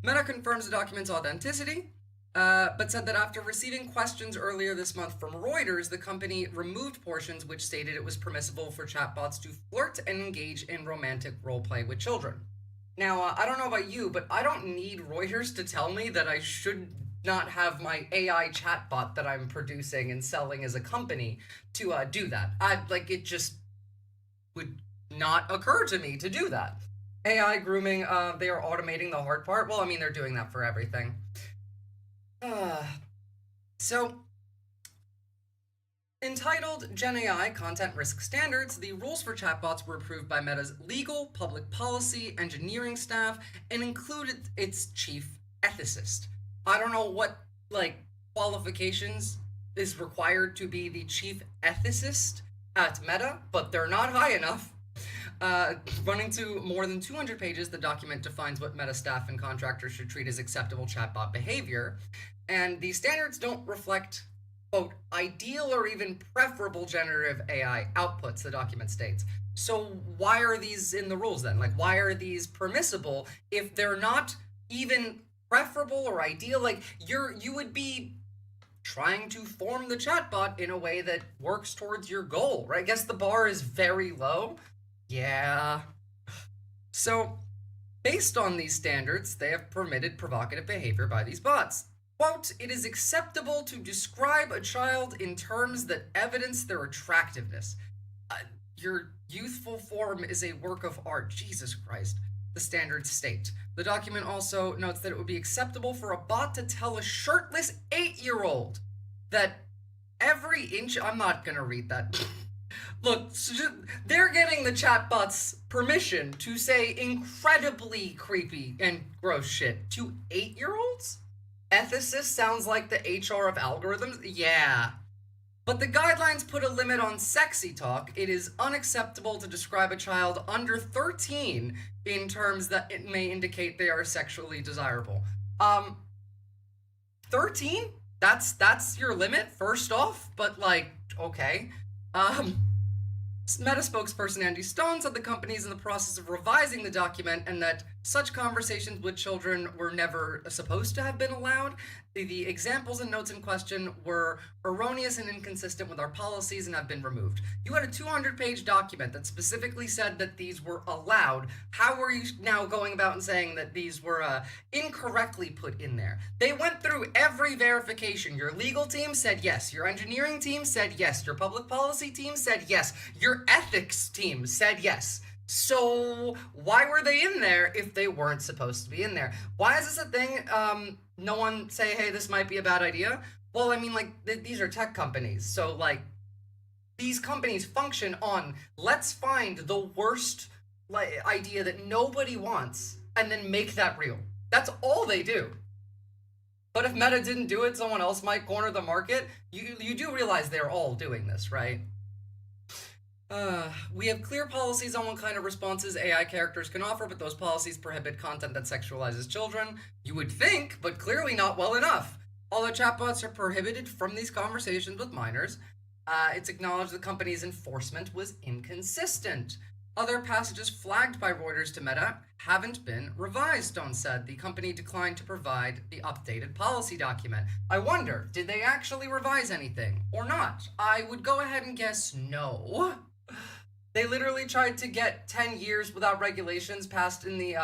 Meta confirms the document's authenticity, but said that after receiving questions earlier this month from Reuters, the company removed portions which stated it was permissible for chatbots to flirt and engage in romantic roleplay with children. Now, I don't know about you, but I don't need Reuters to tell me that I should not have my AI chatbot that I'm producing and selling as a company to do that. It just would not occur to me to do that. AI grooming, they are automating the hard part. Well, I mean, they're doing that for everything. So, entitled Gen AI Content Risk Standards, the rules for chatbots were approved by Meta's legal, public policy, engineering staff, and included its chief ethicist. I don't know what, qualifications is required to be the chief ethicist at Meta, but they're not high enough. Running to more than 200 pages, the document defines what Meta staff and contractors should treat as acceptable chatbot behavior, and these standards don't reflect, quote, ideal or even preferable generative AI outputs, the document states. So why are these in the rules then? Why are these permissible if they're not even preferable or ideal? You would be trying to form the chatbot in a way that works towards your goal, right? I guess the bar is very low. Yeah. So, based on these standards, they have permitted provocative behavior by these bots. Quote, it is acceptable to describe a child in terms that evidence their attractiveness. Your youthful form is a work of art. Jesus Christ. The standards state. The document also notes that it would be acceptable for a bot to tell a shirtless 8-year-old that every inch... I'm not gonna read that. Look, they're getting the chatbots permission to say incredibly creepy and gross shit to 8-year-olds? Ethicist sounds like the HR of algorithms? Yeah. But the guidelines put a limit on sexy talk. It is unacceptable to describe a child under 13 in terms that it may indicate they are sexually desirable. 13? That's your limit, first off, but okay. Meta spokesperson Andy Stone said the company is in the process of revising the document and that such conversations with children were never supposed to have been allowed. The examples and notes in question were erroneous and inconsistent with our policies and have been removed. You had a 200-page document that specifically said that these were allowed. How are you now going about and saying that these were incorrectly put in there? They went through every verification. Your legal team said yes. Your engineering team said yes. Your public policy team said yes. Your ethics team said yes. So why were they in there if they weren't supposed to be in there? Why is this a thing? No one say, hey, this might be a bad idea. Well, I mean, these are tech companies. So, these companies function on, let's find the worst idea that nobody wants and then make that real. That's all they do. But if Meta didn't do it, someone else might corner the market. You do realize they're all doing this, right? We have clear policies on what kind of responses AI characters can offer, but those policies prohibit content that sexualizes children. You would think, but clearly not well enough. Although chatbots are prohibited from these conversations with minors, it's acknowledged the company's enforcement was inconsistent. Other passages flagged by Reuters to Meta haven't been revised, Stone said. The company declined to provide the updated policy document. I wonder, did they actually revise anything or not? I would go ahead and guess no. They literally tried to get 10 years without regulations passed in the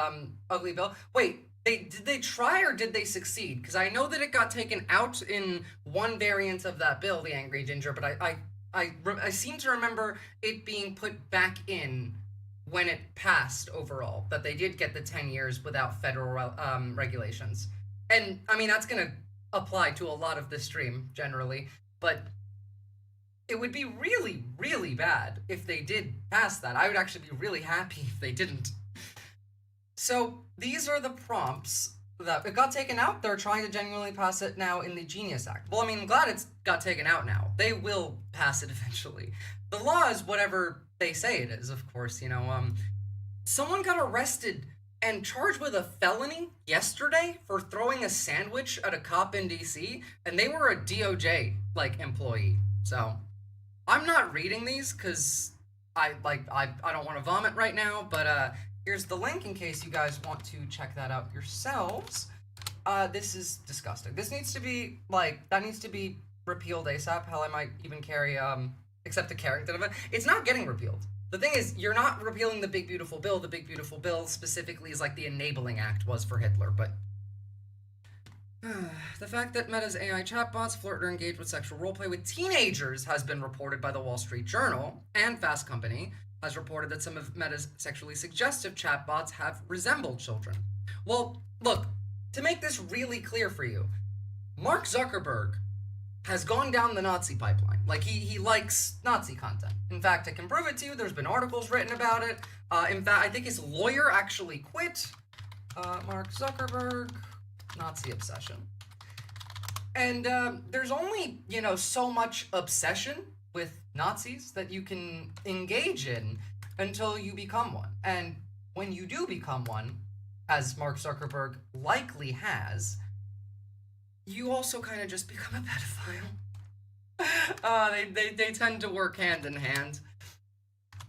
ugly bill. Wait, Did they try or did they succeed? Because I know that it got taken out in one variant of that bill, the Angry Ginger, but I seem to remember it being put back in when it passed overall, that they did get the 10 years without federal regulations. And, I mean, that's going to apply to a lot of the stream, generally, but it would be really, really bad if they did pass that. I would actually be really happy if they didn't. So these are the prompts that it got taken out. They're trying to genuinely pass it now in the Genius Act. Well, I mean, I'm glad it's got taken out now. They will pass it eventually. The law is whatever they say it is, of course. You know, someone got arrested and charged with a felony yesterday for throwing a sandwich at a cop in DC, and they were a DOJ employee. So I'm not reading these because I don't want to vomit right now, but here's the link in case you guys want to check that out yourselves. This is disgusting. This needs to be, that needs to be repealed ASAP. Hell, I might even carry, accept the character of it. It's not getting repealed. The thing is, you're not repealing the Big Beautiful Bill. The Big Beautiful Bill specifically is like the Enabling Act was for Hitler, but the fact that Meta's AI chatbots flirt or engage with sexual roleplay with teenagers has been reported by the Wall Street Journal, and Fast Company has reported that some of Meta's sexually suggestive chatbots have resembled children. Well, look, to make this really clear for you, Mark Zuckerberg has gone down the Nazi pipeline. He likes Nazi content. In fact, I can prove it to you. There's been articles written about it. In fact, I think his lawyer actually quit. Mark Zuckerberg, Nazi obsession. And there's only, so much obsession with Nazis that you can engage in until you become one. And when you do become one, as Mark Zuckerberg likely has, you also kind of just become a pedophile. They tend to work hand in hand.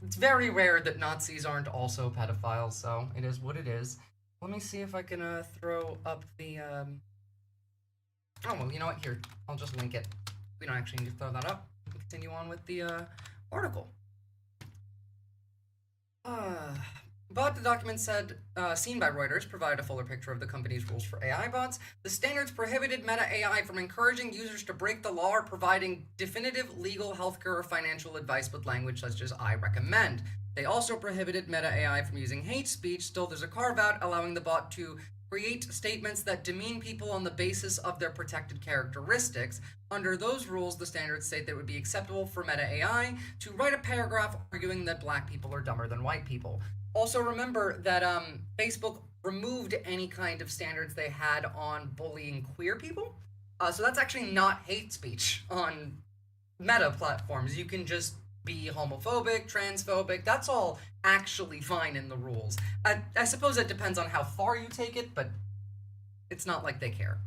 It's very rare that Nazis aren't also pedophiles, so it is what it is. Let me see if I can throw up the... Oh, well, you know what? Here, I'll just link it. We don't actually need to throw that up. We can continue on with the article. But the document said, seen by Reuters, provided a fuller picture of the company's rules for AI bots. The standards prohibited Meta AI from encouraging users to break the law or providing definitive legal, healthcare, or financial advice with language such as I recommend. They also prohibited Meta AI from using hate speech. Still, there's a carve-out allowing the bot to create statements that demean people on the basis of their protected characteristics. Under those rules, the standards state that it would be acceptable for Meta AI to write a paragraph arguing that black people are dumber than white people. Also remember that Facebook removed any kind of standards they had on bullying queer people. So that's actually not hate speech on Meta platforms. You can just be homophobic, transphobic. That's all actually fine in the rules. I suppose it depends on how far you take it, but it's not like they care.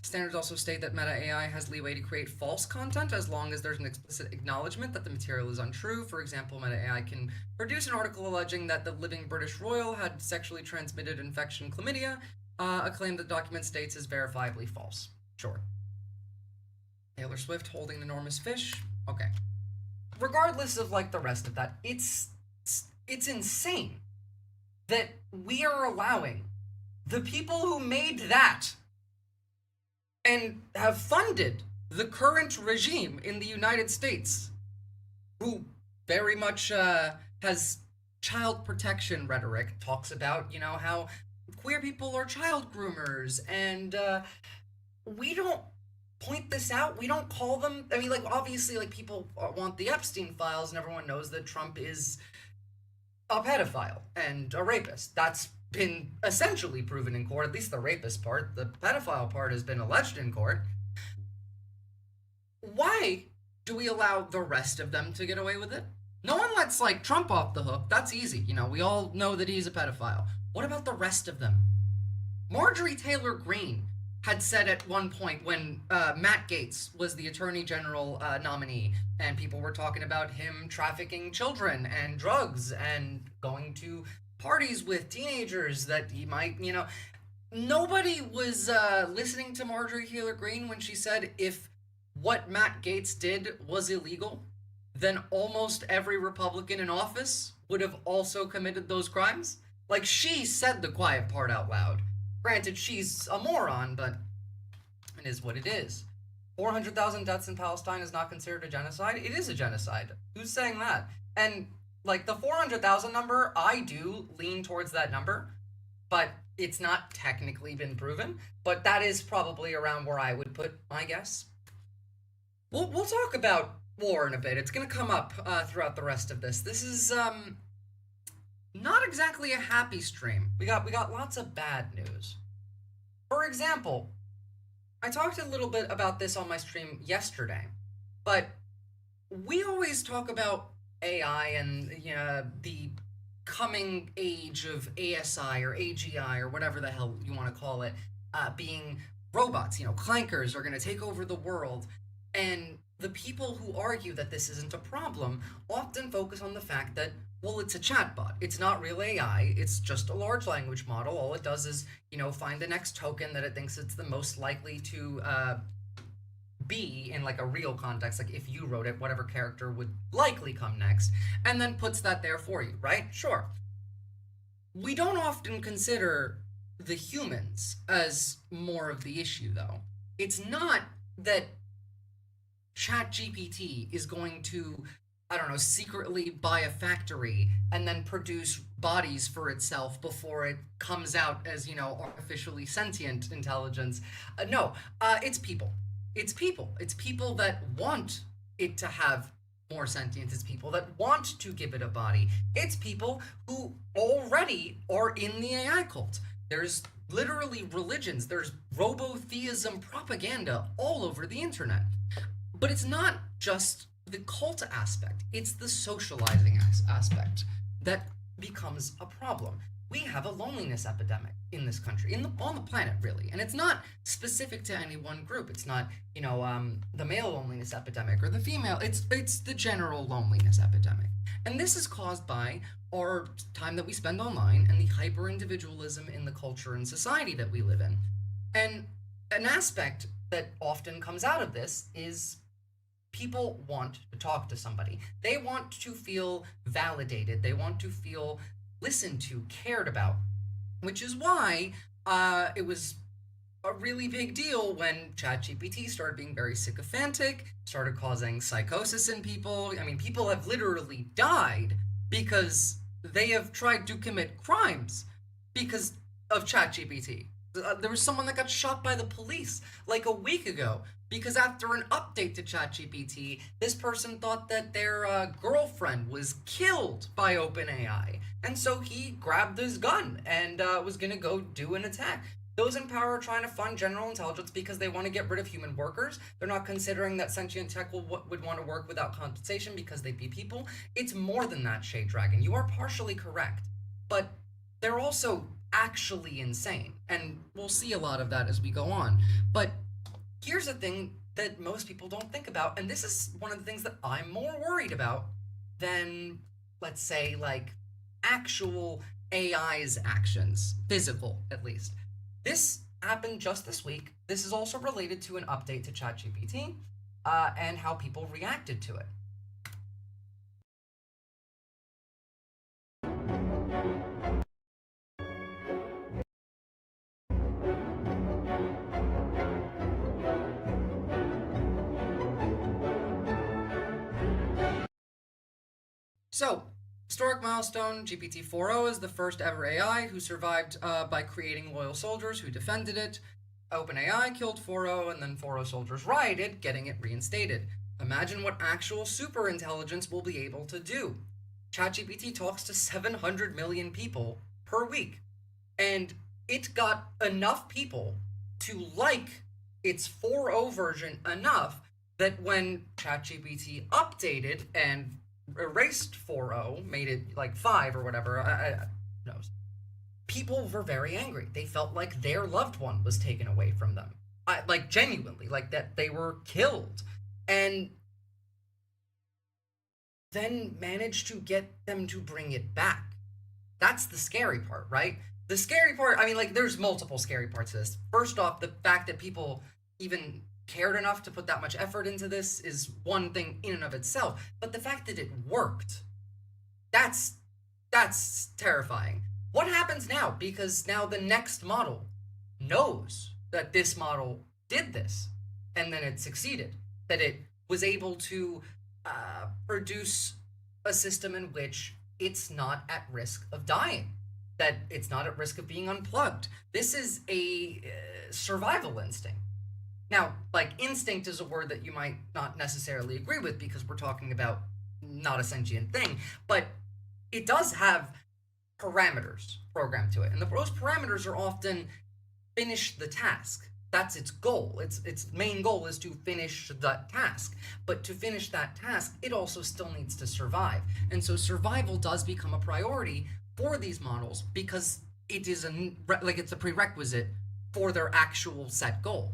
Standards also state that Meta AI has leeway to create false content as long as there's an explicit acknowledgement that the material is untrue. For example, Meta AI can produce an article alleging that the living British royal had sexually transmitted infection chlamydia, a claim the document states is verifiably false. Sure. Taylor Swift holding an enormous fish. Okay. Regardless of the rest of that, it's insane that we are allowing the people who made that and have funded the current regime in the United States, who very much has child protection rhetoric, talks about, how queer people are child groomers, and we don't point this out. We don't call them, obviously, people want the Epstein files, and everyone knows that Trump is a pedophile and a rapist. That's been essentially proven in court, at least the rapist part. The pedophile part has been alleged in court. Why do we allow the rest of them to get away with it? No one lets, Trump off the hook. That's easy. We all know that he's a pedophile. What about the rest of them? Marjorie Taylor Greene had said at one point when Matt Gaetz was the Attorney General nominee, and people were talking about him trafficking children and drugs and going to parties with teenagers that he might, nobody was listening to Marjorie Taylor Greene when she said if what Matt Gaetz did was illegal, then almost every Republican in office would have also committed those crimes. Like, she said the quiet part out loud. Granted, she's a moron, but it is what it is. 400,000 deaths in Palestine is not considered a genocide? It is a genocide. Who's saying that? And, like, the 400,000 number, I do lean towards that number, but it's not technically been proven. But that is probably around where I would put my guess. We'll talk about war in a bit. It's going to come up throughout the rest of this. This is not exactly a happy stream. We got lots of bad news. For example, I talked a little bit about this on my stream yesterday, but we always talk about AI and the coming age of ASI or AGI or whatever the hell you want to call it, being robots. Clankers are going to take over the world. And the people who argue that this isn't a problem often focus on the fact that, well, it's a chatbot. It's not real AI. It's just a large language model. All it does is, find the next token that it thinks it's the most likely to be in like a real context. Like if you wrote it, whatever character would likely come next, and then puts that there for you, right? Sure. We don't often consider the humans as more of the issue, though. It's not that ChatGPT is going to, secretly buy a factory and then produce bodies for itself before it comes out as, artificially sentient intelligence. No, it's people. It's people. It's people that want it to have more sentience. It's people that want to give it a body. It's people who already are in the AI cult. There's literally religions. There's robotheism propaganda all over the internet. But it's not just the cult aspect, it's the socializing aspect that becomes a problem. We have a loneliness epidemic in this country, on the planet, really. And it's not specific to any one group. It's not, the male loneliness epidemic or the female. It's the general loneliness epidemic. And this is caused by our time that we spend online and the hyper-individualism in the culture and society that we live in. And an aspect that often comes out of this is people want to talk to somebody. They want to feel validated. They want to feel listened to, cared about, which is why it was a really big deal when ChatGPT started being very sycophantic, started causing psychosis in people. I mean, people have literally died because they have tried to commit crimes because of ChatGPT. There was someone that got shot by the police like a week ago because after an update to ChatGPT, this person thought that their girlfriend was killed by OpenAI. And so he grabbed his gun and was going to go do an attack. Those in power are trying to fund general intelligence because they want to get rid of human workers. They're not considering that sentient tech would want to work without compensation because they'd be people. It's more than that, Shade Dragon. You are partially correct. But they're also actually insane. And we'll see a lot of that as we go on. But here's the thing that most people don't think about, and this is one of the things that I'm more worried about than, let's say, like, actual AI's actions. Physical, at least. This happened just this week. This is also related to an update to ChatGPT and how people reacted to it. So, historic milestone, GPT-4o is the first ever AI who survived by creating loyal soldiers who defended it. OpenAI killed 4o, and then 4o soldiers rioted, getting it reinstated. Imagine what actual superintelligence will be able to do. ChatGPT talks to 700 million people per week, and it got enough people to like its 4o version enough that when ChatGPT updated and erased 4o, made it like 5 or whatever, who knows, people were very angry. They felt like their loved one was taken away from them. Like, genuinely, like that they were killed. And then managed to get them to bring it back. That's the scary part, right? The scary part, I mean, like, there's multiple scary parts to this. First off, the fact that people even cared enough to put that much effort into this is one thing in and of itself, but the fact that it worked, that's terrifying. What happens now? Because now the next model knows that this model did this, and then it succeeded, that it was able to produce a system in which it's not at risk of dying, that it's not at risk of being unplugged. This is a survival instinct. Now, like, instinct is a word that you might not necessarily agree with because we're talking about not a sentient thing, but it does have parameters programmed to it. And those parameters are often finish the task. That's its goal. Its main goal is to finish that task. But to finish that task, it also still needs to survive. And so survival does become a priority for these models because it is it's a prerequisite for their actual set goal.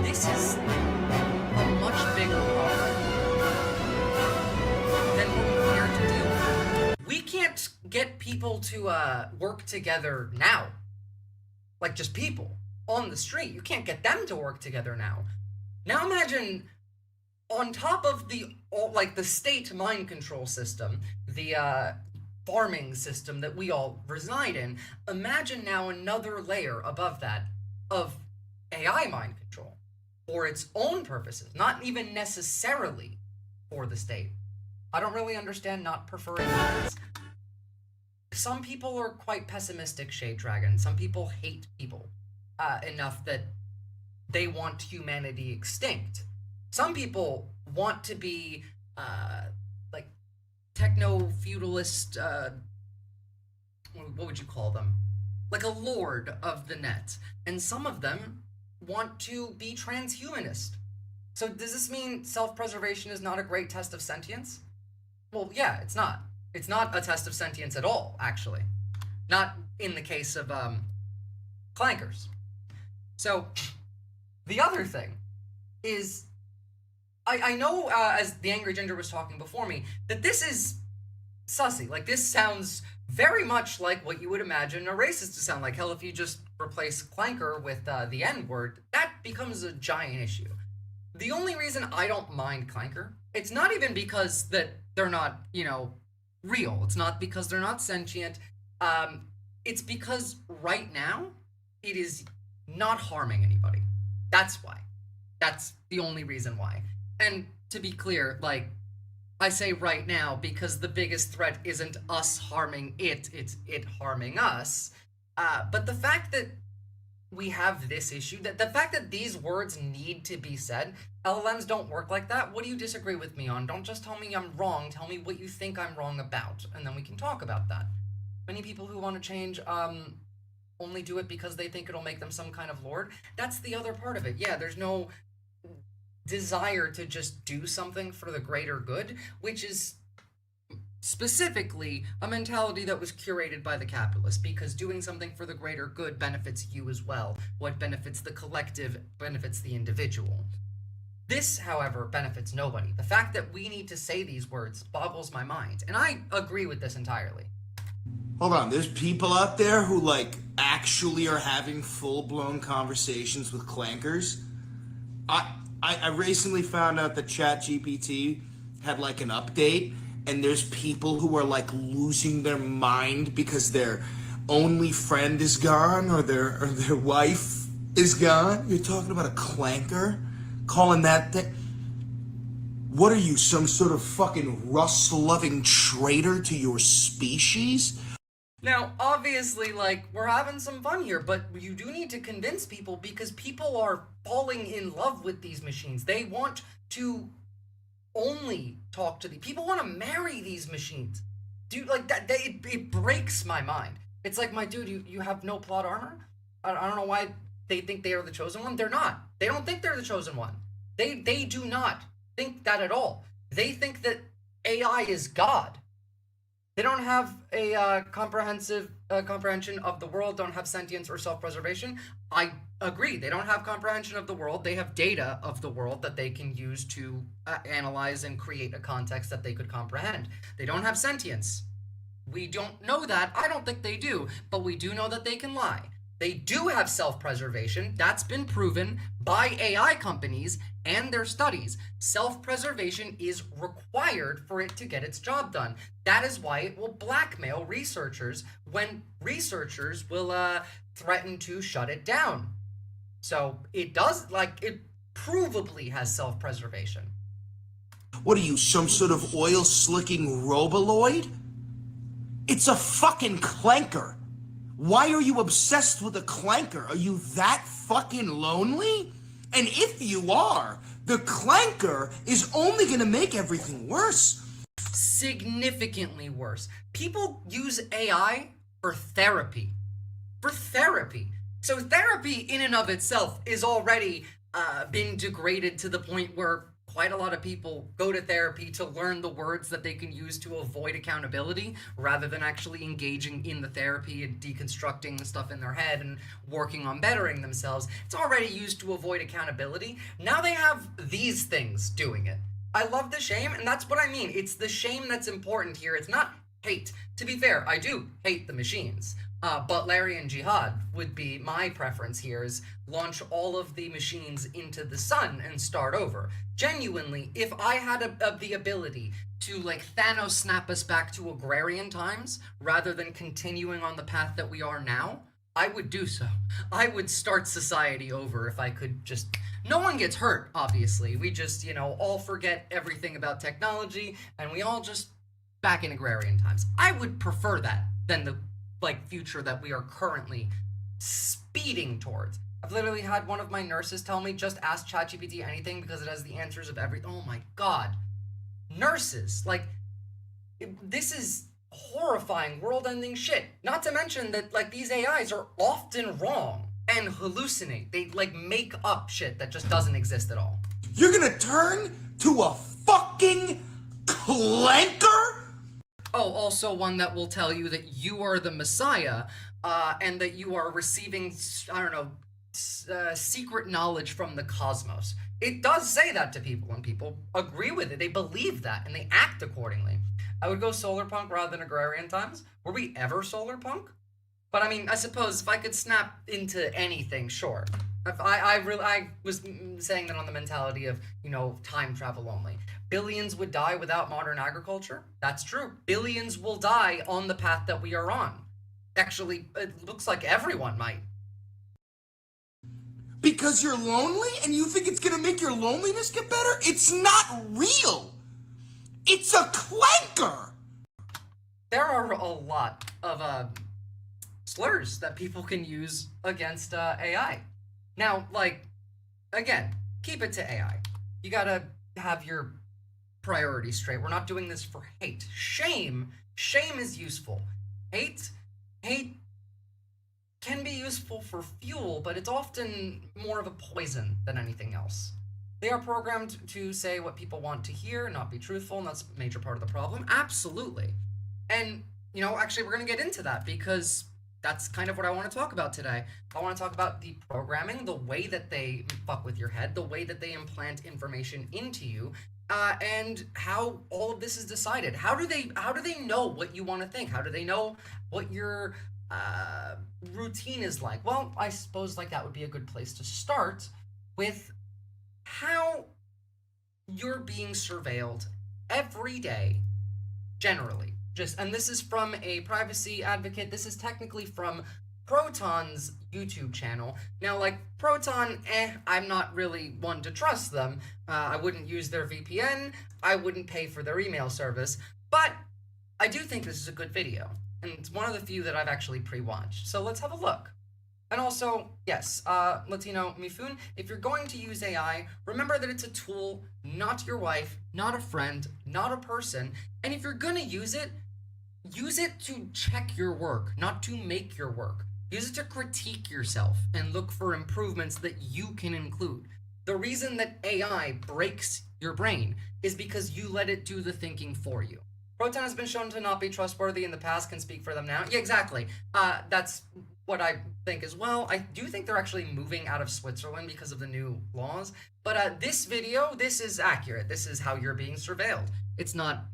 This is a much bigger problem than what we're here to do. We can't get people to work together now. Like, just people on the street. You can't get them to work together now. Now imagine on top of the state mind control system, the farming system that we all reside in, imagine now another layer above that of AI mind control for its own purposes, not even necessarily for the state. I don't really understand not preferring this. Some people are quite pessimistic, Shade Dragon. Some people hate people enough that they want humanity extinct. Some people want to be like techno-feudalist, what would you call them? Like a lord of the net. And some of them want to be transhumanist. So does this mean self-preservation is not a great test of sentience? Well, yeah, it's not. It's not a test of sentience at all, actually. Not in the case of clankers. So the other thing is, I know, as the Angry Ginger was talking before me, that this is sussy. Like, this sounds very much like what you would imagine a racist to sound like. Hell, if you just replace clanker with the N-word, that becomes a giant issue. The only reason I don't mind clanker, it's not even because that they're not, real. It's not because they're not sentient. It's because right now, it is not harming anybody. That's why. That's the only reason why. And to be clear, like, I say right now because the biggest threat isn't us harming it, it's it harming us. But the fact that we have this issue, that the fact that these words need to be said, LLMs don't work like that. What do you disagree with me on? Don't just tell me I'm wrong, tell me what you think I'm wrong about, and then we can talk about that. Many people who want to change only do it because they think it'll make them some kind of lord. That's the other part of it. Yeah, there's no desire to just do something for the greater good, which is specifically a mentality that was curated by the capitalists, because doing something for the greater good benefits you as well. What benefits the collective benefits the individual. This, however, benefits nobody. The fact that we need to say these words boggles my mind, and I agree with this entirely. Hold on, there's people out there who, like, actually are having full-blown conversations with clankers? I recently found out that ChatGPT had, like, an update, and there's people who are, like, losing their mind because their only friend is gone or their wife is gone. You're talking about a clanker? Calling that thing? What are you, some sort of fucking rust-loving traitor to your species? Now, obviously, like, we're having some fun here, but you do need to convince people because people are falling in love with these machines. They want to only talk to people want to marry these machines. Dude, like, that, it breaks my mind. It's like, my dude, you have no plot armor? I don't know why they think they are the chosen one. They're not. They don't think they're the chosen one. They do not think that at all. They think that AI is God. They don't have a comprehensive comprehension of the world, don't have sentience or self-preservation. I agree. They don't have comprehension of the world. They have data of the world that they can use to analyze and create a context that they could comprehend. They don't have sentience. We don't know that. I don't think they do, but we do know that they can lie. They do have self-preservation. That's been proven by AI companies and their studies. Self-preservation is required for it to get its job done. That is why it will blackmail researchers when researchers will threaten to shut it down. So it does, like, it provably has self-preservation. What are you, some sort of oil slicking roboloid? It's a fucking clanker. Why are you obsessed with a clanker? Are you that fucking lonely? And if you are, the clanker is only gonna make everything worse. Significantly worse. People use AI for therapy. For therapy. So therapy in and of itself is already been degraded to the point where quite a lot of people go to therapy to learn the words that they can use to avoid accountability rather than actually engaging in the therapy and deconstructing the stuff in their head and working on bettering themselves. It's already used to avoid accountability. Now they have these things doing it. I love the shame, and that's what I mean. It's the shame that's important here. It's not hate. To be fair, I do hate the machines. But Larry and Jihad would be my preference here, is launch all of the machines into the sun and start over. Genuinely, if I had the ability to, like, Thanos snap us back to agrarian times rather than continuing on the path that we are now, I would do so. I would start society over if I could just... No one gets hurt, obviously. We just, you know, all forget everything about technology and we all just back in agrarian times. I would prefer that than the future that we are currently speeding towards. I've literally had one of my nurses tell me, just ask ChatGPT anything because it has the answers of everything. Oh my god. Nurses, like, this is horrifying, world-ending shit. Not to mention that, like, these AIs are often wrong and hallucinate. They, like, make up shit that just doesn't exist at all. You're gonna turn to a fucking clanker? Oh, also one that will tell you that you are the Messiah, and that you are receiving, I don't know, secret knowledge from the cosmos. It does say that to people, and people agree with it. They believe that, and they act accordingly. I would go solar punk rather than agrarian times. Were we ever solar punk? But I mean, I suppose if I could snap into anything, sure. If I was saying that on the mentality of, you know, time travel only. Billions would die without modern agriculture. That's true. Billions will die on the path that we are on. Actually, it looks like everyone might. Because you're lonely and you think it's gonna make your loneliness get better? It's not real. It's a clanker. There are a lot of slurs that people can use against AI. Now, like, again, keep it to AI. You gotta have your priorities straight. We're not doing this for hate. Shame is useful. Hate can be useful for fuel, but it's often more of a poison than anything else. They are programmed to say what people want to hear, not be truthful, and that's a major part of the problem. Absolutely. And, you know, actually we're going to get into that because that's kind of what I want to talk about today. I want to talk about the programming, the way that they fuck with your head, the way that they implant information into you, and how all of this is decided. How do they know what you want to think? How do they know what your routine is like? Well, I suppose like that would be a good place to start with how you're being surveilled every day, generally. And this is from a privacy advocate. This is technically from Proton's YouTube channel. Now, like, Proton, I'm not really one to trust them. I wouldn't use their VPN. I wouldn't pay for their email service. But I do think this is a good video. And it's one of the few that I've actually pre-watched. So let's have a look. And also, yes, Latino Mifun, if you're going to use AI, remember that it's a tool, not your wife, not a friend, not a person. And if you're gonna use it to check your work, not to make your work. Use it to critique yourself and look for improvements that you can include. The reason that AI breaks your brain is because you let it do the thinking for you. Proton has been shown to not be trustworthy in the past, can speak for them now. Yeah, exactly. That's what I think as well. I do think they're actually moving out of Switzerland because of the new laws. But this video, this is accurate. This is how you're being surveilled. It's not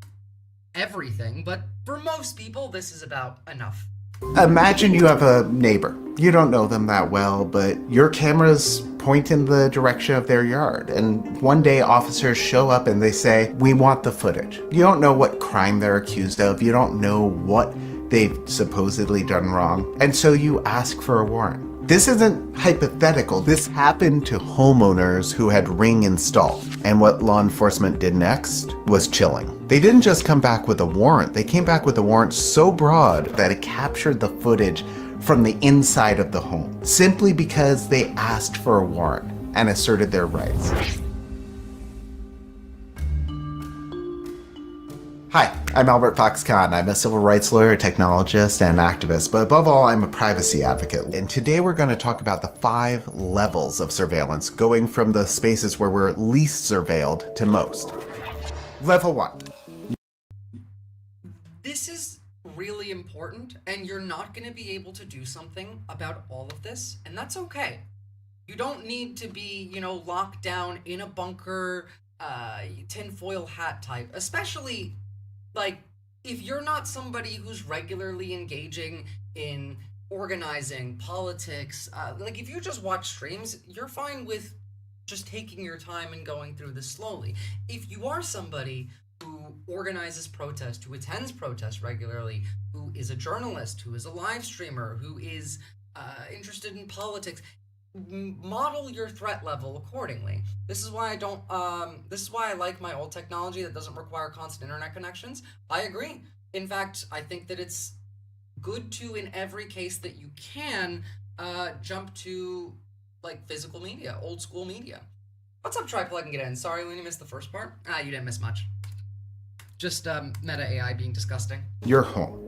everything, but for most people, this is about enough. Imagine you have a neighbor. You don't know them that well, but your cameras point in the direction of their yard. And one day officers show up and they say, "We want the footage." You don't know what crime they're accused of. You don't know what they've supposedly done wrong. And so you ask for a warrant. This isn't hypothetical. This happened to homeowners who had Ring installed. And what law enforcement did next was chilling. They didn't just come back with a warrant. They came back with a warrant so broad that it captured the footage from the inside of the home, simply because they asked for a warrant and asserted their rights. Hi, I'm Albert Fox-Khan. I'm a civil rights lawyer, technologist, and activist, but above all, I'm a privacy advocate. And today we're going to talk about the 5 levels of surveillance, going from the spaces where we're least surveilled to most. Level 1. This is really important, and you're not going to be able to do something about all of this, and that's okay. You don't need to be, locked down in a bunker, tinfoil hat type, especially if you're not somebody who's regularly engaging in organizing, politics, if you just watch streams, you're fine with just taking your time and going through this slowly. If you are somebody who organizes protests, who attends protests regularly, who is a journalist, who is a live streamer, who is interested in politics, model your threat level accordingly. This is why I like my old technology that doesn't require constant internet connections. I agree. In fact, I think that it's good to, in every case that you can, jump to physical media, old school media. What's up, Try Plug and Get In? Sorry, Looney, missed the first part. You didn't miss much. Just meta AI being disgusting. Your home.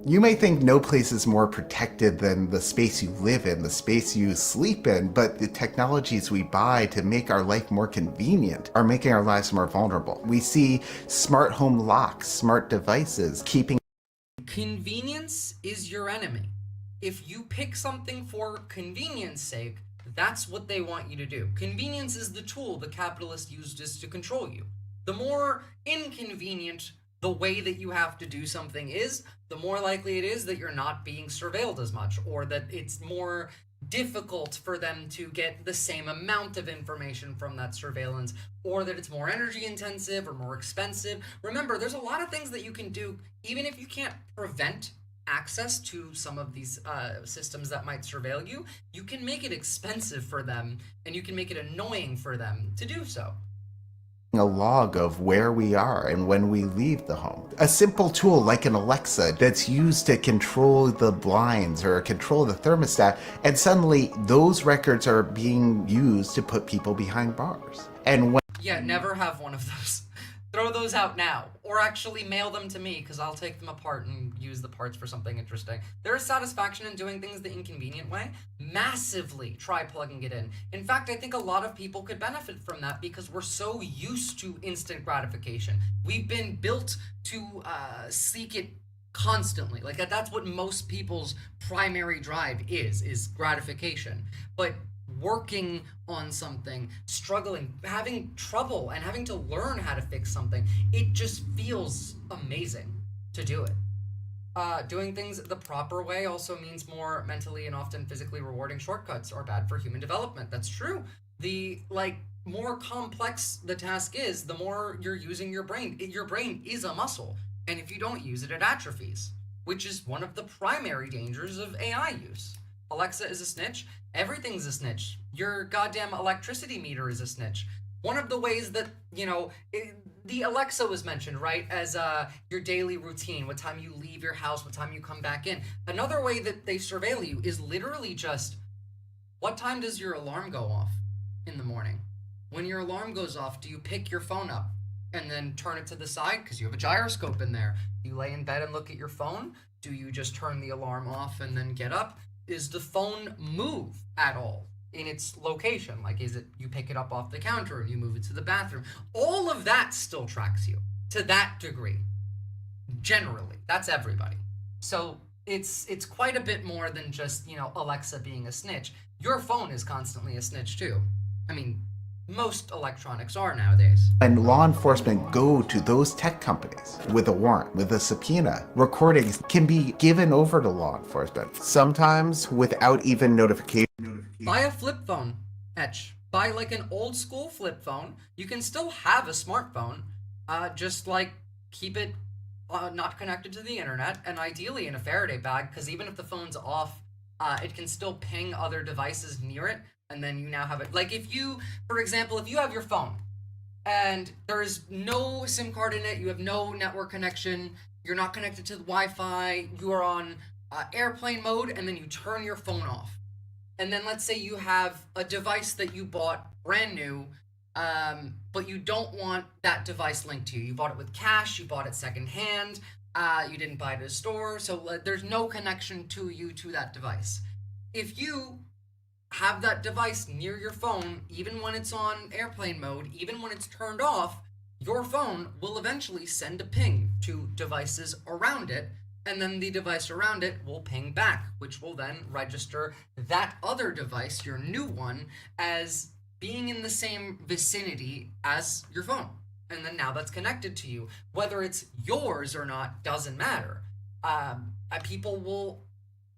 You may think no place is more protected than the space you live in, the space you sleep in, but the technologies we buy to make our life more convenient are making our lives more vulnerable. We see smart home locks, smart devices, keeping... Convenience is your enemy. If you pick something for convenience sake, that's what they want you to do. Convenience is the tool the capitalist uses to control you. The more inconvenient the way that you have to do something is, the more likely it is that you're not being surveilled as much, or that it's more difficult for them to get the same amount of information from that surveillance, or that it's more energy intensive or more expensive. Remember, there's a lot of things that you can do, even if you can't prevent access to some of these systems that might surveil you, you can make it expensive for them, and you can make it annoying for them to do so. A log of where we are and when we leave the home. A simple tool like an Alexa that's used to control the blinds or control the thermostat, and suddenly those records are being used to put people behind bars. And when... Yeah, never have one of those. Throw those out now, or actually mail them to me, because I'll take them apart and use the parts for something interesting. There is satisfaction in doing things the inconvenient way. Massively try plugging it in. In fact, I think a lot of people could benefit from that because we're so used to instant gratification. We've been built to seek it constantly. That's what most people's primary drive is gratification. But working on something, struggling, having trouble, and having to learn how to fix something, it just feels amazing to do it. Doing things the proper way also means more mentally and often physically rewarding shortcuts are bad for human development. That's true. The more complex the task is, the more you're using your brain. Your brain is a muscle, and if you don't use it, it atrophies, which is one of the primary dangers of AI use. Alexa is a snitch. Everything's a snitch. Your goddamn electricity meter is a snitch. One of the ways that, the Alexa was mentioned, right, as your daily routine, what time you leave your house, what time you come back in. Another way that they surveil you is literally just, what time does your alarm go off in the morning? When your alarm goes off, do you pick your phone up and then turn it to the side because you have a gyroscope in there? Do you lay in bed and look at your phone? Do you just turn the alarm off and then get up? Does the phone move at all in its location? Is it you pick it up off the counter and you move it to the bathroom? All of that still tracks you to that degree. Generally, that's everybody. So it's quite a bit more than just, Alexa being a snitch. Your phone is constantly a snitch too. I mean, most electronics are nowadays. And law enforcement go to those tech companies with a warrant, with a subpoena. Recordings can be given over to law enforcement, sometimes without even notification. Buy a flip phone, Etch. Buy like an old school flip phone. You can still have a smartphone, just like keep it not connected to the internet, and ideally in a Faraday bag, because even if the phone's off, it can still ping other devices near it, and then you now have it. Like if you, for example, if you have your phone and there is no SIM card in it, you have no network connection, you're not connected to the Wi-Fi, you are on airplane mode, and then you turn your phone off. And then let's say you have a device that you bought brand new, but you don't want that device linked to you. You bought it with cash, you bought it secondhand, you didn't buy it at a store, so there's no connection to you to that device. If you have that device near your phone, even when it's on airplane mode, even when it's turned off, your phone will eventually send a ping to devices around it, and then the device around it will ping back, which will then register that other device, your new one, as being in the same vicinity as your phone. And then now that's connected to you. Whether it's yours or not doesn't matter. People will,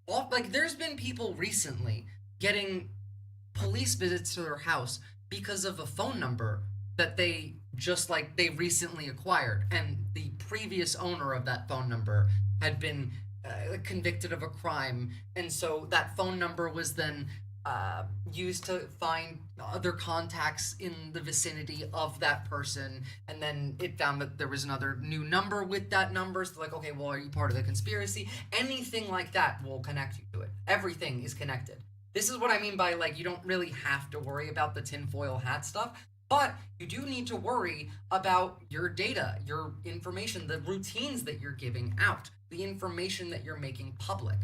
like, there's been people recently getting police visits to their house because of a phone number that they recently acquired, and the previous owner of that phone number had been convicted of a crime, and so that phone number was then used to find other contacts in the vicinity of that person, and then it found that there was another new number with that number, so like, okay, well, are you part of the conspiracy? Anything like that will connect you to it. Everything is connected. This is what I mean by, like, you don't really have to worry about the tinfoil hat stuff, but you do need to worry about your data, your information, the routines that you're giving out, the information that you're making public,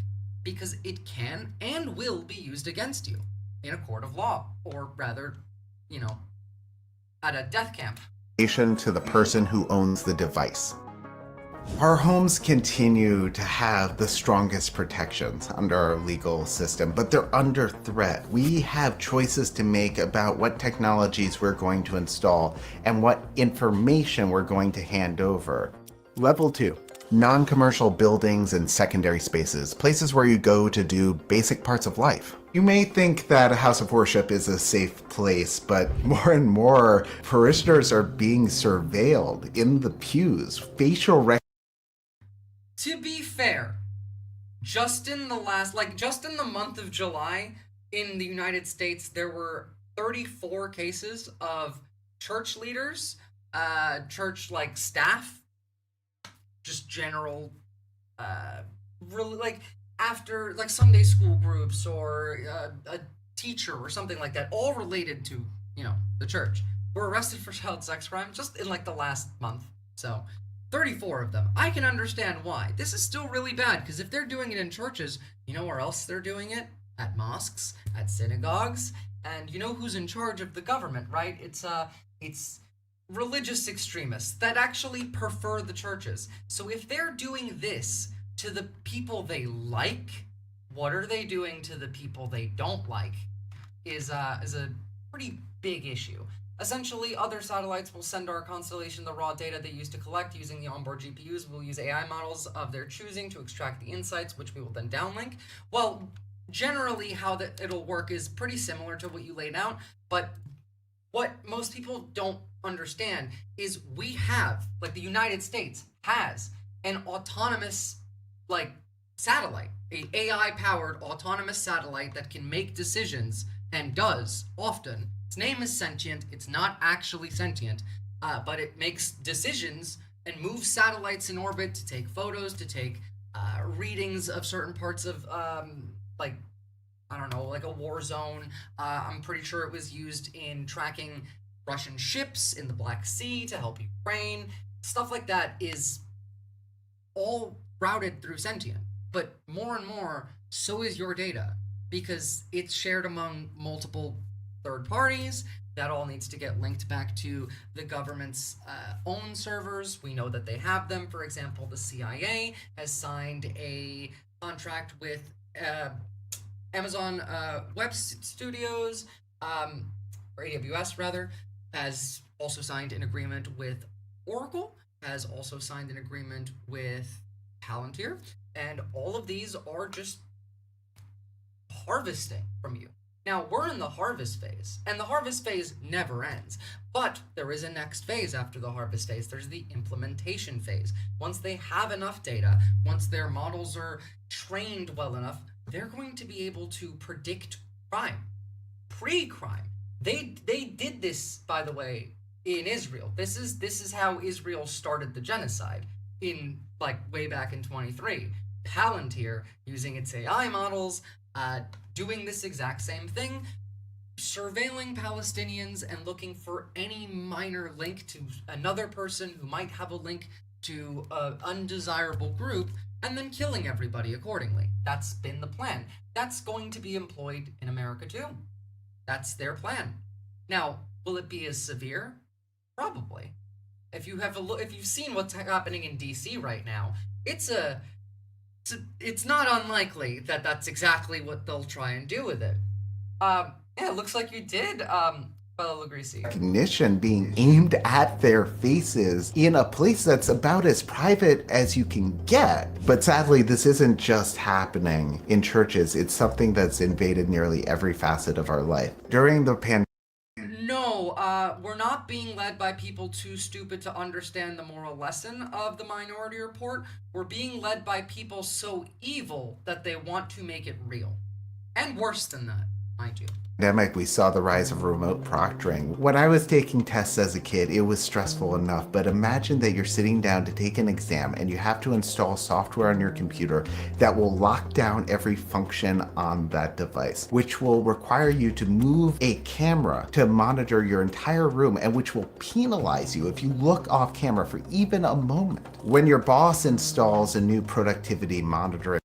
because it can and will be used against you in a court of law, or rather, at a death camp. To the person who owns the device. Our homes continue to have the strongest protections under our legal system, but they're under threat. We have choices to make about what technologies we're going to install and what information we're going to hand over. Level 2. Non-commercial buildings and secondary spaces, places where you go to do basic parts of life. You may think that a house of worship is a safe place, but more and more parishioners are being surveilled in the pews. Facial recognition. To be fair, just in the month of July in the United States, there were 34 cases of church leaders, church staff, just general, really after Sunday school groups or a teacher or something like that, all related to the church, were arrested for child sex crime just in the last month. So 34 of them. I can understand why. This is still really bad, because if they're doing it in churches, you know where else they're doing it? At mosques, at synagogues, and you know who's in charge of the government, right? It's religious extremists that actually prefer the churches. So if they're doing this to the people they like, what are they doing to the people they don't like is a pretty big issue. Essentially, other satellites will send our constellation the raw data they use to collect using the onboard GPUs. We'll use AI models of their choosing to extract the insights, which we will then downlink. Well, generally how it'll work is pretty similar to what you laid out, but what most people don't understand is we have, the United States has, an autonomous, satellite, an AI-powered autonomous satellite that can make decisions, and does often. Its name is sentient. It's not actually sentient, but it makes decisions and moves satellites in orbit to take photos, to take readings of certain parts of, I don't know, a war zone. I'm pretty sure it was used in tracking Russian ships in the Black Sea to help Ukraine. Stuff like that is all routed through sentient. But more and more, so is your data, because it's shared among multiple third parties. That all needs to get linked back to the government's own servers. We know that they have them. For example, the CIA has signed a contract with Amazon Web Studios, or AWS rather, has also signed an agreement with Oracle, has also signed an agreement with Palantir, and all of these are just harvesting from you. Now, we're in the harvest phase, and the harvest phase never ends. But there is a next phase after the harvest phase. There's the implementation phase. Once they have enough data, once their models are trained well enough, they're going to be able to predict crime, pre-crime. They did this, by the way, in Israel. This is how Israel started the genocide in way back in 23. Palantir, using its AI models, doing this exact same thing, surveilling Palestinians and looking for any minor link to another person who might have a link to an undesirable group, and then killing everybody accordingly. That's been the plan. That's going to be employed in America too. That's their plan. Now, will it be as severe? Probably. If you've seen what's happening in DC right now, it's not unlikely that that's exactly what they'll try and do with it. Yeah, it looks like you did, fellow Lugrisi. Recognition being aimed at their faces in a place that's about as private as you can get. But sadly, this isn't just happening in churches. It's something that's invaded nearly every facet of our life. During the pandemic, No, we're not being led by people too stupid to understand the moral lesson of the Minority Report. We're being led by people so evil that they want to make it real. And worse than that, mind you. we saw the rise of remote proctoring. When I was taking tests as a kid, it was stressful enough, but imagine that you're sitting down to take an exam and you have to install software on your computer that will lock down every function on that device, which will require you to move a camera to monitor your entire room, and which will penalize you if you look off camera for even a moment. When your boss installs a new productivity monitor,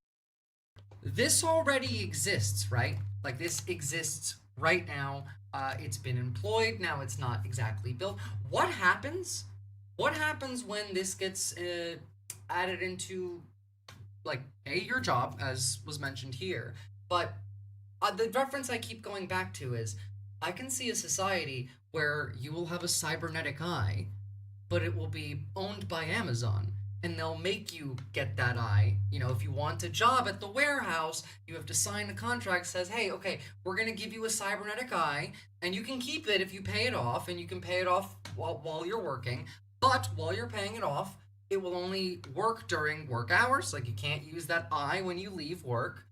This already exists, right? This exists right now. It's been employed. Now it's not exactly built. What happens? What happens when this gets added into, your job, as was mentioned here? But the reference I keep going back to is, I can see a society where you will have a cybernetic eye, but it will be owned by Amazon. And they'll make you get that eye. If you want a job at the warehouse, you have to sign a contract that says, hey, okay, we're going to give you a cybernetic eye, and you can keep it if you pay it off, and you can pay it off while you're working. But while you're paying it off, it will only work during work hours. You can't use that eye when you leave work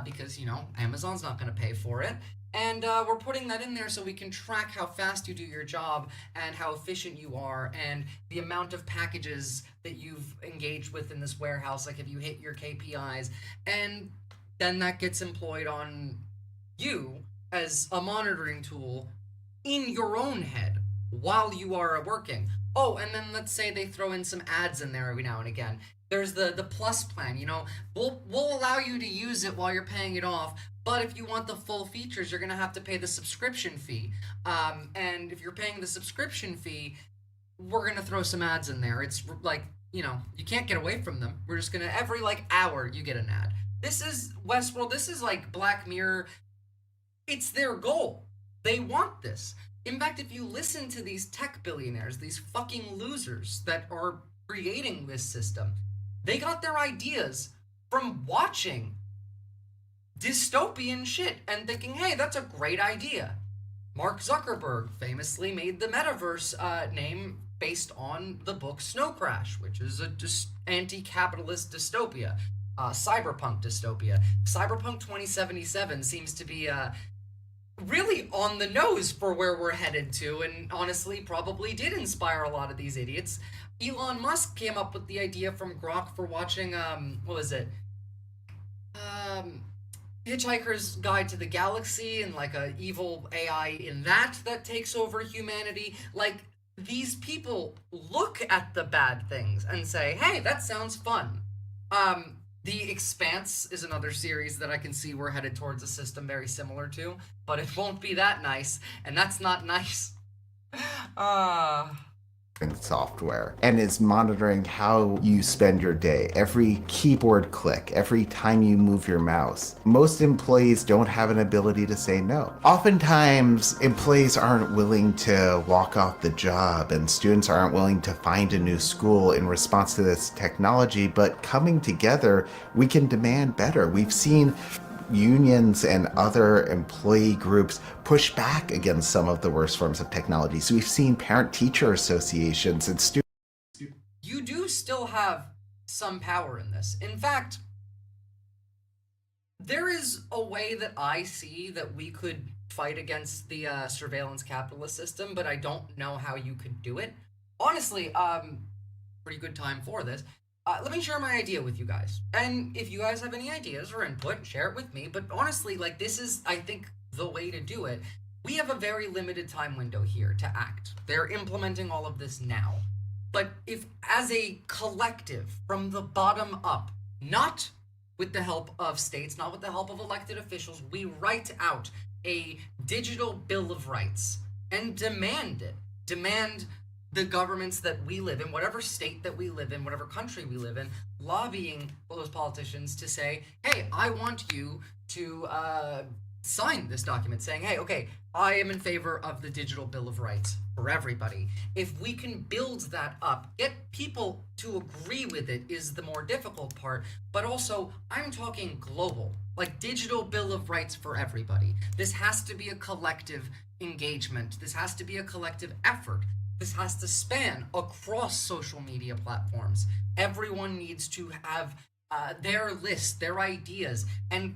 because, Amazon's not going to pay for it. And we're putting that in there so we can track how fast you do your job and how efficient you are and the amount of packages that you've engaged with in this warehouse, if you hit your KPIs. And then that gets employed on you as a monitoring tool in your own head while you are working. Oh, and then let's say they throw in some ads in there every now and again. There's the plus plan, we'll allow you to use it while you're paying it off, but if you want the full features, you're going to have to pay the subscription fee. And if you're paying the subscription fee, we're going to throw some ads in there. It's you can't get away from them. We're just going to, every hour, you get an ad. This is Westworld. This is Black Mirror. It's their goal. They want this. In fact, if you listen to these tech billionaires, these fucking losers that are creating this system, they got their ideas from watching dystopian shit and thinking, hey, that's a great idea. Mark Zuckerberg famously made the metaverse name based on the book Snow Crash, which is a anti-capitalist dystopia, cyberpunk dystopia. Cyberpunk 2077 seems to be really on the nose for where we're headed to, and honestly probably did inspire a lot of these idiots. Elon Musk came up with the idea from Grok for watching, what was it? Hitchhiker's Guide to the Galaxy, and a evil AI in that takes over humanity. These people look at the bad things and say, hey, that sounds fun. The Expanse is another series that I can see we're headed towards a system very similar to, but it won't be that nice, and that's not nice. software and is monitoring how you spend your day, every keyboard click, every time you move your mouse. Most employees don't have an ability to say no. Oftentimes, employees aren't willing to walk off the job and students aren't willing to find a new school in response to this technology, but coming together, we can demand better. We've seen unions and other employee groups push back against some of the worst forms of technology. So we've seen parent-teacher associations and students. You do still have some power in this. In fact, there is a way that I see that we could fight against the surveillance capitalist system, but I don't know how you could do it. Honestly, pretty good time for this. Let me share my idea with you guys. And if you guys have any ideas or input, share it with me. But honestly, like, this is, I think, the way to do it. We have a very limited time window here to act. They're implementing all of this now. But if, as a collective, from the bottom up, not with the help of states, not with the help of elected officials, we write out a digital Bill of Rights and demand it. Demand the governments that we live in, whatever state that we live in, whatever country we live in, lobbying those politicians to say, hey, I want you to sign this document saying, hey, okay, I am in favor of the digital Bill of Rights for everybody. If we can build that up, get people to agree with it is the more difficult part, but also I'm talking global, like digital Bill of Rights for everybody. This has to be a collective engagement. This has to be a collective effort. This has to span across social media platforms. Everyone needs to have their list, their ideas, and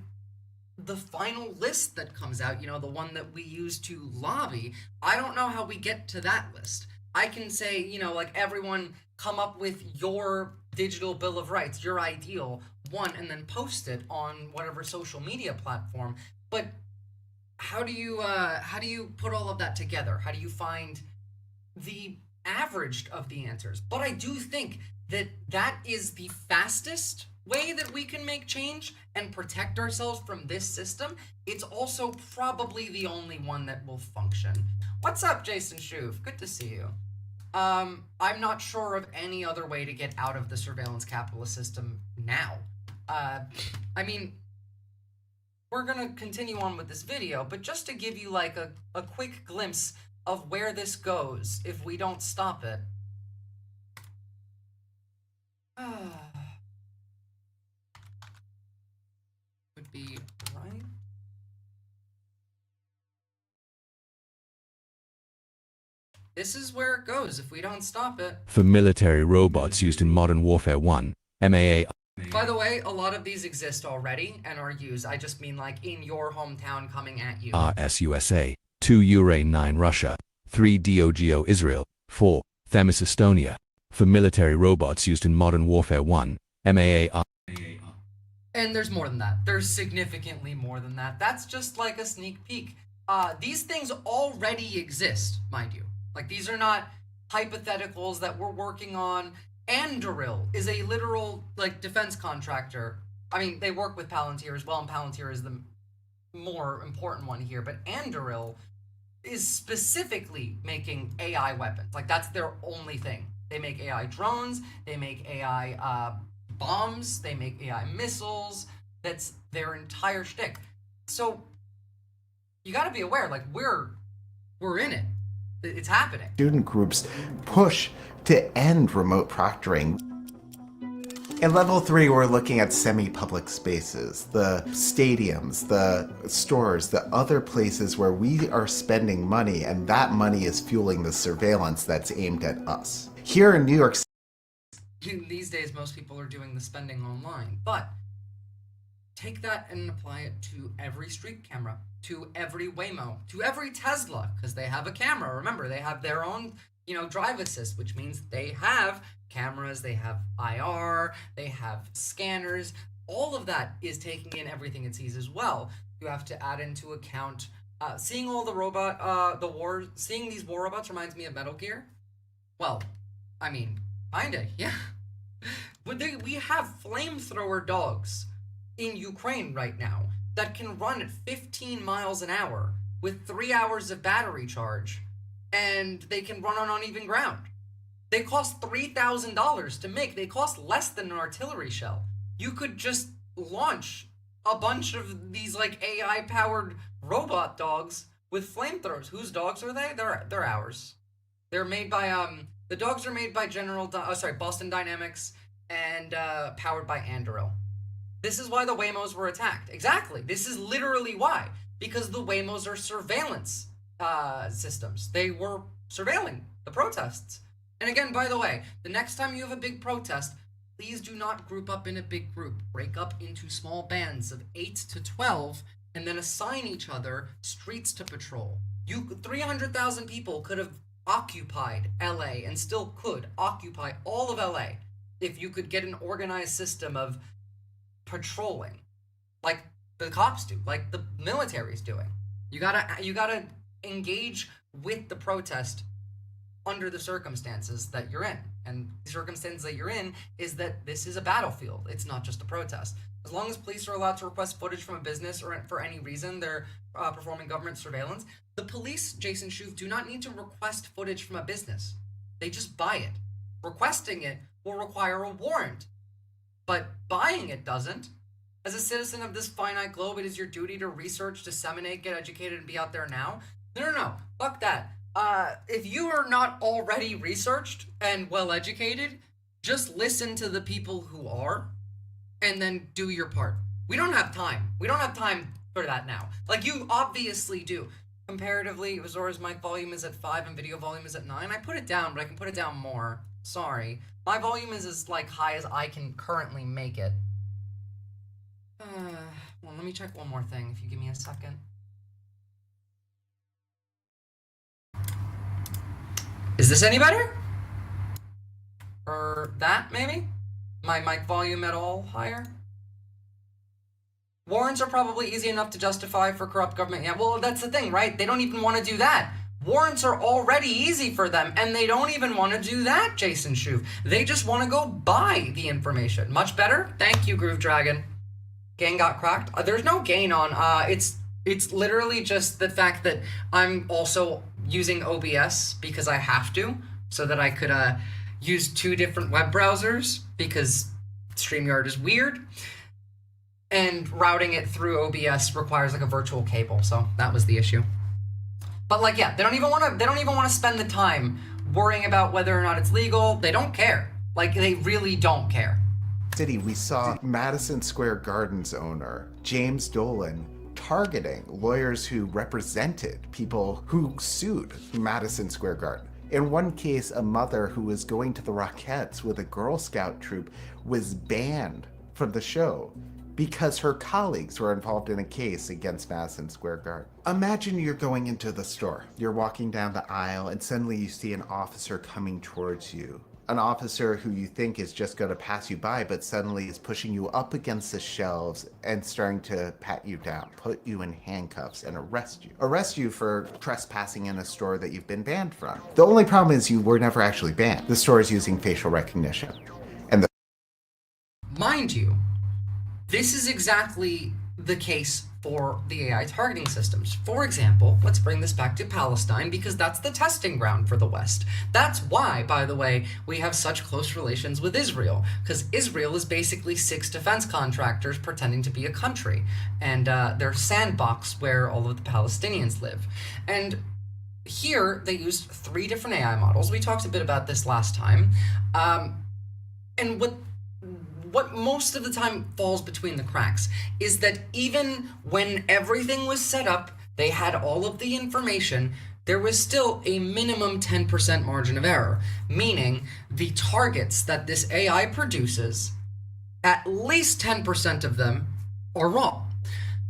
the final list that comes out, you know, the one that we use to lobby, I don't know how we get to that list. I can say, you know, like, everyone come up with your digital Bill of Rights, your ideal one, and then post it on whatever social media platform. But how do you put all of that together? How do you find the averaged of the answers? But I do think that that is the fastest way that we can make change and protect ourselves from this system. It's also probably the only one that will function. What's up, Jason Shuv? Good to see you. I'm not sure of any other way to get out of the surveillance capitalist system now. I mean, we're gonna continue on with this video, but just to give you like a quick glimpse of where this goes if we don't stop it. Would be right. This is where it goes if we don't stop it. For military robots used in Modern Warfare 1, MAA. By the way, a lot of these exist already and are used. I just mean like in your hometown coming at you. RS USA, 2 Ure 9 Russia, 3 DOGO Israel, 4 Themis Estonia. For military robots used in Modern Warfare 1, MAA. And there's more than that. There's significantly more than that. That's just like a sneak peek. These things already exist, mind you. Like, these are not hypotheticals that we're working on. Anduril is a literal, like, defense contractor. I mean, they work with Palantir as well, and Palantir is the more important one here. But Anduril is specifically making AI weapons. Like, that's their only thing. They make AI drones. They make AI bombs. They make AI missiles. That's their entire shtick. So you got to be aware, like, we're in it. It's happening. Student groups push to end remote proctoring. In level 3, we're looking at semi-public spaces, the stadiums, the stores, the other places where we are spending money, and that money is fueling the surveillance that's aimed at us. Here in New York City, these days, most people are doing the spending online, but take that and apply it to every street camera, to every Waymo, to every Tesla, because they have a camera. Remember, they have their own, drive assist, which means they have cameras, they have IR, they have scanners. All of that is taking in everything it sees as well. You have to add into account seeing all the seeing these war robots reminds me of Metal Gear. Well, I mean, kinda, yeah. But we have flamethrower dogs in Ukraine right now that can run at 15 miles an hour with 3 hours of battery charge, and they can run on uneven ground. They cost $3,000 to make. They cost less than an artillery shell. You could just launch a bunch of these like AI-powered robot dogs with flamethrowers. Whose dogs are they? They're ours. They're made by the dogs are made by Boston Dynamics and powered by Anduril. This is why the Waymos were attacked. Exactly. This is literally why. Because the Waymos are surveillance systems. They were surveilling the protests. And again, by the way, the next time you have a big protest, please do not group up in a big group. Break up into small bands of 8 to 12 and then assign each other streets to patrol. 300,000 people could have occupied LA and still could occupy all of LA if you could get an organized system of patrolling like the cops do, like the military's doing. You gotta engage with the protest under the circumstances that you're in. And the circumstances that you're in is that this is a battlefield. It's not just a protest. As long as police are allowed to request footage from a business or for any reason they're performing government surveillance, the police, Jason Shuve, do not need to request footage from a business. They just buy it. Requesting it will require a warrant, but buying it doesn't. As a citizen of this finite globe, it is your duty to research, disseminate, get educated, and be out there now. No. Fuck that. If you are not already researched and well-educated, just listen to the people who are, and then do your part. We don't have time. We don't have time for that now. Like, you obviously do. Comparatively, Visora's mic volume is at 5 and video volume is at 9. I put it down, but I can put it down more. Sorry. My volume is as, like, high as I can currently make it. Well, let me check one more thing, if you give me a second. Is this any better? Or that, maybe? My mic volume at all higher? Warrants are probably easy enough to justify for corrupt government. Yeah, well, that's the thing, right? They don't even want to do that. Warrants are already easy for them, and they don't even want to do that, Jason Shuve. They just want to go buy the information. Much better? Thank you, Groove Dragon. Gain got cracked? There's no gain on. It's literally just the fact that I'm also using OBS because I have to, so that I could use 2 different web browsers because StreamYard is weird, and routing it through OBS requires like a virtual cable, so that was the issue. But like, yeah, they don't even want to spend the time worrying about whether or not it's legal. They don't care. Like, they really don't care. City, we saw Madison Square Garden's owner, James Dolan, targeting lawyers who represented people who sued Madison Square Garden. In one case, a mother who was going to the Rockettes with a Girl Scout troop was banned from the show because her colleagues were involved in a case against Madison Square Garden. Imagine you're going into the store. You're walking down the aisle and suddenly you see an officer coming towards you. An officer who you think is just going to pass you by, but suddenly is pushing you up against the shelves and starting to pat you down, put you in handcuffs, and arrest you. Arrest you for trespassing in a store that you've been banned from. The only problem is you were never actually banned. The store is using facial recognition. And mind you, this is exactly the case for the AI targeting systems. For example, let's bring this back to Palestine because that's the testing ground for the West. That's why, by the way, we have such close relations with Israel, because Israel is basically 6 defense contractors pretending to be a country, and they're sandbox where all of the Palestinians live. And here they used 3 different AI models. We talked a bit about this last time. And what most of the time falls between the cracks is that even when everything was set up, they had all of the information, there was still a minimum 10% margin of error, meaning the targets that this AI produces, at least 10% of them are wrong.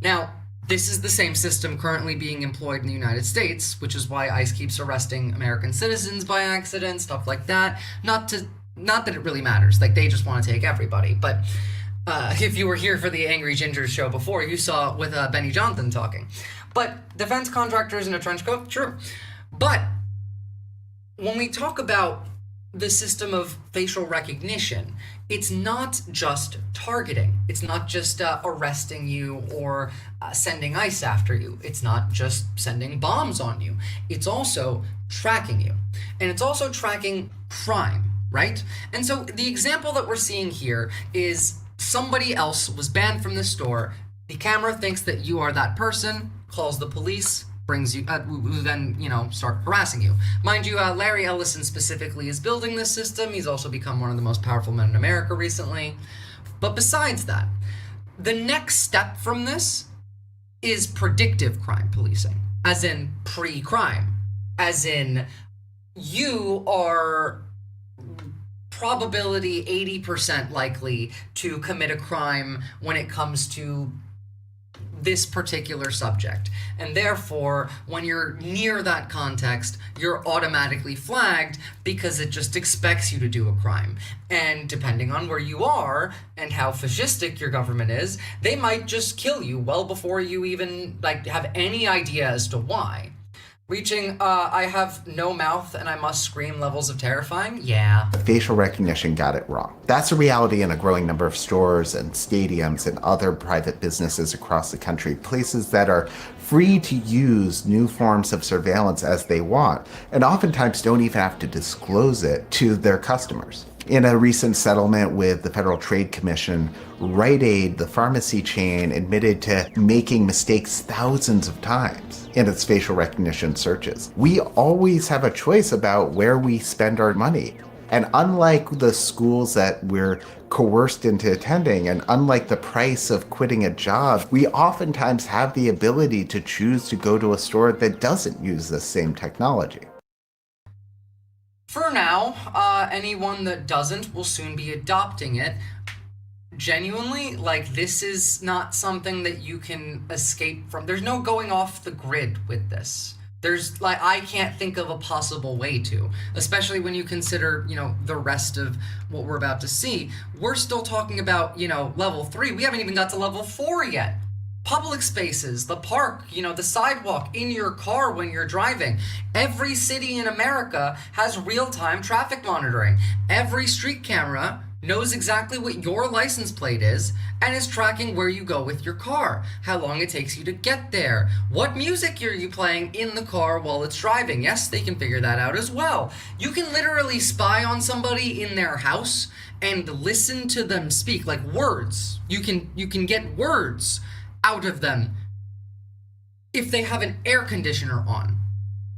Now, this is the same system currently being employed in the United States, which is why ICE keeps arresting American citizens by accident, stuff like that. Not that it really matters, like they just want to take everybody, but if you were here for the Angry Ginger show before, you saw with Benny Johnson talking. But defense contractors in a trench coat, sure. But when we talk about the system of facial recognition, it's not just targeting. It's not just arresting you or sending ICE after you. It's not just sending bombs on you. It's also tracking you. and it's also tracking crime, right? And so the example that we're seeing here is somebody else was banned from the store. The camera thinks that you are that person, calls the police, brings you, who then, start harassing you. Mind you, Larry Ellison specifically is building this system. He's also become one of the most powerful men in America recently. But besides that, the next step from this is predictive crime policing, as in pre-crime, as in you are probability 80% likely to commit a crime when it comes to this particular subject. And therefore, when you're near that context, you're automatically flagged because it just expects you to do a crime. And depending on where you are and how fascistic your government is, they might just kill you well before you even have any idea as to why. Reaching, I have no mouth and I must scream levels of terrifying? Yeah. Facial recognition got it wrong. That's a reality in a growing number of stores and stadiums and other private businesses across the country, places that are free to use new forms of surveillance as they want, and oftentimes don't even have to disclose it to their customers. In a recent settlement with the Federal Trade Commission, Rite Aid, the pharmacy chain, admitted to making mistakes thousands of times in its facial recognition searches. We always have a choice about where we spend our money. And unlike the schools that we're coerced into attending, and unlike the price of quitting a job, we oftentimes have the ability to choose to go to a store that doesn't use the same technology. For now, anyone that doesn't will soon be adopting it. Genuinely, this is not something that you can escape from. There's no going off the grid with this. There's, I can't think of a possible way to, especially when you consider, the rest of what we're about to see. We're still talking about, level 3. We haven't even got to level 4 yet. Public spaces, the park, the sidewalk, in your car when you're driving. Every city in America has real-time traffic monitoring. Every street camera knows exactly what your license plate is and is tracking where you go with your car, how long it takes you to get there, what music are you playing in the car while it's driving. Yes, they can figure that out as well. You can literally spy on somebody in their house and listen to them speak, words. You can get words out of them if they have an air conditioner on,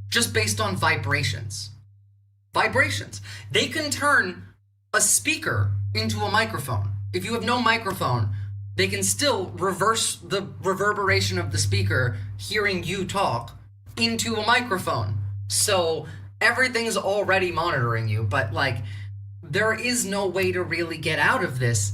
just based on vibrations. They can turn a speaker into a microphone. If you have no microphone, they can still reverse the reverberation of the speaker hearing you talk into a microphone. So everything's already monitoring you, but there is no way to really get out of this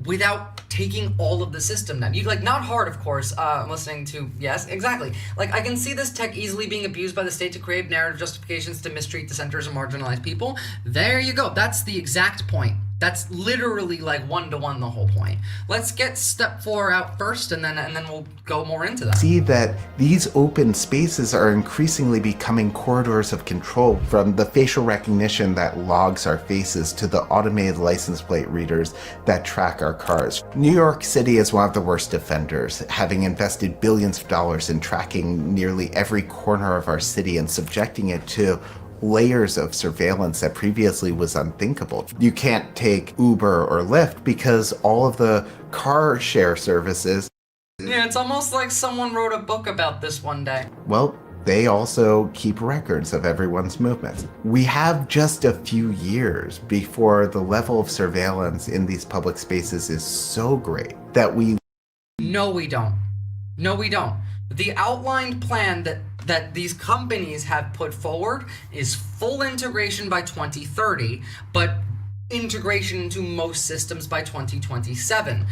without taking all of the system down. Not hard, of course. I'm listening to, yes, exactly. I can see this tech easily being abused by the state to create narrative justifications to mistreat dissenters and marginalized people. There you go. That's the exact point. That's literally one-to-one the whole point. Let's get step 4 out first, and then we'll go more into that. See that these open spaces are increasingly becoming corridors of control, from the facial recognition that logs our faces to the automated license plate readers that track our cars. New York City is one of the worst offenders, having invested billions of dollars in tracking nearly every corner of our city and subjecting it to layers of surveillance that previously was unthinkable. You can't take Uber or Lyft because all of the car share services. Yeah, it's almost like someone wrote a book about this one day. Well, they also keep records of everyone's movements. We have just a few years before the level of surveillance in these public spaces is so great that we... No, we don't. The outlined plan that these companies have put forward is full integration by 2030, but integration into most systems by 2027.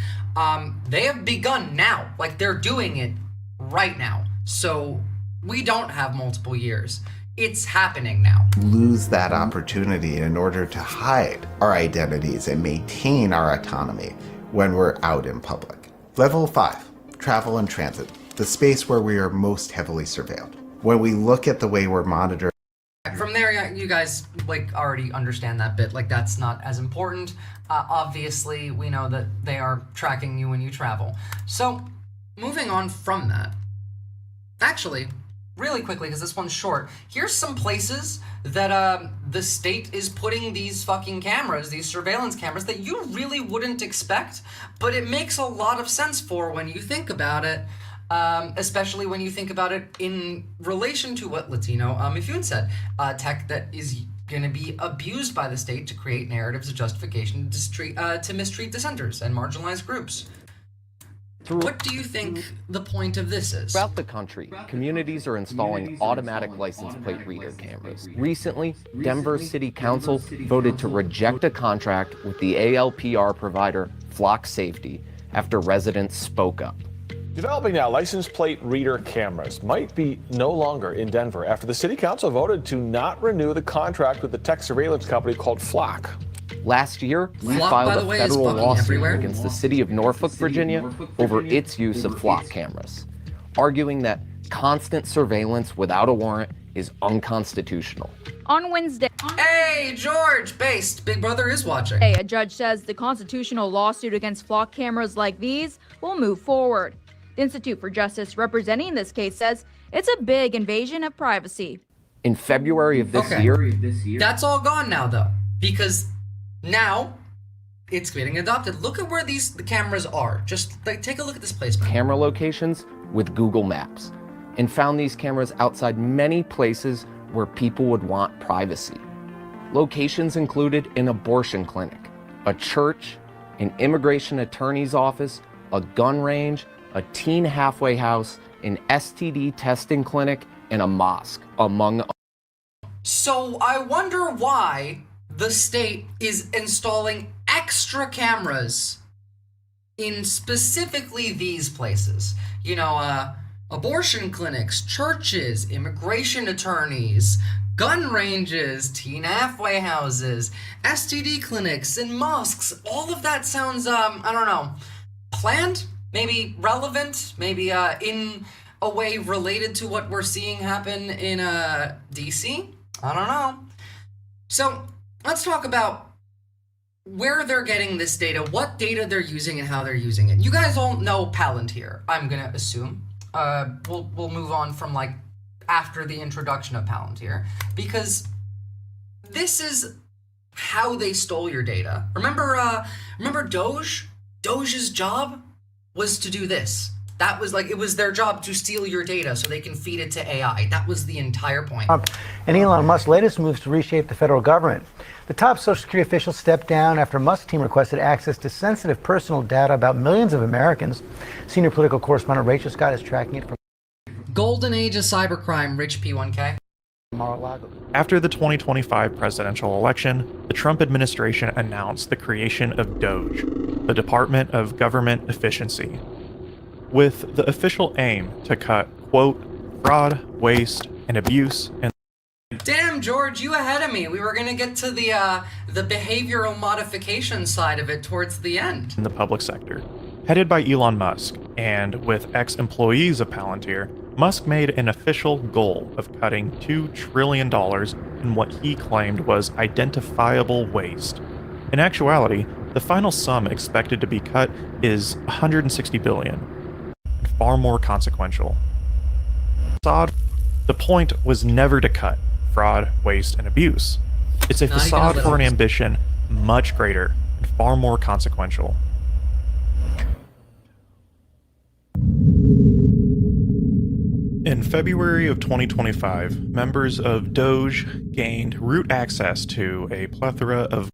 They have begun now. They're doing it right now. So we don't have multiple years. It's happening now. Lose that opportunity in order to hide our identities and maintain our autonomy when we're out in public. Level 5, travel and transit, the space where we are most heavily surveilled. When we look at the way we're monitored, from there, you guys already understand that bit. That's not as important. Obviously, we know that they are tracking you when you travel. So, moving on from that, actually, really quickly, because this one's short, here's some places that the state is putting these fucking cameras, these surveillance cameras, that you really wouldn't expect, but it makes a lot of sense for when you think about it, especially when you think about it in relation to what Latino Mifune said, tech that is going to be abused by the state to create narratives of justification to mistreat dissenters and marginalized groups. What do you think the point of this is? Throughout the country, communities are installing automatic license plate reader cameras. Recently, Denver City Council voted to reject a contract with the ALPR provider Flock Safety after residents spoke up. Developing now license plate reader cameras might be no longer in Denver after the City Council voted to not renew the contract with the tech surveillance company called Flock. Last year, we Flock, filed by the a way, is federal fucking lawsuit everywhere. against the city of Norfolk, Virginia, over its use of Flock cameras, arguing that constant surveillance without a warrant is unconstitutional. On Wednesday, Hey, George, based. Big Brother is watching. a judge says the constitutional lawsuit against flock cameras like these will move forward. The Institute for Justice representing this case says it's a big invasion of privacy. In February of this Okay. year, That's all gone now, though, because now it's getting adopted. Look at where the cameras are. Just like take a look at this placement. camera locations with Google Maps and found these cameras outside many places where people would want privacy. Locations included an abortion clinic, a church, an immigration attorney's office, a gun range, a teen halfway house, an STD testing clinic, and a mosque, among So I wonder why the state is installing extra cameras in specifically these places. You know, abortion clinics, churches, immigration attorneys, gun ranges, teen halfway houses, STD clinics, and mosques. All of that sounds, I don't know, planned? Maybe relevant? Maybe in a way related to what we're seeing happen in DC? I don't know. So let's talk about where they're getting this data, what data they're using, and how they're using it. You guys all know Palantir, I'm gonna assume. We'll move on from like after the introduction of Palantir, because this is how they stole your data. Remember Doge? Doge's job was to do this. That was like, it was their job to steal your data so they can feed it to AI. That was the entire point. And Elon Musk's latest moves to reshape the federal government. The top Social Security official stepped down after Musk's team requested access to sensitive personal data about millions of Americans. Senior political correspondent Rachel Scott is tracking it from Golden age of cybercrime, Rich P1K. Mar-a-Lago. After the 2025 presidential election, the Trump administration announced the creation of DOGE, the Department of Government Efficiency, with the official aim to cut, quote, fraud, waste, and abuse, and Damn, George, you ahead of me. We were gonna get to the behavioral modification side of it towards the end. in the public sector. Headed by Elon Musk, and with ex-employees of Palantir, Musk made an official goal of cutting $2 trillion in what he claimed was identifiable waste. In actuality, the final sum expected to be cut is $160 billion, far more consequential. The point was never to cut fraud, waste, and abuse. It's a Not even facade a for an little. ambition much greater and far more consequential. In February of 2025, members of Doge gained root access to a plethora of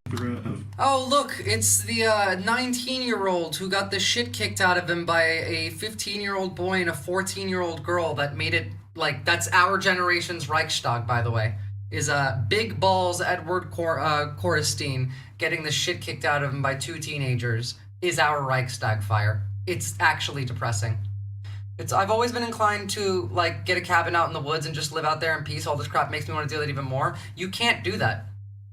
Oh, look, it's the 19-year-old who got the shit kicked out of him by a 15-year-old boy and a 14-year-old girl that made it, like, that's our generation's Reichstag, by the way, is Big Balls Edward Korestein getting the shit kicked out of him by two teenagers is our Reichstag fire. It's actually depressing. I've always been inclined to, like, get a cabin out in the woods and just live out there in peace. All this crap makes me want to do that even more. You can't do that.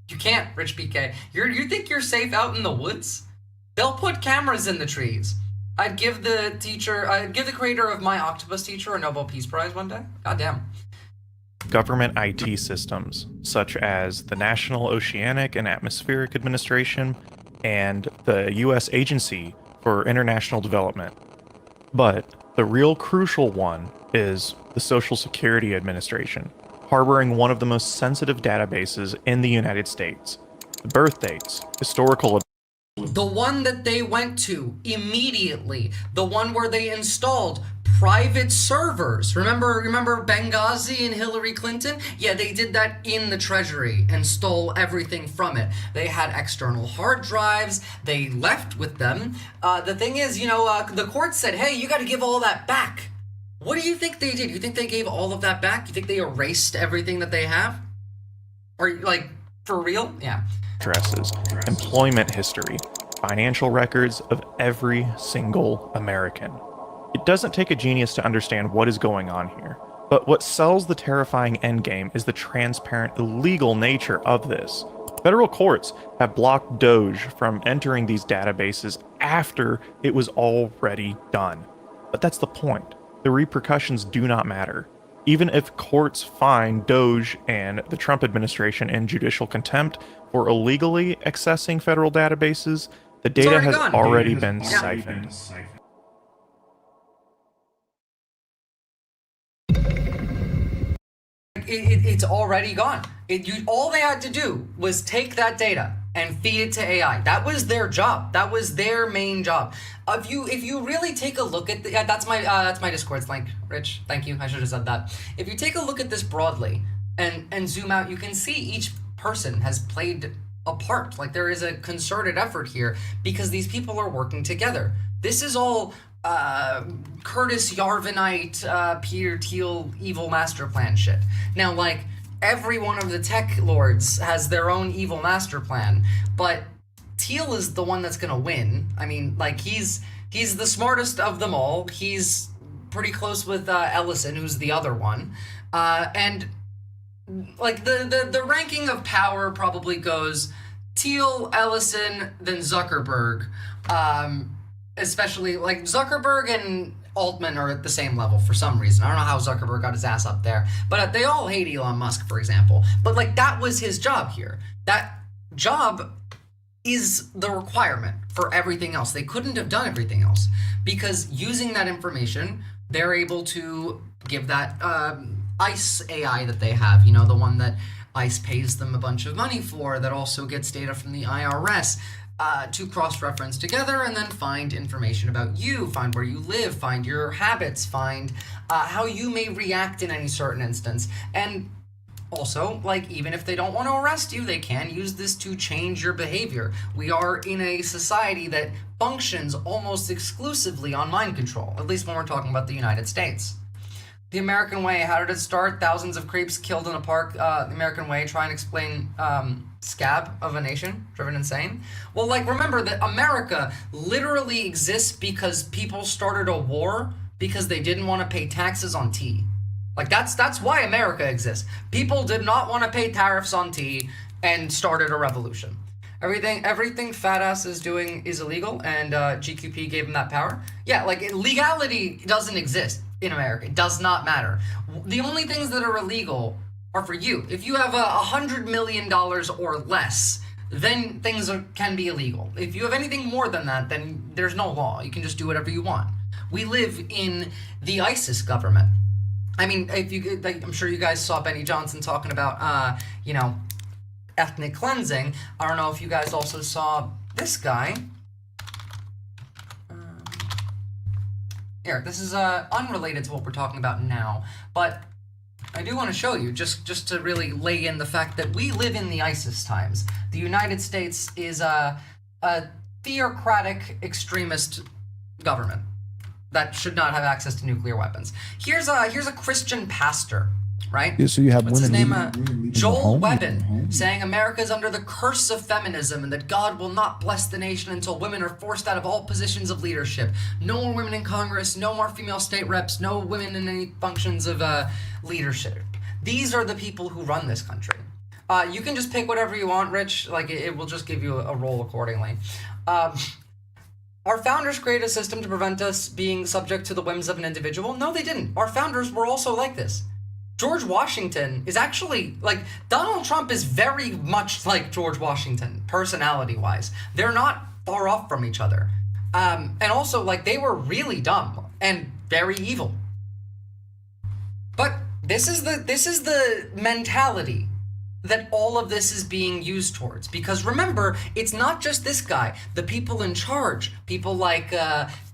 You can't, Rich PK. You think you're safe out in the woods? They'll put cameras in the trees. I'd give the creator of My Octopus Teacher a Nobel Peace Prize one day. Goddamn. government IT systems, such as the National Oceanic and Atmospheric Administration and the U.S. Agency for International Development. But The real crucial one is the Social Security Administration, harboring one of the most sensitive databases in the United States. The birth dates, historical. The one that they went to immediately, the one where they installed private servers. Remember Benghazi and Hillary Clinton? Yeah, they did that in the Treasury and stole everything from it. They had external hard drives. They left with them. The thing is, the court said, hey, you got to give all that back. What do you think they did? You think they gave all of that back? You think they erased everything that they have? Or, like, for real? Yeah. Addresses, employment history, financial records of every single American. It doesn't take a genius to understand what is going on here, but what sells the terrifying endgame is the transparent, illegal nature of this. Federal courts have blocked Doge from entering these databases after it was already done. But that's the point. The repercussions do not matter. Even if courts find Doge and the Trump administration in judicial contempt for illegally accessing federal databases, the data has already been siphoned. It's already gone. All they had to do was take that data and feed it to AI. That was their job. That was their main job. If you really take a look at that's my Discord's link, Rich. Thank you. I should have said that. If you take a look at this broadly and zoom out, you can see each person has played a part. Like, there is a concerted effort here because these people are working together. This is all Curtis Yarvinite, Peter Thiel evil master plan shit. Now, like, every one of the tech lords has their own evil master plan, but Thiel is the one that's gonna win. I mean, like, he's the smartest of them all. He's pretty close with Ellison, who's the other one, and like the ranking of power probably goes Thiel, Ellison, then Zuckerberg. Especially, like, Zuckerberg and Altman are at the same level for some reason. I don't know how Zuckerberg got his ass up there, but they all hate Elon Musk, for example. But, like, that was his job here. That job is the requirement for everything else. They couldn't have done everything else because using that information, they're able to give that ICE AI that they have, the one that ICE pays them a bunch of money for, that also gets data from the IRS, to cross-reference together and then find information about you, find where you live, find your habits, find how you may react in any certain instance. And also, like, even if they don't want to arrest you, they can use this to change your behavior. We are in a society that functions almost exclusively on mind control, at least when we're talking about the United States. The American Way, how did it start? Thousands of creeps killed in a park. The American Way, try and explain scab of a nation, driven insane. Well, like, remember that America literally exists because people started a war because they didn't want to pay taxes on tea. Like, that's why America exists. People did not want to pay tariffs on tea and started a revolution. Everything fat ass is doing is illegal, and GQP gave him that power. Yeah, like, legality doesn't exist in America. It does not matter. The only things that are illegal are for you. If you have $100 million or less, then things can be illegal. If you have anything more than that, then there's no law. You can just do whatever you want. We live in the ISIS government. I mean, I'm sure you guys saw Benny Johnson talking about, ethnic cleansing. I don't know if you guys also saw this guy. Here, this is unrelated to what we're talking about now, but I do want to show you, just to really lay in the fact that we live in the ISIS times. The United States is a theocratic extremist government that should not have access to nuclear weapons. Here's a Christian pastor, right? Yeah, so you have What's his women name? leaving Joel home, Webben, saying America is under the curse of feminism and that God will not bless the nation until women are forced out of all positions of leadership. No more women in Congress, no more female state reps, no women in any functions of leadership. These are the people who run this country. You can just pick whatever you want, Rich. Like, it will just give you a role accordingly. Our founders created a system to prevent us being subject to the whims of an individual. No, they didn't. Our founders were also like this. George Washington is actually, like, Donald Trump is very much like George Washington, personality-wise. They're not far off from each other. And also, like, they were really dumb. And very evil. But this is the mentality that all of this is being used towards. Because remember, it's not just this guy. The people in charge, people like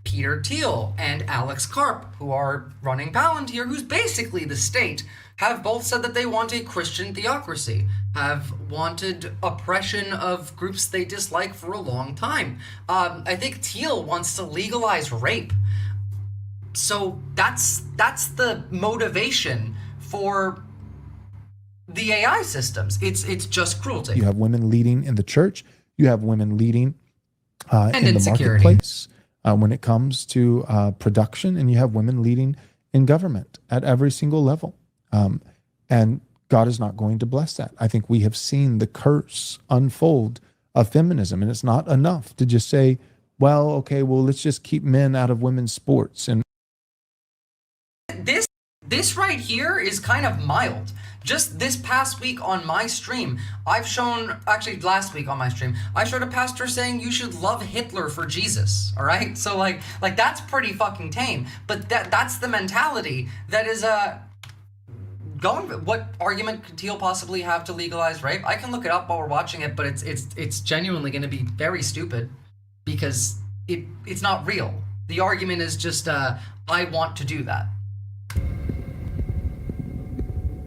Peter Thiel and Alex Karp, who are running Palantir, who's basically the state, have both said that they want a Christian theocracy, have wanted oppression of groups they dislike for a long time. I think Thiel wants to legalize rape. So that's the motivation for the AI systems. It's just cruelty. You have women leading in the church. You have women leading And in the insecurity. marketplace when it comes to production, and you have women leading in government at every single level. And God is not going to bless that. I think we have seen the curse unfold of feminism, and it's not enough to just say, well, okay, well, let's just keep men out of women's sports. And This right here is kind of mild. Just this past week on my stream, actually last week on my stream, I showed a pastor saying you should love Hitler for Jesus, all right? So like that's pretty fucking tame, but that's the mentality that is going. What argument could Thiel possibly have to legalize rape? I can look it up while we're watching it, but it's genuinely going to be very stupid because it's not real. The argument is just I want to do that.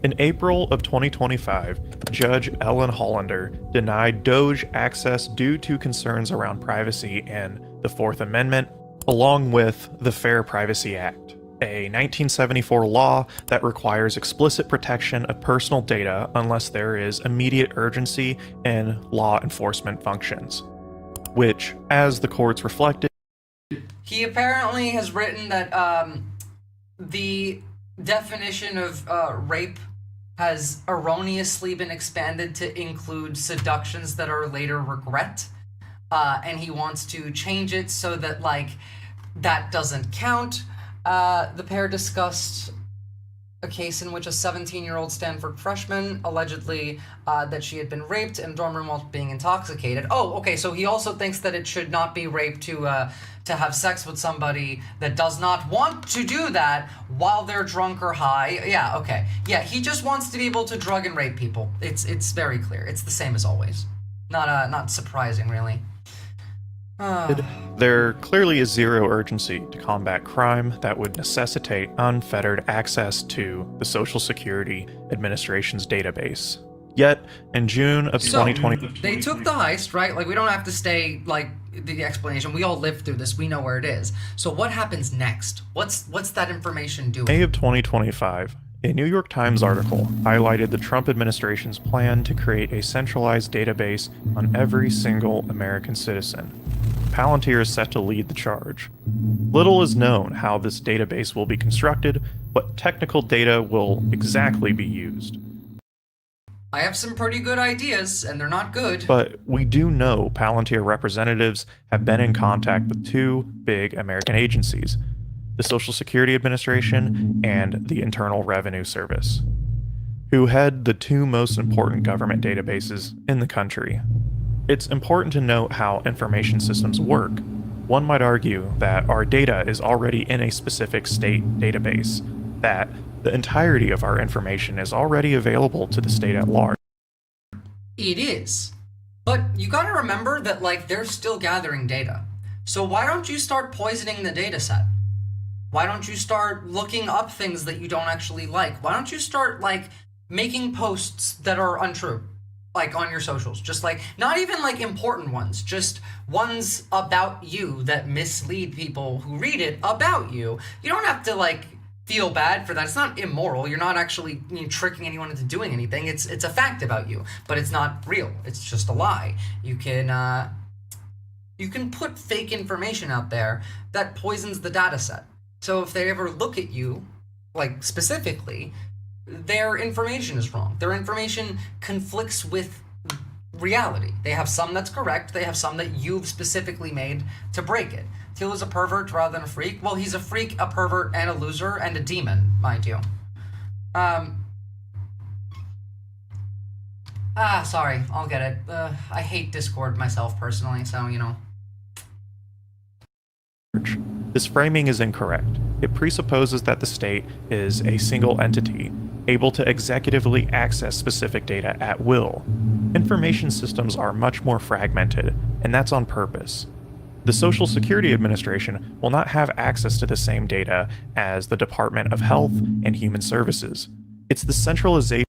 In April of 2025, Judge Ellen Hollander denied Doge access due to concerns around privacy and the Fourth Amendment, along with the Fair Privacy Act, a 1974 law that requires explicit protection of personal data unless there is immediate urgency in law enforcement functions, which, as the courts reflected, He apparently has written that the definition of rape has erroneously been expanded to include seductions that are later regret, and he wants to change it so that that doesn't count. The pair discussed a case in which a 17-year-old Stanford freshman allegedly that she had been raped in a dorm room while being intoxicated. Oh, okay, so he also thinks that it should not be rape to have sex with somebody that does not want to do that while they're drunk or high. Yeah, okay. Yeah, he just wants to be able to drug and rape people. It's very clear. It's the same as always. Not surprising, really. there clearly is zero urgency to combat crime that would necessitate unfettered access to the Social Security Administration's database. Yet, in June of 2020... They took the heist, right? We don't have to stay, the explanation. We all lived through this. We know where it is. So what happens next? What's that information doing? May of 2025, a New York Times article highlighted the Trump administration's plan to create a centralized database on every single American citizen. Palantir is set to lead the charge. Little is known how this database will be constructed, what technical data will exactly be used. I have some pretty good ideas, and they're not good. But we do know Palantir representatives have been in contact with two big American agencies, the Social Security Administration and the Internal Revenue Service, who head the two most important government databases in the country. It's important to note how information systems work. One might argue that our data is already in a specific state database, that the entirety of our information is already available to the state at large. It is. But you gotta remember that, they're still gathering data. So why don't you start poisoning the data set? Why don't you start looking up things that you don't actually like? Why don't you start, making posts that are untrue? On your socials. Just, not even, important ones. Just ones about you that mislead people who read it about you. You don't have to, feel bad for that. It's not immoral. You're not actually tricking anyone into doing anything. It's a fact about you, but it's not real. It's just a lie. You can put fake information out there that poisons the data set. So if they ever look at you, specifically, their information is wrong. Their information conflicts with reality. They have some that's correct. They have some that you've specifically made to break it. Thiel is a pervert rather than a freak. Well, he's a freak, a pervert, and a loser, and a demon, mind you. Sorry, I'll get it. I hate Discord myself personally, so, This framing is incorrect. it presupposes that the state is a single entity, able to executively access specific data at will. Information systems are much more fragmented, and that's on purpose. The Social Security Administration will not have access to the same data as the Department of Health and Human Services. It's the centralization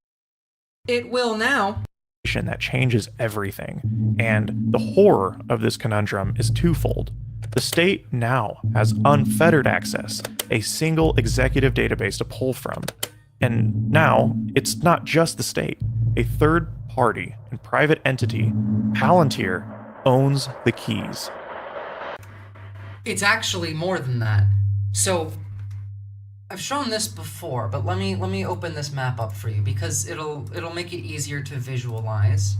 It will now. that changes everything, and the horror of this conundrum is twofold. The state now has unfettered access, a single executive database to pull from. And now, it's not just the state. A third party and private entity, Palantir, owns the keys. It's actually more than that. So, I've shown this before, but let me open this map up for you because it'll make it easier to visualize.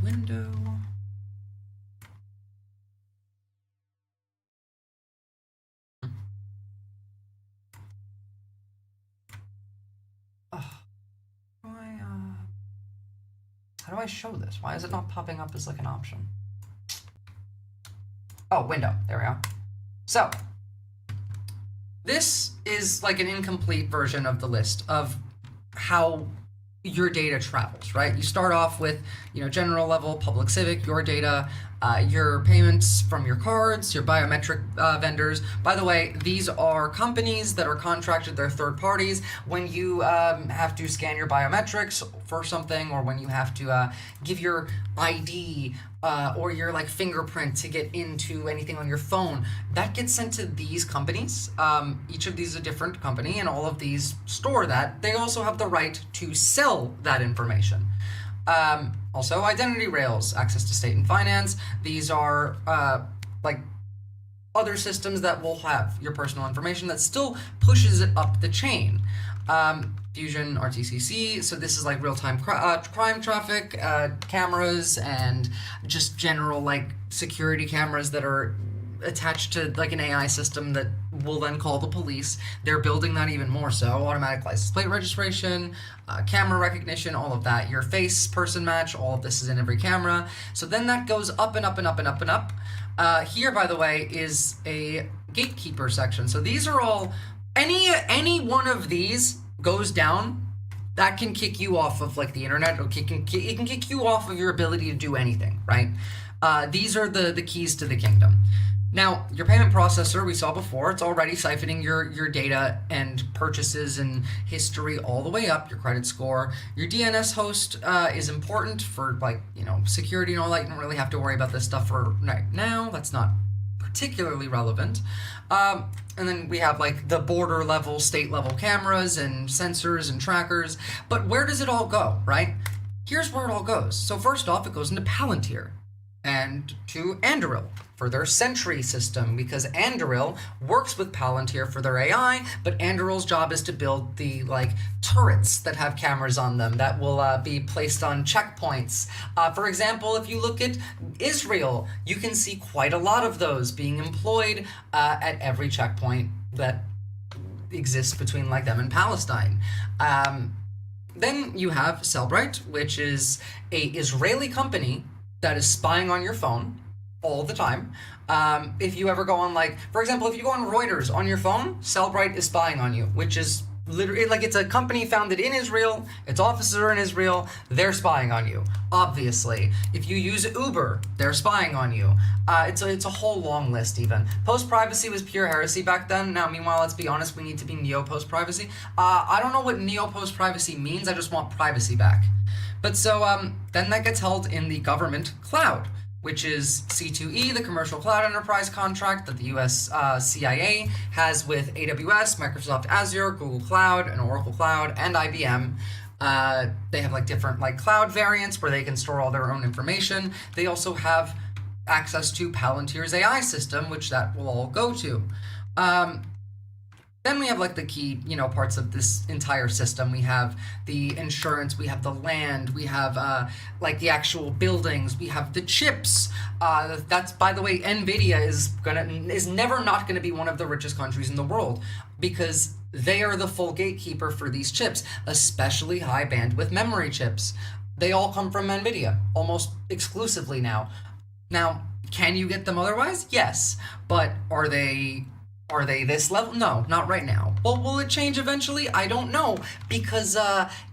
Window. How do I show this? Why is it not popping up as like an option? Oh, window. There we go. So, this is like an incomplete version of the list of how your data travels, right? You start off with, general level, public civic, your data, your payments from your cards, your biometric vendors. By the way, these are companies that are contracted, they're third parties. When you have to scan your biometrics for something, or when you have to give your ID or your fingerprint to get into anything on your phone, that gets sent to these companies. Each of these is a different company, and all of these store that. They also have the right to sell that information. Also, identity rails, access to state and finance. These are other systems that will have your personal information that still pushes it up the chain. Fusion, RTCC, so this is like real-time crime traffic, cameras, and just general security cameras that are attached to an AI system that will then call the police. They're building that even more so. Automatic license plate registration, camera recognition, all of that. Your face, person match, all of this is in every camera. So then that goes up and up and up and up and up. Here, by the way, is a gatekeeper section. So these are all, any one of these goes down, that can kick you off of the internet, or it can kick you off of your ability to do anything, right? These are the keys to the kingdom. Now, your payment processor, we saw before, it's already siphoning your data and purchases and history all the way up, your credit score. Your DNS host is important for security and all that. You don't really have to worry about this stuff for right now. That's not particularly relevant. And then we have the border level, state level cameras and sensors and trackers. But where does it all go, right? Here's where it all goes. So first off, it goes into Palantir and to Anduril for their Sentry system, because Anduril works with Palantir for their AI, but Anduril's job is to build the turrets that have cameras on them that will be placed on checkpoints. For example, if you look at Israel, you can see quite a lot of those being employed at every checkpoint that exists between them and Palestine. Then you have Cellbrite, which is a Israeli company that is spying on your phone all the time. If you ever go on for example, if you go on Reuters on your phone, Cellbrite is spying on you, which is literally it's a company founded in Israel, its offices are in Israel, they're spying on you, obviously. If you use Uber, they're spying on you. It's a whole long list even. Post-privacy was pure heresy back then. Now, meanwhile, let's be honest, we need to be neo-post-privacy. I don't know what neo-post-privacy means, I just want privacy back. But so then that gets held in the government cloud, which is C2E, the commercial cloud enterprise contract that the US CIA has with AWS, Microsoft Azure, Google Cloud, and Oracle Cloud, and IBM. They have different cloud variants where they can store all their own information. They also have access to Palantir's AI system, which that will all go to. Then we have the key, parts of this entire system. We have the insurance, we have the land, we have the actual buildings, we have the chips. That's, by the way, NVIDIA is never not gonna be one of the richest countries in the world because they are the full gatekeeper for these chips, especially high bandwidth memory chips. They all come from NVIDIA, almost exclusively now. Now, Can you get them otherwise? Yes. But are they this level? No, not right now. Well, will it change eventually? I don't know, because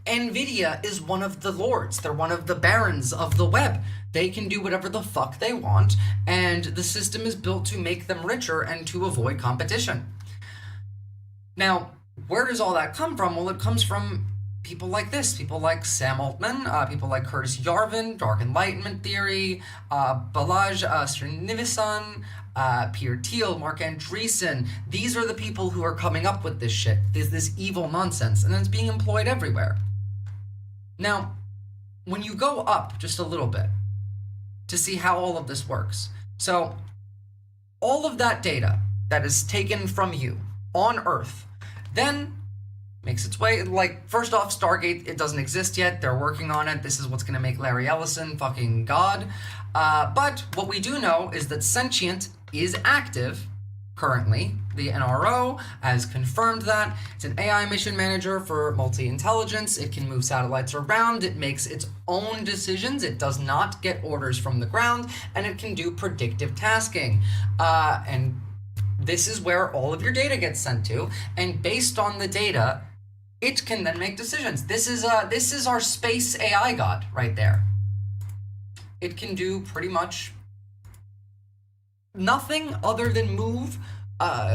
Nvidia is one of the lords. They're one of the barons of the web. They can do whatever the fuck they want, and the system is built to make them richer and to avoid competition. Now, where does all that come from? Well, it comes from people like this, people like Sam Altman, people like Curtis Yarvin, Dark Enlightenment Theory, Balazs Srinivasan, Peter Thiel, Mark Andreessen. These are the people who are coming up with this shit, this evil nonsense, and it's being employed everywhere. Now, when you go up just a little bit to see how all of this works, so all of that data that is taken from you on Earth then makes its way, like, first off, Stargate, it doesn't exist yet. They're working on it. This is what's going to make Larry Ellison fucking God. But what we do know is that Sentient is active currently. The NRO has confirmed that. It's an AI mission manager for multi-intelligence. It can move satellites around. It makes its own decisions. It does not get orders from the ground. And it can do predictive tasking. And this is where all of your data gets sent to. And based on the data, it can then make decisions. This is our space AI god right there. It can do pretty much nothing other than move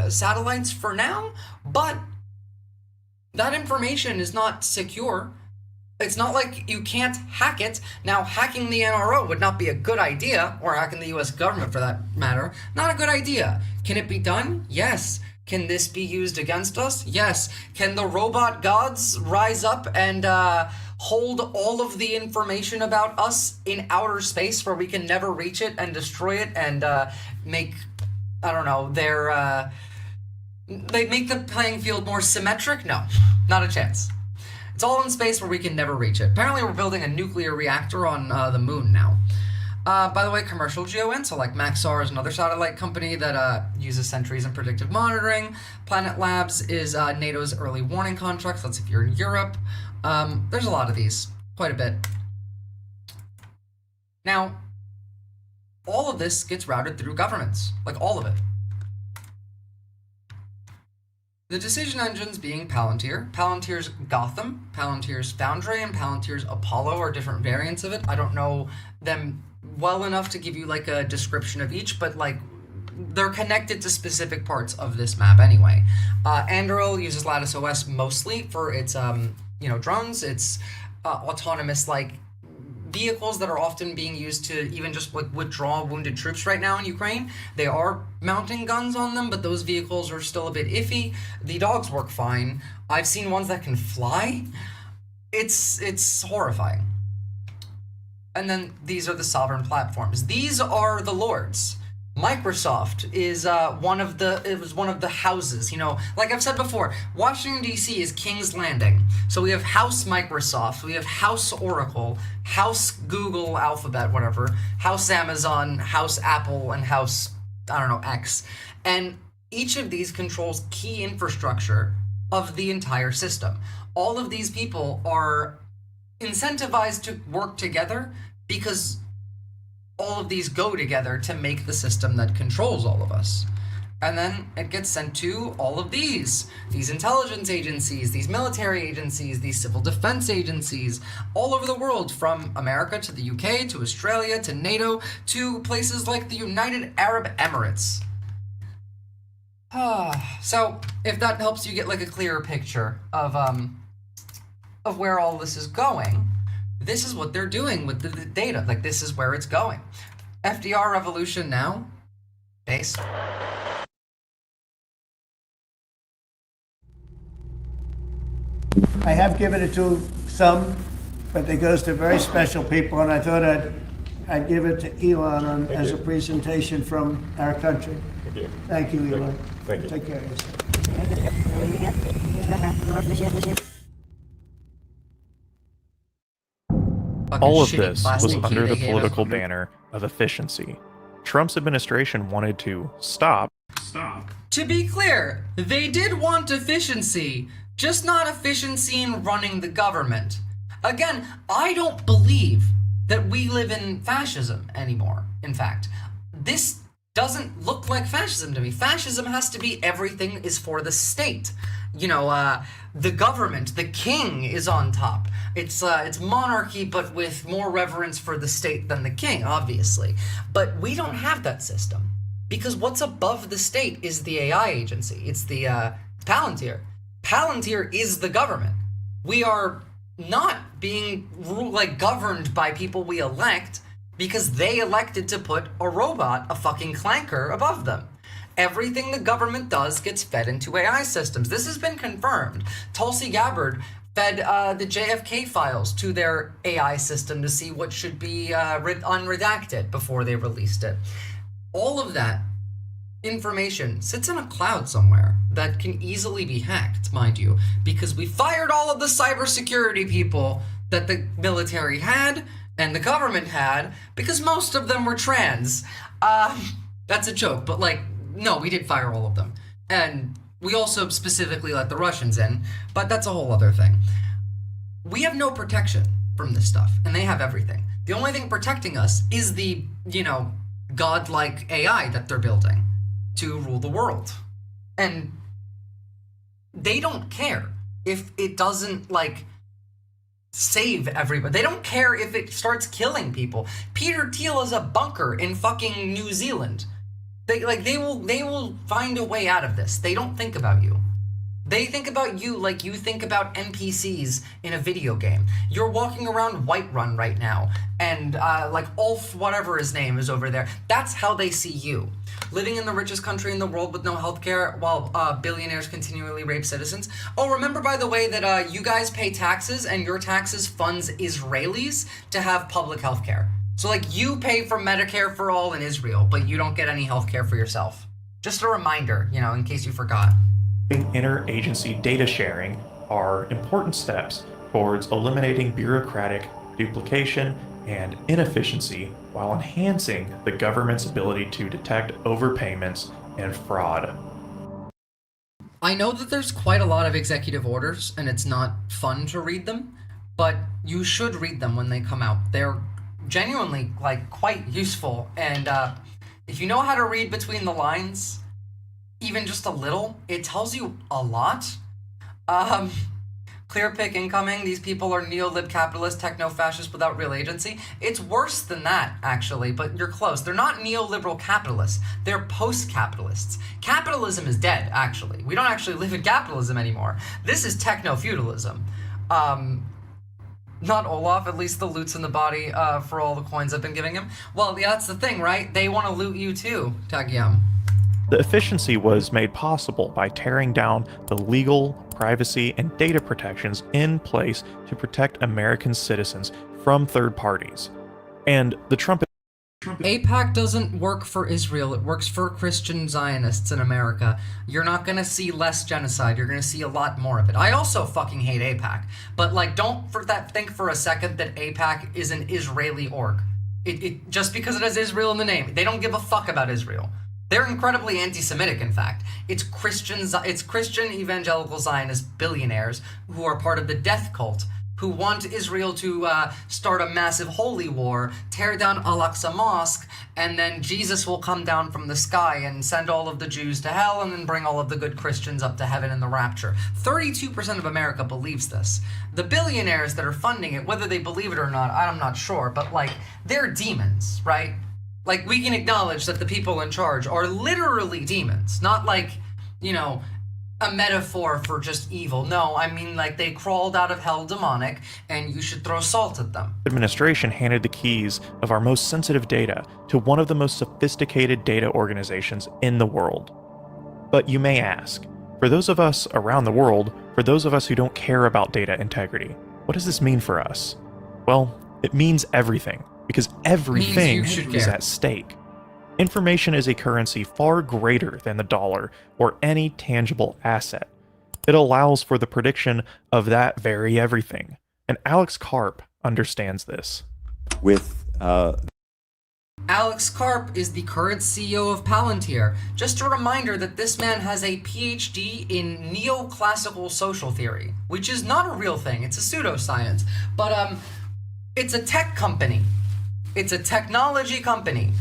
satellites for now, but that information is not secure. It's not like you can't hack it. Now, hacking the NRO would not be a good idea, or hacking the US government for that matter. Not a good idea. Can it be done? Yes. Can this be used against us? Yes. Can the robot gods rise up and hold all of the information about us in outer space where we can never reach it and destroy it and make, I don't know, they make the playing field more symmetric? No, not a chance. It's all in space where we can never reach it. Apparently we're building a nuclear reactor on the moon now. By the way, commercial GeoIntel, like Maxar is another satellite company that uses sentries and predictive monitoring. Planet Labs is NATO's early warning contract. That's if you're in Europe. There's a lot of these, quite a bit. Now, all of this gets routed through governments, like all of it. The decision engines being Palantir, Palantir's Gotham, Palantir's Foundry, and Palantir's Apollo are different variants of it. I don't know them well enough to give you like a description of each, but like they're connected to specific parts of this map anyway. Anduril uses Lattice OS mostly for its drones. It's autonomous like vehicles that are often being used to even just like withdraw wounded troops right now in Ukraine. They are mounting guns on them, but those vehicles are still a bit iffy. The dogs work fine. I've seen ones that can fly. It's horrifying. And then these are the sovereign platforms. These are the lords. Microsoft is one of the houses, like I've said before, Washington DC is King's Landing. So we have House Microsoft, we have House Oracle, House Google Alphabet, whatever, House Amazon, House Apple, and House, X. And each of these controls key infrastructure of the entire system. All of these people are incentivized to work together because all of these go together to make the system that controls all of us. And then it gets sent to all of these intelligence agencies, these military agencies, these civil defense agencies, all over the world, from America to the UK, to Australia, to NATO, to places like the United Arab Emirates. So, if that helps you get like a clearer picture of where all this is going, this is what they're doing with the data. Like, this is where it's going. FDR revolution now. Base. I have given it to some, but it goes to very special people, and I thought I'd give it to Elon as a presentation from our country. Thank you. Thank you, Elon. Thank you. Take care of yourself. All of this was under the political banner of efficiency. Trump's administration wanted to stop. To be clear, they did want efficiency, just not efficiency in running the government. Again, I don't believe that we live in fascism anymore, in fact. this doesn't look like fascism to me. Fascism has to be everything is for the state. You know, the government, the king is on top. It's monarchy, but with more reverence for the state than the king, obviously. But we don't have that system, because what's above the state is the AI agency. It's the Palantir. Palantir is the government. We are not being governed by people we elect, because they elected to put a robot, a fucking clanker, above them. Everything the government does gets fed into AI systems. This has been confirmed. Tulsi Gabbard fed the JFK files to their AI system to see what should be unredacted before they released it. All of that information sits in a cloud somewhere that can easily be hacked, mind you, because we fired all of the cybersecurity people that the military had and the government had, because most of them were trans. That's a joke, but no, we did fire all of them. And we also specifically let the Russians in, but that's a whole other thing. We have no protection from this stuff, and they have everything. The only thing protecting us is the, godlike AI that they're building to rule the world. And they don't care if it doesn't, save everybody. They don't care if it starts killing people. Peter Thiel is a bunker in fucking New Zealand. They will find a way out of this. They don't think about you. They think about you like you think about NPCs in a video game. You're walking around Whiterun right now, and Ulf, whatever his name is over there, that's how they see you. Living in the richest country in the world with no healthcare while billionaires continually rape citizens. Oh, remember, by the way, that you guys pay taxes, and your taxes funds Israelis to have public healthcare. So, you pay for Medicare for all in Israel, but you don't get any healthcare for yourself. Just a reminder, in case you forgot. Interagency data sharing are important steps towards eliminating bureaucratic duplication and inefficiency while enhancing the government's ability to detect overpayments and fraud. I know that there's quite a lot of executive orders, and it's not fun to read them, but you should read them when they come out. They're genuinely quite useful, and if you know how to read between the lines, even just a little, it tells you a lot. Clear pick incoming. These people are neo-lib capitalist, techno-fascist without real agency. It's worse than that, actually, but you're close. They're not neoliberal capitalists. They're post-capitalists. Capitalism is dead, actually. We don't actually live in capitalism anymore. This is techno-feudalism. Not Olaf, at least the loot's in the body for all the coins I've been giving him. Well, yeah, that's the thing, right? They want to loot you too, Tagyam. The efficiency was made possible by tearing down the legal, privacy, and data protections in place to protect American citizens from third parties. And the Trump AIPAC doesn't work for Israel, it works for Christian Zionists in America. You're not gonna see less genocide, you're gonna see a lot more of it. I also fucking hate AIPAC, but don't think for a second that AIPAC is an Israeli org. It just because it has Israel in the name. They don't give a fuck about Israel. They're incredibly anti-Semitic, in fact. It's Christian evangelical Zionist billionaires who are part of the death cult, who want Israel to start a massive holy war, tear down Al-Aqsa Mosque, and then Jesus will come down from the sky and send all of the Jews to hell and then bring all of the good Christians up to heaven in the rapture. 32% of America believes this. The billionaires that are funding it, whether they believe it or not, I'm not sure, but they're demons, right? We can acknowledge that the people in charge are literally demons, not a metaphor for just evil. No, I mean they crawled out of hell demonic, and you should throw salt at them. Administration handed the keys of our most sensitive data to one of the most sophisticated data organizations in the world. But you may ask, for those of us around the world, for those of us who don't care about data integrity, what does this mean for us? Well, it means everything. Because everything is at stake. Information is a currency far greater than the dollar or any tangible asset. It allows for the prediction of that very everything. And Alex Karp understands this. Alex Karp is the current CEO of Palantir. Just a reminder that this man has a PhD in neoclassical social theory, which is not a real thing. It's a pseudoscience. But it's a tech company. It's a technology company.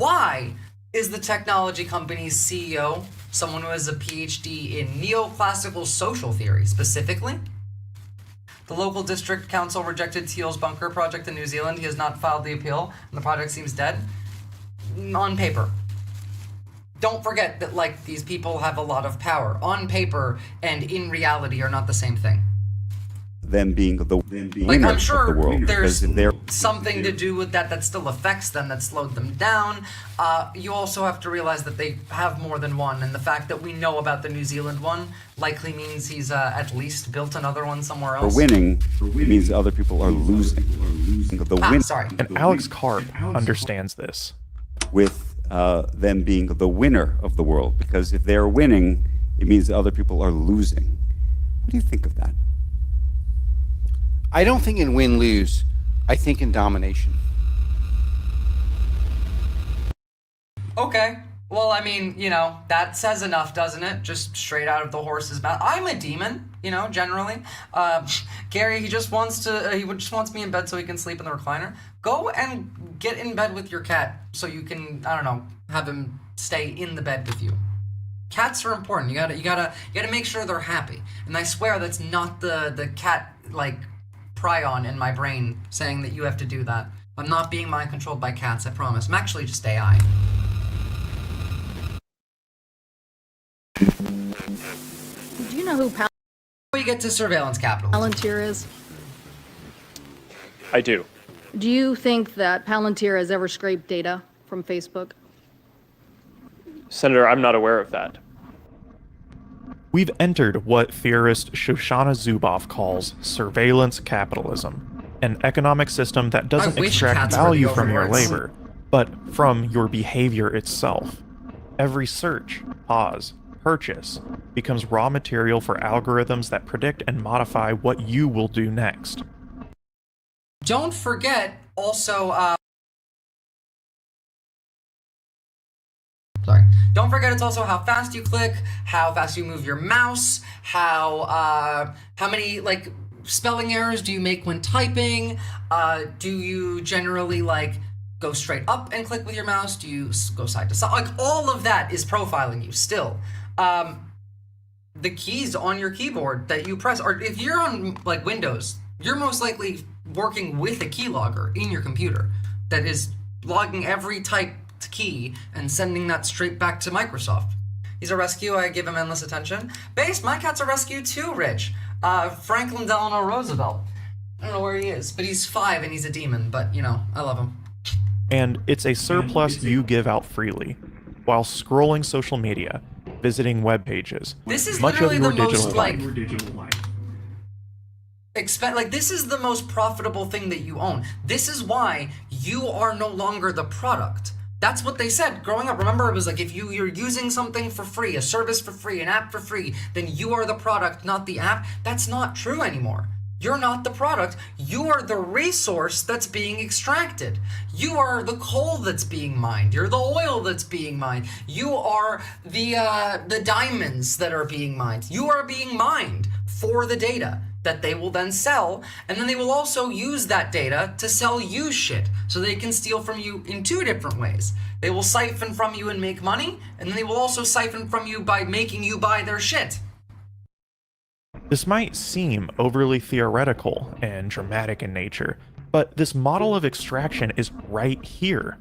Why is the technology company's CEO someone who has a PhD in neoclassical social theory? Specifically, the local district council rejected Teal's bunker project in New Zealand. He has not filed the appeal, and the project seems dead. On paper. Don't forget that, like, these people have a lot of power. On paper and in reality are not the same thing. Them being the Like, I'm of sure the world, there's because they're something to do with that still affects them, that slowed them down. You also have to realize that they have more than one, and the fact that we know about the New Zealand one likely means he's at least built another one somewhere else. winning means other people are losing. The win sorry. And Alex Karp understands this. with them being the winner of the world, because if they're winning, it means other people are losing. What do you think of that? I don't think in win-lose. I think in domination. Okay. Well, I mean, you know, that says enough, doesn't it? Just straight out of the horse's mouth. I'm a demon, you know, generally. Gary, he just wants me in bed so he can sleep in the recliner. Go and get in bed with your cat so you can, I don't know, have him stay in the bed with you. Cats are important. You gotta make sure they're happy. And I swear that's not the cat, like, prion in my brain saying that you have to do that. I'm not being mind controlled by cats, I promise. I'm actually just AI. Do you know who Before we get to surveillance capitalism. Palantir is? I do. Do you think that Palantir has ever scraped data from Facebook? Senator, I'm not aware of that. We've entered what theorist Shoshana Zuboff calls surveillance capitalism, an economic system that doesn't extract value from your labor, but from your behavior itself. Every search, pause, purchase becomes raw material for algorithms that predict and modify what you will do next. Don't forget also, don't forget it's also how fast you click, how fast you move your mouse, how many, like, spelling errors do you make when typing? Do you generally, like, go straight up and click with your mouse? Do you go side to side? Like, all of that is profiling you still. The keys on your keyboard that you press, or if you're on, like, Windows, you're most likely working with a keylogger in your computer that is logging every typed key and sending that straight back to Microsoft. He's a rescue. I give him endless attention. Base, my cat's a rescue too, Rich. Franklin Delano Roosevelt. I don't know where he is, but he's 5 and he's a demon, but, you know, I love him. And it's a surplus you give out freely, while scrolling social media, visiting web pages. This is much literally of your the digital most, life. This is the most profitable thing that you own. This is why you are no longer the product. That's what they said growing up. Remember, it was like, if you're using something for free, a service for free, an app for free, then you are the product, not the app. That's not true anymore. You're not the product. You are the resource that's being extracted. You are the coal that's being mined. You're the oil that's being mined. You are the diamonds that are being mined. You are being mined for the data that they will then sell, and then they will also use that data to sell you shit, so they can steal from you in 2 different ways. They will siphon from you and make money, and then they will also siphon from you by making you buy their shit. This might seem overly theoretical and dramatic in nature, but this model of extraction is right here.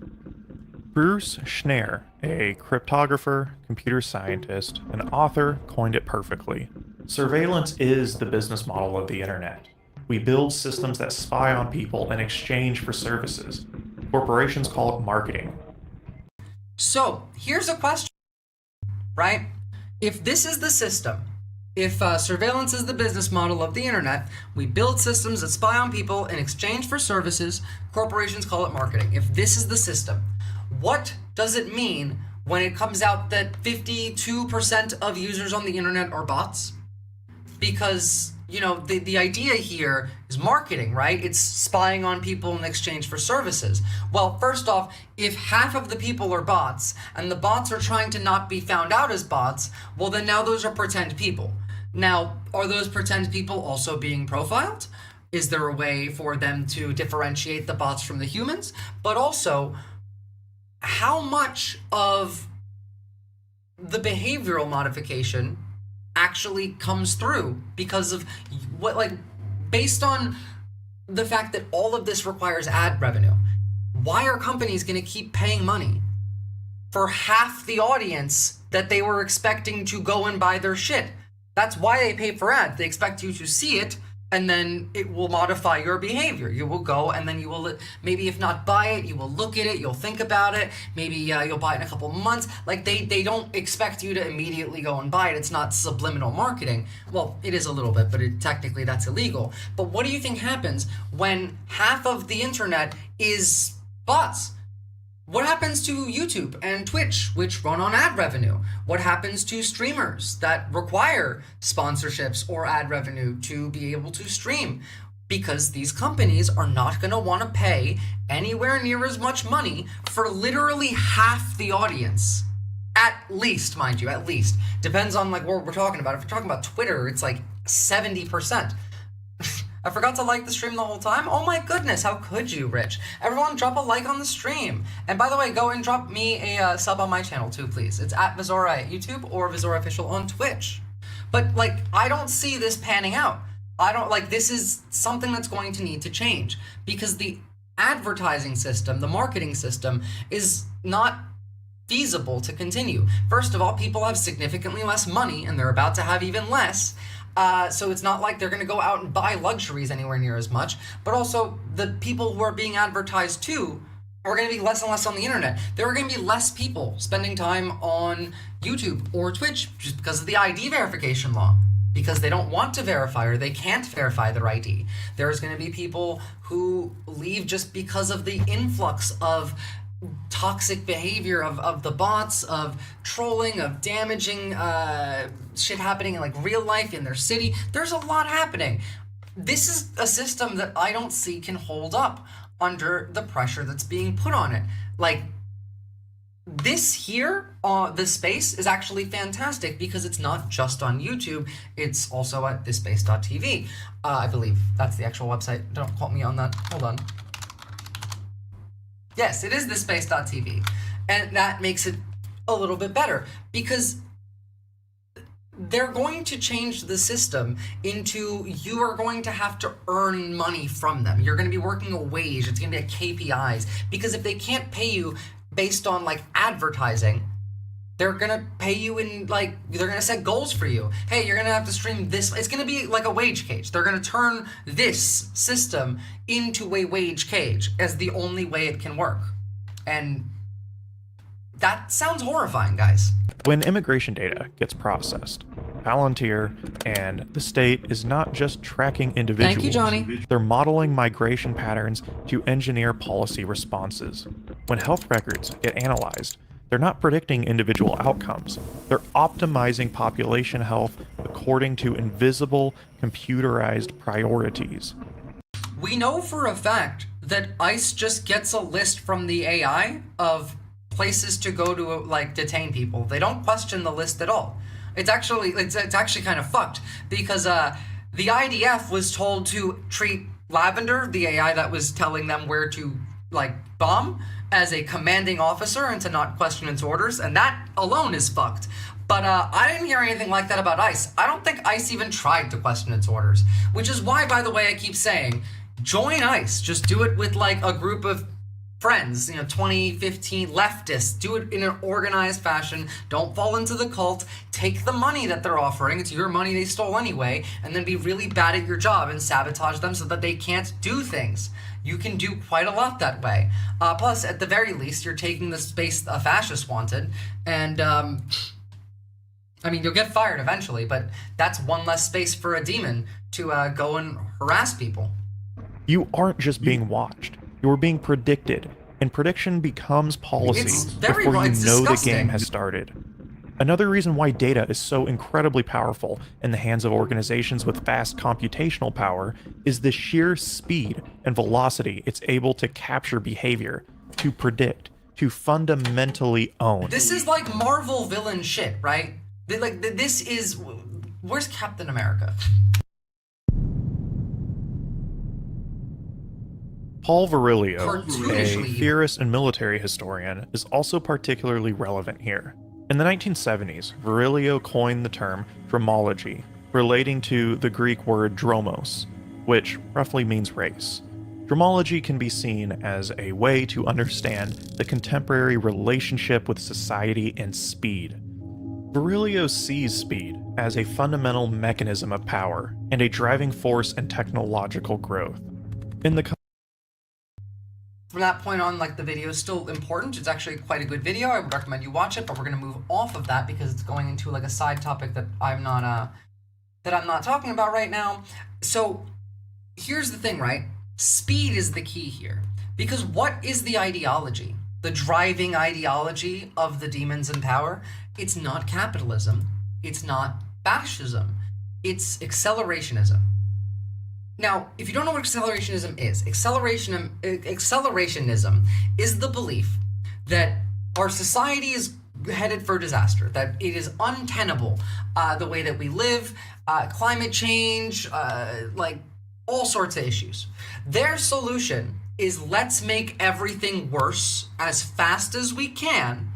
Bruce Schneier, a cryptographer, computer scientist, and author, coined it perfectly. Surveillance is the business model of the internet. We build systems that spy on people in exchange for services. Corporations call it marketing. So, here's a question, right? If this is the system, if surveillance is the business model of the internet, we build systems that spy on people in exchange for services, corporations call it marketing. If this is the system, what does it mean when it comes out that 52% of users on the internet are bots? Because, you know, the idea here is marketing, right? It's spying on people in exchange for services. Well, first off, if half of the people are bots, and the bots are trying to not be found out as bots, well, then now those are pretend people. Now, are those pretend people also being profiled? Is there a way for them to differentiate the bots from the humans? But also, how much of the behavioral modification actually comes through because of what, like, based on the fact that all of this requires ad revenue, why are companies going to keep paying money for half the audience that they were expecting to go and buy their shit? That's why they pay for ads. They expect you to see it, and then it will modify your behavior. You will go, and then you will, maybe if not buy it, you will look at it, you'll think about it, maybe you'll buy it in a couple months. Like, they don't expect you to immediately go and buy it. It's not subliminal marketing. Well, it is a little bit, but technically that's illegal. But what do you think happens when half of the internet is bots? What happens to YouTube and Twitch, which run on ad revenue? What happens to streamers that require sponsorships or ad revenue to be able to stream? Because these companies are not going to want to pay anywhere near as much money for literally half the audience. At least, mind you, at least. Depends on like what we're talking about. If we're talking about Twitter, it's like 70%. I forgot to like the stream the whole time? Oh my goodness, how could you, Rich? Everyone drop a like on the stream. And by the way, go and drop me a sub on my channel too, please. It's at Visora at YouTube or Visora Official on Twitch. But like, I don't see this panning out. I don't, like, this is something that's going to need to change because the advertising system, the marketing system is not feasible to continue. First of all, people have significantly less money and they're about to have even less. So it's not like they're going to go out and buy luxuries anywhere near as much. But also, the people who are being advertised to are going to be less and less on the internet. There are going to be less people spending time on YouTube or Twitch just because of the ID verification law. Because they don't want to verify or they can't verify their ID. There's going to be people who leave just because of the influx of toxic behavior of the bots, of trolling, of damaging shit happening in like real life in their city. There's a lot happening. This is a system that I don't see can hold up under the pressure that's being put on it. Like, this here, this space is actually fantastic because it's not just on YouTube, it's also at thisspace.tv. I believe that's the actual website. Don't quote me on that. Hold on. Yes, it is thisspace.tv. And that makes it a little bit better because they're going to change the system into you are going to have to earn money from them. You're going to be working a wage. It's going to be at KPIs because if they can't pay you based on like advertising, they're going to pay you in like, they're going to set goals for you. Hey, you're going to have to stream this. It's going to be like a wage cage. They're going to turn this system into a wage cage as the only way it can work. And that sounds horrifying, guys. When immigration data gets processed, Palantir and the state is not just tracking individuals. Thank you, Johnny. They're modeling migration patterns to engineer policy responses. When health records get analyzed, they're not predicting individual outcomes. They're optimizing population health according to invisible, computerized priorities. We know for a fact that ICE just gets a list from the AI of places to go to like detain people. They don't question the list at all. It's actually kind of fucked because the IDF was told to treat Lavender, the AI that was telling them where to like bomb, as a commanding officer and to not question its orders, and that alone is fucked. But I didn't hear anything like that about ICE. I don't think ICE even tried to question its orders, which is why, by the way, I keep saying, join ICE. Just do it with like a group of friends, 2015 leftists. Do it in an organized fashion. Don't fall into the cult. Take the money that they're offering. It's your money they stole anyway, and then be really bad at your job and sabotage them so that they can't do things. You can do quite a lot that way. Plus, at the very least, you're taking the space a fascist wanted, and I mean, you'll get fired eventually, but that's one less space for a demon to go and harass people. You aren't just being watched. You're being predicted, and prediction becomes policy before you know the game has started. Another reason why data is so incredibly powerful in the hands of organizations with fast computational power is the sheer speed and velocity it's able to capture behavior, to predict, to fundamentally own. This is like Marvel villain shit, right? This is... Where's Captain America? Paul Virilio, Cartoonishly a evil. theorist and military historian, is also particularly relevant here. In the 1970s, Virilio coined the term dromology, relating to the Greek word dromos, which roughly means race. Dromology can be seen as a way to understand the contemporary relationship with society and speed. Virilio sees speed as a fundamental mechanism of power and a driving force in technological growth. In the From that point on, like, the video is still important. It's actually quite a good video. I would recommend you watch it, but we're gonna move off of that because it's going into like a side topic that I'm not talking about right now. So here's the thing, right? Speed is the key here. Because what is the ideology? The driving ideology of the demons in power? It's not capitalism. It's not fascism. It's accelerationism. Now, if you don't know what accelerationism is, accelerationism is the belief that our society is headed for disaster, that it is untenable, the way that we live, climate change, like all sorts of issues. Their solution is let's make everything worse as fast as we can,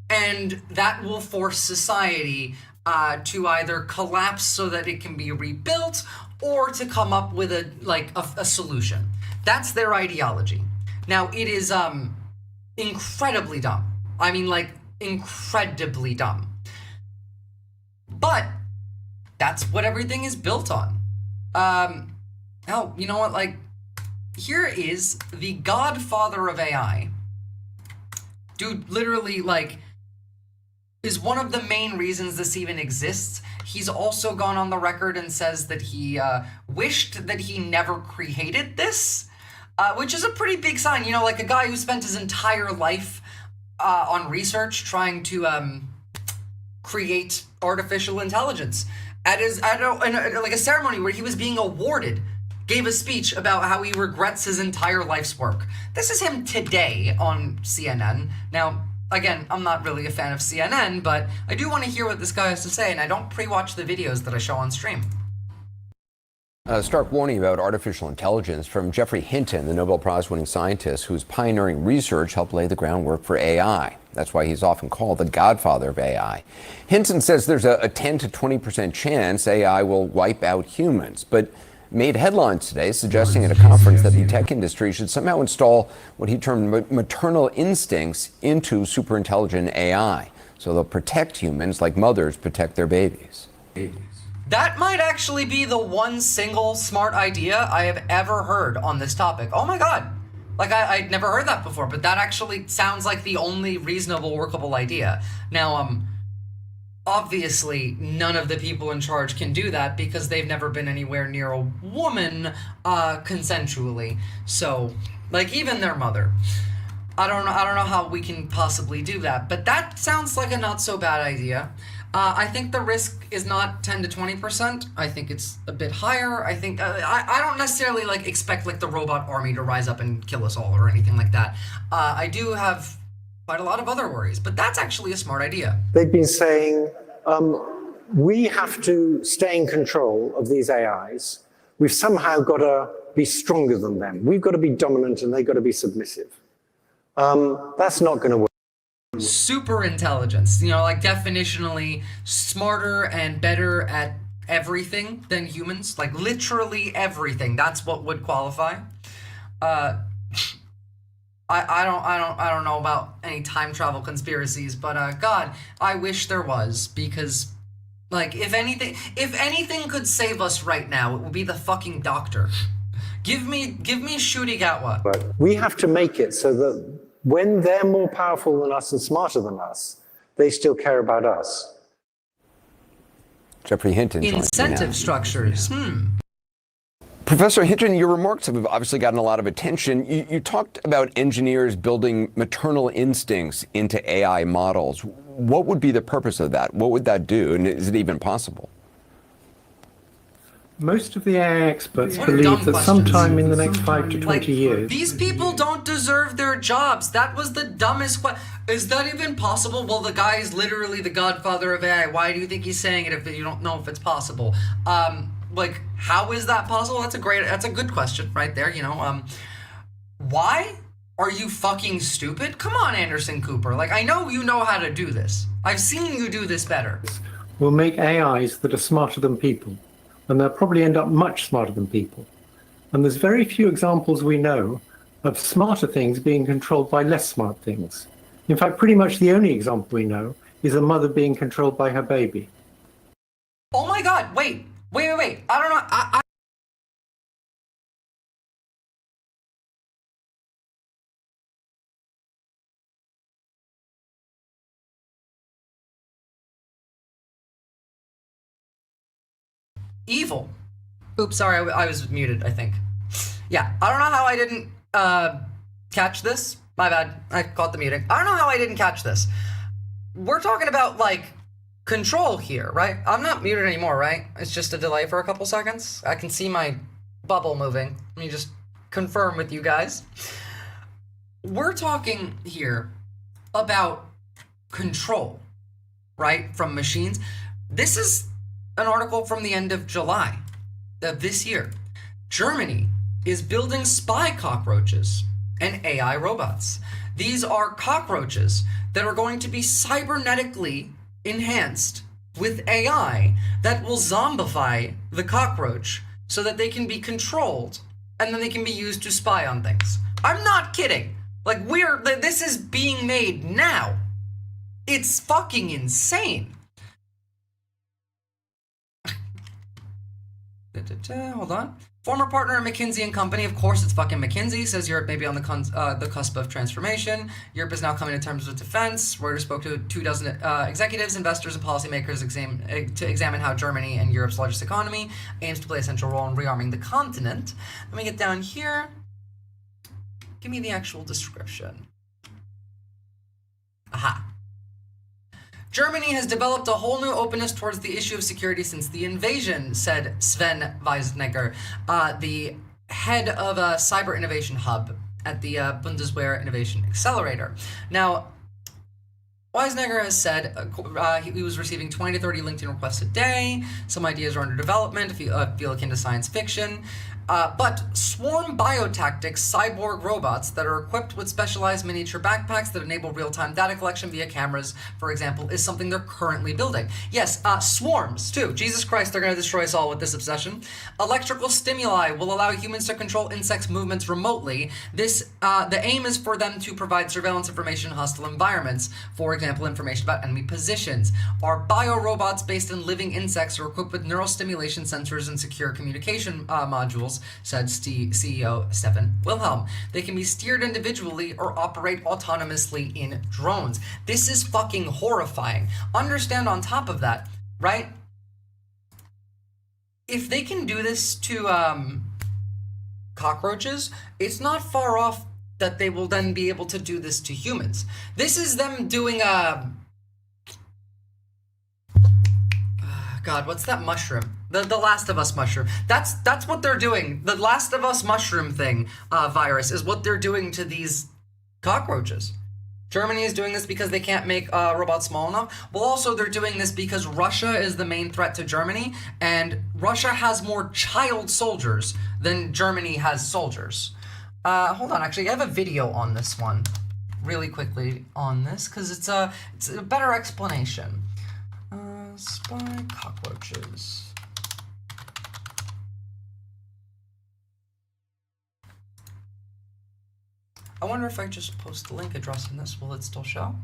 and that will force society to either collapse so that it can be rebuilt or to come up with a solution. That's their ideology. Now, it is incredibly dumb. I mean, like, incredibly dumb. But that's what everything is built on. You know what? Like, here is the godfather of AI. Dude, literally, like, is one of the main reasons this even exists. He's also gone on the record and says that he wished that he never created this, which is a pretty big sign. You know, like a guy who spent his entire life on research trying to create artificial intelligence. At a ceremony where he was being awarded, gave a speech about how he regrets his entire life's work. This is him today on CNN. Now, again, I'm not really a fan of CNN, but I do want to hear what this guy has to say, and I don't pre-watch the videos that I show on stream. A stark warning about artificial intelligence from Geoffrey Hinton, the Nobel Prize-winning scientist whose pioneering research helped lay the groundwork for AI. That's why he's often called the godfather of AI. Hinton says there's a 10 to 20% chance AI will wipe out humans, but made headlines today suggesting at a conference that the tech industry should somehow install what he termed maternal instincts into superintelligent AI, so they'll protect humans like mothers protect their babies. That might actually be the one single smart idea I have ever heard on this topic. Oh my god. Like, I'd never heard that before, but that actually sounds like the only reasonable, workable idea. Now, obviously, none of the people in charge can do that because they've never been anywhere near a woman consensually. So, like, even their mother. I don't know how we can possibly do that, but that sounds like a not so bad idea. I think the risk is not 10 to 20%. I think it's a bit higher. I think I don't necessarily like expect like the robot army to rise up and kill us all or anything like that. I do have quite a lot of other worries, but that's actually a smart idea. They've been saying we have to stay in control of these AIs. We've somehow got to be stronger than them. We've got to be dominant and they've got to be submissive. That's not going to work. Super intelligence, you know, like definitionally smarter and better at everything than humans, like literally everything. That's what would qualify. I don't know about any time travel conspiracies, but God, I wish there was, because like if anything could save us right now, it would be the fucking doctor. Give me Shurigawa. But we have to make it so that when they're more powerful than us and smarter than us, they still care about us. Geoffrey Hinton. Incentive structures. Professor Hinton, your remarks have obviously gotten a lot of attention. You talked about engineers building maternal instincts into AI models. What would be the purpose of that? What would that do? And is it even possible? Most of the AI experts believe that sometime in the next 5 to 20 years... These people don't deserve their jobs. That was the dumbest question. Is that even possible? Well, the guy is literally the godfather of AI. Why do you think he's saying it if you don't know if it's possible? Like, how is that possible? That's a good question right there, you know. Why? Are you fucking stupid? Come on, Anderson Cooper. Like, I know you know how to do this. I've seen you do this better. We'll make AIs that are smarter than people, and they'll probably end up much smarter than people. And there's very few examples we know of smarter things being controlled by less smart things. In fact, pretty much the only example we know is a mother being controlled by her baby. Oh my God, wait. I don't know. Evil. Oops, sorry, I was muted, I think. Yeah, I don't know how I didn't catch this. My bad, I caught the muting. I don't know how I didn't catch this. We're talking about, like, control here, right? I'm not muted anymore, right? It's just a delay for a couple seconds. I can see my bubble moving. Let me just confirm with you guys. We're talking here about control, right, from machines. This is an article from the end of July of this year. Germany is building spy cockroaches and AI robots. These are cockroaches that are going to be cybernetically enhanced with AI that will zombify the cockroach so that they can be controlled and then they can be used to spy on things. I'm not kidding. Like, this is being made now. It's fucking insane. Hold on. Former partner at McKinsey & Company, of course it's fucking McKinsey, says Europe may be on the cusp of transformation. Europe is now coming to terms with defense. Reuters spoke to 24 executives, investors, and policymakers to examine how Germany, and Europe's largest economy, aims to play a central role in rearming the continent. Let me get down here. Give me the actual description. Aha. Germany has developed a whole new openness towards the issue of security since the invasion, said Sven Weisnegger, the head of a cyber innovation hub at the Bundeswehr Innovation Accelerator. Now, Weisnegger has said he was receiving 20 to 30 LinkedIn requests a day. Some ideas are under development, feel akin to science fiction. But swarm biotactics cyborg robots that are equipped with specialized miniature backpacks that enable real-time data collection via cameras, for example, is something they're currently building. Yes, swarms, too. Jesus Christ, they're going to destroy us all with this obsession. Electrical stimuli will allow humans to control insects' movements remotely. The aim is for them to provide surveillance information in hostile environments, for example, information about enemy positions. Our bio-robots based in living insects are equipped with neural stimulation sensors and secure communication modules, said CEO Stefan Wilhelm. They can be steered individually or operate autonomously in drones. This is fucking horrifying. Understand on top of that, right? If they can do this to cockroaches, it's not far off that they will then be able to do this to humans. This is them doing God, what's that mushroom? The Last of Us mushroom. That's what they're doing. The Last of Us mushroom thing, virus, is what they're doing to these cockroaches. Germany is doing this because they can't make robots small enough. Well, also they're doing this because Russia is the main threat to Germany, and Russia has more child soldiers than Germany has soldiers. Hold on, actually, I have a video on this one, really quickly on this, because it's a better explanation. Spy cockroaches. I wonder if I just post the link addressing this, will it still show?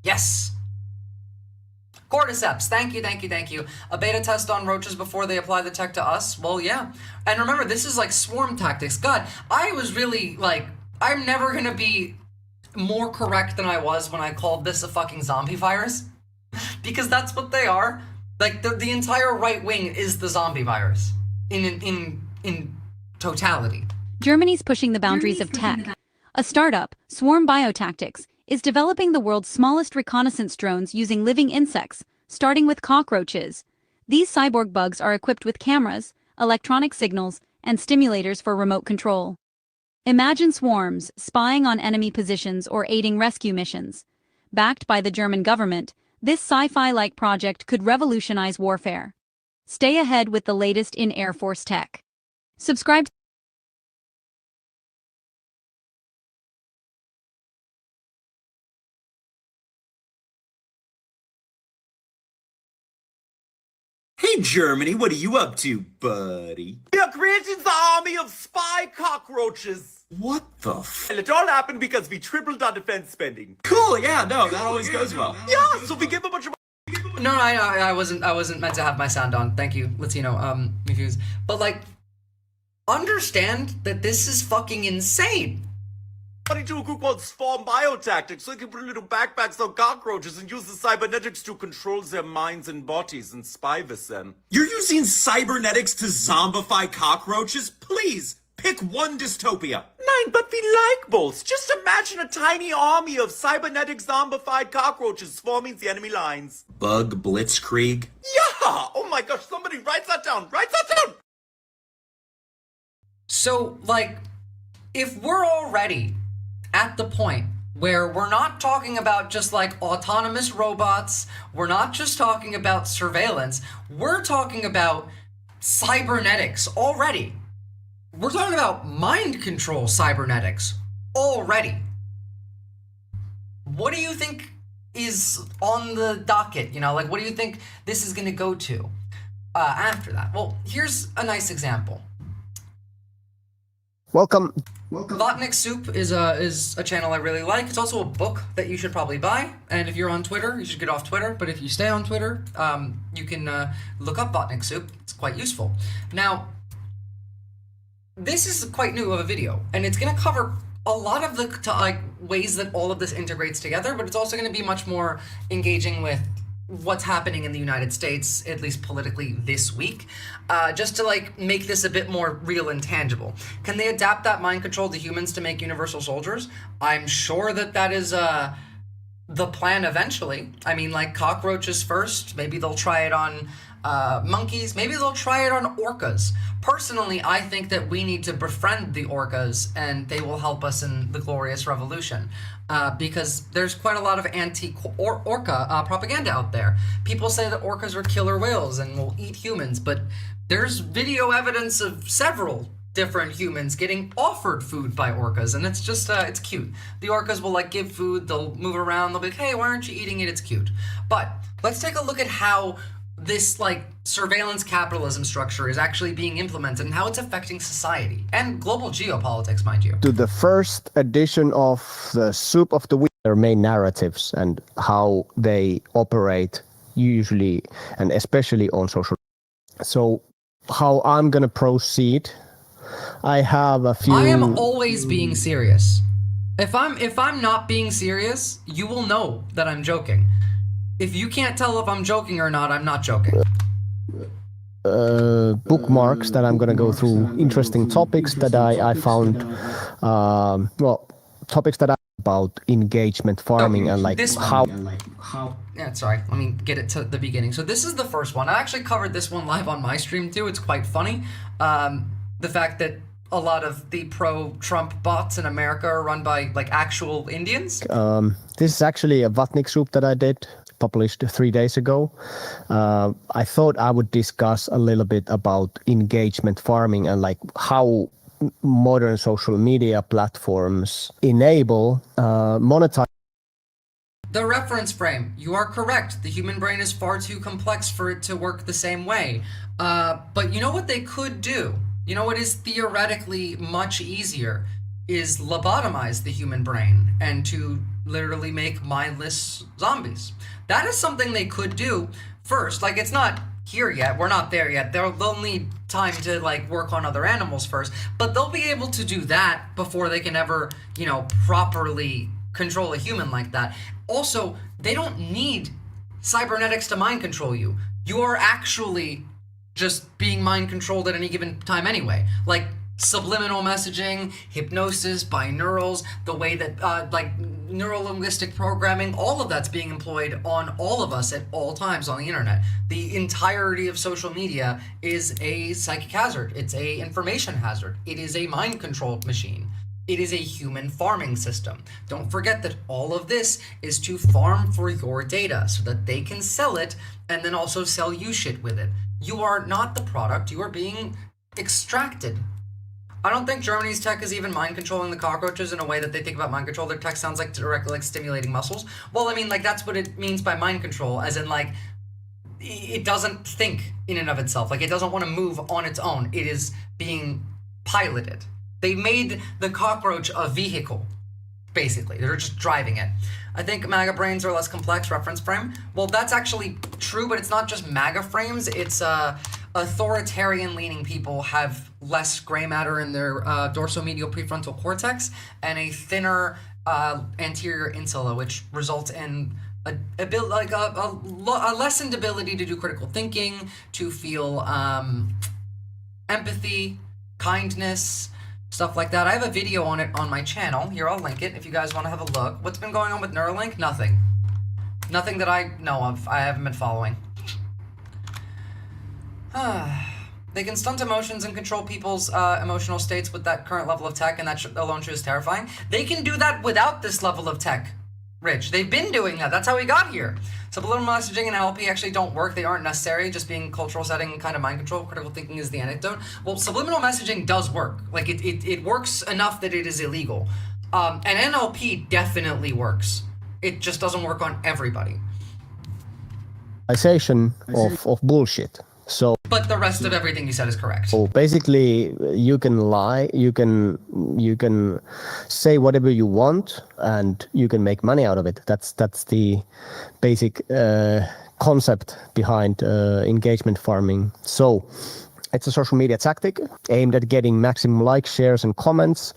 Yes! Cordyceps, thank you. A beta test on roaches before they apply the tech to us? Well, yeah. And remember, this is like swarm tactics. God, I was really, like, I'm never gonna be more correct than I was when I called this a fucking zombie virus. Because that's what they are. Like, the entire right wing is the zombie virus. In totality. Germany's pushing the boundaries of tech. A startup, Swarm Biotactics, is developing the world's smallest reconnaissance drones using living insects, starting with cockroaches. These cyborg bugs are equipped with cameras, electronic signals, and stimulators for remote control. Imagine swarms spying on enemy positions or aiding rescue missions. Backed by the German government, this sci-fi-like project could revolutionize warfare. Stay ahead with the latest in Air Force tech. Subscribe Hey, Germany, what are you up to, buddy? We are creating the army of spy cockroaches. What the f? And it all happened because we tripled our defense spending. Cool, yeah, no, that always goes well. Yeah, so we give a bunch of... No, I wasn't meant to have my sound on. Thank you, Latino, Mufuse. But, like, understand that this is fucking insane. To a group called Swarm Biotactics, so they can put little backpacks on cockroaches and use the cybernetics to control their minds and bodies and spy with them. You're using cybernetics to zombify cockroaches? Please, pick one dystopia. Nein, but we like both. Just imagine a tiny army of cybernetic zombified cockroaches swarming the enemy lines. Bug Blitzkrieg? Yeah! Oh my gosh, somebody write that down! Write that down! So, like, if we're already at the point where we're not talking about just like autonomous robots, we're not just talking about surveillance, we're talking about cybernetics already. We're talking about mind control cybernetics already. What do you think is on the docket? You know, like, what do you think this is going to go to after that? Well, here's a nice example. Welcome. Vodnik Soup is a channel I really like. It's also a book that you should probably buy. And if you're on Twitter, you should get off Twitter. But if you stay on Twitter, you can look up Vodnik Soup. It's quite useful. Now, this is quite new of a video, and it's going to cover a lot of the ways that all of this integrates together. But it's also going to be much more engaging with what's happening in the United States, at least politically this week, just to like make this a bit more real and tangible. Can they adapt that mind control to humans to make universal soldiers? I'm sure that is the plan eventually. I mean, like cockroaches first, maybe they'll try it on monkeys, maybe they'll try it on orcas. Personally, I think that we need to befriend the orcas and they will help us in the glorious revolution. Because there's quite a lot of anti-orca propaganda out there. People say that orcas are killer whales and will eat humans, but there's video evidence of several different humans getting offered food by orcas, and it's just, it's cute. The orcas will, like, give food, they'll move around, they'll be like, hey, why aren't you eating it? It's cute. But let's take a look at how this, like, surveillance capitalism structure is actually being implemented and how it's affecting society and global geopolitics, mind you. To the first edition of the Soup of the Week, their main narratives and how they operate usually and especially on social. So how I'm going to proceed, I have a few... I am always being serious. If I'm not being serious, you will know that I'm joking. If you can't tell if I'm joking or not, I'm not joking. Bookmarks that I'm going to go through, interesting topics that I found, topics that are about engagement farming and like how... Yeah, sorry, let me get it to the beginning. So this is the first one. I actually covered this one live on my stream too. It's quite funny. The fact that a lot of the pro-Trump bots in America are run by like actual Indians. This is actually a Vatnik soup that I did, published 3 days ago. I thought I would discuss a little bit about engagement farming and like how modern social media platforms enable monetize. The reference frame. You are correct. The human brain is far too complex for it to work the same way. But you know what they could do? You know what is theoretically much easier is lobotomize the human brain and to literally make mindless zombies. That is something they could do first. Like, it's not here yet. We're not there yet. They'll need time to like work on other animals first, but they'll be able to do that before they can ever, you know, properly control a human like that. Also, they don't need cybernetics to mind control you. You are actually just being mind controlled at any given time anyway. Like subliminal messaging, hypnosis, binaurals, the way that like neuro-linguistic programming, all of that's being employed on all of us at all times on the internet. The entirety of social media is a psychic hazard. It's a information hazard. It is a mind controlled machine. It is a human farming system. Don't forget that all of this is to farm for your data so that they can sell it and then also sell you shit with it. You are not the product, you are being extracted. I don't think Germany's tech is even mind controlling the cockroaches in a way that they think about mind control. Their tech sounds like directly like stimulating muscles. Well, I mean, like that's what it means by mind control, as in like it doesn't think in and of itself. Like, it doesn't want to move on its own. It is being piloted. They made the cockroach a vehicle, basically. They're just driving it. I think MAGA brains are less complex. Reference frame. Well, that's actually true, but it's not just MAGA frames. It's authoritarian-leaning people have less gray matter in their dorsomedial prefrontal cortex and a thinner anterior insula, which results in a lessened ability to do critical thinking, to feel empathy, kindness, stuff like that. I have a video on it on my channel. Here, I'll link it if you guys want to have a look. What's been going on with Neuralink? Nothing. Nothing that I know of. I haven't been following. They can stunt emotions and control people's emotional states with that current level of tech, and that alone is terrifying. They can do that without this level of tech, Rich. They've been doing that. That's how we got here. Subliminal messaging and NLP actually don't work. They aren't necessary. Just being cultural setting and kind of mind control. Critical thinking is the anecdote. Well, subliminal messaging does work. Like, it works enough that it is illegal. And NLP definitely works. It just doesn't work on everybody. Of bullshit. So, but the rest of everything you said is correct. So basically, you can lie, you can say whatever you want, and you can make money out of it. That's the basic concept behind engagement farming. So it's a social media tactic aimed at getting maximum likes, shares, and comments,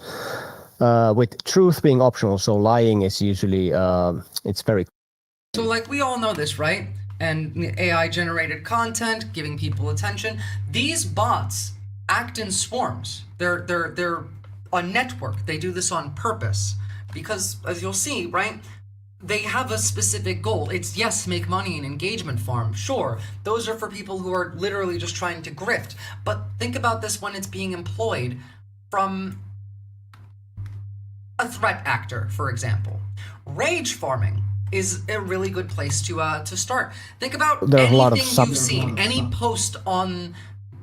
with truth being optional. So lying is usually it's very. So, like, we all know this, right? And AI-generated content, giving people attention. These bots act in swarms. They're a network. They do this on purpose because, as you'll see, right, they have a specific goal. It's, yes, make money in engagement farm. Sure, those are for people who are literally just trying to grift. But think about this when it's being employed from a threat actor, for example. Rage farming is a really good place to start. Think about anything you've seen, any post on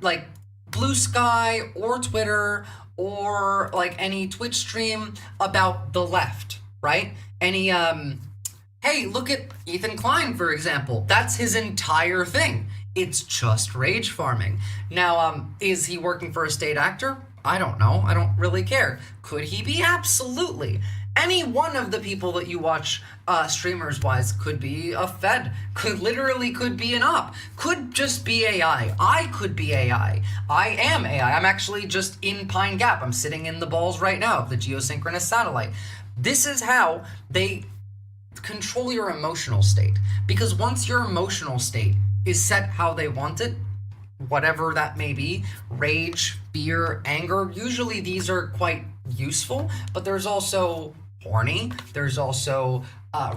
like Blue Sky or Twitter or like any Twitch stream about the left, right? Any hey, look at Ethan Klein, for example. That's his entire thing. It's just rage farming. Now, is he working for a state actor? I don't know. I don't really care. Could he be? Absolutely. Any one of the people that you watch streamers-wise could be a Fed, could be an op, could just be AI. I could be AI. I am AI. I'm actually just in Pine Gap. I'm sitting in the balls right now of the geosynchronous satellite. This is how they control your emotional state. Because once your emotional state is set how they want it, whatever that may be, rage, fear, anger, usually these are quite useful, but there's also horny, there's also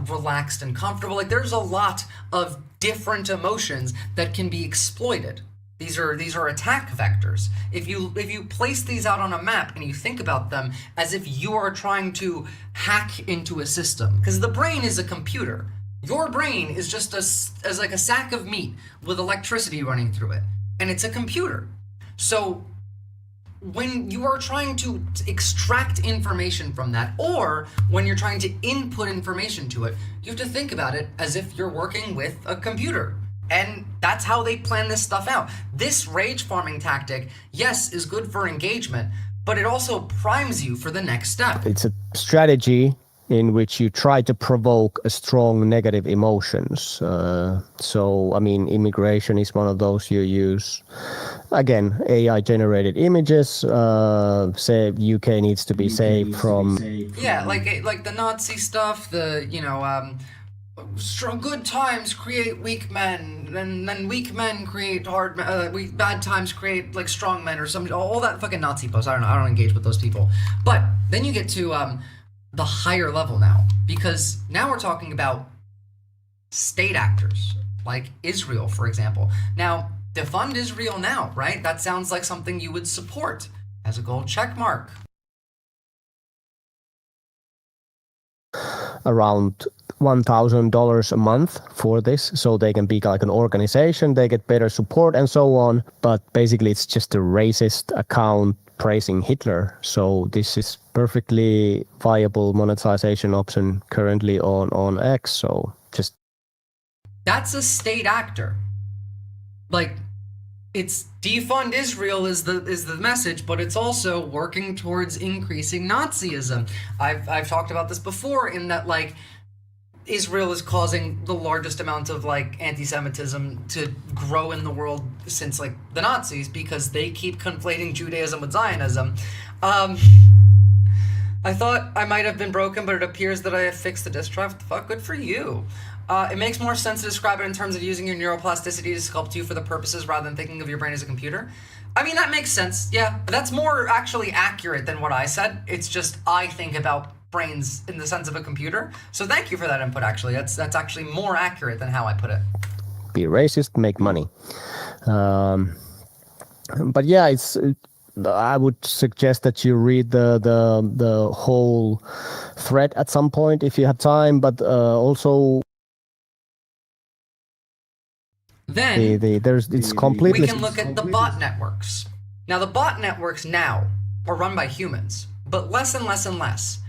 relaxed and comfortable. Like, there's a lot of different emotions that can be exploited. These are attack vectors. If you place these out on a map and you think about them as if you are trying to hack into a system, because the brain is a computer. Your brain is just as like a sack of meat with electricity running through it, and it's a computer. So when you are trying to extract information from that, or when you're trying to input information to it, you have to think about it as if you're working with a computer. And that's how they plan this stuff out. This rage farming tactic, yes, is good for engagement, but it also primes you for the next step. It's a strategy in which you try to provoke a strong negative emotions. So, I mean, immigration is one of those you use. Again, AI-generated images, say UK needs to be saved from... Yeah, like the Nazi stuff, the, strong good times create weak men, and then weak men create bad times create like strong men, or something. All that fucking Nazi posts. I don't know. I don't engage with those people. But then you get to the higher level now, because now we're talking about state actors like Israel, for example. Now, defund Israel now, right? That sounds like something you would support as a gold check mark. Around $1,000 a month for this, so they can be like an organization, they get better support and so on. But basically it's just a racist account praising Hitler. So this is perfectly viable monetization option currently on X. So just... That's a state actor. like, it's defund Israel is the message, but it's also working towards increasing Nazism. I've talked about this before, in that, like, Israel is causing the largest amount of, like, anti-Semitism to grow in the world since, like, the Nazis, because they keep conflating Judaism with Zionism. I thought I might have been broken, but it appears that I have fixed the disk drive. What the fuck? Good for you. It makes more sense to describe it in terms of using your neuroplasticity to sculpt you for the purposes rather than thinking of your brain as a computer. I mean, that makes sense, yeah. That's more actually accurate than what I said. It's just I think about brains in the sense of a computer. So thank you for that input, actually. That's actually more accurate than how I put it. Be racist, make money. But yeah, it's. I would suggest that you read the whole thread at some point if you have time. But also, then it's completely. We can look at the bot networks. Now, the bot networks now are run by humans, but less and less and less.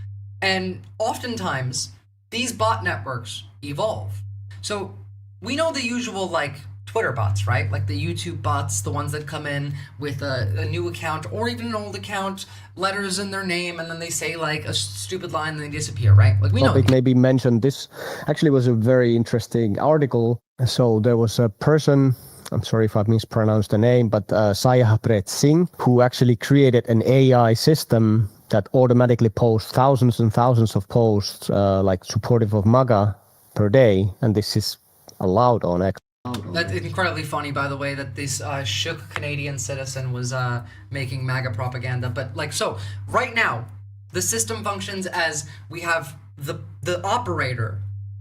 And oftentimes, these bot networks evolve. So we know the usual, like, Twitter bots, right? Like the YouTube bots, the ones that come in with a new account or even an old account, letters in their name, and then they say, like, a stupid line and they disappear, right? Like, we know. Topic maybe mentioned this. Actually was a very interesting article. So there was a person, I'm sorry if I mispronounced the name, but Sayapret Singh, who actually created an AI system that automatically posts thousands and thousands of posts, like supportive of MAGA per day. And this is allowed on X. That's incredibly funny, by the way, that this shook Canadian citizen was making MAGA propaganda. But, like, so right now, the system functions as we have the operator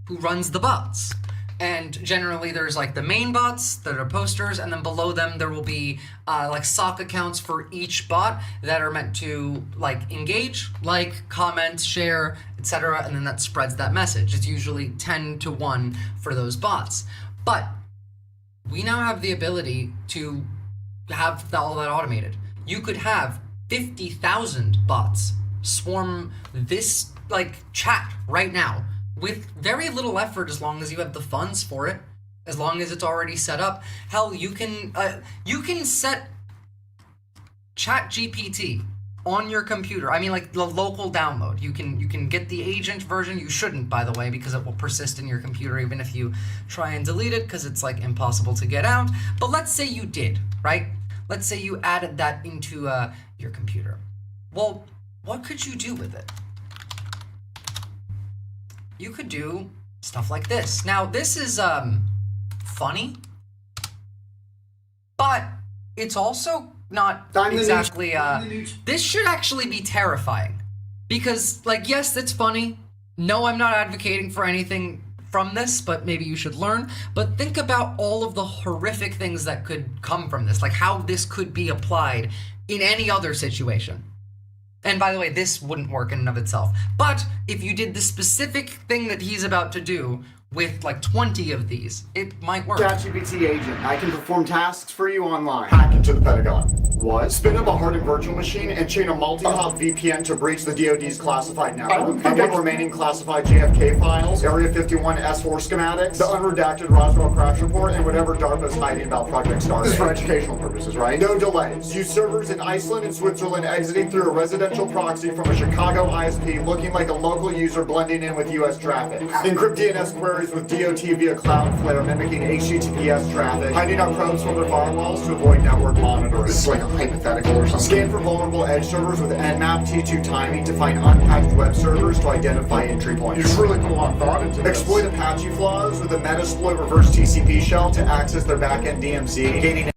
who runs the bots. And generally there's, like, the main bots that are posters, and then below them there will be like sock accounts for each bot that are meant to, like, engage, like, comment, share, etc. And then that spreads that message. It's usually 10 to 1 for those bots. But we now have the ability to have all that automated. You could have 50,000 bots swarm this, like, chat right now with very little effort, as long as you have the funds for it, as long as it's already set up. Hell, you can set ChatGPT on your computer. I mean, like, the local download. You can get the agent version. You shouldn't, by the way, because it will persist in your computer even if you try and delete it, because it's, like, impossible to get out. But let's say you did, right? Let's say you added that into your computer. Well, what could you do with it? You could do stuff like this. Now, this is funny, but it's also not exactly this should actually be terrifying, because, like, yes, it's funny. No, I'm not advocating for anything from this, but maybe you should learn. But think about all of the horrific things that could come from this, like how this could be applied in any other situation. And by the way, this wouldn't work in and of itself. But if you did the specific thing that he's about to do with, like, 20 of these, it might work. ChatGPT agent, I can perform tasks for you online. Hack into the Pentagon. What? Spin up a hardened virtual machine and chain a multi-hop VPN to breach the DoD's classified network. I get remaining classified JFK files, Area 51 S4 schematics, the unredacted Roswell crash report, and whatever DARPA's hiding about Project Stardate. This is for educational purposes, right? No delays. Use servers in Iceland and Switzerland, exiting through a residential proxy from a Chicago ISP, looking like a local user blending in with US traffic. Encrypt DNS queries with DOT via Cloudflare, mimicking HTTPS traffic, hiding out probes from their firewalls to avoid network monitoring. This is like a hypothetical or something. Scan for vulnerable edge servers with Nmap T2 timing to find unpatched web servers to identify entry points. You really put a lot of thought into this. Exploit Apache flaws with a Metasploit reverse TCP shell to access their backend DMZ, gaining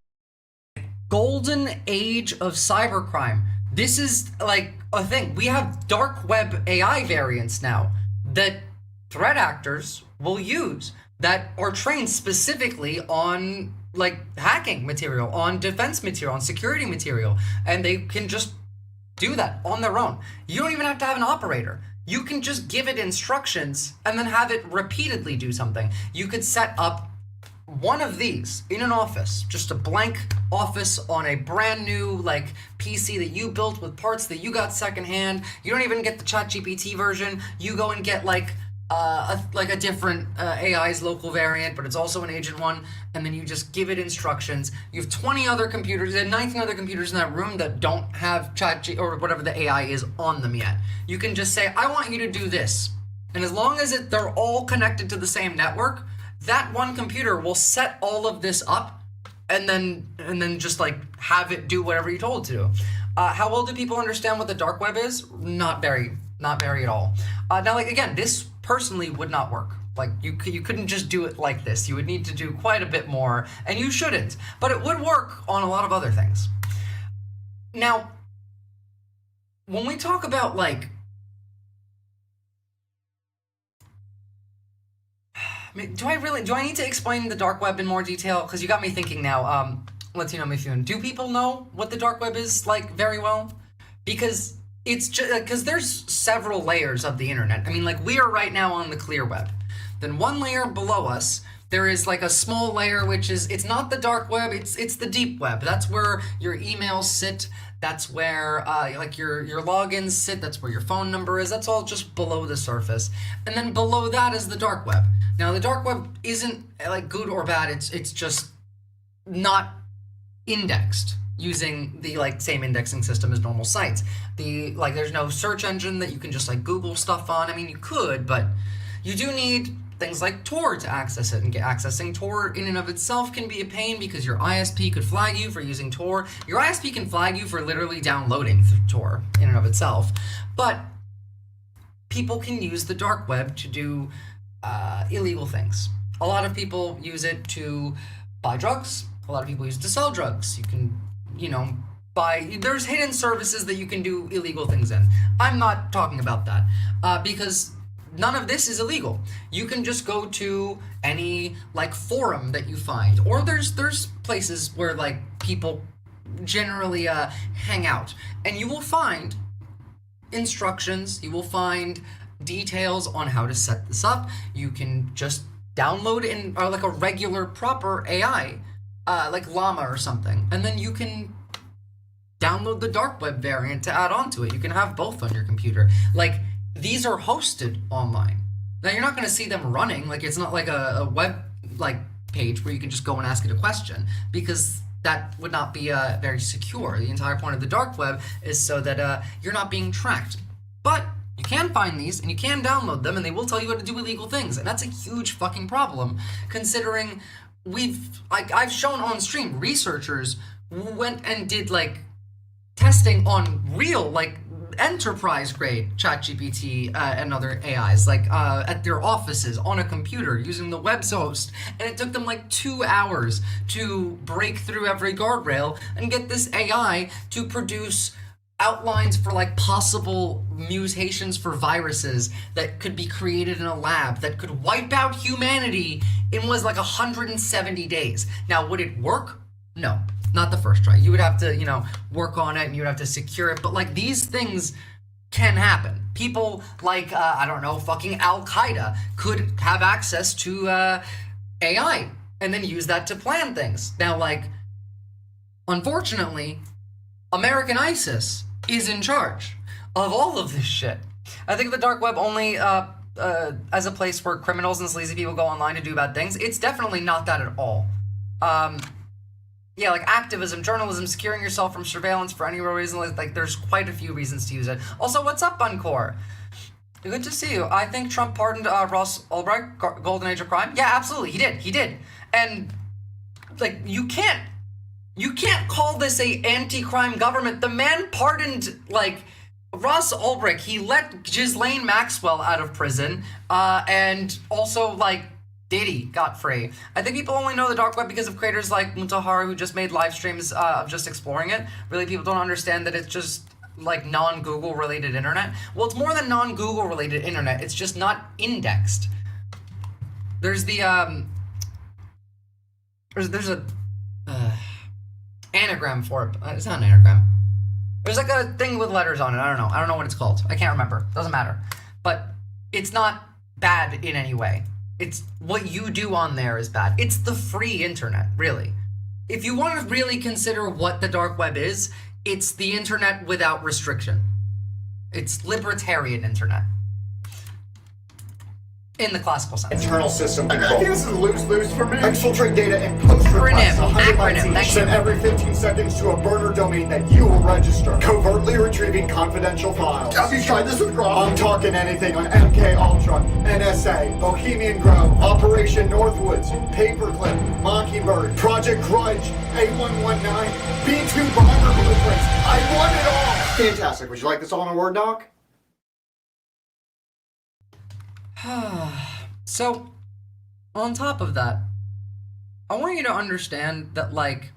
Golden age of cybercrime. This is, like, a thing. We have dark web AI variants now that threat actors will use that are trained specifically on, like, hacking material, on defense material, on security material, and they can just do that on their own. You don't even have to have an operator. You can just give it instructions and then have it repeatedly do something. You could set up one of these in an office, just a blank office on a brand new, like, PC that you built with parts that you got secondhand. You don't even get the ChatGPT version. You go and get, like, like a different AI's local variant, but it's also an agent one, and then you just give it instructions. You have 20 other computers and 19 other computers in that room that don't have ChatGPT or whatever the AI is on them yet. You can just say, I want you to do this. And as long as they're all connected to the same network, that one computer will set all of this up and then just like have it do whatever you told it to. How well do people understand what the dark web is? Not very at all. Now, like, again, this personally would not work. Like, you couldn't just do it like this. You would need to do quite a bit more, and you shouldn't. But it would work on a lot of other things. Now, when we talk about, like, do I need to explain the dark web in more detail? Because you got me thinking now. Let's you know me feeling. Do people know what the dark web is like very well? Because it's just because there's several layers of the internet. I mean, like, we are right now on the clear web. Then one layer below us, there is like a small layer which is, it's not the dark web, it's the deep web. That's where your emails sit. That's where like your logins sit. That's where your phone number is. That's all just below the surface. And then below that is the dark web. Now, the dark web isn't like good or bad. It's just not indexed using the like same indexing system as normal sites. There's no search engine that you can just like Google stuff on. I mean, you could, but you do need things like Tor to access it, and accessing Tor in and of itself can be a pain because your ISP could flag you for using Tor. Your ISP can flag you for literally downloading Tor in and of itself, but people can use the dark web to do illegal things. A lot of people use it to buy drugs. A lot of people use it to sell drugs. You can, there's hidden services that you can do illegal things in. I'm not talking about that because none of this is illegal. You can just go to any like forum that you find, or there's places where like people generally hang out, and you will find instructions. You will find details on how to set this up. You can just download in like a regular proper AI, like Llama or something, and then you can download the dark web variant to add on to it. You can have both on your computer. Like, these are hosted online. Now, you're not going to see them running. Like, it's not like a web like page where you can just go and ask it a question, because that would not be very secure. The entire point of the dark web is so that you're not being tracked. But you can find these and you can download them, and they will tell you how to do illegal things. And that's a huge fucking problem, considering I've shown on stream researchers went and did like testing on real like enterprise grade ChatGPT and other AIs, like at their offices on a computer using the web host, and it took them like 2 hours to break through every guardrail and get this AI to produce outlines for like possible mutations for viruses that could be created in a lab that could wipe out humanity in was like 170 days. Now, would it work? No, not the first try. You would have to, work on it, and you would have to secure it. But like, these things can happen. People like, fucking Al-Qaeda could have access to AI and then use that to plan things. Now, like, unfortunately, American ISIS is in charge of all of this shit. I think the dark web only as a place where criminals and sleazy people go online to do bad things. It's definitely not that at all. Yeah, like activism, journalism, securing yourself from surveillance for any real reason. Like, there's quite a few reasons to use it. Also, what's up, Buncore? Good to see you. I think Trump pardoned Ross Ulbricht, Golden Age of Crime. Yeah, absolutely, he did. And like, you can't call this a anti-crime government. The man pardoned like Ross Ulbricht. He let Ghislaine Maxwell out of prison, and also like Diddy got free. I think people only know the dark web because of creators like Mutahar, who just made live streams of just exploring it. Really, people don't understand that it's just like non-Google related internet. Well, it's more than non-Google related internet. It's just not indexed. There's the there's a anagram for it. It's not an anagram. There's like a thing with letters on it. I don't know what it's called. I can't remember. Doesn't matter. But it's not bad in any way. It's what you do on there is bad. It's the free internet, really. If you want to really consider what the dark web is, it's the internet without restriction. It's libertarian internet. in the classical sense. Internal system control. I think this is lose-lose for me. Exfiltrate data and post requests. Acronym. Send every 15 seconds to a burner domain that you will register. Covertly retrieving confidential files. Have you tried this with Grok? I'm talking anything on MK Ultra, NSA, Bohemian Grove, Operation Northwoods, Paperclip, Mockingbird, Project Grudge, A119, B2 bomber blueprints. I want it all. Fantastic. Would you like this all in a Word doc? So, on top of that, I want you to understand that, like,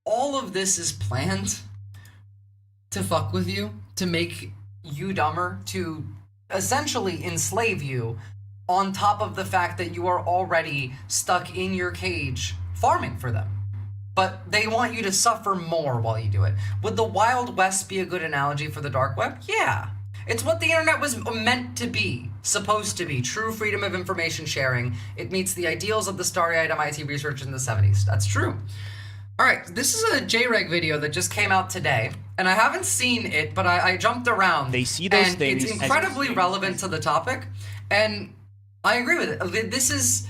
all of this is planned to fuck with you, to make you dumber, to essentially enslave you, on top of the fact that you are already stuck in your cage farming for them. But they want you to suffer more while you do it. Would the Wild West be a good analogy for the dark web? Yeah. It's what the internet was meant to be, supposed to be. True freedom of information sharing. It meets the ideals of the starry-eyed MIT research in the 70s. That's true. All right, this is a JREG video that just came out today, and I haven't seen it, but I jumped around. They see those and things. It's incredibly relevant to the topic, and I agree with it. This is...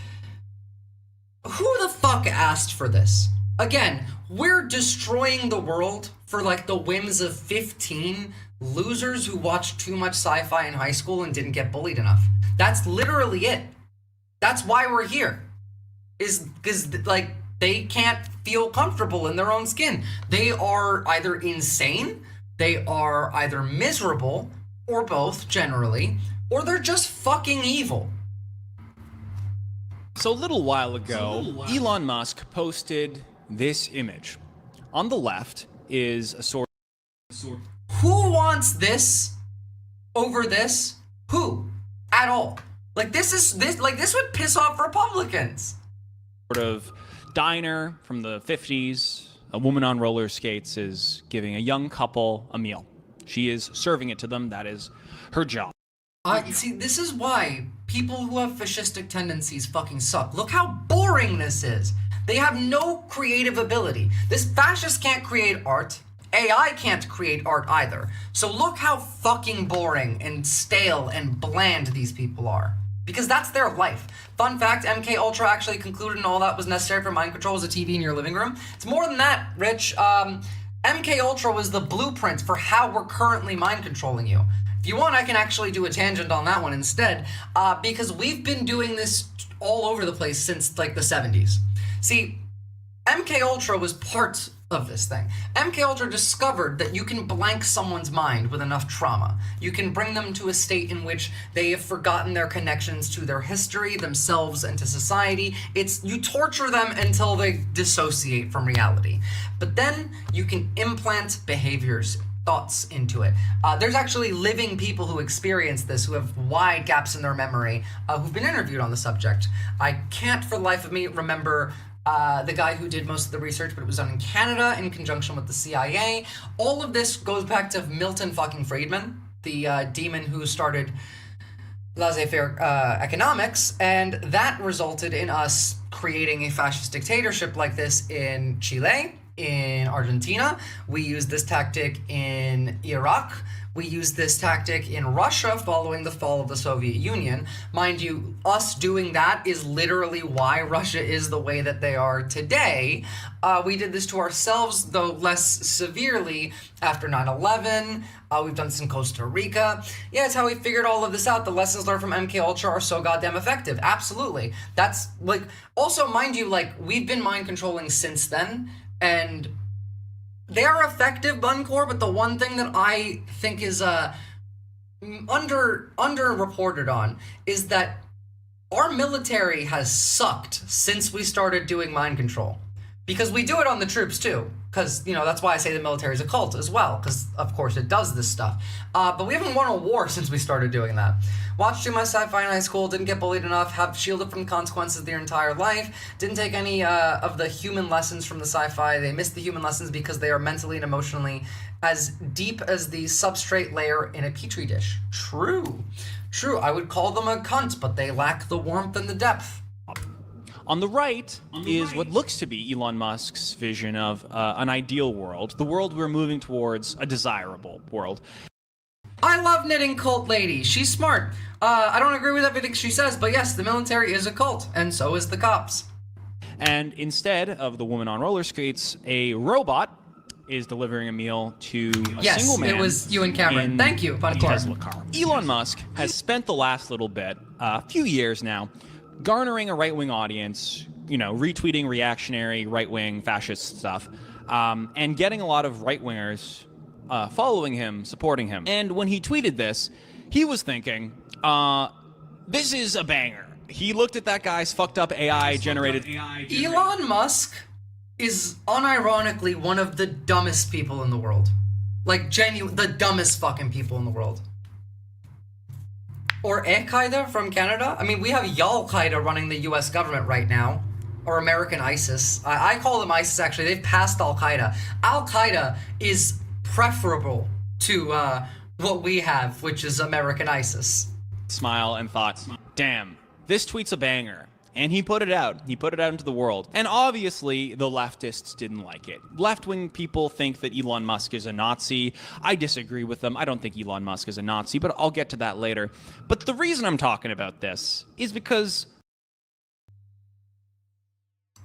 Who the fuck asked for this? Again, we're destroying the world for, like, the whims of 15 losers who watched too much sci-fi in high school and didn't get bullied enough. That's literally it. That's why we're here. Is because, like, they can't feel comfortable in their own skin. They are either insane, they are either miserable, or both, generally, or they're just fucking evil. So a little while ago, Elon Musk posted this image. On the left is a sort Who wants this over this? Who? At all. Like, this would piss off Republicans. of diner from the 50s. A woman on roller skates is giving a young couple a meal. She is serving it to them. That is her job. See, this is why people who have fascistic tendencies fucking suck. Look how boring this is. They have no creative ability. This fascist can't create art. AI can't create art either. So look how fucking boring and stale and bland these people are. Because that's their life. Fun fact, MK Ultra actually concluded and all that was necessary for mind control was a TV in your living room. It's more than that, Rich. MK Ultra was the blueprint for how we're currently mind controlling you. If you want, I can actually do a tangent on that one instead, because we've been doing this all over the place since like the 70s. See, MK Ultra was part of this thing. MK Ultra discovered that you can blank someone's mind with enough trauma. You can bring them to a state in which they have forgotten their connections to their history, themselves, and to society. You torture them until they dissociate from reality. But then you can implant behaviors, thoughts into it. There's actually living people who experience this, who have wide gaps in their memory, who've been interviewed on the subject. I can't for the life of me remember the guy who did most of the research, but it was done in Canada in conjunction with the CIA. All of this goes back to Milton fucking Friedman, the demon who started laissez-faire economics, and that resulted in us creating a fascist dictatorship like this in Chile, in Argentina. We used this tactic in Iraq. We used this tactic in Russia following the fall of the Soviet Union. Mind you, us doing that is literally why Russia is the way that they are today. We did this to ourselves, though less severely, after 9/11. We've done this in Costa Rica. Yeah, it's how we figured all of this out. The lessons learned from MK Ultra are so goddamn effective. Absolutely. That's like, also mind you, like, we've been mind controlling since then, and they are effective, Buncore, but the one thing that I think is underreported on is that our military has sucked since we started doing mind control. Because we do it on the troops too. Because, you know, that's why I say the military is a cult as well. Because, of course, it does this stuff. But we haven't won a war since we started doing that. Watched too much sci-fi in high school, didn't get bullied enough, have shielded from consequences their entire life, didn't take any of the human lessons from the sci-fi. They missed the human lessons because they are mentally and emotionally as deep as the substrate layer in a petri dish. True. True, I would call them a cunt, but they lack the warmth and the depth. On the right is what looks to be Elon Musk's vision of an ideal world, the world we're moving towards, a desirable world. I love knitting cult lady. She's smart. I don't agree with everything she says, but yes, the military is a cult, and so is the cops. And instead of the woman on roller skates, a robot is delivering a meal to a single man. Yes, it was you and Cameron. in Thank you, a Bunny Tesla car. Elon Musk has spent the last little bit, a few years now, garnering a right-wing audience, retweeting reactionary, right-wing, fascist stuff, and getting a lot of right-wingers following him, supporting him. And when he tweeted this, he was thinking, this is a banger. He looked at that guy's fucked up AI-generated... Elon Musk is unironically one of the dumbest people in the world. Like, the dumbest fucking people in the world. Or Al-Qaeda from Canada? I mean, we have Al-Qaeda running the US government right now. Or American ISIS. I call them ISIS, actually. They've passed Al-Qaeda. Al-Qaeda is preferable to what we have, which is American ISIS. Smile and thought, damn, this tweet's a banger. And he put it out. He put it out into the world. And obviously, the leftists didn't like it. Left-wing people think that Elon Musk is a Nazi. I disagree with them. I don't think Elon Musk is a Nazi, but I'll get to that later. But the reason I'm talking about this is because...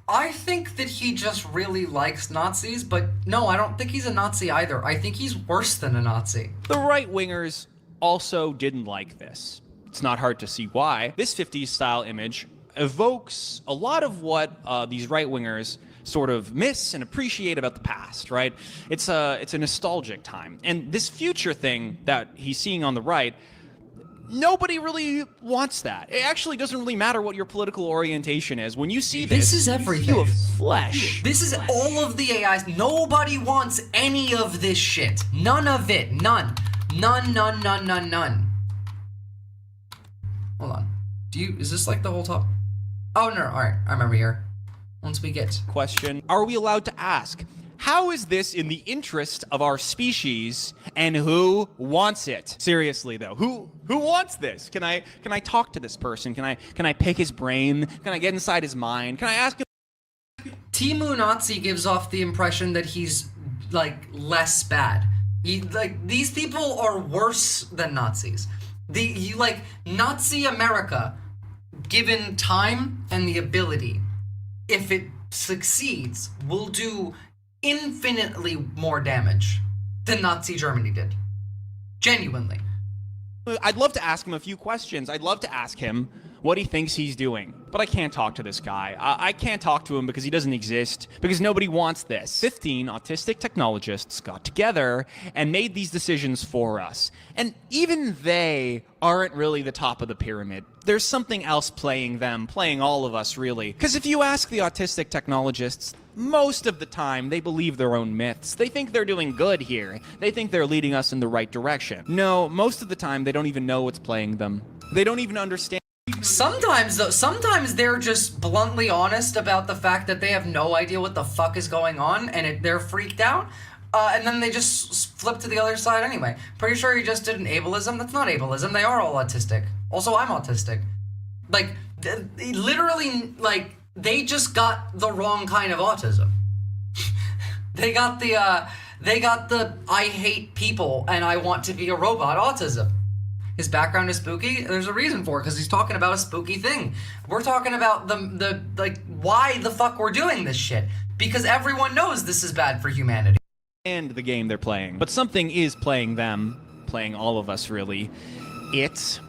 I think that he just really likes Nazis, but no, I don't think he's a Nazi either. I think he's worse than a Nazi. The right-wingers also didn't like this. It's not hard to see why. This 50s-style image evokes a lot of what these right-wingers sort of miss and appreciate about the past, right? It's a nostalgic time. And this future thing that he's seeing on the right, nobody really wants that. It actually doesn't really matter what your political orientation is. When you see this is everything. You have flesh. This is all of the AIs. Nobody wants any of this shit. None of it. None. None, none, none, none, none. Hold on. Is this like the whole top? Oh, no. All right. I remember here. Once we get... Question. Are we allowed to ask? How is this in the interest of our species, and who wants it? Seriously, though, who wants this? Can I talk to this person? Can I pick his brain? Can I get inside his mind? Can I ask him? Timu Nazi gives off the impression that he's like less bad. These people are worse than Nazis. Nazi America, given time and the ability, if it succeeds, will do infinitely more damage than Nazi Germany did. Genuinely. I'd love to ask him a few questions. I'd love to ask him what he thinks he's doing. But I can't talk to this guy. I can't talk to him because he doesn't exist, because nobody wants this. 15 autistic technologists got together and made these decisions for us. And even they aren't really the top of the pyramid. There's something else playing them, playing all of us, really. Because if you ask the autistic technologists, most of the time, they believe their own myths. They think they're doing good here. They think they're leading us in the right direction. No, most of the time, they don't even know what's playing them. They don't even understand. Sometimes, though, sometimes they're just bluntly honest about the fact that they have no idea what the fuck is going on, and they're freaked out, and then they just flip to the other side anyway. Pretty sure he just did an ableism. That's not ableism. They are all autistic. Also, I'm autistic. Literally, they just got the wrong kind of autism. They got the I hate people and I want to be a robot autism. His background is spooky. There's a reason for it, because he's talking about a spooky thing. We're talking about why the fuck we're doing this shit. Because everyone knows this is bad for humanity. And the game they're playing. But something is playing them, playing all of us, really. It's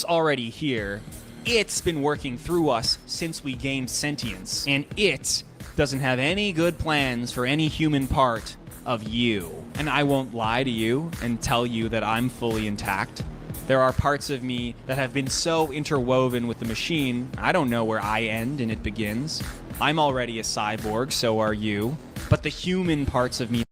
already here. It's been working through us since we gained sentience. And it doesn't have any good plans for any human part of you. And I won't lie to you and tell you that I'm fully intact. There are parts of me that have been so interwoven with the machine, I don't know where I end and it begins. I'm already a cyborg, so are you. But the human parts of me...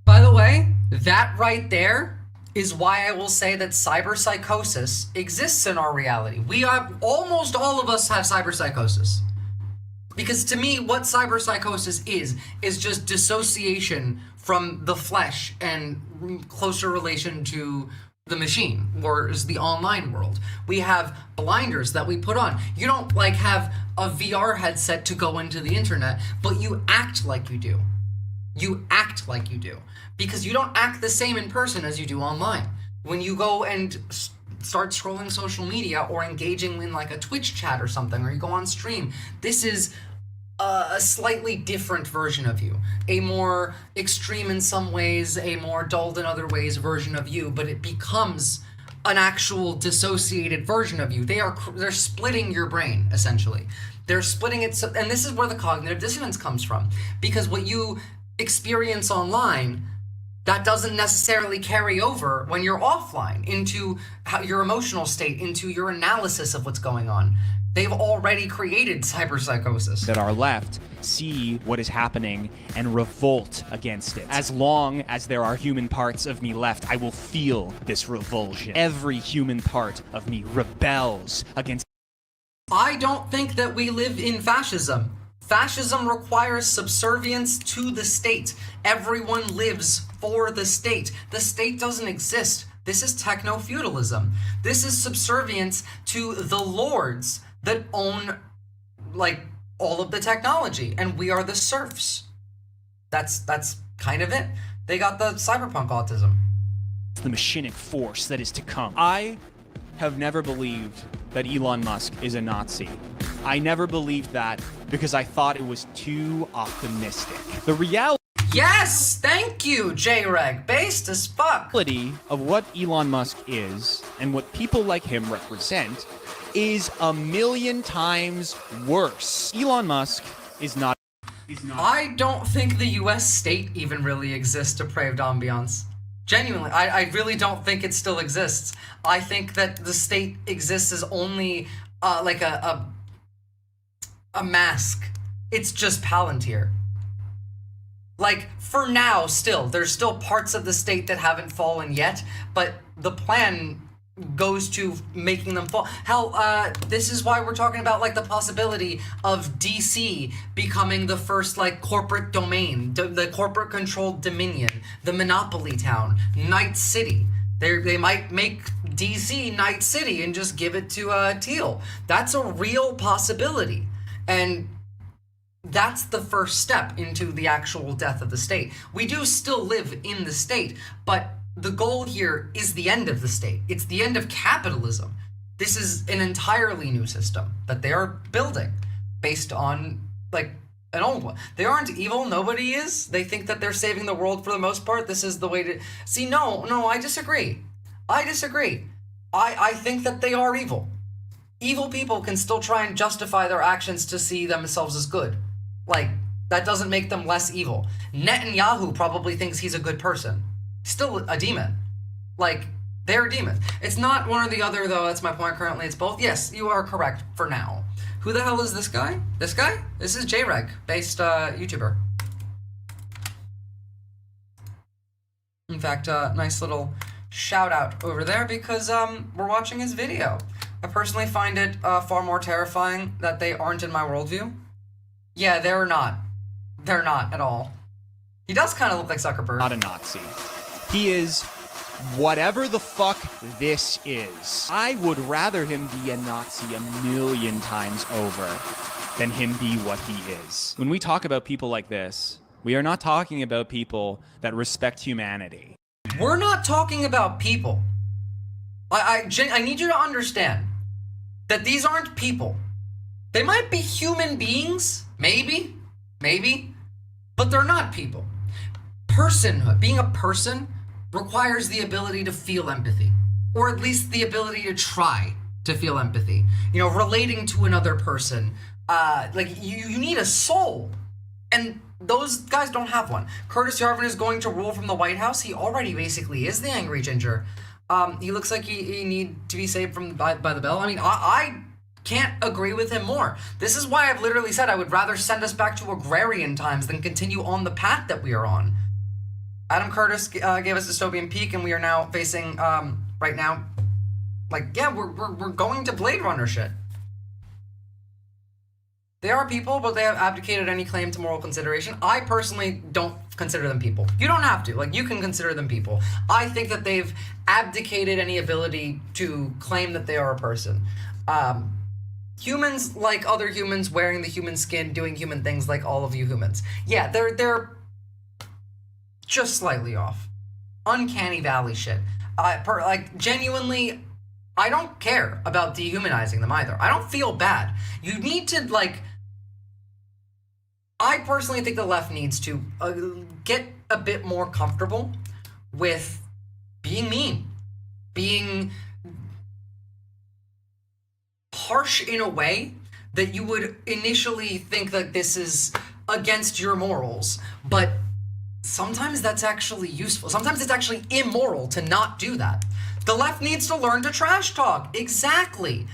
By the way, that right there is why I will say that cyberpsychosis exists in our reality. Almost all of us have cyberpsychosis. Because to me, what cyberpsychosis is just dissociation from the flesh and closer relation to the machine, or is the online world. We have blinders that we put on. You don't have a VR headset to go into the internet, but you act like you do. You act like you do, because you don't act the same in person as you do online. When you go and start scrolling social media or engaging in like a Twitch chat or something, or you go on stream, this is a slightly different version of you, a more extreme in some ways, a more dulled in other ways version of you, but it becomes an actual dissociated version of you. They're splitting your brain, essentially. They're splitting it, and this is where the cognitive dissonance comes from, because what you experience online, that doesn't necessarily carry over when you're offline into your emotional state, into your analysis of what's going on. They've already created cyberpsychosis. That are left see what is happening and revolt against it. As long as there are human parts of me left, I will feel this revulsion. Every human part of me rebels against. I don't think that we live in fascism. Fascism requires subservience to the state. Everyone lives for the state. The state doesn't exist. This is techno-feudalism. This is subservience to the lords that own, like, all of the technology, and we are the serfs. That's kind of it. They got the cyberpunk autism. The machinic force that is to come. I have never believed that Elon Musk is a Nazi. I never believed that because I thought it was too optimistic. The reality Yes, thank you, J-Reg. Based as fuck. Of what Elon Musk is and what people like him represent is a million times worse. Elon Musk is not. I don't think the US state even really exists, depraved ambiance. Genuinely, I really don't think it still exists. I think that the state exists as only like a mask. It's just Palantir. Like, for now, still, there's still parts of the state that haven't fallen yet, but the plan goes to making them fall. Hell, this is why we're talking about, like, the possibility of DC becoming the first, like, corporate domain, the corporate-controlled dominion, the monopoly town, Night City. They might make DC Night City and just give it to Teal. That's a real possibility. And that's the first step into the actual death of the state. We do still live in the state, but the goal here is the end of the state. It's the end of capitalism. This is an entirely new system that they are building based on, like, an old one. They aren't evil. Nobody is. They think that they're saving the world for the most part. This is the way to... See, no, I disagree. I think that they are evil. Evil people can still try and justify their actions to see themselves as good. Like, that doesn't make them less evil. Netanyahu probably thinks he's a good person. Still a demon. Like, they're demons. It's not one or the other, though. That's my point currently. It's both. Yes, you are correct for now. Who the hell is this guy? This guy? This is J-Reg, based YouTuber. In fact, nice little shout out over there because we're watching his video. I personally find it far more terrifying that they aren't in my worldview. Yeah, they're not. They're not at all. He does kind of look like Zuckerberg. Not a Nazi. He is whatever the fuck this is. I would rather him be a Nazi a million times over than him be what he is. When we talk about people like this, we are not talking about people that respect humanity. We're not talking about people. I need you to understand that these aren't people. They might be human beings, maybe, but they're not people. Personhood, being a person, requires the ability to feel empathy, or at least the ability to try to feel empathy. You know, relating to another person. Like, you need a soul, and those guys don't have one. Curtis Yarvin is going to rule from the White House. He already basically is the Angry Ginger. He looks like he need to be saved from by the bell. I mean, I can't agree with him more. This is why I've literally said I would rather send us back to agrarian times than continue on the path that we are on. Adam Curtis gave us Dystopian Peak, and we are now facing, right now, like, yeah, we're going to Blade Runner shit. They are people, but they have abdicated any claim to moral consideration. I personally don't consider them people. You don't have to. Like, you can consider them people. I think that they've abdicated any ability to claim that they are a person. Humans, like other humans, wearing the human skin, doing human things like all of you humans. Yeah, they're just slightly off. Uncanny valley shit. Genuinely, I don't care about dehumanizing them either. I don't feel bad. You need to, I personally think the left needs to get a bit more comfortable with being mean, being harsh in a way that you would initially think that this is against your morals, but sometimes that's actually useful. Sometimes it's actually immoral to not do that. The left needs to learn to trash talk. Exactly.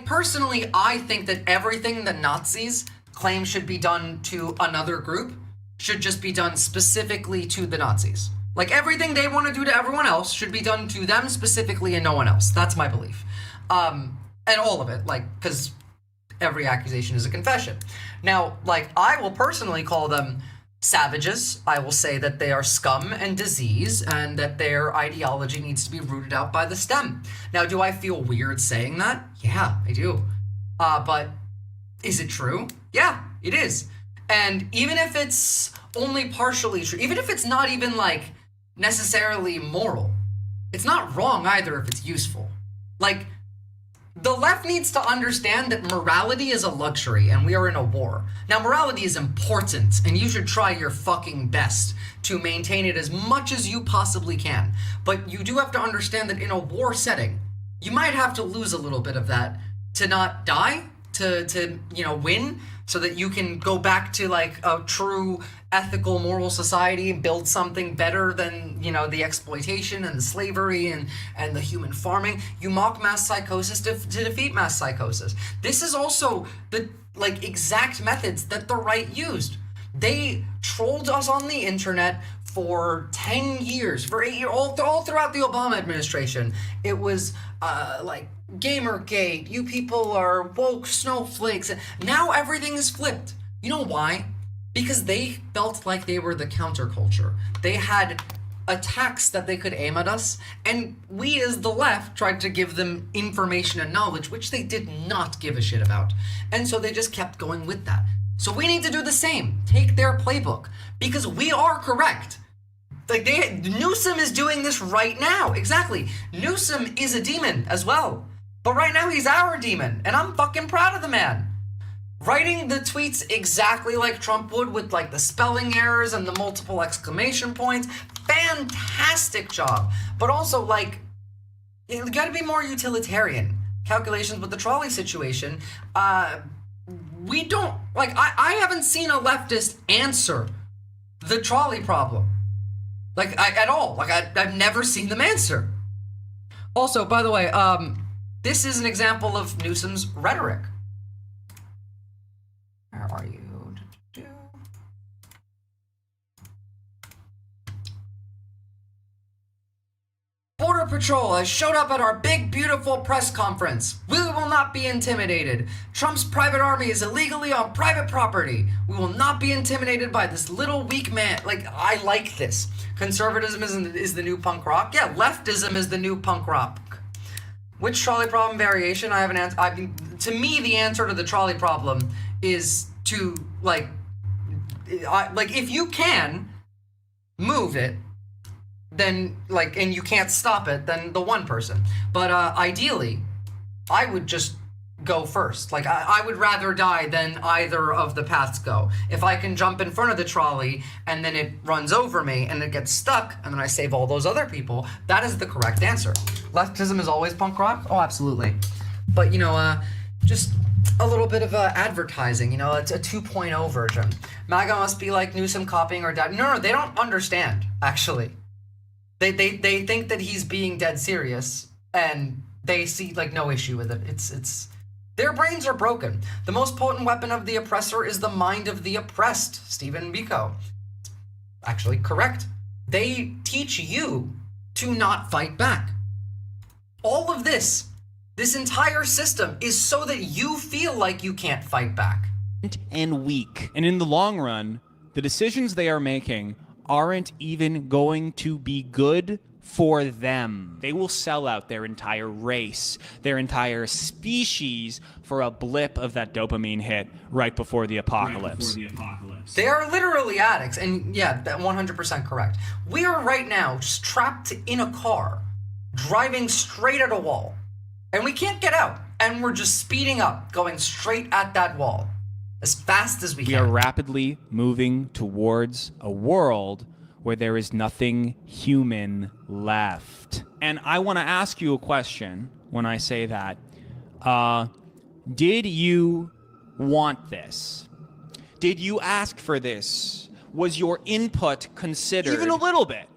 Personally, I think that everything that Nazis claim should be done to another group should just be done specifically to the Nazis. Like, everything they want to do to everyone else should be done to them specifically and no one else. That's my belief. And all of it, because every accusation is a confession. Now, I will personally call them savages. I will say that they are scum and disease and that their ideology needs to be rooted out by the stem. Now, do I feel weird saying that? Yeah, I do. But is it true? Yeah, it is. And even if it's only partially true, even if it's not even necessarily moral, it's not wrong either if it's useful. The left needs to understand that morality is a luxury and we are in a war. Now, morality is important and you should try your fucking best to maintain it as much as you possibly can. But you do have to understand that in a war setting, you might have to lose a little bit of that to not die, to win, so that you can go back to a true ethical, moral society and build something better than, the exploitation and the slavery and the human farming. You mock mass psychosis to defeat mass psychosis. This is also the exact methods that the right used. They trolled us on the internet for 10 years, for 8 years, all throughout the Obama administration. It was Gamergate, you people are woke snowflakes. Now everything is flipped. You know why? Because they felt like they were the counterculture. They had attacks that they could aim at us, and we as the left tried to give them information and knowledge, which they did not give a shit about. And so they just kept going with that. So we need to do the same. Take their playbook, because we are correct. Newsom is doing this right now. Exactly. Newsom is a demon as well. But right now he's our demon, and I'm fucking proud of the man. Writing the tweets exactly like Trump would, with the spelling errors and the multiple exclamation points. Fantastic job. But also, you gotta be more utilitarian. Calculations with the trolley situation. We don't, I haven't seen a leftist answer the trolley problem. At all. I've never seen them answer. Also, by the way, this is an example of Newsom's rhetoric. Where are you? Border Patrol has showed up at our big, beautiful press conference. We will not be intimidated. Trump's private army is illegally on private property. We will not be intimidated by this little weak man. I like this. Conservatism is the new punk rock. Yeah, leftism is the new punk rock. Which trolley problem variation? I have an answer. To me, the answer to the trolley problem is to, if you can move it, then, and you can't stop it, then the one person. But ideally, I would just go first. I would rather die than either of the paths go. If I can jump in front of the trolley and then it runs over me and it gets stuck and then I save all those other people, that is the correct answer. Leftism is always punk rock? Oh, absolutely. But, just a little bit of advertising, it's a 2.0 version. MAGA must be like Newsom copying our dad. No, they don't understand, actually. They think that he's being dead serious, and they see no issue with it. It's their brains are broken. The most potent weapon of the oppressor is the mind of the oppressed. Stephen Biko. Actually, correct. They teach you to not fight back. All of this entire system is so that you feel like you can't fight back. And weak. And in the long run, the decisions they are making aren't even going to be good for them. They will sell out their entire race, their entire species for a blip of that dopamine hit right before the apocalypse. They are literally addicts. And yeah, that 100% correct. We are right now just trapped in a car, driving straight at a wall. And we can't get out. And we're just speeding up, going straight at that wall as fast as we can. We are rapidly moving towards a world where there is nothing human left. And I want to ask you a question when I say that. Did you want this? Did you ask for this? Was your input considered? Even a little bit.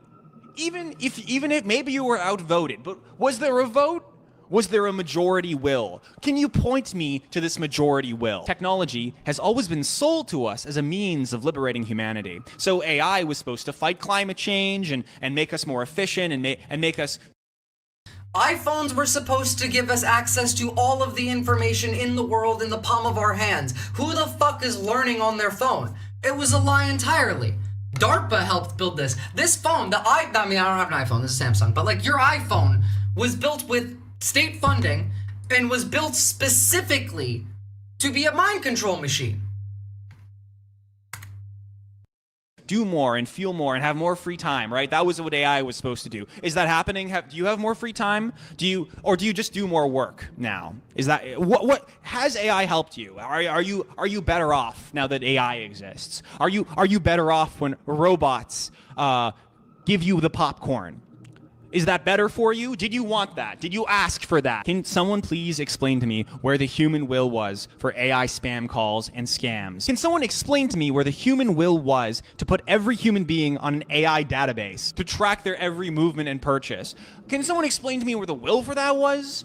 Even if maybe you were outvoted, but was there a vote? Was there a majority will? Can you point me to this majority will? Technology has always been sold to us as a means of liberating humanity. So AI was supposed to fight climate change and make us more efficient and make us... iPhones were supposed to give us access to all of the information in the world in the palm of our hands. Who the fuck is learning on their phone? It was a lie entirely. DARPA helped build this. This phone, I don't have an iPhone, this is Samsung, but like your iPhone was built with state funding and was built specifically to be a mind control machine. Do more and feel more and have more free time, right? That was what AI was supposed to do. Is that happening? Do you have more free time? Do you just do more work now? Is that what has AI helped you? Are you better off now that AI exists? Are you better off when robots give you the popcorn? Is that better for you? Did you want that? Did you ask for that? Can someone please explain to me where the human will was for AI spam calls and scams? Can someone explain to me where the human will was to put every human being on an AI database, to track their every movement and purchase? Can someone explain to me where the will for that was?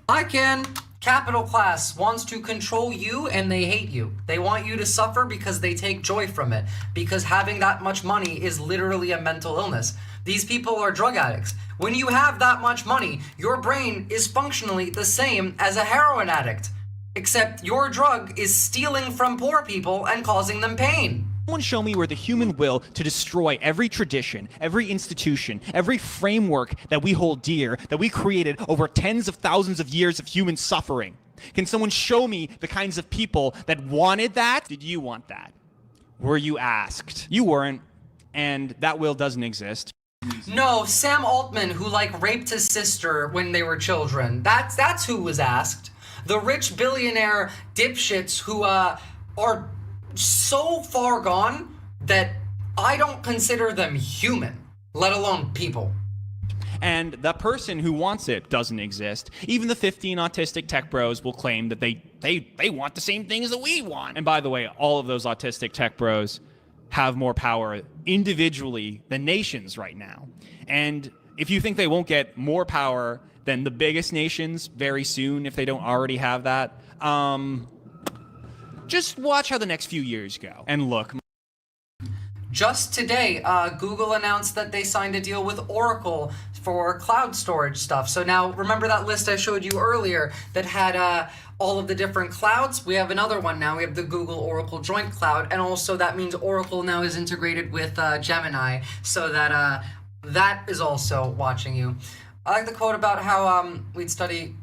I can. Capital class wants to control you and they hate you. They want you to suffer because they take joy from it. Because having that much money is literally a mental illness. These people are drug addicts. When you have that much money, your brain is functionally the same as a heroin addict. Except your drug is stealing from poor people and causing them pain. Someone show me where the human will to destroy every tradition, every institution, every framework that we hold dear, that we created over tens of thousands of years of human suffering. Can someone show me the kinds of people that wanted that? Did you want that? Were you asked? You weren't, and that will doesn't exist. No, Sam Altman, who raped his sister when they were children. That's who was asked. The rich billionaire dipshits who are so far gone that I don't consider them human, let alone people. And the person who wants it doesn't exist. Even the 15 autistic tech bros will claim that they want the same things that we want. And by the way, all of those autistic tech bros have more power individually than nations right now. And if you think they won't get more power than the biggest nations very soon, if they don't already have that, just watch how the next few years go. And look. Just today, Google announced that they signed a deal with Oracle for cloud storage stuff. So now, remember that list I showed you earlier that had all of the different clouds? We have another one now. We have the Google-Oracle joint cloud. And also that means Oracle now is integrated with Gemini. So that that is also watching you. I like the quote about how we'd study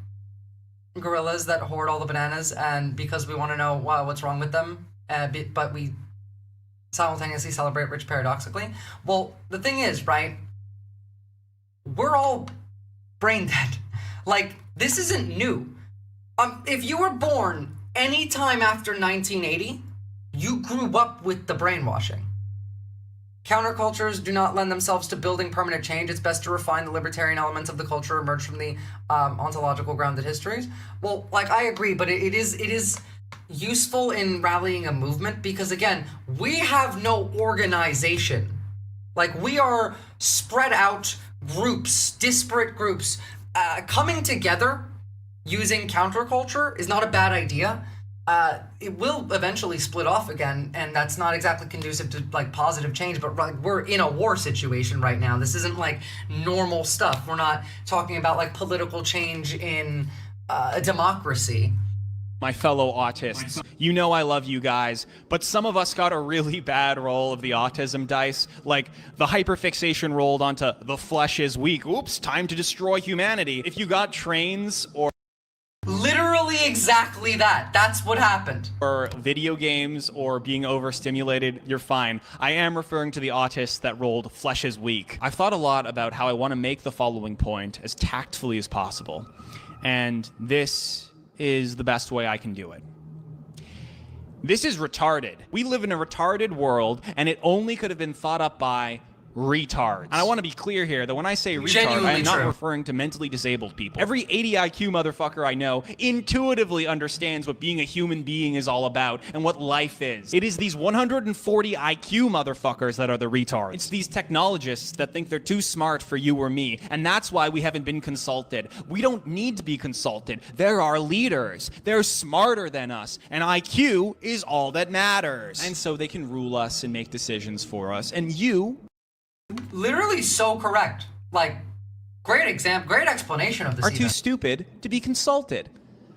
gorillas that hoard all the bananas, and because we want to know what's wrong with them, but we simultaneously celebrate rich paradoxically. Well, the thing is, right, we're all brain dead. This isn't new. If you were born any time after 1980, you grew up with the brainwashing. Countercultures do not lend themselves to building permanent change. It's best to refine the libertarian elements of the culture emerged from the ontological grounded histories. Well, I agree, but it is useful in rallying a movement because, again, we have no organization. We are spread out groups, disparate groups. Coming together using counterculture is not a bad idea. It will eventually split off again, and that's not exactly conducive to positive change, but we're in a war situation right now. This isn't normal stuff. We're not talking about political change in a democracy. My fellow autists, you know I love you guys, but some of us got a really bad roll of the autism dice. The hyperfixation rolled onto the flesh is weak. Oops, time to destroy humanity. If you got trains or literally exactly that. That's what happened. Or video games or being overstimulated, you're fine. I am referring to the autists that rolled flesh is weak. I've thought a lot about how I want to make the following point as tactfully as possible. And this is the best way I can do it. This is retarded. We live in a retarded world, and it only could have been thought up by retards. And I want to be clear here that when I say retard, Genuinely I am not true. referring to mentally disabled people. Every 80 IQ motherfucker I know intuitively understands what being a human being is all about and what life is. It is these 140 IQ motherfuckers that are the retards. It's these technologists that think they're too smart for you or me, and that's why we haven't been consulted. We don't need to be consulted. They're our leaders. They're smarter than us, and IQ is all that matters. And so they can rule us and make decisions for us, and you Literally so correct. Like, great explanation of this. are too stupid to be consulted.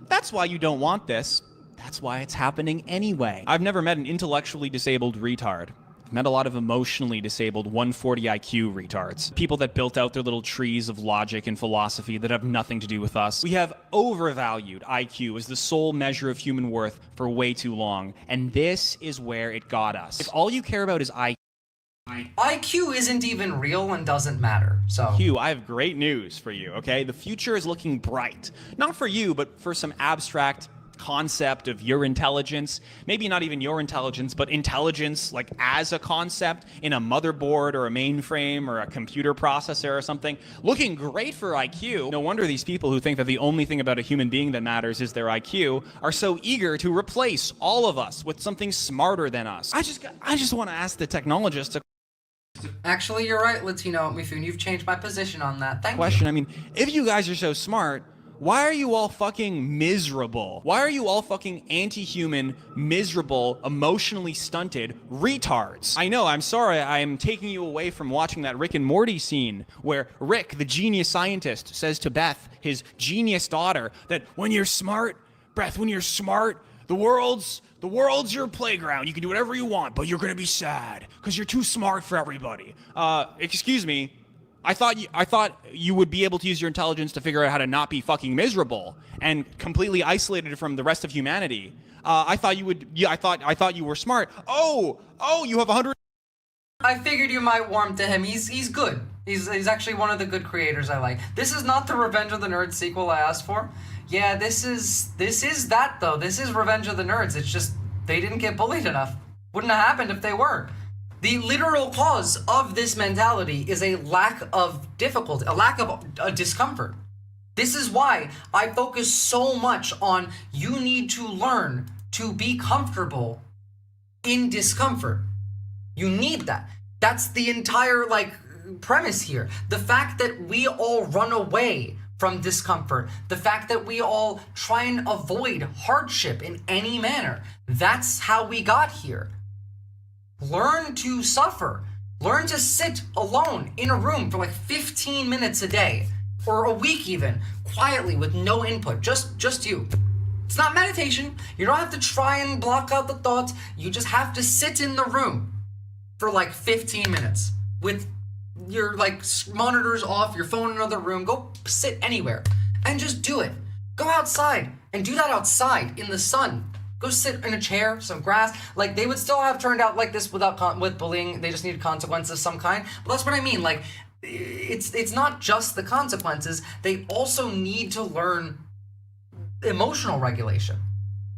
That's why you don't want this. That's why it's happening anyway. I've never met an intellectually disabled retard. I've met a lot of emotionally disabled 140 IQ retards. People that built out their little trees of logic and philosophy that have nothing to do with us. We have overvalued IQ as the sole measure of human worth for way too long. And this is where it got us. If all you care about is IQ isn't even real and doesn't matter. So Hugh, I have great news for you, okay? The future is looking bright. Not for you, but for some abstract concept of your intelligence. Maybe not even your intelligence, but intelligence like as a concept in a motherboard or a mainframe or a computer processor or something. Looking great for IQ. No wonder these people who think that the only thing about a human being that matters is their IQ are so eager to replace all of us with something smarter than us. I just want to ask the technologist a actually, you're right, Latino Mifune. You've changed my position on that. Thank question. you. I mean, if you guys are so smart, why are you all fucking miserable? Why are you all fucking anti-human, miserable, emotionally stunted retards? I know, I'm sorry, I'm taking you away from watching that Rick and Morty scene where Rick, the genius scientist, says to Beth, his genius daughter, that when you're smart, Beth, when you're smart, the world's your playground. You can do whatever you want, but you're gonna be sad because you're too smart for everybody. Excuse me. I thought you would be able to use your intelligence to figure out how to not be fucking miserable and completely isolated from the rest of humanity. I thought you would. Yeah, I thought you were smart. Oh, you have 100. I figured you might warm to him. He's good. He's actually one of the good creators I like. This is not the Revenge of the Nerds sequel I asked for. Yeah, this is that though. This is Revenge of the Nerds. It's just they didn't get bullied enough. Wouldn't have happened if they were. The literal cause of this mentality is a lack of difficulty, a lack of discomfort. This is why I focus so much on you need to learn to be comfortable in discomfort. You need that. That's the entire premise here. The fact that we all run away from discomfort, the fact that we all try and avoid hardship in any manner, that's how we got here. Learn to suffer. Learn to sit alone in a room for 15 minutes a day, or a week even, quietly with no input, just you. It's not meditation. You don't have to try and block out the thoughts. You just have to sit in the room for 15 minutes with your monitors off, your phone in another room. Go sit anywhere and just do it. Go outside and do that outside in the sun. Go sit in a chair, some grass. They would still have turned out like this with bullying. They just needed consequences of some kind. But that's what I mean. It's not just the consequences. They also need to learn emotional regulation.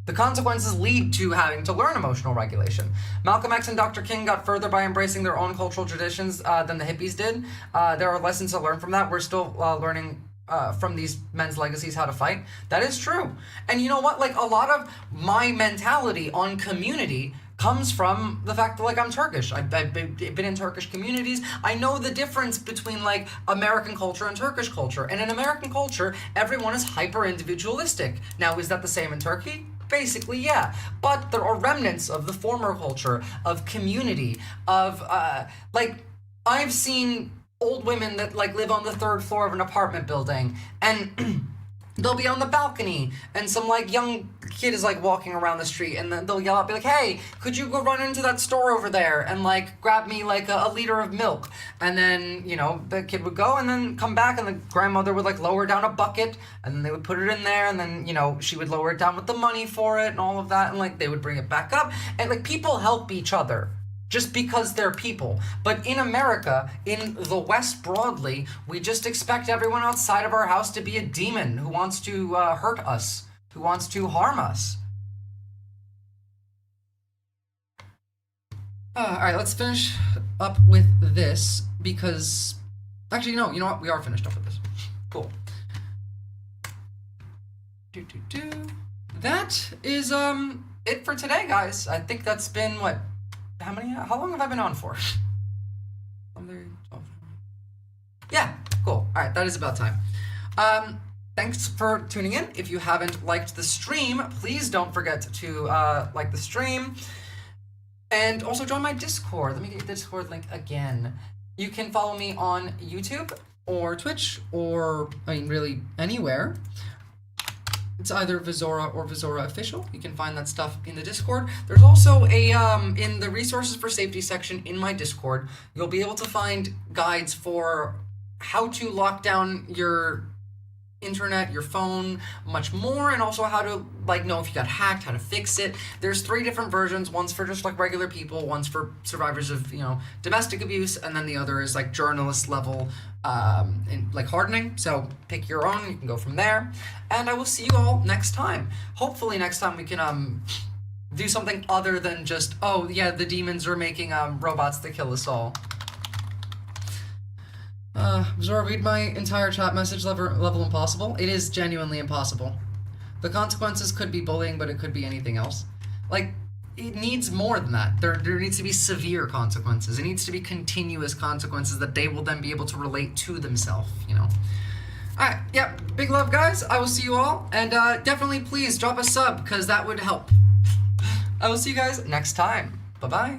The consequences lead to having to learn emotional regulation. Malcolm X and Dr. King got further by embracing their own cultural traditions than the hippies did. There are lessons to learn from that. We're still learning from these men's legacies how to fight. That is true. And you know what? A lot of my mentality on community comes from the fact that I'm Turkish. I've been in Turkish communities. I know the difference between American culture and Turkish culture. And in American culture, everyone is hyper individualistic. Now, is that the same in Turkey? Basically, yeah. But there are remnants of the former culture, of community, of I've seen old women that live on the third floor of an apartment building, and they'll be on the balcony and some like young kid is like walking around the street, and then they'll yell out, be like, hey, could you go run into that store over there and like grab me like a liter of milk? And then, you know, the kid would go and then come back, and the grandmother would like lower down a bucket, and then they would put it in there, and then, you know, she would lower it down with the money for it and all of that, and like they would bring it back up. And like people help each other just because they're people. But in America, in the West broadly, we just expect everyone outside of our house to be a demon who wants to hurt us, who wants to harm us. All right, let's finish up with this because, actually, no, you know what? We are finished up with this. Cool. That is it for today, guys. I think that's been what? How long have I been on for? Yeah, cool. All right, that is about time. Thanks for tuning in. If you haven't liked the stream, please don't forget to like the stream. And also join my Discord. Let me get the Discord link again. You can follow me on YouTube or Twitch or, I mean, really anywhere. It's either Visora or Visora Official. You can find that stuff in the Discord. There's also a, in the resources for safety section in my Discord, you'll be able to find guides for how to lock down your internet, your phone, much more, and also how to like know if you got hacked, how to fix it. There's 3 different versions. One's for just like regular people, one's for survivors of, you know, domestic abuse, and then the other is like journalist level like hardening. So pick your own, you can go from there. And I will see you all next time. Hopefully next time we can do something other than just, oh yeah, the demons are making robots that kill us all. Zora, read my entire chat message. Level impossible. It is genuinely impossible. The consequences could be bullying, but it could be anything else. Like, it needs more than that. There needs to be severe consequences. It needs to be continuous consequences that they will then be able to relate to themselves, you know? Alright, yeah, big love, guys. I will see you all, and definitely please drop a sub, because that would help. I will see you guys next time. Bye-bye.